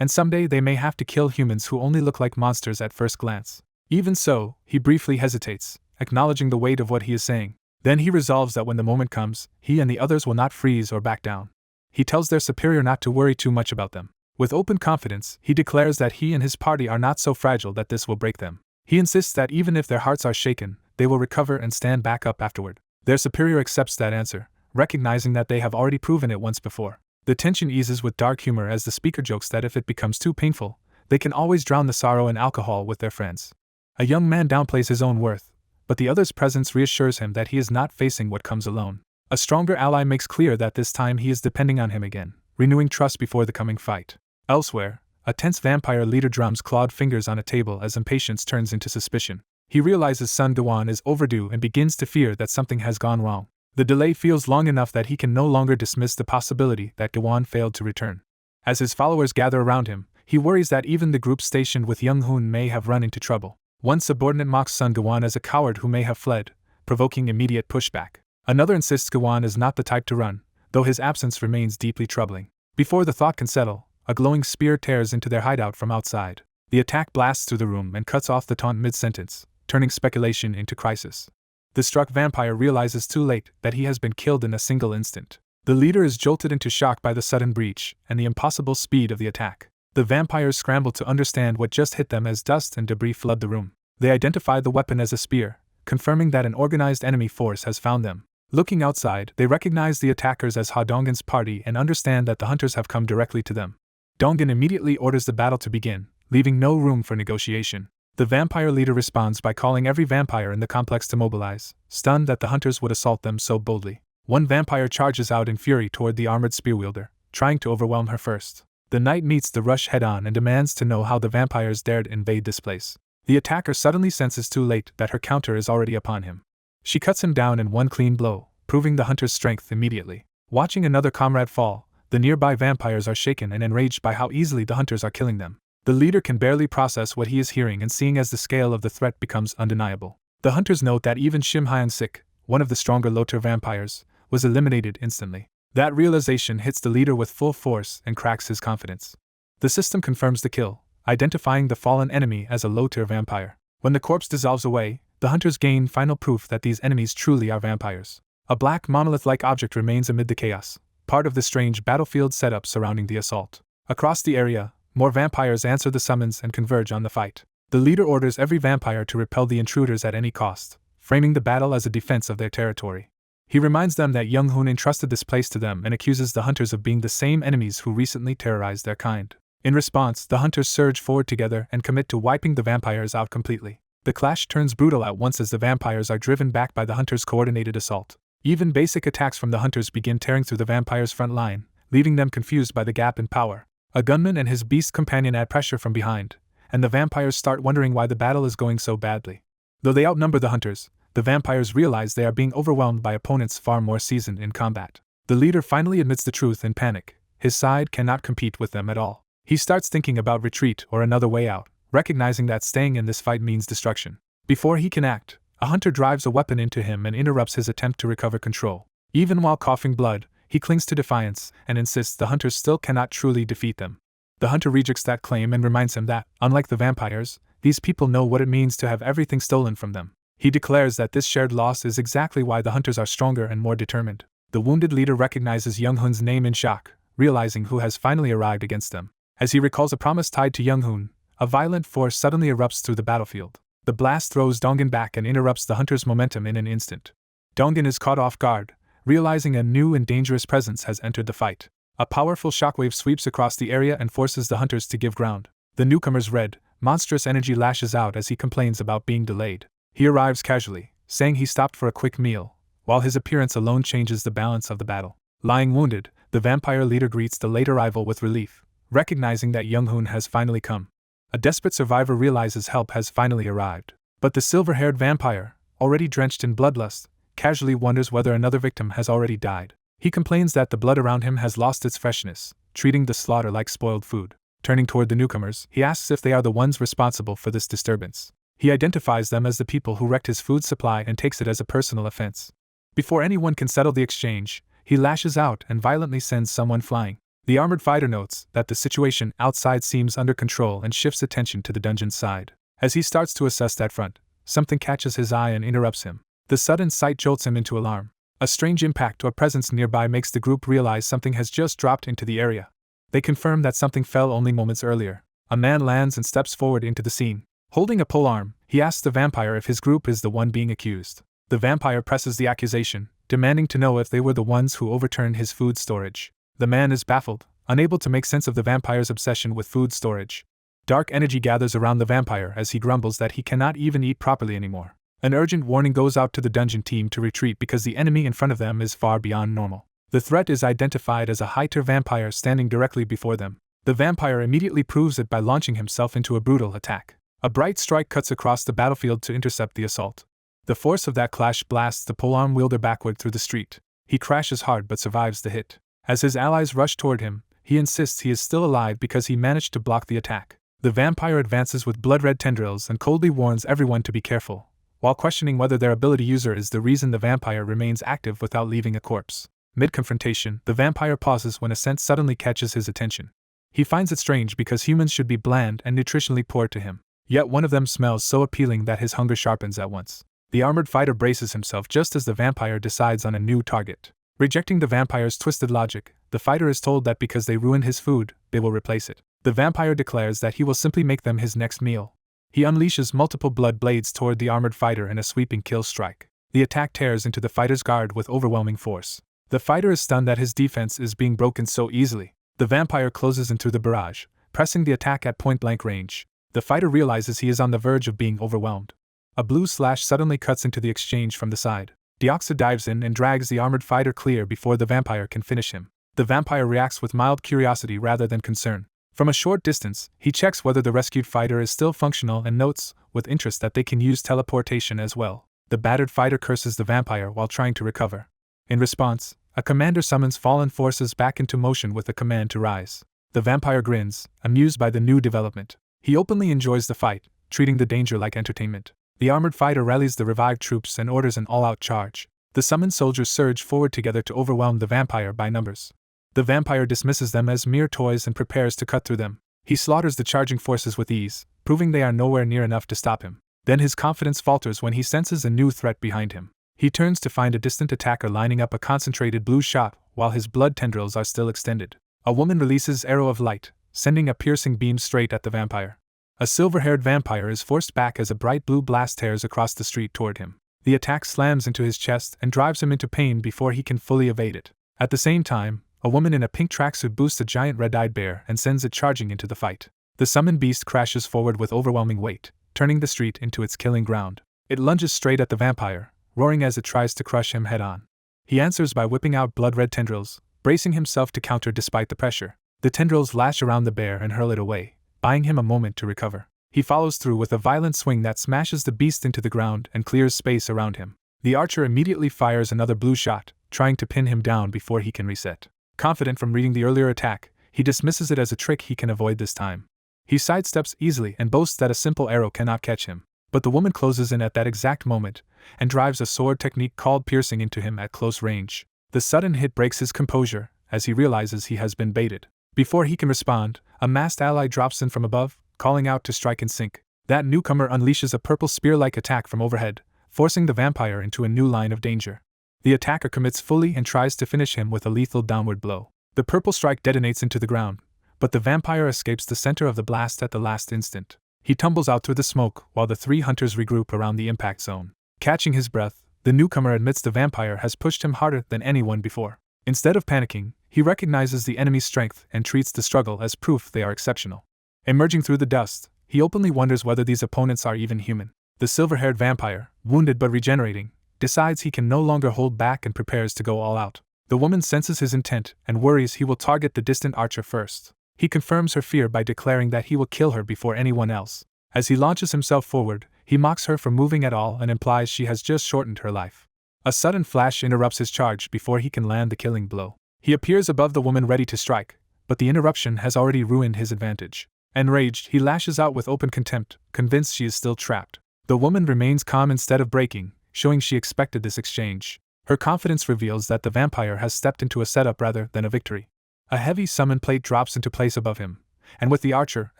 and someday they may have to kill humans who only look like monsters at first glance. Even so, he briefly hesitates, acknowledging the weight of what he is saying. Then he resolves that when the moment comes, he and the others will not freeze or back down. He tells their superior not to worry too much about them. With open confidence, he declares that he and his party are not so fragile that this will break them. He insists that even if their hearts are shaken, they will recover and stand back up afterward. Their superior accepts that answer, recognizing that they have already proven it once before. The tension eases with dark humor as the speaker jokes that if it becomes too painful, they can always drown the sorrow in alcohol with their friends. A young man downplays his own worth, but the other's presence reassures him that he is not facing what comes alone. A stronger ally makes clear that this time he is depending on him again, renewing trust before the coming fight. Elsewhere, a tense vampire leader drums clawed fingers on a table as impatience turns into suspicion. He realizes Sun Dewan is overdue and begins to fear that something has gone wrong. The delay feels long enough that he can no longer dismiss the possibility that Dewan failed to return. As his followers gather around him, he worries that even the group stationed with Young Hoon may have run into trouble. One subordinate mocks Sun Dewan as a coward who may have fled, provoking immediate pushback. Another insists Dewan is not the type to run, though his absence remains deeply troubling. Before the thought can settle, a glowing spear tears into their hideout from outside. The attack blasts through the room and cuts off the taunt mid-sentence, turning speculation into crisis. The struck vampire realizes too late that he has been killed in a single instant. The leader is jolted into shock by the sudden breach and the impossible speed of the attack. The vampires scramble to understand what just hit them as dust and debris flood the room. They identify the weapon as a spear, confirming that an organized enemy force has found them. Looking outside, they recognize the attackers as Ha Donggen's party and understand that the hunters have come directly to them. Donggen immediately orders the battle to begin, leaving no room for negotiation. The vampire leader responds by calling every vampire in the complex to mobilize, stunned that the hunters would assault them so boldly. One vampire charges out in fury toward the armored spear wielder, trying to overwhelm her first. The knight meets the rush head-on and demands to know how the vampires dared invade this place. The attacker suddenly senses too late that her counter is already upon him. She cuts him down in one clean blow, proving the hunter's strength immediately. Watching another comrade fall, the nearby vampires are shaken and enraged by how easily the hunters are killing them. The leader can barely process what he is hearing and seeing as the scale of the threat becomes undeniable. The hunters note that even Shim Hyun-sik, one of the stronger Lotur vampires, was eliminated instantly. That realization hits the leader with full force and cracks his confidence. The system confirms the kill, identifying the fallen enemy as a low-tier vampire. When the corpse dissolves away, the hunters gain final proof that these enemies truly are vampires. A black monolith-like object remains amid the chaos, part of the strange battlefield setup surrounding the assault. Across the area, more vampires answer the summons and converge on the fight. The leader orders every vampire to repel the intruders at any cost, framing the battle as a defense of their territory. He reminds them that Young Hoon entrusted this place to them and accuses the hunters of being the same enemies who recently terrorized their kind. In response, the hunters surge forward together and commit to wiping the vampires out completely. The clash turns brutal at once as the vampires are driven back by the hunters' coordinated assault. Even basic attacks from the hunters begin tearing through the vampires' front line, leaving them confused by the gap in power. A gunman and his beast companion add pressure from behind, and the vampires start wondering why the battle is going so badly. Though they outnumber the hunters, the vampires realize they are being overwhelmed by opponents far more seasoned in combat. The leader finally admits the truth in panic. His side cannot compete with them at all. He starts thinking about retreat or another way out, recognizing that staying in this fight means destruction. Before he can act, a hunter drives a weapon into him and interrupts his attempt to recover control. Even while coughing blood, he clings to defiance and insists the hunters still cannot truly defeat them. The hunter rejects that claim and reminds him that, unlike the vampires, these people know what it means to have everything stolen from them. He declares that this shared loss is exactly why the hunters are stronger and more determined. The wounded leader recognizes Young Hoon's name in shock, realizing who has finally arrived against them. As he recalls a promise tied to Young Hoon, a violent force suddenly erupts through the battlefield. The blast throws Donggen back and interrupts the hunter's momentum in an instant. Donggen is caught off guard, realizing a new and dangerous presence has entered the fight. A powerful shockwave sweeps across the area and forces the hunters to give ground. The newcomer's red, monstrous energy lashes out as he complains about being delayed. He arrives casually, saying he stopped for a quick meal, while his appearance alone changes the balance of the battle. Lying wounded, the vampire leader greets the late arrival with relief, recognizing that Young Hoon has finally come. A desperate survivor realizes help has finally arrived. But the silver-haired vampire, already drenched in bloodlust, casually wonders whether another victim has already died. He complains that the blood around him has lost its freshness, treating the slaughter like spoiled food. Turning toward the newcomers, he asks if they are the ones responsible for this disturbance. He identifies them as the people who wrecked his food supply and takes it as a personal offense. Before anyone can settle the exchange, he lashes out and violently sends someone flying. The armored fighter notes that the situation outside seems under control and shifts attention to the dungeon's side. As he starts to assess that front, something catches his eye and interrupts him. The sudden sight jolts him into alarm. A strange impact or presence nearby makes the group realize something has just dropped into the area. They confirm that something fell only moments earlier. A man lands and steps forward into the scene. Holding a polearm, he asks the vampire if his group is the one being accused. The vampire presses the accusation, demanding to know if they were the ones who overturned his food storage. The man is baffled, unable to make sense of the vampire's obsession with food storage. Dark energy gathers around the vampire as he grumbles that he cannot even eat properly anymore. An urgent warning goes out to the dungeon team to retreat because the enemy in front of them is far beyond normal. The threat is identified as a high-tier vampire standing directly before them. The vampire immediately proves it by launching himself into a brutal attack. A bright strike cuts across the battlefield to intercept the assault. The force of that clash blasts the polearm wielder backward through the street. He crashes hard but survives the hit. As his allies rush toward him, he insists he is still alive because he managed to block the attack. The vampire advances with blood-red tendrils and coldly warns everyone to be careful, while questioning whether their ability user is the reason the vampire remains active without leaving a corpse. Mid-confrontation, the vampire pauses when a scent suddenly catches his attention. He finds it strange because humans should be bland and nutritionally poor to him. Yet one of them smells so appealing that his hunger sharpens at once. The armored fighter braces himself just as the vampire decides on a new target. Rejecting the vampire's twisted logic, the fighter is told that because they ruined his food, they will replace it. The vampire declares that he will simply make them his next meal. He unleashes multiple blood blades toward the armored fighter in a sweeping kill strike. The attack tears into the fighter's guard with overwhelming force. The fighter is stunned that his defense is being broken so easily. The vampire closes into the barrage, pressing the attack at point-blank range. The fighter realizes he is on the verge of being overwhelmed. A blue slash suddenly cuts into the exchange from the side. Deoxys dives in and drags the armored fighter clear before the vampire can finish him. The vampire reacts with mild curiosity rather than concern. From a short distance, he checks whether the rescued fighter is still functional and notes, with interest, that they can use teleportation as well. The battered fighter curses the vampire while trying to recover. In response, a commander summons fallen forces back into motion with a command to rise. The vampire grins, amused by the new development. He openly enjoys the fight, treating the danger like entertainment. The armored fighter rallies the revived troops and orders an all-out charge. The summoned soldiers surge forward together to overwhelm the vampire by numbers. The vampire dismisses them as mere toys and prepares to cut through them. He slaughters the charging forces with ease, proving they are nowhere near enough to stop him. Then his confidence falters when he senses a new threat behind him. He turns to find a distant attacker lining up a concentrated blue shot while his blood tendrils are still extended. A woman releases arrow of light, sending a piercing beam straight at the vampire. A silver-haired vampire is forced back as a bright blue blast tears across the street toward him. The attack slams into his chest and drives him into pain before he can fully evade it. At the same time, a woman in a pink tracksuit boosts a giant red-eyed bear and sends it charging into the fight. The summoned beast crashes forward with overwhelming weight, turning the street into its killing ground. It lunges straight at the vampire, roaring as it tries to crush him head-on. He answers by whipping out blood-red tendrils, bracing himself to counter despite the pressure. The tendrils lash around the bear and hurl it away, buying him a moment to recover. He follows through with a violent swing that smashes the beast into the ground and clears space around him. The archer immediately fires another blue shot, trying to pin him down before he can reset. Confident from reading the earlier attack, he dismisses it as a trick he can avoid this time. He sidesteps easily and boasts that a simple arrow cannot catch him. But the woman closes in at that exact moment and drives a sword technique called piercing into him at close range. The sudden hit breaks his composure as he realizes he has been baited. Before he can respond, a masked ally drops in from above, calling out to strike and sink. That newcomer unleashes a purple spear-like attack from overhead, forcing the vampire into a new line of danger. The attacker commits fully and tries to finish him with a lethal downward blow. The purple strike detonates into the ground, but the vampire escapes the center of the blast at the last instant. He tumbles out through the smoke while the three hunters regroup around the impact zone. Catching his breath, the newcomer admits the vampire has pushed him harder than anyone before. Instead of panicking, he recognizes the enemy's strength and treats the struggle as proof they are exceptional. Emerging through the dust, he openly wonders whether these opponents are even human. The silver-haired vampire, wounded but regenerating, decides he can no longer hold back and prepares to go all out. The woman senses his intent and worries he will target the distant archer first. He confirms her fear by declaring that he will kill her before anyone else. As he launches himself forward, he mocks her for moving at all and implies she has just shortened her life. A sudden flash interrupts his charge before he can land the killing blow. He appears above the woman ready to strike, but the interruption has already ruined his advantage. Enraged, he lashes out with open contempt, convinced she is still trapped. The woman remains calm instead of breaking, showing she expected this exchange. Her confidence reveals that the vampire has stepped into a setup rather than a victory. A heavy summon plate drops into place above him, and with the archer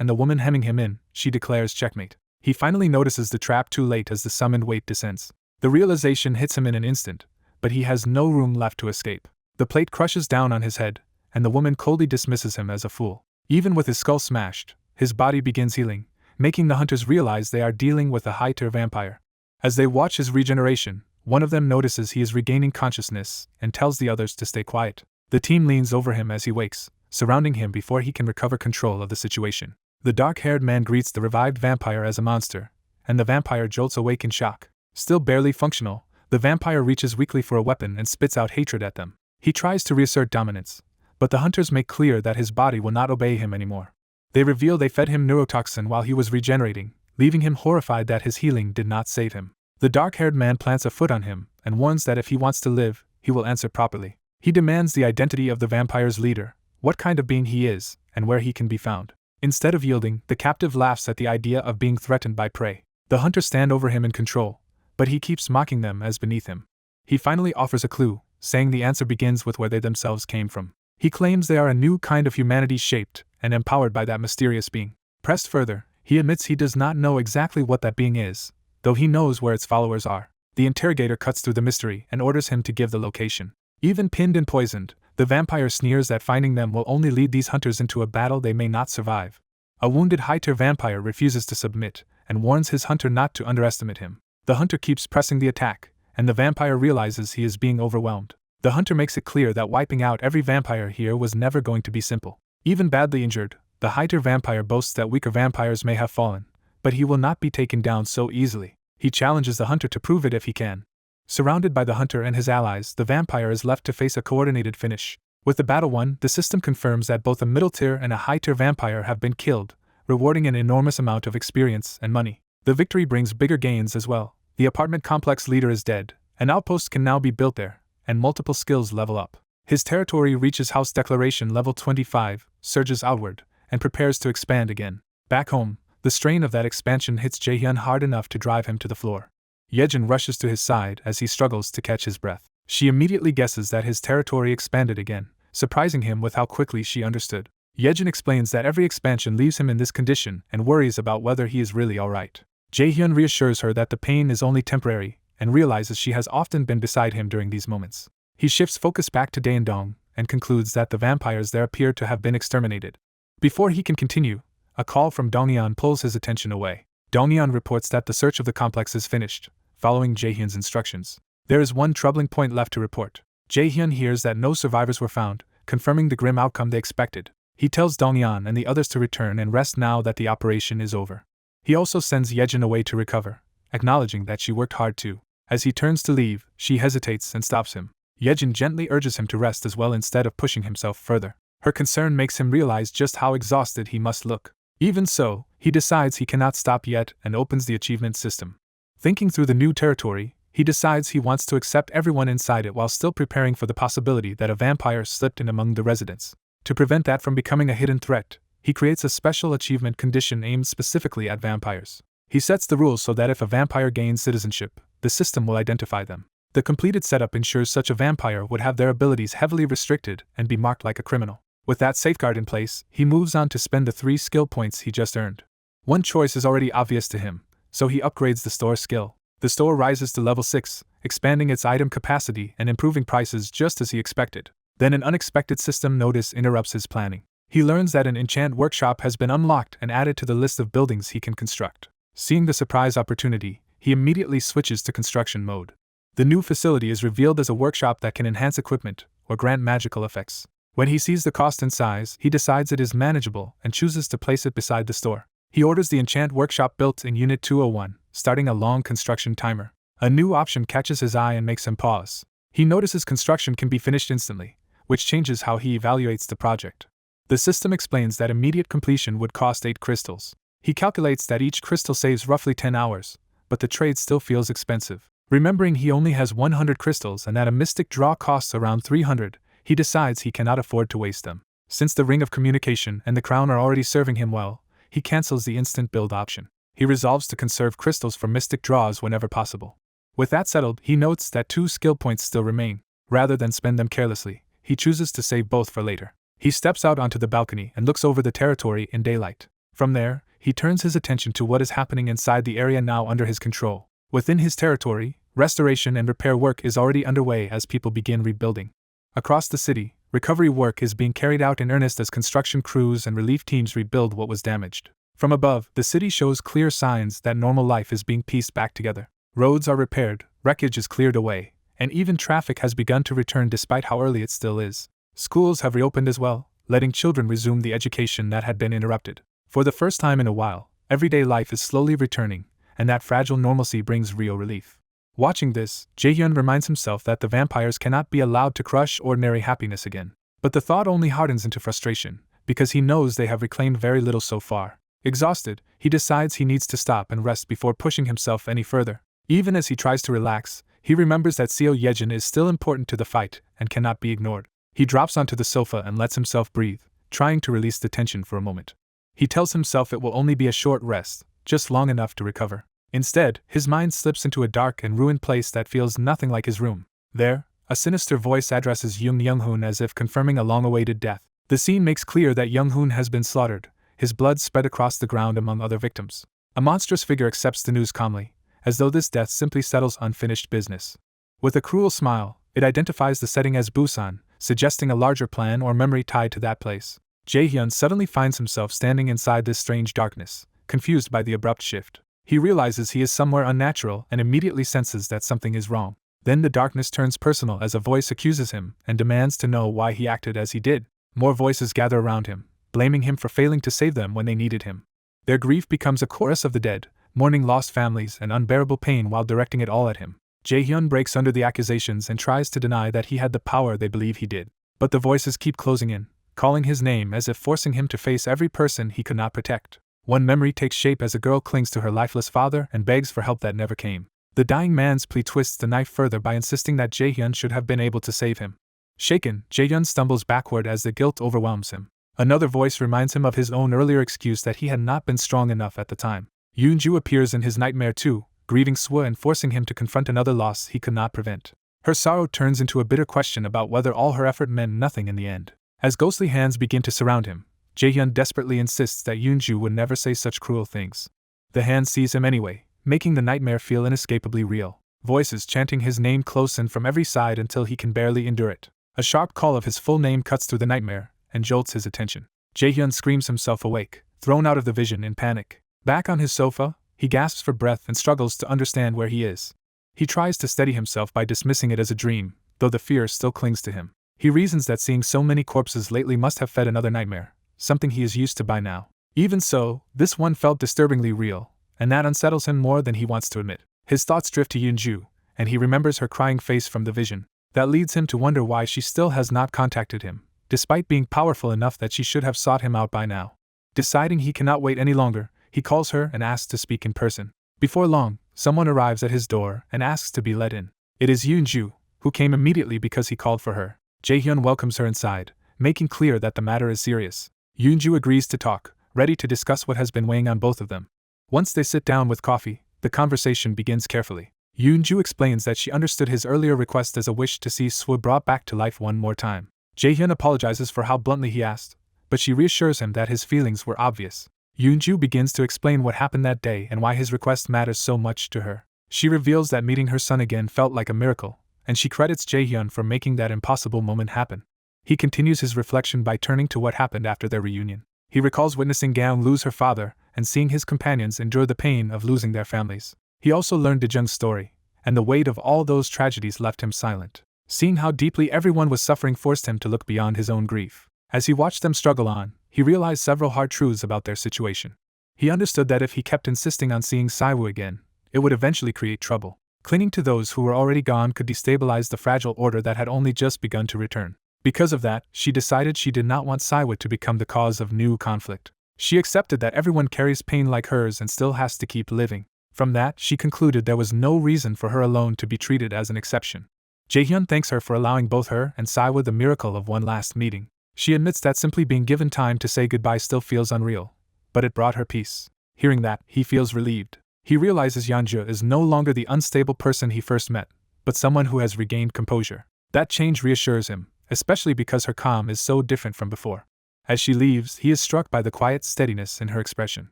and the woman hemming him in, she declares checkmate. He finally notices the trap too late as the summoned weight descends. The realization hits him in an instant, but he has no room left to escape. The plate crushes down on his head, and the woman coldly dismisses him as a fool. Even with his skull smashed, his body begins healing, making the hunters realize they are dealing with a high-tier vampire. As they watch his regeneration, one of them notices he is regaining consciousness and tells the others to stay quiet. The team leans over him as he wakes, surrounding him before he can recover control of the situation. The dark-haired man greets the revived vampire as a monster, and the vampire jolts awake in shock. Still barely functional, the vampire reaches weakly for a weapon and spits out hatred at them. He tries to reassert dominance, but the hunters make clear that his body will not obey him anymore. They reveal they fed him neurotoxin while he was regenerating, leaving him horrified that his healing did not save him. The dark-haired man plants a foot on him and warns that if he wants to live, he will answer properly. He demands the identity of the vampire's leader, what kind of being he is, and where he can be found. Instead of yielding, the captive laughs at the idea of being threatened by prey. The hunters stand over him in control, but he keeps mocking them as beneath him. He finally offers a clue, saying the answer begins with where they themselves came from. He claims they are a new kind of humanity shaped and empowered by that mysterious being. Pressed further, he admits he does not know exactly what that being is, though he knows where its followers are. The interrogator cuts through the mystery and orders him to give the location. Even pinned and poisoned, the vampire sneers that finding them will only lead these hunters into a battle they may not survive. A wounded high-tier vampire refuses to submit and warns his hunter not to underestimate him. The hunter keeps pressing the attack, and the vampire realizes he is being overwhelmed. The hunter makes it clear that wiping out every vampire here was never going to be simple. Even badly injured, the high-tier vampire boasts that weaker vampires may have fallen, but he will not be taken down so easily. He challenges the hunter to prove it if he can. Surrounded by the hunter and his allies, the vampire is left to face a coordinated finish. With the battle won, the system confirms that both a middle-tier and a high-tier vampire have been killed, rewarding an enormous amount of experience and money. The victory brings bigger gains as well. The apartment complex leader is dead, an outpost can now be built there, and multiple skills level up. His territory reaches House Declaration level 25, surges outward, and prepares to expand again. Back home, the strain of that expansion hits Jaehyun hard enough to drive him to the floor. Yejin rushes to his side as he struggles to catch his breath. She immediately guesses that his territory expanded again, surprising him with how quickly she understood. Yejin explains that every expansion leaves him in this condition and worries about whether he is really alright. Jaehyun reassures her that the pain is only temporary, and realizes she has often been beside him during these moments. He shifts focus back to Daendong, and concludes that the vampires there appear to have been exterminated. Before he can continue, a call from Dongyeon pulls his attention away. Dongyeon reports that the search of the complex is finished, following Jaehyun's instructions. There is one troubling point left to report. Jaehyun hears that no survivors were found, confirming the grim outcome they expected. He tells Dongyeon and the others to return and rest now that the operation is over. He also sends Yejin away to recover, acknowledging that she worked hard too. As he turns to leave, she hesitates and stops him. Yejin gently urges him to rest as well instead of pushing himself further. Her concern makes him realize just how exhausted he must look. Even so, he decides he cannot stop yet and opens the achievement system. Thinking through the new territory, he decides he wants to accept everyone inside it while still preparing for the possibility that a vampire slipped in among the residents. To prevent that from becoming a hidden threat, he creates a special achievement condition aimed specifically at vampires. He sets the rules so that if a vampire gains citizenship, the system will identify them. The completed setup ensures such a vampire would have their abilities heavily restricted and be marked like a criminal. With that safeguard in place, he moves on to spend the 3 skill points he just earned. One choice is already obvious to him, so he upgrades the store skill. The store rises to level 6, expanding its item capacity and improving prices just as he expected. Then an unexpected system notice interrupts his planning. He learns that an enchant workshop has been unlocked and added to the list of buildings he can construct. Seeing the surprise opportunity, he immediately switches to construction mode. The new facility is revealed as a workshop that can enhance equipment or grant magical effects. When he sees the cost and size, he decides it is manageable and chooses to place it beside the store. He orders the enchant workshop built in Unit 201, starting a long construction timer. A new option catches his eye and makes him pause. He notices construction can be finished instantly, which changes how he evaluates the project. The system explains that immediate completion would cost 8 crystals. He calculates that each crystal saves roughly 10 hours, but the trade still feels expensive. Remembering he only has 100 crystals and that a mystic draw costs around 300, he decides he cannot afford to waste them. Since the ring of communication and the crown are already serving him well, he cancels the instant build option. He resolves to conserve crystals for mystic draws whenever possible. With that settled, he notes that 2 skill points still remain. Rather than spend them carelessly, he chooses to save both for later. He steps out onto the balcony and looks over the territory in daylight. From there, he turns his attention to what is happening inside the area now under his control. Within his territory, restoration and repair work is already underway as people begin rebuilding. Across the city, recovery work is being carried out in earnest as construction crews and relief teams rebuild what was damaged. From above, the city shows clear signs that normal life is being pieced back together. Roads are repaired, wreckage is cleared away, and even traffic has begun to return despite how early it still is. Schools have reopened as well, letting children resume the education that had been interrupted. For the first time in a while, everyday life is slowly returning, and that fragile normalcy brings real relief. Watching this, Jaehyun reminds himself that the vampires cannot be allowed to crush ordinary happiness again. But the thought only hardens into frustration, because he knows they have reclaimed very little so far. Exhausted, he decides he needs to stop and rest before pushing himself any further. Even as he tries to relax, he remembers that Seo Yejin is still important to the fight and cannot be ignored. He drops onto the sofa and lets himself breathe, trying to release the tension for a moment. He tells himself it will only be a short rest, just long enough to recover. Instead, his mind slips into a dark and ruined place that feels nothing like his room. There, a sinister voice addresses Young-hoon as if confirming a long-awaited death. The scene makes clear that Young-hoon has been slaughtered, his blood spread across the ground among other victims. A monstrous figure accepts the news calmly, as though this death simply settles unfinished business. With a cruel smile, it identifies the setting as Busan, suggesting a larger plan or memory tied to that place. Jaehyun suddenly finds himself standing inside this strange darkness, confused by the abrupt shift. He realizes he is somewhere unnatural and immediately senses that something is wrong. Then the darkness turns personal as a voice accuses him and demands to know why he acted as he did. More voices gather around him, blaming him for failing to save them when they needed him. Their grief becomes a chorus of the dead, mourning lost families and unbearable pain while directing it all at him. Jaehyun breaks under the accusations and tries to deny that he had the power they believe he did. But the voices keep closing in, calling his name as if forcing him to face every person he could not protect. One memory takes shape as a girl clings to her lifeless father and begs for help that never came. The dying man's plea twists the knife further by insisting that Jaehyun should have been able to save him. Shaken, Jaehyun stumbles backward as the guilt overwhelms him. Another voice reminds him of his own earlier excuse that he had not been strong enough at the time. Yoonju appears in his nightmare too, grieving Swa and forcing him to confront another loss he could not prevent. Her sorrow turns into a bitter question about whether all her effort meant nothing in the end. As ghostly hands begin to surround him, Jaehyun desperately insists that Yoonju would never say such cruel things. The hand sees him anyway, making the nightmare feel inescapably real. Voices chanting his name close in from every side until he can barely endure it. A sharp call of his full name cuts through the nightmare and jolts his attention. Jaehyun screams himself awake, thrown out of the vision in panic. Back on his sofa, he gasps for breath and struggles to understand where he is. He tries to steady himself by dismissing it as a dream, though the fear still clings to him. He reasons that seeing so many corpses lately must have fed another nightmare, something he is used to by now. Even so, this one felt disturbingly real, and that unsettles him more than he wants to admit. His thoughts drift to Yoonju, and he remembers her crying face from the vision. That leads him to wonder why she still has not contacted him, despite being powerful enough that she should have sought him out by now. Deciding he cannot wait any longer, he calls her and asks to speak in person. Before long, someone arrives at his door and asks to be let in. It is Yoonju, who came immediately because he called for her. Jaehyun welcomes her inside, making clear that the matter is serious. Yoonju agrees to talk, ready to discuss what has been weighing on both of them. Once they sit down with coffee, the conversation begins carefully. Yoonju explains that she understood his earlier request as a wish to see Swa brought back to life one more time. Jaehyun apologizes for how bluntly he asked, but she reassures him that his feelings were obvious. Yoonju begins to explain what happened that day and why his request matters so much to her. She reveals that meeting her son again felt like a miracle, and she credits Jaehyun for making that impossible moment happen. He continues his reflection by turning to what happened after their reunion. He recalls witnessing Gaung lose her father and seeing his companions endure the pain of losing their families. He also learned Dejung's story, and the weight of all those tragedies left him silent. Seeing how deeply everyone was suffering forced him to look beyond his own grief. As he watched them struggle on, he realized several hard truths about their situation. He understood that if he kept insisting on seeing Saiwoo again, it would eventually create trouble. Clinging to those who were already gone could destabilize the fragile order that had only just begun to return. Because of that, she decided she did not want Saiwoo to become the cause of new conflict. She accepted that everyone carries pain like hers and still has to keep living. From that, she concluded there was no reason for her alone to be treated as an exception. Jaehyun thanks her for allowing both her and Saiwoo the miracle of one last meeting. She admits that simply being given time to say goodbye still feels unreal, but it brought her peace. Hearing that, he feels relieved. He realizes Yeonju is no longer the unstable person he first met, but someone who has regained composure. That change reassures him, especially because her calm is so different from before. As she leaves, he is struck by the quiet steadiness in her expression.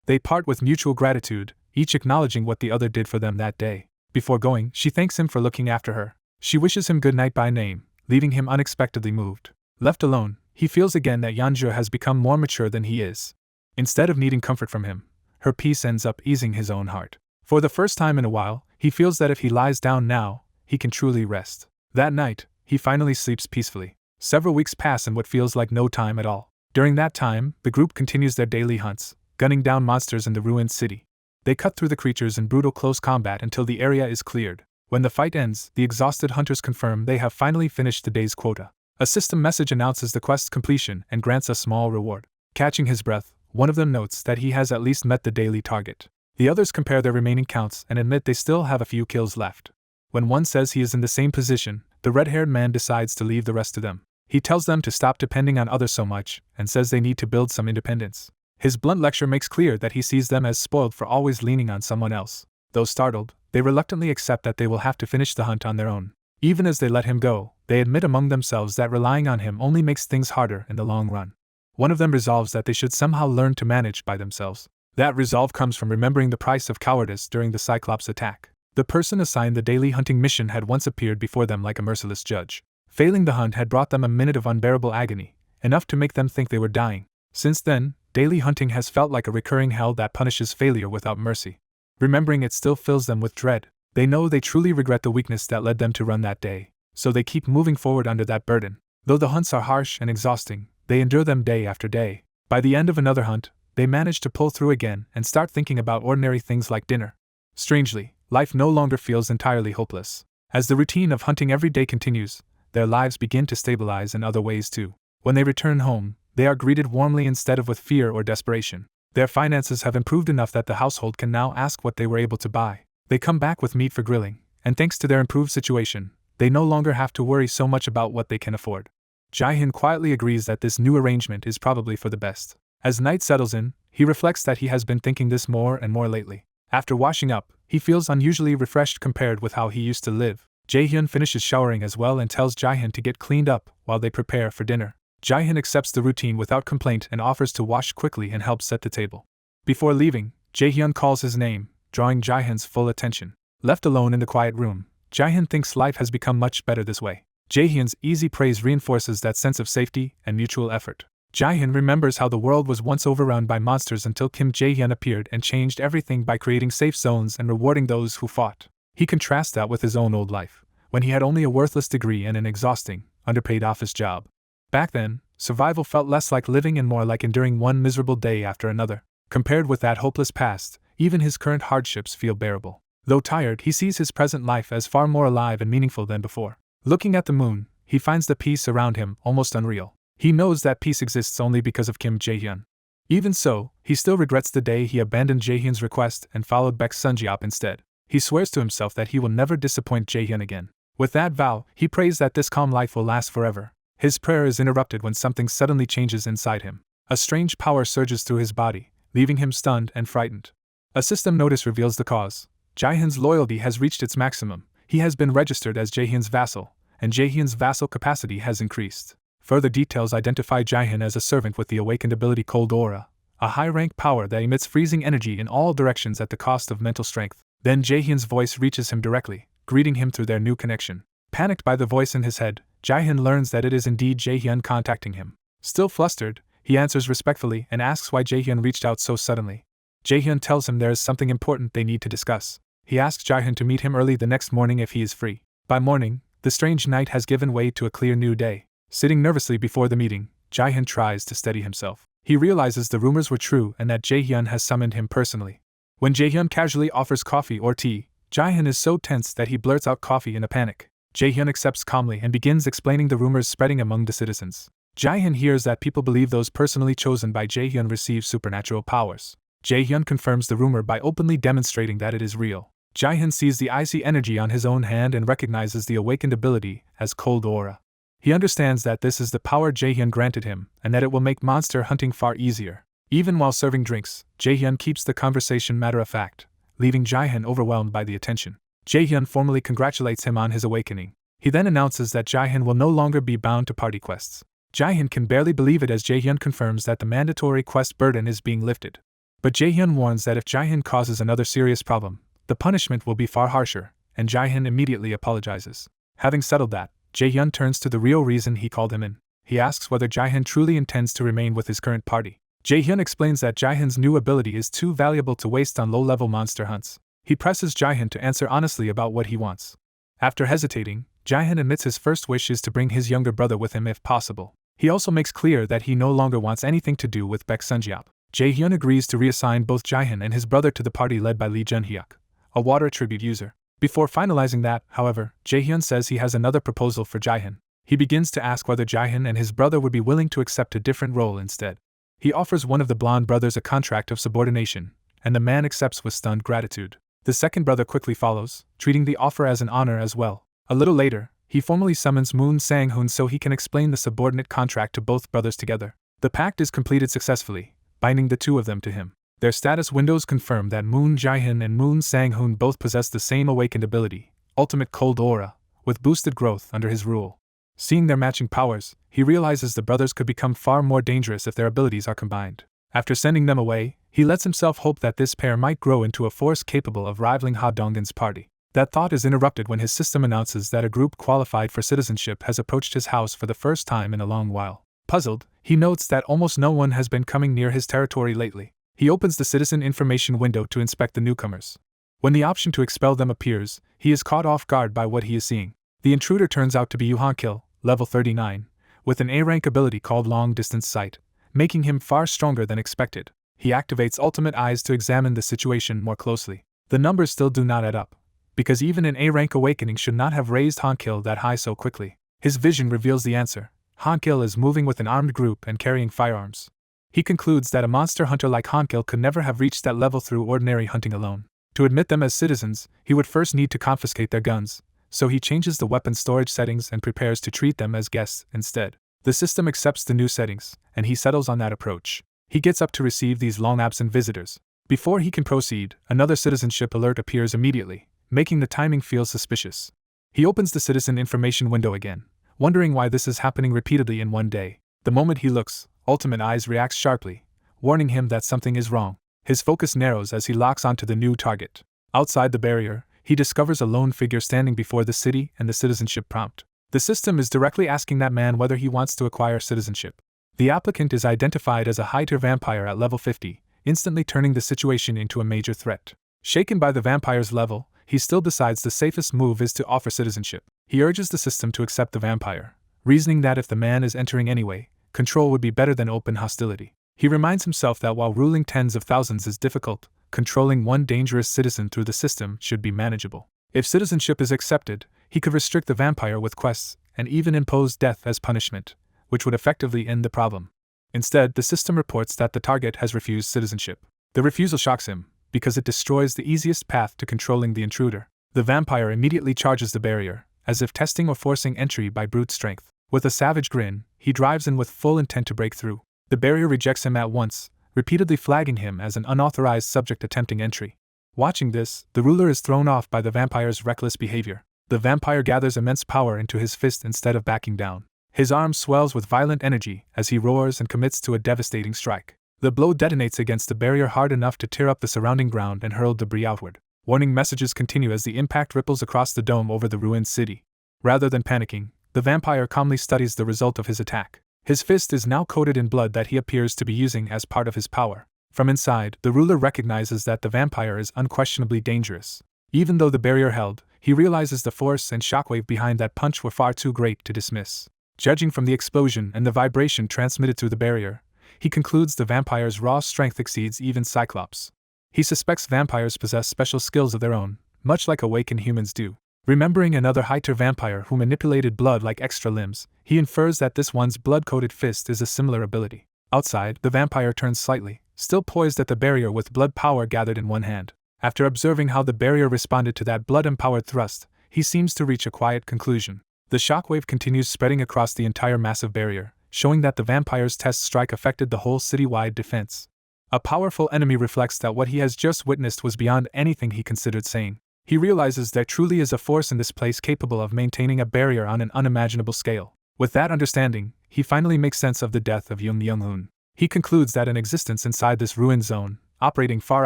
They part with mutual gratitude, each acknowledging what the other did for them that day. Before going, she thanks him for looking after her. She wishes him good night by name, leaving him unexpectedly moved. Left alone, he feels again that Yeonju has become more mature than he is. Instead of needing comfort from him, her peace ends up easing his own heart. For the first time in a while, he feels that if he lies down now, he can truly rest. That night, he finally sleeps peacefully. Several weeks pass in what feels like no time at all. During that time, the group continues their daily hunts, gunning down monsters in the ruined city. They cut through the creatures in brutal close combat until the area is cleared. When the fight ends, the exhausted hunters confirm they have finally finished the day's quota. A system message announces the quest's completion and grants a small reward. Catching his breath, one of them notes that he has at least met the daily target. The others compare their remaining counts and admit they still have a few kills left. When one says he is in the same position, the red-haired man decides to leave the rest to them. He tells them to stop depending on others so much, and says they need to build some independence. His blunt lecture makes clear that he sees them as spoiled for always leaning on someone else. Though startled, they reluctantly accept that they will have to finish the hunt on their own. Even as they let him go, they admit among themselves that relying on him only makes things harder in the long run. One of them resolves that they should somehow learn to manage by themselves. That resolve comes from remembering the price of cowardice during the Cyclops attack. The person assigned the daily hunting mission had once appeared before them like a merciless judge. Failing the hunt had brought them a minute of unbearable agony, enough to make them think they were dying. Since then, daily hunting has felt like a recurring hell that punishes failure without mercy. Remembering it still fills them with dread. They know they truly regret the weakness that led them to run that day, so they keep moving forward under that burden. Though the hunts are harsh and exhausting, they endure them day after day. By the end of another hunt, they manage to pull through again and start thinking about ordinary things like dinner. Strangely, life no longer feels entirely hopeless. As the routine of hunting every day continues, their lives begin to stabilize in other ways too. When they return home, they are greeted warmly instead of with fear or desperation. Their finances have improved enough that the household can now ask what they were able to buy. They come back with meat for grilling, and thanks to their improved situation, they no longer have to worry so much about what they can afford. Jae-hyun quietly agrees that this new arrangement is probably for the best. As night settles in, he reflects that he has been thinking this more and more lately. After washing up, he feels unusually refreshed compared with how he used to live. Jae-hyun finishes showering as well and tells Jae-hyun to get cleaned up while they prepare for dinner. Jae-hyun accepts the routine without complaint and offers to wash quickly and help set the table. Before leaving, Jae-hyun calls his name, drawing Jae-hyun's full attention. Left alone in the quiet room, Jae-hyun thinks life has become much better this way. Jae-hyun's easy praise reinforces that sense of safety and mutual effort. Jae-hyun remembers how the world was once overrun by monsters until Kim Jae-hyun appeared and changed everything by creating safe zones and rewarding those who fought. He contrasts that with his own old life, when he had only a worthless degree and an exhausting, underpaid office job. Back then, survival felt less like living and more like enduring one miserable day after another. Compared with that hopeless past, even his current hardships feel bearable. Though tired, he sees his present life as far more alive and meaningful than before. Looking at the moon, he finds the peace around him almost unreal. He knows that peace exists only because of Kim Jae-hyun. Even so, he still regrets the day he abandoned Jae-hyun's request and followed Baek Sunjiop instead. He swears to himself that he will never disappoint Jae-hyun again. With that vow, he prays that this calm life will last forever. His prayer is interrupted when something suddenly changes inside him. A strange power surges through his body, leaving him stunned and frightened. A system notice reveals the cause. Jae-hyun's loyalty has reached its maximum. He has been registered as Jae-hyun's vassal, and Jae-hyun's vassal capacity has increased. Further details identify Jae-hyun as a servant with the awakened ability Cold Aura, a high-rank power that emits freezing energy in all directions at the cost of mental strength. Then Jae-hyun's voice reaches him directly, greeting him through their new connection. Panicked by the voice in his head, Jae-hyun learns that it is indeed Jae-hyun contacting him. Still flustered, he answers respectfully and asks why Jae-hyun reached out so suddenly. Jae-hyun tells him there is something important they need to discuss. He asks Jae-hyun to meet him early the next morning if he is free. By morning, the strange night has given way to a clear new day. Sitting nervously before the meeting, Jae-hyun tries to steady himself. He realizes the rumors were true and that Jae-hyun has summoned him personally. When Jae-hyun casually offers coffee or tea, Jae-hyun is so tense that he blurts out coffee in a panic. Jae-hyun accepts calmly and begins explaining the rumors spreading among the citizens. Jae-hyun hears that people believe those personally chosen by Jae-hyun receive supernatural powers. Jae-hyun confirms the rumor by openly demonstrating that it is real. Jae-hyun sees the icy energy on his own hand and recognizes the awakened ability as Cold Aura. He understands that this is the power Jae-hyun granted him and that it will make monster hunting far easier. Even while serving drinks, Jae-hyun keeps the conversation matter-of-fact, leaving Jae-hyun overwhelmed by the attention. Jae-hyun formally congratulates him on his awakening. He then announces that Jae-hyun will no longer be bound to party quests. Jae-hyun can barely believe it as Jae-hyun confirms that the mandatory quest burden is being lifted. But Jae-hyun warns that if Jae-hyun causes another serious problem, the punishment will be far harsher, and Jae-hyun immediately apologizes. Having settled that, Jae-hyun turns to the real reason he called him in. He asks whether Jae-hyun truly intends to remain with his current party. Jae-hyun explains that Jae-hyun's new ability is too valuable to waste on low-level monster hunts. He presses Jae-hyun to answer honestly about what he wants. After hesitating, Jae-hyun admits his first wish is to bring his younger brother with him if possible. He also makes clear that he no longer wants anything to do with Baek Sunjiop. Jae-hyun agrees to reassign both Jae-hyun and his brother to the party led by Lee Jun-hyuk, a water attribute user. Before finalizing that, however, Jaehyun says he has another proposal for Jaehyun. He begins to ask whether Jaehyun and his brother would be willing to accept a different role instead. He offers one of the blonde brothers a contract of subordination, and the man accepts with stunned gratitude. The second brother quickly follows, treating the offer as an honor as well. A little later, he formally summons Moon Sang-hoon so he can explain the subordinate contract to both brothers together. The pact is completed successfully, binding the two of them to him. Their status windows confirm that Moon Jae-hyun and Moon Sang-hoon both possess the same awakened ability, Ultimate Cold Aura, with boosted growth under his rule. Seeing their matching powers, he realizes the brothers could become far more dangerous if their abilities are combined. After sending them away, he lets himself hope that this pair might grow into a force capable of rivaling Ha Donggin's party. That thought is interrupted when his system announces that a group qualified for citizenship has approached his house for the first time in a long while. Puzzled, he notes that almost no one has been coming near his territory lately. He opens the citizen information window to inspect the newcomers. When the option to expel them appears, he is caught off guard by what he is seeing. The intruder turns out to be Yuhan Kil, level 39, with an A-rank ability called Long Distance Sight, making him far stronger than expected. He activates Ultimate Eyes to examine the situation more closely. The numbers still do not add up, because even an A-rank awakening should not have raised Hankil that high so quickly. His vision reveals the answer. Hankil is moving with an armed group and carrying firearms. He concludes that a monster hunter like Hankil could never have reached that level through ordinary hunting alone. To admit them as citizens, he would first need to confiscate their guns, so he changes the weapon storage settings and prepares to treat them as guests instead. The system accepts the new settings, and he settles on that approach. He gets up to receive these long-absent visitors. Before he can proceed, another citizenship alert appears immediately, making the timing feel suspicious. He opens the citizen information window again, wondering why this is happening repeatedly in one day. The moment he looks, Ultimate Eyes reacts sharply, warning him that something is wrong. His focus narrows as he locks onto the new target. Outside the barrier, he discovers a lone figure standing before the city and the citizenship prompt. The system is directly asking that man whether he wants to acquire citizenship. The applicant is identified as a high-tier vampire at level 50, instantly turning the situation into a major threat. Shaken by the vampire's level, he still decides the safest move is to offer citizenship. He urges the system to accept the vampire, reasoning that if the man is entering anyway, control would be better than open hostility. He reminds himself that while ruling tens of thousands is difficult, controlling one dangerous citizen through the system should be manageable. If citizenship is accepted, he could restrict the vampire with quests and even impose death as punishment, which would effectively end the problem. Instead, the system reports that the target has refused citizenship. The refusal shocks him, because it destroys the easiest path to controlling the intruder. The vampire immediately charges the barrier, as if testing or forcing entry by brute strength. With a savage grin, he drives in with full intent to break through. The barrier rejects him at once, repeatedly flagging him as an unauthorized subject attempting entry. Watching this, the ruler is thrown off by the vampire's reckless behavior. The vampire gathers immense power into his fist instead of backing down. His arm swells with violent energy as he roars and commits to a devastating strike. The blow detonates against the barrier hard enough to tear up the surrounding ground and hurl debris outward. Warning messages continue as the impact ripples across the dome over the ruined city. Rather than panicking, the vampire calmly studies the result of his attack. His fist is now coated in blood that he appears to be using as part of his power. From inside, the ruler recognizes that the vampire is unquestionably dangerous. Even though the barrier held, he realizes the force and shockwave behind that punch were far too great to dismiss. Judging from the explosion and the vibration transmitted through the barrier, he concludes the vampire's raw strength exceeds even Cyclops. He suspects vampires possess special skills of their own, much like awakened humans do. Remembering another high-tier vampire who manipulated blood like extra limbs, he infers that this one's blood-coated fist is a similar ability. Outside, the vampire turns slightly, still poised at the barrier with blood power gathered in one hand. After observing how the barrier responded to that blood-empowered thrust, he seems to reach a quiet conclusion. The shockwave continues spreading across the entire massive barrier, showing that the vampire's test strike affected the whole city-wide defense. A powerful enemy reflects that what he has just witnessed was beyond anything he considered sane. He realizes there truly is a force in this place capable of maintaining a barrier on an unimaginable scale. With that understanding, he finally makes sense of the death of Young Young-hoon. He concludes that an existence inside this ruined zone, operating far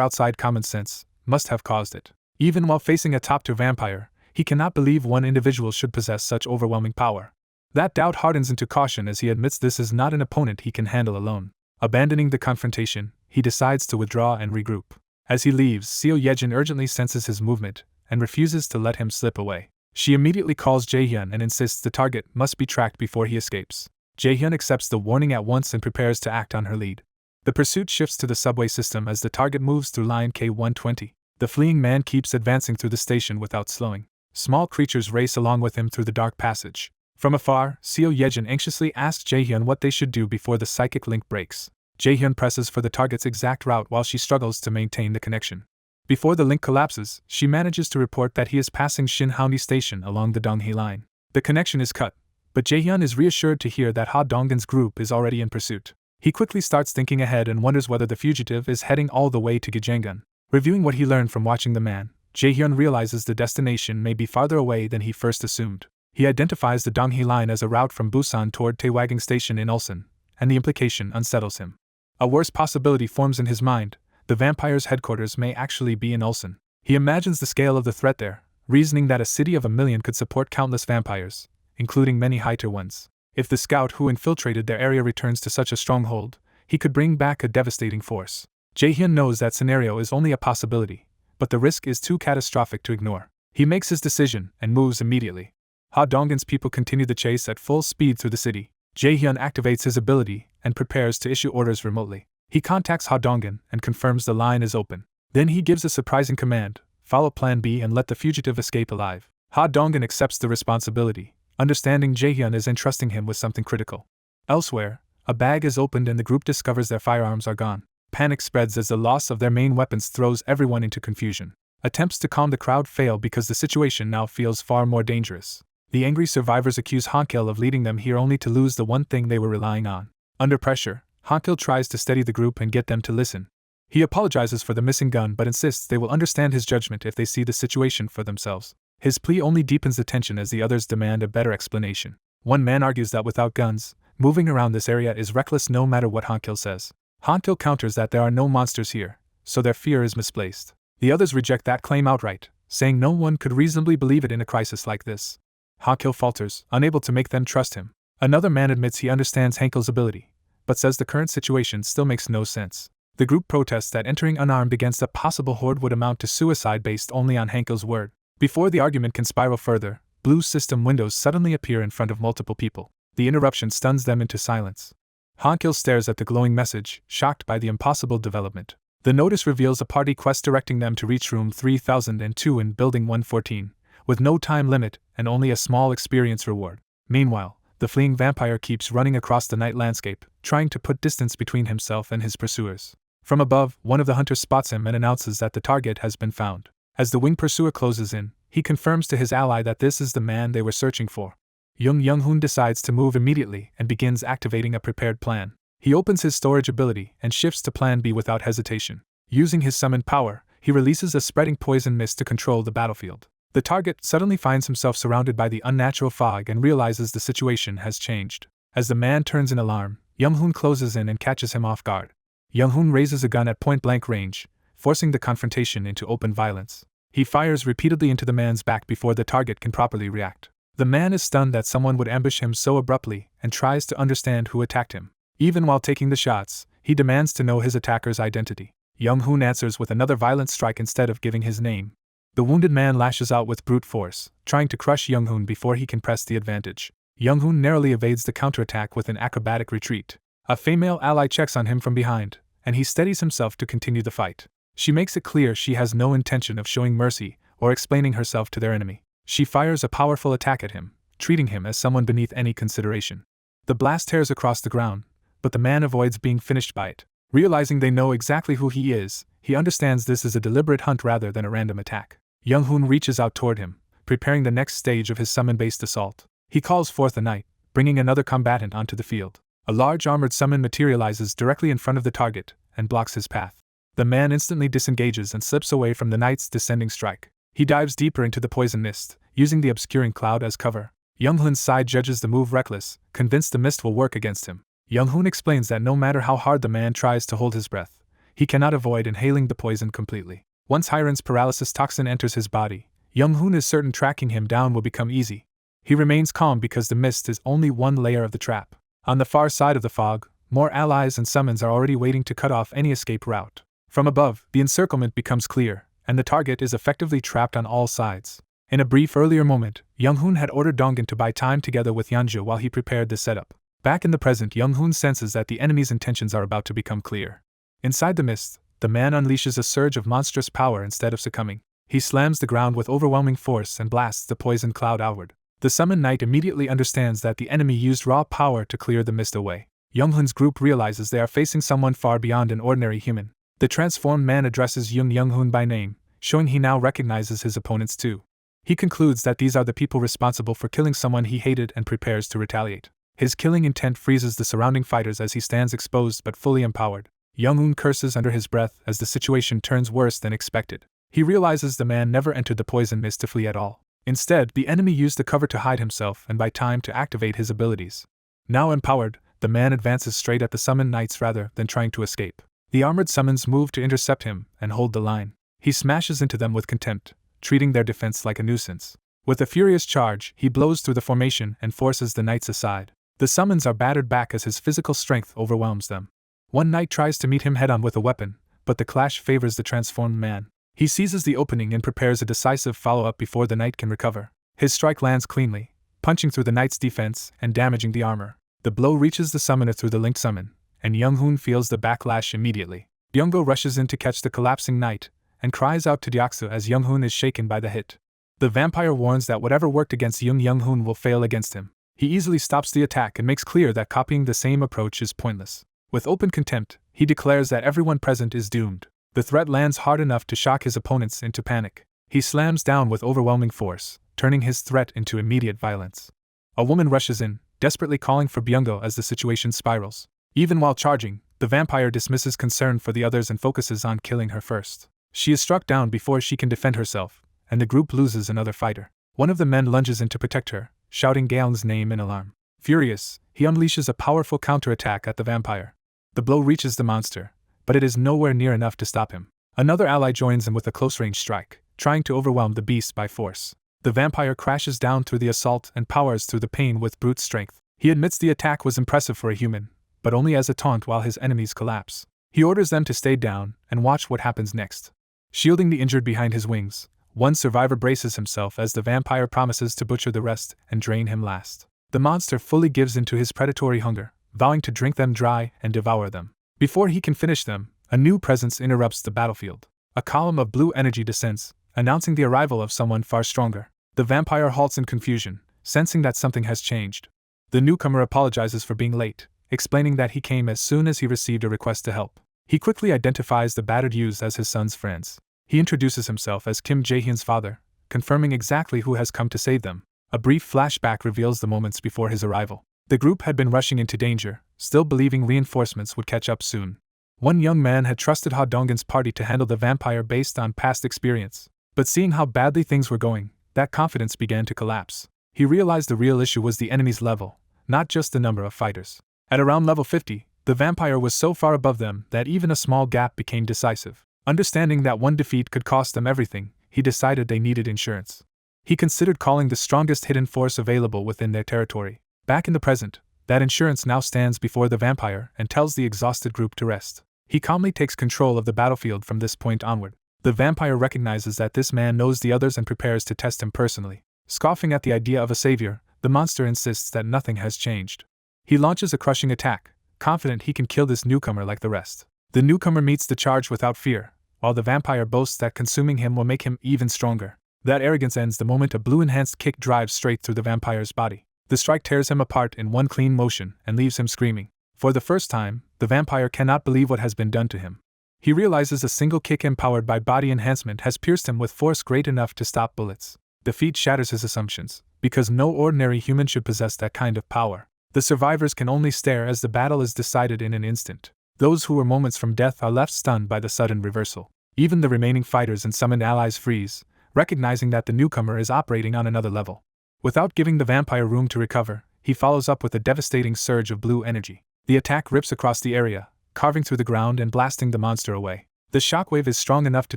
outside common sense, must have caused it. Even while facing a top-tier vampire, he cannot believe one individual should possess such overwhelming power. That doubt hardens into caution as he admits this is not an opponent he can handle alone. Abandoning the confrontation, he decides to withdraw and regroup. As he leaves, Seo Yejin urgently senses his movement and refuses to let him slip away. She immediately calls Jaehyun and insists the target must be tracked before he escapes. Jaehyun accepts the warning at once and prepares to act on her lead. The pursuit shifts to the subway system as the target moves through line K120. The fleeing man keeps advancing through the station without slowing. Small creatures race along with him through the dark passage. From afar, Seo Yejin anxiously asks Jaehyun what they should do before the psychic link breaks. Jaehyun presses for the target's exact route while she struggles to maintain the connection. Before the link collapses, she manages to report that he is passing Shinhaoni Station along the Donghae line. The connection is cut, but Jaehyun is reassured to hear that Ha Donggan's group is already in pursuit. He quickly starts thinking ahead and wonders whether the fugitive is heading all the way to Gyeonggangan. Reviewing what he learned from watching the man, Jaehyun realizes the destination may be farther away than he first assumed. He identifies the Donghae line as a route from Busan toward Taewagang Station in Ulsan, and the implication unsettles him. A worse possibility forms in his mind: the vampire's headquarters may actually be in Ulsan. He imagines the scale of the threat there, reasoning that a city of 1 million could support countless vampires, including many high-tier ones. If the scout who infiltrated their area returns to such a stronghold, he could bring back a devastating force. Jaehyun knows that scenario is only a possibility, but the risk is too catastrophic to ignore. He makes his decision and moves immediately. Ha Donggan's people continue the chase at full speed through the city. Jaehyun activates his ability and prepares to issue orders remotely. He contacts Ha Donggan and confirms the line is open. Then he gives a surprising command: follow Plan B and let the fugitive escape alive. Ha Donggan accepts the responsibility, understanding Jaehyun is entrusting him with something critical. Elsewhere, a bag is opened and the group discovers their firearms are gone. Panic spreads as the loss of their main weapons throws everyone into confusion. Attempts to calm the crowd fail because the situation now feels far more dangerous. The angry survivors accuse Hankil of leading them here only to lose the one thing they were relying on. Under pressure, Hankil tries to steady the group and get them to listen. He apologizes for the missing gun but insists they will understand his judgment if they see the situation for themselves. His plea only deepens the tension as the others demand a better explanation. One man argues that without guns, moving around this area is reckless no matter what Hankil says. Hankil counters that there are no monsters here, so their fear is misplaced. The others reject that claim outright, saying no one could reasonably believe it in a crisis like this. Hankil falters, unable to make them trust him. Another man admits he understands Hankil's ability, but says the current situation still makes no sense. The group protests that entering unarmed against a possible horde would amount to suicide based only on Hankil's word. Before the argument can spiral further, blue system windows suddenly appear in front of multiple people. The interruption stuns them into silence. Hankil stares at the glowing message, shocked by the impossible development. The notice reveals a party quest directing them to reach room 3002 in Building 114, with no time limit and only a small experience reward. Meanwhile, the fleeing vampire keeps running across the night landscape, trying to put distance between himself and his pursuers. From above, one of the hunters spots him and announces that the target has been found. As the winged pursuer closes in, he confirms to his ally that this is the man they were searching for. Young-Hoon decides to move immediately and begins activating a prepared plan. He opens his storage ability and shifts to Plan B without hesitation. Using his summoned power, he releases a spreading poison mist to control the battlefield. The target suddenly finds himself surrounded by the unnatural fog and realizes the situation has changed. As the man turns in alarm, Young-Hoon closes in and catches him off guard. Young-Hoon raises a gun at point-blank range, forcing the confrontation into open violence. He fires repeatedly into the man's back before the target can properly react. The man is stunned that someone would ambush him so abruptly and tries to understand who attacked him. Even while taking the shots, he demands to know his attacker's identity. Young-Hoon answers with another violent strike instead of giving his name. The wounded man lashes out with brute force, trying to crush Young-Hoon before he can press the advantage. Young-Hoon narrowly evades the counterattack with an acrobatic retreat. A female ally checks on him from behind, and he steadies himself to continue the fight. She makes it clear she has no intention of showing mercy or explaining herself to their enemy. She fires a powerful attack at him, treating him as someone beneath any consideration. The blast tears across the ground, but the man avoids being finished by it. Realizing they know exactly who he is, he understands this is a deliberate hunt rather than a random attack. Young-Hoon reaches out toward him, preparing the next stage of his summon-based assault. He calls forth a knight, bringing another combatant onto the field. A large armored summon materializes directly in front of the target and blocks his path. The man instantly disengages and slips away from the knight's descending strike. He dives deeper into the poison mist, using the obscuring cloud as cover. Young-Hoon's side judges the move reckless, convinced the mist will work against him. Young-Hoon explains that no matter how hard the man tries to hold his breath, he cannot avoid inhaling the poison completely. Once Hiron's paralysis toxin enters his body, Young-Hoon is certain tracking him down will become easy. He remains calm because the mist is only one layer of the trap. On the far side of the fog, more allies and summons are already waiting to cut off any escape route. From above, the encirclement becomes clear, and the target is effectively trapped on all sides. In a brief earlier moment, Young-Hoon had ordered Donggan to buy time together with Yeonju while he prepared the setup. Back in the present, Young-Hoon senses that the enemy's intentions are about to become clear. Inside the mist, the man unleashes a surge of monstrous power instead of succumbing. He slams the ground with overwhelming force and blasts the poison cloud outward. The summoned knight immediately understands that the enemy used raw power to clear the mist away. Younghun's group realizes they are facing someone far beyond an ordinary human. The transformed man addresses Younghun by name, showing he now recognizes his opponents too. He concludes that these are the people responsible for killing someone he hated and prepares to retaliate. His killing intent freezes the surrounding fighters as he stands exposed but fully empowered. Younghun curses under his breath as the situation turns worse than expected. He realizes the man never entered the poison mist to flee at all. Instead, the enemy used the cover to hide himself and buy time to activate his abilities. Now empowered, the man advances straight at the summoned knights rather than trying to escape. The armored summons move to intercept him and hold the line. He smashes into them with contempt, treating their defense like a nuisance. With a furious charge, he blows through the formation and forces the knights aside. The summons are battered back as his physical strength overwhelms them. One knight tries to meet him head-on with a weapon, but the clash favors the transformed man. He seizes the opening and prepares a decisive follow-up before the knight can recover. His strike lands cleanly, punching through the knight's defense and damaging the armor. The blow reaches the summoner through the linked summon, and Younghun feels the backlash immediately. Byunggo rushes in to catch the collapsing knight, and cries out to Deoksu as Younghun is shaken by the hit. The vampire warns that whatever worked against Younghun will fail against him. He easily stops the attack and makes clear that copying the same approach is pointless. With open contempt, he declares that everyone present is doomed. The threat lands hard enough to shock his opponents into panic. He slams down with overwhelming force, turning his threat into immediate violence. A woman rushes in, desperately calling for Byunggo as the situation spirals. Even while charging, the vampire dismisses concern for the others and focuses on killing her first. She is struck down before she can defend herself, and the group loses another fighter. One of the men lunges in to protect her, shouting Gael's name in alarm. Furious, he unleashes a powerful counterattack at the vampire. The blow reaches the monster, but it is nowhere near enough to stop him. Another ally joins him with a close-range strike, trying to overwhelm the beast by force. The vampire crashes down through the assault and powers through the pain with brute strength. He admits the attack was impressive for a human, but only as a taunt while his enemies collapse. He orders them to stay down and watch what happens next. Shielding the injured behind his wings, one survivor braces himself as the vampire promises to butcher the rest and drain him last. The monster fully gives in to his predatory hunger, vowing to drink them dry and devour them. Before he can finish them, a new presence interrupts the battlefield. A column of blue energy descends, announcing the arrival of someone far stronger. The vampire halts in confusion, sensing that something has changed. The newcomer apologizes for being late, explaining that he came as soon as he received a request to help. He quickly identifies the battered youths as his son's friends. He introduces himself as Kim Jae-hyun's father, confirming exactly who has come to save them. A brief flashback reveals the moments before his arrival. The group had been rushing into danger, still believing reinforcements would catch up soon. One young man had trusted Ha Donggen's party to handle the vampire based on past experience. But seeing how badly things were going, that confidence began to collapse. He realized the real issue was the enemy's level, not just the number of fighters. At around level 50, the vampire was so far above them that even a small gap became decisive. Understanding that one defeat could cost them everything, he decided they needed insurance. He considered calling the strongest hidden force available within their territory. Back in the present, that insurance now stands before the vampire and tells the exhausted group to rest. He calmly takes control of the battlefield from this point onward. The vampire recognizes that this man knows the others and prepares to test him personally. Scoffing at the idea of a savior, the monster insists that nothing has changed. He launches a crushing attack, confident he can kill this newcomer like the rest. The newcomer meets the charge without fear, while the vampire boasts that consuming him will make him even stronger. That arrogance ends the moment a blue-enhanced kick drives straight through the vampire's body. The strike tears him apart in one clean motion and leaves him screaming. For the first time, the vampire cannot believe what has been done to him. He realizes a single kick empowered by body enhancement has pierced him with force great enough to stop bullets. Defeat shatters his assumptions, because no ordinary human should possess that kind of power. The survivors can only stare as the battle is decided in an instant. Those who were moments from death are left stunned by the sudden reversal. Even the remaining fighters and summoned allies freeze, recognizing that the newcomer is operating on another level. Without giving the vampire room to recover, he follows up with a devastating surge of blue energy. The attack rips across the area, carving through the ground and blasting the monster away. The shockwave is strong enough to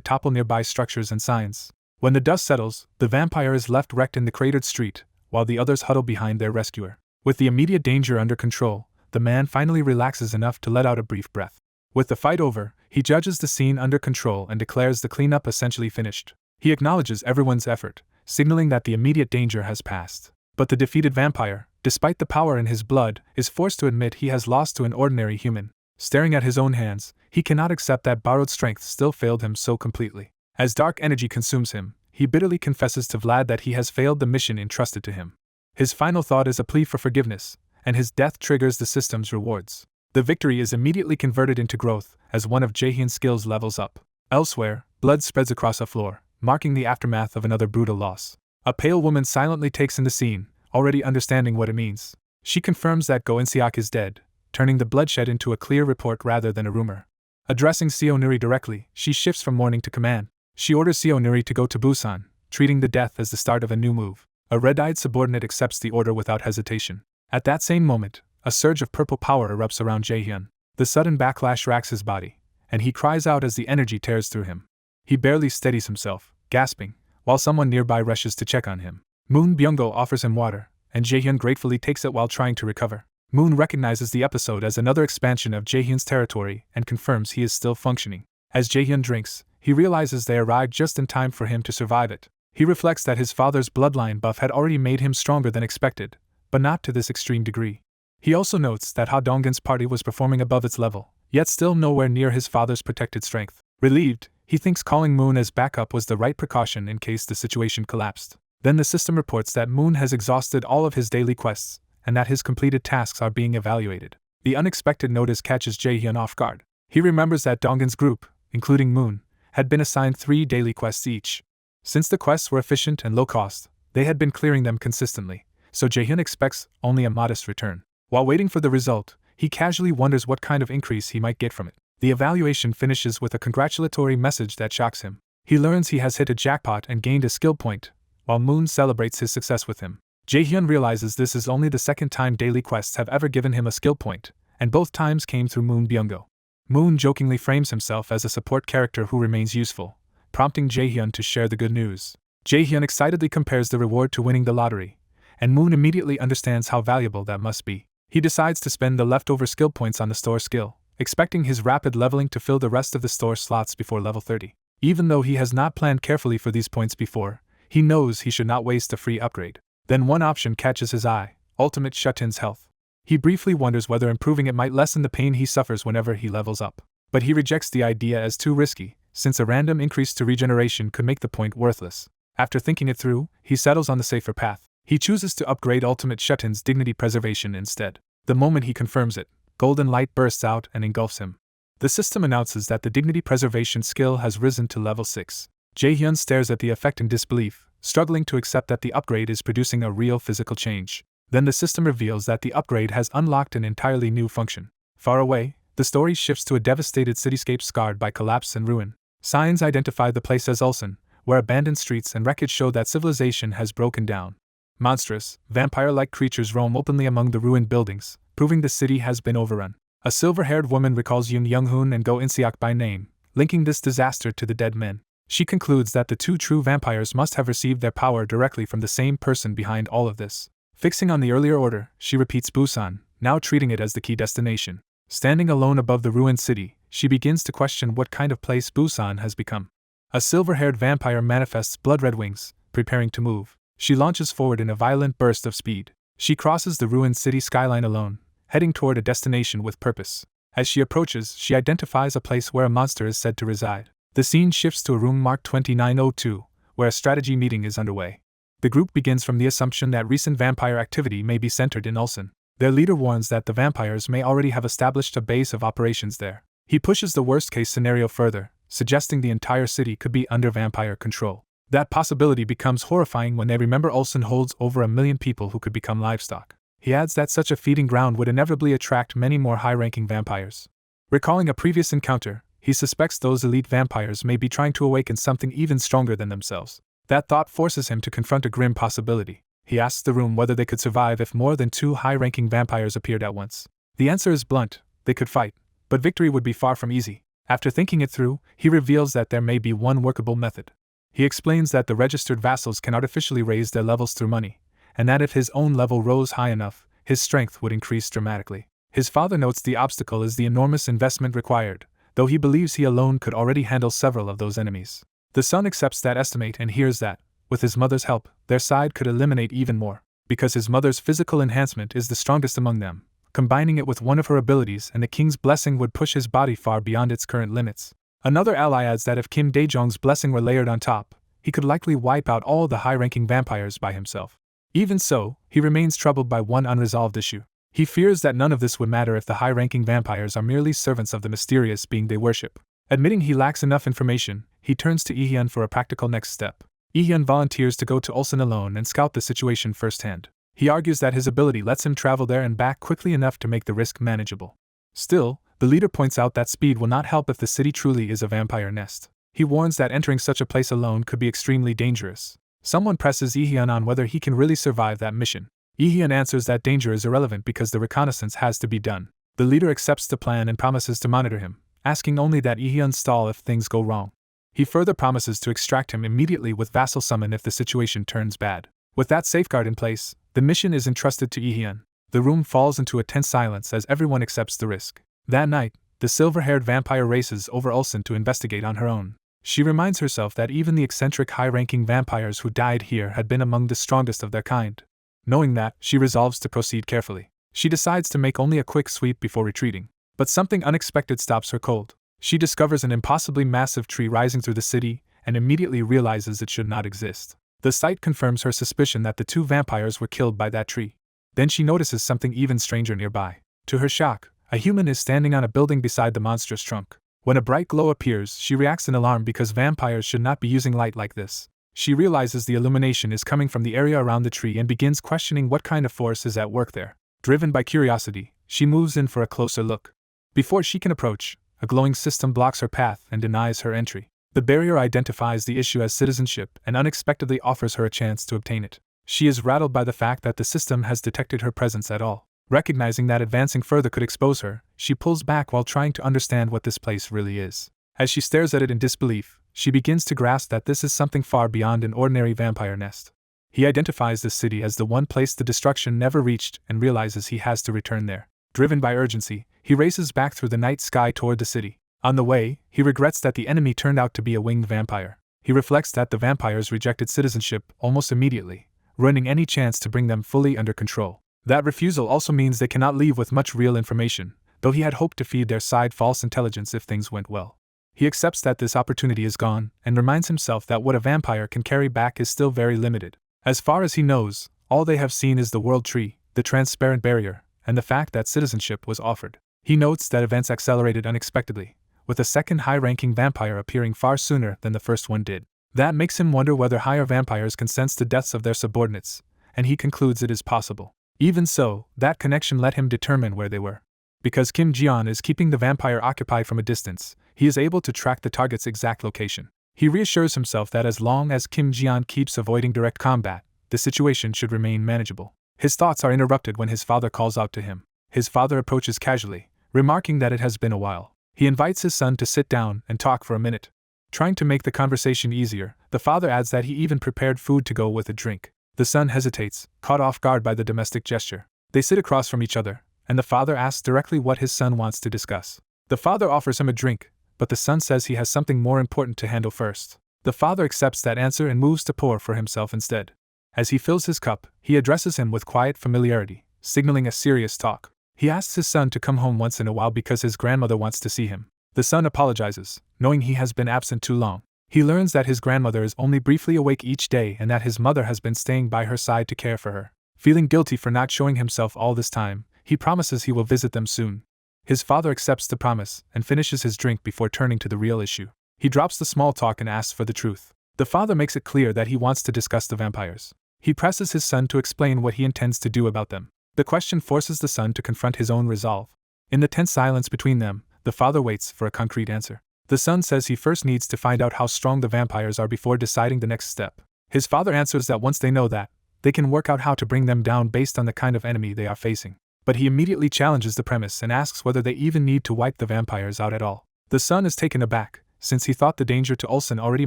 topple nearby structures and signs. When the dust settles, the vampire is left wrecked in the cratered street, while the others huddle behind their rescuer. With the immediate danger under control, the man finally relaxes enough to let out a brief breath. With the fight over, he judges the scene under control and declares the cleanup essentially finished. He acknowledges everyone's effort, signaling that the immediate danger has passed. But the defeated vampire, despite the power in his blood, is forced to admit he has lost to an ordinary human. Staring at his own hands, he cannot accept that borrowed strength still failed him so completely. As dark energy consumes him, he bitterly confesses to Vlad that he has failed the mission entrusted to him. His final thought is a plea for forgiveness, and his death triggers the system's rewards. The victory is immediately converted into growth as one of Jaehyun's skills levels up. Elsewhere, blood spreads across a floor, marking the aftermath of another brutal loss. A pale woman silently takes in the scene, already understanding what it means. She confirms that Go In-seok is dead, turning the bloodshed into a clear report rather than a rumor. Addressing Seo Nuri directly, she shifts from mourning to command. She orders Seo Nuri to go to Busan, treating the death as the start of a new move. A red-eyed subordinate accepts the order without hesitation. At that same moment, a surge of purple power erupts around Jaehyun. The sudden backlash racks his body, and he cries out as the energy tears through him. He barely steadies himself, gasping, while someone nearby rushes to check on him. Moon Byung-go offers him water, and Jaehyun gratefully takes it while trying to recover. Moon recognizes the episode as another expansion of Jaehyun's territory and confirms he is still functioning. As Jaehyun drinks, he realizes they arrived just in time for him to survive it. He reflects that his father's bloodline buff had already made him stronger than expected, but not to this extreme degree. He also notes that Ha Donggin's party was performing above its level, yet still nowhere near his father's protected strength. Relieved, he thinks calling Moon as backup was the right precaution in case the situation collapsed. Then the system reports that Moon has exhausted all of his daily quests, and that his completed tasks are being evaluated. The unexpected notice catches Jaehyun off guard. He remembers that Donggin's group, including Moon, had been assigned 3 daily quests each. Since the quests were efficient and low cost, they had been clearing them consistently, so Jaehyun expects only a modest return. While waiting for the result, he casually wonders what kind of increase he might get from it. The evaluation finishes with a congratulatory message that shocks him. He learns he has hit a jackpot and gained a skill point, while Moon celebrates his success with him. Jaehyun realizes this is only the second time daily quests have ever given him a skill point, and both times came through Moon Byung-go. Moon jokingly frames himself as a support character who remains useful, prompting Jaehyun to share the good news. Jaehyun excitedly compares the reward to winning the lottery, and Moon immediately understands how valuable that must be. He decides to spend the leftover skill points on the store skill, expecting his rapid leveling to fill the rest of the store slots before level 30. Even though he has not planned carefully for these points before, he knows he should not waste a free upgrade. Then one option catches his eye: Ultimate Shut-in's health. He briefly wonders whether improving it might lessen the pain he suffers whenever he levels up. But he rejects the idea as too risky, since a random increase to regeneration could make the point worthless. After thinking it through, he settles on the safer path. He chooses to upgrade Ultimate Shut-in's dignity preservation instead. The moment he confirms it, golden light bursts out and engulfs him. The system announces that the dignity preservation skill has risen to level 6. Jaehyun stares at the effect in disbelief, struggling to accept that the upgrade is producing a real physical change. Then the system reveals that the upgrade has unlocked an entirely new function. Far away, the story shifts to a devastated cityscape scarred by collapse and ruin. Signs identify the place as Ulsan, where abandoned streets and wreckage show that civilization has broken down. Monstrous, vampire-like creatures roam openly among the ruined buildings, proving the city has been overrun. A silver-haired woman recalls Yoon Young-hoon and Go In-seok by name, linking this disaster to the dead men. She concludes that the 2 true vampires must have received their power directly from the same person behind all of this. Fixing on the earlier order, she repeats Busan, now treating it as the key destination. Standing alone above the ruined city, she begins to question what kind of place Busan has become. A silver-haired vampire manifests blood-red wings, preparing to move. She launches forward in a violent burst of speed. She crosses the ruined city skyline alone, heading toward a destination with purpose. As she approaches, she identifies a place where a monster is said to reside. The scene shifts to a room marked 2902, where a strategy meeting is underway. The group begins from the assumption that recent vampire activity may be centered in Ulsan. Their leader warns that the vampires may already have established a base of operations there. He pushes the worst-case scenario further, suggesting the entire city could be under vampire control. That possibility becomes horrifying when they remember Ulsan holds over 1 million people who could become livestock. He adds that such a feeding ground would inevitably attract many more high-ranking vampires. Recalling a previous encounter, he suspects those elite vampires may be trying to awaken something even stronger than themselves. That thought forces him to confront a grim possibility. He asks the room whether they could survive if more than 2 high-ranking vampires appeared at once. The answer is blunt: they could fight, but victory would be far from easy. After thinking it through, he reveals that there may be one workable method. He explains that the registered vassals can artificially raise their levels through money, and that if his own level rose high enough, his strength would increase dramatically. His father notes the obstacle is the enormous investment required, though he believes he alone could already handle several of those enemies. The son accepts that estimate and hears that, with his mother's help, their side could eliminate even more. Because his mother's physical enhancement is the strongest among them, combining it with one of her abilities, and the king's blessing would push his body far beyond its current limits. Another ally adds that if Kim Dae-jong's blessing were layered on top, he could likely wipe out all the high-ranking vampires by himself. Even so, he remains troubled by one unresolved issue. He fears that none of this would matter if the high-ranking vampires are merely servants of the mysterious being they worship. Admitting he lacks enough information, he turns to Lee-hyun for a practical next step. Lee-hyun volunteers to go to Ulsan alone and scout the situation firsthand. He argues that his ability lets him travel there and back quickly enough to make the risk manageable. Still, the leader points out that speed will not help if the city truly is a vampire nest. He warns that entering such a place alone could be extremely dangerous. Someone presses Lee-hyun on whether he can really survive that mission. Lee-hyun answers that danger is irrelevant because the reconnaissance has to be done. The leader accepts the plan and promises to monitor him, asking only that Lee-hyun stall if things go wrong. He further promises to extract him immediately with vassal summon if the situation turns bad. With that safeguard in place, the mission is entrusted to Lee-hyun. The room falls into a tense silence as everyone accepts the risk. That night, the silver-haired vampire races over Ulsan to investigate on her own. She reminds herself that even the eccentric high-ranking vampires who died here had been among the strongest of their kind. Knowing that, she resolves to proceed carefully. She decides to make only a quick sweep before retreating. But something unexpected stops her cold. She discovers an impossibly massive tree rising through the city, and immediately realizes it should not exist. The sight confirms her suspicion that the two vampires were killed by that tree. Then she notices something even stranger nearby. To her shock, a human is standing on a building beside the monstrous trunk. When a bright glow appears, she reacts in alarm because vampires should not be using light like this. She realizes the illumination is coming from the area around the tree and begins questioning what kind of force is at work there. Driven by curiosity, she moves in for a closer look. Before she can approach, a glowing system blocks her path and denies her entry. The barrier identifies the issue as citizenship and unexpectedly offers her a chance to obtain it. She is rattled by the fact that the system has detected her presence at all. Recognizing that advancing further could expose her, she pulls back while trying to understand what this place really is. As she stares at it in disbelief, she begins to grasp that this is something far beyond an ordinary vampire nest. He identifies this city as the one place the destruction never reached and realizes he has to return there. Driven by urgency, he races back through the night sky toward the city. On the way, he regrets that the enemy turned out to be a winged vampire. He reflects that the vampires rejected citizenship almost immediately, ruining any chance to bring them fully under control. That refusal also means they cannot leave with much real information, though he had hoped to feed their side false intelligence if things went well. He accepts that this opportunity is gone, and reminds himself that what a vampire can carry back is still very limited. As far as he knows, all they have seen is the world tree, the transparent barrier, and the fact that citizenship was offered. He notes that events accelerated unexpectedly, with a second high-ranking vampire appearing far sooner than the first one did. That makes him wonder whether higher vampires can sense the deaths of their subordinates, and he concludes it is possible. Even so, that connection let him determine where they were. Because Kim Ji-yeon is keeping the vampire occupied from a distance, he is able to track the target's exact location. He reassures himself that as long as Kim Ji-yeon keeps avoiding direct combat, the situation should remain manageable. His thoughts are interrupted when his father calls out to him. His father approaches casually, remarking that it has been a while. He invites his son to sit down and talk for a minute. Trying to make the conversation easier, the father adds that he even prepared food to go with a drink. The son hesitates, caught off guard by the domestic gesture. They sit across from each other, and the father asks directly what his son wants to discuss. The father offers him a drink, but the son says he has something more important to handle first. The father accepts that answer and moves to pour for himself instead. As he fills his cup, he addresses him with quiet familiarity, signaling a serious talk. He asks his son to come home once in a while because his grandmother wants to see him. The son apologizes, knowing he has been absent too long. He learns that his grandmother is only briefly awake each day and that his mother has been staying by her side to care for her. Feeling guilty for not showing himself all this time, he promises he will visit them soon. His father accepts the promise and finishes his drink before turning to the real issue. He drops the small talk and asks for the truth. The father makes it clear that he wants to discuss the vampires. He presses his son to explain what he intends to do about them. The question forces the son to confront his own resolve. In the tense silence between them, the father waits for a concrete answer. The son says he first needs to find out how strong the vampires are before deciding the next step. His father answers that once they know that, they can work out how to bring them down based on the kind of enemy they are facing. But he immediately challenges the premise and asks whether they even need to wipe the vampires out at all. The son is taken aback, since he thought the danger to Ulsan already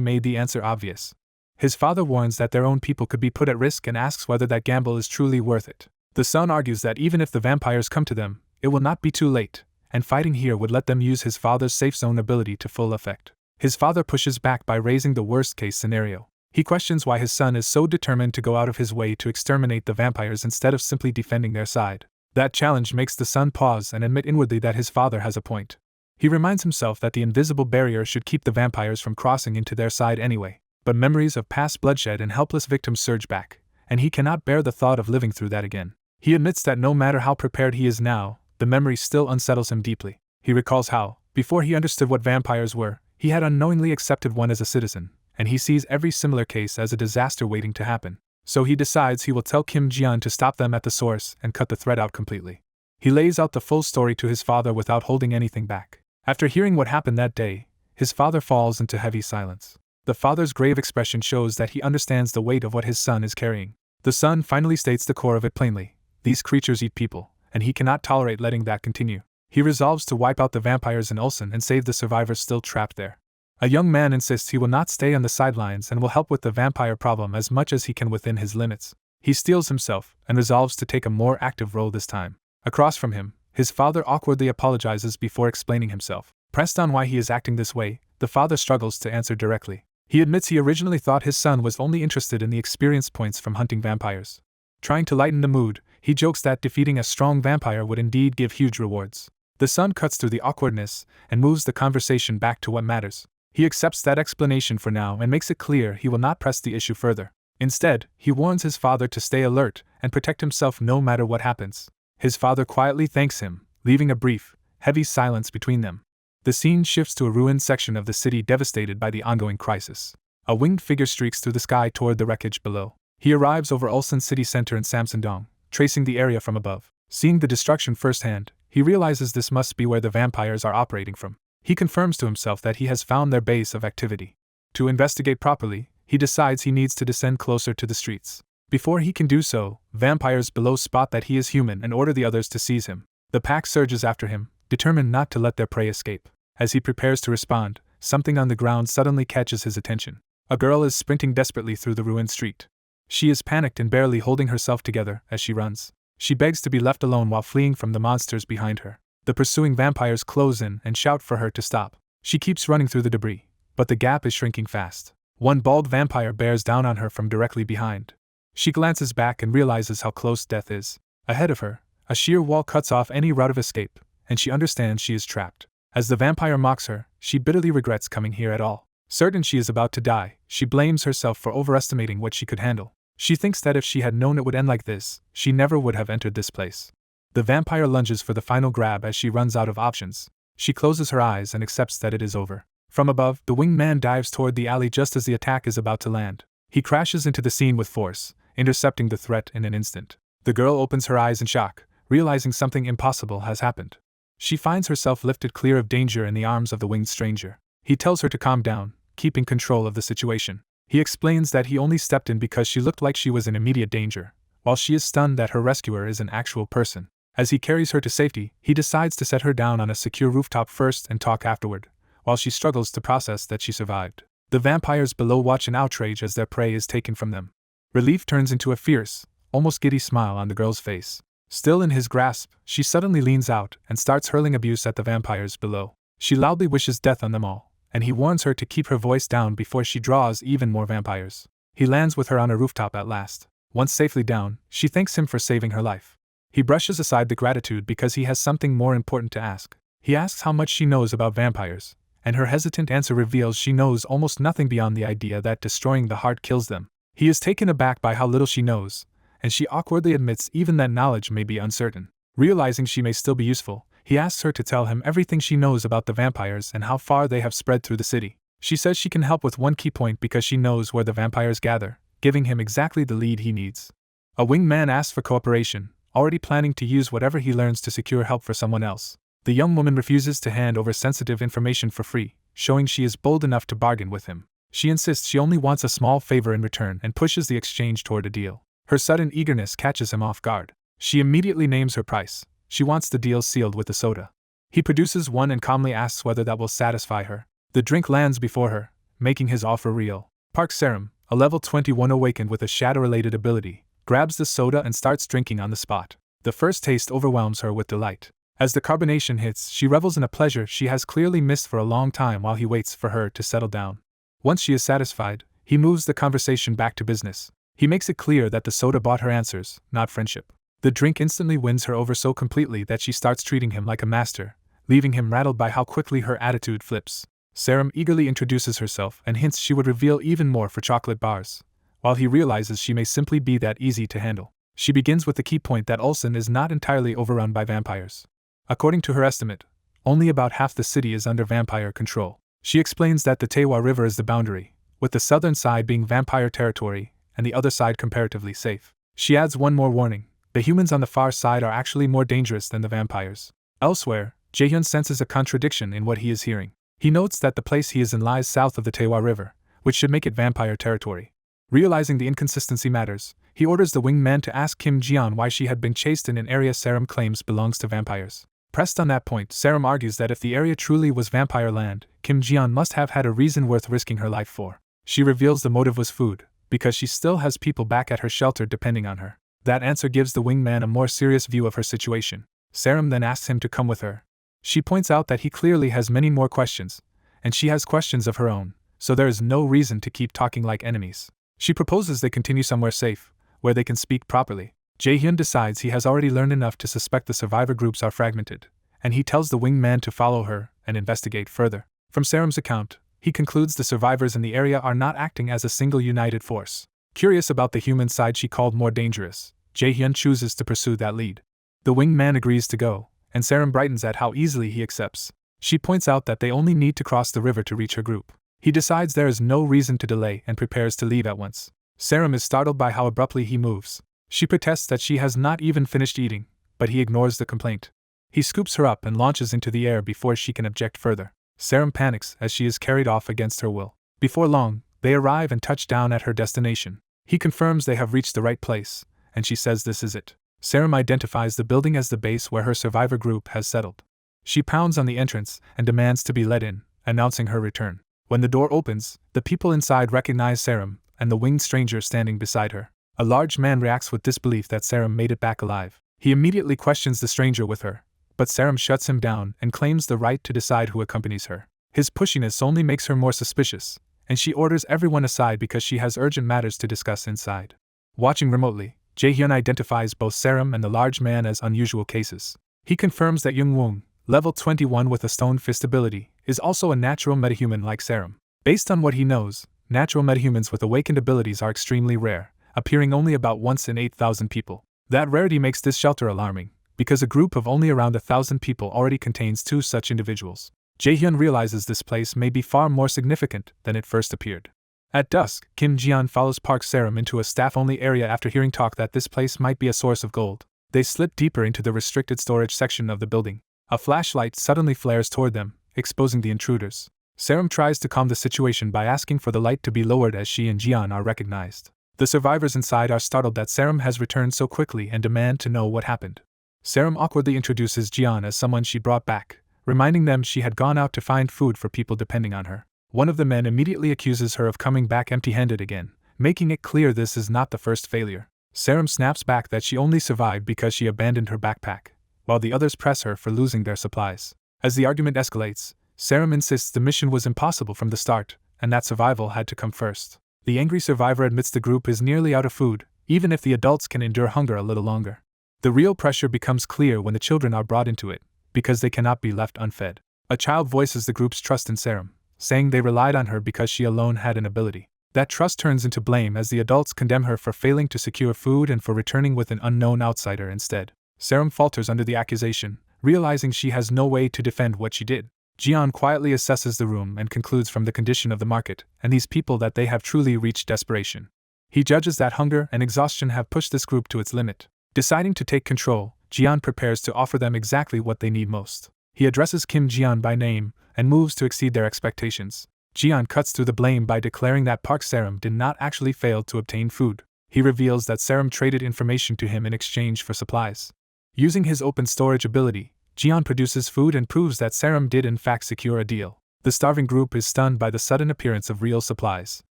made the answer obvious. His father warns that their own people could be put at risk and asks whether that gamble is truly worth it. The son argues that even if the vampires come to them, it will not be too late, and fighting here would let them use his father's safe zone ability to full effect. His father pushes back by raising the worst-case scenario. He questions why his son is so determined to go out of his way to exterminate the vampires instead of simply defending their side. That challenge makes the son pause and admit inwardly that his father has a point. He reminds himself that the invisible barrier should keep the vampires from crossing into their side anyway, but memories of past bloodshed and helpless victims surge back, and he cannot bear the thought of living through that again. He admits that no matter how prepared he is now, the memory still unsettles him deeply. He recalls how, before he understood what vampires were, he had unknowingly accepted one as a citizen, and he sees every similar case as a disaster waiting to happen. So he decides he will tell Kim Jian to stop them at the source and cut the thread out completely. He lays out the full story to his father without holding anything back. After hearing what happened that day, his father falls into heavy silence. The father's grave expression shows that he understands the weight of what his son is carrying. The son finally states the core of it plainly: these creatures eat people, and he cannot tolerate letting that continue. He resolves to wipe out the vampires in Ulsan and save the survivors still trapped there. A young man insists he will not stay on the sidelines and will help with the vampire problem as much as he can within his limits. He steels himself and resolves to take a more active role this time. Across from him, his father awkwardly apologizes before explaining himself. Pressed on why he is acting this way, the father struggles to answer directly. He admits he originally thought his son was only interested in the experience points from hunting vampires. Trying to lighten the mood, he jokes that defeating a strong vampire would indeed give huge rewards. The son cuts through the awkwardness and moves the conversation back to what matters. He accepts that explanation for now and makes it clear he will not press the issue further. Instead, he warns his father to stay alert and protect himself no matter what happens. His father quietly thanks him, leaving a brief, heavy silence between them. The scene shifts to a ruined section of the city devastated by the ongoing crisis. A winged figure streaks through the sky toward the wreckage below. He arrives over Ulsan city center in Samsundong, tracing the area from above. Seeing the destruction firsthand, he realizes this must be where the vampires are operating from. He confirms to himself that he has found their base of activity. To investigate properly, he decides he needs to descend closer to the streets. Before he can do so, vampires below spot that he is human and order the others to seize him. The pack surges after him, determined not to let their prey escape. As he prepares to respond, something on the ground suddenly catches his attention. A girl is sprinting desperately through the ruined street. She is panicked and barely holding herself together as she runs. She begs to be left alone while fleeing from the monsters behind her. The pursuing vampires close in and shout for her to stop. She keeps running through the debris, but the gap is shrinking fast. One bald vampire bears down on her from directly behind. She glances back and realizes how close death is. Ahead of her, a sheer wall cuts off any route of escape, and she understands she is trapped. As the vampire mocks her, she bitterly regrets coming here at all. Certain she is about to die, she blames herself for overestimating what she could handle. She thinks that if she had known it would end like this, she never would have entered this place. The vampire lunges for the final grab as she runs out of options. She closes her eyes and accepts that it is over. From above, the winged man dives toward the alley just as the attack is about to land. He crashes into the scene with force, intercepting the threat in an instant. The girl opens her eyes in shock, realizing something impossible has happened. She finds herself lifted clear of danger in the arms of the winged stranger. He tells her to calm down, keeping control of the situation. He explains that he only stepped in because she looked like she was in immediate danger, while she is stunned that her rescuer is an actual person. As he carries her to safety, he decides to set her down on a secure rooftop first and talk afterward, while she struggles to process that she survived. The vampires below watch in outrage as their prey is taken from them. Relief turns into a fierce, almost giddy smile on the girl's face. Still in his grasp, she suddenly leans out and starts hurling abuse at the vampires below. She loudly wishes death on them all, and he warns her to keep her voice down before she draws even more vampires. He lands with her on a rooftop at last. Once safely down, she thanks him for saving her life. He brushes aside the gratitude because he has something more important to ask. He asks how much she knows about vampires, and her hesitant answer reveals she knows almost nothing beyond the idea that destroying the heart kills them. He is taken aback by how little she knows, and she awkwardly admits even that knowledge may be uncertain. Realizing she may still be useful, he asks her to tell him everything she knows about the vampires and how far they have spread through the city. She says she can help with one key point because she knows where the vampires gather, giving him exactly the lead he needs. A winged man asks for cooperation, already planning to use whatever he learns to secure help for someone else. The young woman refuses to hand over sensitive information for free, showing she is bold enough to bargain with him. She insists she only wants a small favor in return and pushes the exchange toward a deal. Her sudden eagerness catches him off guard. She immediately names her price. She wants the deal sealed with the soda. He produces one and calmly asks whether that will satisfy her. The drink lands before her, making his offer real. Park Serum, a level 21 awakened with a shadow-related ability, grabs the soda and starts drinking on the spot. The first taste overwhelms her with delight. As the carbonation hits, she revels in a pleasure she has clearly missed for a long time while he waits for her to settle down. Once she is satisfied, he moves the conversation back to business. He makes it clear that the soda bought her answers, not friendship. The drink instantly wins her over so completely that she starts treating him like a master, leaving him rattled by how quickly her attitude flips. Serim eagerly introduces herself and hints she would reveal even more for chocolate bars, while he realizes she may simply be that easy to handle. She begins with the key point that Ulsan is not entirely overrun by vampires. According to her estimate, only about half the city is under vampire control. She explains that the Taewa River is the boundary, with the southern side being vampire territory and the other side comparatively safe. She adds one more warning: the humans on the far side are actually more dangerous than the vampires. Elsewhere, Jaehyun senses a contradiction in what he is hearing. He notes that the place he is in lies south of the Taewa River, which should make it vampire territory. Realizing the inconsistency matters, he orders the winged man to ask Kim Jian why she had been chased in an area Serim claims belongs to vampires. Pressed on that point, Serim argues that if the area truly was vampire land, Kim Jian must have had a reason worth risking her life for. She reveals the motive was food, because she still has people back at her shelter depending on her. That answer gives the winged man a more serious view of her situation. Serim then asks him to come with her. She points out that he clearly has many more questions, and she has questions of her own, so there is no reason to keep talking like enemies. She proposes they continue somewhere safe, where they can speak properly. Jaehyun decides he has already learned enough to suspect the survivor groups are fragmented, and he tells the winged man to follow her and investigate further. From Serim's account, he concludes the survivors in the area are not acting as a single united force. Curious about the human side she called more dangerous, Jaehyun chooses to pursue that lead. The winged man agrees to go, and Serim brightens at how easily he accepts. She points out that they only need to cross the river to reach her group. He decides there is no reason to delay and prepares to leave at once. Serim is startled by how abruptly he moves. She protests that she has not even finished eating, but he ignores the complaint. He scoops her up and launches into the air before she can object further. Serim panics as she is carried off against her will. Before long, they arrive and touch down at her destination. He confirms they have reached the right place, and she says this is it. Serim identifies the building as the base where her survivor group has settled. She pounds on the entrance and demands to be let in, announcing her return. When the door opens, the people inside recognize Serim and the winged stranger standing beside her. A large man reacts with disbelief that Serim made it back alive. He immediately questions the stranger with her, but Serim shuts him down and claims the right to decide who accompanies her. His pushiness only makes her more suspicious, and she orders everyone aside because she has urgent matters to discuss inside. Watching remotely, Jaehyun identifies both Serim and the large man as unusual cases. He confirms that Jung-Woong, level 21 with a stone fist ability, is also a natural metahuman like Serim. Based on what he knows, natural metahumans with awakened abilities are extremely rare, appearing only about once in 8,000 people. That rarity makes this shelter alarming, because a group of only around 1,000 people already contains 2 such individuals. Jaehyun realizes this place may be far more significant than it first appeared. At dusk, Kim Jian follows Park Serim into a staff-only area after hearing talk that this place might be a source of gold. They slip deeper into the restricted storage section of the building. A flashlight suddenly flares toward them, exposing the intruders. Serim tries to calm the situation by asking for the light to be lowered as she and Jian are recognized. The survivors inside are startled that Serim has returned so quickly and demand to know what happened. Serim awkwardly introduces Jian as someone she brought back, reminding them she had gone out to find food for people depending on her. One of the men immediately accuses her of coming back empty-handed again, making it clear this is not the first failure. Serim snaps back that she only survived because she abandoned her backpack, while the others press her for losing their supplies. As the argument escalates, Serim insists the mission was impossible from the start, and that survival had to come first. The angry survivor admits the group is nearly out of food, even if the adults can endure hunger a little longer. The real pressure becomes clear when the children are brought into it, because they cannot be left unfed. A child voices the group's trust in Serim, saying they relied on her because she alone had an ability. That trust turns into blame as the adults condemn her for failing to secure food and for returning with an unknown outsider instead. Serim falters under the accusation, realizing she has no way to defend what she did. Jian quietly assesses the room and concludes from the condition of the market and these people that they have truly reached desperation. He judges that hunger and exhaustion have pushed this group to its limit. Deciding to take control, Jian prepares to offer them exactly what they need most. He addresses Kim Jian by name and moves to exceed their expectations. Jian cuts through the blame by declaring that Park Serim did not actually fail to obtain food. He reveals that Serim traded information to him in exchange for supplies. Using his open storage ability, Jian produces food and proves that Serim did in fact secure a deal. The starving group is stunned by the sudden appearance of real supplies.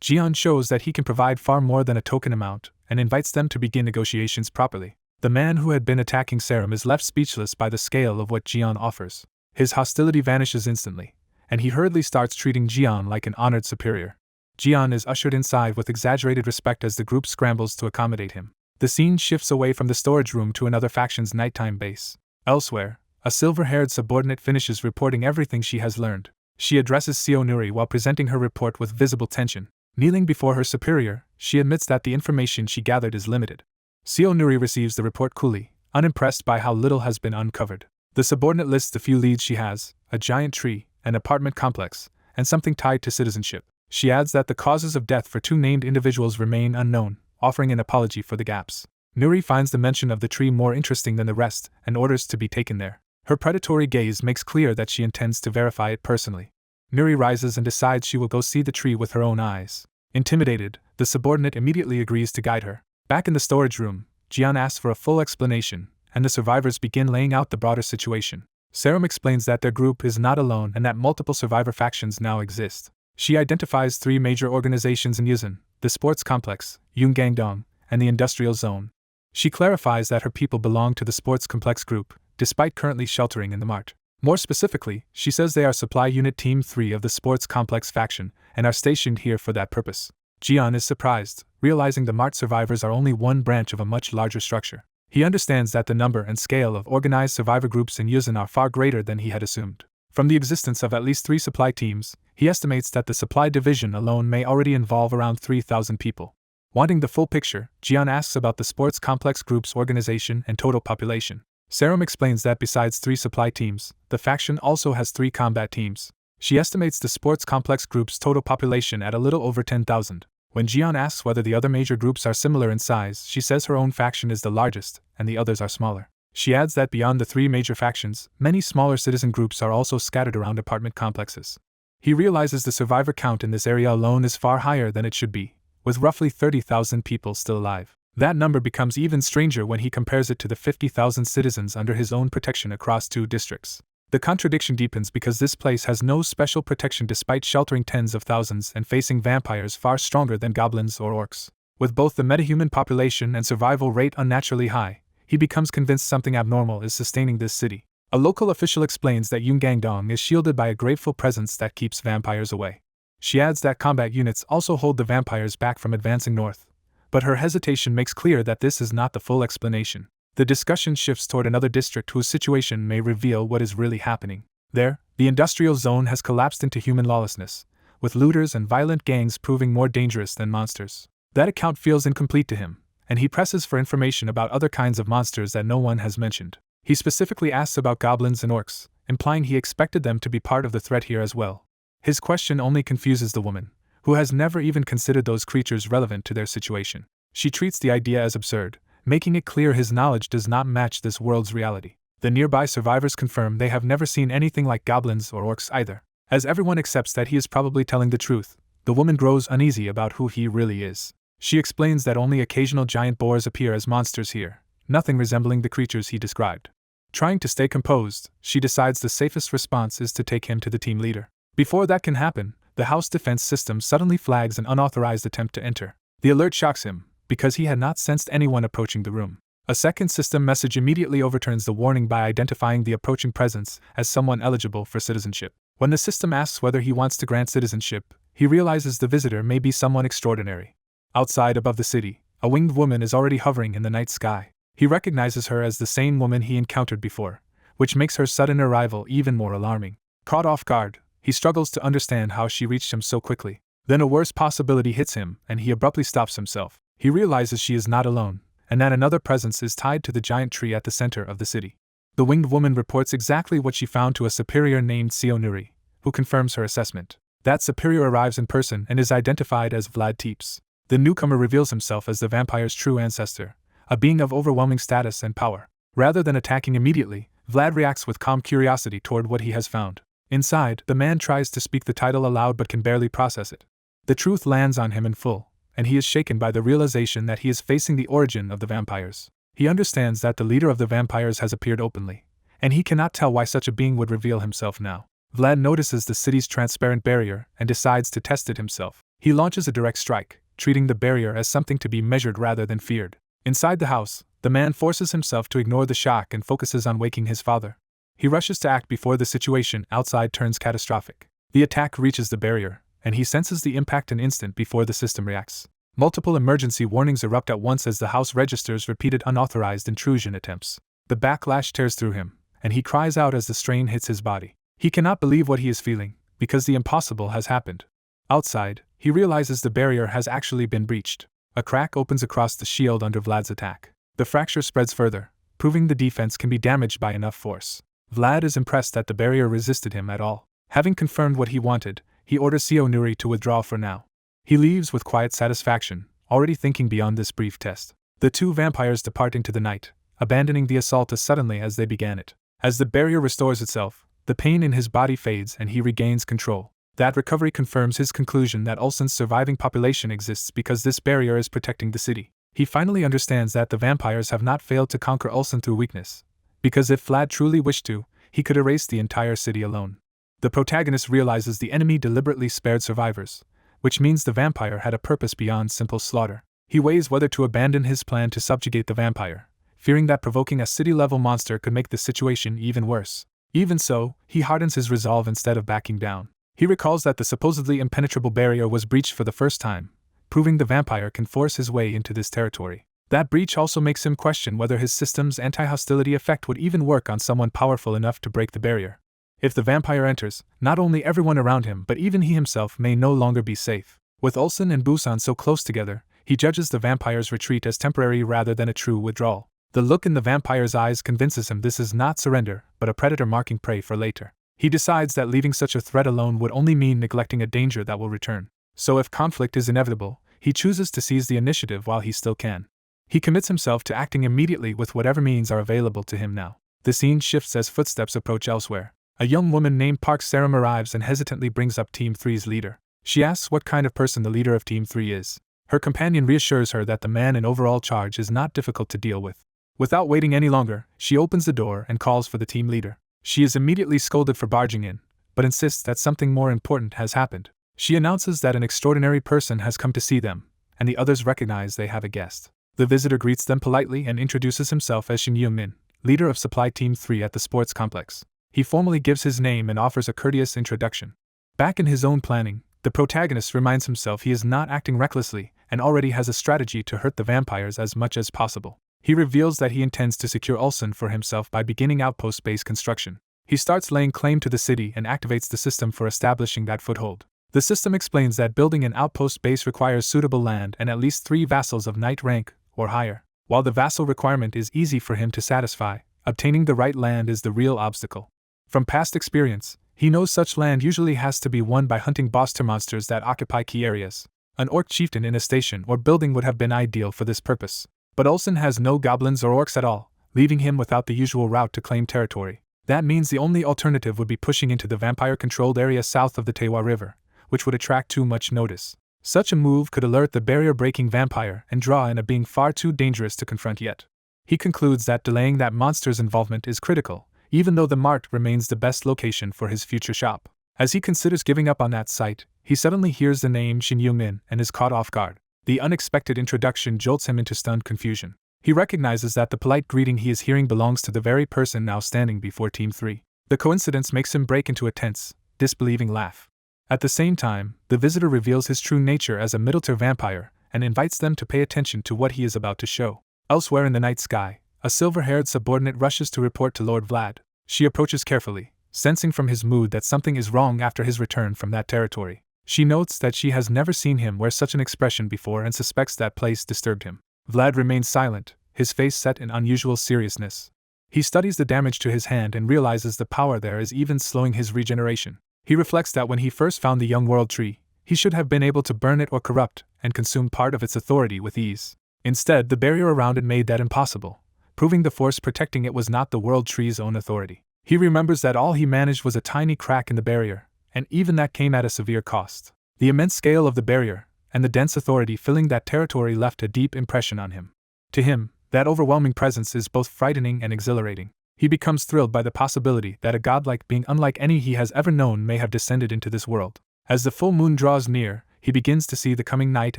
Jian shows that he can provide far more than a token amount and invites them to begin negotiations properly. The man who had been attacking Serim is left speechless by the scale of what Jian offers. His hostility vanishes instantly, and he hurriedly starts treating Jian like an honored superior. Jian is ushered inside with exaggerated respect as the group scrambles to accommodate him. The scene shifts away from the storage room to another faction's nighttime base. Elsewhere, a silver-haired subordinate finishes reporting everything she has learned. She addresses Seonuri while presenting her report with visible tension. Kneeling before her superior, she admits that the information she gathered is limited. Seonuri receives the report coolly, unimpressed by how little has been uncovered. The subordinate lists the few leads she has: a giant tree, an apartment complex, and something tied to citizenship. She adds that the causes of death for 2 named individuals remain unknown, offering an apology for the gaps. Nuri finds the mention of the tree more interesting than the rest and orders to be taken there. Her predatory gaze makes clear that she intends to verify it personally. Nuri rises and decides she will go see the tree with her own eyes. Intimidated, the subordinate immediately agrees to guide her. Back in the storage room, Jian asks for a full explanation, and the survivors begin laying out the broader situation. Serum explains that their group is not alone and that multiple survivor factions now exist. She identifies 3 major organizations in Yuzin: the sports complex, Yunggangdong, and the industrial zone. She clarifies that her people belong to the sports complex group, despite currently sheltering in the mart. More specifically, she says they are Supply Unit Team 3 of the sports complex faction and are stationed here for that purpose. Jian is surprised, realizing the mart survivors are only one branch of a much larger structure. He understands that the number and scale of organized survivor groups in Yuzin are far greater than he had assumed. From the existence of at least 3 supply teams, he estimates that the supply division alone may already involve around 3,000 people. Wanting the full picture, Jian asks about the sports complex group's organization and total population. Serum explains that besides 3 supply teams, the faction also has 3 combat teams. She estimates the sports complex group's total population at a little over 10,000. When Jian asks whether the other major groups are similar in size, she says her own faction is the largest, and the others are smaller. She adds that beyond the 3 major factions, many smaller citizen groups are also scattered around apartment complexes. He realizes the survivor count in this area alone is far higher than it should be, with roughly 30,000 people still alive. That number becomes even stranger when he compares it to the 50,000 citizens under his own protection across 2 districts. The contradiction deepens because this place has no special protection despite sheltering tens of thousands and facing vampires far stronger than goblins or orcs. With both the metahuman population and survival rate unnaturally high, he becomes convinced something abnormal is sustaining this city. A local official explains that Yunggangdong is shielded by a grateful presence that keeps vampires away. She adds that combat units also hold the vampires back from advancing north, but her hesitation makes clear that this is not the full explanation. The discussion shifts toward another district whose situation may reveal what is really happening. There, the industrial zone has collapsed into human lawlessness, with looters and violent gangs proving more dangerous than monsters. That account feels incomplete to him, and he presses for information about other kinds of monsters that no one has mentioned. He specifically asks about goblins and orcs, implying he expected them to be part of the threat here as well. His question only confuses the woman, who has never even considered those creatures relevant to their situation. She treats the idea as absurd, making it clear his knowledge does not match this world's reality. The nearby survivors confirm they have never seen anything like goblins or orcs either. As everyone accepts that he is probably telling the truth, the woman grows uneasy about who he really is. She explains that only occasional giant boars appear as monsters here, nothing resembling the creatures he described. Trying to stay composed, she decides the safest response is to take him to the team leader. Before that can happen, the house defense system suddenly flags an unauthorized attempt to enter. The alert shocks him, because he had not sensed anyone approaching the room. A second system message immediately overturns the warning by identifying the approaching presence as someone eligible for citizenship. When the system asks whether he wants to grant citizenship, he realizes the visitor may be someone extraordinary. Outside above the city, a winged woman is already hovering in the night sky. He recognizes her as the same woman he encountered before, which makes her sudden arrival even more alarming. Caught off guard, he struggles to understand how she reached him so quickly. Then a worse possibility hits him, and he abruptly stops himself. He realizes she is not alone, and that another presence is tied to the giant tree at the center of the city. The winged woman reports exactly what she found to a superior named Seonuri, who confirms her assessment. That superior arrives in person and is identified as Vlad Teeps. The newcomer reveals himself as the vampire's true ancestor, a being of overwhelming status and power. Rather than attacking immediately, Vlad reacts with calm curiosity toward what he has found. Inside, the man tries to speak the title aloud but can barely process it. The truth lands on him in full, and he is shaken by the realization that he is facing the origin of the vampires. He understands that the leader of the vampires has appeared openly, and he cannot tell why such a being would reveal himself now. Vlad notices the city's transparent barrier and decides to test it himself. He launches a direct strike, treating the barrier as something to be measured rather than feared. Inside the house, the man forces himself to ignore the shock and focuses on waking his father. He rushes to act before the situation outside turns catastrophic. The attack reaches the barrier, and he senses the impact an instant before the system reacts. Multiple emergency warnings erupt at once as the house registers repeated unauthorized intrusion attempts. The backlash tears through him, and he cries out as the strain hits his body. He cannot believe what he is feeling, because the impossible has happened. Outside, he realizes the barrier has actually been breached. A crack opens across the shield under Vlad's attack. The fracture spreads further, proving the defense can be damaged by enough force. Vlad is impressed that the barrier resisted him at all. Having confirmed what he wanted, he orders Sionuri to withdraw for now. He leaves with quiet satisfaction, already thinking beyond this brief test. The two vampires depart into the night, abandoning the assault as suddenly as they began it. As the barrier restores itself, the pain in his body fades and he regains control. That recovery confirms his conclusion that Ulsan's surviving population exists because this barrier is protecting the city. He finally understands that the vampires have not failed to conquer Ulsan through weakness, because if Vlad truly wished to, he could erase the entire city alone. The protagonist realizes the enemy deliberately spared survivors, which means the vampire had a purpose beyond simple slaughter. He weighs whether to abandon his plan to subjugate the vampire, fearing that provoking a city-level monster could make the situation even worse. Even so, he hardens his resolve instead of backing down. He recalls that the supposedly impenetrable barrier was breached for the first time, proving the vampire can force his way into this territory. That breach also makes him question whether his system's anti-hostility effect would even work on someone powerful enough to break the barrier. If the vampire enters, not only everyone around him but even he himself may no longer be safe. With Ulsan and Busan so close together, he judges the vampire's retreat as temporary rather than a true withdrawal. The look in the vampire's eyes convinces him this is not surrender, but a predator marking prey for later. He decides that leaving such a threat alone would only mean neglecting a danger that will return. So if conflict is inevitable, he chooses to seize the initiative while he still can. He commits himself to acting immediately with whatever means are available to him now. The scene shifts as footsteps approach elsewhere. A young woman named Park Saram arrives and hesitantly brings up Team 3's leader. She asks what kind of person the leader of Team 3 is. Her companion reassures her that the man in overall charge is not difficult to deal with. Without waiting any longer, she opens the door and calls for the team leader. She is immediately scolded for barging in, but insists that something more important has happened. She announces that an extraordinary person has come to see them, and the others recognize they have a guest. The visitor greets them politely and introduces himself as Shin Yoo-min, leader of Supply Team 3 at the sports complex. He formally gives his name and offers a courteous introduction. Back in his own planning, the protagonist reminds himself he is not acting recklessly and already has a strategy to hurt the vampires as much as possible. He reveals that he intends to secure Ulsan for himself by beginning outpost base construction. He starts laying claim to the city and activates the system for establishing that foothold. The system explains that building an outpost base requires suitable land and at least 3 vassals of knight rank or higher. While the vassal requirement is easy for him to satisfy, obtaining the right land is the real obstacle. From past experience, he knows such land usually has to be won by hunting boss monsters that occupy key areas. An orc chieftain in a station or building would have been ideal for this purpose. But Ulsan has no goblins or orcs at all, leaving him without the usual route to claim territory. That means the only alternative would be pushing into the vampire-controlled area south of the Taewa River, which would attract too much notice. Such a move could alert the barrier-breaking vampire and draw in a being far too dangerous to confront yet. He concludes that delaying that monster's involvement is critical, even though the mart remains the best location for his future shop. As he considers giving up on that site, he suddenly hears the name Shin Yoo-min and is caught off guard. The unexpected introduction jolts him into stunned confusion. He recognizes that the polite greeting he is hearing belongs to the very person now standing before Team 3. The coincidence makes him break into a tense, disbelieving laugh. At the same time, the visitor reveals his true nature as a middle-tier vampire and invites them to pay attention to what he is about to show. Elsewhere in the night sky, a silver-haired subordinate rushes to report to Lord Vlad. She approaches carefully, sensing from his mood that something is wrong after his return from that territory. She notes that she has never seen him wear such an expression before and suspects that place disturbed him. Vlad remains silent, his face set in unusual seriousness. He studies the damage to his hand and realizes the power there is even slowing his regeneration. He reflects that when he first found the young world tree, he should have been able to burn it or corrupt and consume part of its authority with ease. Instead, the barrier around it made that impossible, proving the force protecting it was not the world tree's own authority. He remembers that all he managed was a tiny crack in the barrier, and even that came at a severe cost. The immense scale of the barrier, and the dense authority filling that territory left a deep impression on him. To him, that overwhelming presence is both frightening and exhilarating. He becomes thrilled by the possibility that a godlike being unlike any he has ever known may have descended into this world. As the full moon draws near, he begins to see the coming night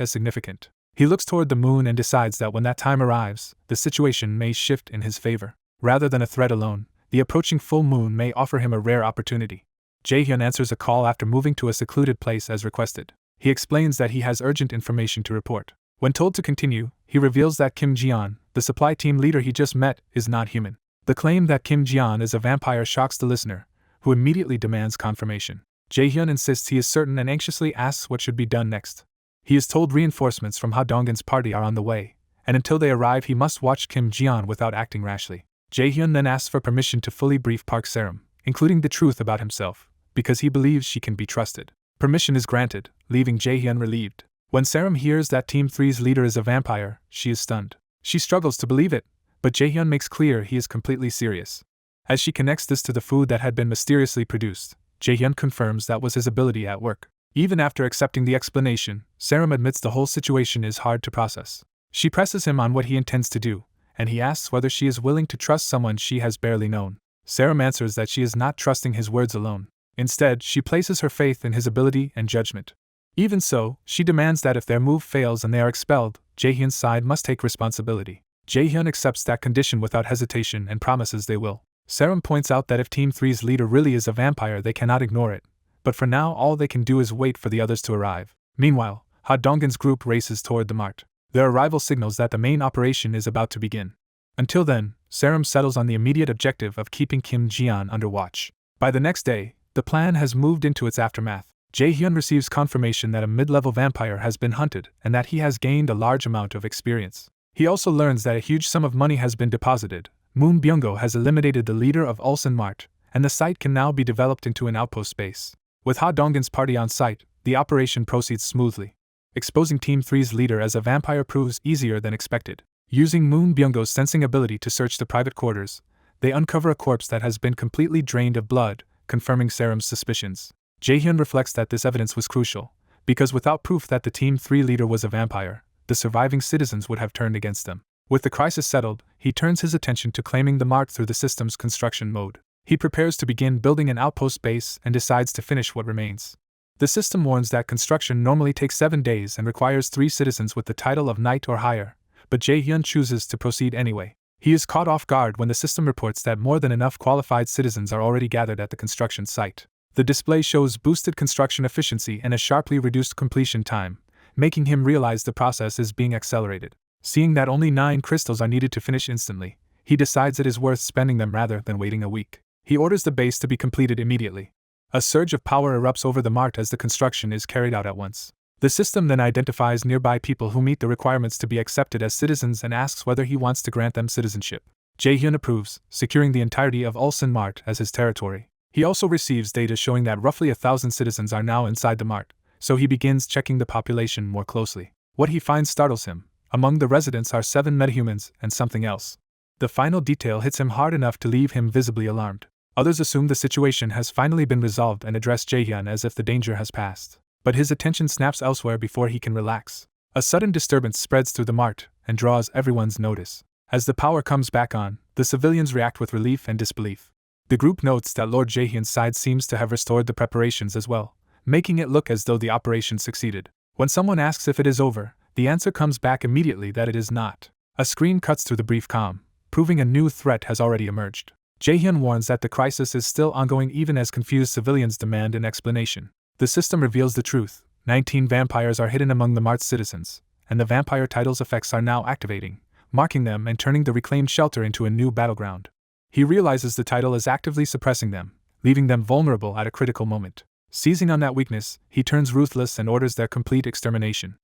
as significant. He looks toward the moon and decides that when that time arrives, the situation may shift in his favor. Rather than a threat alone, the approaching full moon may offer him a rare opportunity. Jaehyun answers a call after moving to a secluded place as requested. He explains that he has urgent information to report. When told to continue, he reveals that Kim Jian, the supply team leader he just met, is not human. The claim that Kim Jian is a vampire shocks the listener, who immediately demands confirmation. Jaehyun insists he is certain and anxiously asks what should be done next. He is told reinforcements from Ha Donggin's party are on the way, and until they arrive he must watch Kim Jian without acting rashly. Jaehyun then asks for permission to fully brief Park Seram, including the truth about himself, because he believes she can be trusted. Permission is granted, leaving Jaehyun relieved. When Seram hears that Team 3's leader is a vampire, she is stunned. She struggles to believe it, but Jaehyun makes clear he is completely serious. As she connects this to the food that had been mysteriously produced, Jaehyun confirms that was his ability at work. Even after accepting the explanation, Seram admits the whole situation is hard to process. She presses him on what he intends to do, and he asks whether she is willing to trust someone she has barely known. Seram answers that she is not trusting his words alone. Instead, she places her faith in his ability and judgment. Even so, she demands that if their move fails and they are expelled, Jaehyun's side must take responsibility. Jaehyun accepts that condition without hesitation and promises they will. Seram points out that if Team 3's leader really is a vampire they cannot ignore it, but for now all they can do is wait for the others to arrive. Meanwhile, Ha Donggin's group races toward the mart. Their arrival signals that the main operation is about to begin. Until then, Seram settles on the immediate objective of keeping Kim Jian under watch. By the next day, the plan has moved into its aftermath. Jaehyun receives confirmation that a mid-level vampire has been hunted and that he has gained a large amount of experience. He also learns that a huge sum of money has been deposited. Moon Byung-go has eliminated the leader of Ulsan Mart, and the site can now be developed into an outpost base. With Ha Donggin's party on site, the operation proceeds smoothly. Exposing Team 3's leader as a vampire proves easier than expected. Using Moon Byung-go's sensing ability to search the private quarters, they uncover a corpse that has been completely drained of blood, confirming Seram's suspicions. Jaehyun reflects that this evidence was crucial, because without proof that the Team 3 leader was a vampire, the surviving citizens would have turned against them. With the crisis settled, he turns his attention to claiming the mart through the system's construction mode. He prepares to begin building an outpost base and decides to finish what remains. The system warns that construction normally takes 7 days and requires 3 citizens with the title of knight or higher, but Jaehyun chooses to proceed anyway. He is caught off guard when the system reports that more than enough qualified citizens are already gathered at the construction site. The display shows boosted construction efficiency and a sharply reduced completion time, making him realize the process is being accelerated. Seeing that only 9 crystals are needed to finish instantly, he decides it is worth spending them rather than waiting a week. He orders the base to be completed immediately. A surge of power erupts over the mart as the construction is carried out at once. The system then identifies nearby people who meet the requirements to be accepted as citizens and asks whether he wants to grant them citizenship. Jaehyun approves, securing the entirety of Ulsan Mart as his territory. He also receives data showing that roughly 1,000 citizens are now inside the mart, so he begins checking the population more closely. What he finds startles him. Among the residents are 7 metahumans and something else. The final detail hits him hard enough to leave him visibly alarmed. Others assume the situation has finally been resolved and address Jaehyun as if the danger has passed. But his attention snaps elsewhere before he can relax. A sudden disturbance spreads through the mart and draws everyone's notice. As the power comes back on, the civilians react with relief and disbelief. The group notes that Lord Jaehyun's side seems to have restored the preparations as well, making it look as though the operation succeeded. When someone asks if it is over, the answer comes back immediately that it is not. A screen cuts through the brief calm, proving a new threat has already emerged. Jaehyun warns that the crisis is still ongoing even as confused civilians demand an explanation. The system reveals the truth. 19 vampires are hidden among the mart's citizens, and the vampire title's effects are now activating, marking them and turning the reclaimed shelter into a new battleground. He realizes the title is actively suppressing them, leaving them vulnerable at a critical moment. Seizing on that weakness, he turns ruthless and orders their complete extermination.